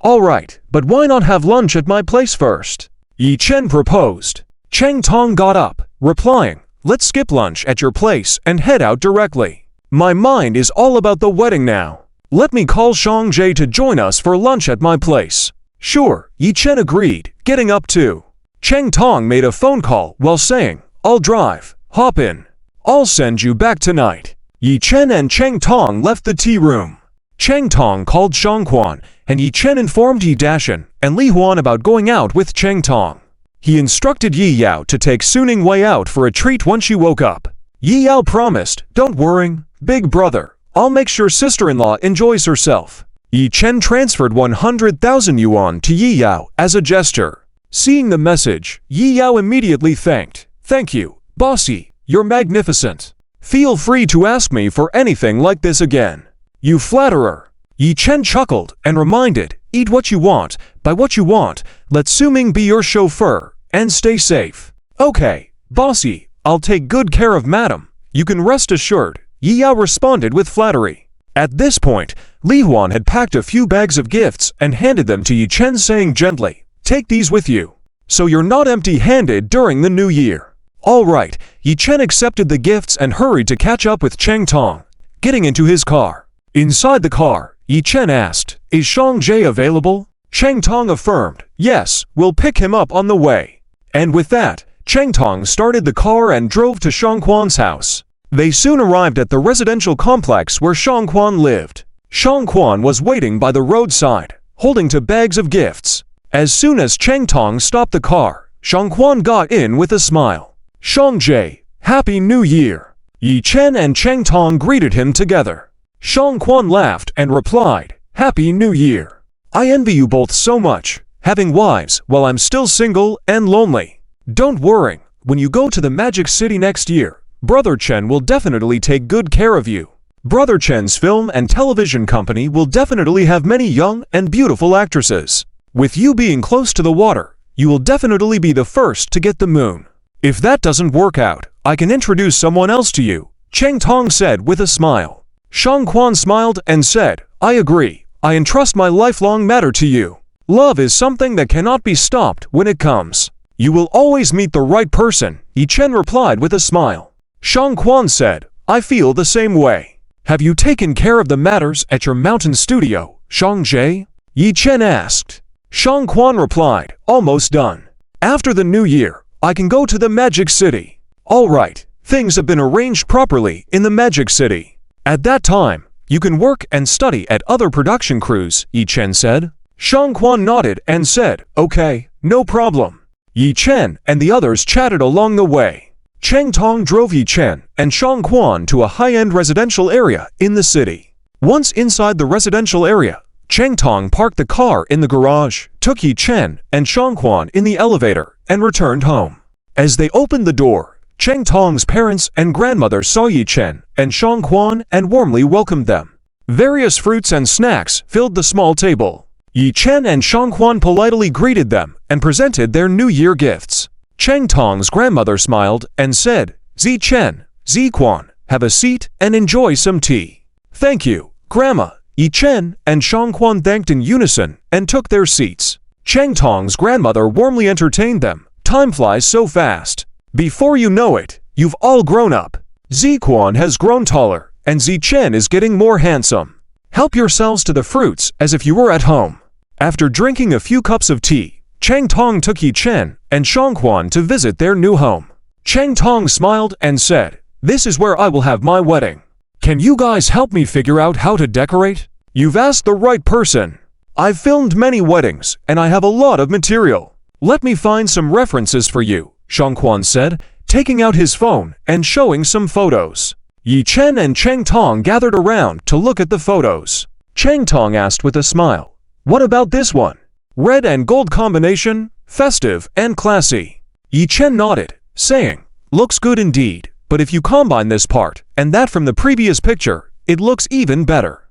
S1: "All right, but why not have lunch at my place first?" Yi Chen proposed. Cheng Tong got up, replying, "Let's skip lunch at your place and head out directly. My mind is all about the wedding now. Let me call Shang Jie to join us for lunch at my place." "Sure," Yi Chen agreed, getting up too. Cheng Tong made a phone call while saying, "I'll drive. Hop in. I'll send you back tonight." Yi Chen and Cheng Tong left the tea room. Cheng Tong called Shang Quan, and Yi Chen informed Yi Dashan and Li Huan about going out with Cheng Tong. He instructed Yi Yao to take Suning Wei out for a treat when she woke up. Yi Yao promised, "Don't worry, big brother. I'll make sure sister-in-law enjoys herself." Yi Chen transferred 100,000 yuan to Yi Yao as a gesture. Seeing the message, Yi Yao immediately thanked. "Thank you, bossy. You're magnificent. Feel free to ask me for anything like this again." "You flatterer." Yi Chen chuckled and reminded, "Eat what you want, buy what you want, let Suming be your chauffeur, and stay safe." "Okay, bossy, I'll take good care of madam. You can rest assured," Yi Yao responded with flattery. At this point, Li Huan had packed a few bags of gifts and handed them to Yi Chen, saying gently, "Take these with you, so you're not empty-handed during the new year." All right, Yi Chen accepted the gifts and hurried to catch up with Cheng Tong, getting into his car. Inside the car, Yi Chen asked, "Is Shang Jie available?" Cheng Tong affirmed, "Yes, we'll pick him up on the way." And with that, Cheng Tong started the car and drove to Shang Quan's house. They soon arrived at the residential complex where Shang Quan lived. Shang Quan was waiting by the roadside, holding two bags of gifts. As soon as Cheng Tong stopped the car, Shang Quan got in with a smile. "Shang Jie, Happy New Year!" Yi Chen and Cheng Tong greeted him together. Shang Quan laughed and replied, "Happy New Year. I envy you both so much, having wives while I'm still single and lonely. Don't worry, when you go to the Magic City next year, Brother Chen will definitely take good care of you. Brother Chen's film and television company will definitely have many young and beautiful actresses. With you being close to the water, you will definitely be the first to get the moon. If that doesn't work out, I can introduce someone else to you," Cheng Tong said with a smile. Shang Quan smiled and said, "I agree. I entrust my lifelong matter to you. Love is something that cannot be stopped when it comes. You will always meet the right person," Yi Chen replied with a smile. Shang Quan said, "I feel the same way." "Have you taken care of the matters at your mountain studio, Shang Jie?" Yi Chen asked. Shang Quan replied, "Almost done. After the new year, I can go to the Magic City." "All right, things have been arranged properly in the Magic City. At that time, you can work and study at other production crews," Yi Chen said. Shang Quan nodded and said, "Okay, no problem." Yi Chen and the others chatted along the way. Cheng Tong drove Yi Chen and Shang Quan to a high-end residential area in the city. Once inside the residential area, Cheng Tong parked the car in the garage, took Yi Chen and Shang Quan in the elevator, and returned home. As they opened the door, Cheng Tong's parents and grandmother saw Yi Chen and Shang Quan and warmly welcomed them. Various fruits and snacks filled the small table. Yi Chen and Shang Quan politely greeted them and presented their New Year gifts. Cheng Tong's grandmother smiled and said, "Zi Chen, Zi Quan, have a seat and enjoy some tea." "Thank you, Grandma." Yi Chen and Shang Quan thanked in unison and took their seats. Cheng Tong's grandmother warmly entertained them. "Time flies so fast. Before you know it, you've all grown up. Zi Quan has grown taller, and Zi Chen is getting more handsome. Help yourselves to the fruits as if you were at home." After drinking a few cups of tea, Chang Tong took Yi Chen and Xiangquan to visit their new home. Chang Tong smiled and said, "This is where I will have my wedding. Can you guys help me figure out how to decorate?" "You've asked the right person. I've filmed many weddings and I have a lot of material. Let me find some references for you," Xiangquan said, taking out his phone and showing some photos. Yi Chen and Chang Tong gathered around to look at the photos. Chang Tong asked with a smile, "What about this one? Red and gold combination, festive and classy." Yi Chen nodded, saying, "Looks good indeed, but if you combine this part and that from the previous picture, it looks even better."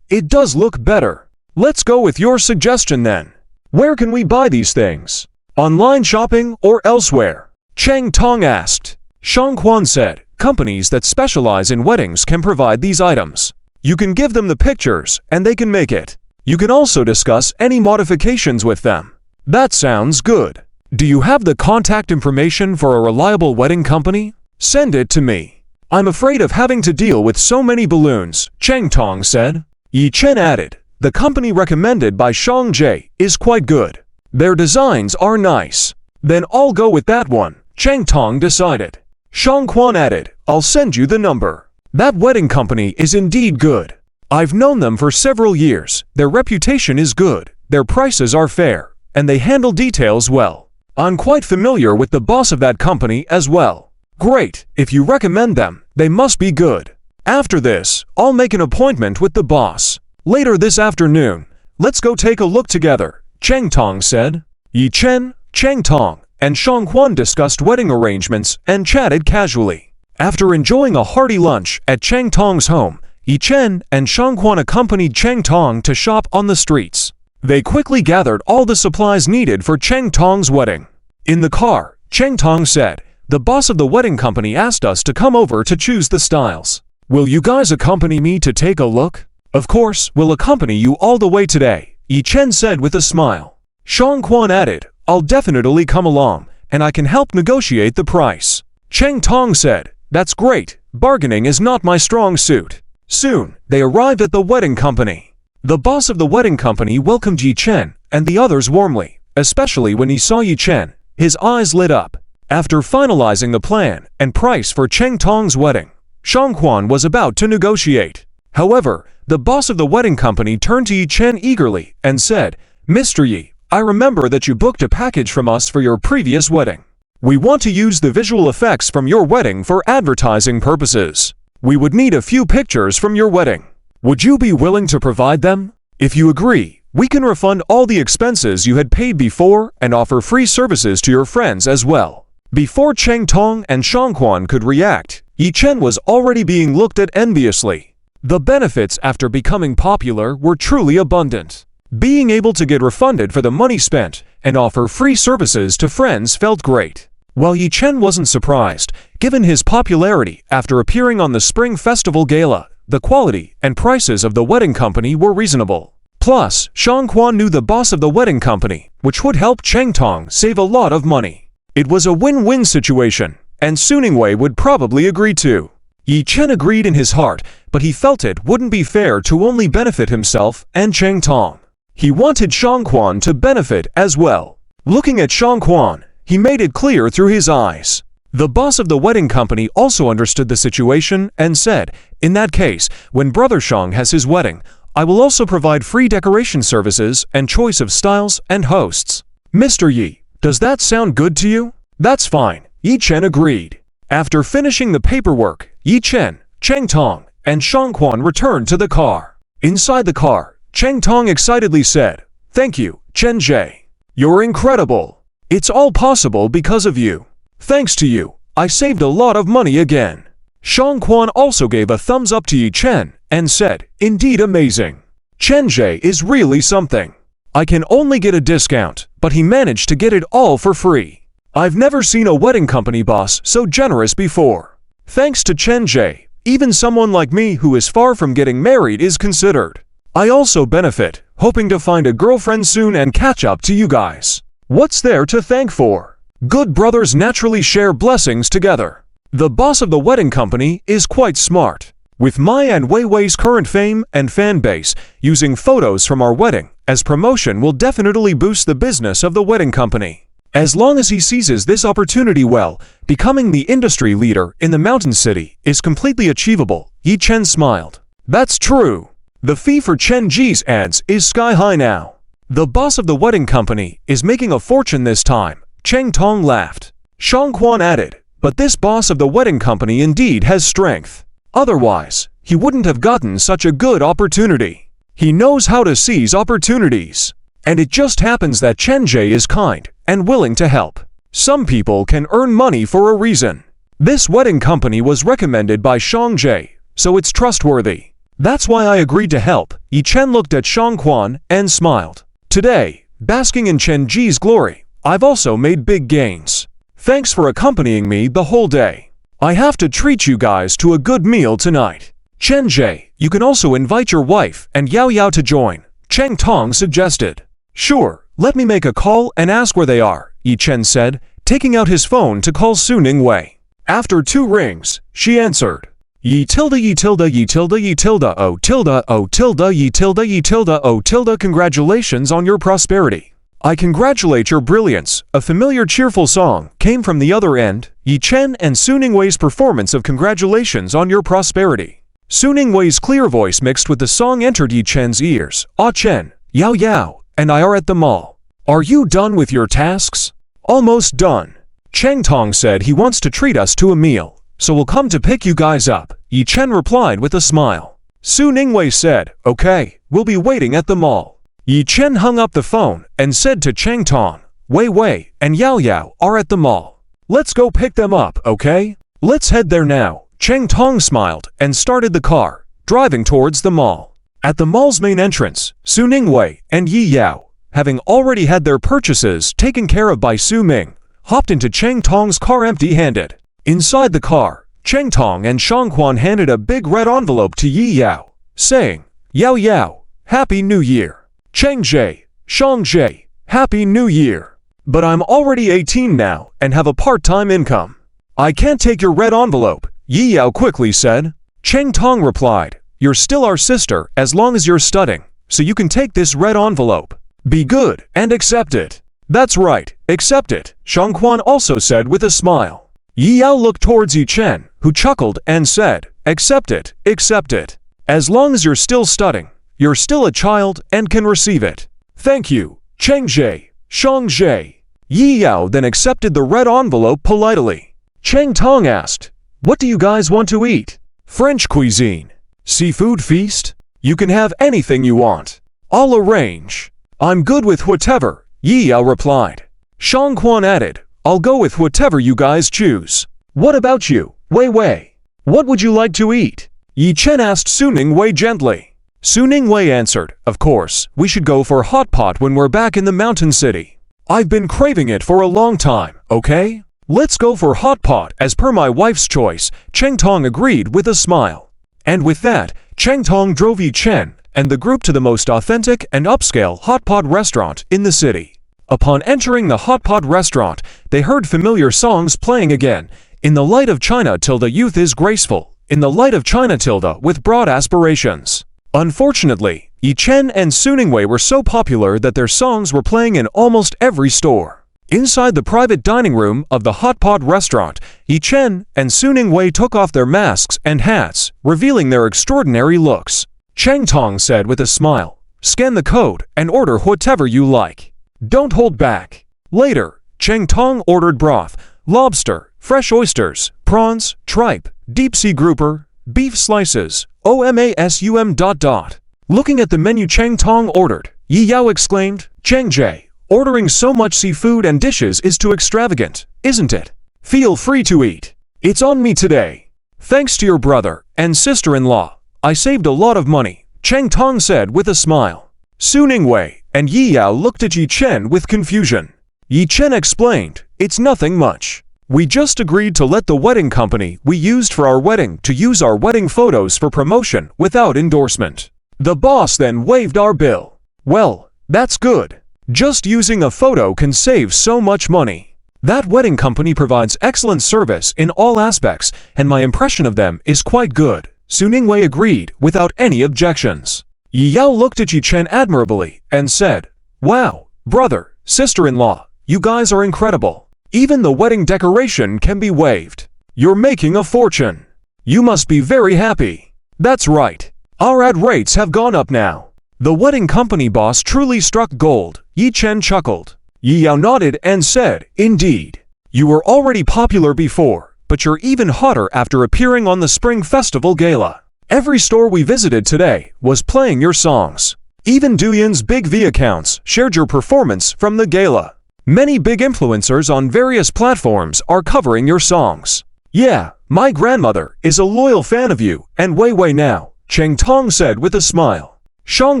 S1: It does look better. Let's go with your suggestion then. Where can we buy these things? Online shopping or elsewhere?" Chang Tong asked. Xiangquan said, "Companies that specialize in weddings can provide these items. You can give them the pictures and they can make it. You can also discuss any modifications with them." "That sounds good. Do you have the contact information for a reliable wedding company? Send it to me. I'm afraid of having to deal with so many balloons," Chang Tong said. Yi Chen added, "The company recommended by Shang Jie is quite good. Their designs are nice." "Then I'll go with that one," Chang Tong decided. Xiangquan added, "I'll send you the number. That wedding company is indeed good. I've known them for several years. Their reputation is good, their prices are fair, and they handle details well. I'm quite familiar with the boss of that company as well." "Great, if you recommend them, they must be good. After this, I'll make an appointment with the boss. Later this afternoon, let's go take a look together," Chang Tong said. Yi Chen, Chang Tong, and Xiangquan discussed wedding arrangements and chatted casually. After enjoying a hearty lunch at Chang Tong's home, Yi Chen and Xiangquan accompanied Chang Tong to shop on the streets. They quickly gathered all the supplies needed for Chang Tong's wedding. In the car, Chang Tong said, "The boss of the wedding company asked us to come over to choose the styles. Will you guys accompany me to take a look?" "Of course, we'll accompany you all the way today," Yi Chen said with a smile. Xiangquan added, "I'll definitely come along, and I can help negotiate the price." Chang Tong said, "That's great. Bargaining is not my strong suit." Soon, they arrived at the wedding company. The boss of the wedding company welcomed Yi Chen and the others warmly, especially when he saw Yi Chen. His eyes lit up. After finalizing the plan and price for Chang Tong's wedding, Xiangquan was about to negotiate. However, the boss of the wedding company turned to Yi Chen eagerly and said, "Mr. Yi, I remember that you booked a package from us for your previous wedding. We want to use the visual effects from your wedding for advertising purposes. We would need a few pictures from your wedding. Would you be willing to provide them? If you agree, we can refund all the expenses you had paid before and offer free services to your friends as well." Before Chang Tong and Xiangquan could react, Yi Chen was already being looked at enviously. The benefits after becoming popular were truly abundant. Being able to get refunded for the money spent and offer free services to friends felt great. While Yi Chen wasn't surprised, given his popularity after appearing on the Spring Festival Gala, the quality and prices of the wedding company were reasonable. Plus, Xiangquan knew the boss of the wedding company, which would help Chang Tong save a lot of money. It was a win-win situation, and Suningwei would probably agree too. Yi Chen agreed in his heart, but he felt it wouldn't be fair to only benefit himself and Chang Tong. He wanted Xiangquan to benefit as well. Looking at Xiangquan, he made it clear through his eyes. The boss of the wedding company also understood the situation and said, "In that case, when Brother Shang has his wedding, I will also provide free decoration services and choice of styles and hosts." "Mr. Yi, does that sound good to you?" "That's fine," Yi Chen agreed. After finishing the paperwork, Yi Chen, Chang Tong, and Xiangquan returned to the car. Inside the car, Chang Tong excitedly said, "Thank you, Chen Jie. You're incredible. It's all possible because of you. Thanks to you, I saved a lot of money again." Xiangquan also gave a thumbs up to Yi Chen and said, "Indeed amazing. Chen Jie is really something. I can only get a discount, but he managed to get it all for free. I've never seen a wedding company boss so generous before. Thanks to Chen Jie, even someone like me who is far from getting married is considered. I also benefit, hoping to find a girlfriend soon and catch up to you guys. What's there to thank for? Good brothers naturally share blessings together." The boss of the wedding company is quite smart. With my and Weiwei's current fame and fan base, using photos from our wedding as promotion will definitely boost the business of the wedding company. As long as he seizes this opportunity well, becoming the industry leader in the mountain city is completely achievable, Yi Chen smiled. That's true. The fee for Chen Ji's ads is sky high now. The boss of the wedding company is making a fortune this time, Cheng Tong laughed. Shang Quan added, but this boss of the wedding company indeed has strength. Otherwise, he wouldn't have gotten such a good opportunity. He knows how to seize opportunities. And it just happens that Chen Jie is kind and willing to help. Some people can earn money for a reason. This wedding company was recommended by Shang Jie, so it's trustworthy. That's why I agreed to help. Yi Chen looked at Shang Quan and smiled. Today, basking in Chen Ji's glory, I've also made big gains. Thanks for accompanying me the whole day. I have to treat you guys to a good meal tonight. Chen Jie, you can also invite your wife and Yao Yao to join, Cheng Tong suggested. Sure, let me make a call and ask where they are, Yi Chen said, taking out his phone to call Su Ningwei. After 2 rings, she answered. Yi tilde yi tilde yi tilde yi tilde o tilde o tilde yi tilde yi tilde o tilde. Congratulations on your prosperity. I congratulate your brilliance. A familiar cheerful song came from the other end, Yi Chen and Su Ningwei's performance of congratulations on your prosperity. Su Ningwei's clear voice mixed with the song entered Yi Chen's ears. Ah Chen, Yao Yao, and I are at the mall. Are you done with your tasks? Almost done. Cheng Tong said he wants to treat us to a meal, so we'll come to pick you guys up, Yi Chen replied with a smile. Su Ningwei said, okay, we'll be waiting at the mall. Yi Chen hung up the phone and said to Cheng Tong, Wei and Yao Yao are at the mall. Let's go pick them up, okay? Let's head there now. Cheng Tong smiled and started the car, driving towards the mall. At the mall's main entrance, Su Ningwei and Yi Yao, having already had their purchases taken care of by Su Ming, hopped into Cheng Tong's car empty-handed. Inside the car, Cheng Tong and Shang Quan handed a big red envelope to Yi Yao, saying, Yao Yao, Happy New Year. Cheng Jie, Shang Jie, Happy New Year. But I'm already 18 now and have a part-time income. I can't take your red envelope, Yi Yao quickly said. Cheng Tong replied, You're still our sister as long as you're studying, so you can take this red envelope. Be good and accept it. That's right, accept it, Shang Quan also said with a smile. Yi Yao looked towards Yi Chen, who chuckled and said, Accept it, accept it. As long as you're still studying, you're still a child and can receive it. Thank you, Cheng Jie, Shang Jie. Yi Yao then accepted the red envelope politely. Cheng Tong asked, What do you guys want to eat? French cuisine. Seafood feast? You can have anything you want. I'll arrange. I'm good with whatever, Yi Yao replied. Shang Quan added, I'll go with whatever you guys choose. What about you, Wei? What would you like to eat? Yi Chen asked Su Ningwei gently. Su Ningwei answered, Of course, we should go for hot pot when we're back in the mountain city. I've been craving it for a long time, okay? Let's go for hot pot as per my wife's choice, Cheng Tong agreed with a smile. And with that, Cheng Tong drove Yi Chen and the group to the most authentic and upscale hot pot restaurant in the city. Upon entering the hot pot restaurant, they heard familiar songs playing again. In the light of China tilde youth is graceful, in the light of China tilde with broad aspirations. Unfortunately, Yi Chen and Su Ningwei were so popular that their songs were playing in almost every store. Inside the private dining room of the hot pot restaurant, Yi Chen and Su Ningwei took off their masks and hats, revealing their extraordinary looks. Cheng Tong said with a smile, Scan the code and order whatever you like. Don't hold back. Later, Cheng Tong ordered broth, lobster, fresh oysters, prawns, tripe, deep-sea grouper, beef slices, omasum. Looking at the menu Cheng Tong ordered, Yi Yao exclaimed, Cheng Jie, ordering so much seafood and dishes is too extravagant, isn't it? Feel free to eat. It's on me today. Thanks to your brother and sister-in-law, I saved a lot of money, Cheng Tong said with a smile. Su Ningwei and Yi Yao looked at Yi Chen with confusion. Yi Chen explained, It's nothing much. We just agreed to let the wedding company we used for our wedding to use our wedding photos for promotion without endorsement. The boss then waived our bill. Well, that's good. Just using a photo can save so much money. That wedding company provides excellent service in all aspects, and my impression of them is quite good. Su Ningwei agreed without any objections. Yi Yao looked at Yi Chen admirably and said, "Wow, brother, sister-in-law, you guys are incredible. Even the wedding decoration can be waived. You're making a fortune. You must be very happy." "That's right. Our ad rates have gone up now." The wedding company boss truly struck gold. Yi Chen chuckled. Yi Yao nodded and said, "Indeed. You were already popular before, but you're even hotter after appearing on the Spring Festival Gala. Every store we visited today was playing your songs. Even Douyin's Big V accounts shared your performance from the gala. Many big influencers on various platforms are covering your songs. Yeah, my grandmother is a loyal fan of you and Wei Wei now," Cheng Tong said with a smile. Shang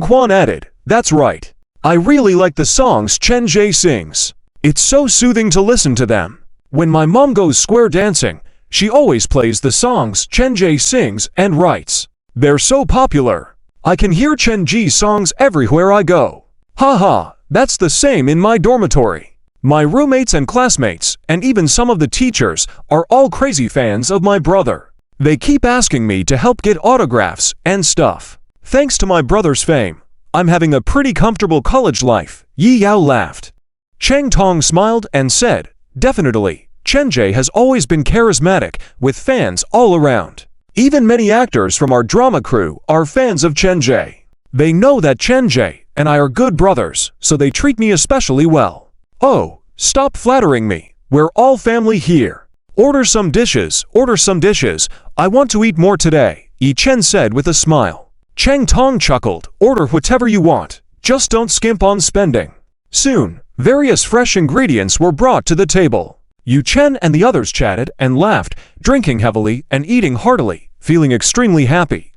S1: Quan added, "That's right. I really like the songs Chen Jie sings. It's so soothing to listen to them. When my mom goes square dancing, she always plays the songs Chen Jie sings and writes. They're so popular. I can hear Chen Ji's songs everywhere I go. Haha, that's the same in my dormitory. My roommates and classmates, and even some of the teachers, are all crazy fans of my brother. They keep asking me to help get autographs and stuff. Thanks to my brother's fame, I'm having a pretty comfortable college life." Yi Yao laughed. Cheng Tong smiled and said, "Definitely, Chen Jie has always been charismatic, with fans all around. Even many actors from our drama crew are fans of Chen Jie. They know that Chen Jie and I are good brothers, so they treat me especially well. Oh, stop flattering me. We're all family here. Order some dishes, I want to eat more today," Yi Chen said with a smile. Cheng Tong chuckled, "Order whatever you want, just don't skimp on spending." Soon, various fresh ingredients were brought to the table. Yu Chen and the others chatted and laughed, drinking heavily and eating heartily, feeling extremely happy.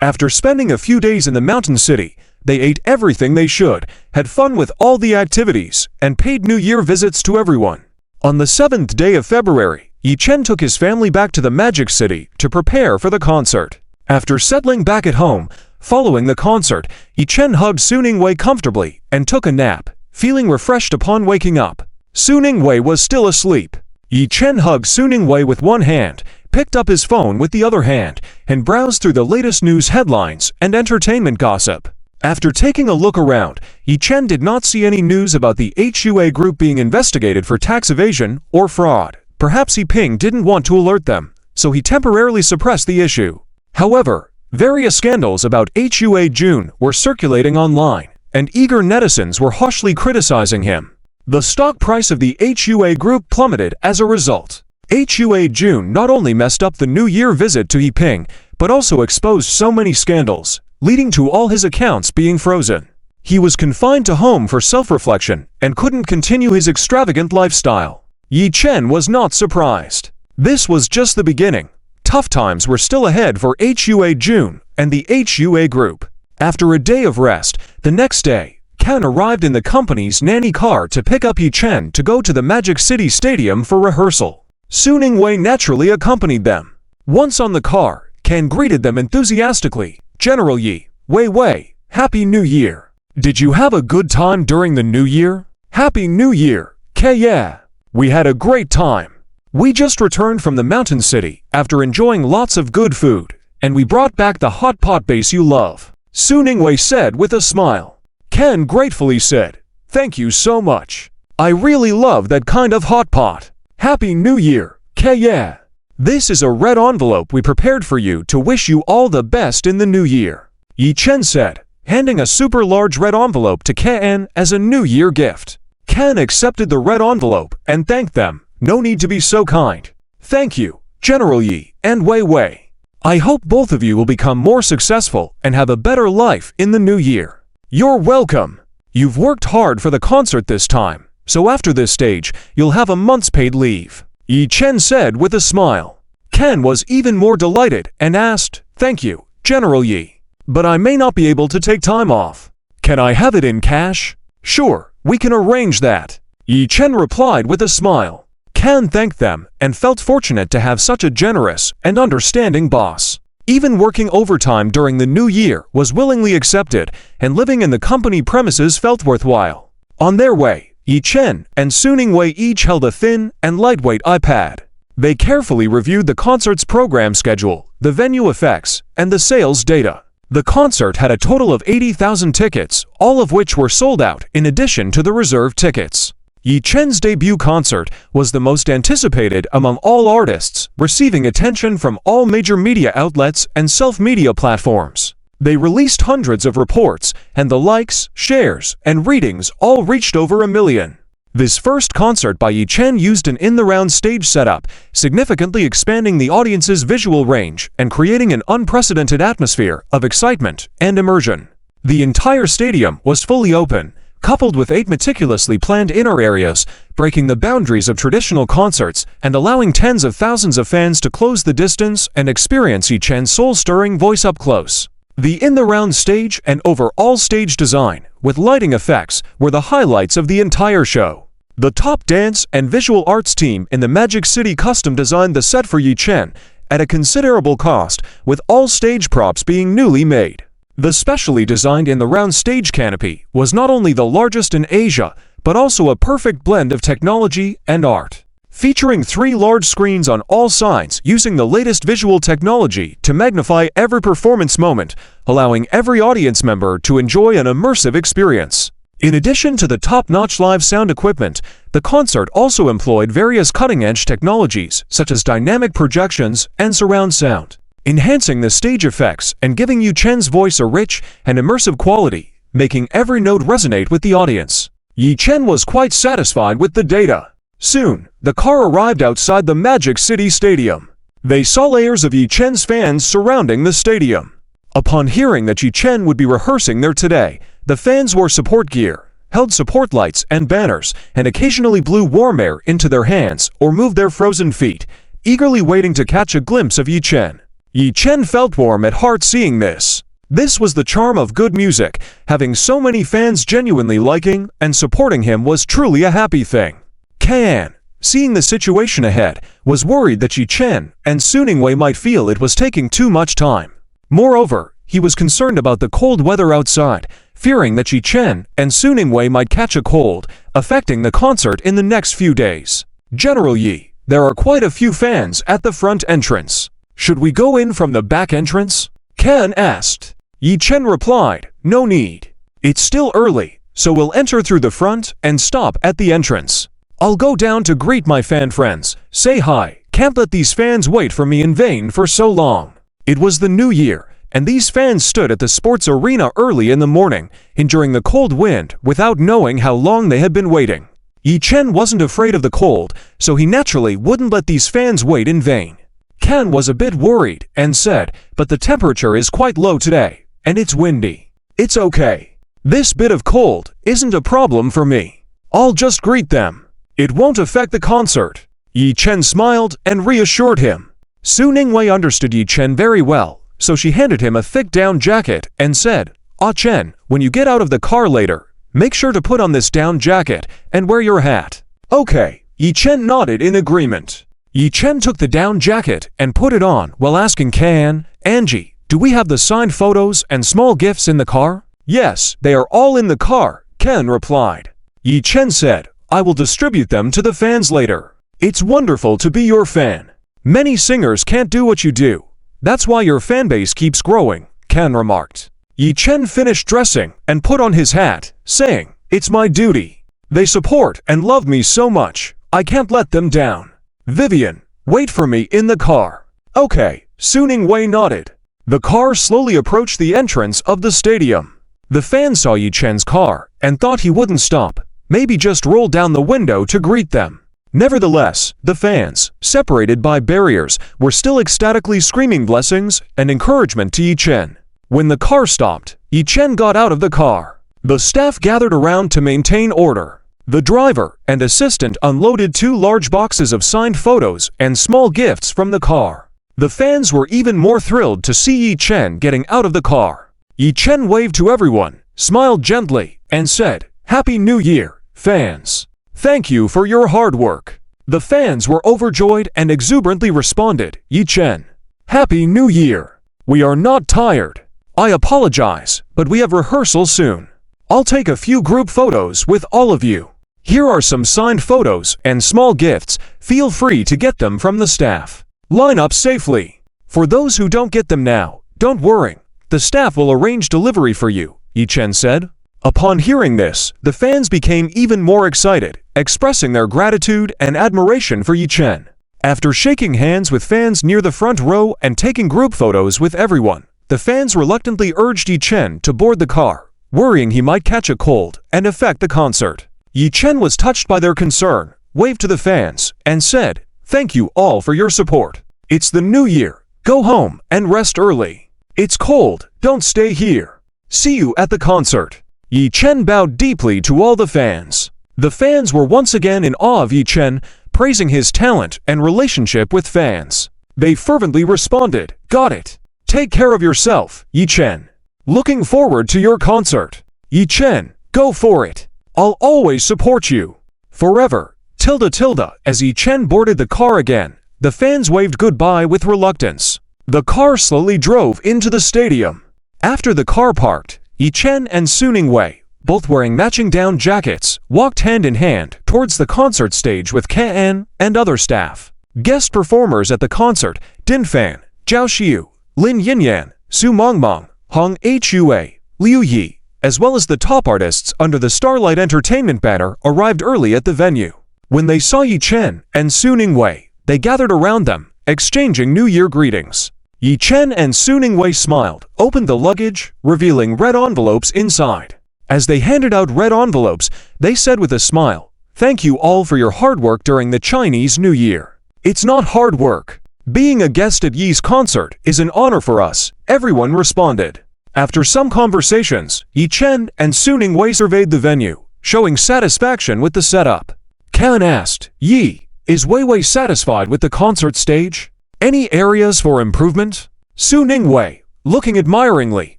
S1: After spending a few days in the mountain city, they ate everything they should, had fun with all the activities, and paid New Year visits to everyone. On the 7th day of February, Yi Chen took his family back to the Magic City to prepare for the concert. After settling back at home, following the concert, Yi Chen hugged Su Ningwei comfortably and took a nap, feeling refreshed upon waking up. Su Ningwei was still asleep. Yi Chen hugged Su Ningwei with one hand, picked up his phone with the other hand, and browsed through the latest news headlines and entertainment gossip. After taking a look around, Yi Chen did not see any news about the HUA group being investigated for tax evasion or fraud. Perhaps Yi Ping didn't want to alert them, so he temporarily suppressed the issue. However, various scandals about HUA June were circulating online, and eager netizens were harshly criticizing him. The stock price of the HUA group plummeted as a result. HUA June not only messed up the New Year visit to Yi Ping, but also exposed so many scandals, leading to all his accounts being frozen. He was confined to home for self-reflection and couldn't continue his extravagant lifestyle. Yi Chen was not surprised. This was just the beginning. Tough times were still ahead for HUA June and the HUA group. After a day of rest, the next day, Kan arrived in the company's nanny car to pick up Yi Chen to go to the Magic City Stadium for rehearsal. Su Ningwei naturally accompanied them. Once on the car, Kan greeted them enthusiastically. "General Yi, Wei Wei, Happy New Year. Did you have a good time during the New Year?" "Happy New Year, yeah. We had a great time. We just returned from the mountain city after enjoying lots of good food, and we brought back the hot pot base you love," Su Ningwei said with a smile. Ken gratefully said, "Thank you so much. I really love that kind of hot pot. Happy New Year, yeah. This is a red envelope we prepared for you to wish you all the best in the new year," Yi Chen said, handing a super large red envelope to Ken as a New Year gift. Ken accepted the red envelope and thanked them. "No need to be so kind. Thank you, General Yi and Wei Wei. I hope both of you will become more successful and have a better life in the new year." "You're welcome. You've worked hard for the concert this time, so after this stage, you'll have a month's paid leave," Yi Chen said with a smile. Ken was even more delighted and asked, "Thank you, General Yi. But I may not be able to take time off. Can I have it in cash?" "Sure, we can arrange that," Yi Chen replied with a smile. Ken thanked them and felt fortunate to have such a generous and understanding boss. Even working overtime during the new year was willingly accepted, and living in the company premises felt worthwhile. On their way, Yi Chen and Su Ningwei each held a thin and lightweight iPad. They carefully reviewed the concert's program schedule, the venue effects, and the sales data. The concert had a total of 80,000 tickets, all of which were sold out in addition to the reserved tickets. Yi Chen's debut concert was the most anticipated among all artists, receiving attention from all major media outlets and self-media platforms. They released hundreds of reports, and the likes, shares, and readings all reached over 1 million. This first concert by Yi Chen used an in-the-round stage setup, significantly expanding the audience's visual range and creating an unprecedented atmosphere of excitement and immersion. The entire stadium was fully open, coupled with 8 meticulously planned inner areas, breaking the boundaries of traditional concerts and allowing tens of thousands of fans to close the distance and experience Yi Chen's soul-stirring voice up close. The in-the-round stage and overall stage design, with lighting effects, were the highlights of the entire show. The top dance and visual arts team in the Magic City custom designed the set for Yi Chen at a considerable cost, with all stage props being newly made. The specially designed in-the-round stage canopy was not only the largest in Asia, but also a perfect blend of technology and art. Featuring 3 large screens on all sides using the latest visual technology to magnify every performance moment, allowing every audience member to enjoy an immersive experience. In addition to the top-notch live sound equipment, the concert also employed various cutting-edge technologies such as dynamic projections and surround sound, enhancing the stage effects and giving Yi Chen's voice a rich and immersive quality, making every note resonate with the audience. Yi Chen was quite satisfied with the data. Soon, the car arrived outside the Magic City Stadium. They saw layers of Yi Chen's fans surrounding the stadium. Upon hearing that Yi Chen would be rehearsing there today, the fans wore support gear, held support lights and banners, and occasionally blew warm air into their hands or moved their frozen feet, eagerly waiting to catch a glimpse of Yi Chen. Yi Chen felt warm at heart seeing this. This was the charm of good music. Having so many fans genuinely liking and supporting him was truly a happy thing. Kan, seeing the situation ahead, was worried that Yi Chen and Su Ningwei might feel it was taking too much time. Moreover, he was concerned about the cold weather outside, fearing that Yi Chen and Su Ningwei might catch a cold, affecting the concert in the next few days. General Yi, there are quite a few fans at the front entrance. Should we go in from the back entrance? Kan asked. Yi Chen replied, no need. It's still early, so we'll enter through the front and stop at the entrance. I'll go down to greet my fan friends, say hi. Can't let these fans wait for me in vain for so long. It was the new year, and these fans stood at the sports arena early in the morning, enduring the cold wind without knowing how long they had been waiting. Yi Chen wasn't afraid of the cold, so he naturally wouldn't let these fans wait in vain. Kan was a bit worried and said, but the temperature is quite low today, and it's windy. It's okay. This bit of cold isn't a problem for me. I'll just greet them. It won't affect the concert. Yi Chen smiled and reassured him. Su Ningwei understood Yi Chen very well, so she handed him a thick down jacket and said, Ah Chen, when you get out of the car later, make sure to put on this down jacket and wear your hat. Okay, Yi Chen nodded in agreement. Yi Chen took the down jacket and put it on while asking Kan, Angie, do we have the signed photos and small gifts in the car? Yes, they are all in the car, Kan replied. Yi Chen said, I will distribute them to the fans later. It's wonderful to be your fan. Many singers can't do what you do. That's why your fanbase keeps growing, Kan remarked. Yi Chen finished dressing and put on his hat, saying, it's my duty. They support and love me so much, I can't let them down. Vivian, wait for me in the car. Okay, Su Ningwei nodded. The car slowly approached the entrance of the stadium. The fans saw Yi Chen's car and thought he wouldn't stop, maybe just roll down the window to greet them. Nevertheless, the fans, separated by barriers, were still ecstatically screaming blessings and encouragement to Yi Chen. When the car stopped, Yi Chen got out of the car. The staff gathered around to maintain order. The driver and assistant unloaded 2 large boxes of signed photos and small gifts from the car. The fans were even more thrilled to see Yi Chen getting out of the car. Yi Chen waved to everyone, smiled gently, and said, Happy New Year, fans. Thank you for your hard work. The fans were overjoyed and exuberantly responded, Yi Chen. Happy New Year. We are not tired. I apologize, but we have rehearsal soon. I'll take a few group photos with all of you. Here are some signed photos and small gifts. Feel free to get them from the staff. Line up safely. For those who don't get them now, don't worry. The staff will arrange delivery for you, Yi Chen said. Upon hearing this, the fans became even more excited, expressing their gratitude and admiration for Yi Chen. After shaking hands with fans near the front row and taking group photos with everyone, the fans reluctantly urged Yi Chen to board the car, worrying he might catch a cold and affect the concert. Yi Chen was touched by their concern, waved to the fans, and said, "Thank you all for your support. It's the new year. Go home and rest early. It's cold, don't stay here. See you at the concert." Yi Chen bowed deeply to all the fans. The fans were once again in awe of Yi Chen, praising his talent and relationship with fans. They fervently responded, "Got it. Take care of yourself, Yi Chen. Looking forward to your concert. Yi Chen, go for it. I'll always support you. Forever, tilde. As Yi Chen boarded the car again, the fans waved goodbye with reluctance. The car slowly drove into the stadium. After the car parked, Yi Chen and Su Ningwei, both wearing matching down jackets, walked hand in hand towards the concert stage with Kan and other staff. Guest performers at the concert, Din Fan, Zhao Xiu, Lin Yinyan, Su Mengmeng, Hong Hua, Liu Yi, as well as the top artists under the Starlight Entertainment banner arrived early at the venue. When they saw Yi Chen and Su Ningwei, they gathered around them, exchanging New Year greetings. Yi Chen and Su Ningwei smiled, opened the luggage, revealing red envelopes inside. As they handed out red envelopes, they said with a smile, "Thank you all for your hard work during the Chinese New Year. It's not hard work. Being a guest at Yi's concert is an honor for us," everyone responded. After some conversations, Yi Chen and Su Ningwei surveyed the venue, showing satisfaction with the setup. Kan asked, "Yi, is Wei satisfied with the concert stage? Any areas for improvement?" Su Ningwei, looking admiringly,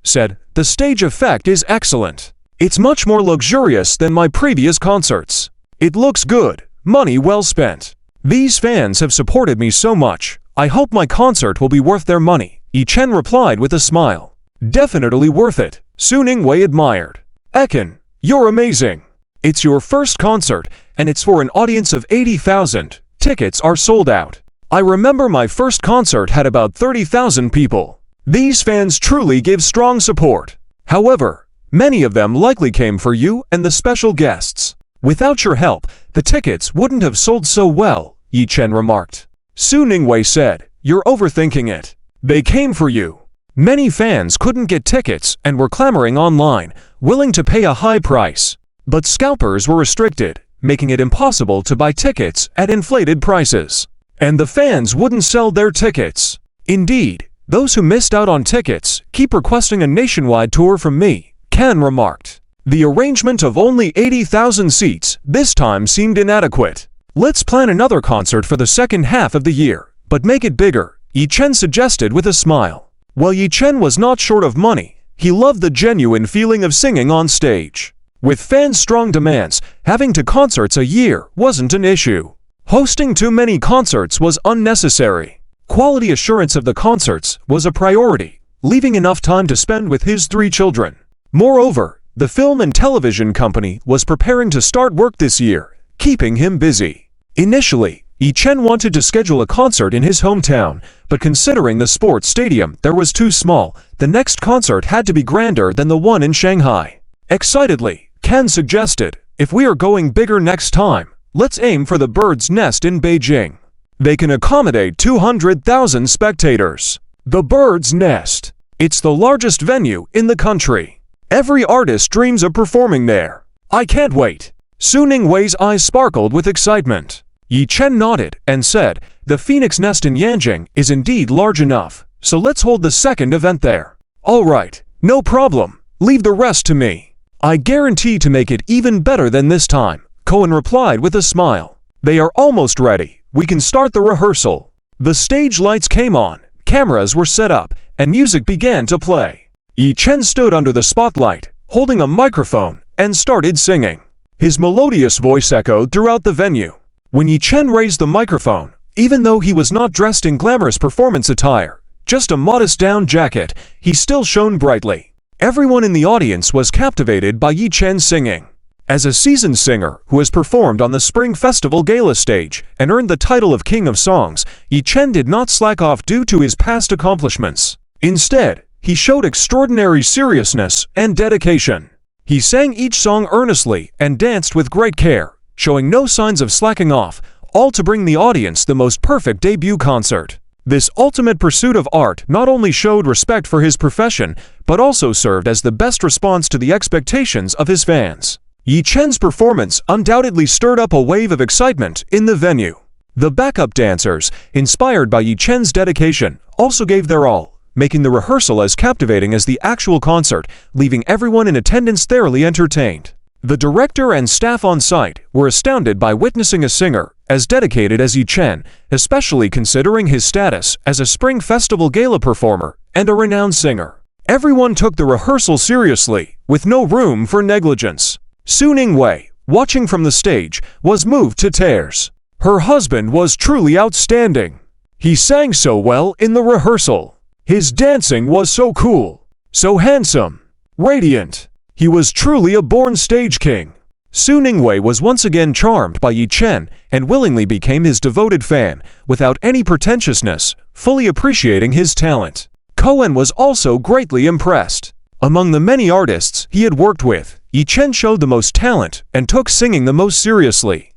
S1: said, "The stage effect is excellent. It's much more luxurious than my previous concerts. It looks good, money well spent. These fans have supported me so much. I hope my concert will be worth their money," Yi Chen replied with a smile. "Definitely worth it," Su Ningwei admired. "Ekin, you're amazing. It's your first concert, and it's for an audience of 80,000. Tickets are sold out. I remember my first concert had about 30,000 people. These fans truly give strong support. However, many of them likely came for you and the special guests. Without your help, the tickets wouldn't have sold so well," Yi Chen remarked. Su Ningwei said, "You're overthinking it. They came for you. Many fans couldn't get tickets and were clamoring online, willing to pay a high price. But scalpers were restricted, making it impossible to buy tickets at inflated prices. And the fans wouldn't sell their tickets. Indeed, those who missed out on tickets keep requesting a nationwide tour from me," Kan remarked. "The arrangement of only 80,000 seats this time seemed inadequate. Let's plan another concert for the second half of the year, but make it bigger," Yi Chen suggested with a smile. While Yi Chen was not short of money, he loved the genuine feeling of singing on stage. With fans' strong demands, having to concerts a year wasn't an issue. Hosting too many concerts was unnecessary. Quality assurance of the concerts was a priority, leaving enough time to spend with his 3 children. Moreover, the film and television company was preparing to start work this year, keeping him busy. Initially, Yi Chen wanted to schedule a concert in his hometown, but considering the sports stadium there was too small, the next concert had to be grander than the one in Shanghai. Excitedly, Kan suggested, "If we are going bigger next time, let's aim for the Bird's Nest in Beijing. They can accommodate 200,000 spectators. The Bird's Nest. It's the largest venue in the country. Every artist dreams of performing there. I can't wait." Su Ningwei's eyes sparkled with excitement. Yi Chen nodded and said, "The Phoenix Nest in Yanjing is indeed large enough, so let's hold the second event there." "All right, no problem. Leave the rest to me. I guarantee to make it even better than this time," Cohen replied with a smile. "They are almost ready. We can start the rehearsal." The stage lights came on, cameras were set up, and music began to play. Yi Chen stood under the spotlight, holding a microphone, and started singing. His melodious voice echoed throughout the venue. When Yi Chen raised the microphone, even though he was not dressed in glamorous performance attire, just a modest down jacket, he still shone brightly. Everyone in the audience was captivated by Yi Chen singing. As a seasoned singer who has performed on the Spring Festival Gala stage and earned the title of King of Songs, Yi Chen did not slack off due to his past accomplishments. Instead, he showed extraordinary seriousness and dedication. He sang each song earnestly and danced with great care, showing no signs of slacking off, all to bring the audience the most perfect debut concert. This ultimate pursuit of art not only showed respect for his profession, but also served as the best response to the expectations of his fans. Yi Chen's performance undoubtedly stirred up a wave of excitement in the venue. The backup dancers, inspired by Yi Chen's dedication, also gave their all, making the rehearsal as captivating as the actual concert, leaving everyone in attendance thoroughly entertained. The director and staff on site were astounded by witnessing a singer as dedicated as Yi Chen, especially considering his status as a Spring Festival Gala performer and a renowned singer. Everyone took the rehearsal seriously, with no room for negligence. Su Ningwei, watching from the stage, was moved to tears. Her husband was truly outstanding. He sang so well in the rehearsal. His dancing was so cool, so handsome, radiant. He was truly a born stage king. Su Ningwei was once again charmed by Yi Chen and willingly became his devoted fan, without any pretentiousness, fully appreciating his talent. Cohen was also greatly impressed. Among the many artists he had worked with, Yi Chen showed the most talent and took singing the most seriously.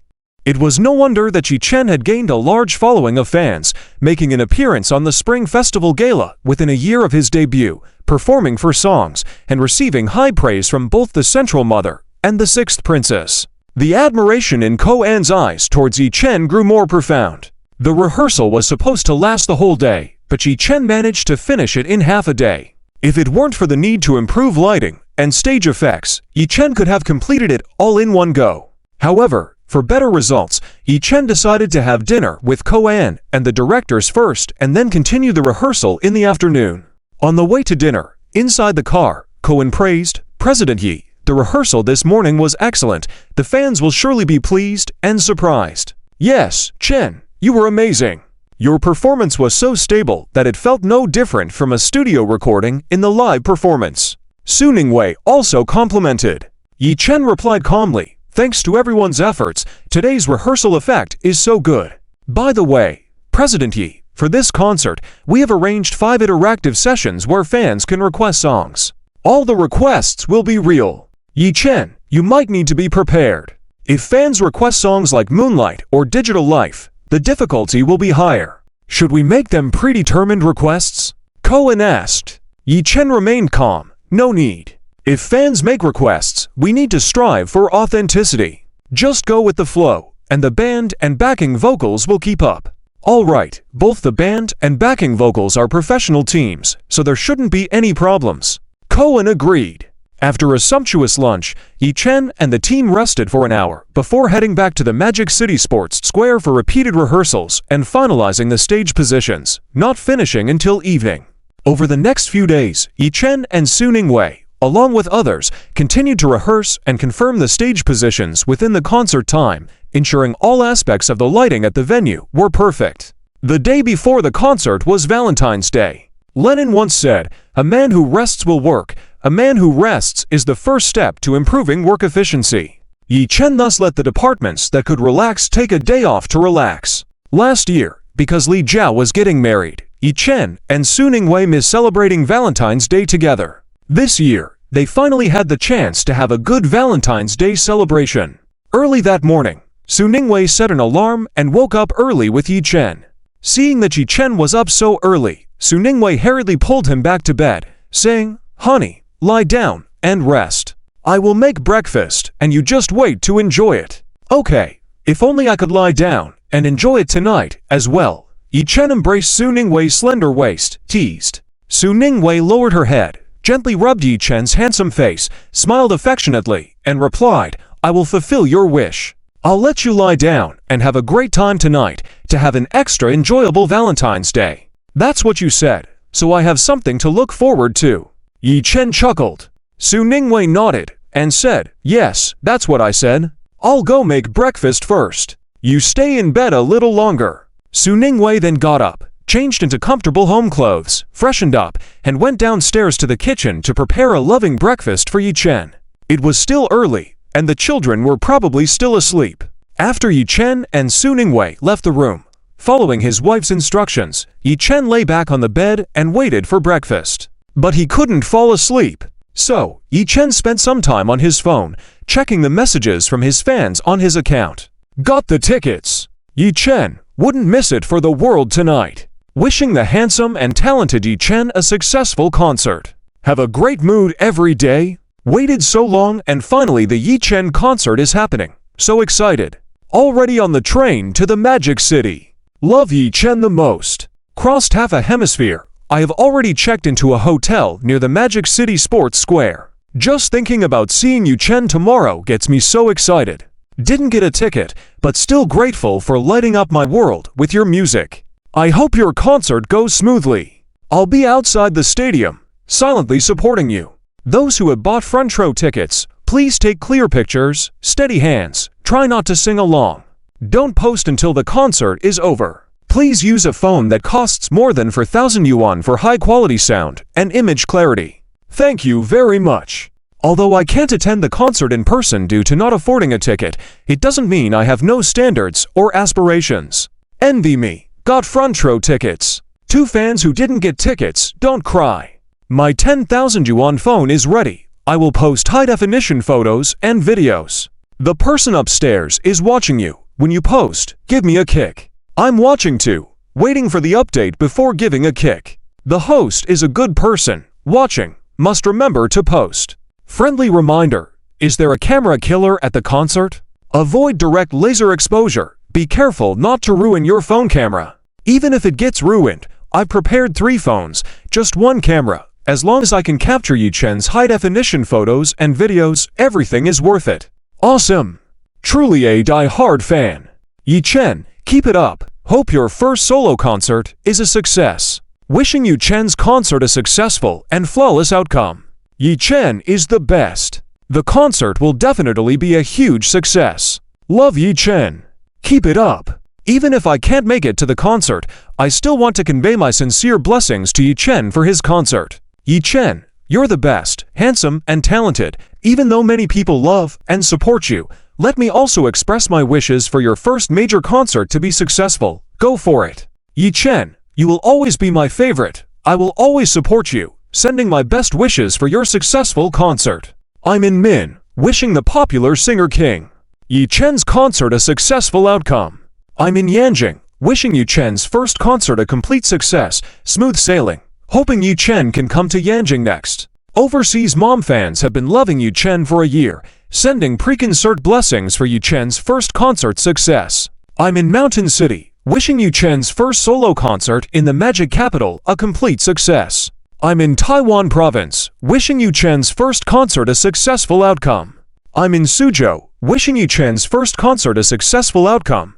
S1: It was no wonder that Yi Chen had gained a large following of fans, making an appearance on the Spring Festival Gala within a year of his debut, performing 4 songs, and receiving high praise from both the Central Mother and the Sixth Princess. The admiration in Ko-an's eyes towards Yi Chen grew more profound. The rehearsal was supposed to last the whole day, but Yi Chen managed to finish it in half a day. If it weren't for the need to improve lighting and stage effects, Yi Chen could have completed it all in one go. However, for better results, Yi Chen decided to have dinner with Ko-an and the directors first and then continue the rehearsal in the afternoon. On the way to dinner, inside the car, Cohen praised, "President Yi, the rehearsal this morning was excellent. The fans will surely be pleased and surprised." "Yes, Chen, you were amazing. Your performance was so stable that it felt no different from a studio recording in the live performance." Su Ningwei also complimented. Yi Chen replied calmly, "Thanks to everyone's efforts, today's rehearsal effect is so good. By the way, President Yi, for this concert, we have arranged 5 interactive sessions where fans can request songs. All the requests will be real. Yi Chen, you might need to be prepared. If fans request songs like Moonlight or Digital Life, the difficulty will be higher. Should we make them predetermined requests?" Cohen asked. Yi Chen remained calm. "No need. If fans make requests, we need to strive for authenticity. Just go with the flow, and the band and backing vocals will keep up." "All right, both the band and backing vocals are professional teams, so there shouldn't be any problems." Cohen agreed. After a sumptuous lunch, Yi Chen and the team rested for an hour before heading back to the Magic City Sports Square for repeated rehearsals and finalizing the stage positions, not finishing until evening. Over the next few days, Yi Chen and Su Ningwei, along with others, continued to rehearse and confirm the stage positions within the concert time, ensuring all aspects of the lighting at the venue were perfect. The day before the concert was Valentine's Day. Lenin once said, "A man who rests will work. A man who rests is the first step to improving work efficiency." Yi Chen thus let the departments that could relax take a day off to relax. Last year, because Li Jiao was getting married, Yi Chen and Su Ningwei missed celebrating Valentine's Day together. This year, they finally had the chance to have a good Valentine's Day celebration. Early that morning, Su Ningwei set an alarm and woke up early with Yi Chen. Seeing that Yi Chen was up so early, Su Ningwei hurriedly pulled him back to bed, saying, "Honey, lie down and rest. I will make breakfast and you just wait to enjoy it." "Okay, if only I could lie down and enjoy it tonight as well." Yi Chen embraced Su Ningwei's slender waist, teased. Su Ningwei lowered her head, gently rubbed Yi Chen's handsome face, smiled affectionately, and replied, "I will fulfill your wish. I'll let you lie down and have a great time tonight to have an extra enjoyable Valentine's Day." "That's what you said, so I have something to look forward to." Yi Chen chuckled. Su Ningwei nodded and said, "Yes, that's what I said. I'll go make breakfast first. You stay in bed a little longer." Su Ningwei then got up, changed into comfortable home clothes, freshened up, and went downstairs to the kitchen to prepare a loving breakfast for Yi Chen. It was still early, and the children were probably still asleep. After Yi Chen and Su Ningwei left the room, following his wife's instructions, Yi Chen lay back on the bed and waited for breakfast. But he couldn't fall asleep. So, Yi Chen spent some time on his phone, checking the messages from his fans on his account. Got the tickets. Yi Chen wouldn't miss it for the world tonight. Wishing the handsome and talented Yi Chen a successful concert. Have a great mood every day. Waited so long and finally the Yi Chen concert is happening. So excited. Already on the train to the Magic City. Love Yi Chen the most. Crossed half a hemisphere. I have already checked into a hotel near the Magic City Sports Square. Just thinking about seeing Yi Chen tomorrow gets me so excited. Didn't get a ticket, but still grateful for lighting up my world with your music. I hope your concert goes smoothly. I'll be outside the stadium, silently supporting you. Those who have bought front row tickets, please take clear pictures, steady hands, try not to sing along. Don't post until the concert is over. Please use a phone that costs more than 4,000 yuan for high-quality sound and image clarity. Thank you very much. Although I can't attend the concert in person due to not affording a ticket, it doesn't mean I have no standards or aspirations. Envy me. Got front row tickets. 2 fans who didn't get tickets, don't cry. My 10,000 yuan phone is ready. I will post high-definition photos and videos. The person upstairs is watching you. When you post, give me a kick. I'm watching too, waiting for the update before giving a kick. The host is a good person. Watching, must remember to post. Friendly reminder, is there a camera killer at the concert? Avoid direct laser exposure. Be careful not to ruin your phone camera. Even if it gets ruined, I've prepared 3 phones, just 1 camera. As long as I can capture Yi Chen's high-definition photos and videos, everything is worth it. Awesome! Truly a die-hard fan. Yi Chen, keep it up. Hope your first solo concert is a success. Wishing Yi Chen's concert a successful and flawless outcome. Yi Chen is the best. The concert will definitely be a huge success. Love Yi Chen. Keep it up. Even if I can't make it to the concert, I still want to convey my sincere blessings to Yi Chen for his concert. Yi Chen, you're the best, handsome, and talented. Even though many people love and support you, let me also express my wishes for your first major concert to be successful. Go for it. Yi Chen, you will always be my favorite. I will always support you, sending my best wishes for your successful concert. I'm in Min, wishing the popular singer King Yi Chen's concert a successful outcome. I'm in Yanjing, wishing Yi Chen's first concert a complete success, smooth sailing, hoping Yi Chen can come to Yanjing next. Overseas mom fans have been loving Yi Chen for a year, sending pre-concert blessings for Yi Chen's first concert success. I'm in Mountain City, wishing Yi Chen's first solo concert in the Magic Capital a complete success. I'm in Taiwan Province, wishing Yi Chen's first concert a successful outcome. I'm in Suzhou, wishing Yi Chen's first concert a successful outcome.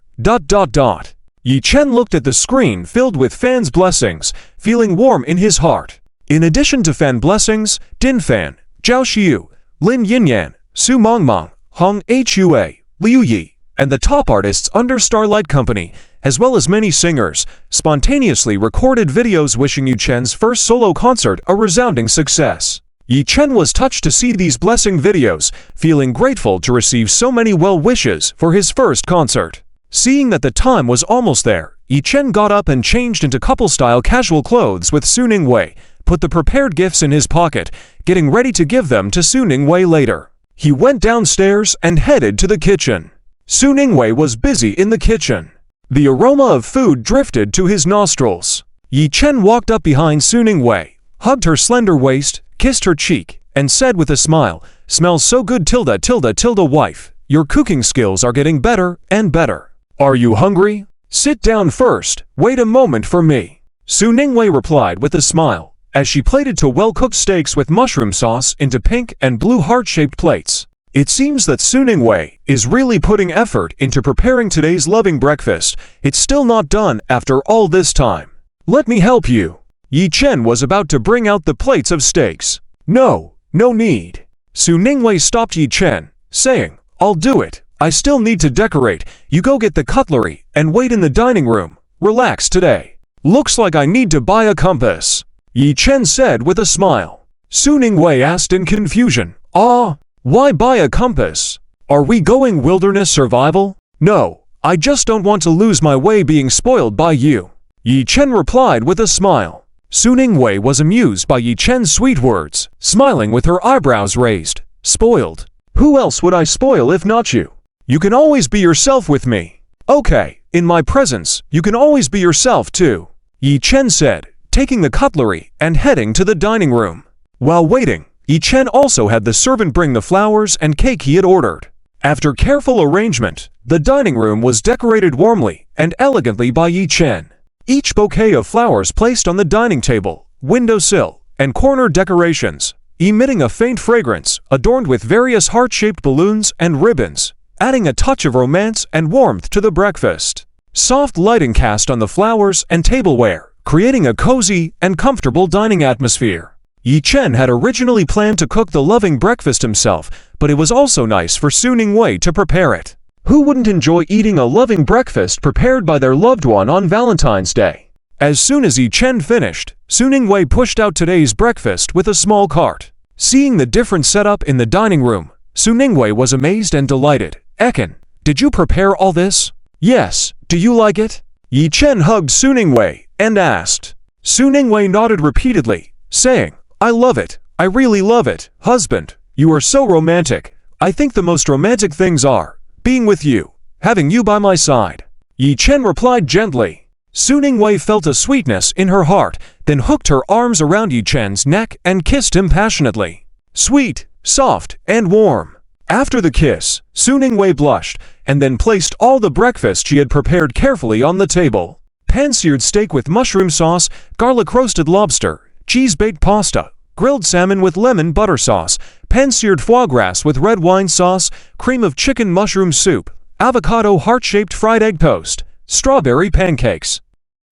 S1: Yi Chen looked at the screen filled with fans' blessings, feeling warm in his heart. In addition to fan blessings, Din Fan, Zhao Xiu, Lin Yinyan, Su Mangmang, Hong Hua, Liu Yi, and the top artists under Starlight Company, as well as many singers, spontaneously recorded videos wishing Yi Chen's first solo concert a resounding success. Yi Chen was touched to see these blessing videos, feeling grateful to receive so many well wishes for his first concert. Seeing that the time was almost there, Yi Chen got up and changed into couple-style casual clothes with Su Ningwei, put the prepared gifts in his pocket, getting ready to give them to Su Ningwei later. He went downstairs and headed to the kitchen. Su Ningwei was busy in the kitchen. The aroma of food drifted to his nostrils. Yi Chen walked up behind Su Ningwei, hugged her slender waist, kissed her cheek, and said with a smile, "Smells so good wife. Your cooking skills are getting better and better. Are you hungry? Sit down first, wait a moment for me." Su Ningwei replied with a smile, as she plated 2 well-cooked steaks with mushroom sauce into pink and blue heart-shaped plates. It seems that Su Ningwei is really putting effort into preparing today's loving breakfast. It's still not done after all this time. Let me help you. Yi Chen was about to bring out the plates of steaks. No need. Su Ningwei stopped Yi Chen, saying, "I'll do it. I still need to decorate. You go get the cutlery and wait in the dining room. Relax today. Looks like I need to buy a compass," Yi Chen said with a smile. Su Ningwei asked in confusion, "Ah, why buy a compass?" Are we going wilderness survival? No, I just don't want to lose my way being spoiled by you. Yi Chen replied with a smile. Su Ningwei was amused by Yi Chen's sweet words, smiling with her eyebrows raised. Spoiled? Who else would I spoil if not you? You can always be yourself with me. Okay, in my presence, you can always be yourself too, Yi Chen said, taking the cutlery and heading to the dining room. While waiting, Yi Chen also had the servant bring the flowers and cake he had ordered. After careful arrangement, the dining room was decorated warmly and elegantly by Yi Chen. Each bouquet of flowers placed on the dining table, windowsill, and corner decorations, emitting a faint fragrance, adorned with various heart-shaped balloons and ribbons, adding a touch of romance and warmth to the breakfast. Soft lighting cast on the flowers and tableware, creating a cozy and comfortable dining atmosphere. Yi Chen had originally planned to cook the loving breakfast himself, but it was also nice for Su Ningwei to prepare it. Who wouldn't enjoy eating a loving breakfast prepared by their loved one on Valentine's Day? As soon as Yi Chen finished, Su Ningwei pushed out today's breakfast with a small cart. Seeing the different setup in the dining room, Su Ningwei was amazed and delighted. Ekin, did you prepare all this? Yes, do you like it? Yi Chen hugged Su Ningwei and asked. Su Ningwei nodded repeatedly, saying, I love it, I really love it, husband, you are so romantic. I think the most romantic things are being with you, having you by my side. Yi Chen replied gently. Su Ningwei felt a sweetness in her heart, then hooked her arms around Yi Chen's neck and kissed him passionately. Sweet, soft, and warm. After the kiss, Su Ningwei blushed, and then placed all the breakfast she had prepared carefully on the table. Pan-seared steak with mushroom sauce, garlic roasted lobster, cheese-baked pasta, grilled salmon with lemon butter sauce, pan-seared foie gras with red wine sauce, cream of chicken mushroom soup, avocado heart-shaped fried egg toast, strawberry pancakes.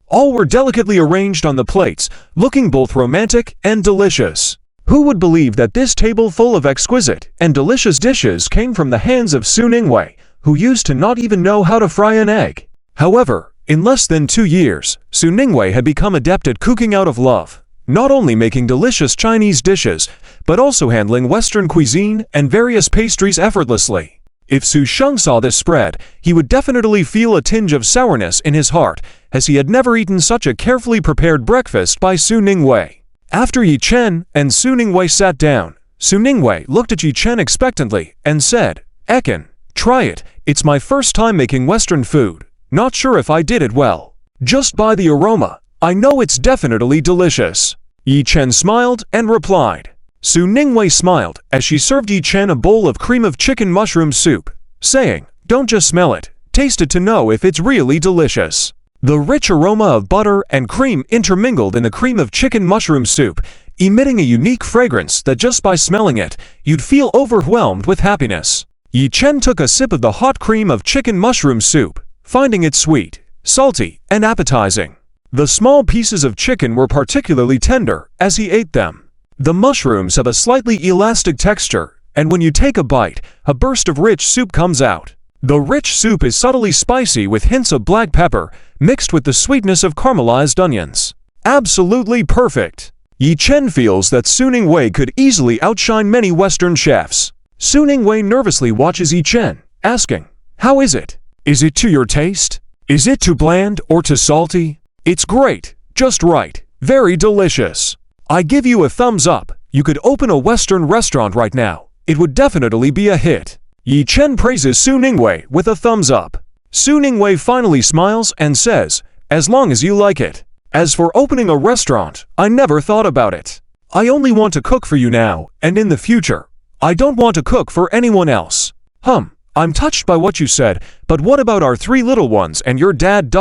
S1: All were delicately arranged on the plates, looking both romantic and delicious. Who would believe that this table full of exquisite and delicious dishes came from the hands of Su Ningwei, who used to not even know how to fry an egg? However, in less than 2 years, Su Ningwei had become adept at cooking out of love, not only making delicious Chinese dishes, but also handling Western cuisine and various pastries effortlessly. If Su Sheng saw this spread, he would definitely feel a tinge of sourness in his heart, as he had never eaten such a carefully prepared breakfast by Su Ningwei. After Yi Chen and Su Ningwei sat down, Su Ningwei looked at Yi Chen expectantly and said, Ekin, try it, it's my first time making Western food, not sure if I did it well. Just by the aroma, I know it's definitely delicious. Yi Chen smiled and replied. Su Ningwei smiled as she served Yi Chen a bowl of cream of chicken mushroom soup, saying, Don't just smell it, taste it to know if it's really delicious. The rich aroma of butter and cream intermingled in the cream of chicken mushroom soup, emitting a unique fragrance that just by smelling it, you'd feel overwhelmed with happiness. Yi Chen took a sip of the hot cream of chicken mushroom soup, finding it sweet, salty, and appetizing. The small pieces of chicken were particularly tender as he ate them. The mushrooms have a slightly elastic texture, and when you take a bite, a burst of rich soup comes out. The rich soup is subtly spicy with hints of black pepper, mixed with the sweetness of caramelized onions. Absolutely perfect! Yi Chen feels that Su Ningwei could easily outshine many Western chefs. Su Ningwei nervously watches Yi Chen, asking, How is it? Is it to your taste? Is it too bland or too salty? It's great, just right, very delicious. I give you a thumbs up. You could open a Western restaurant right now. It would definitely be a hit. Yi Chen praises Su Ningwei with a thumbs up. Su Ningwei finally smiles and says, As long as you like it. As for opening a restaurant, I never thought about it. I only want to cook for you now and in the future. I don't want to cook for anyone else. I'm touched by what you said, but what about our 3 little ones and your dad ...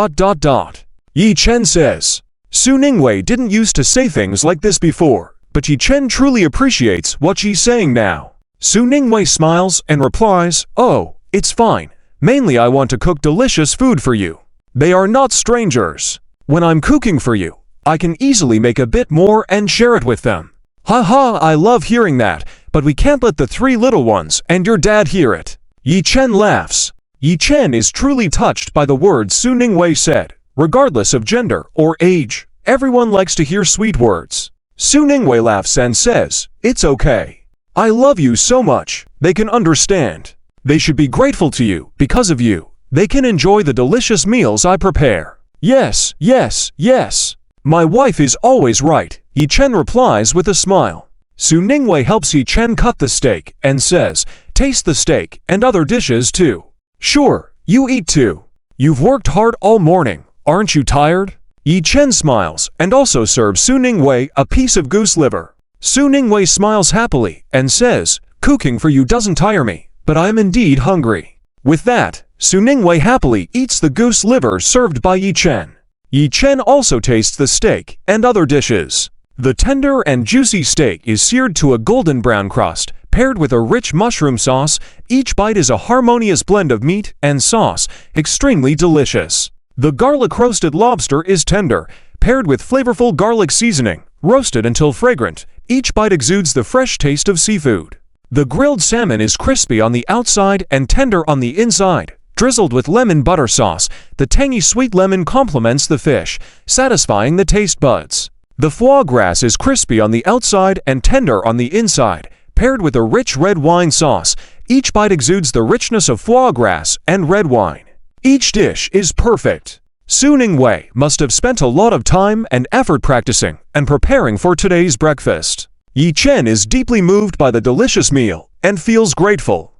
S1: Yi Chen says. Su Ningwei didn't used to say things like this before, but Yi Chen truly appreciates what she's saying now. Su Ningwei smiles and replies, Oh, it's fine. Mainly I want to cook delicious food for you. They are not strangers. When I'm cooking for you, I can easily make a bit more and share it with them. Haha, I love hearing that, but we can't let the 3 little ones and your dad hear it. Yi Chen laughs. Yi Chen is truly touched by the words Su Ningwei said. Regardless of gender or age, everyone likes to hear sweet words. Su Ningwei laughs and says, It's okay. I love you so much, they can understand. They should be grateful to you. Because of you, they can enjoy the delicious meals I prepare. Yes, yes, yes. My wife is always right, Yi Chen replies with a smile. Su Ningwei helps Yi Chen cut the steak and says, taste the steak and other dishes too. Sure, you eat too. You've worked hard all morning, aren't you tired? Yi Chen smiles and also serves Su Ningwei a piece of goose liver. Su Ningwei smiles happily and says, cooking for you doesn't tire me, but I am indeed hungry. With that, Su Ningwei happily eats the goose liver served by Yi Chen. Yi Chen also tastes the steak and other dishes. The tender and juicy steak is seared to a golden brown crust, paired with a rich mushroom sauce. Each bite is a harmonious blend of meat and sauce, extremely delicious. The garlic roasted lobster is tender, paired with flavorful garlic seasoning, roasted until fragrant. Each bite exudes the fresh taste of seafood. The grilled salmon is crispy on the outside and tender on the inside. Drizzled with lemon butter sauce, the tangy sweet lemon complements the fish, satisfying the taste buds. The foie gras is crispy on the outside and tender on the inside, paired with a rich red wine sauce. Each bite exudes the richness of foie gras and red wine. Each dish is perfect. Su Ningwei must have spent a lot of time and effort practicing and preparing for today's breakfast. Yi Chen is deeply moved by the delicious meal and feels grateful.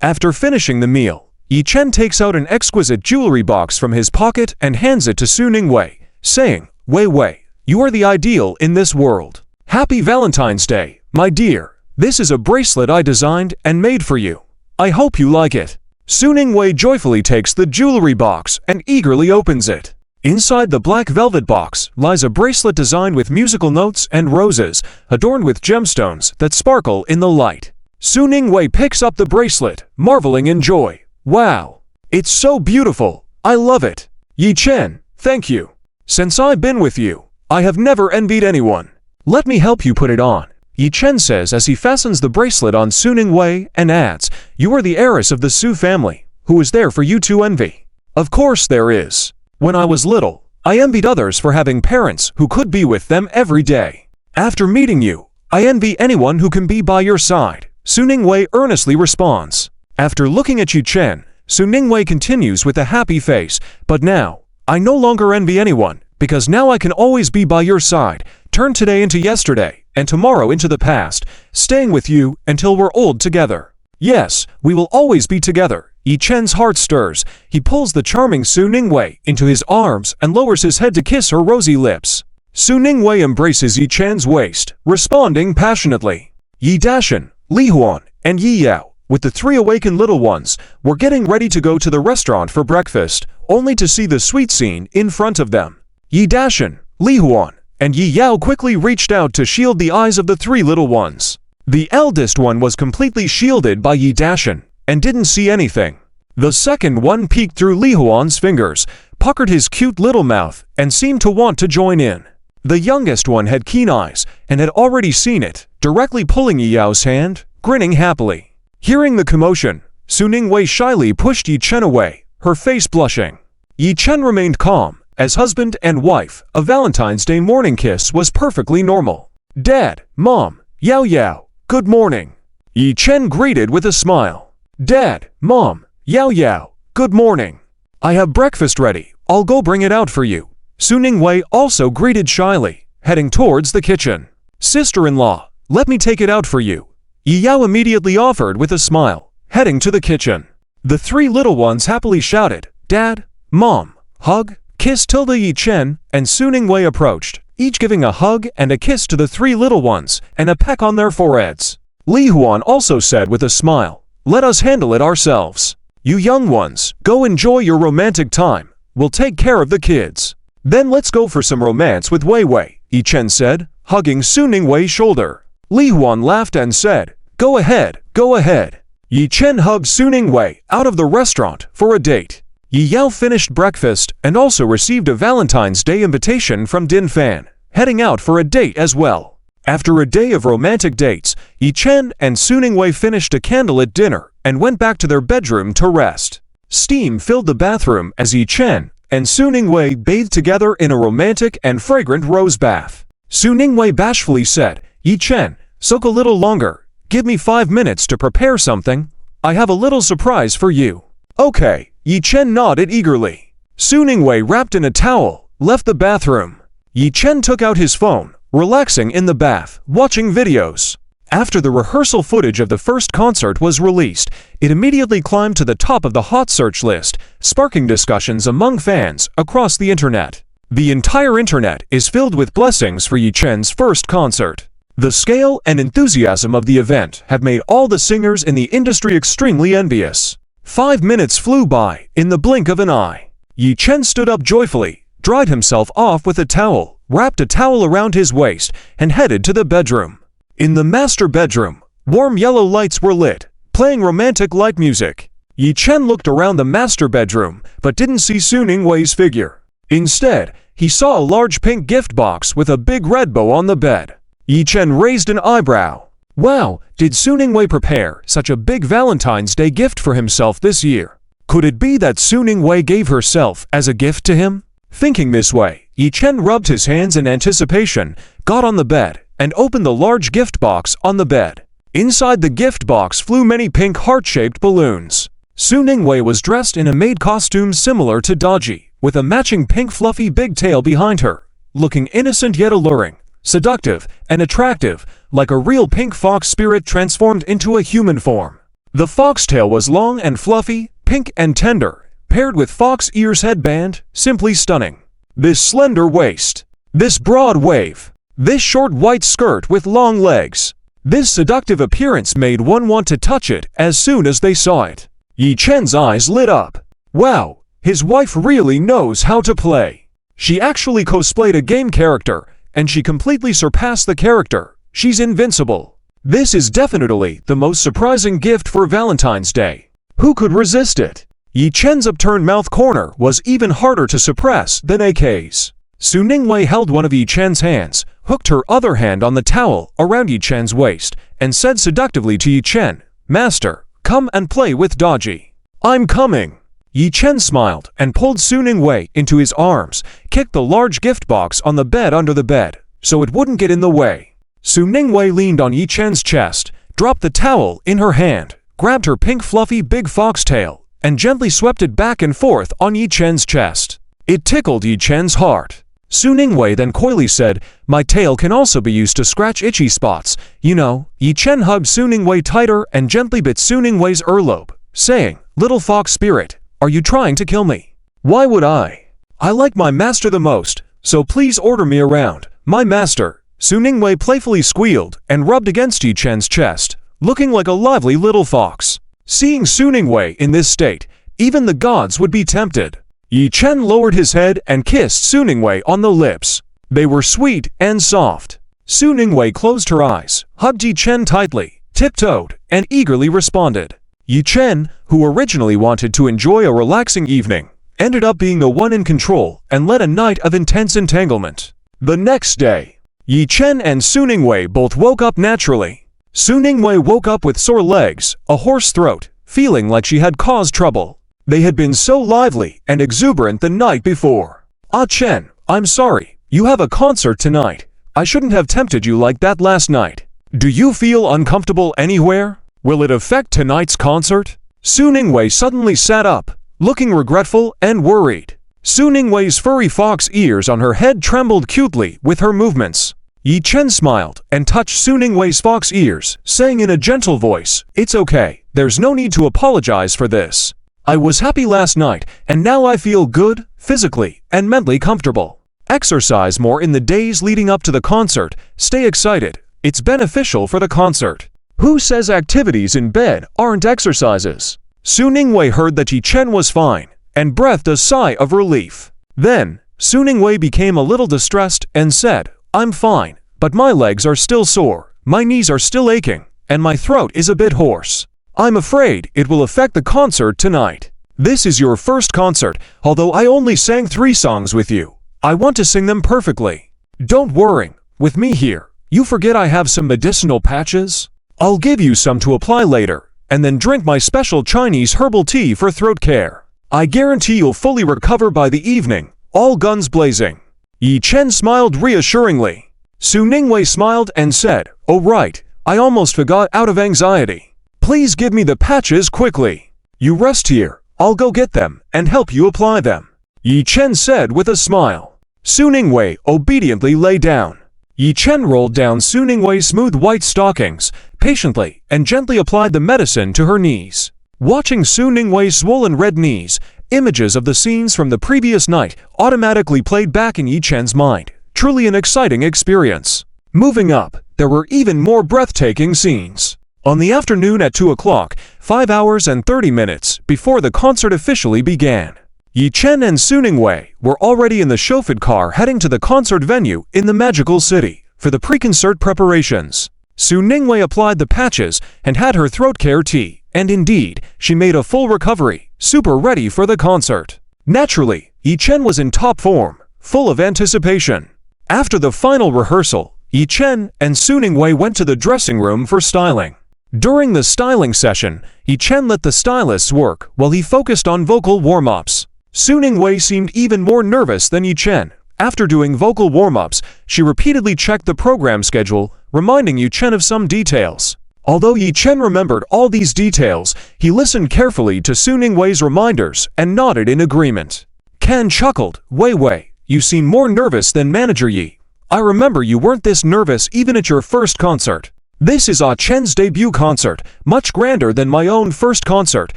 S1: After finishing the meal, Yi Chen takes out an exquisite jewelry box from his pocket and hands it to Su Ningwei, saying, Wei Wei, you are the ideal in this world. Happy Valentine's Day, my dear. This is a bracelet I designed and made for you. I hope you like it. Su Ningwei joyfully takes the jewelry box and eagerly opens it. Inside the black velvet box lies a bracelet designed with musical notes and roses, adorned with gemstones that sparkle in the light. Su Ningwei picks up the bracelet, marveling in joy. Wow! It's so beautiful! I love it! Yi Chen, thank you! Since I've been with you, I have never envied anyone. Let me help you put it on, Yi Chen says as he fastens the bracelet on Su Ningwei and adds, You are the heiress of the Su family. Who is there for you to envy? Of course there is. When I was little, I envied others for having parents who could be with them every day. After meeting you, I envy anyone who can be by your side, Su Ningwei earnestly responds. After looking at Yi Chen, Su Ningwei continues with a happy face, but now, I no longer envy anyone, because now I can always be by your side, turn today into yesterday, and tomorrow into the past, staying with you until we're old together. Yes, we will always be together. Yi Chen's heart stirs. He pulls the charming Su Ningwei into his arms and lowers his head to kiss her rosy lips. Su Ningwei embraces Yi Chen's waist, responding passionately. Yi Dashan, Li Huan, and Yi Yao, with the three awakened little ones, were getting ready to go to the restaurant for breakfast, only to see the sweet scene in front of them. Yi Dashan, Li Huan, and Yi Yao quickly reached out to shield the eyes of the three little ones. The eldest one was completely shielded by Yi Dashan and didn't see anything. The second one peeked through Li Huan's fingers, puckered his cute little mouth, and seemed to want to join in. The youngest one had keen eyes and had already seen it, directly pulling Yi Yao's hand, grinning happily. Hearing the commotion, Su Ningwei shyly pushed Yi Chen away, her face blushing. Yi Chen remained calm. As husband and wife, a Valentine's Day morning kiss was perfectly normal. Dad, Mom, Yao Yao, good morning. Yi Chen greeted with a smile. Dad, Mom, Yao Yao, good morning. I have breakfast ready. I'll go bring it out for you. Su Ningwei also greeted shyly, heading towards the kitchen. Sister-in-law, let me take it out for you. Yi Yao immediately offered with a smile, heading to the kitchen. The three little ones happily shouted, Dad, Mom, hug, kiss. Yi Chen and Su Ningwei approached, each giving a hug and a kiss to the three little ones and a peck on their foreheads. Li Huan also said with a smile, Let us handle it ourselves. You young ones, go enjoy your romantic time. We'll take care of the kids. Then let's go for some romance with Wei Wei, Yi Chen said, hugging Su Ningwei's shoulder. Li Huan laughed and said, Go ahead, go ahead. Yi Chen hugged Su Ningwei out of the restaurant for a date. Yi Yao finished breakfast and also received a Valentine's Day invitation from Din Fan, heading out for a date as well. After a day of romantic dates, Yi Chen and Su Ningwei finished a candlelit dinner and went back to their bedroom to rest. Steam filled the bathroom as Yi Chen and Su Ningwei bathed together in a romantic and fragrant rose bath. Su Ningwei bashfully said, Yi Chen, soak a little longer. Give me 5 minutes to prepare something. I have a little surprise for you. Okay, Yi Chen nodded eagerly. Su Ningwei, wrapped in a towel, left the bathroom. Yi Chen took out his phone, relaxing in the bath, watching videos. After the rehearsal footage of the first concert was released, it immediately climbed to the top of the hot search list, sparking discussions among fans across the internet. The entire internet is filled with blessings for Yi Chen's first concert. The scale and enthusiasm of the event have made all the singers in the industry extremely envious. 5 minutes flew by in the blink of an eye. Yi Chen stood up joyfully, dried himself off with a towel, wrapped a towel around his waist, and headed to the bedroom. In the master bedroom, warm yellow lights were lit, playing romantic light music. Yi Chen looked around the master bedroom, but didn't see Su Ningwei's figure. Instead, he saw a large pink gift box with a big red bow on the bed. Yi Chen raised an eyebrow. Wow, did Su Ningwei prepare such a big Valentine's Day gift for himself this year? Could it be that Su Ningwei gave herself as a gift to him? Thinking this way, Yi Chen rubbed his hands in anticipation, got on the bed, and opened the large gift box on the bed. Inside the gift box flew many pink heart-shaped balloons. Su Ningwei was dressed in a maid costume similar to Daji, with a matching pink fluffy big tail behind her, looking innocent yet alluring, seductive, and attractive, like a real pink fox spirit transformed into a human form. The foxtail was long and fluffy, pink and tender, paired with fox ears headband, simply stunning. This slender waist, this broad wave, this short white skirt with long legs, this seductive appearance made one want to touch it as soon as they saw it. Yi Chen's eyes lit up. Wow, his wife really knows how to play. She actually cosplayed a game character, and she completely surpassed the character. She's invincible. This is definitely the most surprising gift for Valentine's Day. Who could resist it? Yi Chen's upturned mouth corner was even harder to suppress than AK's. Su Ningwei held one of Yi Chen's hands, hooked her other hand on the towel around Yi Chen's waist, and said seductively to Yi Chen, "Master, come and play with Daji." "I'm coming." Yi Chen smiled and pulled Su Ningwei into his arms, kicked the large gift box on the bed under the bed, so it wouldn't get in the way. Su Ningwei leaned on Yi Chen's chest, dropped the towel in her hand, grabbed her pink fluffy big foxtail, and gently swept it back and forth on Yi Chen's chest. It tickled Yi Chen's heart. Su Ningwei then coyly said, "My tail can also be used to scratch itchy spots, you know." Yi Chen hugged Su Ningwei tighter and gently bit Su Ningwei's earlobe, saying, "Little fox spirit, are you trying to kill me?" "Why would I? I like my master the most, so please order me around, my master." Su Ningwei playfully squealed and rubbed against Yi Chen's chest, looking like a lively little fox. Seeing Su Ningwei in this state, even the gods would be tempted. Yi Chen lowered his head and kissed Su Ningwei on the lips. They were sweet and soft. Su Ningwei closed her eyes, hugged Yi Chen tightly, tiptoed, and eagerly responded. Yi Chen, who originally wanted to enjoy a relaxing evening, ended up being the one in control and led a night of intense entanglement. The next day, Yi Chen and Su Ningwei both woke up naturally. Su Ningwei woke up with sore legs, a hoarse throat, feeling like she had caused trouble. They had been so lively and exuberant the night before. "Ah Chen, I'm sorry, you have a concert tonight. I shouldn't have tempted you like that last night. Do you feel uncomfortable anywhere? Will it affect tonight's concert?" Su Ningwei suddenly sat up, looking regretful and worried. Su Ningwei's furry fox ears on her head trembled cutely with her movements. Yi Chen smiled and touched Su Ningwei's fox ears, saying in a gentle voice, "It's okay, there's no need to apologize for this. I was happy last night, and now I feel good, physically and mentally comfortable. Exercise more in the days leading up to the concert, stay excited, it's beneficial for the concert." Who says activities in bed aren't exercises? Su Ningwei heard that Yi Chen was fine, and breathed a sigh of relief. Then, Su Ningwei became a little distressed and said, "I'm fine, but my legs are still sore, my knees are still aching, and my throat is a bit hoarse. I'm afraid it will affect the concert tonight. This is your first concert, although I only sang 3 songs with you. I want to sing them perfectly. Don't worry, with me here, you forget I have some medicinal patches? I'll give you some to apply later, and then drink my special Chinese herbal tea for throat care. I guarantee you'll fully recover by the evening, all guns blazing." Yi Chen smiled reassuringly. Su Ningwei smiled and said, "Oh right, I almost forgot out of anxiety. Please give me the patches quickly. You rest here. I'll go get them and help you apply them, Yi Chen said with a smile. Su Ningwei obediently lay down. Yi Chen rolled down Su Ningwei's smooth white stockings, patiently and gently applied the medicine to her knees. Watching Su Ningwei's swollen red knees, images of the scenes from the previous night automatically played back in Yi Chen's mind. Truly an exciting experience. Moving up, there were even more breathtaking scenes. On the afternoon at 2 o'clock, 5 hours and 30 minutes before the concert officially began, Yi Chen and Su Ningwei were already in the chauffeured car heading to the concert venue in the magical city for the pre-concert preparations. Su Ningwei applied the patches and had her throat care tea, and indeed, she made a full recovery, super ready for the concert. Naturally, Yi Chen was in top form, full of anticipation. After the final rehearsal, Yi Chen and Su Ningwei went to the dressing room for styling. During the styling session, Yi Chen let the stylists work while he focused on vocal warm-ups. Su Ningwei seemed even more nervous than Yi Chen. After doing vocal warm-ups, she repeatedly checked the program schedule, reminding Yi Chen of some details. Although Yi Chen remembered all these details, he listened carefully to Su Ningwei's reminders and nodded in agreement. Kan chuckled, Wei, you seem more nervous than Manager Yi. I remember you weren't this nervous even at your first concert. This is Ah Chen's debut concert, much grander than my own first concert,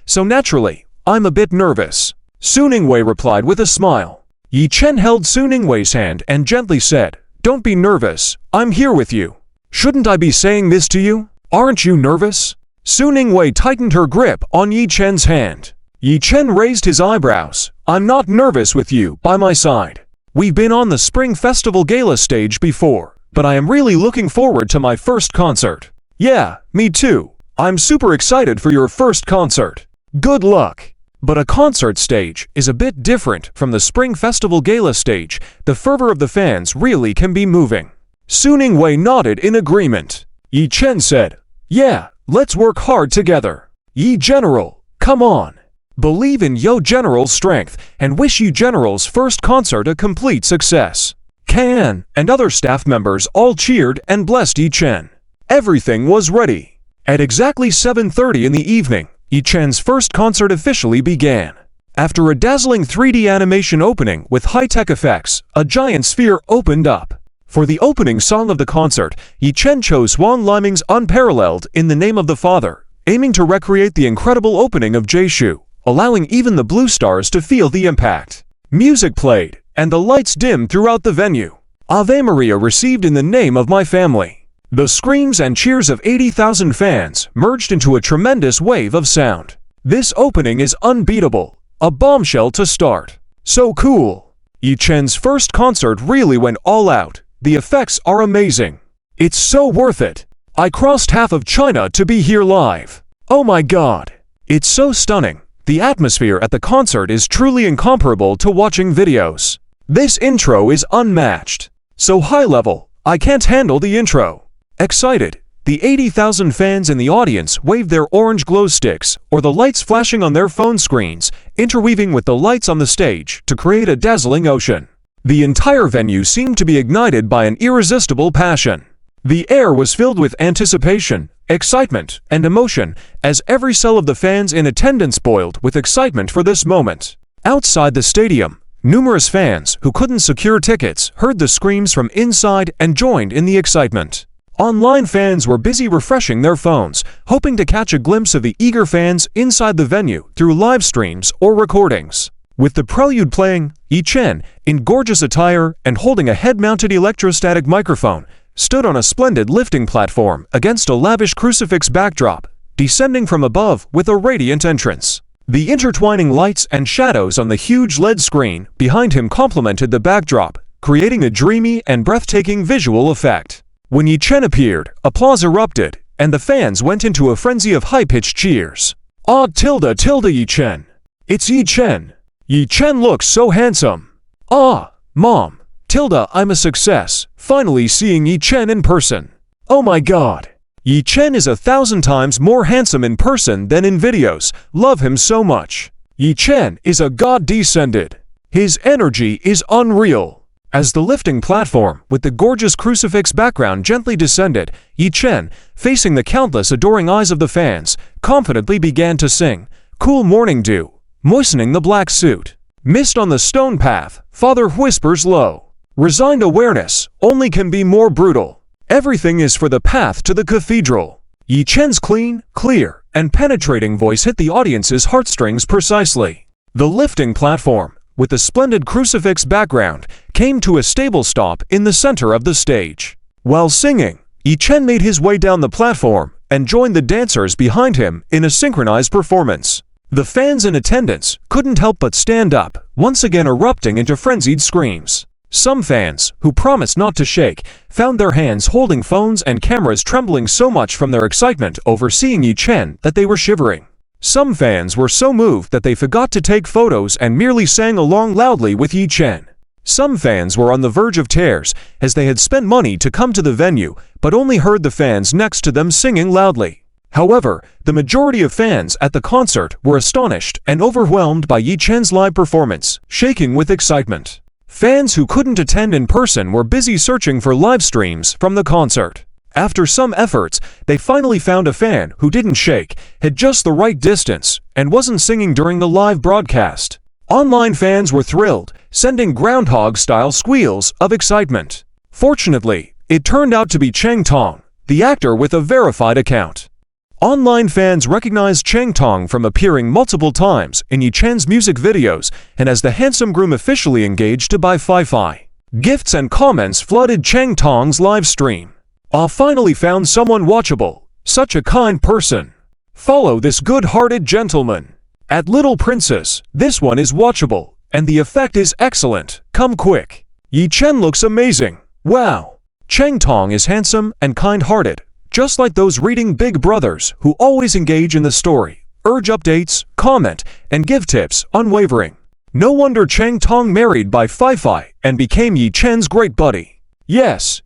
S1: so naturally, I'm a bit nervous. Su Ningwei replied with a smile. Yi Chen held Su Ningwei's hand and gently said, Don't be nervous, I'm here with you. Shouldn't I be saying this to you? Aren't you nervous? Su Ningwei tightened her grip on Yi Chen's hand. Yi Chen raised his eyebrows. I'm not nervous with you by my side. We've been on the Spring Festival Gala stage before, but I am really looking forward to my first concert. Yeah, me too. I'm super excited for your first concert. Good luck. But a concert stage is a bit different from the Spring Festival Gala stage. The fervor of the fans really can be moving. Su Ningwei nodded in agreement. Yi Chen said, Yeah, let's work hard together. Yi General, come on. Believe in Yo General's strength and wish Yi General's first concert a complete success. Kan and other staff members all cheered and blessed Yi Chen. Everything was ready. At exactly 7:30 in the evening, Yi Chen's first concert officially began. After a dazzling 3D animation opening with high-tech effects, a giant sphere opened up. For the opening song of the concert, Yi Chen chose Wang Liming's Unparalleled in the Name of the Father, aiming to recreate the incredible opening of Jaishu, allowing even the blue stars to feel the impact. Music played, and the lights dimmed throughout the venue. Ave Maria received in the name of my family. The screams and cheers of 80,000 fans merged into a tremendous wave of sound. This opening is unbeatable, a bombshell to start. So cool. Yi Chen's first concert really went all out. The effects are amazing. It's so worth it. I crossed half of China to be here live. Oh my god. It's so stunning. The atmosphere at the concert is truly incomparable to watching videos. This intro is unmatched. So high level, I can't handle the intro. Excited, the 80,000 fans in the audience waved their orange glow sticks or the lights flashing on their phone screens, interweaving with the lights on the stage to create a dazzling ocean. The entire venue seemed to be ignited by an irresistible passion. The air was filled with anticipation, excitement, and emotion as every cell of the fans in attendance boiled with excitement for this moment. Outside the stadium, numerous fans who couldn't secure tickets heard the screams from inside and joined in the excitement. Online fans were busy refreshing their phones, hoping to catch a glimpse of the eager fans inside the venue through live streams or recordings. With the prelude playing, Yi Chen, in gorgeous attire and holding a head-mounted electrostatic microphone, stood on a splendid lifting platform against a lavish crucifix backdrop, descending from above with a radiant entrance. The intertwining lights and shadows on the huge LED screen behind him complemented the backdrop, creating a dreamy and breathtaking visual effect. When Yi Chen appeared, applause erupted, and the fans went into a frenzy of high-pitched cheers. Ah tilde Yi Chen. It's Yi Chen. Yi Chen looks so handsome. Ah, Mom. Tilda, I'm a success, finally seeing Yi Chen in person. Oh my god. Yi Chen is 1,000 times more handsome in person than in videos, love him so much. Yi Chen is a god descended. His energy is unreal. As the lifting platform with the gorgeous crucifix background gently descended, Yi Chen, facing the countless adoring eyes of the fans, confidently began to sing, "Cool Morning Dew," moistening the black suit. "Mist on the stone path," Father whispers low. "Resigned awareness only can be more brutal. Everything is for the path to the cathedral." Yi Chen's clean, clear, and penetrating voice hit the audience's heartstrings precisely. The lifting platform, with the splendid crucifix background, came to a stable stop in the center of the stage. While singing, Yi Chen made his way down the platform and joined the dancers behind him in a synchronized performance. The fans in attendance couldn't help but stand up, once again erupting into frenzied screams. Some fans, who promised not to shake, found their hands holding phones and cameras trembling so much from their excitement over seeing Yi Chen that they were shivering. Some fans were so moved that they forgot to take photos and merely sang along loudly with Yi Chen. Some fans were on the verge of tears, as they had spent money to come to the venue, but only heard the fans next to them singing loudly. However, the majority of fans at the concert were astonished and overwhelmed by Yi Chen's live performance, shaking with excitement. Fans who couldn't attend in person were busy searching for live streams from the concert. After some efforts, they finally found a fan who didn't shake, had just the right distance, and wasn't singing during the live broadcast. Online fans were thrilled, sending groundhog-style squeals of excitement. Fortunately, it turned out to be Cheng Tong, the actor with a verified account. Online fans recognized Cheng Tong from appearing multiple times in Yi Chen's music videos and as the handsome groom officially engaged to buy Fi-Fi. Gifts and comments flooded Cheng Tong's live stream. "I finally found someone watchable. Such a kind person. Follow this good-hearted gentleman. At Little Princess, this one is watchable, and the effect is excellent. Come quick. Yi Chen looks amazing. Wow. Cheng Tong is handsome and kind-hearted, just like those reading Big Brothers who always engage in the story, urge updates, comment, and give tips unwavering. No wonder Cheng Tong married by Fi-Fi and became Yi Chen's great buddy. Yes,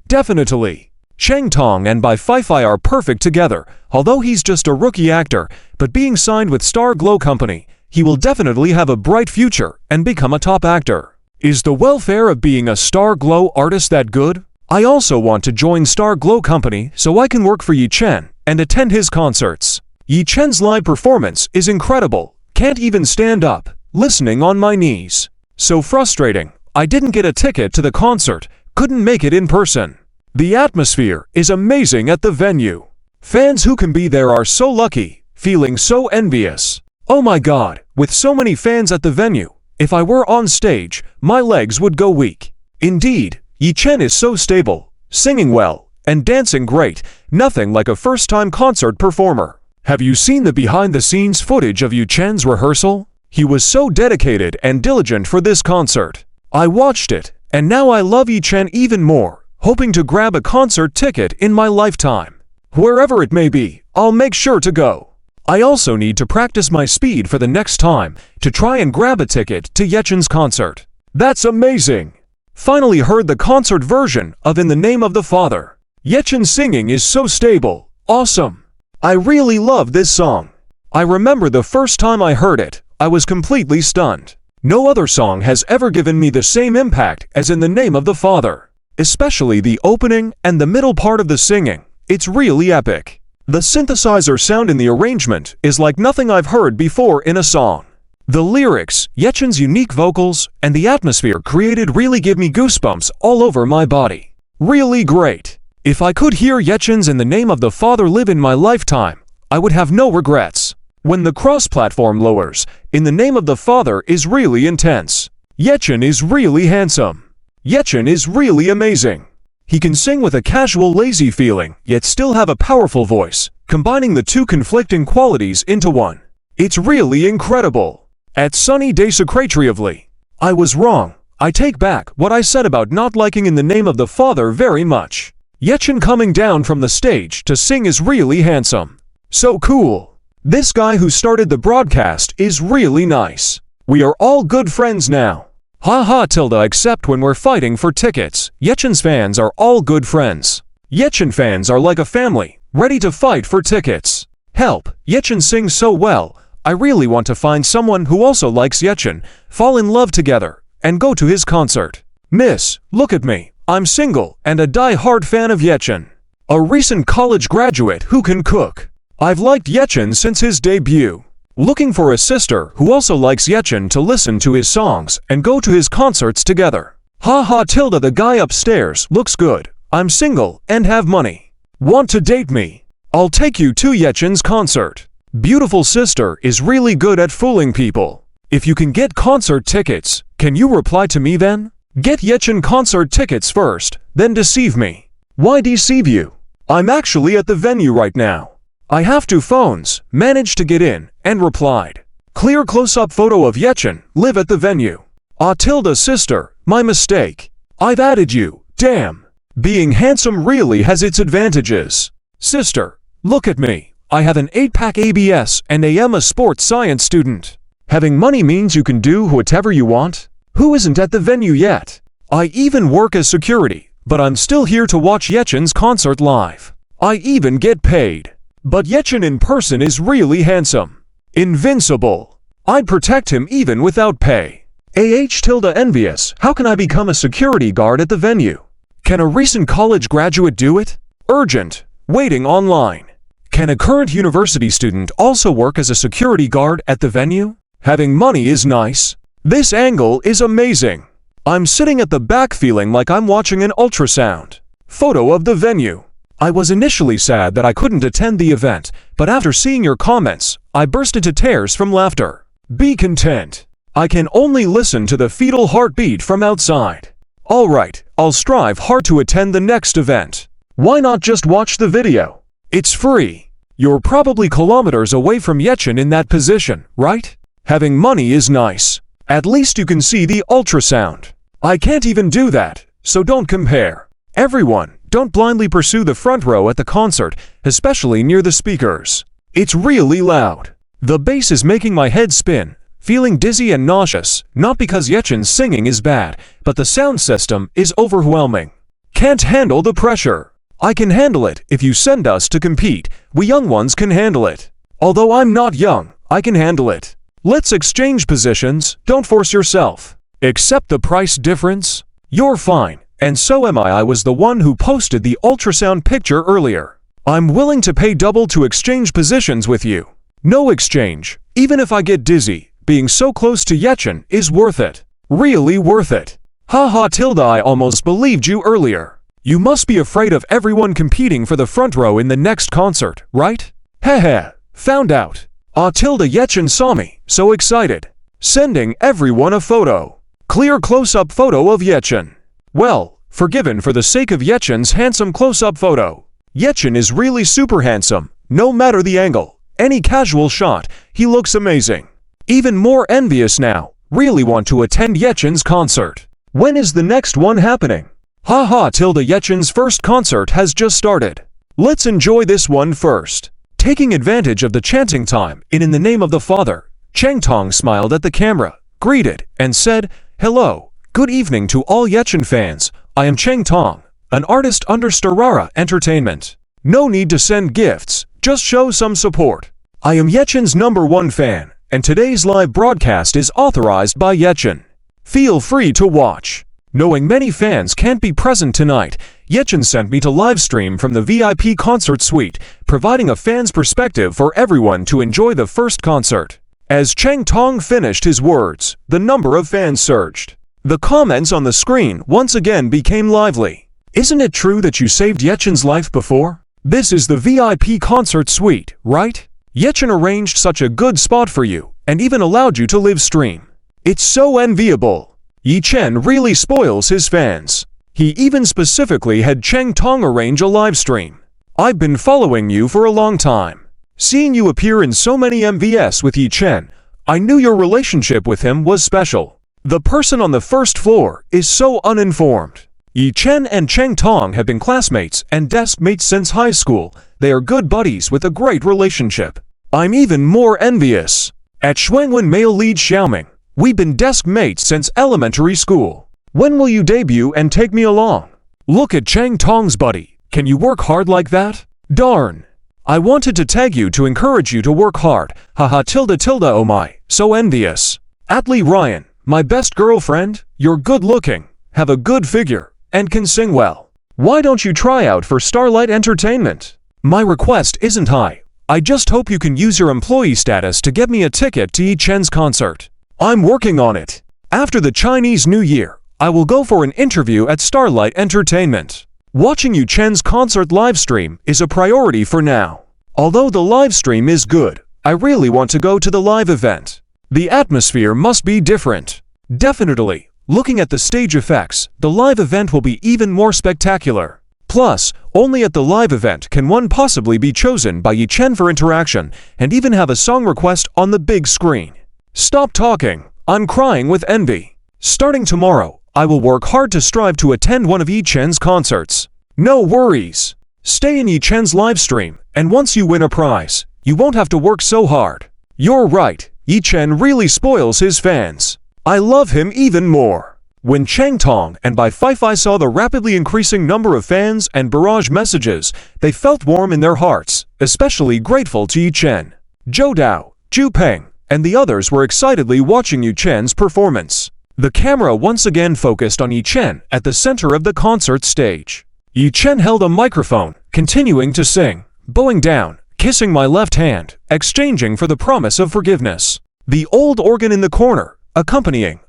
S1: definitely. Cheng Tong and Bai Fi-Fi are perfect together, although he's just a rookie actor, but being signed with Star Glow Company, he will definitely have a bright future and become a top actor. Is the welfare of being a Star Glow artist that good? I also want to join Star Glow Company so I can work for Yi Chen and attend his concerts. Yi Chen's live performance is incredible. Can't even stand up, listening on my knees. So frustrating. I didn't get a ticket to the concert, couldn't make it in person. The atmosphere is amazing at the venue. Fans who can be there are so lucky, feeling so envious. Oh my god, with so many fans at the venue, if I were on stage, my legs would go weak. Indeed, Yi Chen is so stable, singing well, and dancing great, nothing like a first-time concert performer. Have you seen the behind-the-scenes footage of Yi Chen's rehearsal? He was so dedicated and diligent for this concert. I watched it, and now I love Yi Chen even more, hoping to grab a concert ticket in my lifetime. Wherever it may be, I'll make sure to go. I also need to practice my speed for the next time to try and grab a ticket to Yi Chen's concert. That's amazing! Finally heard the concert version of In the Name of the Father. Yi Chen's singing is so stable, awesome. I really love this song. I remember the first time I heard it, I was completely stunned. No other song has ever given me the same impact as In the Name of the Father. Especially the opening and the middle part of the singing. It's really epic. The synthesizer sound in the arrangement is like nothing I've heard before in a song. The lyrics, Yi Chen's unique vocals, and the atmosphere created really give me goosebumps all over my body. Really great. If I could hear Yi Chen's In the Name of the Father live in my lifetime, I would have no regrets. When the cross-platform lowers, In the Name of the Father is really intense. Yi Chen is really handsome. Yi Chen is really amazing. He can sing with a casual, lazy feeling, yet still have a powerful voice, combining the two conflicting qualities into one. It's really incredible. At Sunny Day Secretively. I was wrong. I take back what I said about not liking In the Name of the Father very much. Yi Chen coming down from the stage to sing is really handsome. So cool. This guy who started the broadcast is really nice. We are all good friends now. Haha tilde except when we're fighting for tickets. Yi Chen's fans are all good friends. Yi Chen fans are like a family, ready to fight for tickets. Help, Yi Chen sings so well. I really want to find someone who also likes Yi Chen, fall in love together, and go to his concert. Miss, look at me. I'm single and a die-hard fan of Yechen. A recent college graduate who can cook. I've liked Yechen since his debut. Looking for a sister who also likes Yechen to listen to his songs and go to his concerts together. Haha tilde the guy upstairs looks good. I'm single and have money. Want to date me? I'll take you to Yechen's concert. Beautiful sister is really good at fooling people. If you can get concert tickets, can you reply to me then? Get Yechen concert tickets first, then deceive me. Why deceive you? I'm actually at the venue right now. I have 2 phones, managed to get in, and replied. Clear close-up photo of Yechen, live at the venue. Ah tilde sister, my mistake. I've added you, damn. Being handsome really has its advantages. Sister, look at me. I have an 8-pack ABS and I am a sports science student. Having money means you can do whatever you want. Who isn't at the venue yet? I even work as security, but I'm still here to watch Yechen's concert live. I even get paid. But Yechen in person is really handsome. Invincible. I'd protect him even without pay. tilde envious, how can I become a security guard at the venue? Can a recent college graduate do it? Urgent. Waiting online. Can a current university student also work as a security guard at the venue? Having money is nice. This angle is amazing. I'm sitting at the back feeling like I'm watching an ultrasound. Photo of the venue. I was initially sad that I couldn't attend the event, but after seeing your comments, I burst into tears from laughter. Be content. I can only listen to the fetal heartbeat from outside. Alright, I'll strive hard to attend the next event. Why not just watch the video? It's free. You're probably kilometers away from Yechen in that position, right? Having money is nice. At least you can see the ultrasound. I can't even do that, so don't compare. Everyone, don't blindly pursue the front row at the concert, especially near the speakers. It's really loud. The bass is making my head spin, feeling dizzy and nauseous, not because Yechen's singing is bad, but the sound system is overwhelming. Can't handle the pressure. I can handle it if you send us to compete. We young ones can handle it. Although I'm not young, I can handle it. Let's exchange positions, don't force yourself. Accept the price difference. You're fine. And so am I. I was the one who posted the ultrasound picture earlier. I'm willing to pay double to exchange positions with you. No exchange. Even if I get dizzy, being so close to Yechen is worth it. Really worth it. Haha tilde I almost believed you earlier. You must be afraid of everyone competing for the front row in the next concert, right? Heh. Found out. Ah tilde Yechen saw me, so excited. Sending everyone a photo. Clear close-up photo of Yechen. Well, forgiven for the sake of Yechen's handsome close-up photo. Yechen is really super handsome, no matter the angle. Any casual shot, he looks amazing. Even more envious now, really want to attend Yechen's concert. When is the next one happening? Haha tilde Yechen's first concert has just started. Let's enjoy this one first. Taking advantage of the chanting time in the name of the Father, Cheng Tong smiled at the camera, greeted, and said, "Hello. Good evening to all Yechen fans. I am Cheng Tong, an artist under Starara Entertainment. No need to send gifts, just show some support. I am Yechen's #1 fan, and today's live broadcast is authorized by Yechen. Feel free to watch." Knowing many fans can't be present tonight, Yechen sent me to livestream from the VIP concert suite, providing a fan's perspective for everyone to enjoy the first concert. As Cheng Tong finished his words, the number of fans surged. The comments on the screen once again became lively. Isn't it true that you saved Yechen's life before? This is the VIP concert suite, right? Yechen arranged such a good spot for you, and even allowed you to live stream. It's so enviable. Yechen really spoils his fans. He even specifically had Cheng Tong arrange a live stream. I've been following you for a long time. Seeing you appear in so many MVS with Yechen, I knew your relationship with him was special. The person on the first floor is so uninformed. Yechen and Cheng Tong have been classmates and desk mates since high school. They are good buddies with a great relationship. I'm even more envious. At Shuangwen Male Lead Xiaoming, we've been desk mates since elementary school. When will you debut and take me along? Look at Cheng Tong's buddy. Can you work hard like that? Darn. I wanted to tag you to encourage you to work hard. Haha tilde oh my, so envious. Atlee Ryan, my best girlfriend, you're good looking. have a good figure, and can sing well. Why don't you try out for Starlight Entertainment? My request isn't high. I just hope you can use your employee status to get me a ticket to Yi Chen's concert. I'm working on it. After the Chinese New Year, I will go for an interview at Starlight Entertainment. Watching Yi Chen's concert livestream is a priority for now. Although the livestream is good, I really want to go to the live event. The atmosphere must be different. Definitely, looking at the stage effects, the live event will be even more spectacular. Plus, only at the live event can one possibly be chosen by Yi Chen for interaction and even have a song request on the big screen. Stop talking. I'm crying with envy. Starting tomorrow, I will work hard to strive to attend one of Yi Chen's concerts. No worries. Stay in Yi Chen's livestream, and once you win a prize, you won't have to work so hard. You're right, Yi Chen really spoils his fans. I love him even more. When Chang Tong and Bai Feifei saw the rapidly increasing number of fans and barrage messages, they felt warm in their hearts, especially grateful to Yi Chen. Zhou Dao, Zhu Peng, and the others were excitedly watching Yi Chen's performance. The camera once again focused on Yi Chen at the center of the concert stage. Yi Chen held a microphone, continuing to sing, bowing down, kissing my left hand, exchanging for the promise of forgiveness. The old organ in the corner, accompanying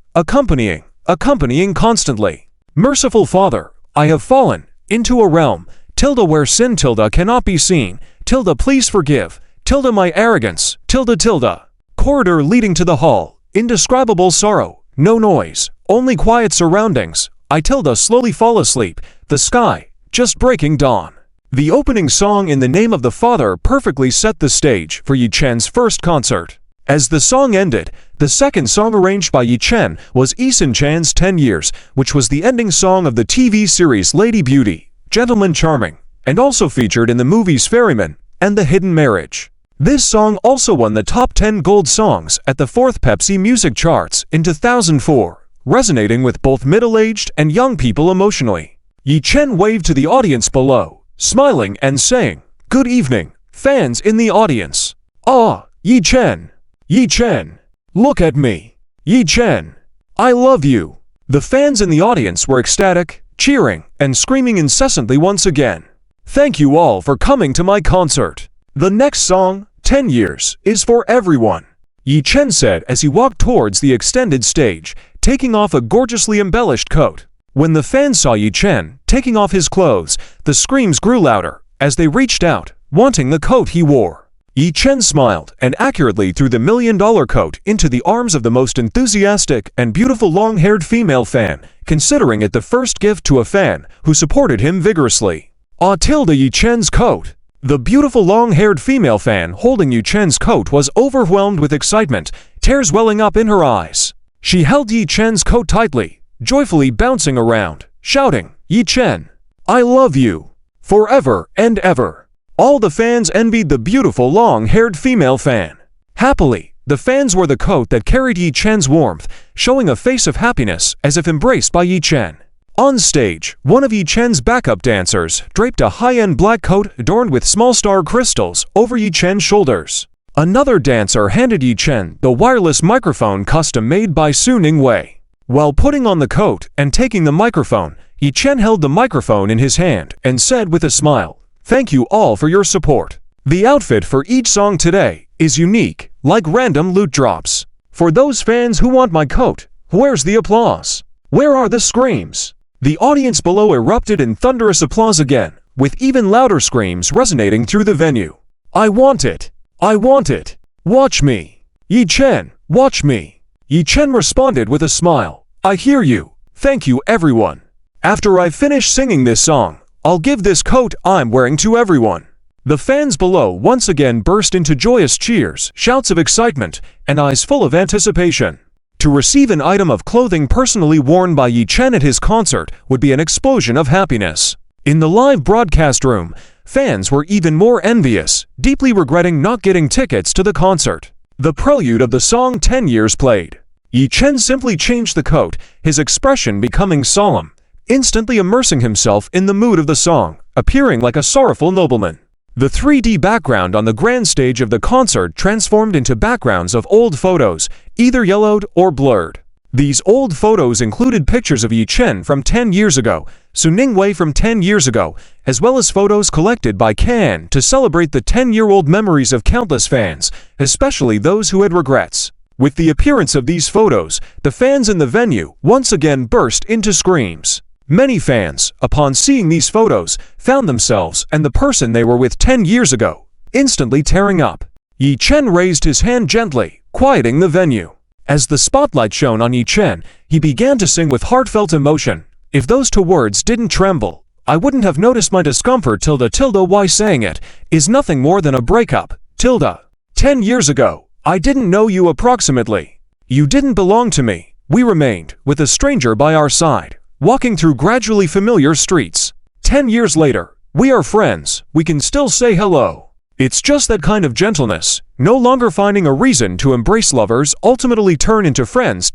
S1: constantly. Merciful Father, I have fallen into a realm, tilde where sin tilde cannot be seen, tilde please forgive, tilde my arrogance, tilde tilde. Corridor leading to the hall, indescribable sorrow, no noise, only quiet surroundings, I tilde slowly fall asleep, the sky, just breaking dawn. The opening song in the name of the Father perfectly set the stage for Yi Chen's first concert. As the song ended, the second song arranged by Yi Chen was Eason Chan's 10 Years, which was the ending song of the TV series Lady Beauty, Gentleman Charming, and also featured in the movies Ferryman and The Hidden Marriage. This song also won the top 10 gold songs at the 4th Pepsi Music Charts in 2004, resonating with both middle-aged and young people emotionally. Yi Chen waved to the audience below, smiling and saying, "Good evening, fans in the audience. Ah, Yi Chen. Yi Chen. Look at me. Yi Chen. I love you." The fans in the audience were ecstatic, cheering, and screaming incessantly once again. "Thank you all for coming to my concert. The next song, 10 Years, is for everyone," Yi Chen said as he walked towards the extended stage, taking off a gorgeously embellished coat. When the fans saw Yi Chen taking off his clothes, the screams grew louder as they reached out, wanting the coat he wore. Yi Chen smiled and accurately threw the $1 million coat into the arms of the most enthusiastic and beautiful long-haired female fan, considering it the first gift to a fan who supported him vigorously. Ah tilde Yi Chen's coat. The beautiful long-haired female fan holding Yi Chen's coat was overwhelmed with excitement, tears welling up in her eyes. She held Yi Chen's coat tightly, joyfully bouncing around, shouting, "Yi Chen, I love you, forever and ever." All the fans envied the beautiful long-haired female fan. Happily, the fans wore the coat that carried Yi Chen's warmth, showing a face of happiness as if embraced by Yi Chen. On stage, one of Yi Chen's backup dancers draped a high-end black coat adorned with small star crystals over Yi Chen's shoulders. Another dancer handed Yi Chen the wireless microphone custom-made by Su Ningwei. While putting on the coat and taking the microphone, Yi Chen held the microphone in his hand and said with a smile, "Thank you all for your support. The outfit for each song today is unique, like random loot drops. For those fans who want my coat, where's the applause? Where are the screams?" The audience below erupted in thunderous applause again, with even louder screams resonating through the venue. "I want it! I want it! Watch me! Yi Chen, watch me!" Yi Chen responded with a smile. "I hear you. Thank you everyone. After I finish singing this song, I'll give this coat I'm wearing to everyone." The fans below once again burst into joyous cheers, shouts of excitement, and eyes full of anticipation. To receive an item of clothing personally worn by Yi Chen at his concert would be an explosion of happiness. In the live broadcast room, fans were even more envious, deeply regretting not getting tickets to the concert. The prelude of the song 10 Years played. Yi Chen simply changed the coat, his expression becoming solemn, instantly immersing himself in the mood of the song, appearing like a sorrowful nobleman. The 3D background on the grand stage of the concert transformed into backgrounds of old photos, either yellowed or blurred. These old photos included pictures of Yi Chen from 10 years ago, Su Ningwei from 10 years ago, as well as photos collected by Kan to celebrate the 10-year-old memories of countless fans, especially those who had regrets. With the appearance of these photos, the fans in the venue once again burst into screams. Many fans, upon seeing these photos, found themselves and the person they were with 10 years ago instantly tearing up. Yi Chen raised his hand gently, quieting the venue. As the spotlight shone on Yi Chen, he began to sing with heartfelt emotion. If those two words didn't tremble, I wouldn't have noticed my discomfort. Why saying it is nothing more than a breakup. 10 years ago, I didn't know you approximately. You didn't belong to me. We remained with a stranger by our side, walking through gradually familiar streets. 10 years later, we are friends. We can still say hello. It's just that kind of gentleness, no longer finding a reason to embrace lovers ultimately turn into friends.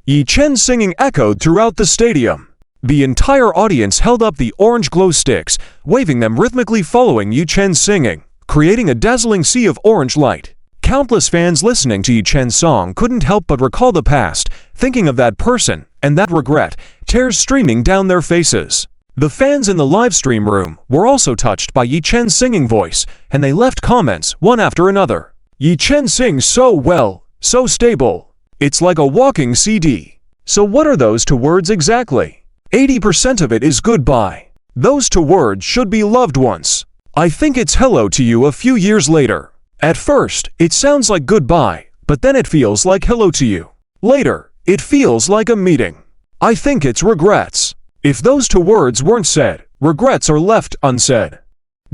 S1: Yi Chen's singing echoed throughout the stadium. The entire audience held up the orange glow sticks, waving them rhythmically following Yi Chen's singing, creating a dazzling sea of orange light. Countless fans listening to Yi Chen's song couldn't help but recall the past, thinking of that person, and that regret, tears streaming down their faces. The fans in the live stream room were also touched by Yi Chen's singing voice, and they left comments one after another. Yi Chen sings so well, so stable. It's like a walking CD. So what are those two words exactly? 80% of it is goodbye. Those two words should be loved ones. I think it's hello to you a few years later. At first, it sounds like goodbye, but then it feels like hello to you. Later, it feels like a meeting. I think it's regrets. If those two words weren't said, regrets are left unsaid.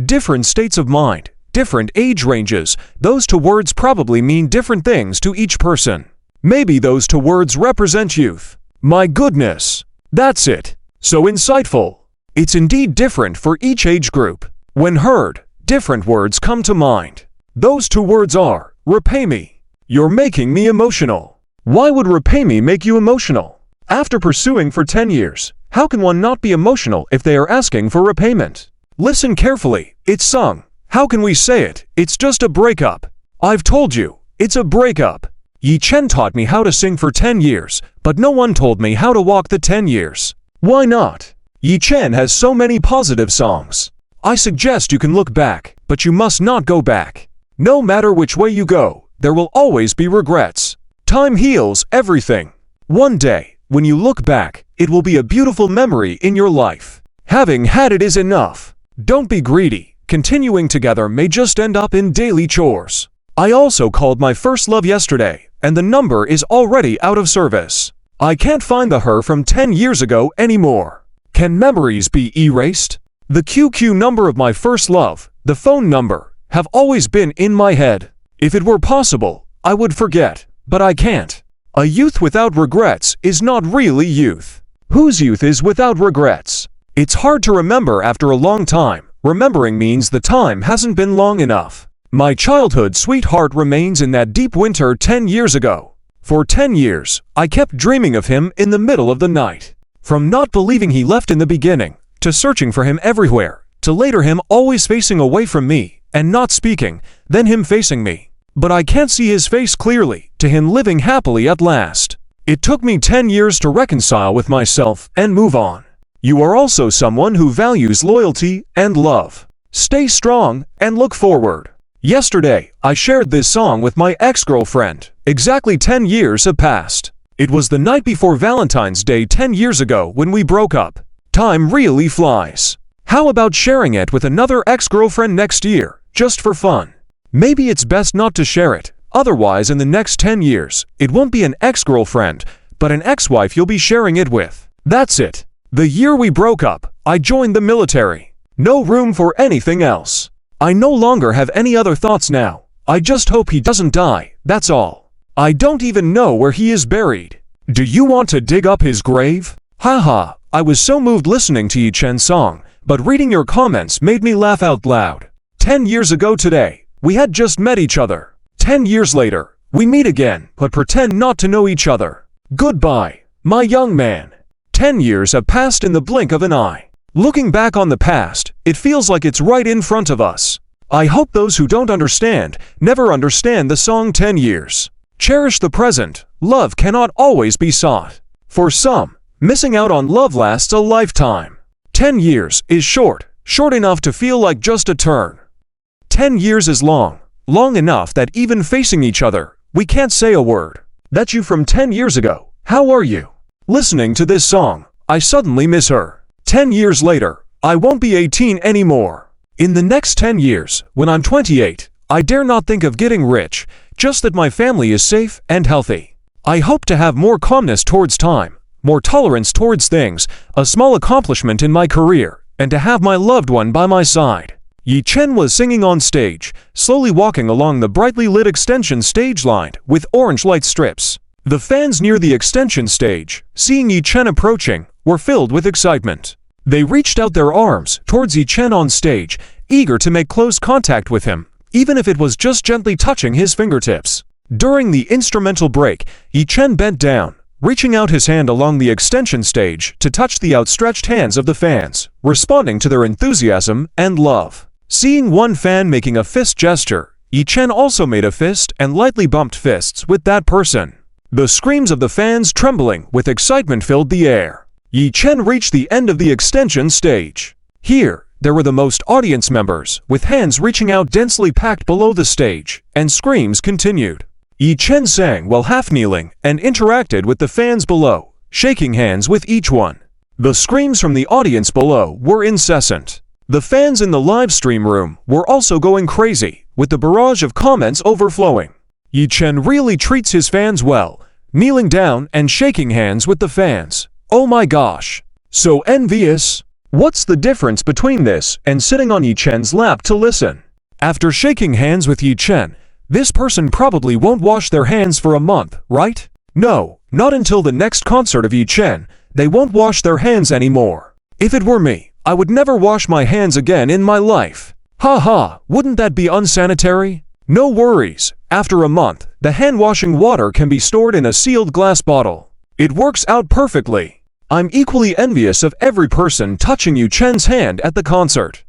S1: Different states of mind, different age ranges, those two words probably mean different things to each person. Maybe those two words represent youth. My goodness, that's it. So insightful. It's indeed different for each age group. When heard, different words come to mind. Those two words are, repay me. You're making me emotional. Why would repay me make you emotional? After pursuing for 10 years, how can one not be emotional if they are asking for repayment? Listen carefully, it's sung. How can we say it? It's just a breakup. I've told you, it's a breakup. Yi Chen taught me how to sing for 10 years, but no one told me how to walk the 10 years. Why not? Yi Chen has so many positive songs. I suggest you can look back, but you must not go back. No matter which way you go, there will always be regrets. Time heals everything. One day, when you look back, it will be a beautiful memory in your life. Having had it is enough. Don't be greedy. Continuing together may just end up in daily chores. I also called my first love yesterday, and the number is already out of service. I can't find the her from 10 years ago anymore. Can memories be erased? The QQ number of my first love, the phone number, have always been in my head. If it were possible, I would forget, but I can't. A youth without regrets is not really youth. Whose youth is without regrets? It's hard to remember after a long time. Remembering means the time hasn't been long enough. My childhood sweetheart remains in that deep winter 10 years ago. For 10 years, I kept dreaming of him in the middle of the night. From not believing he left in the beginning, to searching for him everywhere, to later him always facing away from me and not speaking, then him facing me. But I can't see his face clearly, to him living happily at last. It took me 10 years to reconcile with myself and move on. You are also someone who values loyalty and love. Stay strong and look forward. Yesterday, I shared this song with my ex-girlfriend. Exactly 10 years have passed. It was the night before Valentine's Day 10 years ago when we broke up. Time really flies. How about sharing it with another ex-girlfriend next year, just for fun? Maybe it's best not to share it, otherwise in the next 10 years, it won't be an ex-girlfriend, but an ex-wife you'll be sharing it with. That's it. The year we broke up, I joined the military. No room for anything else. I no longer have any other thoughts now. I just hope he doesn't die, that's all. I don't even know where he is buried. Do you want to dig up his grave? Haha, I was so moved listening to Yi Chen's song, but reading your comments made me laugh out loud. 10 years ago today, we had just met each other. 10 years later, we meet again, but pretend not to know each other. Goodbye, my young man. 10 years have passed in the blink of an eye. Looking back on the past, it feels like it's right in front of us. I hope those who don't understand never understand the song 10 years. Cherish the present, love cannot always be sought. For some, missing out on love lasts a lifetime. 10 years is short enough to feel like just a turn. 10 years is long enough that even facing each other, we can't say a word. That's you from 10 years ago. How are you? Listening to this song, I suddenly miss her. 10 years later, I won't be 18 anymore. In the next 10 years, when I'm 28, I dare not think of getting rich, just that my family is safe and healthy. I hope to have more calmness towards time, more tolerance towards things, a small accomplishment in my career, and to have my loved one by my side. Yi Chen was singing on stage, slowly walking along the brightly lit extension stage lined with orange light strips. The fans near the extension stage, seeing Yi Chen approaching, were filled with excitement. They reached out their arms towards Yi Chen on stage, eager to make close contact with him, even if it was just gently touching his fingertips. During the instrumental break, Yi Chen bent down, reaching out his hand along the extension stage to touch the outstretched hands of the fans, responding to their enthusiasm and love. Seeing one fan making a fist gesture, Yi Chen also made a fist and lightly bumped fists with that person. The screams of the fans trembling with excitement filled the air. Yi Chen reached the end of the extension stage. Here, there were the most audience members, with hands reaching out densely packed below the stage, and screams continued. Yi Chen sang while half-kneeling and interacted with the fans below, shaking hands with each one. The screams from the audience below were incessant. The fans in the live stream room were also going crazy, with the barrage of comments overflowing. Yi Chen really treats his fans well, kneeling down and shaking hands with the fans. Oh my gosh! So envious! What's the difference between this and sitting on Yi Chen's lap to listen? After shaking hands with Yi Chen, this person probably won't wash their hands for a month, right? No, not until the next concert of Yi Chen. They won't wash their hands anymore. If it were me, I would never wash my hands again in my life. Ha, wouldn't that be unsanitary? No worries, after a month, the hand-washing water can be stored in a sealed glass bottle. It works out perfectly. I'm equally envious of every person touching Yi Chen's hand at the concert.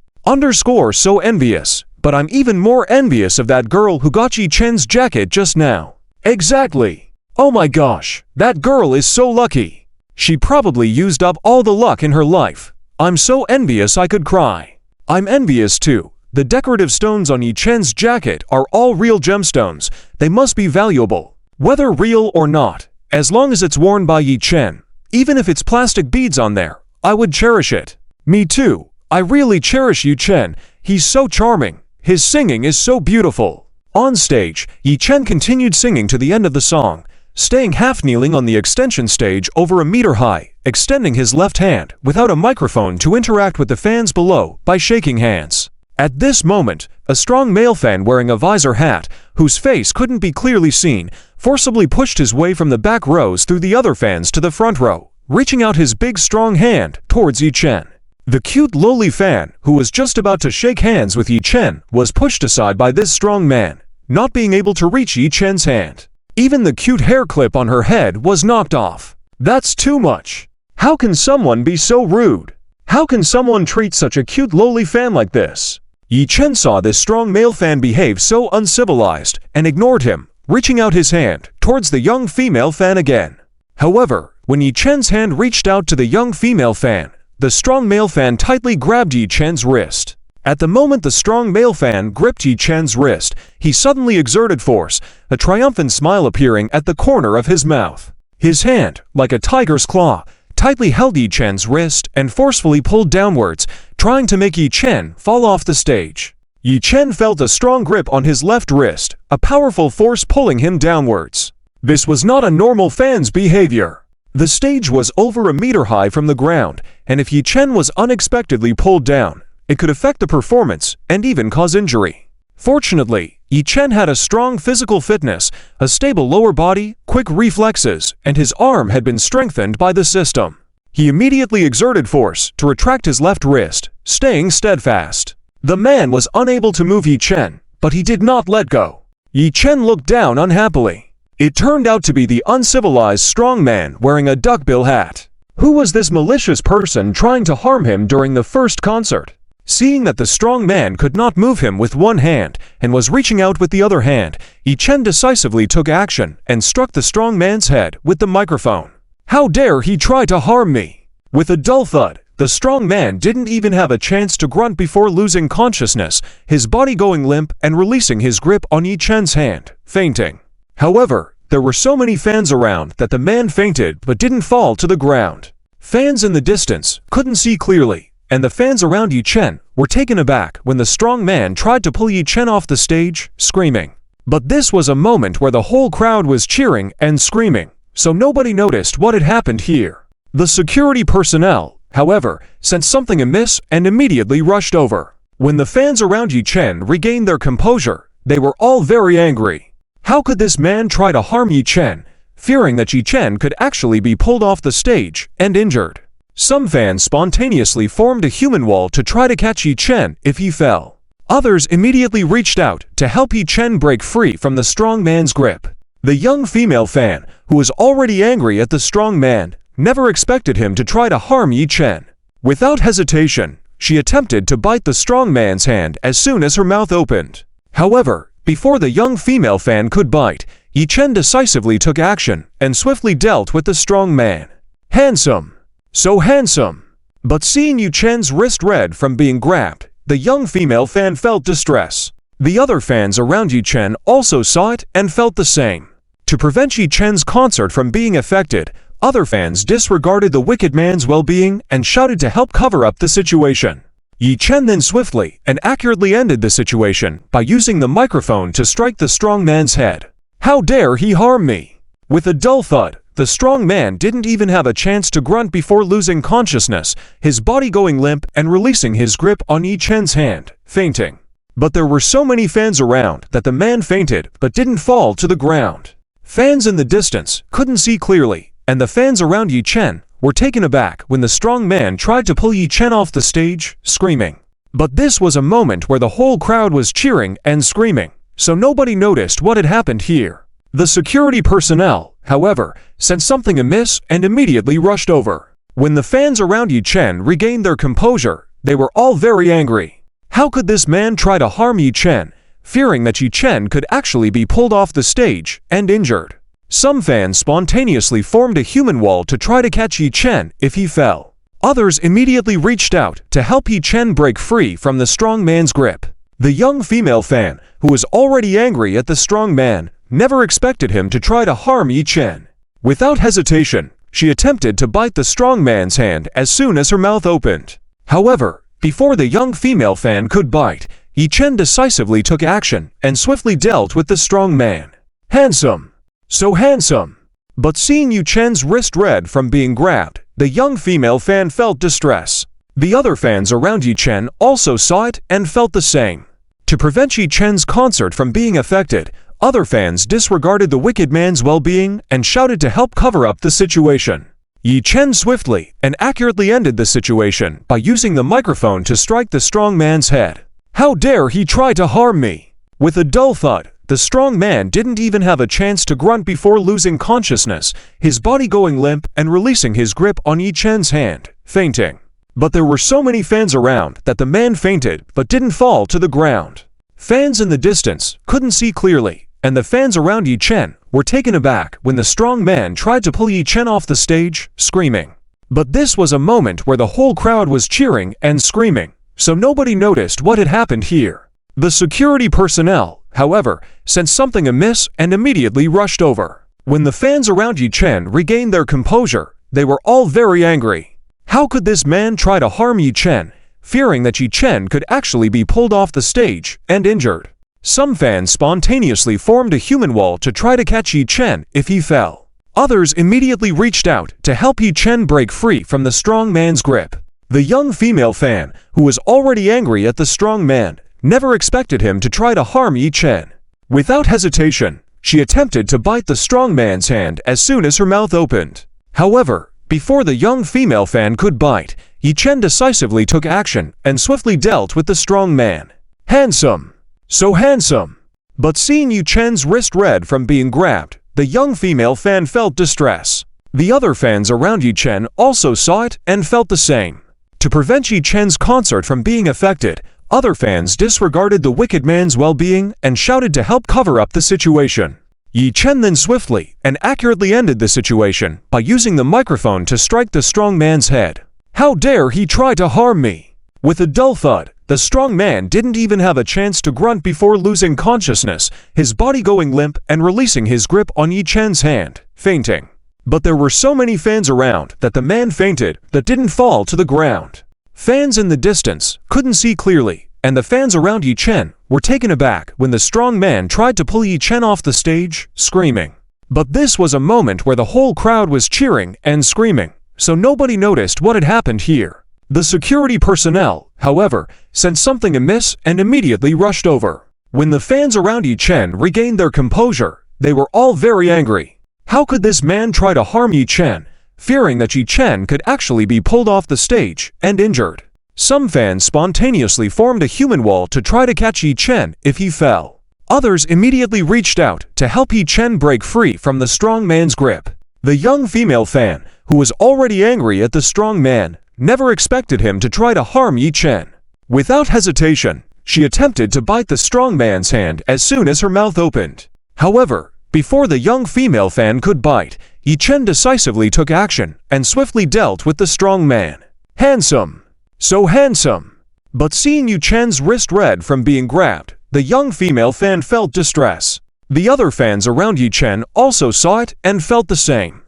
S1: So envious, but I'm even more envious of that girl who got Yi Chen's jacket just now. Exactly. Oh my gosh, that girl is so lucky. She probably used up all the luck in her life. I'm so envious I could cry. I'm envious too. The decorative stones on Yi Chen's jacket are all real gemstones. They must be valuable. Whether real or not, as long as it's worn by Yi Chen, even if it's plastic beads on there, I would cherish it. Me too. I really cherish Yi Chen. He's so charming. His singing is so beautiful. On stage, Yi Chen continued singing to the end of the song, staying half-kneeling on the extension stage over a meter high, extending his left hand without a microphone to interact with the fans below by shaking hands. At this moment, a strong male fan wearing a visor hat, whose face couldn't be clearly seen, forcibly pushed his way from the back rows through the other fans to the front row, reaching out his big strong hand towards Yi Chen. The cute lowly fan, who was just about to shake hands with Yi Chen, was pushed aside by this strong man, not being able to reach Yi Chen's hand. Even the cute hair clip on her head was knocked off. That's too much. How can someone be so rude? How can someone treat such a cute lowly fan like this? Yi Chen saw this strong male fan behave so uncivilized and ignored him, reaching out his hand towards the young female fan again. However, when Yi Chen's hand reached out to the young female fan, the strong male fan tightly grabbed Yi Chen's wrist. At the moment the strong male fan gripped Yi Chen's wrist, he suddenly exerted force, a triumphant smile appearing at the corner of his mouth. His hand, like a tiger's claw, tightly held Yi Chen's wrist and forcefully pulled downwards, trying to make Yi Chen fall off the stage. Yi Chen felt a strong grip on his left wrist, a powerful force pulling him downwards. This was not a normal fan's behavior. The stage was over a meter high from the ground, and if Yi Chen was unexpectedly pulled down, it could affect the performance and even cause injury. Fortunately, Yi Chen had a strong physical fitness, a stable lower body, quick reflexes, and his arm had been strengthened by the system. He immediately exerted force to retract his left wrist, staying steadfast. The man was unable to move Yi Chen, but he did not let go. Yi Chen looked down unhappily. It turned out to be the uncivilized strong man wearing a duckbill hat. Who was this malicious person trying to harm him during the first concert? Seeing that the strong man could not move him with one hand and was reaching out with the other hand, Yi Chen decisively took action and struck the strong man's head with the microphone. "How dare he try to harm me!" With a dull thud, the strong man didn't even have a chance to grunt before losing consciousness, his body going limp and releasing his grip on Yi Chen's hand, fainting. However, there were so many fans around that the man fainted but didn't fall to the ground. Fans in the distance couldn't see clearly, and the fans around Yi Chen were taken aback when the strong man tried to pull Yi Chen off the stage, screaming. But this was a moment where the whole crowd was cheering and screaming, so nobody noticed what had happened here. The security personnel, however, sensed something amiss and immediately rushed over. When the fans around Yi Chen regained their composure, they were all very angry. How could this man try to harm Yi Chen, fearing that Yi Chen could actually be pulled off the stage and injured? Some fans spontaneously formed a human wall to try to catch Yi Chen if he fell. Others immediately reached out to help Yi Chen break free from the strong man's grip. The young female fan, who was already angry at the strong man, never expected him to try to harm Yi Chen. Without hesitation, she attempted to bite the strong man's hand as soon as her mouth opened. However, before the young female fan could bite, Yi Chen decisively took action and swiftly dealt with the strong man. "Handsome! So handsome!" But seeing Yi Chen's wrist red from being grabbed, the young female fan felt distress. The other fans around Yi Chen also saw it and felt the same. To prevent Yi Chen's concert from being affected, other fans disregarded the wicked man's well-being and shouted to help cover up the situation. Yi Chen then swiftly and accurately ended the situation by using the microphone to strike the strong man's head. "How dare he harm me!" With a dull thud, the strong man didn't even have a chance to grunt before losing consciousness, his body going limp and releasing his grip on Yi Chen's hand, fainting. But there were so many fans around that the man fainted but didn't fall to the ground. Fans in the distance couldn't see clearly, and the fans around Yi Chen were taken aback when the strong man tried to pull Yi Chen off the stage, screaming. But this was a moment where the whole crowd was cheering and screaming, so nobody noticed what had happened here. The security personnel, however, sensed something amiss and immediately rushed over. When the fans around Yi Chen regained their composure, they were all very angry. How could this man try to harm Yi Chen, fearing that Yi Chen could actually be pulled off the stage and injured? Some fans spontaneously formed a human wall to try to catch Yi Chen if he fell. Others immediately reached out to help Yi Chen break free from the strong man's grip. The young female fan, who was already angry at the strong man, never expected him to try to harm Yi Chen. Without hesitation, she attempted to bite the strong man's hand as soon as her mouth opened. However, before the young female fan could bite, Yi Chen decisively took action and swiftly dealt with the strong man. "Handsome! So handsome!" But seeing Yi Chen's wrist red from being grabbed, the young female fan felt distress. The other fans around Yi Chen also saw it and felt the same. To prevent Yi Chen's concert from being affected, other fans disregarded the wicked man's well-being and shouted to help cover up the situation. Yi Chen swiftly and accurately ended the situation by using the microphone to strike the strong man's head. "How dare he try to harm me!" With a dull thud, the strong man didn't even have a chance to grunt before losing consciousness, his body going limp and releasing his grip on Yi Chen's hand, fainting. But there were so many fans around that the man fainted but didn't fall to the ground. Fans in the distance couldn't see clearly, and the fans around Yi Chen were taken aback when the strong man tried to pull Yi Chen off the stage, screaming. But this was a moment where the whole crowd was cheering and screaming, so nobody noticed what had happened here. The security personnel, however, sensed something amiss and immediately rushed over. When the fans around Yi Chen regained their composure, they were all very angry. How could this man try to harm Yi Chen, fearing that Yi Chen could actually be pulled off the stage and injured? Some fans spontaneously formed a human wall to try to catch Yi Chen if he fell. Others immediately reached out to help Yi Chen break free from the strong man's grip. The young female fan, who was already angry at the strong man, never expected him to try to harm Yi Chen. Without hesitation, she attempted to bite the strong man's hand as soon as her mouth opened. However, before the young female fan could bite, Yi Chen decisively took action and swiftly dealt with the strong man. "Handsome! So handsome!" But seeing Yi Chen's wrist red from being grabbed, the young female fan felt distress. The other fans around Yi Chen also saw it and felt the same. To prevent Yi Chen's concert from being affected, other fans disregarded the wicked man's well-being and shouted to help cover up the situation. Yi Chen then swiftly and accurately ended the situation by using the microphone to strike the strong man's head. "How dare he try to harm me!" With a dull thud, the strong man didn't even have a chance to grunt before losing consciousness, his body going limp and releasing his grip on Yi Chen's hand, fainting. But there were so many fans around that the man fainted but didn't fall to the ground. Fans in the distance couldn't see clearly, and the fans around Yi Chen were taken aback when the strong man tried to pull Yi Chen off the stage, screaming. But this was a moment where the whole crowd was cheering and screaming, so nobody noticed what had happened here. The security personnel, however, sensed something amiss and immediately rushed over. When the fans around Yi Chen regained their composure, they were all very angry. How could this man try to harm Yi Chen, fearing that Yi Chen could actually be pulled off the stage and injured? Some fans spontaneously formed a human wall to try to catch Yi Chen if he fell. Others immediately reached out to help Yi Chen break free from the strong man's grip. The young female fan, who was already angry at the strong man, never expected him to try to harm Yi Chen. Without hesitation, she attempted to bite the strong man's hand as soon as her mouth opened. However, before the young female fan could bite, Yi Chen decisively took action and swiftly dealt with the strong man. "Handsome! So handsome!" But seeing Yi Chen's wrist red from being grabbed, the young female fan felt distress. The other fans around Yi Chen also saw it and felt the same.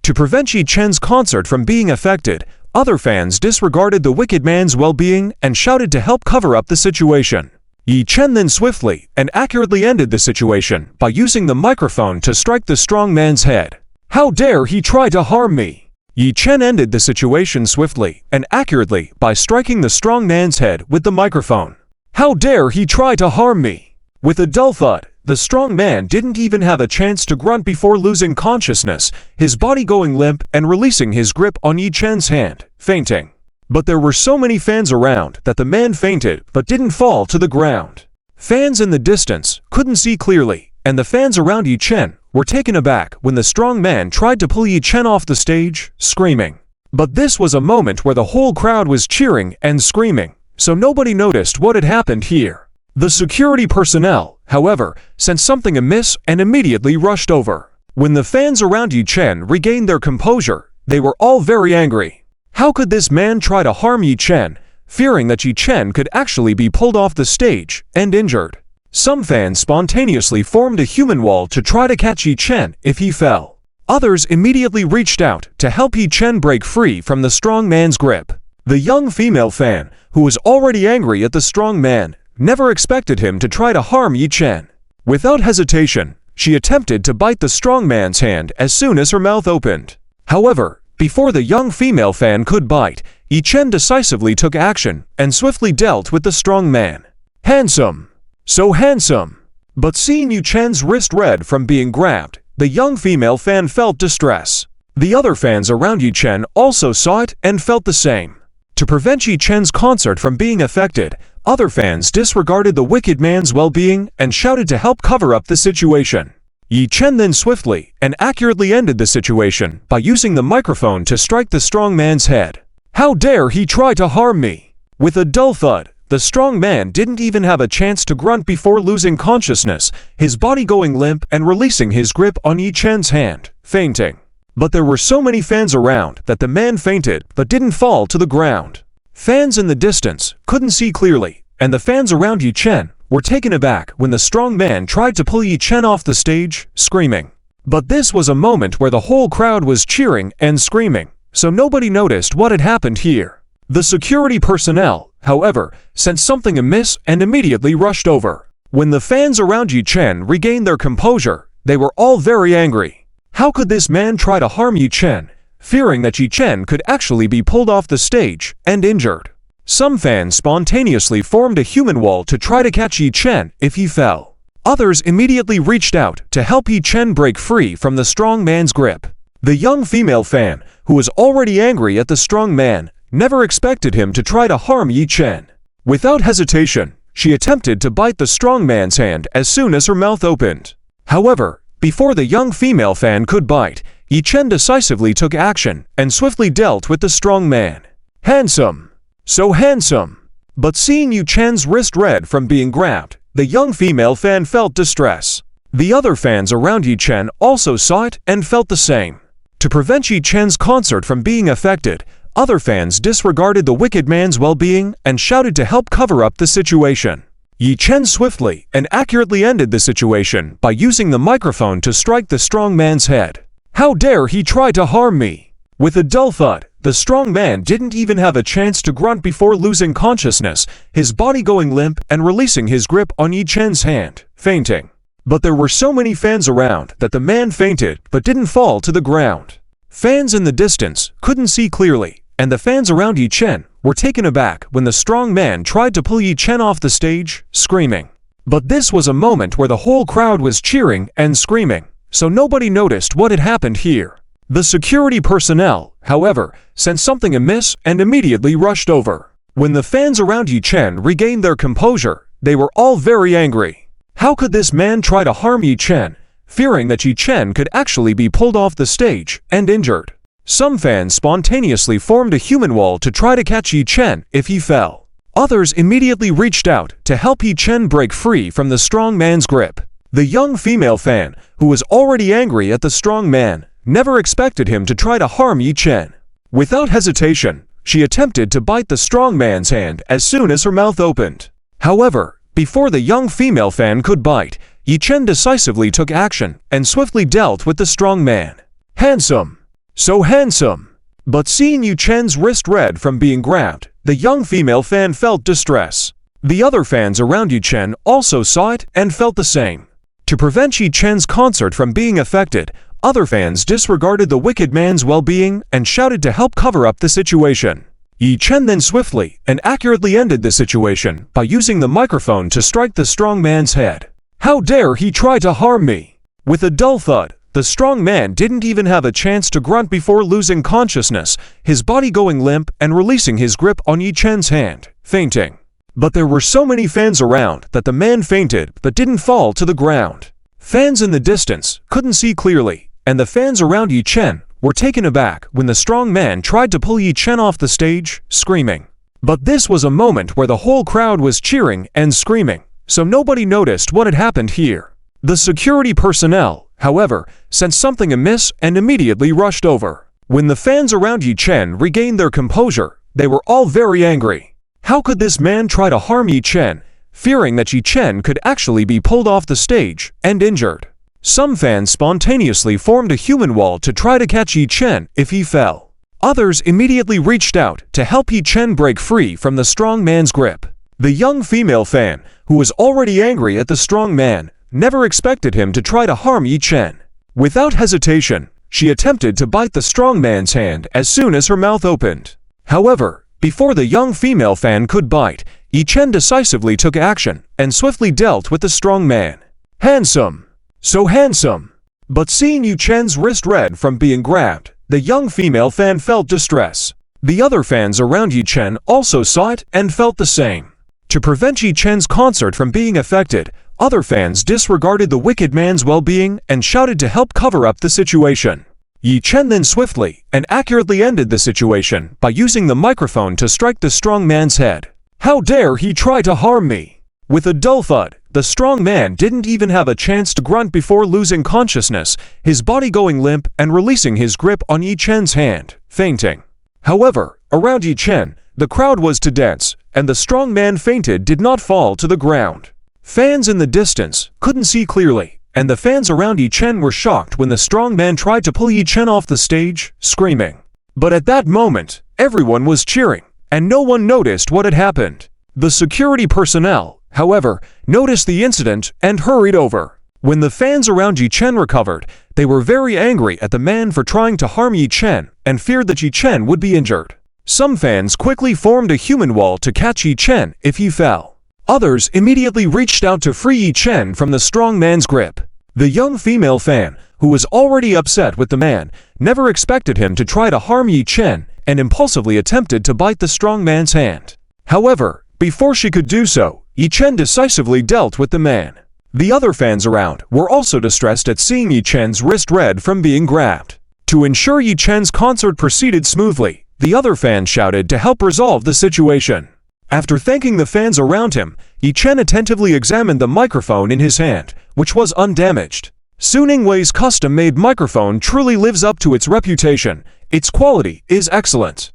S1: To prevent Yi Chen's concert from being affected, other fans disregarded the wicked man's well-being and shouted to help cover up the situation. Yi Chen then swiftly and accurately ended the situation by using the microphone to strike the strong man's head. "How dare he try to harm me!" Yi Chen ended the situation swiftly and accurately by striking the strong man's head with the microphone. "How dare he try to harm me!" With a dull thud, the strong man didn't even have a chance to grunt before losing consciousness, his body going limp and releasing his grip on Yi Chen's hand, fainting. But there were so many fans around that the man fainted but didn't fall to the ground. Fans in the distance couldn't see clearly, and the fans around Yi Chen were taken aback when the strong man tried to pull Yi Chen off the stage, screaming. But this was a moment where the whole crowd was cheering and screaming, so nobody noticed what had happened here. The security personnel, however, sensed something amiss and immediately rushed over. When the fans around Yi Chen regained their composure, they were all very angry. How could this man try to harm Yi Chen, fearing that Yi Chen could actually be pulled off the stage and injured? Some fans spontaneously formed a human wall to try to catch Yi Chen if he fell. Others immediately reached out to help Yi Chen break free from the strong man's grip. The young female fan, who was already angry at the strong man, never expected him to try to harm Yi Chen. Without hesitation, she attempted to bite the strong man's hand as soon as her mouth opened. However, before the young female fan could bite, Yi Chen decisively took action and swiftly dealt with the strong man. "Handsome! So handsome!" But seeing Yi Chen's wrist red from being grabbed, the young female fan felt distress. The other fans around Yi Chen also saw it and felt the same. To prevent Yi Chen's concert from being affected, other fans disregarded the wicked man's well-being and shouted to help cover up the situation. Yi Chen then swiftly and accurately ended the situation by using the microphone to strike the strong man's head. "How dare he try to harm me!" With a dull thud, the strong man didn't even have a chance to grunt before losing consciousness, his body going limp and releasing his grip on Yi Chen's hand, fainting. But there were so many fans around that the man fainted but didn't fall to the ground. Fans in the distance couldn't see clearly, and the fans around Yi Chen were taken aback when the strong man tried to pull Yi Chen off the stage, screaming. But this was a moment where the whole crowd was cheering and screaming, so nobody noticed what had happened here. The security personnel, however, sensed something amiss and immediately rushed over. When the fans around Yi Chen regained their composure, they were all very angry. How could this man try to harm Yi Chen, fearing that Yi Chen could actually be pulled off the stage and injured? Some fans spontaneously formed a human wall to try to catch Yi Chen if he fell. Others immediately reached out to help Yi Chen break free from the strong man's grip. The young female fan, who was already angry at the strong man, never expected him to try to harm Yi Chen. Without hesitation, she attempted to bite the strong man's hand as soon as her mouth opened. However, before the young female fan could bite, Yi Chen decisively took action and swiftly dealt with the strong man. "Handsome! So handsome. But seeing Yi Chen's wrist red from being grabbed, the young female fan felt distress. The other fans around Yi Chen also saw it and felt the same. To prevent Yi Chen's concert from being affected, other fans disregarded the wicked man's well-being and shouted to help cover up the situation. Yi Chen swiftly and accurately ended the situation by using the microphone to strike the strong man's head. How dare he try to harm me? With a dull thud, the strong man didn't even have a chance to grunt before losing consciousness, his body going limp and releasing his grip on Yi Chen's hand, fainting. But there were so many fans around that the man fainted but didn't fall to the ground. Fans in the distance couldn't see clearly, and the fans around Yi Chen were taken aback when the strong man tried to pull Yi Chen off the stage, screaming. But this was a moment where the whole crowd was cheering and screaming, so nobody noticed what had happened here. The security personnel, however, sensed something amiss and immediately rushed over. When the fans around Yi Chen regained their composure, they were all very angry. How could this man try to harm Yi Chen, fearing that Yi Chen could actually be pulled off the stage and injured? Some fans spontaneously formed a human wall to try to catch Yi Chen if he fell. Others immediately reached out to help Yi Chen break free from the strong man's grip. The young female fan, who was already angry at the strong man, never expected him to try to harm Yi Chen. Without hesitation, she attempted to bite the strong man's hand as soon as her mouth opened. However, before the young female fan could bite, Yi Chen decisively took action and swiftly dealt with the strong man. Handsome. So handsome. But seeing Yi Chen's wrist red from being grabbed, the young female fan felt distress. The other fans around Yi Chen also saw it and felt the same. To prevent Yi Chen's concert from being affected, other fans disregarded the wicked man's well-being and shouted to help cover up the situation. Yi Chen then swiftly and accurately ended the situation by using the microphone to strike the strong man's head. How dare he try to harm me? With a dull thud, the strong man didn't even have a chance to grunt before losing consciousness, his body going limp and releasing his grip on Yi Chen's hand, fainting. But there were so many fans around that the man fainted but didn't fall to the ground. Fans in the distance couldn't see clearly, and the fans around Yi Chen were taken aback when the strong man tried to pull Yi Chen off the stage, screaming. But this was a moment where the whole crowd was cheering and screaming, so nobody noticed what had happened here. The security personnel, however, sensed something amiss and immediately rushed over. When the fans around Yi Chen regained their composure, they were all very angry. How could this man try to harm Yi Chen, fearing that Yi Chen could actually be pulled off the stage and injured? Some fans spontaneously formed a human wall to try to catch Yi Chen if he fell. Others immediately reached out to help Yi Chen break free from the strong man's grip. The young female fan, who was already angry at the strong man, never expected him to try to harm Yi Chen. Without hesitation, she attempted to bite the strong man's hand as soon as her mouth opened. However, before the young female fan could bite, Yi Chen decisively took action and swiftly dealt with the strong man. Handsome. So handsome. But seeing Yi Chen's wrist red from being grabbed, the young female fan felt distress. The other fans around Yi Chen also saw it and felt the same. To prevent Yi Chen's concert from being affected, other fans disregarded the wicked man's well-being and shouted to help cover up the situation. Yi Chen then swiftly and accurately ended the situation by using the microphone to strike the strong man's head. How dare he try to harm me? With a dull thud, the strong man didn't even have a chance to grunt before losing consciousness, his body going limp and releasing his grip on Yi Chen's hand, fainting. However, around Yi Chen, the crowd was to dance, and the strong man fainted did not fall to the ground. Fans in the distance couldn't see clearly, and the fans around Yi Chen were shocked when the strong man tried to pull Yi Chen off the stage, screaming. But at that moment, everyone was cheering, and no one noticed what had happened. The security personnel, however, noticed the incident and hurried over. When the fans around Yi Chen recovered, they were very angry at the man for trying to harm Yi Chen and feared that Yi Chen would be injured. Some fans quickly formed a human wall to catch Yi Chen if he fell. Others immediately reached out to free Yi Chen from the strong man's grip. The young female fan, who was already upset with the man, never expected him to try to harm Yi Chen and impulsively attempted to bite the strong man's hand. However, before she could do so, Yi Chen decisively dealt with the man. The other fans around were also distressed at seeing Yi Chen's wrist red from being grabbed. To ensure Yi Chen's concert proceeded smoothly, The other fan shouted to help resolve the situation. After thanking the fans around him, Yi Chen attentively examined the microphone in his hand, which was undamaged. Suningwei's custom-made microphone truly lives up to its reputation. Its quality is excellent.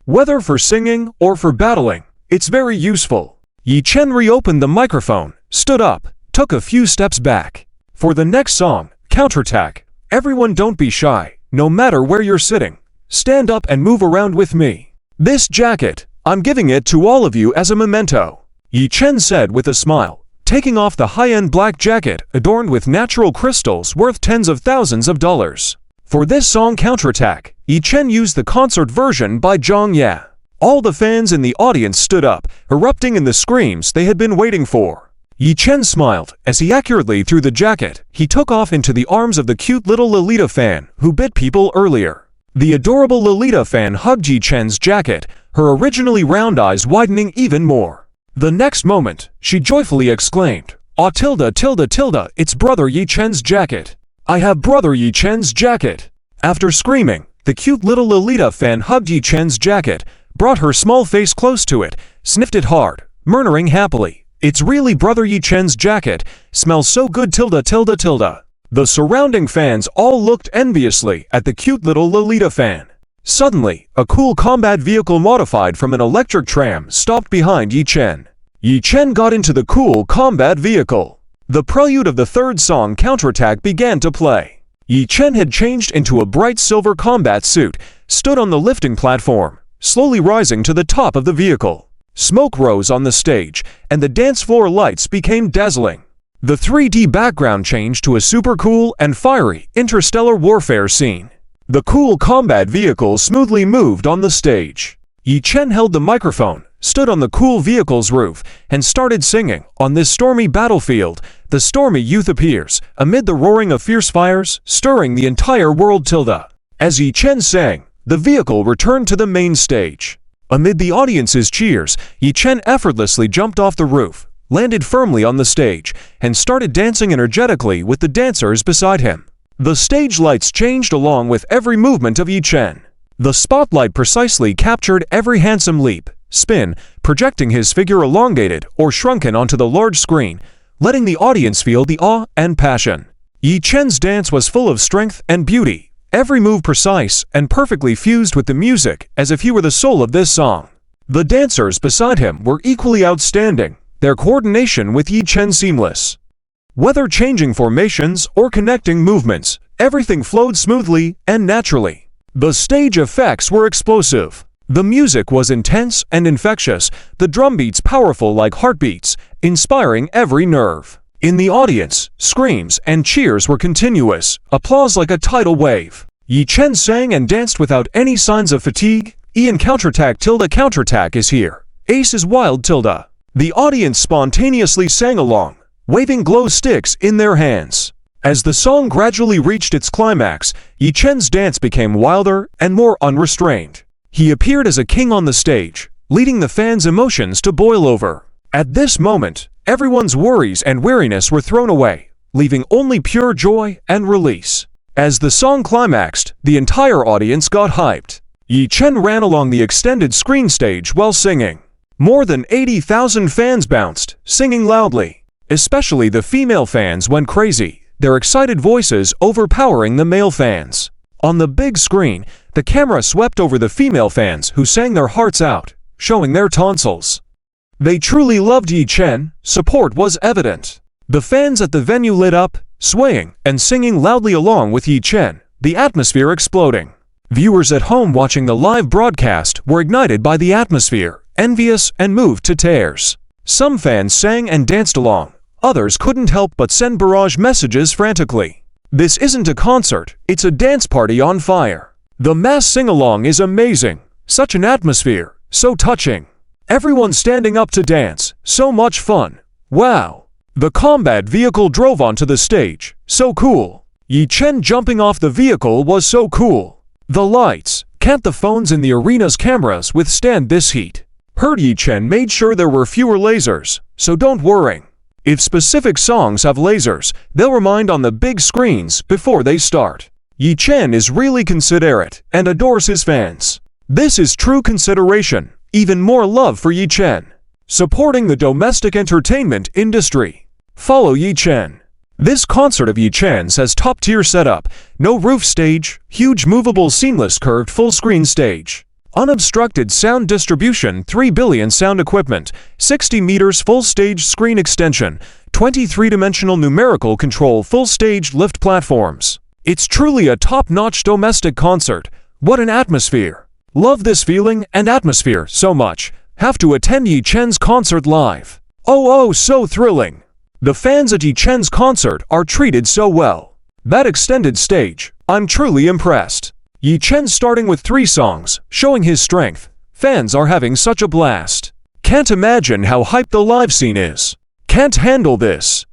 S1: Whether for singing or for battling, it's very useful. Yi Chen reopened the microphone, stood up, took a few steps back. For the next song, Counterattack, everyone don't be shy, no matter where you're sitting. Stand up and move around with me. This jacket, I'm giving it to all of you as a memento, Yi Chen said with a smile, taking off the high-end black jacket adorned with natural crystals worth tens of thousands of dollars. For this song Counterattack, Yi Chen used the concert version by Zhang Ya. All the fans in the audience stood up, erupting in the screams they had been waiting for. Yi Chen smiled as he accurately threw the jacket he took off into the arms of the cute little Lolita fan who bit people earlier. The adorable Lolita fan hugged Yi Chen's jacket, her originally round eyes widening even more. The next moment, she joyfully exclaimed, "Ah tilde tilde tilde, it's brother Yi Chen's jacket. I have brother Yi Chen's jacket." After screaming, the cute little Lolita fan hugged Yi Chen's jacket, brought her small face close to it, sniffed it hard, murmuring happily, "It's really brother Yi Chen's jacket, smells so good tilde tilde tilde." The surrounding fans all looked enviously at the cute little Lolita fan. Suddenly, a cool combat vehicle modified from an electric tram stopped behind Yi Chen. Yi Chen got into the cool combat vehicle. The prelude of the third song Counterattack began to play. Yi Chen had changed into a bright silver combat suit, stood on the lifting platform, slowly rising to the top of the vehicle. Smoke rose on the stage, and the dance floor lights became dazzling. The 3D background changed to a super cool and fiery interstellar warfare scene. The cool combat vehicle smoothly moved on the stage. Yi Chen held the microphone, stood on the cool vehicle's roof, and started singing, "On this stormy battlefield, the stormy youth appears, amid the roaring of fierce fires, stirring the entire world tilde." As Yi Chen sang, the vehicle returned to the main stage. Amid the audience's cheers, Yi Chen effortlessly jumped off the roof, landed firmly on the stage, and started dancing energetically with the dancers beside him. The stage lights changed along with every movement of Yi Chen. The spotlight precisely captured every handsome leap, spin, projecting his figure elongated or shrunken onto the large screen, letting the audience feel the awe and passion. Yi Chen's dance was full of strength and beauty, every move precise and perfectly fused with the music as if he were the soul of this song. The dancers beside him were equally outstanding, their coordination with Yi Chen seamless. Whether changing formations or connecting movements, everything flowed smoothly and naturally. The stage effects were explosive. The music was intense and infectious, the drum beats powerful like heartbeats, inspiring every nerve. In the audience, screams and cheers were continuous, applause like a tidal wave. Yi Chen sang and danced without any signs of fatigue. Ian Counterattack tilde counterattack is here. Ace is wild tilde. The audience spontaneously sang along, waving glow sticks in their hands. As the song gradually reached its climax, Yi Chen's dance became wilder and more unrestrained. He appeared as a king on the stage, leading the fans' emotions to boil over. At this moment, everyone's worries and weariness were thrown away, leaving only pure joy and release. As the song climaxed, the entire audience got hyped. Yi Chen ran along the extended screen stage while singing. More than 80,000 fans bounced, singing loudly. Especially the female fans went crazy, their excited voices overpowering the male fans. On the big screen, the camera swept over the female fans who sang their hearts out, showing their tonsils. They truly loved Yi Chen, support was evident. The fans at the venue lit up, swaying and singing loudly along with Yi Chen, the atmosphere exploding. Viewers at home watching the live broadcast were ignited by the atmosphere, envious and moved to tears. Some fans sang and danced along, others couldn't help but send barrage messages frantically. This isn't a concert, it's a dance party on fire. The mass sing-along is amazing, such an atmosphere, so touching. Everyone standing up to dance, so much fun. Wow! The combat vehicle drove onto the stage, so cool. Yi Chen jumping off the vehicle was so cool. The lights, can't the phones in the arena's cameras withstand this heat? Heard Yi Chen made sure there were fewer lasers, so don't worry. If specific songs have lasers, they'll remind on the big screens before they start. Yi Chen is really considerate and adores his fans. This is true consideration, even more love for Yi Chen. Supporting the domestic entertainment industry. Follow Yi Chen. This concert of Yi Chen's has top-tier setup, no roof stage, huge movable seamless curved full-screen stage, unobstructed sound distribution, 3 billion sound equipment, 60 meters full-stage screen extension, 23-dimensional numerical control full-stage lift platforms. It's truly a top-notch domestic concert. What an atmosphere! Love this feeling and atmosphere so much. Have to attend Yi Chen's concert live. Oh, so thrilling! The fans at Yi Chen's concert are treated so well. That extended stage, I'm truly impressed. Yi Chen starting with 3 songs, showing his strength. Fans are having such a blast. Can't imagine how hyped the live scene is. Can't handle this.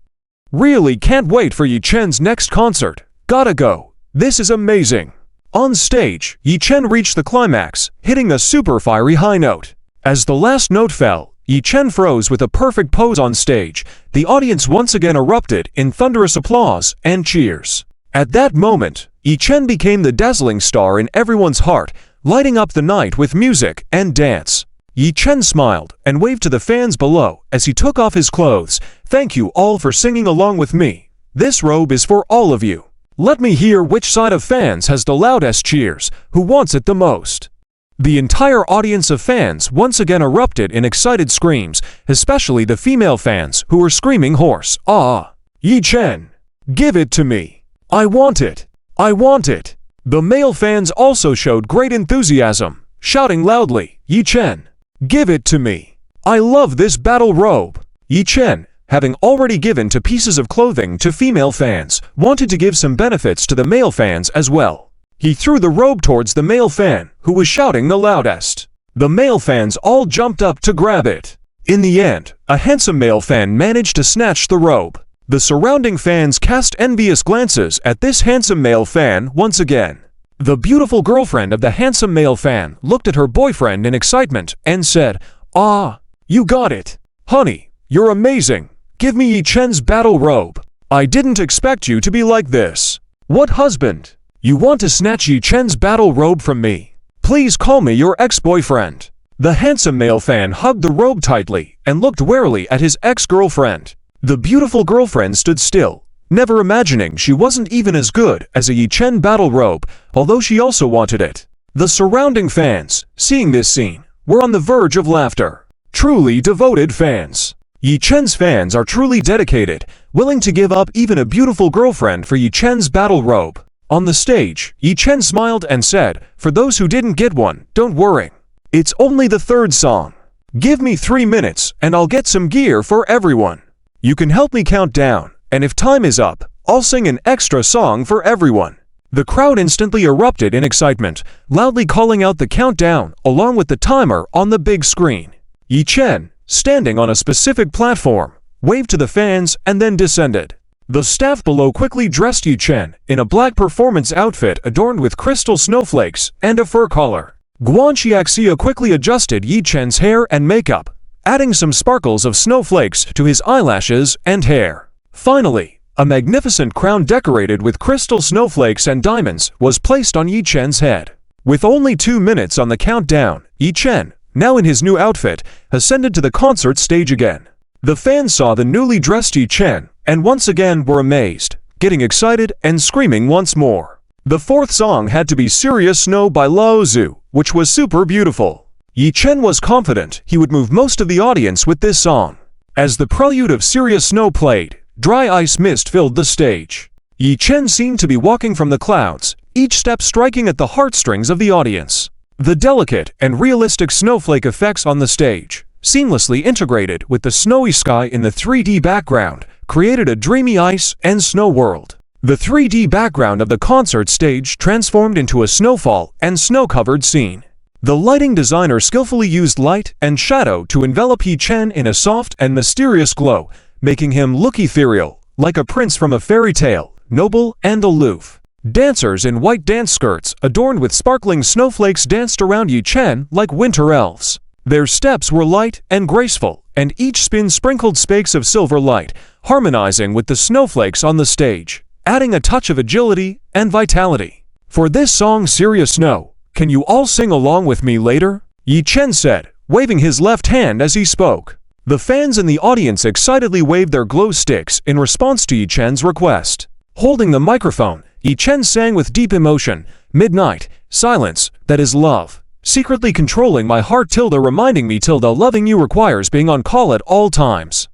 S1: Really can't wait for Yi Chen's next concert. Gotta go. This is amazing. On stage, Yi Chen reached the climax, hitting a super fiery high note. As the last note fell, Yi Chen froze with a perfect pose on stage. The audience once again erupted in thunderous applause and cheers. At that moment, Yi Chen became the dazzling star in everyone's heart, lighting up the night with music and dance. Yi Chen smiled and waved to the fans below as he took off his clothes. Thank you all for singing along with me. This robe is for all of you. Let me hear which side of fans has the loudest cheers, who wants it the most. The entire audience of fans once again erupted in excited screams, especially the female fans who were screaming hoarse, "Ah! Yi Chen! Give it to me! I want it! I want it!" The male fans also showed great enthusiasm, shouting loudly, "Yi Chen! Give it to me! I love this battle robe!" Yi Chen, having already given two pieces of clothing to female fans, wanted to give some benefits to the male fans as well. He threw the robe towards the male fan, who was shouting the loudest. The male fans all jumped up to grab it. In the end, a handsome male fan managed to snatch the robe. The surrounding fans cast envious glances at this handsome male fan once again. The beautiful girlfriend of the handsome male fan looked at her boyfriend in excitement and said, "Ah, you got it. Honey, you're amazing. Give me Yi Chen's battle robe. I didn't expect you to be like this. What husband? You want to snatch Yi Chen's battle robe from me? Please call me your ex-boyfriend." The handsome male fan hugged the robe tightly and looked warily at his ex-girlfriend. The beautiful girlfriend stood still, never imagining she wasn't even as good as a Yi Chen battle robe, although she also wanted it. The surrounding fans, seeing this scene, were on the verge of laughter. Truly devoted fans. Yi Chen's fans are truly dedicated, willing to give up even a beautiful girlfriend for Yi Chen's battle robe. On the stage, Yi Chen smiled and said, "For those who didn't get one, don't worry. It's only the 3rd song. Give me 3 minutes and I'll get some gear for everyone. You can help me count down, and if time is up, I'll sing an extra song for everyone." The crowd instantly erupted in excitement, loudly calling out the countdown along with the timer on the big screen. Yi Chen, standing on a specific platform, waved to the fans and then descended. The staff below quickly dressed Yi Chen in a black performance outfit adorned with crystal snowflakes and a fur collar. Guan Xiaxia quickly adjusted Yi Chen's hair and makeup, adding some sparkles of snowflakes to his eyelashes and hair. Finally, a magnificent crown decorated with crystal snowflakes and diamonds was placed on Yi Chen's head. With only 2 minutes on the countdown, Yi Chen, now in his new outfit, ascended to the concert stage again. The fans saw the newly dressed Yi Chen and once again were amazed, getting excited and screaming once more. The 4th song had to be Serious Snow by Lao Zhu, which was super beautiful. Yi Chen was confident he would move most of the audience with this song. As the prelude of Serious Snow played, dry ice mist filled the stage. Yi Chen seemed to be walking from the clouds, each step striking at the heartstrings of the audience. The delicate and realistic snowflake effects on the stage, seamlessly integrated with the snowy sky in the 3D background, created a dreamy ice and snow world. The 3D background of the concert stage transformed into a snowfall and snow-covered scene. The lighting designer skillfully used light and shadow to envelop Yi Chen in a soft and mysterious glow, making him look ethereal, like a prince from a fairy tale, noble and aloof. Dancers in white dance skirts adorned with sparkling snowflakes danced around Yi Chen like winter elves. Their steps were light and graceful, and each spin sprinkled spakes of silver light, harmonizing with the snowflakes on the stage, adding a touch of agility and vitality. For this song Serious Snow, Can you all sing along with me later? Yi Chen said, waving his left hand as he spoke. The fans in the audience excitedly waved their glow sticks in response to Yi Chen's request. Holding the microphone, Yi Chen sang with deep emotion, "Midnight, silence, that is love. Secretly controlling my heart reminding me loving you requires being on call at all times."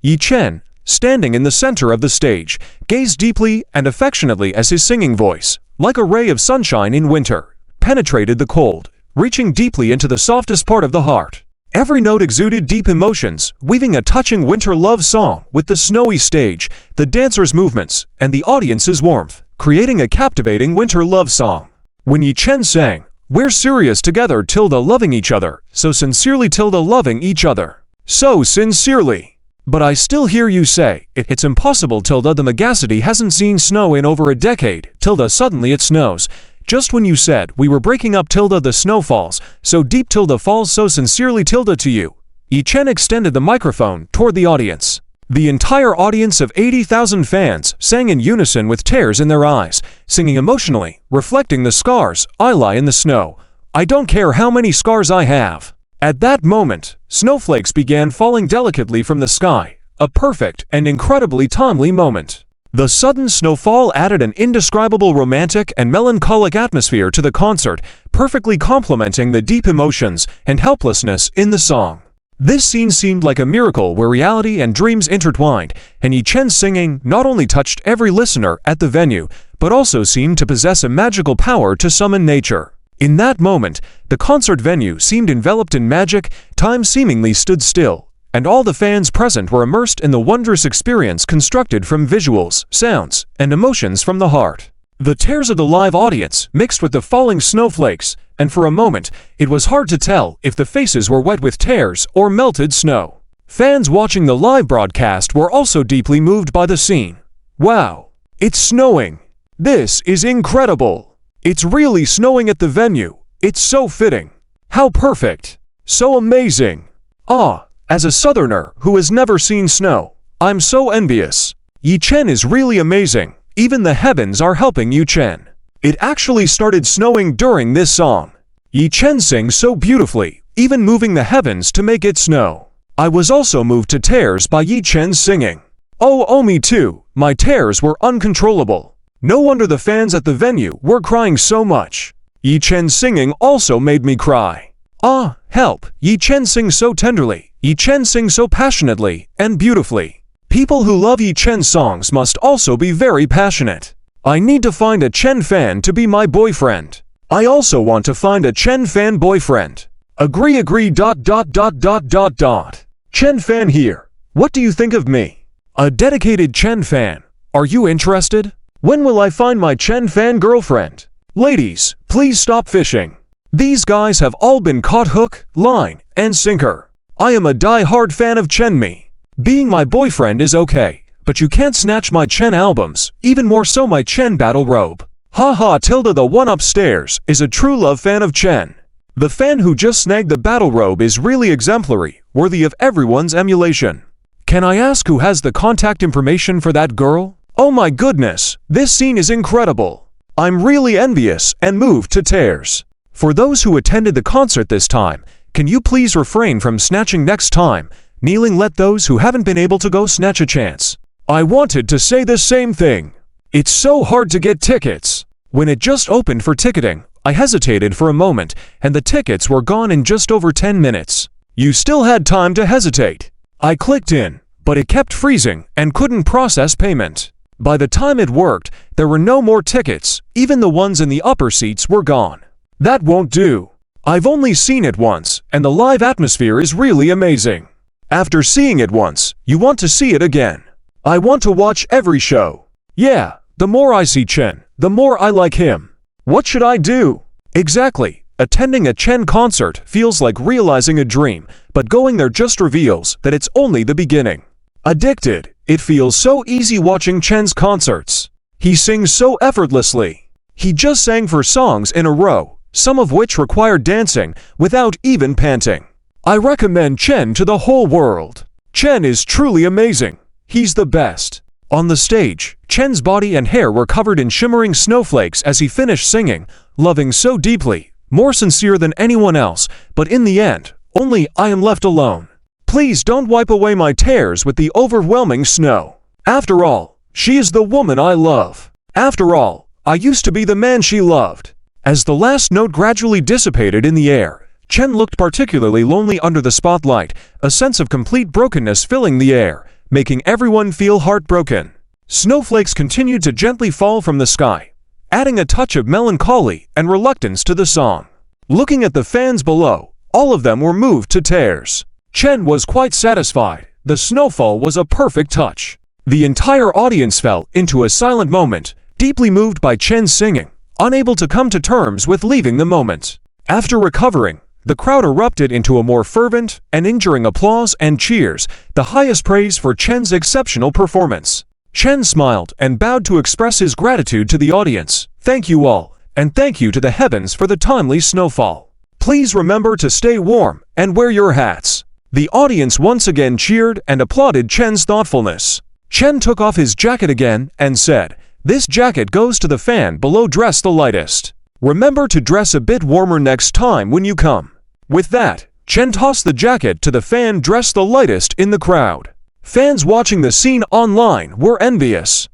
S1: Yi Chen, standing in the center of the stage, gazed deeply and affectionately as his singing voice, like a ray of sunshine in winter, penetrated the cold, reaching deeply into the softest part of the heart. Every note exuded deep emotions, weaving a touching winter love song with the snowy stage, the dancers' movements, and the audience's warmth, creating a captivating winter love song. When Yi Chen sang, "We're serious together loving each other, so sincerely loving each other. So sincerely. But I still hear you say, it's impossible the Megacity hasn't seen snow in over a decade, suddenly it snows. Just when you said we were breaking up the snow falls, so deep falls so sincerely to you." Yi Chen extended the microphone toward the audience. The entire audience of 80,000 fans sang in unison with tears in their eyes, singing emotionally, reflecting the scars I lie in the snow. I don't care how many scars I have. At that moment, snowflakes began falling delicately from the sky, a perfect and incredibly timely moment. The sudden snowfall added an indescribable romantic and melancholic atmosphere to the concert, perfectly complementing the deep emotions and helplessness in the song. This scene seemed like a miracle where reality and dreams intertwined, and Yi Chen's singing not only touched every listener at the venue, but also seemed to possess a magical power to summon nature. In that moment, the concert venue seemed enveloped in magic, time seemingly stood still, and all the fans present were immersed in the wondrous experience constructed from visuals, sounds, and emotions from the heart. The tears of the live audience mixed with the falling snowflakes, and for a moment, it was hard to tell if the faces were wet with tears or melted snow. Fans watching the live broadcast were also deeply moved by the scene. "Wow! It's snowing! This is incredible! It's really snowing at the venue! It's so fitting! How perfect! So amazing! Ah! As a southerner who has never seen snow, I'm so envious. Yi Chen is really amazing. Even the heavens are helping Yi Chen. It actually started snowing during this song. Yi Chen sings so beautifully, even moving the heavens to make it snow. I was also moved to tears by Yi Chen's singing. Oh, me too. My tears were uncontrollable. No wonder the fans at the venue were crying so much. Yi Chen's singing also made me cry. Ah, help. Yi Chen sings so tenderly. Yi Chen sings so passionately and beautifully. People who love Yi Chen's songs must also be very passionate. I need to find a Chen fan to be my boyfriend. I also want to find a Chen fan boyfriend. Agree. Chen fan here. What do you think of me? A dedicated Chen fan. Are you interested? When will I find my Chen fan girlfriend? Ladies, please stop fishing. These guys have all been caught hook, line, and sinker. I am a die-hard fan of Chen Mi. Being my boyfriend is okay, but you can't snatch my Chen albums, even more so my Chen battle robe. Haha. The one upstairs is a true love fan of Chen. The fan who just snagged the battle robe is really exemplary, worthy of everyone's emulation. Can I ask who has the contact information for that girl? Oh my goodness, this scene is incredible. I'm really envious and moved to tears. For those who attended the concert this time, can you please refrain from snatching next time? Kneeling, let those who haven't been able to go snatch a chance. I wanted to say the same thing. It's so hard to get tickets. When it just opened for ticketing, I hesitated for a moment, and the tickets were gone in just over 10 minutes. You still had time to hesitate. I clicked in, but it kept freezing and couldn't process payment. By the time it worked, there were no more tickets, even the ones in the upper seats were gone. That won't do. I've only seen it once, and the live atmosphere is really amazing. After seeing it once, you want to see it again. I want to watch every show. Yeah, the more I see Chen, the more I like him. What should I do? Exactly. Attending a Chen concert feels like realizing a dream, but going there just reveals that it's only the beginning. Addicted. It feels so easy watching Chen's concerts. He sings so effortlessly. He just sang 4 songs in a row, some of which require dancing without even panting. I recommend Chen to the whole world. Chen is truly amazing. He's the best. On the stage, Chen's body and hair were covered in shimmering snowflakes as he finished singing, loving so deeply, more sincere than anyone else, but in the end, only I am left alone. Please don't wipe away my tears with the overwhelming snow. After all, she is the woman I love. After all, I used to be the man she loved." As the last note gradually dissipated in the air, Chen looked particularly lonely under the spotlight, a sense of complete brokenness filling the air, making everyone feel heartbroken. Snowflakes continued to gently fall from the sky, adding a touch of melancholy and reluctance to the song. Looking at the fans below, all of them were moved to tears. Chen was quite satisfied. The snowfall was a perfect touch. The entire audience fell into a silent moment, deeply moved by Chen's singing, unable to come to terms with leaving the moment. After recovering, the crowd erupted into a more fervent and enduring applause and cheers, the highest praise for Chen's exceptional performance. Chen smiled and bowed to express his gratitude to the audience. "Thank you all, and thank you to the heavens for the timely snowfall. Please remember to stay warm and wear your hats." The audience once again cheered and applauded Chen's thoughtfulness. Chen took off his jacket again and said, "This jacket goes to the fan below. Dress the lightest. Remember to dress a bit warmer next time when you come." With that, Chen tossed the jacket to the fan dressed the lightest in the crowd. Fans watching the scene online were envious.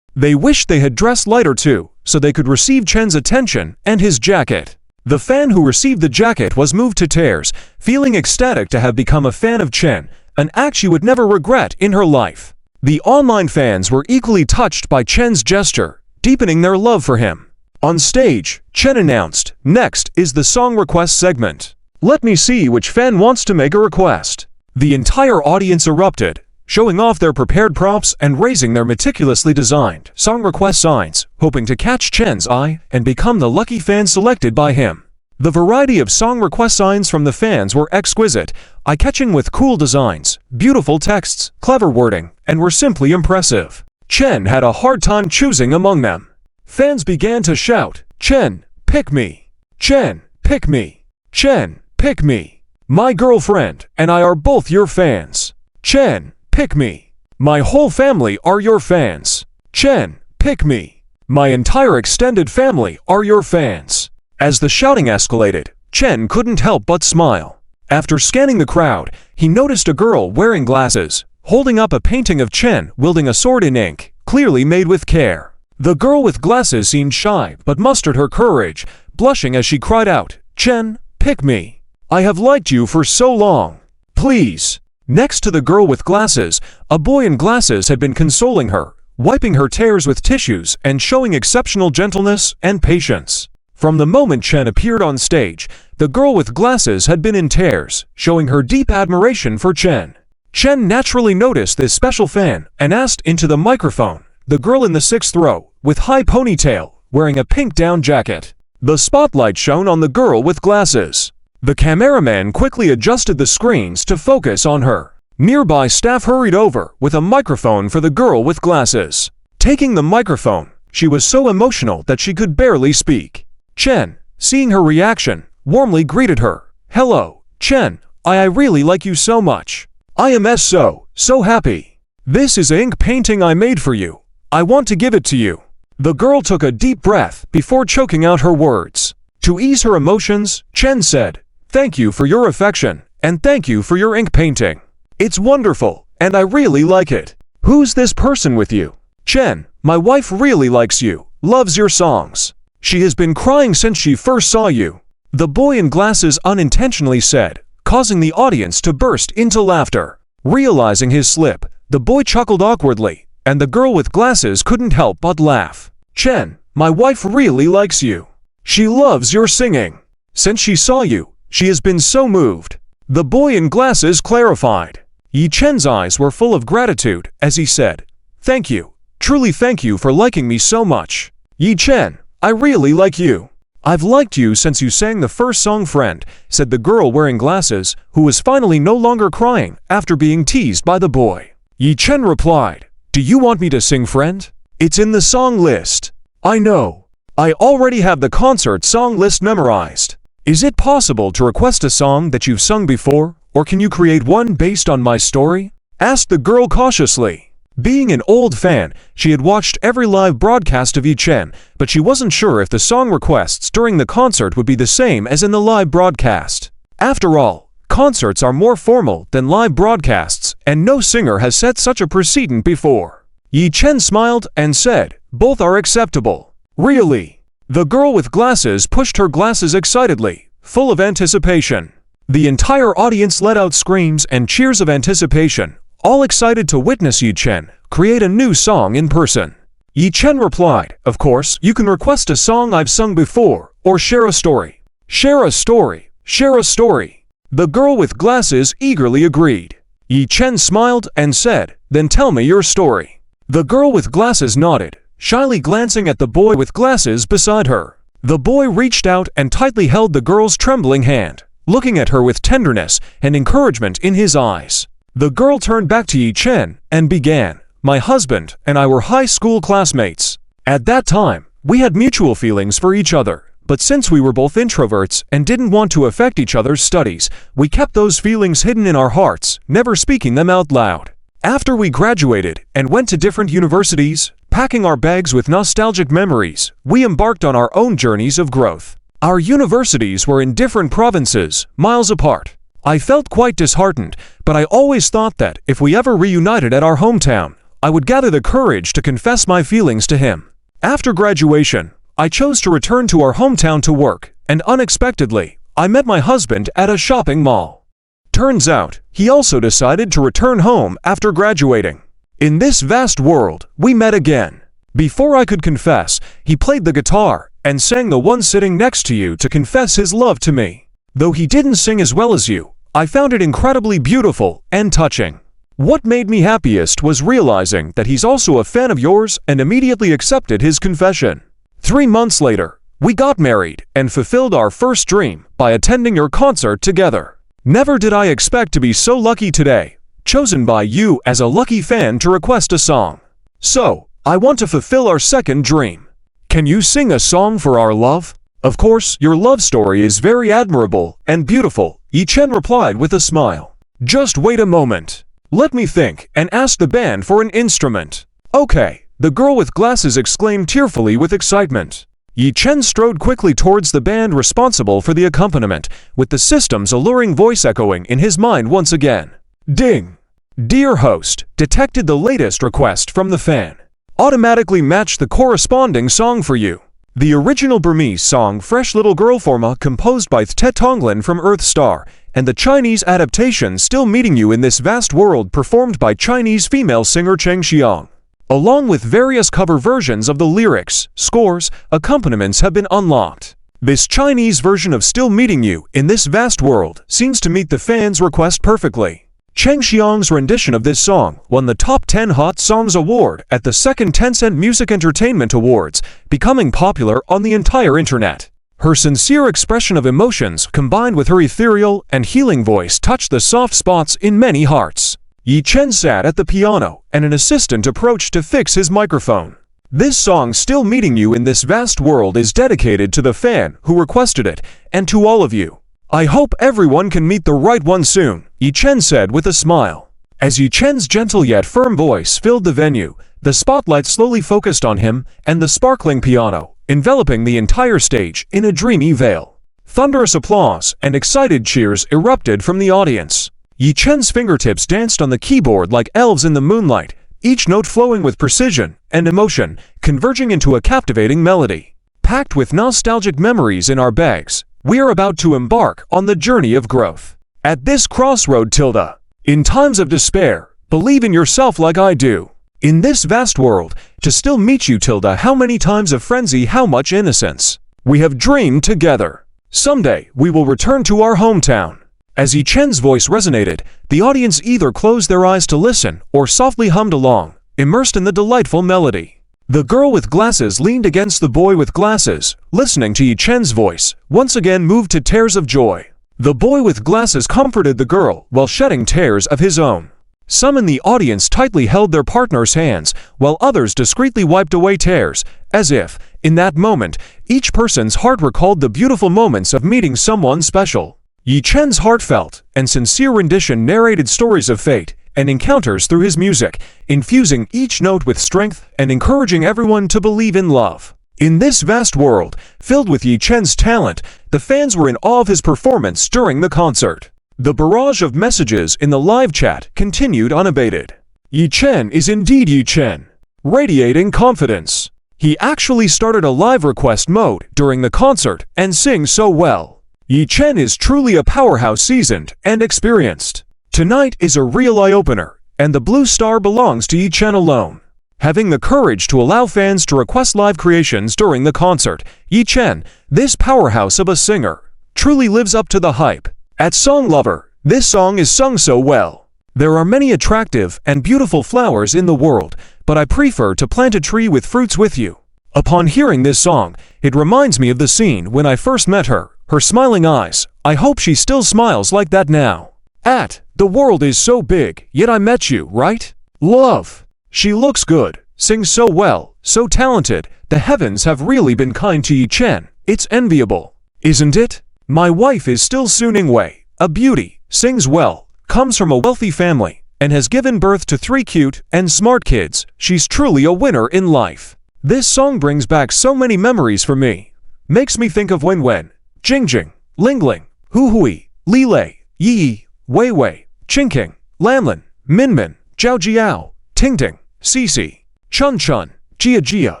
S1: They wished they had dressed lighter too, so they could receive Chen's attention and his jacket. The fan who received the jacket was moved to tears, feeling ecstatic to have become a fan of Chen, an act she would never regret in her life. The online fans were equally touched by Chen's gesture, deepening their love for him. On stage, Chen announced, "Next is the song request segment. Let me see which fan wants to make a request." The entire audience erupted, showing off their prepared props and raising their meticulously designed song request signs, hoping to catch Chen's eye and become the lucky fan selected by him. The variety of song request signs from the fans were exquisite, eye-catching with cool designs, beautiful texts, clever wording, and were simply impressive. Chen had a hard time choosing among them. Fans began to shout, "Chen, pick me! Chen, pick me! Chen, pick me! My girlfriend and I are both your fans! Chen, pick me! My whole family are your fans! Chen, pick me! My entire extended family are your fans!" As the shouting escalated, Chen couldn't help but smile. After scanning the crowd, he noticed a girl wearing glasses, holding up a painting of Chen wielding a sword in ink, clearly made with care. The girl with glasses seemed shy but mustered her courage, blushing as she cried out, "Chen, pick me! I have liked you for so long! Please!" Next to the girl with glasses, a boy in glasses had been consoling her, wiping her tears with tissues and showing exceptional gentleness and patience. From the moment Chen appeared on stage, the girl with glasses had been in tears, showing her deep admiration for Chen. Chen naturally noticed this special fan and asked into the microphone, the girl in the 6th row, with high ponytail, wearing a pink down jacket. The spotlight shone on the girl with glasses. The cameraman quickly adjusted the screens to focus on her. Nearby staff hurried over with a microphone for the girl with glasses. Taking the microphone, she was so emotional that she could barely speak. Chen, seeing her reaction, warmly greeted her. "Hello, Chen, I really like you so much. I am so happy. This is an ink painting I made for you. I want to give it to you." The girl took a deep breath before choking out her words. To ease her emotions, Chen said, "Thank you for your affection, and thank you for your ink painting. It's wonderful, and I really like it. Who's this person with you?" "Chen, my wife really likes you, loves your songs. She has been crying since she first saw you," the boy in glasses unintentionally said, causing the audience to burst into laughter. Realizing his slip, the boy chuckled awkwardly, and the girl with glasses couldn't help but laugh. "Chen, my wife really likes you. She loves your singing. Since she saw you, she has been so moved," the boy in glasses clarified. Yi Chen's eyes were full of gratitude as he said, "Thank you, truly thank you for liking me so much. Yi Chen, I really like you. I've liked you since you sang the first song Friend," said the girl wearing glasses, who was finally no longer crying after being teased by the boy. Yi Chen replied, "Do you want me to sing Friend? It's in the song list." "I know. I already have the concert song list memorized. Is it possible to request a song that you've sung before, or can you create one based on my story?" asked the girl cautiously. Being an old fan, she had watched every live broadcast of Yi Chen, but she wasn't sure if the song requests during the concert would be the same as in the live broadcast. After all, concerts are more formal than live broadcasts, and no singer has set such a precedent before. Yi Chen smiled and said, "Both are acceptable." "Really?" The girl with glasses pushed her glasses excitedly, full of anticipation. The entire audience let out screams and cheers of anticipation, all excited to witness Yi Chen create a new song in person. Yi Chen replied, "Of course, you can request a song I've sung before, or share a story." "Share a story, share a story." The girl with glasses eagerly agreed. Yi Chen smiled and said, "Then tell me your story." The girl with glasses nodded, shyly glancing at the boy with glasses beside her. The boy reached out and tightly held the girl's trembling hand, looking at her with tenderness and encouragement in his eyes. The girl turned back to Yi Chen and began, "My husband and I were high school classmates. At that time, we had mutual feelings for each other, but since we were both introverts and didn't want to affect each other's studies, we kept those feelings hidden in our hearts, never speaking them out loud. After we graduated and went to different universities, packing our bags with nostalgic memories, we embarked on our own journeys of growth. Our universities were in different provinces, miles apart. I felt quite disheartened, but I always thought that, if we ever reunited at our hometown, I would gather the courage to confess my feelings to him. After graduation, I chose to return to our hometown to work, and unexpectedly, I met my husband at a shopping mall. Turns out, he also decided to return home after graduating. In this vast world, we met again. Before I could confess, he played the guitar and sang The One Sitting Next to You to confess his love to me. Though he didn't sing as well as you, I found it incredibly beautiful and touching. What made me happiest was realizing that he's also a fan of yours and immediately accepted his confession. 3 months later, we got married and fulfilled our first dream by attending your concert together. Never did I expect to be so lucky today, chosen by you as a lucky fan to request a song. So, I want to fulfill our second dream. Can you sing a song for our love? Of course, your love story is very admirable and beautiful, Yi Chen replied with a smile. Just wait a moment. Let me think and ask the band for an instrument. Okay, the girl with glasses exclaimed tearfully with excitement. Yi Chen strode quickly towards the band responsible for the accompaniment, with the system's alluring voice echoing in his mind once again. Ding! Dear host, detected the latest request from the fan. Automatically matched the corresponding song for you. The original Burmese song Fresh Little Girl Forma composed by Tet Tonglen from Earth Star, and the Chinese adaptation Still Meeting You in This Vast World performed by Chinese female singer Cheng Xiang. Along with various cover versions of the lyrics, scores, accompaniments have been unlocked. This Chinese version of Still Meeting You in This Vast World seems to meet the fans' request perfectly. Cheng Xiang's rendition of this song won the Top 10 Hot Songs Award at the second Tencent Music Entertainment Awards, becoming popular on the entire internet. Her sincere expression of emotions combined with her ethereal and healing voice touched the soft spots in many hearts. Yi Chen sat at the piano, and an assistant approached to fix his microphone. This song Still Meeting You in This Vast World is dedicated to the fan who requested it, and to all of you. I hope everyone can meet the right one soon, Yi Chen said with a smile. As Yi Chen's gentle yet firm voice filled the venue, the spotlight slowly focused on him and the sparkling piano, enveloping the entire stage in a dreamy veil. Thunderous applause and excited cheers erupted from the audience. Yi Chen's fingertips danced on the keyboard like elves in the moonlight, each note flowing with precision and emotion, converging into a captivating melody. Packed with nostalgic memories in our bags, we are about to embark on the journey of growth. At this crossroad, Tilda, in times of despair, believe in yourself like I do. In this vast world, to still meet you, Tilda, how many times of frenzy, how much innocence. We have dreamed together. Someday, we will return to our hometown. As Yi Chen's voice resonated, the audience either closed their eyes to listen or softly hummed along, immersed in the delightful melody. The girl with glasses leaned against the boy with glasses, listening to Yi Chen's voice, once again moved to tears of joy. The boy with glasses comforted the girl while shedding tears of his own. Some in the audience tightly held their partner's hands, while others discreetly wiped away tears, as if, in that moment, each person's heart recalled the beautiful moments of meeting someone special. Yi Chen's heartfelt and sincere rendition narrated stories of fate, and encounters through his music, infusing each note with strength and encouraging everyone to believe in love. In this vast world, filled with Yi Chen's talent, the fans were in awe of his performance during the concert. The barrage of messages in the live chat continued unabated. Yi Chen is indeed Yi Chen, radiating confidence. He actually started a live request mode during the concert and sings so well. Yi Chen is truly a powerhouse, seasoned and experienced. Tonight is a real eye-opener, and the blue star belongs to Yi Chen alone. Having the courage to allow fans to request live creations during the concert, Yi Chen, this powerhouse of a singer, truly lives up to the hype. At Song Lover, this song is sung so well. There are many attractive and beautiful flowers in the world, but I prefer to plant a tree with fruits with you. Upon hearing this song, it reminds me of the scene when I first met her, her smiling eyes. I hope she still smiles like that now. The world is so big, yet I met you, right? Love. She looks good, sings so well, so talented. The heavens have really been kind to Yi Chen. It's enviable, isn't it? My wife is still Suning Wei, a beauty, sings well, comes from a wealthy family, and has given birth to 3 cute and smart kids. She's truly a winner in life. This song brings back so many memories for me. Makes me think of Wen, Jingjing, Lingling, Hui, Lilei, Yi, Wei Wei, Qingqing, Lanlin, Minmin, Zhao Jiao, Tingting, Cici, Chun Chun, Jia Jia,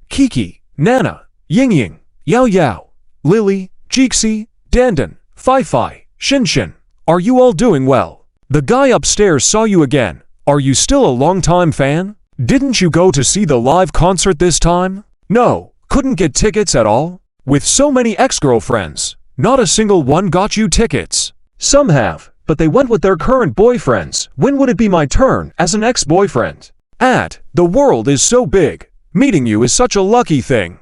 S1: Kiki, Nana, Ying Ying, Yao Yao, Lily, Jixi, Dandan, Fai Fai, Shin Shin. Are you all doing well? The guy upstairs saw you again. Are you still a long-time fan? Didn't you go to see the live concert this time? No, couldn't get tickets at all? With so many ex-girlfriends, not a single one got you tickets. Some have, but they went with their current boyfriends. When would it be my turn as an ex-boyfriend? The world is so big. Meeting you is such a lucky thing.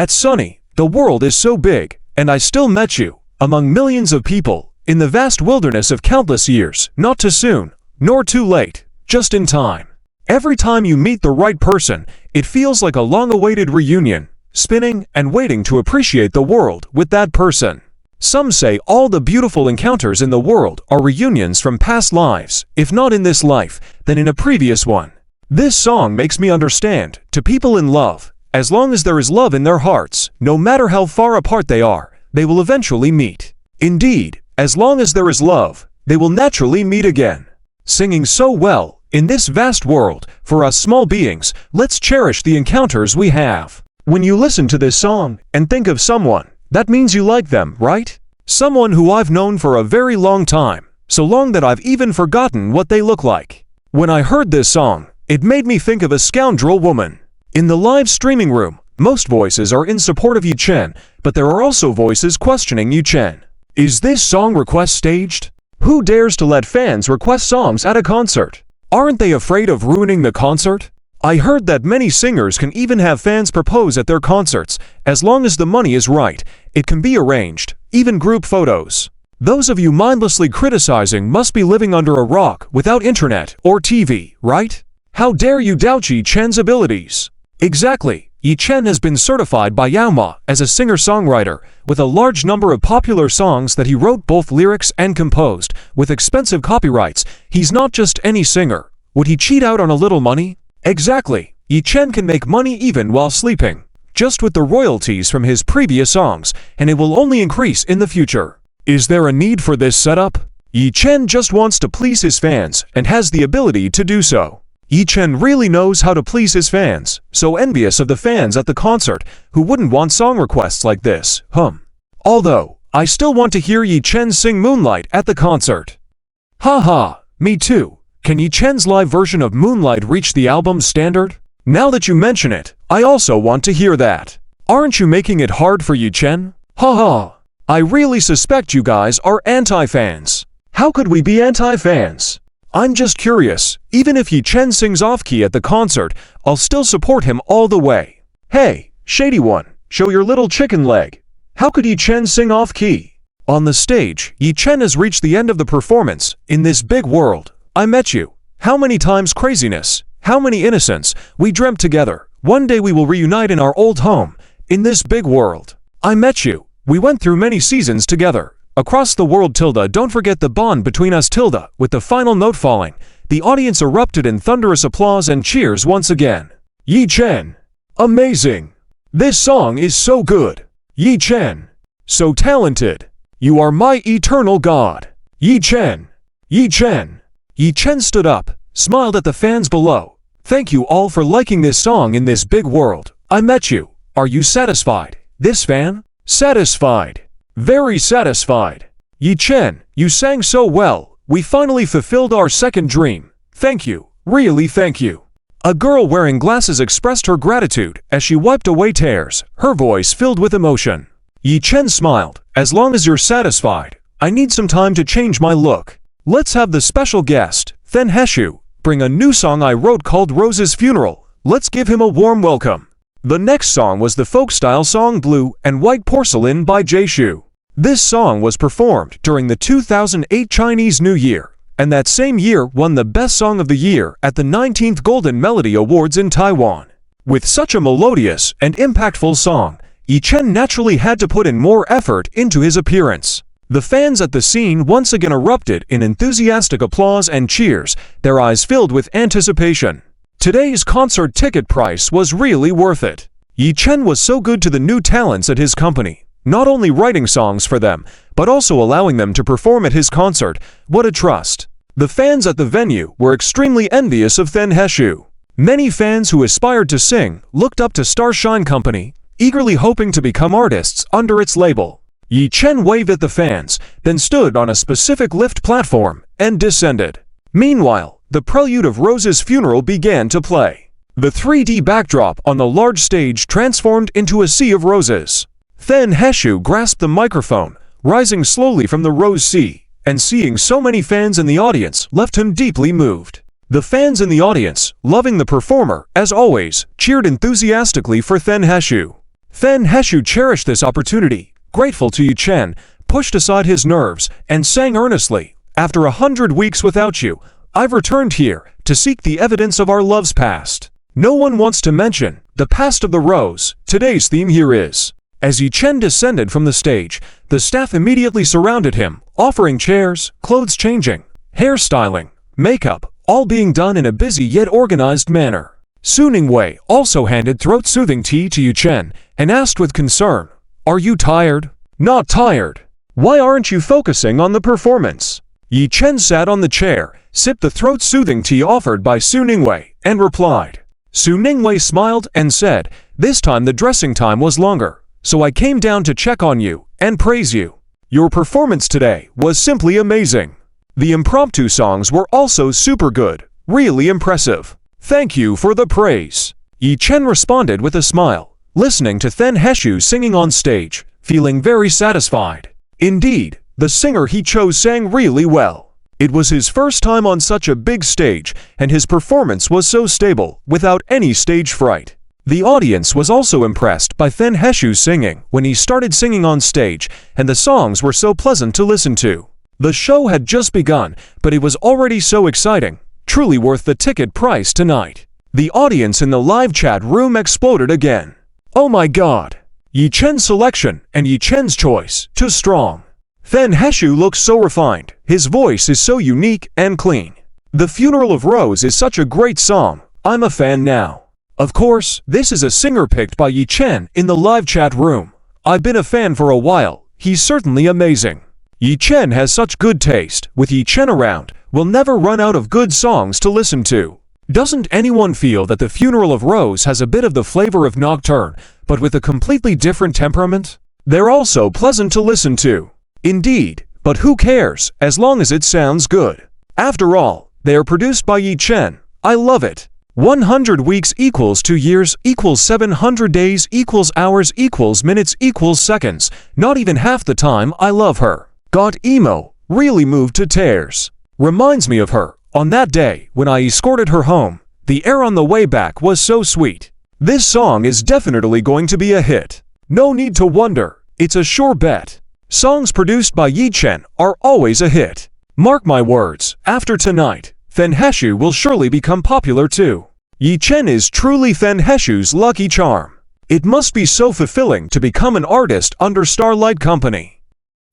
S1: Sunny, the world is so big, and I still met you, among millions of people, in the vast wilderness of countless years, not too soon, nor too late, just in time. Every time you meet the right person, it feels like a long-awaited reunion, spinning and waiting to appreciate the world with that person. Some say all the beautiful encounters in the world are reunions from past lives, if not in this life, then in a previous one. This song makes me understand, to people in love, as long as there is love in their hearts, no matter how far apart they are, they will eventually meet. Indeed, as long as there is love, they will naturally meet again. Singing so well, in this vast world, for us small beings, let's cherish the encounters we have. When you listen to this song and think of someone, that means you like them, right? Someone who I've known for a very long time, so long that I've even forgotten what they look like. When I heard this song, it made me think of a scoundrel woman. In the live streaming room, most voices are in support of Yi Chen, but there are also voices questioning Yi Chen. Is this song request staged? Who dares to let fans request songs at a concert? Aren't they afraid of ruining the concert? I heard that many singers can even have fans propose at their concerts. As long as the money is right, it can be arranged, even group photos. Those of you mindlessly criticizing must be living under a rock without internet or TV, right? How dare you doubt Yi Chen's abilities? Exactly, Yi Chen has been certified by Yaoma as a singer-songwriter, with a large number of popular songs that he wrote both lyrics and composed, with expensive copyrights. He's not just any singer. Would he cheat out on a little money? Exactly, Yi Chen can make money even while sleeping, just with the royalties from his previous songs, and it will only increase in the future. Is there a need for this setup? Yi Chen just wants to please his fans and has the ability to do so. Yi Chen really knows how to please his fans, so envious of the fans at the concert who wouldn't want song requests like this, Although, I still want to hear Yi Chen sing Moonlight at the concert. Haha, me too. Can Yi Chen's live version of Moonlight reach the album's standard? Now that you mention it, I also want to hear that. Aren't you making it hard for Yi Chen? Haha. I really suspect you guys are anti-fans. How could we be anti-fans? I'm just curious, even if Yi Chen sings off-key at the concert, I'll still support him all the way. Hey, shady one, show your little chicken leg. How could Yi Chen sing off-key? On the stage, Yi Chen has reached the end of the performance. In this big world, I met you. How many times craziness, how many innocents, we dreamt together. One day we will reunite in our old home. In this big world, I met you. We went through many seasons together. Across the world tilde, don't forget the bond between us tilde, with the final note falling. The audience erupted in thunderous applause and cheers once again. Yi Chen. Amazing. This song is so good. Yi Chen. So talented. You are my eternal god. Yi Chen. Yi Chen. Yi Chen stood up, smiled at the fans below. Thank you all for liking this song in this big world. I met you. Are you satisfied? This fan? Satisfied. Very satisfied. Yi Chen, you sang so well. We finally fulfilled our second dream. Thank you. Really thank you. A girl wearing glasses expressed her gratitude as she wiped away tears, her voice filled with emotion. Yi Chen smiled. As long as you're satisfied, I need some time to change my look. Let's have the special guest, Then Heshu, bring a new song I wrote called Rose's Funeral. Let's give him a warm welcome. The next song was the folk-style song Blue and White Porcelain by Jay Shu. This song was performed during the 2008 Chinese New Year, and that same year won the Best Song of the Year at the 19th Golden Melody Awards in Taiwan. With such a melodious and impactful song, Yi Chen naturally had to put in more effort into his appearance. The fans at the scene once again erupted in enthusiastic applause and cheers, their eyes filled with anticipation. Today's concert ticket price was really worth it. Yi Chen was so good to the new talents at his company, not only writing songs for them, but also allowing them to perform at his concert. What a trust. The fans at the venue were extremely envious of Then Heshu. Many fans who aspired to sing looked up to Starshine Company, eagerly hoping to become artists under its label. Yi Chen waved at the fans, then stood on a specific lift platform and descended. Meanwhile, the prelude of Rose's Funeral began to play. The 3D backdrop on the large stage transformed into a sea of roses. Then Heshu grasped the microphone, rising slowly from the rose sea, and seeing so many fans in the audience left him deeply moved. The fans in the audience, loving the performer, as always, cheered enthusiastically for Then Heshu. Then Heshu cherished this opportunity, grateful to Yi Chen, pushed aside his nerves, and sang earnestly, "After 100 weeks without you, I've returned here to seek the evidence of our love's past. No one wants to mention the past of the rose. Today's theme here is." As Yi Chen descended from the stage, the staff immediately surrounded him, offering chairs, clothes changing, hairstyling, makeup, all being done in a busy yet organized manner. Su Ningwei also handed throat-soothing tea to Yi Chen and asked with concern, "Are you tired?" "Not tired. Why aren't you focusing on the performance?" Yi Chen sat on the chair, sipped the throat-soothing tea offered by Su Ningwei, and replied. Su Ningwei smiled and said, "This time the dressing time was longer, so I came down to check on you and praise you. Your performance today was simply amazing. The impromptu songs were also super good, really impressive. Thank you for the praise." Yi Chen responded with a smile, listening to Then Heshu singing on stage, feeling very satisfied. Indeed, the singer he chose sang really well. It was his first time on such a big stage, and his performance was so stable, without any stage fright. The audience was also impressed by Then Heshu's singing when he started singing on stage, and the songs were so pleasant to listen to. The show had just begun, but it was already so exciting, truly worth the ticket price tonight. The audience in the live chat room exploded again. "Oh my god! Yi Chen's selection and Yi Chen's choice, too strong. Then Heshu looks so refined, his voice is so unique and clean. The Funeral of Rose is such a great song, I'm a fan now." Of course, this is a singer picked by Yi Chen in the live chat room. I've been a fan for a while, he's certainly amazing. Yi Chen has such good taste, with Yi Chen around, we'll never run out of good songs to listen to. Doesn't anyone feel that the Funeral of Rose has a bit of the flavor of Nocturne, but with a completely different temperament? They're also pleasant to listen to. Indeed, but who cares, as long as it sounds good. After all, they are produced by Yi Chen. I love it. 100 weeks equals 2 years equals 700 days equals hours equals minutes equals seconds. Not even half the time I love her. Got emo, really moved to tears. Reminds me of her, on that day when I escorted her home. The air on the way back was so sweet. This song is definitely going to be a hit. No need to wonder, it's a sure bet. Songs produced by Yi Chen are always a hit. Mark my words, after tonight, Then Heshu will surely become popular too. Yi Chen is truly Then Heshu's lucky charm. It must be so fulfilling to become an artist under Starlight Company.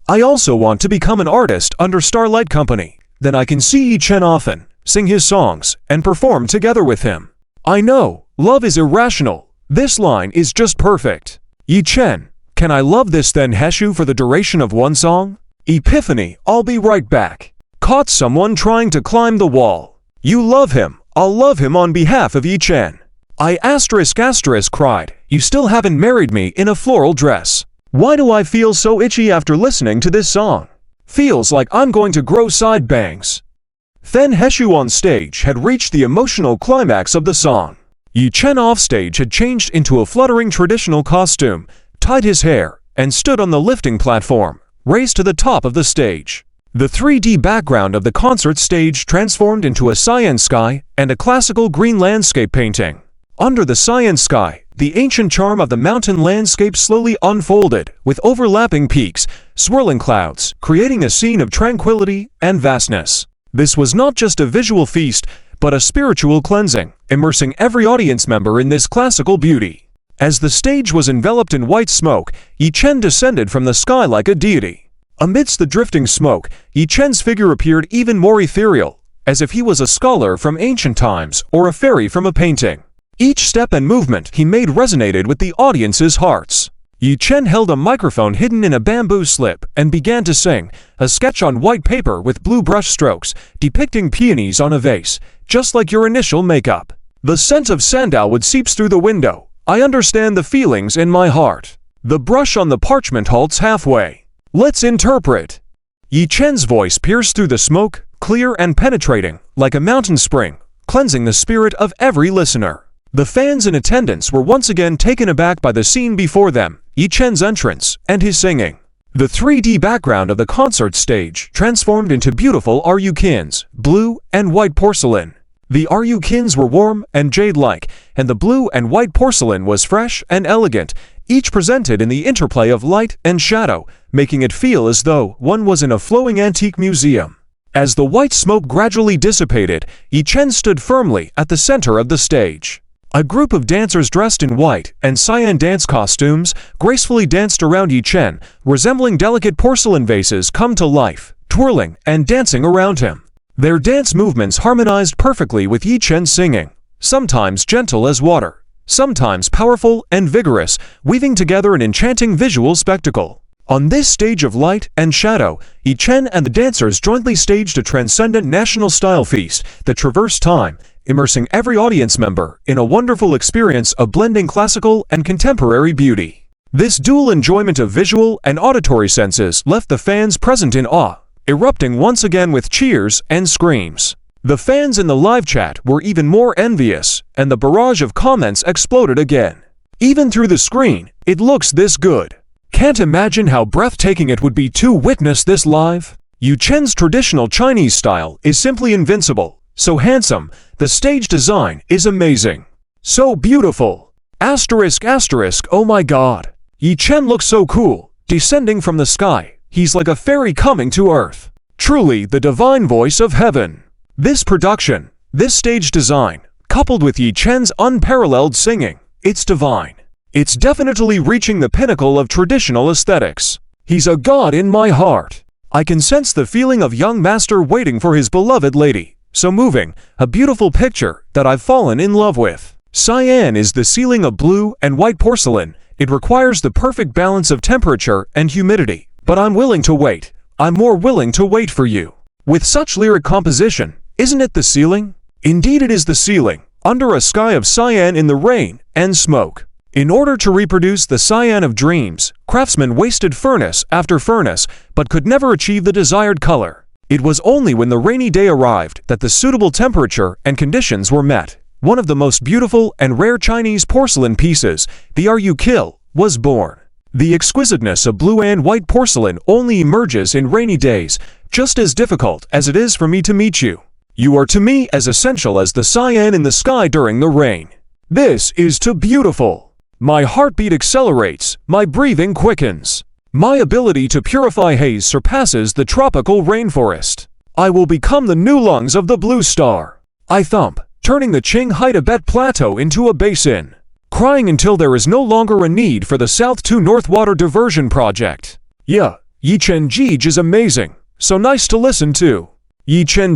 S1: I also want to become an artist under Starlight Company. Then I can see Yi Chen often, sing his songs, and perform together with him. I know, love is irrational. This line is just perfect. Yi Chen, can I love this then Heshu for the duration of one song? Epiphany, I'll be right back. Caught someone trying to climb the wall. You love him, I'll love him on behalf of Yi Chen. I *** cried, you still haven't married me in a floral dress. Why do I feel so itchy after listening to this song? Feels like I'm going to grow side bangs. Then Heshu on stage had reached the emotional climax of the song. Yi Chen off stage had changed into a fluttering traditional costume, tied his hair, and stood on the lifting platform, raised to the top of the stage. The 3D background of the concert stage transformed into a cyan sky and a classical green landscape painting. Under the cyan sky, the ancient charm of the mountain landscape slowly unfolded, with overlapping peaks, swirling clouds, creating a scene of tranquility and vastness. This was not just a visual feast, but a spiritual cleansing, immersing every audience member in this classical beauty. As the stage was enveloped in white smoke, Yi Chen descended from the sky like a deity. Amidst the drifting smoke, Yi Chen's figure appeared even more ethereal, as if he was a scholar from ancient times or a fairy from a painting. Each step and movement he made resonated with the audience's hearts. Yi Chen held a microphone hidden in a bamboo slip and began to sing, a sketch on white paper with blue brush strokes, depicting peonies on a vase, just like your initial makeup. The scent of sandalwood seeps through the window. I understand the feelings in my heart. The brush on the parchment halts halfway. Let's interpret. Yi Chen's voice pierced through the smoke, clear and penetrating, like a mountain spring, cleansing the spirit of every listener. The fans in attendance were once again taken aback by the scene before them, Yi Chen's entrance, and his singing. The 3D background of the concert stage transformed into beautiful Ryukins, blue and white porcelain. The Ryukins were warm and jade-like, and the blue and white porcelain was fresh and elegant, each presented in the interplay of light and shadow, making it feel as though one was in a flowing antique museum. As the white smoke gradually dissipated, Yi Chen stood firmly at the center of the stage. A group of dancers dressed in white and cyan dance costumes gracefully danced around Yi Chen, resembling delicate porcelain vases come to life, twirling and dancing around him. Their dance movements harmonized perfectly with Yi Chen's singing, sometimes gentle as water, sometimes powerful and vigorous, weaving together an enchanting visual spectacle. On this stage of light and shadow, Yi Chen and the dancers jointly staged a transcendent national style feast that traversed time, immersing every audience member in a wonderful experience of blending classical and contemporary beauty. This dual enjoyment of visual and auditory senses left the fans present in awe, erupting once again with cheers and screams. The fans in the live chat were even more envious, and the barrage of comments exploded again. Even through the screen, it looks this good. Can't imagine how breathtaking it would be to witness this live. Yi Chen's traditional Chinese style is simply invincible. So handsome, the stage design is amazing. So beautiful. ***, oh my god. Yi Chen looks so cool, descending from the sky. He's like a fairy coming to earth. Truly the divine voice of heaven. This production, this stage design, coupled with Yi Chen's unparalleled singing, it's divine. It's definitely reaching the pinnacle of traditional aesthetics. He's a god in my heart. I can sense the feeling of young master waiting for his beloved lady. So moving, a beautiful picture that I've fallen in love with. Cyan is the ceiling of blue and white porcelain. It requires the perfect balance of temperature and humidity. But I'm willing to wait. I'm more willing to wait for you. With such lyric composition, isn't it the ceiling? Indeed it is the ceiling, under a sky of cyan in the rain and smoke. In order to reproduce the cyan of dreams, craftsmen wasted furnace after furnace, but could never achieve the desired color. It was only when the rainy day arrived that the suitable temperature and conditions were met. One of the most beautiful and rare Chinese porcelain pieces, the Ryukil, was born. The exquisiteness of blue and white porcelain only emerges in rainy days, just as difficult as it is for me to meet you. You are to me as essential as the cyan in the sky during the rain. This is too beautiful. My heartbeat accelerates, my breathing quickens. My ability to purify haze surpasses the tropical rainforest. I will become the new lungs of the blue star. I thump, turning the Qinghai Tibet Plateau into a basin, crying until there is no longer a need for the South to North Water Diversion Project. Yeah, Yi Chen is amazing, so nice to listen to. Yi Chen,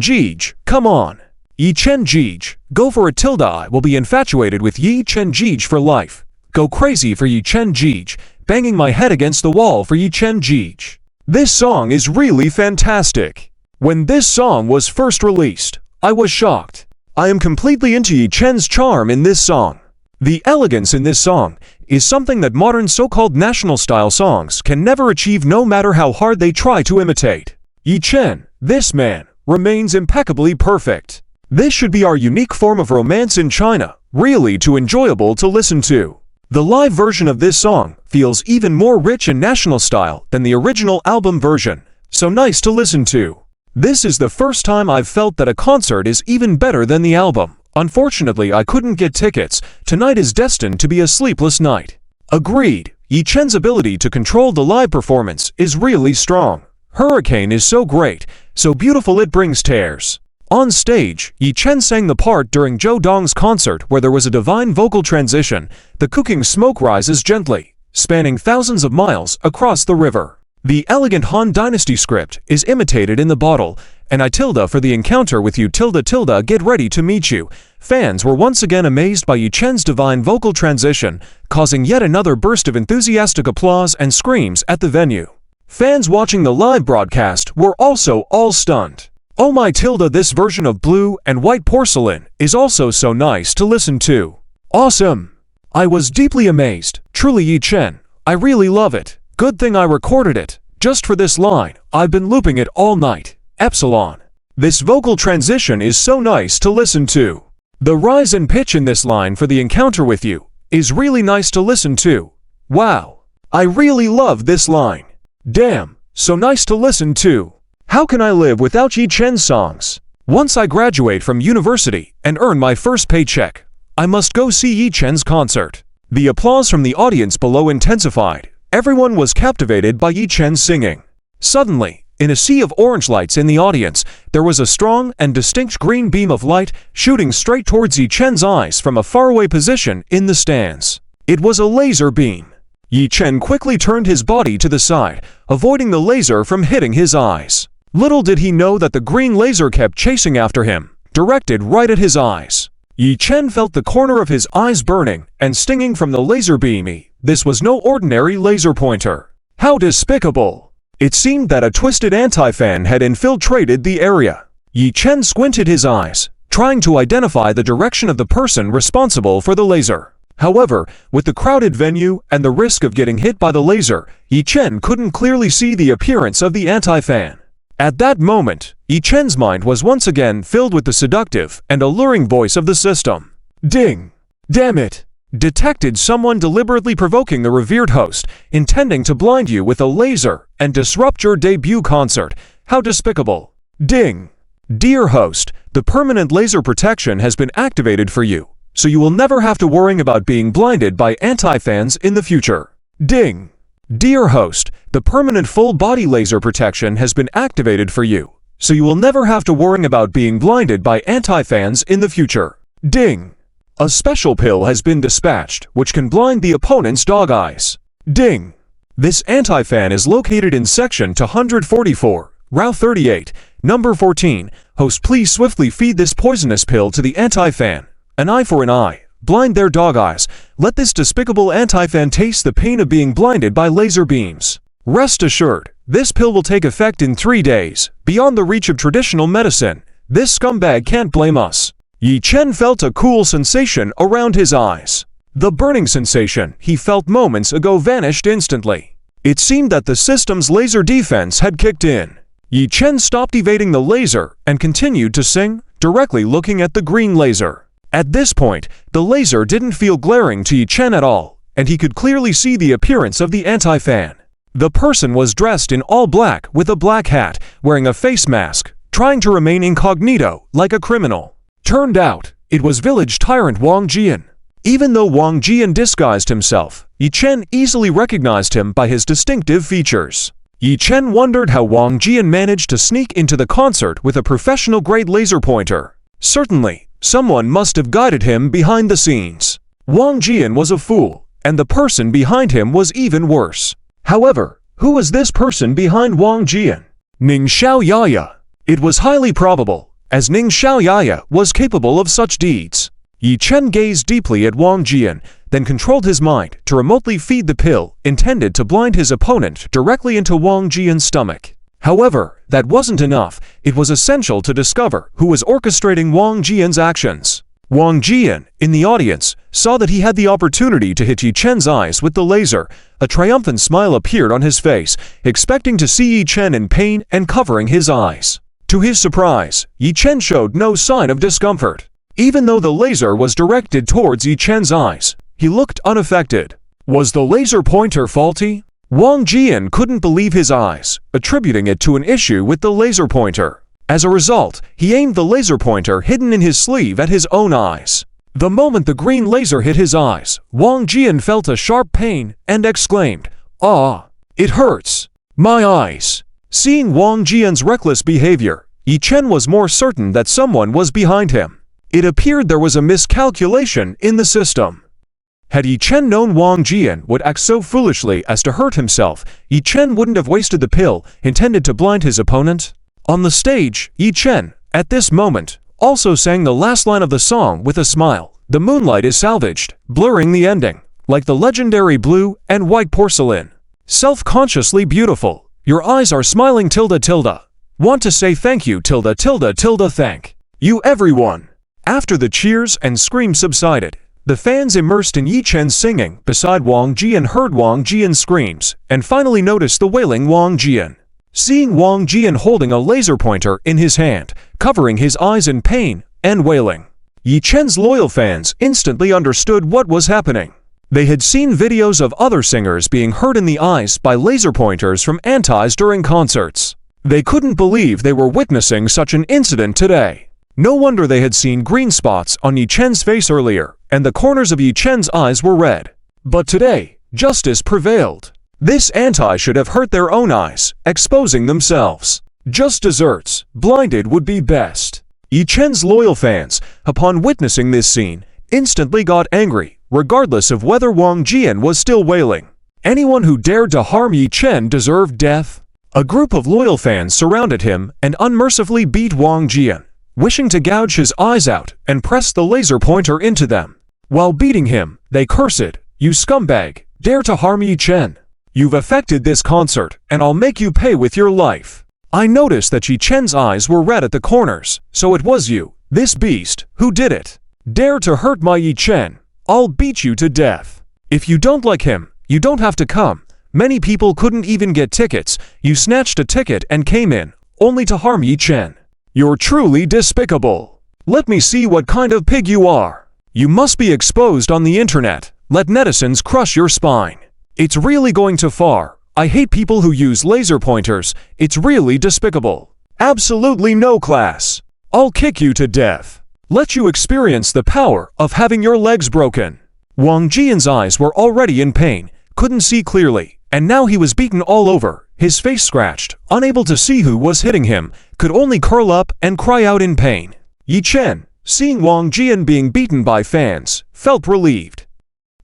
S1: come on. Yi Chen Jeej, go for it tilde. I will be infatuated with Yi Chen Jeej for life. Go crazy for Yi Chen Jeej, banging my head against the wall for Yi Chen Jeej. This song is really fantastic. When this song was first released, I was shocked. I am completely into Yi Chen's charm in this song. The elegance in this song is something that modern so-called national-style songs can never achieve no matter how hard they try to imitate. Yi Chen, this man, remains impeccably perfect. This should be our unique form of romance in China, really too enjoyable to listen to. The live version of this song feels even more rich and national style than the original album version, so nice to listen to. This is the first time I've felt that a concert is even better than the album. Unfortunately, I couldn't get tickets. Tonight is destined to be a sleepless night. Agreed, Yi Chen's ability to control the live performance is really strong. Hurricane is so great, so beautiful it brings tears. On stage, Yi Chen sang the part during Zhou Dong's concert where there was a divine vocal transition. The cooking smoke rises gently, spanning thousands of miles across the river. The elegant Han Dynasty script is imitated in the bottle, and I tilde for the encounter with you tilde tilde get ready to meet you. Fans were once again amazed by Yi Chen's divine vocal transition, causing yet another burst of enthusiastic applause and screams at the venue. Fans watching the live broadcast were also all stunned. Oh my tilde, this version of Blue and White Porcelain is also so nice to listen to. Awesome! I was deeply amazed. Truly Yi Chen, I really love it. Good thing I recorded it. Just for this line, I've been looping it all night. Epsilon. This vocal transition is so nice to listen to. The rise and pitch in this line for the encounter with you is really nice to listen to. Wow. I really love this line. Damn, so nice to listen to. How can I live without Yi Chen's songs? Once I graduate from university and earn my first paycheck, I must go see Yi Chen's concert. The applause from the audience below intensified. Everyone was captivated by Yi Chen's singing. Suddenly, in a sea of orange lights in the audience, there was a strong and distinct green beam of light shooting straight towards Yi Chen's eyes from a faraway position in the stands. It was a laser beam. Yi Chen quickly turned his body to the side, avoiding the laser from hitting his eyes. Little did he know that the green laser kept chasing after him, directed right at his eyes. Yi Chen felt the corner of his eyes burning and stinging from the laser beam. This was no ordinary laser pointer. How despicable! It seemed that a twisted anti-fan had infiltrated the area. Yi Chen squinted his eyes, trying to identify the direction of the person responsible for the laser. However, with the crowded venue and the risk of getting hit by the laser, Yi Chen couldn't clearly see the appearance of the anti-fan. At that moment, Yi Chen's mind was once again filled with the seductive and alluring voice of the system. Ding! Damn it! Detected someone deliberately provoking the revered host, intending to blind you with a laser and disrupt your debut concert. How despicable! Ding! Dear host, the permanent laser protection has been activated for you, so you will never have to worry about being blinded by anti-fans in the future. Ding! Dear host, the permanent full-body laser protection has been activated for you, so you will never have to worry about being blinded by anti-fans in the future. Ding! A special pill has been dispatched, which can blind the opponent's dog eyes. Ding! This anti-fan is located in Section 244, Route 38, Number 14. Host, please swiftly feed this poisonous pill to the anti-fan. An eye for an eye. Blind their dog eyes. Let this despicable anti-fan taste the pain of being blinded by laser beams. Rest assured, this pill will take effect in 3 days, beyond the reach of traditional medicine. This scumbag can't blame us. Yi Chen felt a cool sensation around his eyes. The burning sensation he felt moments ago vanished instantly. It seemed that the system's laser defense had kicked in. Yi Chen stopped evading the laser and continued to sing, directly looking at the green laser. At this point, the laser didn't feel glaring to Yi Chen at all, and he could clearly see the appearance of the anti-fan. The person was dressed in all black with a black hat, wearing a face mask, trying to remain incognito like a criminal. Turned out, it was village tyrant Wang Jian. Even though Wang Jian disguised himself, Yi Chen easily recognized him by his distinctive features. Yi Chen wondered how Wang Jian managed to sneak into the concert with a professional-grade laser pointer. Certainly, someone must have guided him behind the scenes. Wang Jian was a fool, and the person behind him was even worse. However, who was this person behind Wang Jian? Ning Xiaoyaya. It was highly probable, as Ning Xiaoyaya was capable of such deeds. Yi Chen gazed deeply at Wang Jian, then controlled his mind to remotely feed the pill intended to blind his opponent directly into Wang Jian's stomach. However, that wasn't enough. It was essential to discover who was orchestrating Wang Jian's actions. Wang Jian, in the audience, saw that he had the opportunity to hit Yi Chen's eyes with the laser. A triumphant smile appeared on his face, expecting to see Yi Chen in pain and covering his eyes. To his surprise, Yi Chen showed no sign of discomfort. Even though the laser was directed towards Yi Chen's eyes, he looked unaffected. Was the laser pointer faulty? Wang Jian couldn't believe his eyes, attributing it to an issue with the laser pointer. As a result, he aimed the laser pointer hidden in his sleeve at his own eyes. The moment the green laser hit his eyes, Wang Jian felt a sharp pain and exclaimed, "Ah, it hurts! My eyes!" Seeing Wang Jian's reckless behavior, Yi Chen was more certain that someone was behind him. It appeared there was a miscalculation in the system. Had Yi Chen known Wang Jian would act so foolishly as to hurt himself, Yi Chen wouldn't have wasted the pill intended to blind his opponent. On the stage, Yi Chen, at this moment, also sang the last line of the song with a smile. The moonlight is salvaged, blurring the ending, like the legendary blue and white porcelain. Self-consciously beautiful, your eyes are smiling tilde tilde. Want to say thank you tilde tilde tilde thank you everyone. After the cheers and screams subsided, the fans immersed in Yi Chen's singing beside Wang Jian heard Wang Jian's screams and finally noticed the wailing Wang Jian. Seeing Wang Jian holding a laser pointer in his hand, covering his eyes in pain and wailing, Yi Chen's loyal fans instantly understood what was happening. They had seen videos of other singers being hurt in the eyes by laser pointers from antis during concerts. They couldn't believe they were witnessing such an incident today. No wonder they had seen green spots on Yi Chen's face earlier, and the corners of Yi Chen's eyes were red. But today, justice prevailed. This anti should have hurt their own eyes, exposing themselves. Just desserts, blinded would be best. Yi Chen's loyal fans, upon witnessing this scene, instantly got angry, regardless of whether Wang Jian was still wailing. Anyone who dared to harm Yi Chen deserved death. A group of loyal fans surrounded him and unmercifully beat Wang Jian, wishing to gouge his eyes out and press the laser pointer into them. While beating him, they cursed, "You scumbag, dare to harm Yi Chen. You've affected this concert, and I'll make you pay with your life. I noticed that Yi Chen's eyes were red at the corners, so it was you, this beast, who did it. Dare to hurt my Yi Chen, I'll beat you to death. If you don't like him, you don't have to come. Many people couldn't even get tickets. You snatched a ticket and came in, only to harm Yi Chen. You're truly despicable. Let me see what kind of pig you are. You must be exposed on the internet. Let netizens crush your spine. It's really going too far. I hate people who use laser pointers. It's really despicable. Absolutely no class. I'll kick you to death. Let you experience the power of having your legs broken." Wang Jian's eyes were already in pain, couldn't see clearly, and now he was beaten all over, his face scratched, unable to see who was hitting him, could only curl up and cry out in pain. Yi Chen, seeing Wang Jian being beaten by fans, felt relieved.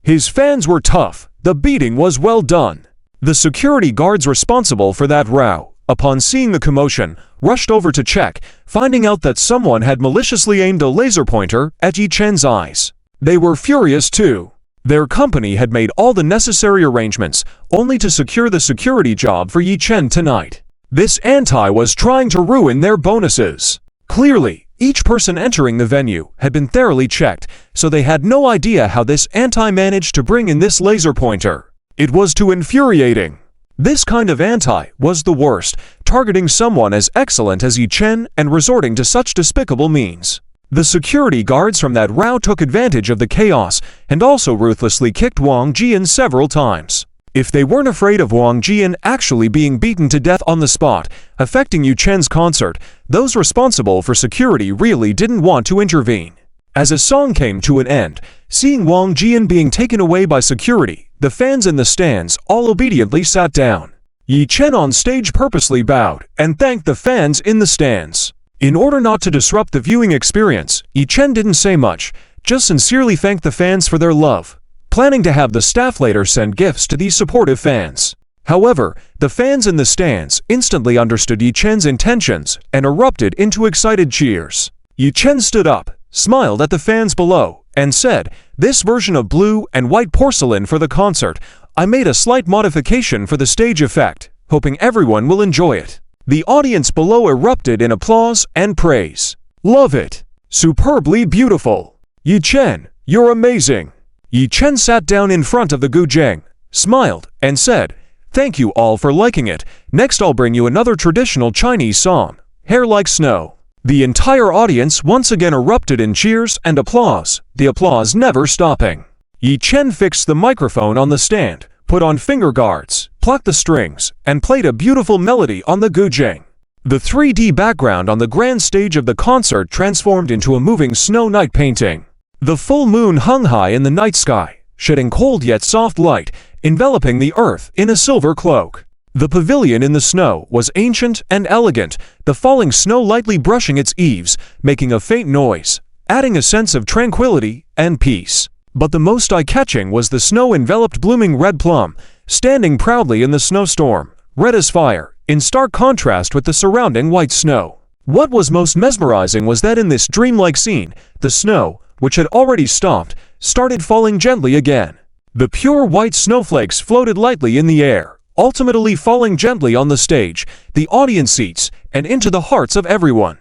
S1: His fans were tough. The beating was well done. The security guards responsible for that row, upon seeing the commotion, rushed over to check, finding out that someone had maliciously aimed a laser pointer at Yi Chen's eyes. They were furious too. Their company had made all the necessary arrangements, only to secure the security job for Yi Chen tonight. This anti was trying to ruin their bonuses. Clearly, each person entering the venue had been thoroughly checked, so they had no idea how this anti managed to bring in this laser pointer. It was too infuriating. This kind of anti was the worst, targeting someone as excellent as Yi Chen and resorting to such despicable means. The security guards from that row took advantage of the chaos and also ruthlessly kicked Wang Jian several times. If they weren't afraid of Wang Jian actually being beaten to death on the spot, affecting Yi Chen's concert, those responsible for security really didn't want to intervene. As a song came to an end, seeing Wang Jian being taken away by security, the fans in the stands all obediently sat down. Yi Chen on stage purposely bowed and thanked the fans in the stands. In order not to disrupt the viewing experience, Yi Chen didn't say much, just sincerely thanked the fans for their love, planning to have the staff later send gifts to these supportive fans. However, the fans in the stands instantly understood Yi Chen's intentions and erupted into excited cheers. Yi Chen stood up, smiled at the fans below, and said, "This version of blue and white porcelain for the concert, I made a slight modification for the stage effect, hoping everyone will enjoy it." The audience below erupted in applause and praise. "Love it! Superbly beautiful! Yi Chen, you're amazing!" Yi Chen sat down in front of the guzheng, smiled, and said, "Thank you all for liking it. Next I'll bring you another traditional Chinese song, Hair Like Snow." The entire audience once again erupted in cheers and applause, the applause never stopping. Yi Chen fixed the microphone on the stand, put on finger guards, plucked the strings, and played a beautiful melody on the guzheng. The 3D background on the grand stage of the concert transformed into a moving snow night painting. The full moon hung high in the night sky, shedding cold yet soft light, enveloping the earth in a silver cloak. The pavilion in the snow was ancient and elegant, the falling snow lightly brushing its eaves, making a faint noise, adding a sense of tranquility and peace. But the most eye-catching was the snow-enveloped blooming red plum, standing proudly in the snowstorm, red as fire, in stark contrast with the surrounding white snow. What was most mesmerizing was that in this dreamlike scene, the snow, which had already stopped, started falling gently again. The pure white snowflakes floated lightly in the air, ultimately falling gently on the stage, the audience seats, and into the hearts of everyone.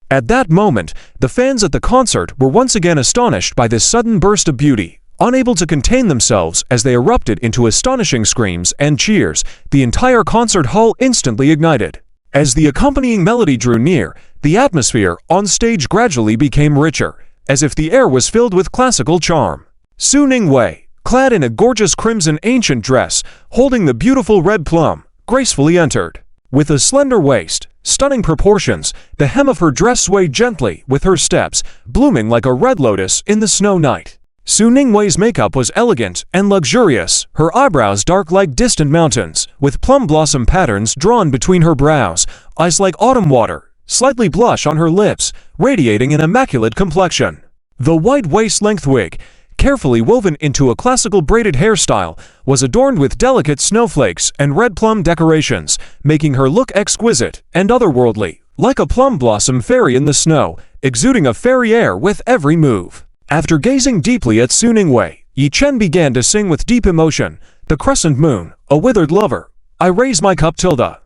S1: At that moment, the fans at the concert were once again astonished by this sudden burst of beauty. Unable to contain themselves as they erupted into astonishing screams and cheers, the entire concert hall instantly ignited. As the accompanying melody drew near, the atmosphere on stage gradually became richer, as if the air was filled with classical charm. Su Ningwei, clad in a gorgeous crimson ancient dress, holding the beautiful red plum, gracefully entered. With a slender waist, stunning proportions, the hem of her dress swayed gently with her steps, blooming like a red lotus in the snow night. Su Ningwei's makeup was elegant and luxurious, her eyebrows dark like distant mountains, with plum blossom patterns drawn between her brows, eyes like autumn water, slightly blush on her lips, radiating an immaculate complexion. The white waist-length wig, carefully woven into a classical braided hairstyle, was adorned with delicate snowflakes and red plum decorations, making her look exquisite and otherworldly, like a plum blossom fairy in the snow, exuding a fairy air with every move. After gazing deeply at Su Ningwei, Yi Chen began to sing with deep emotion, "The crescent moon, a withered lover, I raise my cup tilde.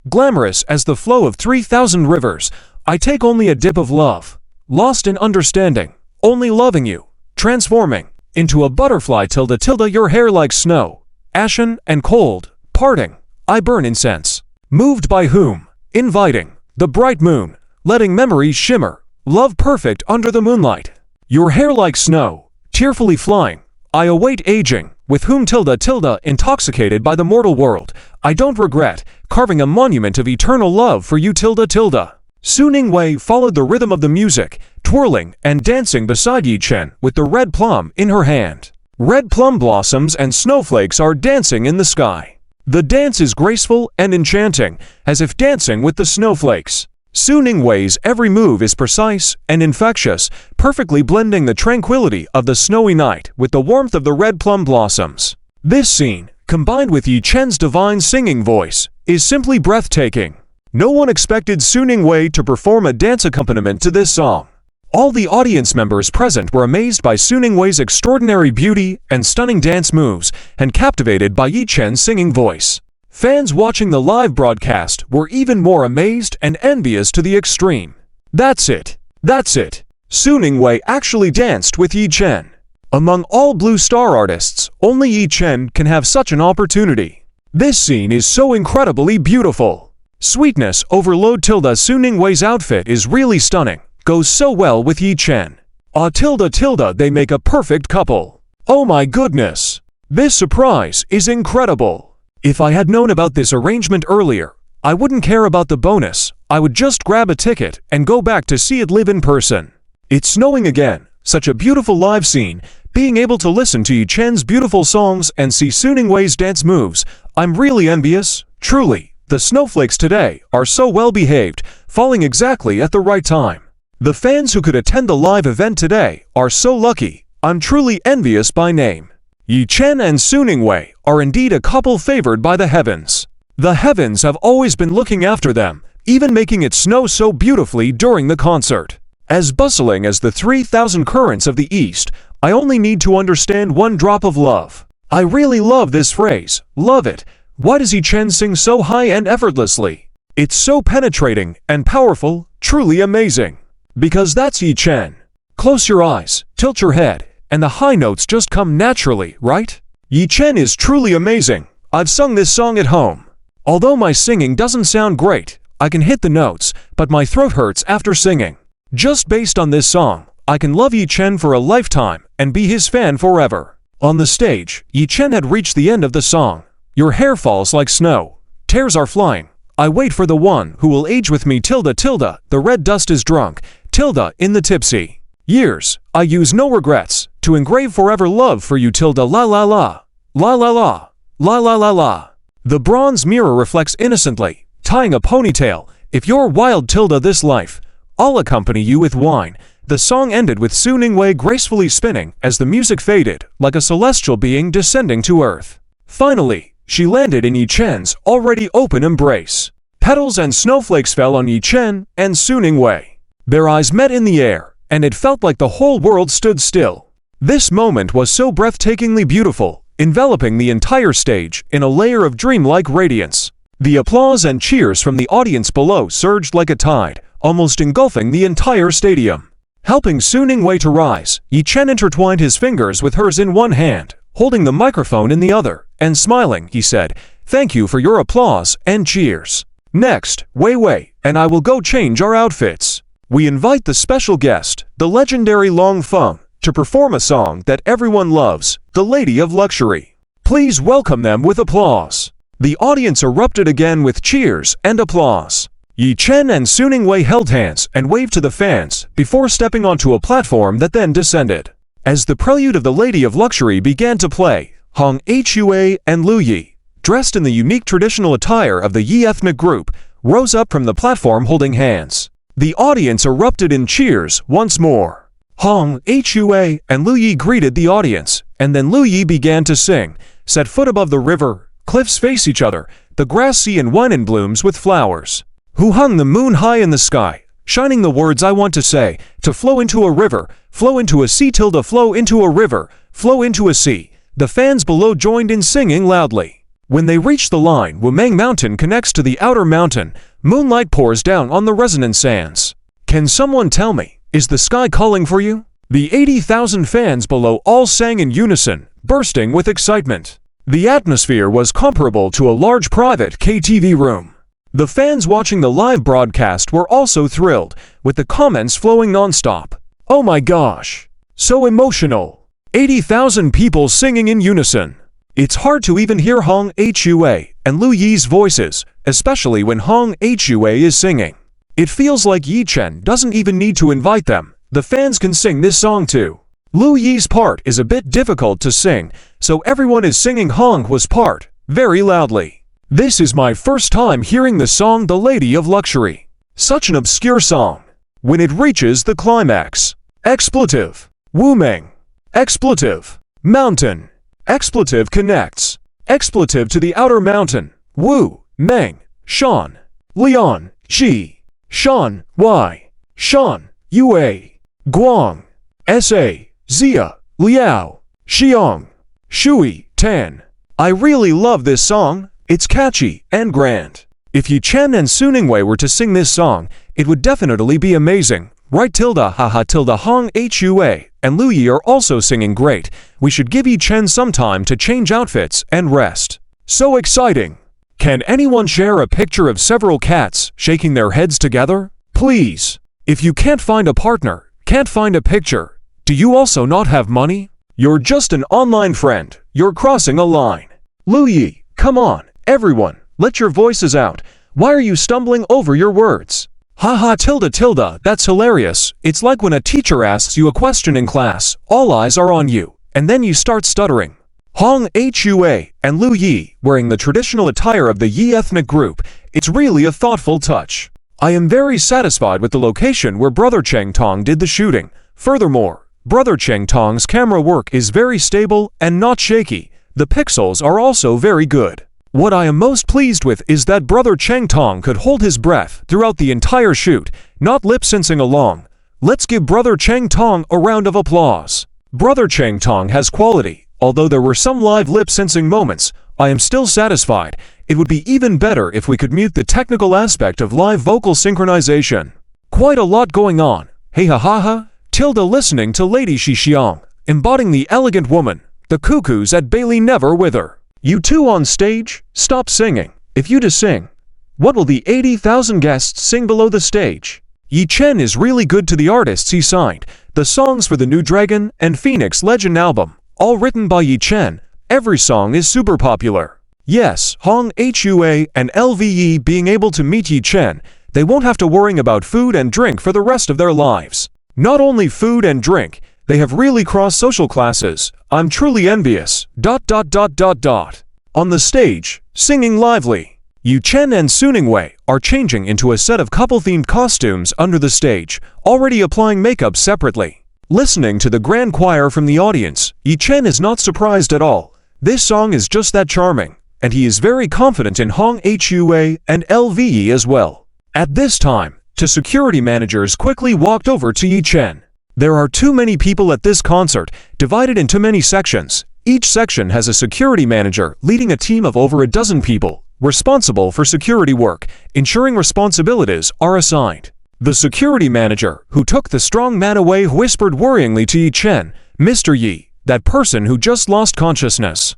S1: Glamorous as the flow of 3,000 rivers, I take only a dip of love. Lost in understanding, only loving you. Transforming into a butterfly tilde tilde, your hair like snow, ashen and cold, parting, I burn incense. Moved by whom? Inviting the bright moon, letting memories shimmer, love perfect under the moonlight. Your hair like snow, tearfully flying, I await aging, with whom tilde tilde, intoxicated by the mortal world, I don't regret, carving a monument of eternal love for you tilde tilde." Su Ningwei followed the rhythm of the music, twirling and dancing beside Yi Chen with the red plum in her hand. Red plum blossoms and snowflakes are dancing in the sky. The dance is graceful and enchanting, as if dancing with the snowflakes. Su Ningwei's every move is precise and infectious, perfectly blending the tranquility of the snowy night with the warmth of the red plum blossoms. This scene, combined with Yi Chen's divine singing voice, is simply breathtaking. No one expected Su Ningwei to perform a dance accompaniment to this song. All the audience members present were amazed by Su Ningwei's extraordinary beauty and stunning dance moves, and captivated by Yi Chen's singing voice. Fans watching the live broadcast were even more amazed and envious to the extreme. That's it. That's it. Su Ningwei actually danced with Yi Chen. Among all Blue Star artists, only Yi Chen can have such an opportunity. This scene is so incredibly beautiful. Sweetness overload tilde. Su Ningwei's outfit is really stunning, goes so well with Yi Chen. Ah tilde tilde, they make a perfect couple. Oh my goodness. This surprise is incredible. If I had known about this arrangement earlier, I wouldn't care about the bonus, I would just grab a ticket and go back to see it live in person. It's snowing again, such a beautiful live scene, being able to listen to Yi Chen's beautiful songs and see Su Ningwei's dance moves, I'm really envious, truly. The snowflakes today are so well behaved, falling exactly at the right time. The fans who could attend the live event today are so lucky, I'm truly envious by name. Yi Chen and Su Ningwei are indeed a couple favored by the heavens. The heavens have always been looking after them, even making it snow so beautifully during the concert. As bustling as the 3,000 currents of the East, I only need to understand one drop of love. I really love this phrase, love it. Why does Yi Chen sing so high and effortlessly? It's so penetrating and powerful, truly amazing. Because that's Yi Chen. Close your eyes, tilt your head, and the high notes just come naturally, right? Yi Chen is truly amazing. I've sung this song at home. Although my singing doesn't sound great, I can hit the notes, but my throat hurts after singing. Just based on this song, I can love Yi Chen for a lifetime and be his fan forever. On the stage, Yi Chen had reached the end of the song. Your hair falls like snow. Tears are flying. I wait for the one who will age with me tilde tilde, the red dust is drunk, tilde in the tipsy years. I use no regrets to engrave forever love for you tilde la la la, la la la, la la la la. The bronze mirror reflects innocently, tying a ponytail. If you're wild tilde this life, I'll accompany you with wine. The song ended with Su Ningwei gracefully spinning as the music faded, like a celestial being descending to earth. Finally, she landed in Yi Chen's already open embrace. Petals and snowflakes fell on Yi Chen and Su Ningwei. Their eyes met in the air, and it felt like the whole world stood still. This moment was so breathtakingly beautiful, enveloping the entire stage in a layer of dreamlike radiance. The applause and cheers from the audience below surged like a tide, almost engulfing the entire stadium. Helping Su Ningwei to rise, Yi Chen intertwined his fingers with hers in one hand, holding the microphone in the other, and smiling, he said, "Thank you for your applause and cheers. Next, Wei Wei and I will go change our outfits. We invite the special guest, the legendary Long Feng, to perform a song that everyone loves, the Lady of Luxury. Please welcome them with applause." The audience erupted again with cheers and applause. Yi Chen and Su Ningwei held hands and waved to the fans before stepping onto a platform that then descended. As the prelude of the Lady of Luxury began to play, Hong Hui and Lu Yi, dressed in the unique traditional attire of the Yi ethnic group, rose up from the platform holding hands. The audience erupted in cheers once more. Hong Hui and Lu Yi greeted the audience, and then Lu Yi began to sing, "Set foot above the river, cliffs face each other, the grass sea and wine in blooms with flowers. Who hung the moon high in the sky, shining the words I want to say, to flow into a river, flow into a sea tilde flow into a river, flow into a sea." The fans below joined in singing loudly. When they reached the line Wumeng Mountain connects to the outer mountain, moonlight pours down on the resonant sands. Can someone tell me, is the sky calling for you? The 80,000 fans below all sang in unison, bursting with excitement. The atmosphere was comparable to a large private KTV room. The fans watching the live broadcast were also thrilled, with the comments flowing non-stop. "Oh my gosh! So emotional! 80,000 people singing in unison. It's hard to even hear Hong Hui and Lu Yi's voices, especially when Hong Hui is singing. It feels like Yi Chen doesn't even need to invite them. The fans can sing this song too." Lu Yi's part is a bit difficult to sing, so everyone is singing Hong Hui's part very loudly. This is my first time hearing the song The Lady of Luxury. Such an obscure song. When it reaches the climax. Expletive. Wumeng. Expletive. Mountain. Expletive connects. Expletive to the outer mountain. Wu. Meng. Shan. Lian. Ji. Shan. Y. Shan. Yue. Guang. Sa. Zia. Liao. Xiong. Shui. Tan. I really love this song. It's catchy and grand. If Yi Chen and Su Ningwei were to sing this song, it would definitely be amazing. Right tilde haha tilde Hong Hui and Lu Yi are also singing great. We should give Yi Chen some time to change outfits and rest. So exciting! Can anyone share a picture of several cats shaking their heads together? Please! If you can't find a partner, can't find a picture, do you also not have money? You're just an online friend. You're crossing a line. Lu Yi, come on. Everyone, let your voices out. Why are you stumbling over your words? Haha tilde tilde, that's hilarious. It's like when a teacher asks you a question in class, all eyes are on you, and then you start stuttering. Hong Hui and Lu Yi, wearing the traditional attire of the Yi ethnic group, it's really a thoughtful touch. I am very satisfied with the location where Brother Cheng Tong did the shooting. Furthermore, Brother Cheng Tong's camera work is very stable and not shaky. The pixels are also very good. What I am most pleased with is that Brother Cheng Tong could hold his breath throughout the entire shoot, not lip-syncing along. Let's give Brother Cheng Tong a round of applause. Brother Cheng Tong has quality. Although there were some live lip-syncing moments, I am still satisfied. It would be even better if we could mute the technical aspect of live vocal synchronization. Quite a lot going on. Hey ha ha ha, tilde listening to Lady Shi Xiang, embodying the elegant woman. The cuckoos at Bailey never wither. You two on stage, stop singing. If you to sing, what will the 80,000 guests sing below the stage? Yi Chen is really good to the artists he signed. The songs for the new Dragon and Phoenix Legend album, all written by Yi Chen. Every song is super popular. Yes, Hong Hua and LVE being able to meet Yi Chen, they won't have to worry about food and drink for the rest of their lives. Not only food and drink, they have really crossed social classes. I'm truly envious. On the stage, singing lively. Yu Chen and Suningwei are changing into a set of couple-themed costumes under the stage, already applying makeup separately. Listening to the grand choir from the audience, Yi Chen is not surprised at all. This song is just that charming, and he is very confident in Hong Hua and LVE as well. At this time, two security managers quickly walked over to Yi Chen. There are too many people at this concert, divided into many sections. Each section has a security manager leading a team of over a dozen people, responsible for security work, ensuring responsibilities are assigned. The security manager, who took the strong man away, whispered worryingly to Yi Chen, "Mr. Yi, that person who just lost consciousness.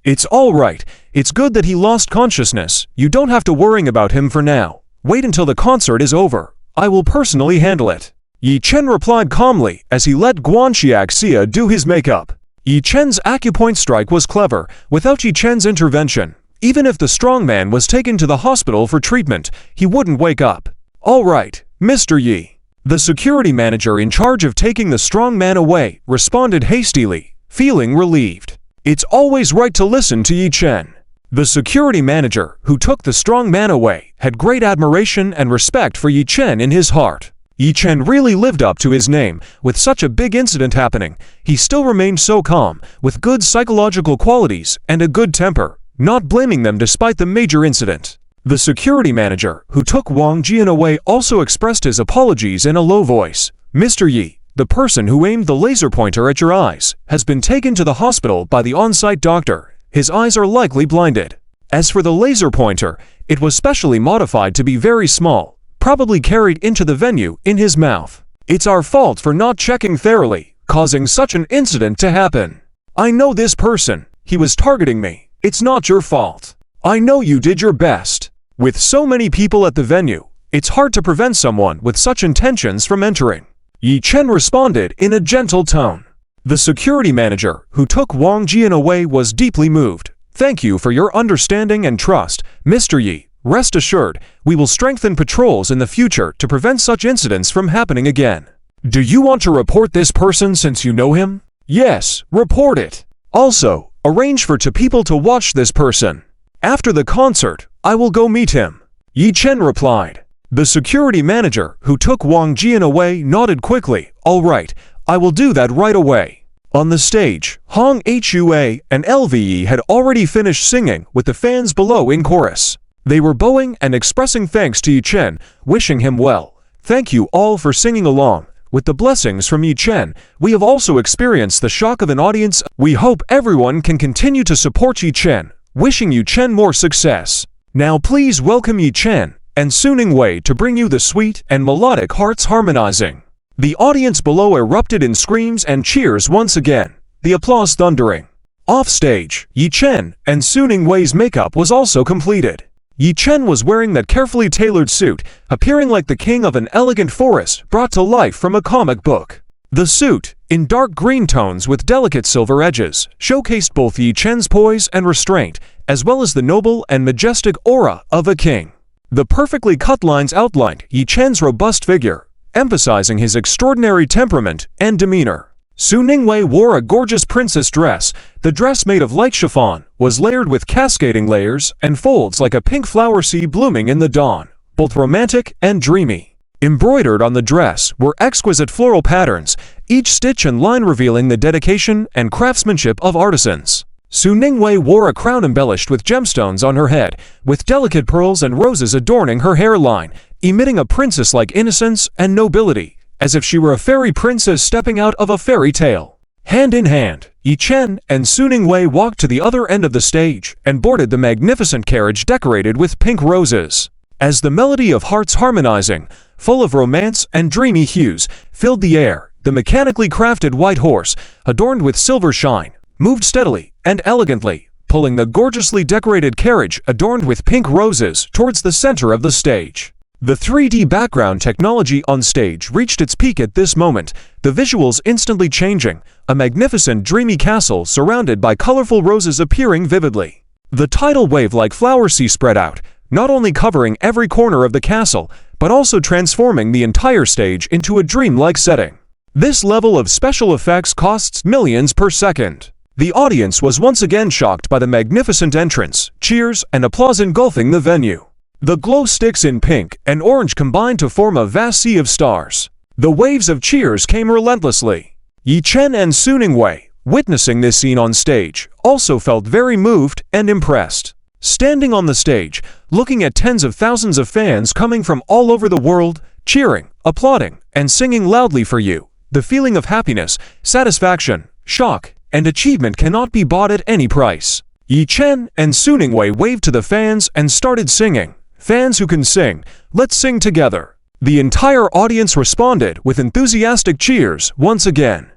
S1: It's all right. It's good that he lost consciousness. You don't have to worry about him for now. Wait until the concert is over. I will personally handle it." Yi Chen replied calmly as he let Guanxiak Xia do his makeup. Yi Chen's acupoint strike was clever. Without Yi Chen's intervention, even if the strongman was taken to the hospital for treatment, he wouldn't wake up. "All right, Mr. Yi." The security manager in charge of taking the strongman away responded hastily, feeling relieved. It's always right to listen to Yi Chen. The security manager, who took the strong man away, had great admiration and respect for Yi Chen in his heart. Yi Chen really lived up to his name. With such a big incident happening, he still remained so calm, with good psychological qualities and a good temper, not blaming them despite the major incident. The security manager, who took Wang Jian away, also expressed his apologies in a low voice. "Mr. Yi, the person who aimed the laser pointer at your eyes has been taken to the hospital by the on-site doctor. His eyes are likely blinded. As for the laser pointer, it was specially modified to be very small, probably carried into the venue in his mouth. It's our fault for not checking thoroughly, causing such an incident to happen. I know this person. He was targeting me. It's not your fault. I know you did your best. With so many people at the venue, it's hard to prevent someone with such intentions from entering." Yi Chen responded in a gentle tone. The security manager, who took Wang Jian away, was deeply moved. "Thank you for your understanding and trust, Mr. Yi. Rest assured, we will strengthen patrols in the future to prevent such incidents from happening again." "Do you want to report this person since you know him?" "Yes, report it. Also, arrange for two people to watch this person. After the concert, I will go meet him," Yi Chen replied. The security manager, who took Wang Jian away, nodded quickly. "All right, I will do that right away." On the stage, Hong Hua and LVE had already finished singing with the fans below in chorus. They were bowing and expressing thanks to Yi Chen, wishing him well. "Thank you all for singing along. With the blessings from Yi Chen, we have also experienced the shock of an audience. We hope everyone can continue to support Yi Chen. Wishing Yi Chen more success. Now please welcome Yi Chen and Suningwei to bring you the sweet and melodic hearts harmonizing." The audience below erupted in screams and cheers once again, the applause thundering. Off stage, Yi Chen and Suningwei's makeup was also completed. Yi Chen was wearing that carefully tailored suit, appearing like the king of an elegant forest brought to life from a comic book. The suit, in dark green tones with delicate silver edges, showcased both Yi Chen's poise and restraint, as well as the noble and majestic aura of a king. The perfectly cut lines outlined Yi Chen's robust figure, emphasizing his extraordinary temperament and demeanor. Su Ningwei wore a gorgeous princess dress. The dress, made of light chiffon, was layered with cascading layers and folds like a pink flower seed blooming in the dawn, both romantic and dreamy. Embroidered on the dress were exquisite floral patterns, each stitch and line revealing the dedication and craftsmanship of artisans. Su Ningwei wore a crown embellished with gemstones on her head, with delicate pearls and roses adorning her hairline, emitting a princess-like innocence and nobility, as if she were a fairy princess stepping out of a fairy tale. Hand in hand, Yi Chen and Su Ningwei walked to the other end of the stage and boarded the magnificent carriage decorated with pink roses. As the melody of hearts harmonizing, full of romance and dreamy hues, filled the air, the mechanically crafted white horse, adorned with silver shine, moved steadily and elegantly, pulling the gorgeously decorated carriage adorned with pink roses towards the center of the stage. The 3D background technology on stage reached its peak at this moment, the visuals instantly changing, a magnificent dreamy castle surrounded by colorful roses appearing vividly. The tidal wave-like flower sea spread out, not only covering every corner of the castle, but also transforming the entire stage into a dreamlike setting. This level of special effects costs millions per second. The audience was once again shocked by the magnificent entrance, cheers, and applause engulfing the venue. The glow sticks in pink and orange combined to form a vast sea of stars. The waves of cheers came relentlessly. Yi Chen and Su Ningwei, witnessing this scene on stage, also felt very moved and impressed. Standing on the stage, looking at tens of thousands of fans coming from all over the world, cheering, applauding, and singing loudly for you, the feeling of happiness, satisfaction, shock, and achievement cannot be bought at any price. Yi Chen and Su Ningwei waved to the fans and started singing. Fans who can sing, let's sing together. The entire audience responded with enthusiastic cheers once again.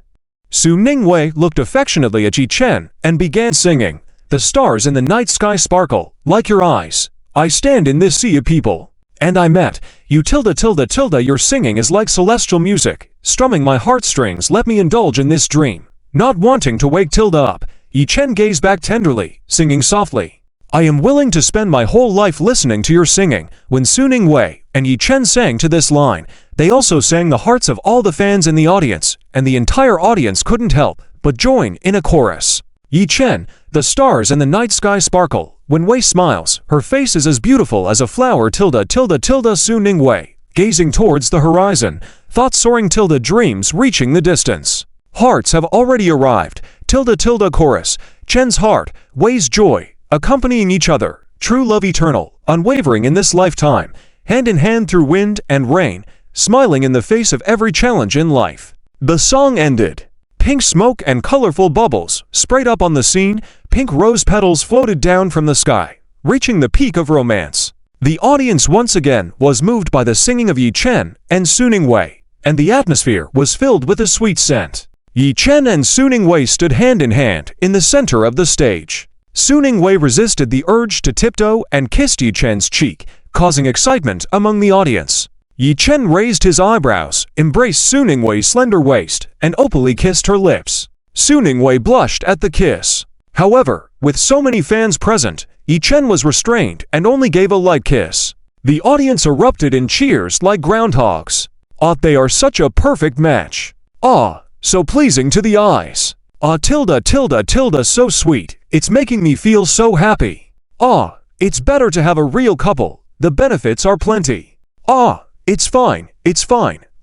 S1: Su Ningwei looked affectionately at Yi Chen and began singing, the stars in the night sky sparkle, like your eyes. I stand in this sea of people. And I met you tilde tilde tilde your singing is like celestial music, strumming my heartstrings let me indulge in this dream. Not wanting to wake Tilda up, Yi Chen gazed back tenderly, singing softly. I am willing to spend my whole life listening to your singing. When Su Ningwei and Yi Chen sang to this line, they also sang the hearts of all the fans in the audience, and the entire audience couldn't help but join in a chorus. Yi Chen, the stars in the night sky sparkle. When Wei smiles, her face is as beautiful as a flower tilde tilde tilde Su Ningwei, gazing towards the horizon, thoughts soaring tilde dreams reaching the distance. Hearts have already arrived, tilde tilde chorus, Chen's heart, Wei's joy, accompanying each other, true love eternal, unwavering in this lifetime, hand in hand through wind and rain, smiling in the face of every challenge in life. The song ended. Pink smoke and colorful bubbles sprayed up on the scene, pink rose petals floated down from the sky, reaching the peak of romance. The audience once again was moved by the singing of Yi Chen and Su Ningwei, and the atmosphere was filled with a sweet scent. Yi Chen and Su Ningwei stood hand in hand in the center of the stage. Su Ningwei resisted the urge to tiptoe and kissed Yi Chen's cheek, causing excitement among the audience. Yi Chen raised his eyebrows, embraced Su Ningwei's slender waist, and opally kissed her lips. Su Ningwei blushed at the kiss. However, with so many fans present, Yi Chen was restrained and only gave a light kiss. The audience erupted in cheers like groundhogs. Ah, they are such a perfect match. Ah, so pleasing to the eyes. Ah, tilde tilde tilde so sweet, it's making me feel so happy. Ah, it's better to have a real couple, the benefits are plenty. Ah, it's fine,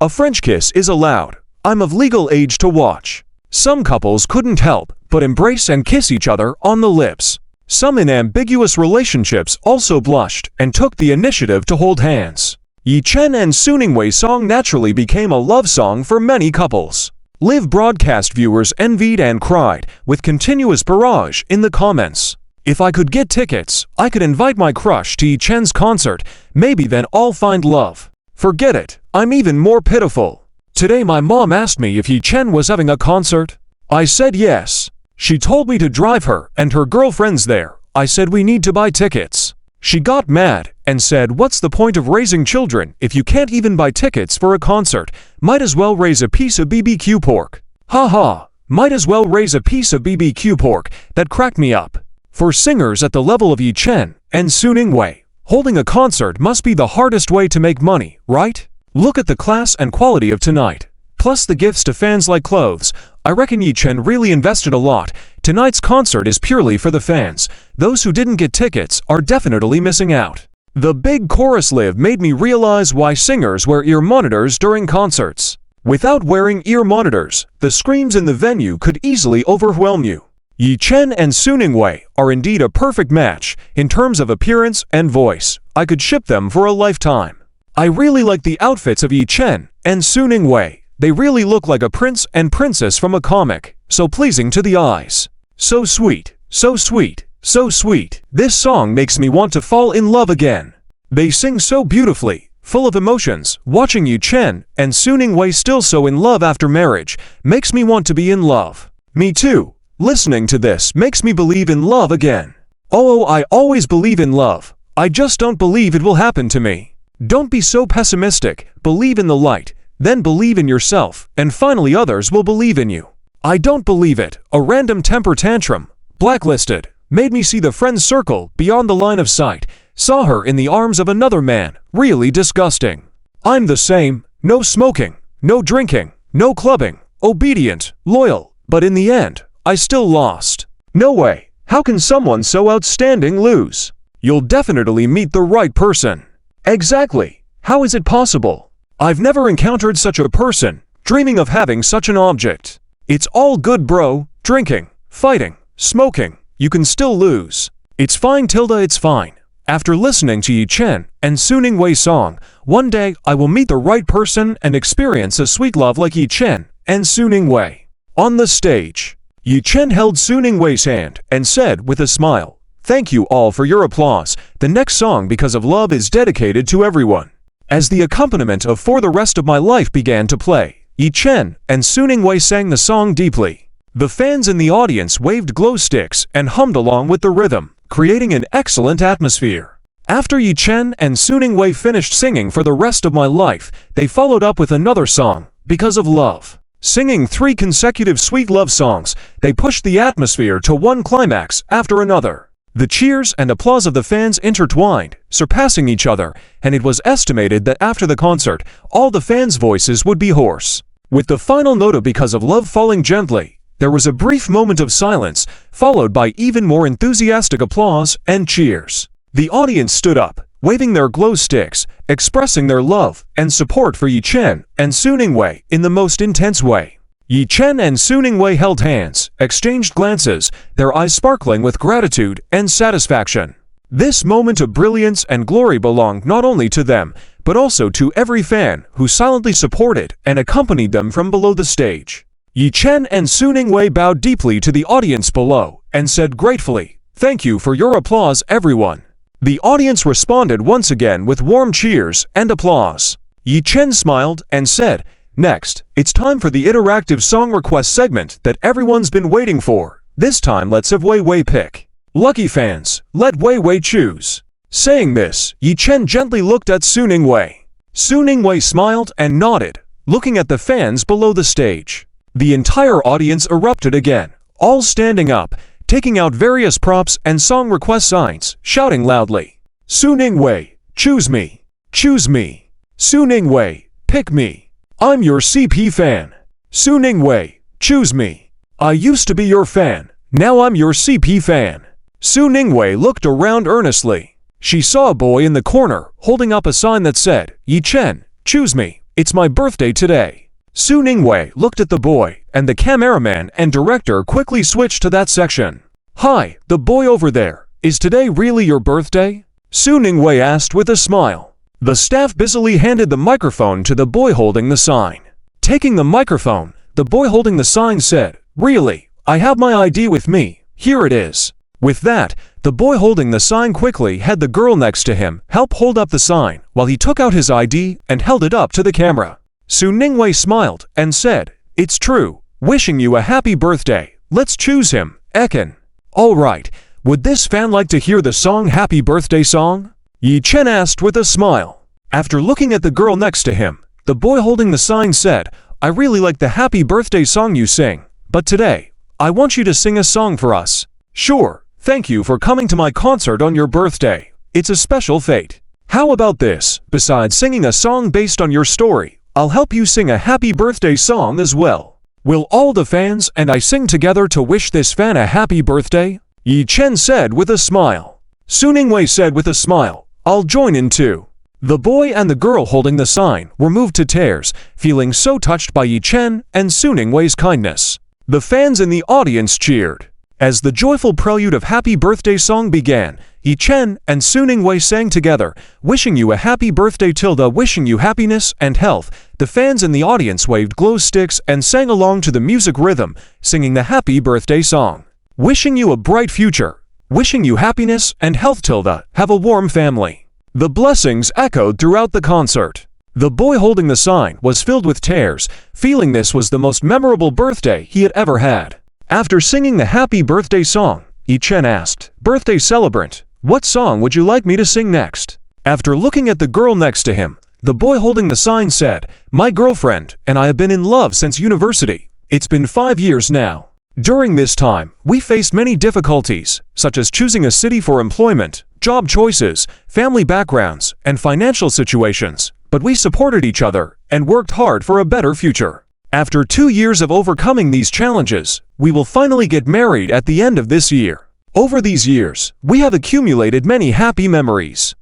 S1: a French kiss is allowed. I'm of legal age to watch. Some couples couldn't help but embrace and kiss each other on the lips. Some in ambiguous relationships also blushed and took the initiative to hold hands. Yi Chen and Su Ningwei's song naturally became a love song for many couples. Live broadcast viewers envied and cried, with continuous barrage in the comments. If I could get tickets, I could invite my crush to Yi Chen's concert, maybe then I'll find love. Forget it, I'm even more pitiful. Today my mom asked me if Yi Chen was having a concert. I said yes. She told me to drive her and her girlfriends there. I said we need to buy tickets. She got mad and said, what's the point of raising children if you can't even buy tickets for a concert? Might as well raise a piece of BBQ pork. Ha ha, might as well raise a piece of BBQ pork. That cracked me up. For singers at the level of Yi Chen and Su Ningwei, holding a concert must be the hardest way to make money, right? Look at the class and quality of tonight. Plus the gifts to fans like clothes. I reckon Yi Chen really invested a lot. Tonight's concert is purely for the fans. Those who didn't get tickets are definitely missing out. The big chorus live made me realize why singers wear ear monitors during concerts. Without wearing ear monitors, the screams in the venue could easily overwhelm you. Yi Chen and Suningwei are indeed a perfect match in terms of appearance and voice. I could ship them for a lifetime. I really like the outfits of Yi Chen and Suningwei. They really look like a prince and princess from a comic, so pleasing to the eyes. So sweet, so sweet, so sweet. This song makes me want to fall in love again. They sing so beautifully, full of emotions. Watching Yi Chen and Suningwei still so in love after marriage makes me want to be in love. Me too. Listening to this makes me believe in love again. Oh, I always believe in love. I just don't believe it will happen to me. Don't be so pessimistic. Believe in the light, then believe in yourself, and finally others will believe in you. I don't believe it. A random temper tantrum, blacklisted, made me see the friend's circle beyond the line of sight, saw her in the arms of another man. Really disgusting. I'm the same. No smoking, no drinking, no clubbing, obedient, loyal, but in the end, I still lost. No way. How can someone so outstanding lose? You'll definitely meet the right person. Exactly. How is it possible? I've never encountered such a person, dreaming of having such an object. It's all good, bro. Drinking, fighting, smoking. You can still lose. It's fine, Tilda, it's fine. After listening to Yi Chen and Suningwei's song, one day I will meet the right person and experience a sweet love like Yi Chen and Suningwei. On the stage, Yi Chen held Suningwei's hand and said with a smile, "Thank you all for your applause. The next song, Because of Love, is dedicated to everyone." As the accompaniment of For the Rest of My Life began to play, Yi Chen and Suningwei sang the song deeply. The fans in the audience waved glow sticks and hummed along with the rhythm, creating an excellent atmosphere. After Yi Chen and Suningwei finished singing For the Rest of My Life, they followed up with another song, Because of Love. Singing 3 consecutive sweet love songs, they pushed the atmosphere to one climax after another. The cheers and applause of the fans intertwined, surpassing each other, and it was estimated that after the concert, all the fans' voices would be hoarse. With the final note of Because of Love falling gently, there was a brief moment of silence, followed by even more enthusiastic applause and cheers. The audience stood up, waving their glow sticks, expressing their love and support for Yi Chen and Suningwei in the most intense way. Yi Chen and Suningwei held hands, exchanged glances, their eyes sparkling with gratitude and satisfaction. This moment of brilliance and glory belonged not only to them, but also to every fan who silently supported and accompanied them from below the stage. Yi Chen and Suningwei bowed deeply to the audience below and said gratefully, "Thank you for your applause, everyone." The audience responded once again with warm cheers and applause. Yi Chen smiled and said, "Next, it's time for the interactive song request segment that everyone's been waiting for. This time let's have Wei Wei pick. Lucky fans, let Wei Wei choose." Saying this, Yi Chen gently looked at Suningwei. Suningwei smiled and nodded, looking at the fans below the stage. The entire audience erupted again, all standing up, taking out various props and song request signs, shouting loudly, "Suningwei, choose me! Choose me! Suningwei, pick me! I'm your CP fan! Suningwei, choose me! I used to be your fan, now I'm your CP fan!" Suningwei looked around earnestly. She saw a boy in the corner holding up a sign that said, "Yi Chen, choose me, it's my birthday today." Suningwei looked at the boy, and the cameraman and director quickly switched to that section. "Hi, the boy over there, is today really your birthday?" Suningwei asked with a smile. The staff busily handed the microphone to the boy holding the sign. Taking the microphone, the boy holding the sign said, "Really, I have my ID with me, here it is." With that, the boy holding the sign quickly had the girl next to him help hold up the sign while he took out his ID and held it up to the camera. Suningwei smiled and said, "It's true, wishing you a happy birthday, let's choose him, Ekin." "Alright, would this fan like to hear the song Happy Birthday Song?" Yi Chen asked with a smile. After looking at the girl next to him, the boy holding the sign said, "I really like the Happy Birthday song you sing, but today, I want you to sing a song for us." "Sure, thank you for coming to my concert on your birthday. It's a special fate. How about this, besides singing a song based on your story, I'll help you sing a happy birthday song as well. Will all the fans and I sing together to wish this fan a happy birthday?" Yi Chen said with a smile. Suningwei said with a smile, "I'll join in too." The boy and the girl holding the sign were moved to tears, feeling so touched by Yi Chen and Suningwei's kindness. The fans in the audience cheered. As the joyful prelude of Happy Birthday song began, Yi Chen and Suningwei sang together, "Wishing you a happy birthday tilde, wishing you happiness and health." The fans in the audience waved glow sticks and sang along to the music rhythm, singing the Happy Birthday song. "Wishing you a bright future. Wishing you happiness and health tilde, have a warm family." The blessings echoed throughout the concert. The boy holding the sign was filled with tears, feeling this was the most memorable birthday he had ever had. After singing the Happy Birthday song, Yi Chen asked, "Birthday celebrant, what song would you like me to sing next?" After looking at the girl next to him, the boy holding the sign said, "My girlfriend and I have been in love since university. It's been 5 years now. During this time, we faced many difficulties, such as choosing a city for employment, job choices, family backgrounds, and financial situations, but we supported each other and worked hard for a better future. After 2 years of overcoming these challenges, we will finally get married at the end of this year. Over these years, we have accumulated many happy memories.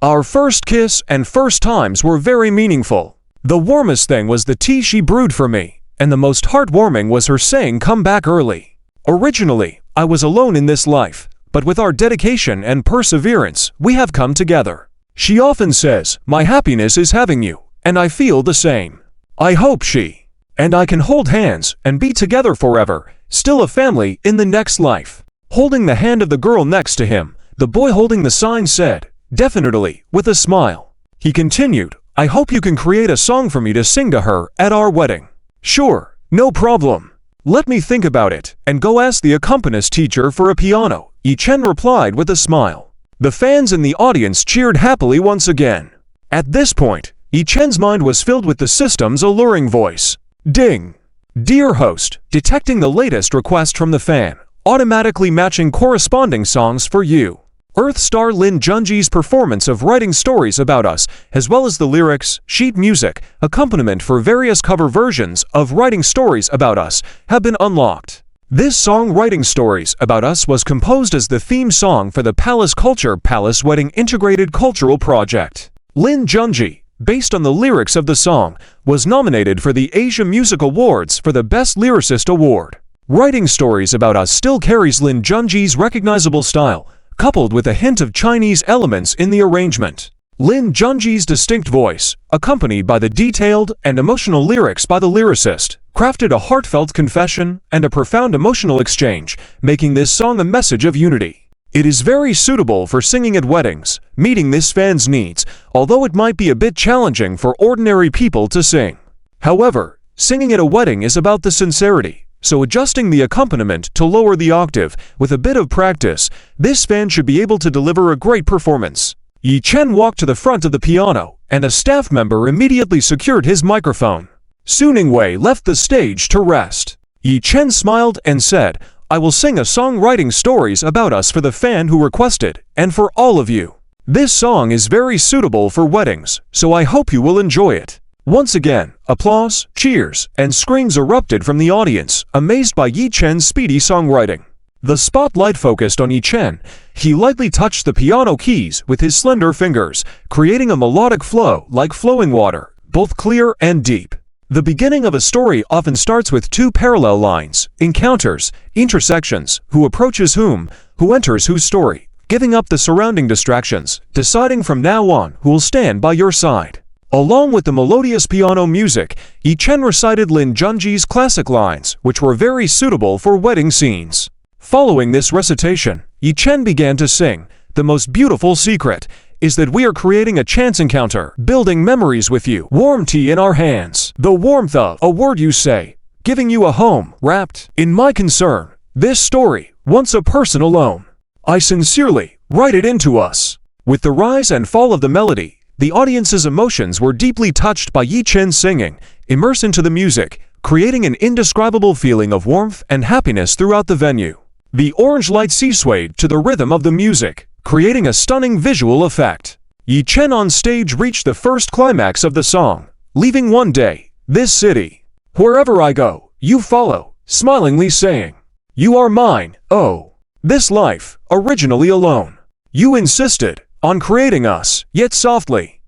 S1: Our first kiss and first times were very meaningful. The warmest thing was the tea she brewed for me, and the most heartwarming was her saying come back early. Originally, I was alone in this life, but with our dedication and perseverance, we have come together. She often says, my happiness is having you, and I feel the same. I hope she and I can hold hands and be together forever, still a family in the next life." Holding the hand of the girl next to him, the boy holding the sign said, "Definitely," with a smile. He continued, "I hope you can create a song for me to sing to her at our wedding." "Sure, no problem. Let me think about it and go ask the accompanist teacher for a piano," Yi Chen replied with a smile. The fans in the audience cheered happily once again. At this point, Yi Chen's mind was filled with the system's alluring voice. Ding! Dear host, detecting the latest request from the fan, automatically matching corresponding songs for you. Earth star Lin Junji's performance of writing stories about us, as well as the lyrics, sheet music, accompaniment for various cover versions of writing stories about us, have been unlocked. This song Writing Stories About Us was composed as the theme song for the Palace Culture Palace Wedding Integrated Cultural Project. Lin Junji, based on the lyrics of the song, was nominated for the Asia Music Awards for the Best Lyricist Award. Writing Stories About Us still carries Lin Junji's recognizable style, coupled with a hint of Chinese elements in the arrangement. Lin Junji's distinct voice, accompanied by the detailed and emotional lyrics by the lyricist, crafted a heartfelt confession and a profound emotional exchange, making this song a message of unity. It is very suitable for singing at weddings, meeting this fan's needs, although it might be a bit challenging for ordinary people to sing. However, singing at a wedding is about the sincerity, so adjusting the accompaniment to lower the octave with a bit of practice, this fan should be able to deliver a great performance. Yi Chen walked to the front of the piano, and a staff member immediately secured his microphone. Suningwei left the stage to rest. Yi Chen smiled and said, "I will sing a song Writing Stories About Us for the fan who requested, and for all of you. This song is very suitable for weddings, so I hope you will enjoy it." Once again, applause, cheers, and screams erupted from the audience, amazed by Yi Chen's speedy songwriting. The spotlight focused on Yi Chen. He lightly touched the piano keys with his slender fingers, creating a melodic flow like flowing water, both clear and deep. The beginning of a story often starts with two parallel lines, encounters, intersections, who approaches whom, who enters whose story, giving up the surrounding distractions, deciding from now on who will stand by your side. Along with the melodious piano music, Yi Chen recited Lin Junji's classic lines, which were very suitable for wedding scenes. Following this recitation, Yi Chen began to sing, "The most beautiful secret is that we are creating a chance encounter, building memories with you, warm tea in our hands, the warmth of a word you say, giving you a home, wrapped in my concern, this story, once a person alone. I sincerely write it into us." With the rise and fall of the melody, the audience's emotions were deeply touched by Yi Chen's singing, immersed into the music, creating an indescribable feeling of warmth and happiness throughout the venue. The orange light swayed to the rhythm of the music, creating a stunning visual effect. Yi Chen on stage reached the first climax of the song, "Leaving one day, this city. Wherever I go, you follow," smilingly saying, "You are mine, oh, this life, originally alone. You insisted on creating us, yet softly.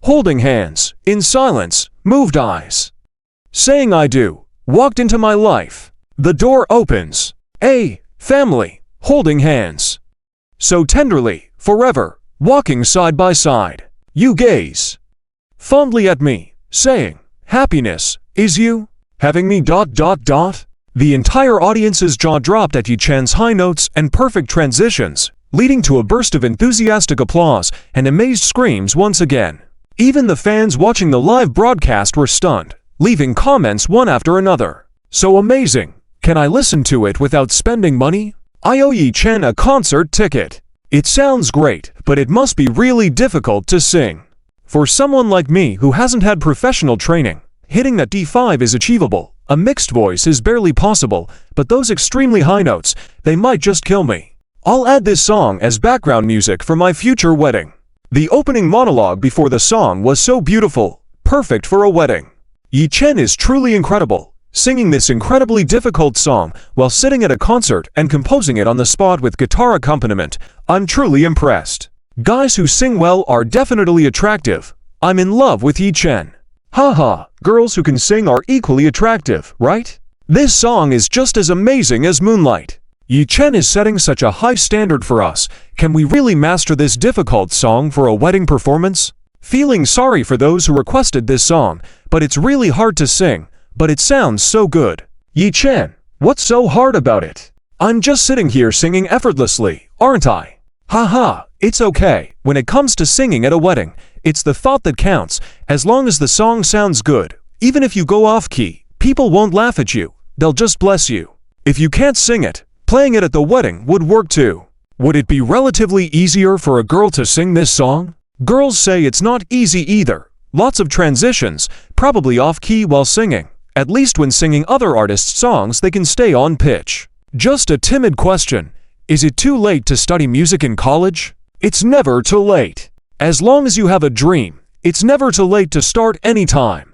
S1: holding hands, in silence, moved eyes. Saying I do, walked into my life. The door opens. A family, holding hands. So tenderly, forever, walking side by side. You gaze fondly at me, saying, happiness is you, having me ... The entire audience's jaw dropped at Yi Chen's high notes and perfect transitions, leading to a burst of enthusiastic applause and amazed screams once again. Even the fans watching the live broadcast were stunned, leaving comments one after another. So amazing! Can I listen to it without spending money? I owe Yi Chen a concert ticket. It sounds great, but it must be really difficult to sing. For someone like me who hasn't had professional training, hitting that D5 is achievable. A mixed voice is barely possible, but those extremely high notes, they might just kill me. I'll add this song as background music for my future wedding. The opening monologue before the song was so beautiful, perfect for a wedding. Yi Chen is truly incredible, singing this incredibly difficult song while sitting at a concert and composing it on the spot with guitar accompaniment. I'm truly impressed. Guys who sing well are definitely attractive. I'm in love with Yi Chen. Haha, girls who can sing are equally attractive, right? This song is just as amazing as Moonlight. Yi Chen is setting such a high standard for us. Can we really master this difficult song for a wedding performance? Feeling sorry for those who requested this song, but it's really hard to sing, but it sounds so good. Yi Chen, what's so hard about it? I'm just sitting here singing effortlessly, aren't I? Haha, it's okay. When it comes to singing at a wedding, it's the thought that counts. As long as the song sounds good, even if you go off key, people won't laugh at you. They'll just bless you. If you can't sing it, playing it at the wedding would work too. Would it be relatively easier for a girl to sing this song? Girls say it's not easy either. Lots of transitions, probably off key while singing. At least when singing other artists' songs, they can stay on pitch. Just a timid question. Is it too late to study music in college? It's never too late. As long as you have a dream, it's never too late to start anytime.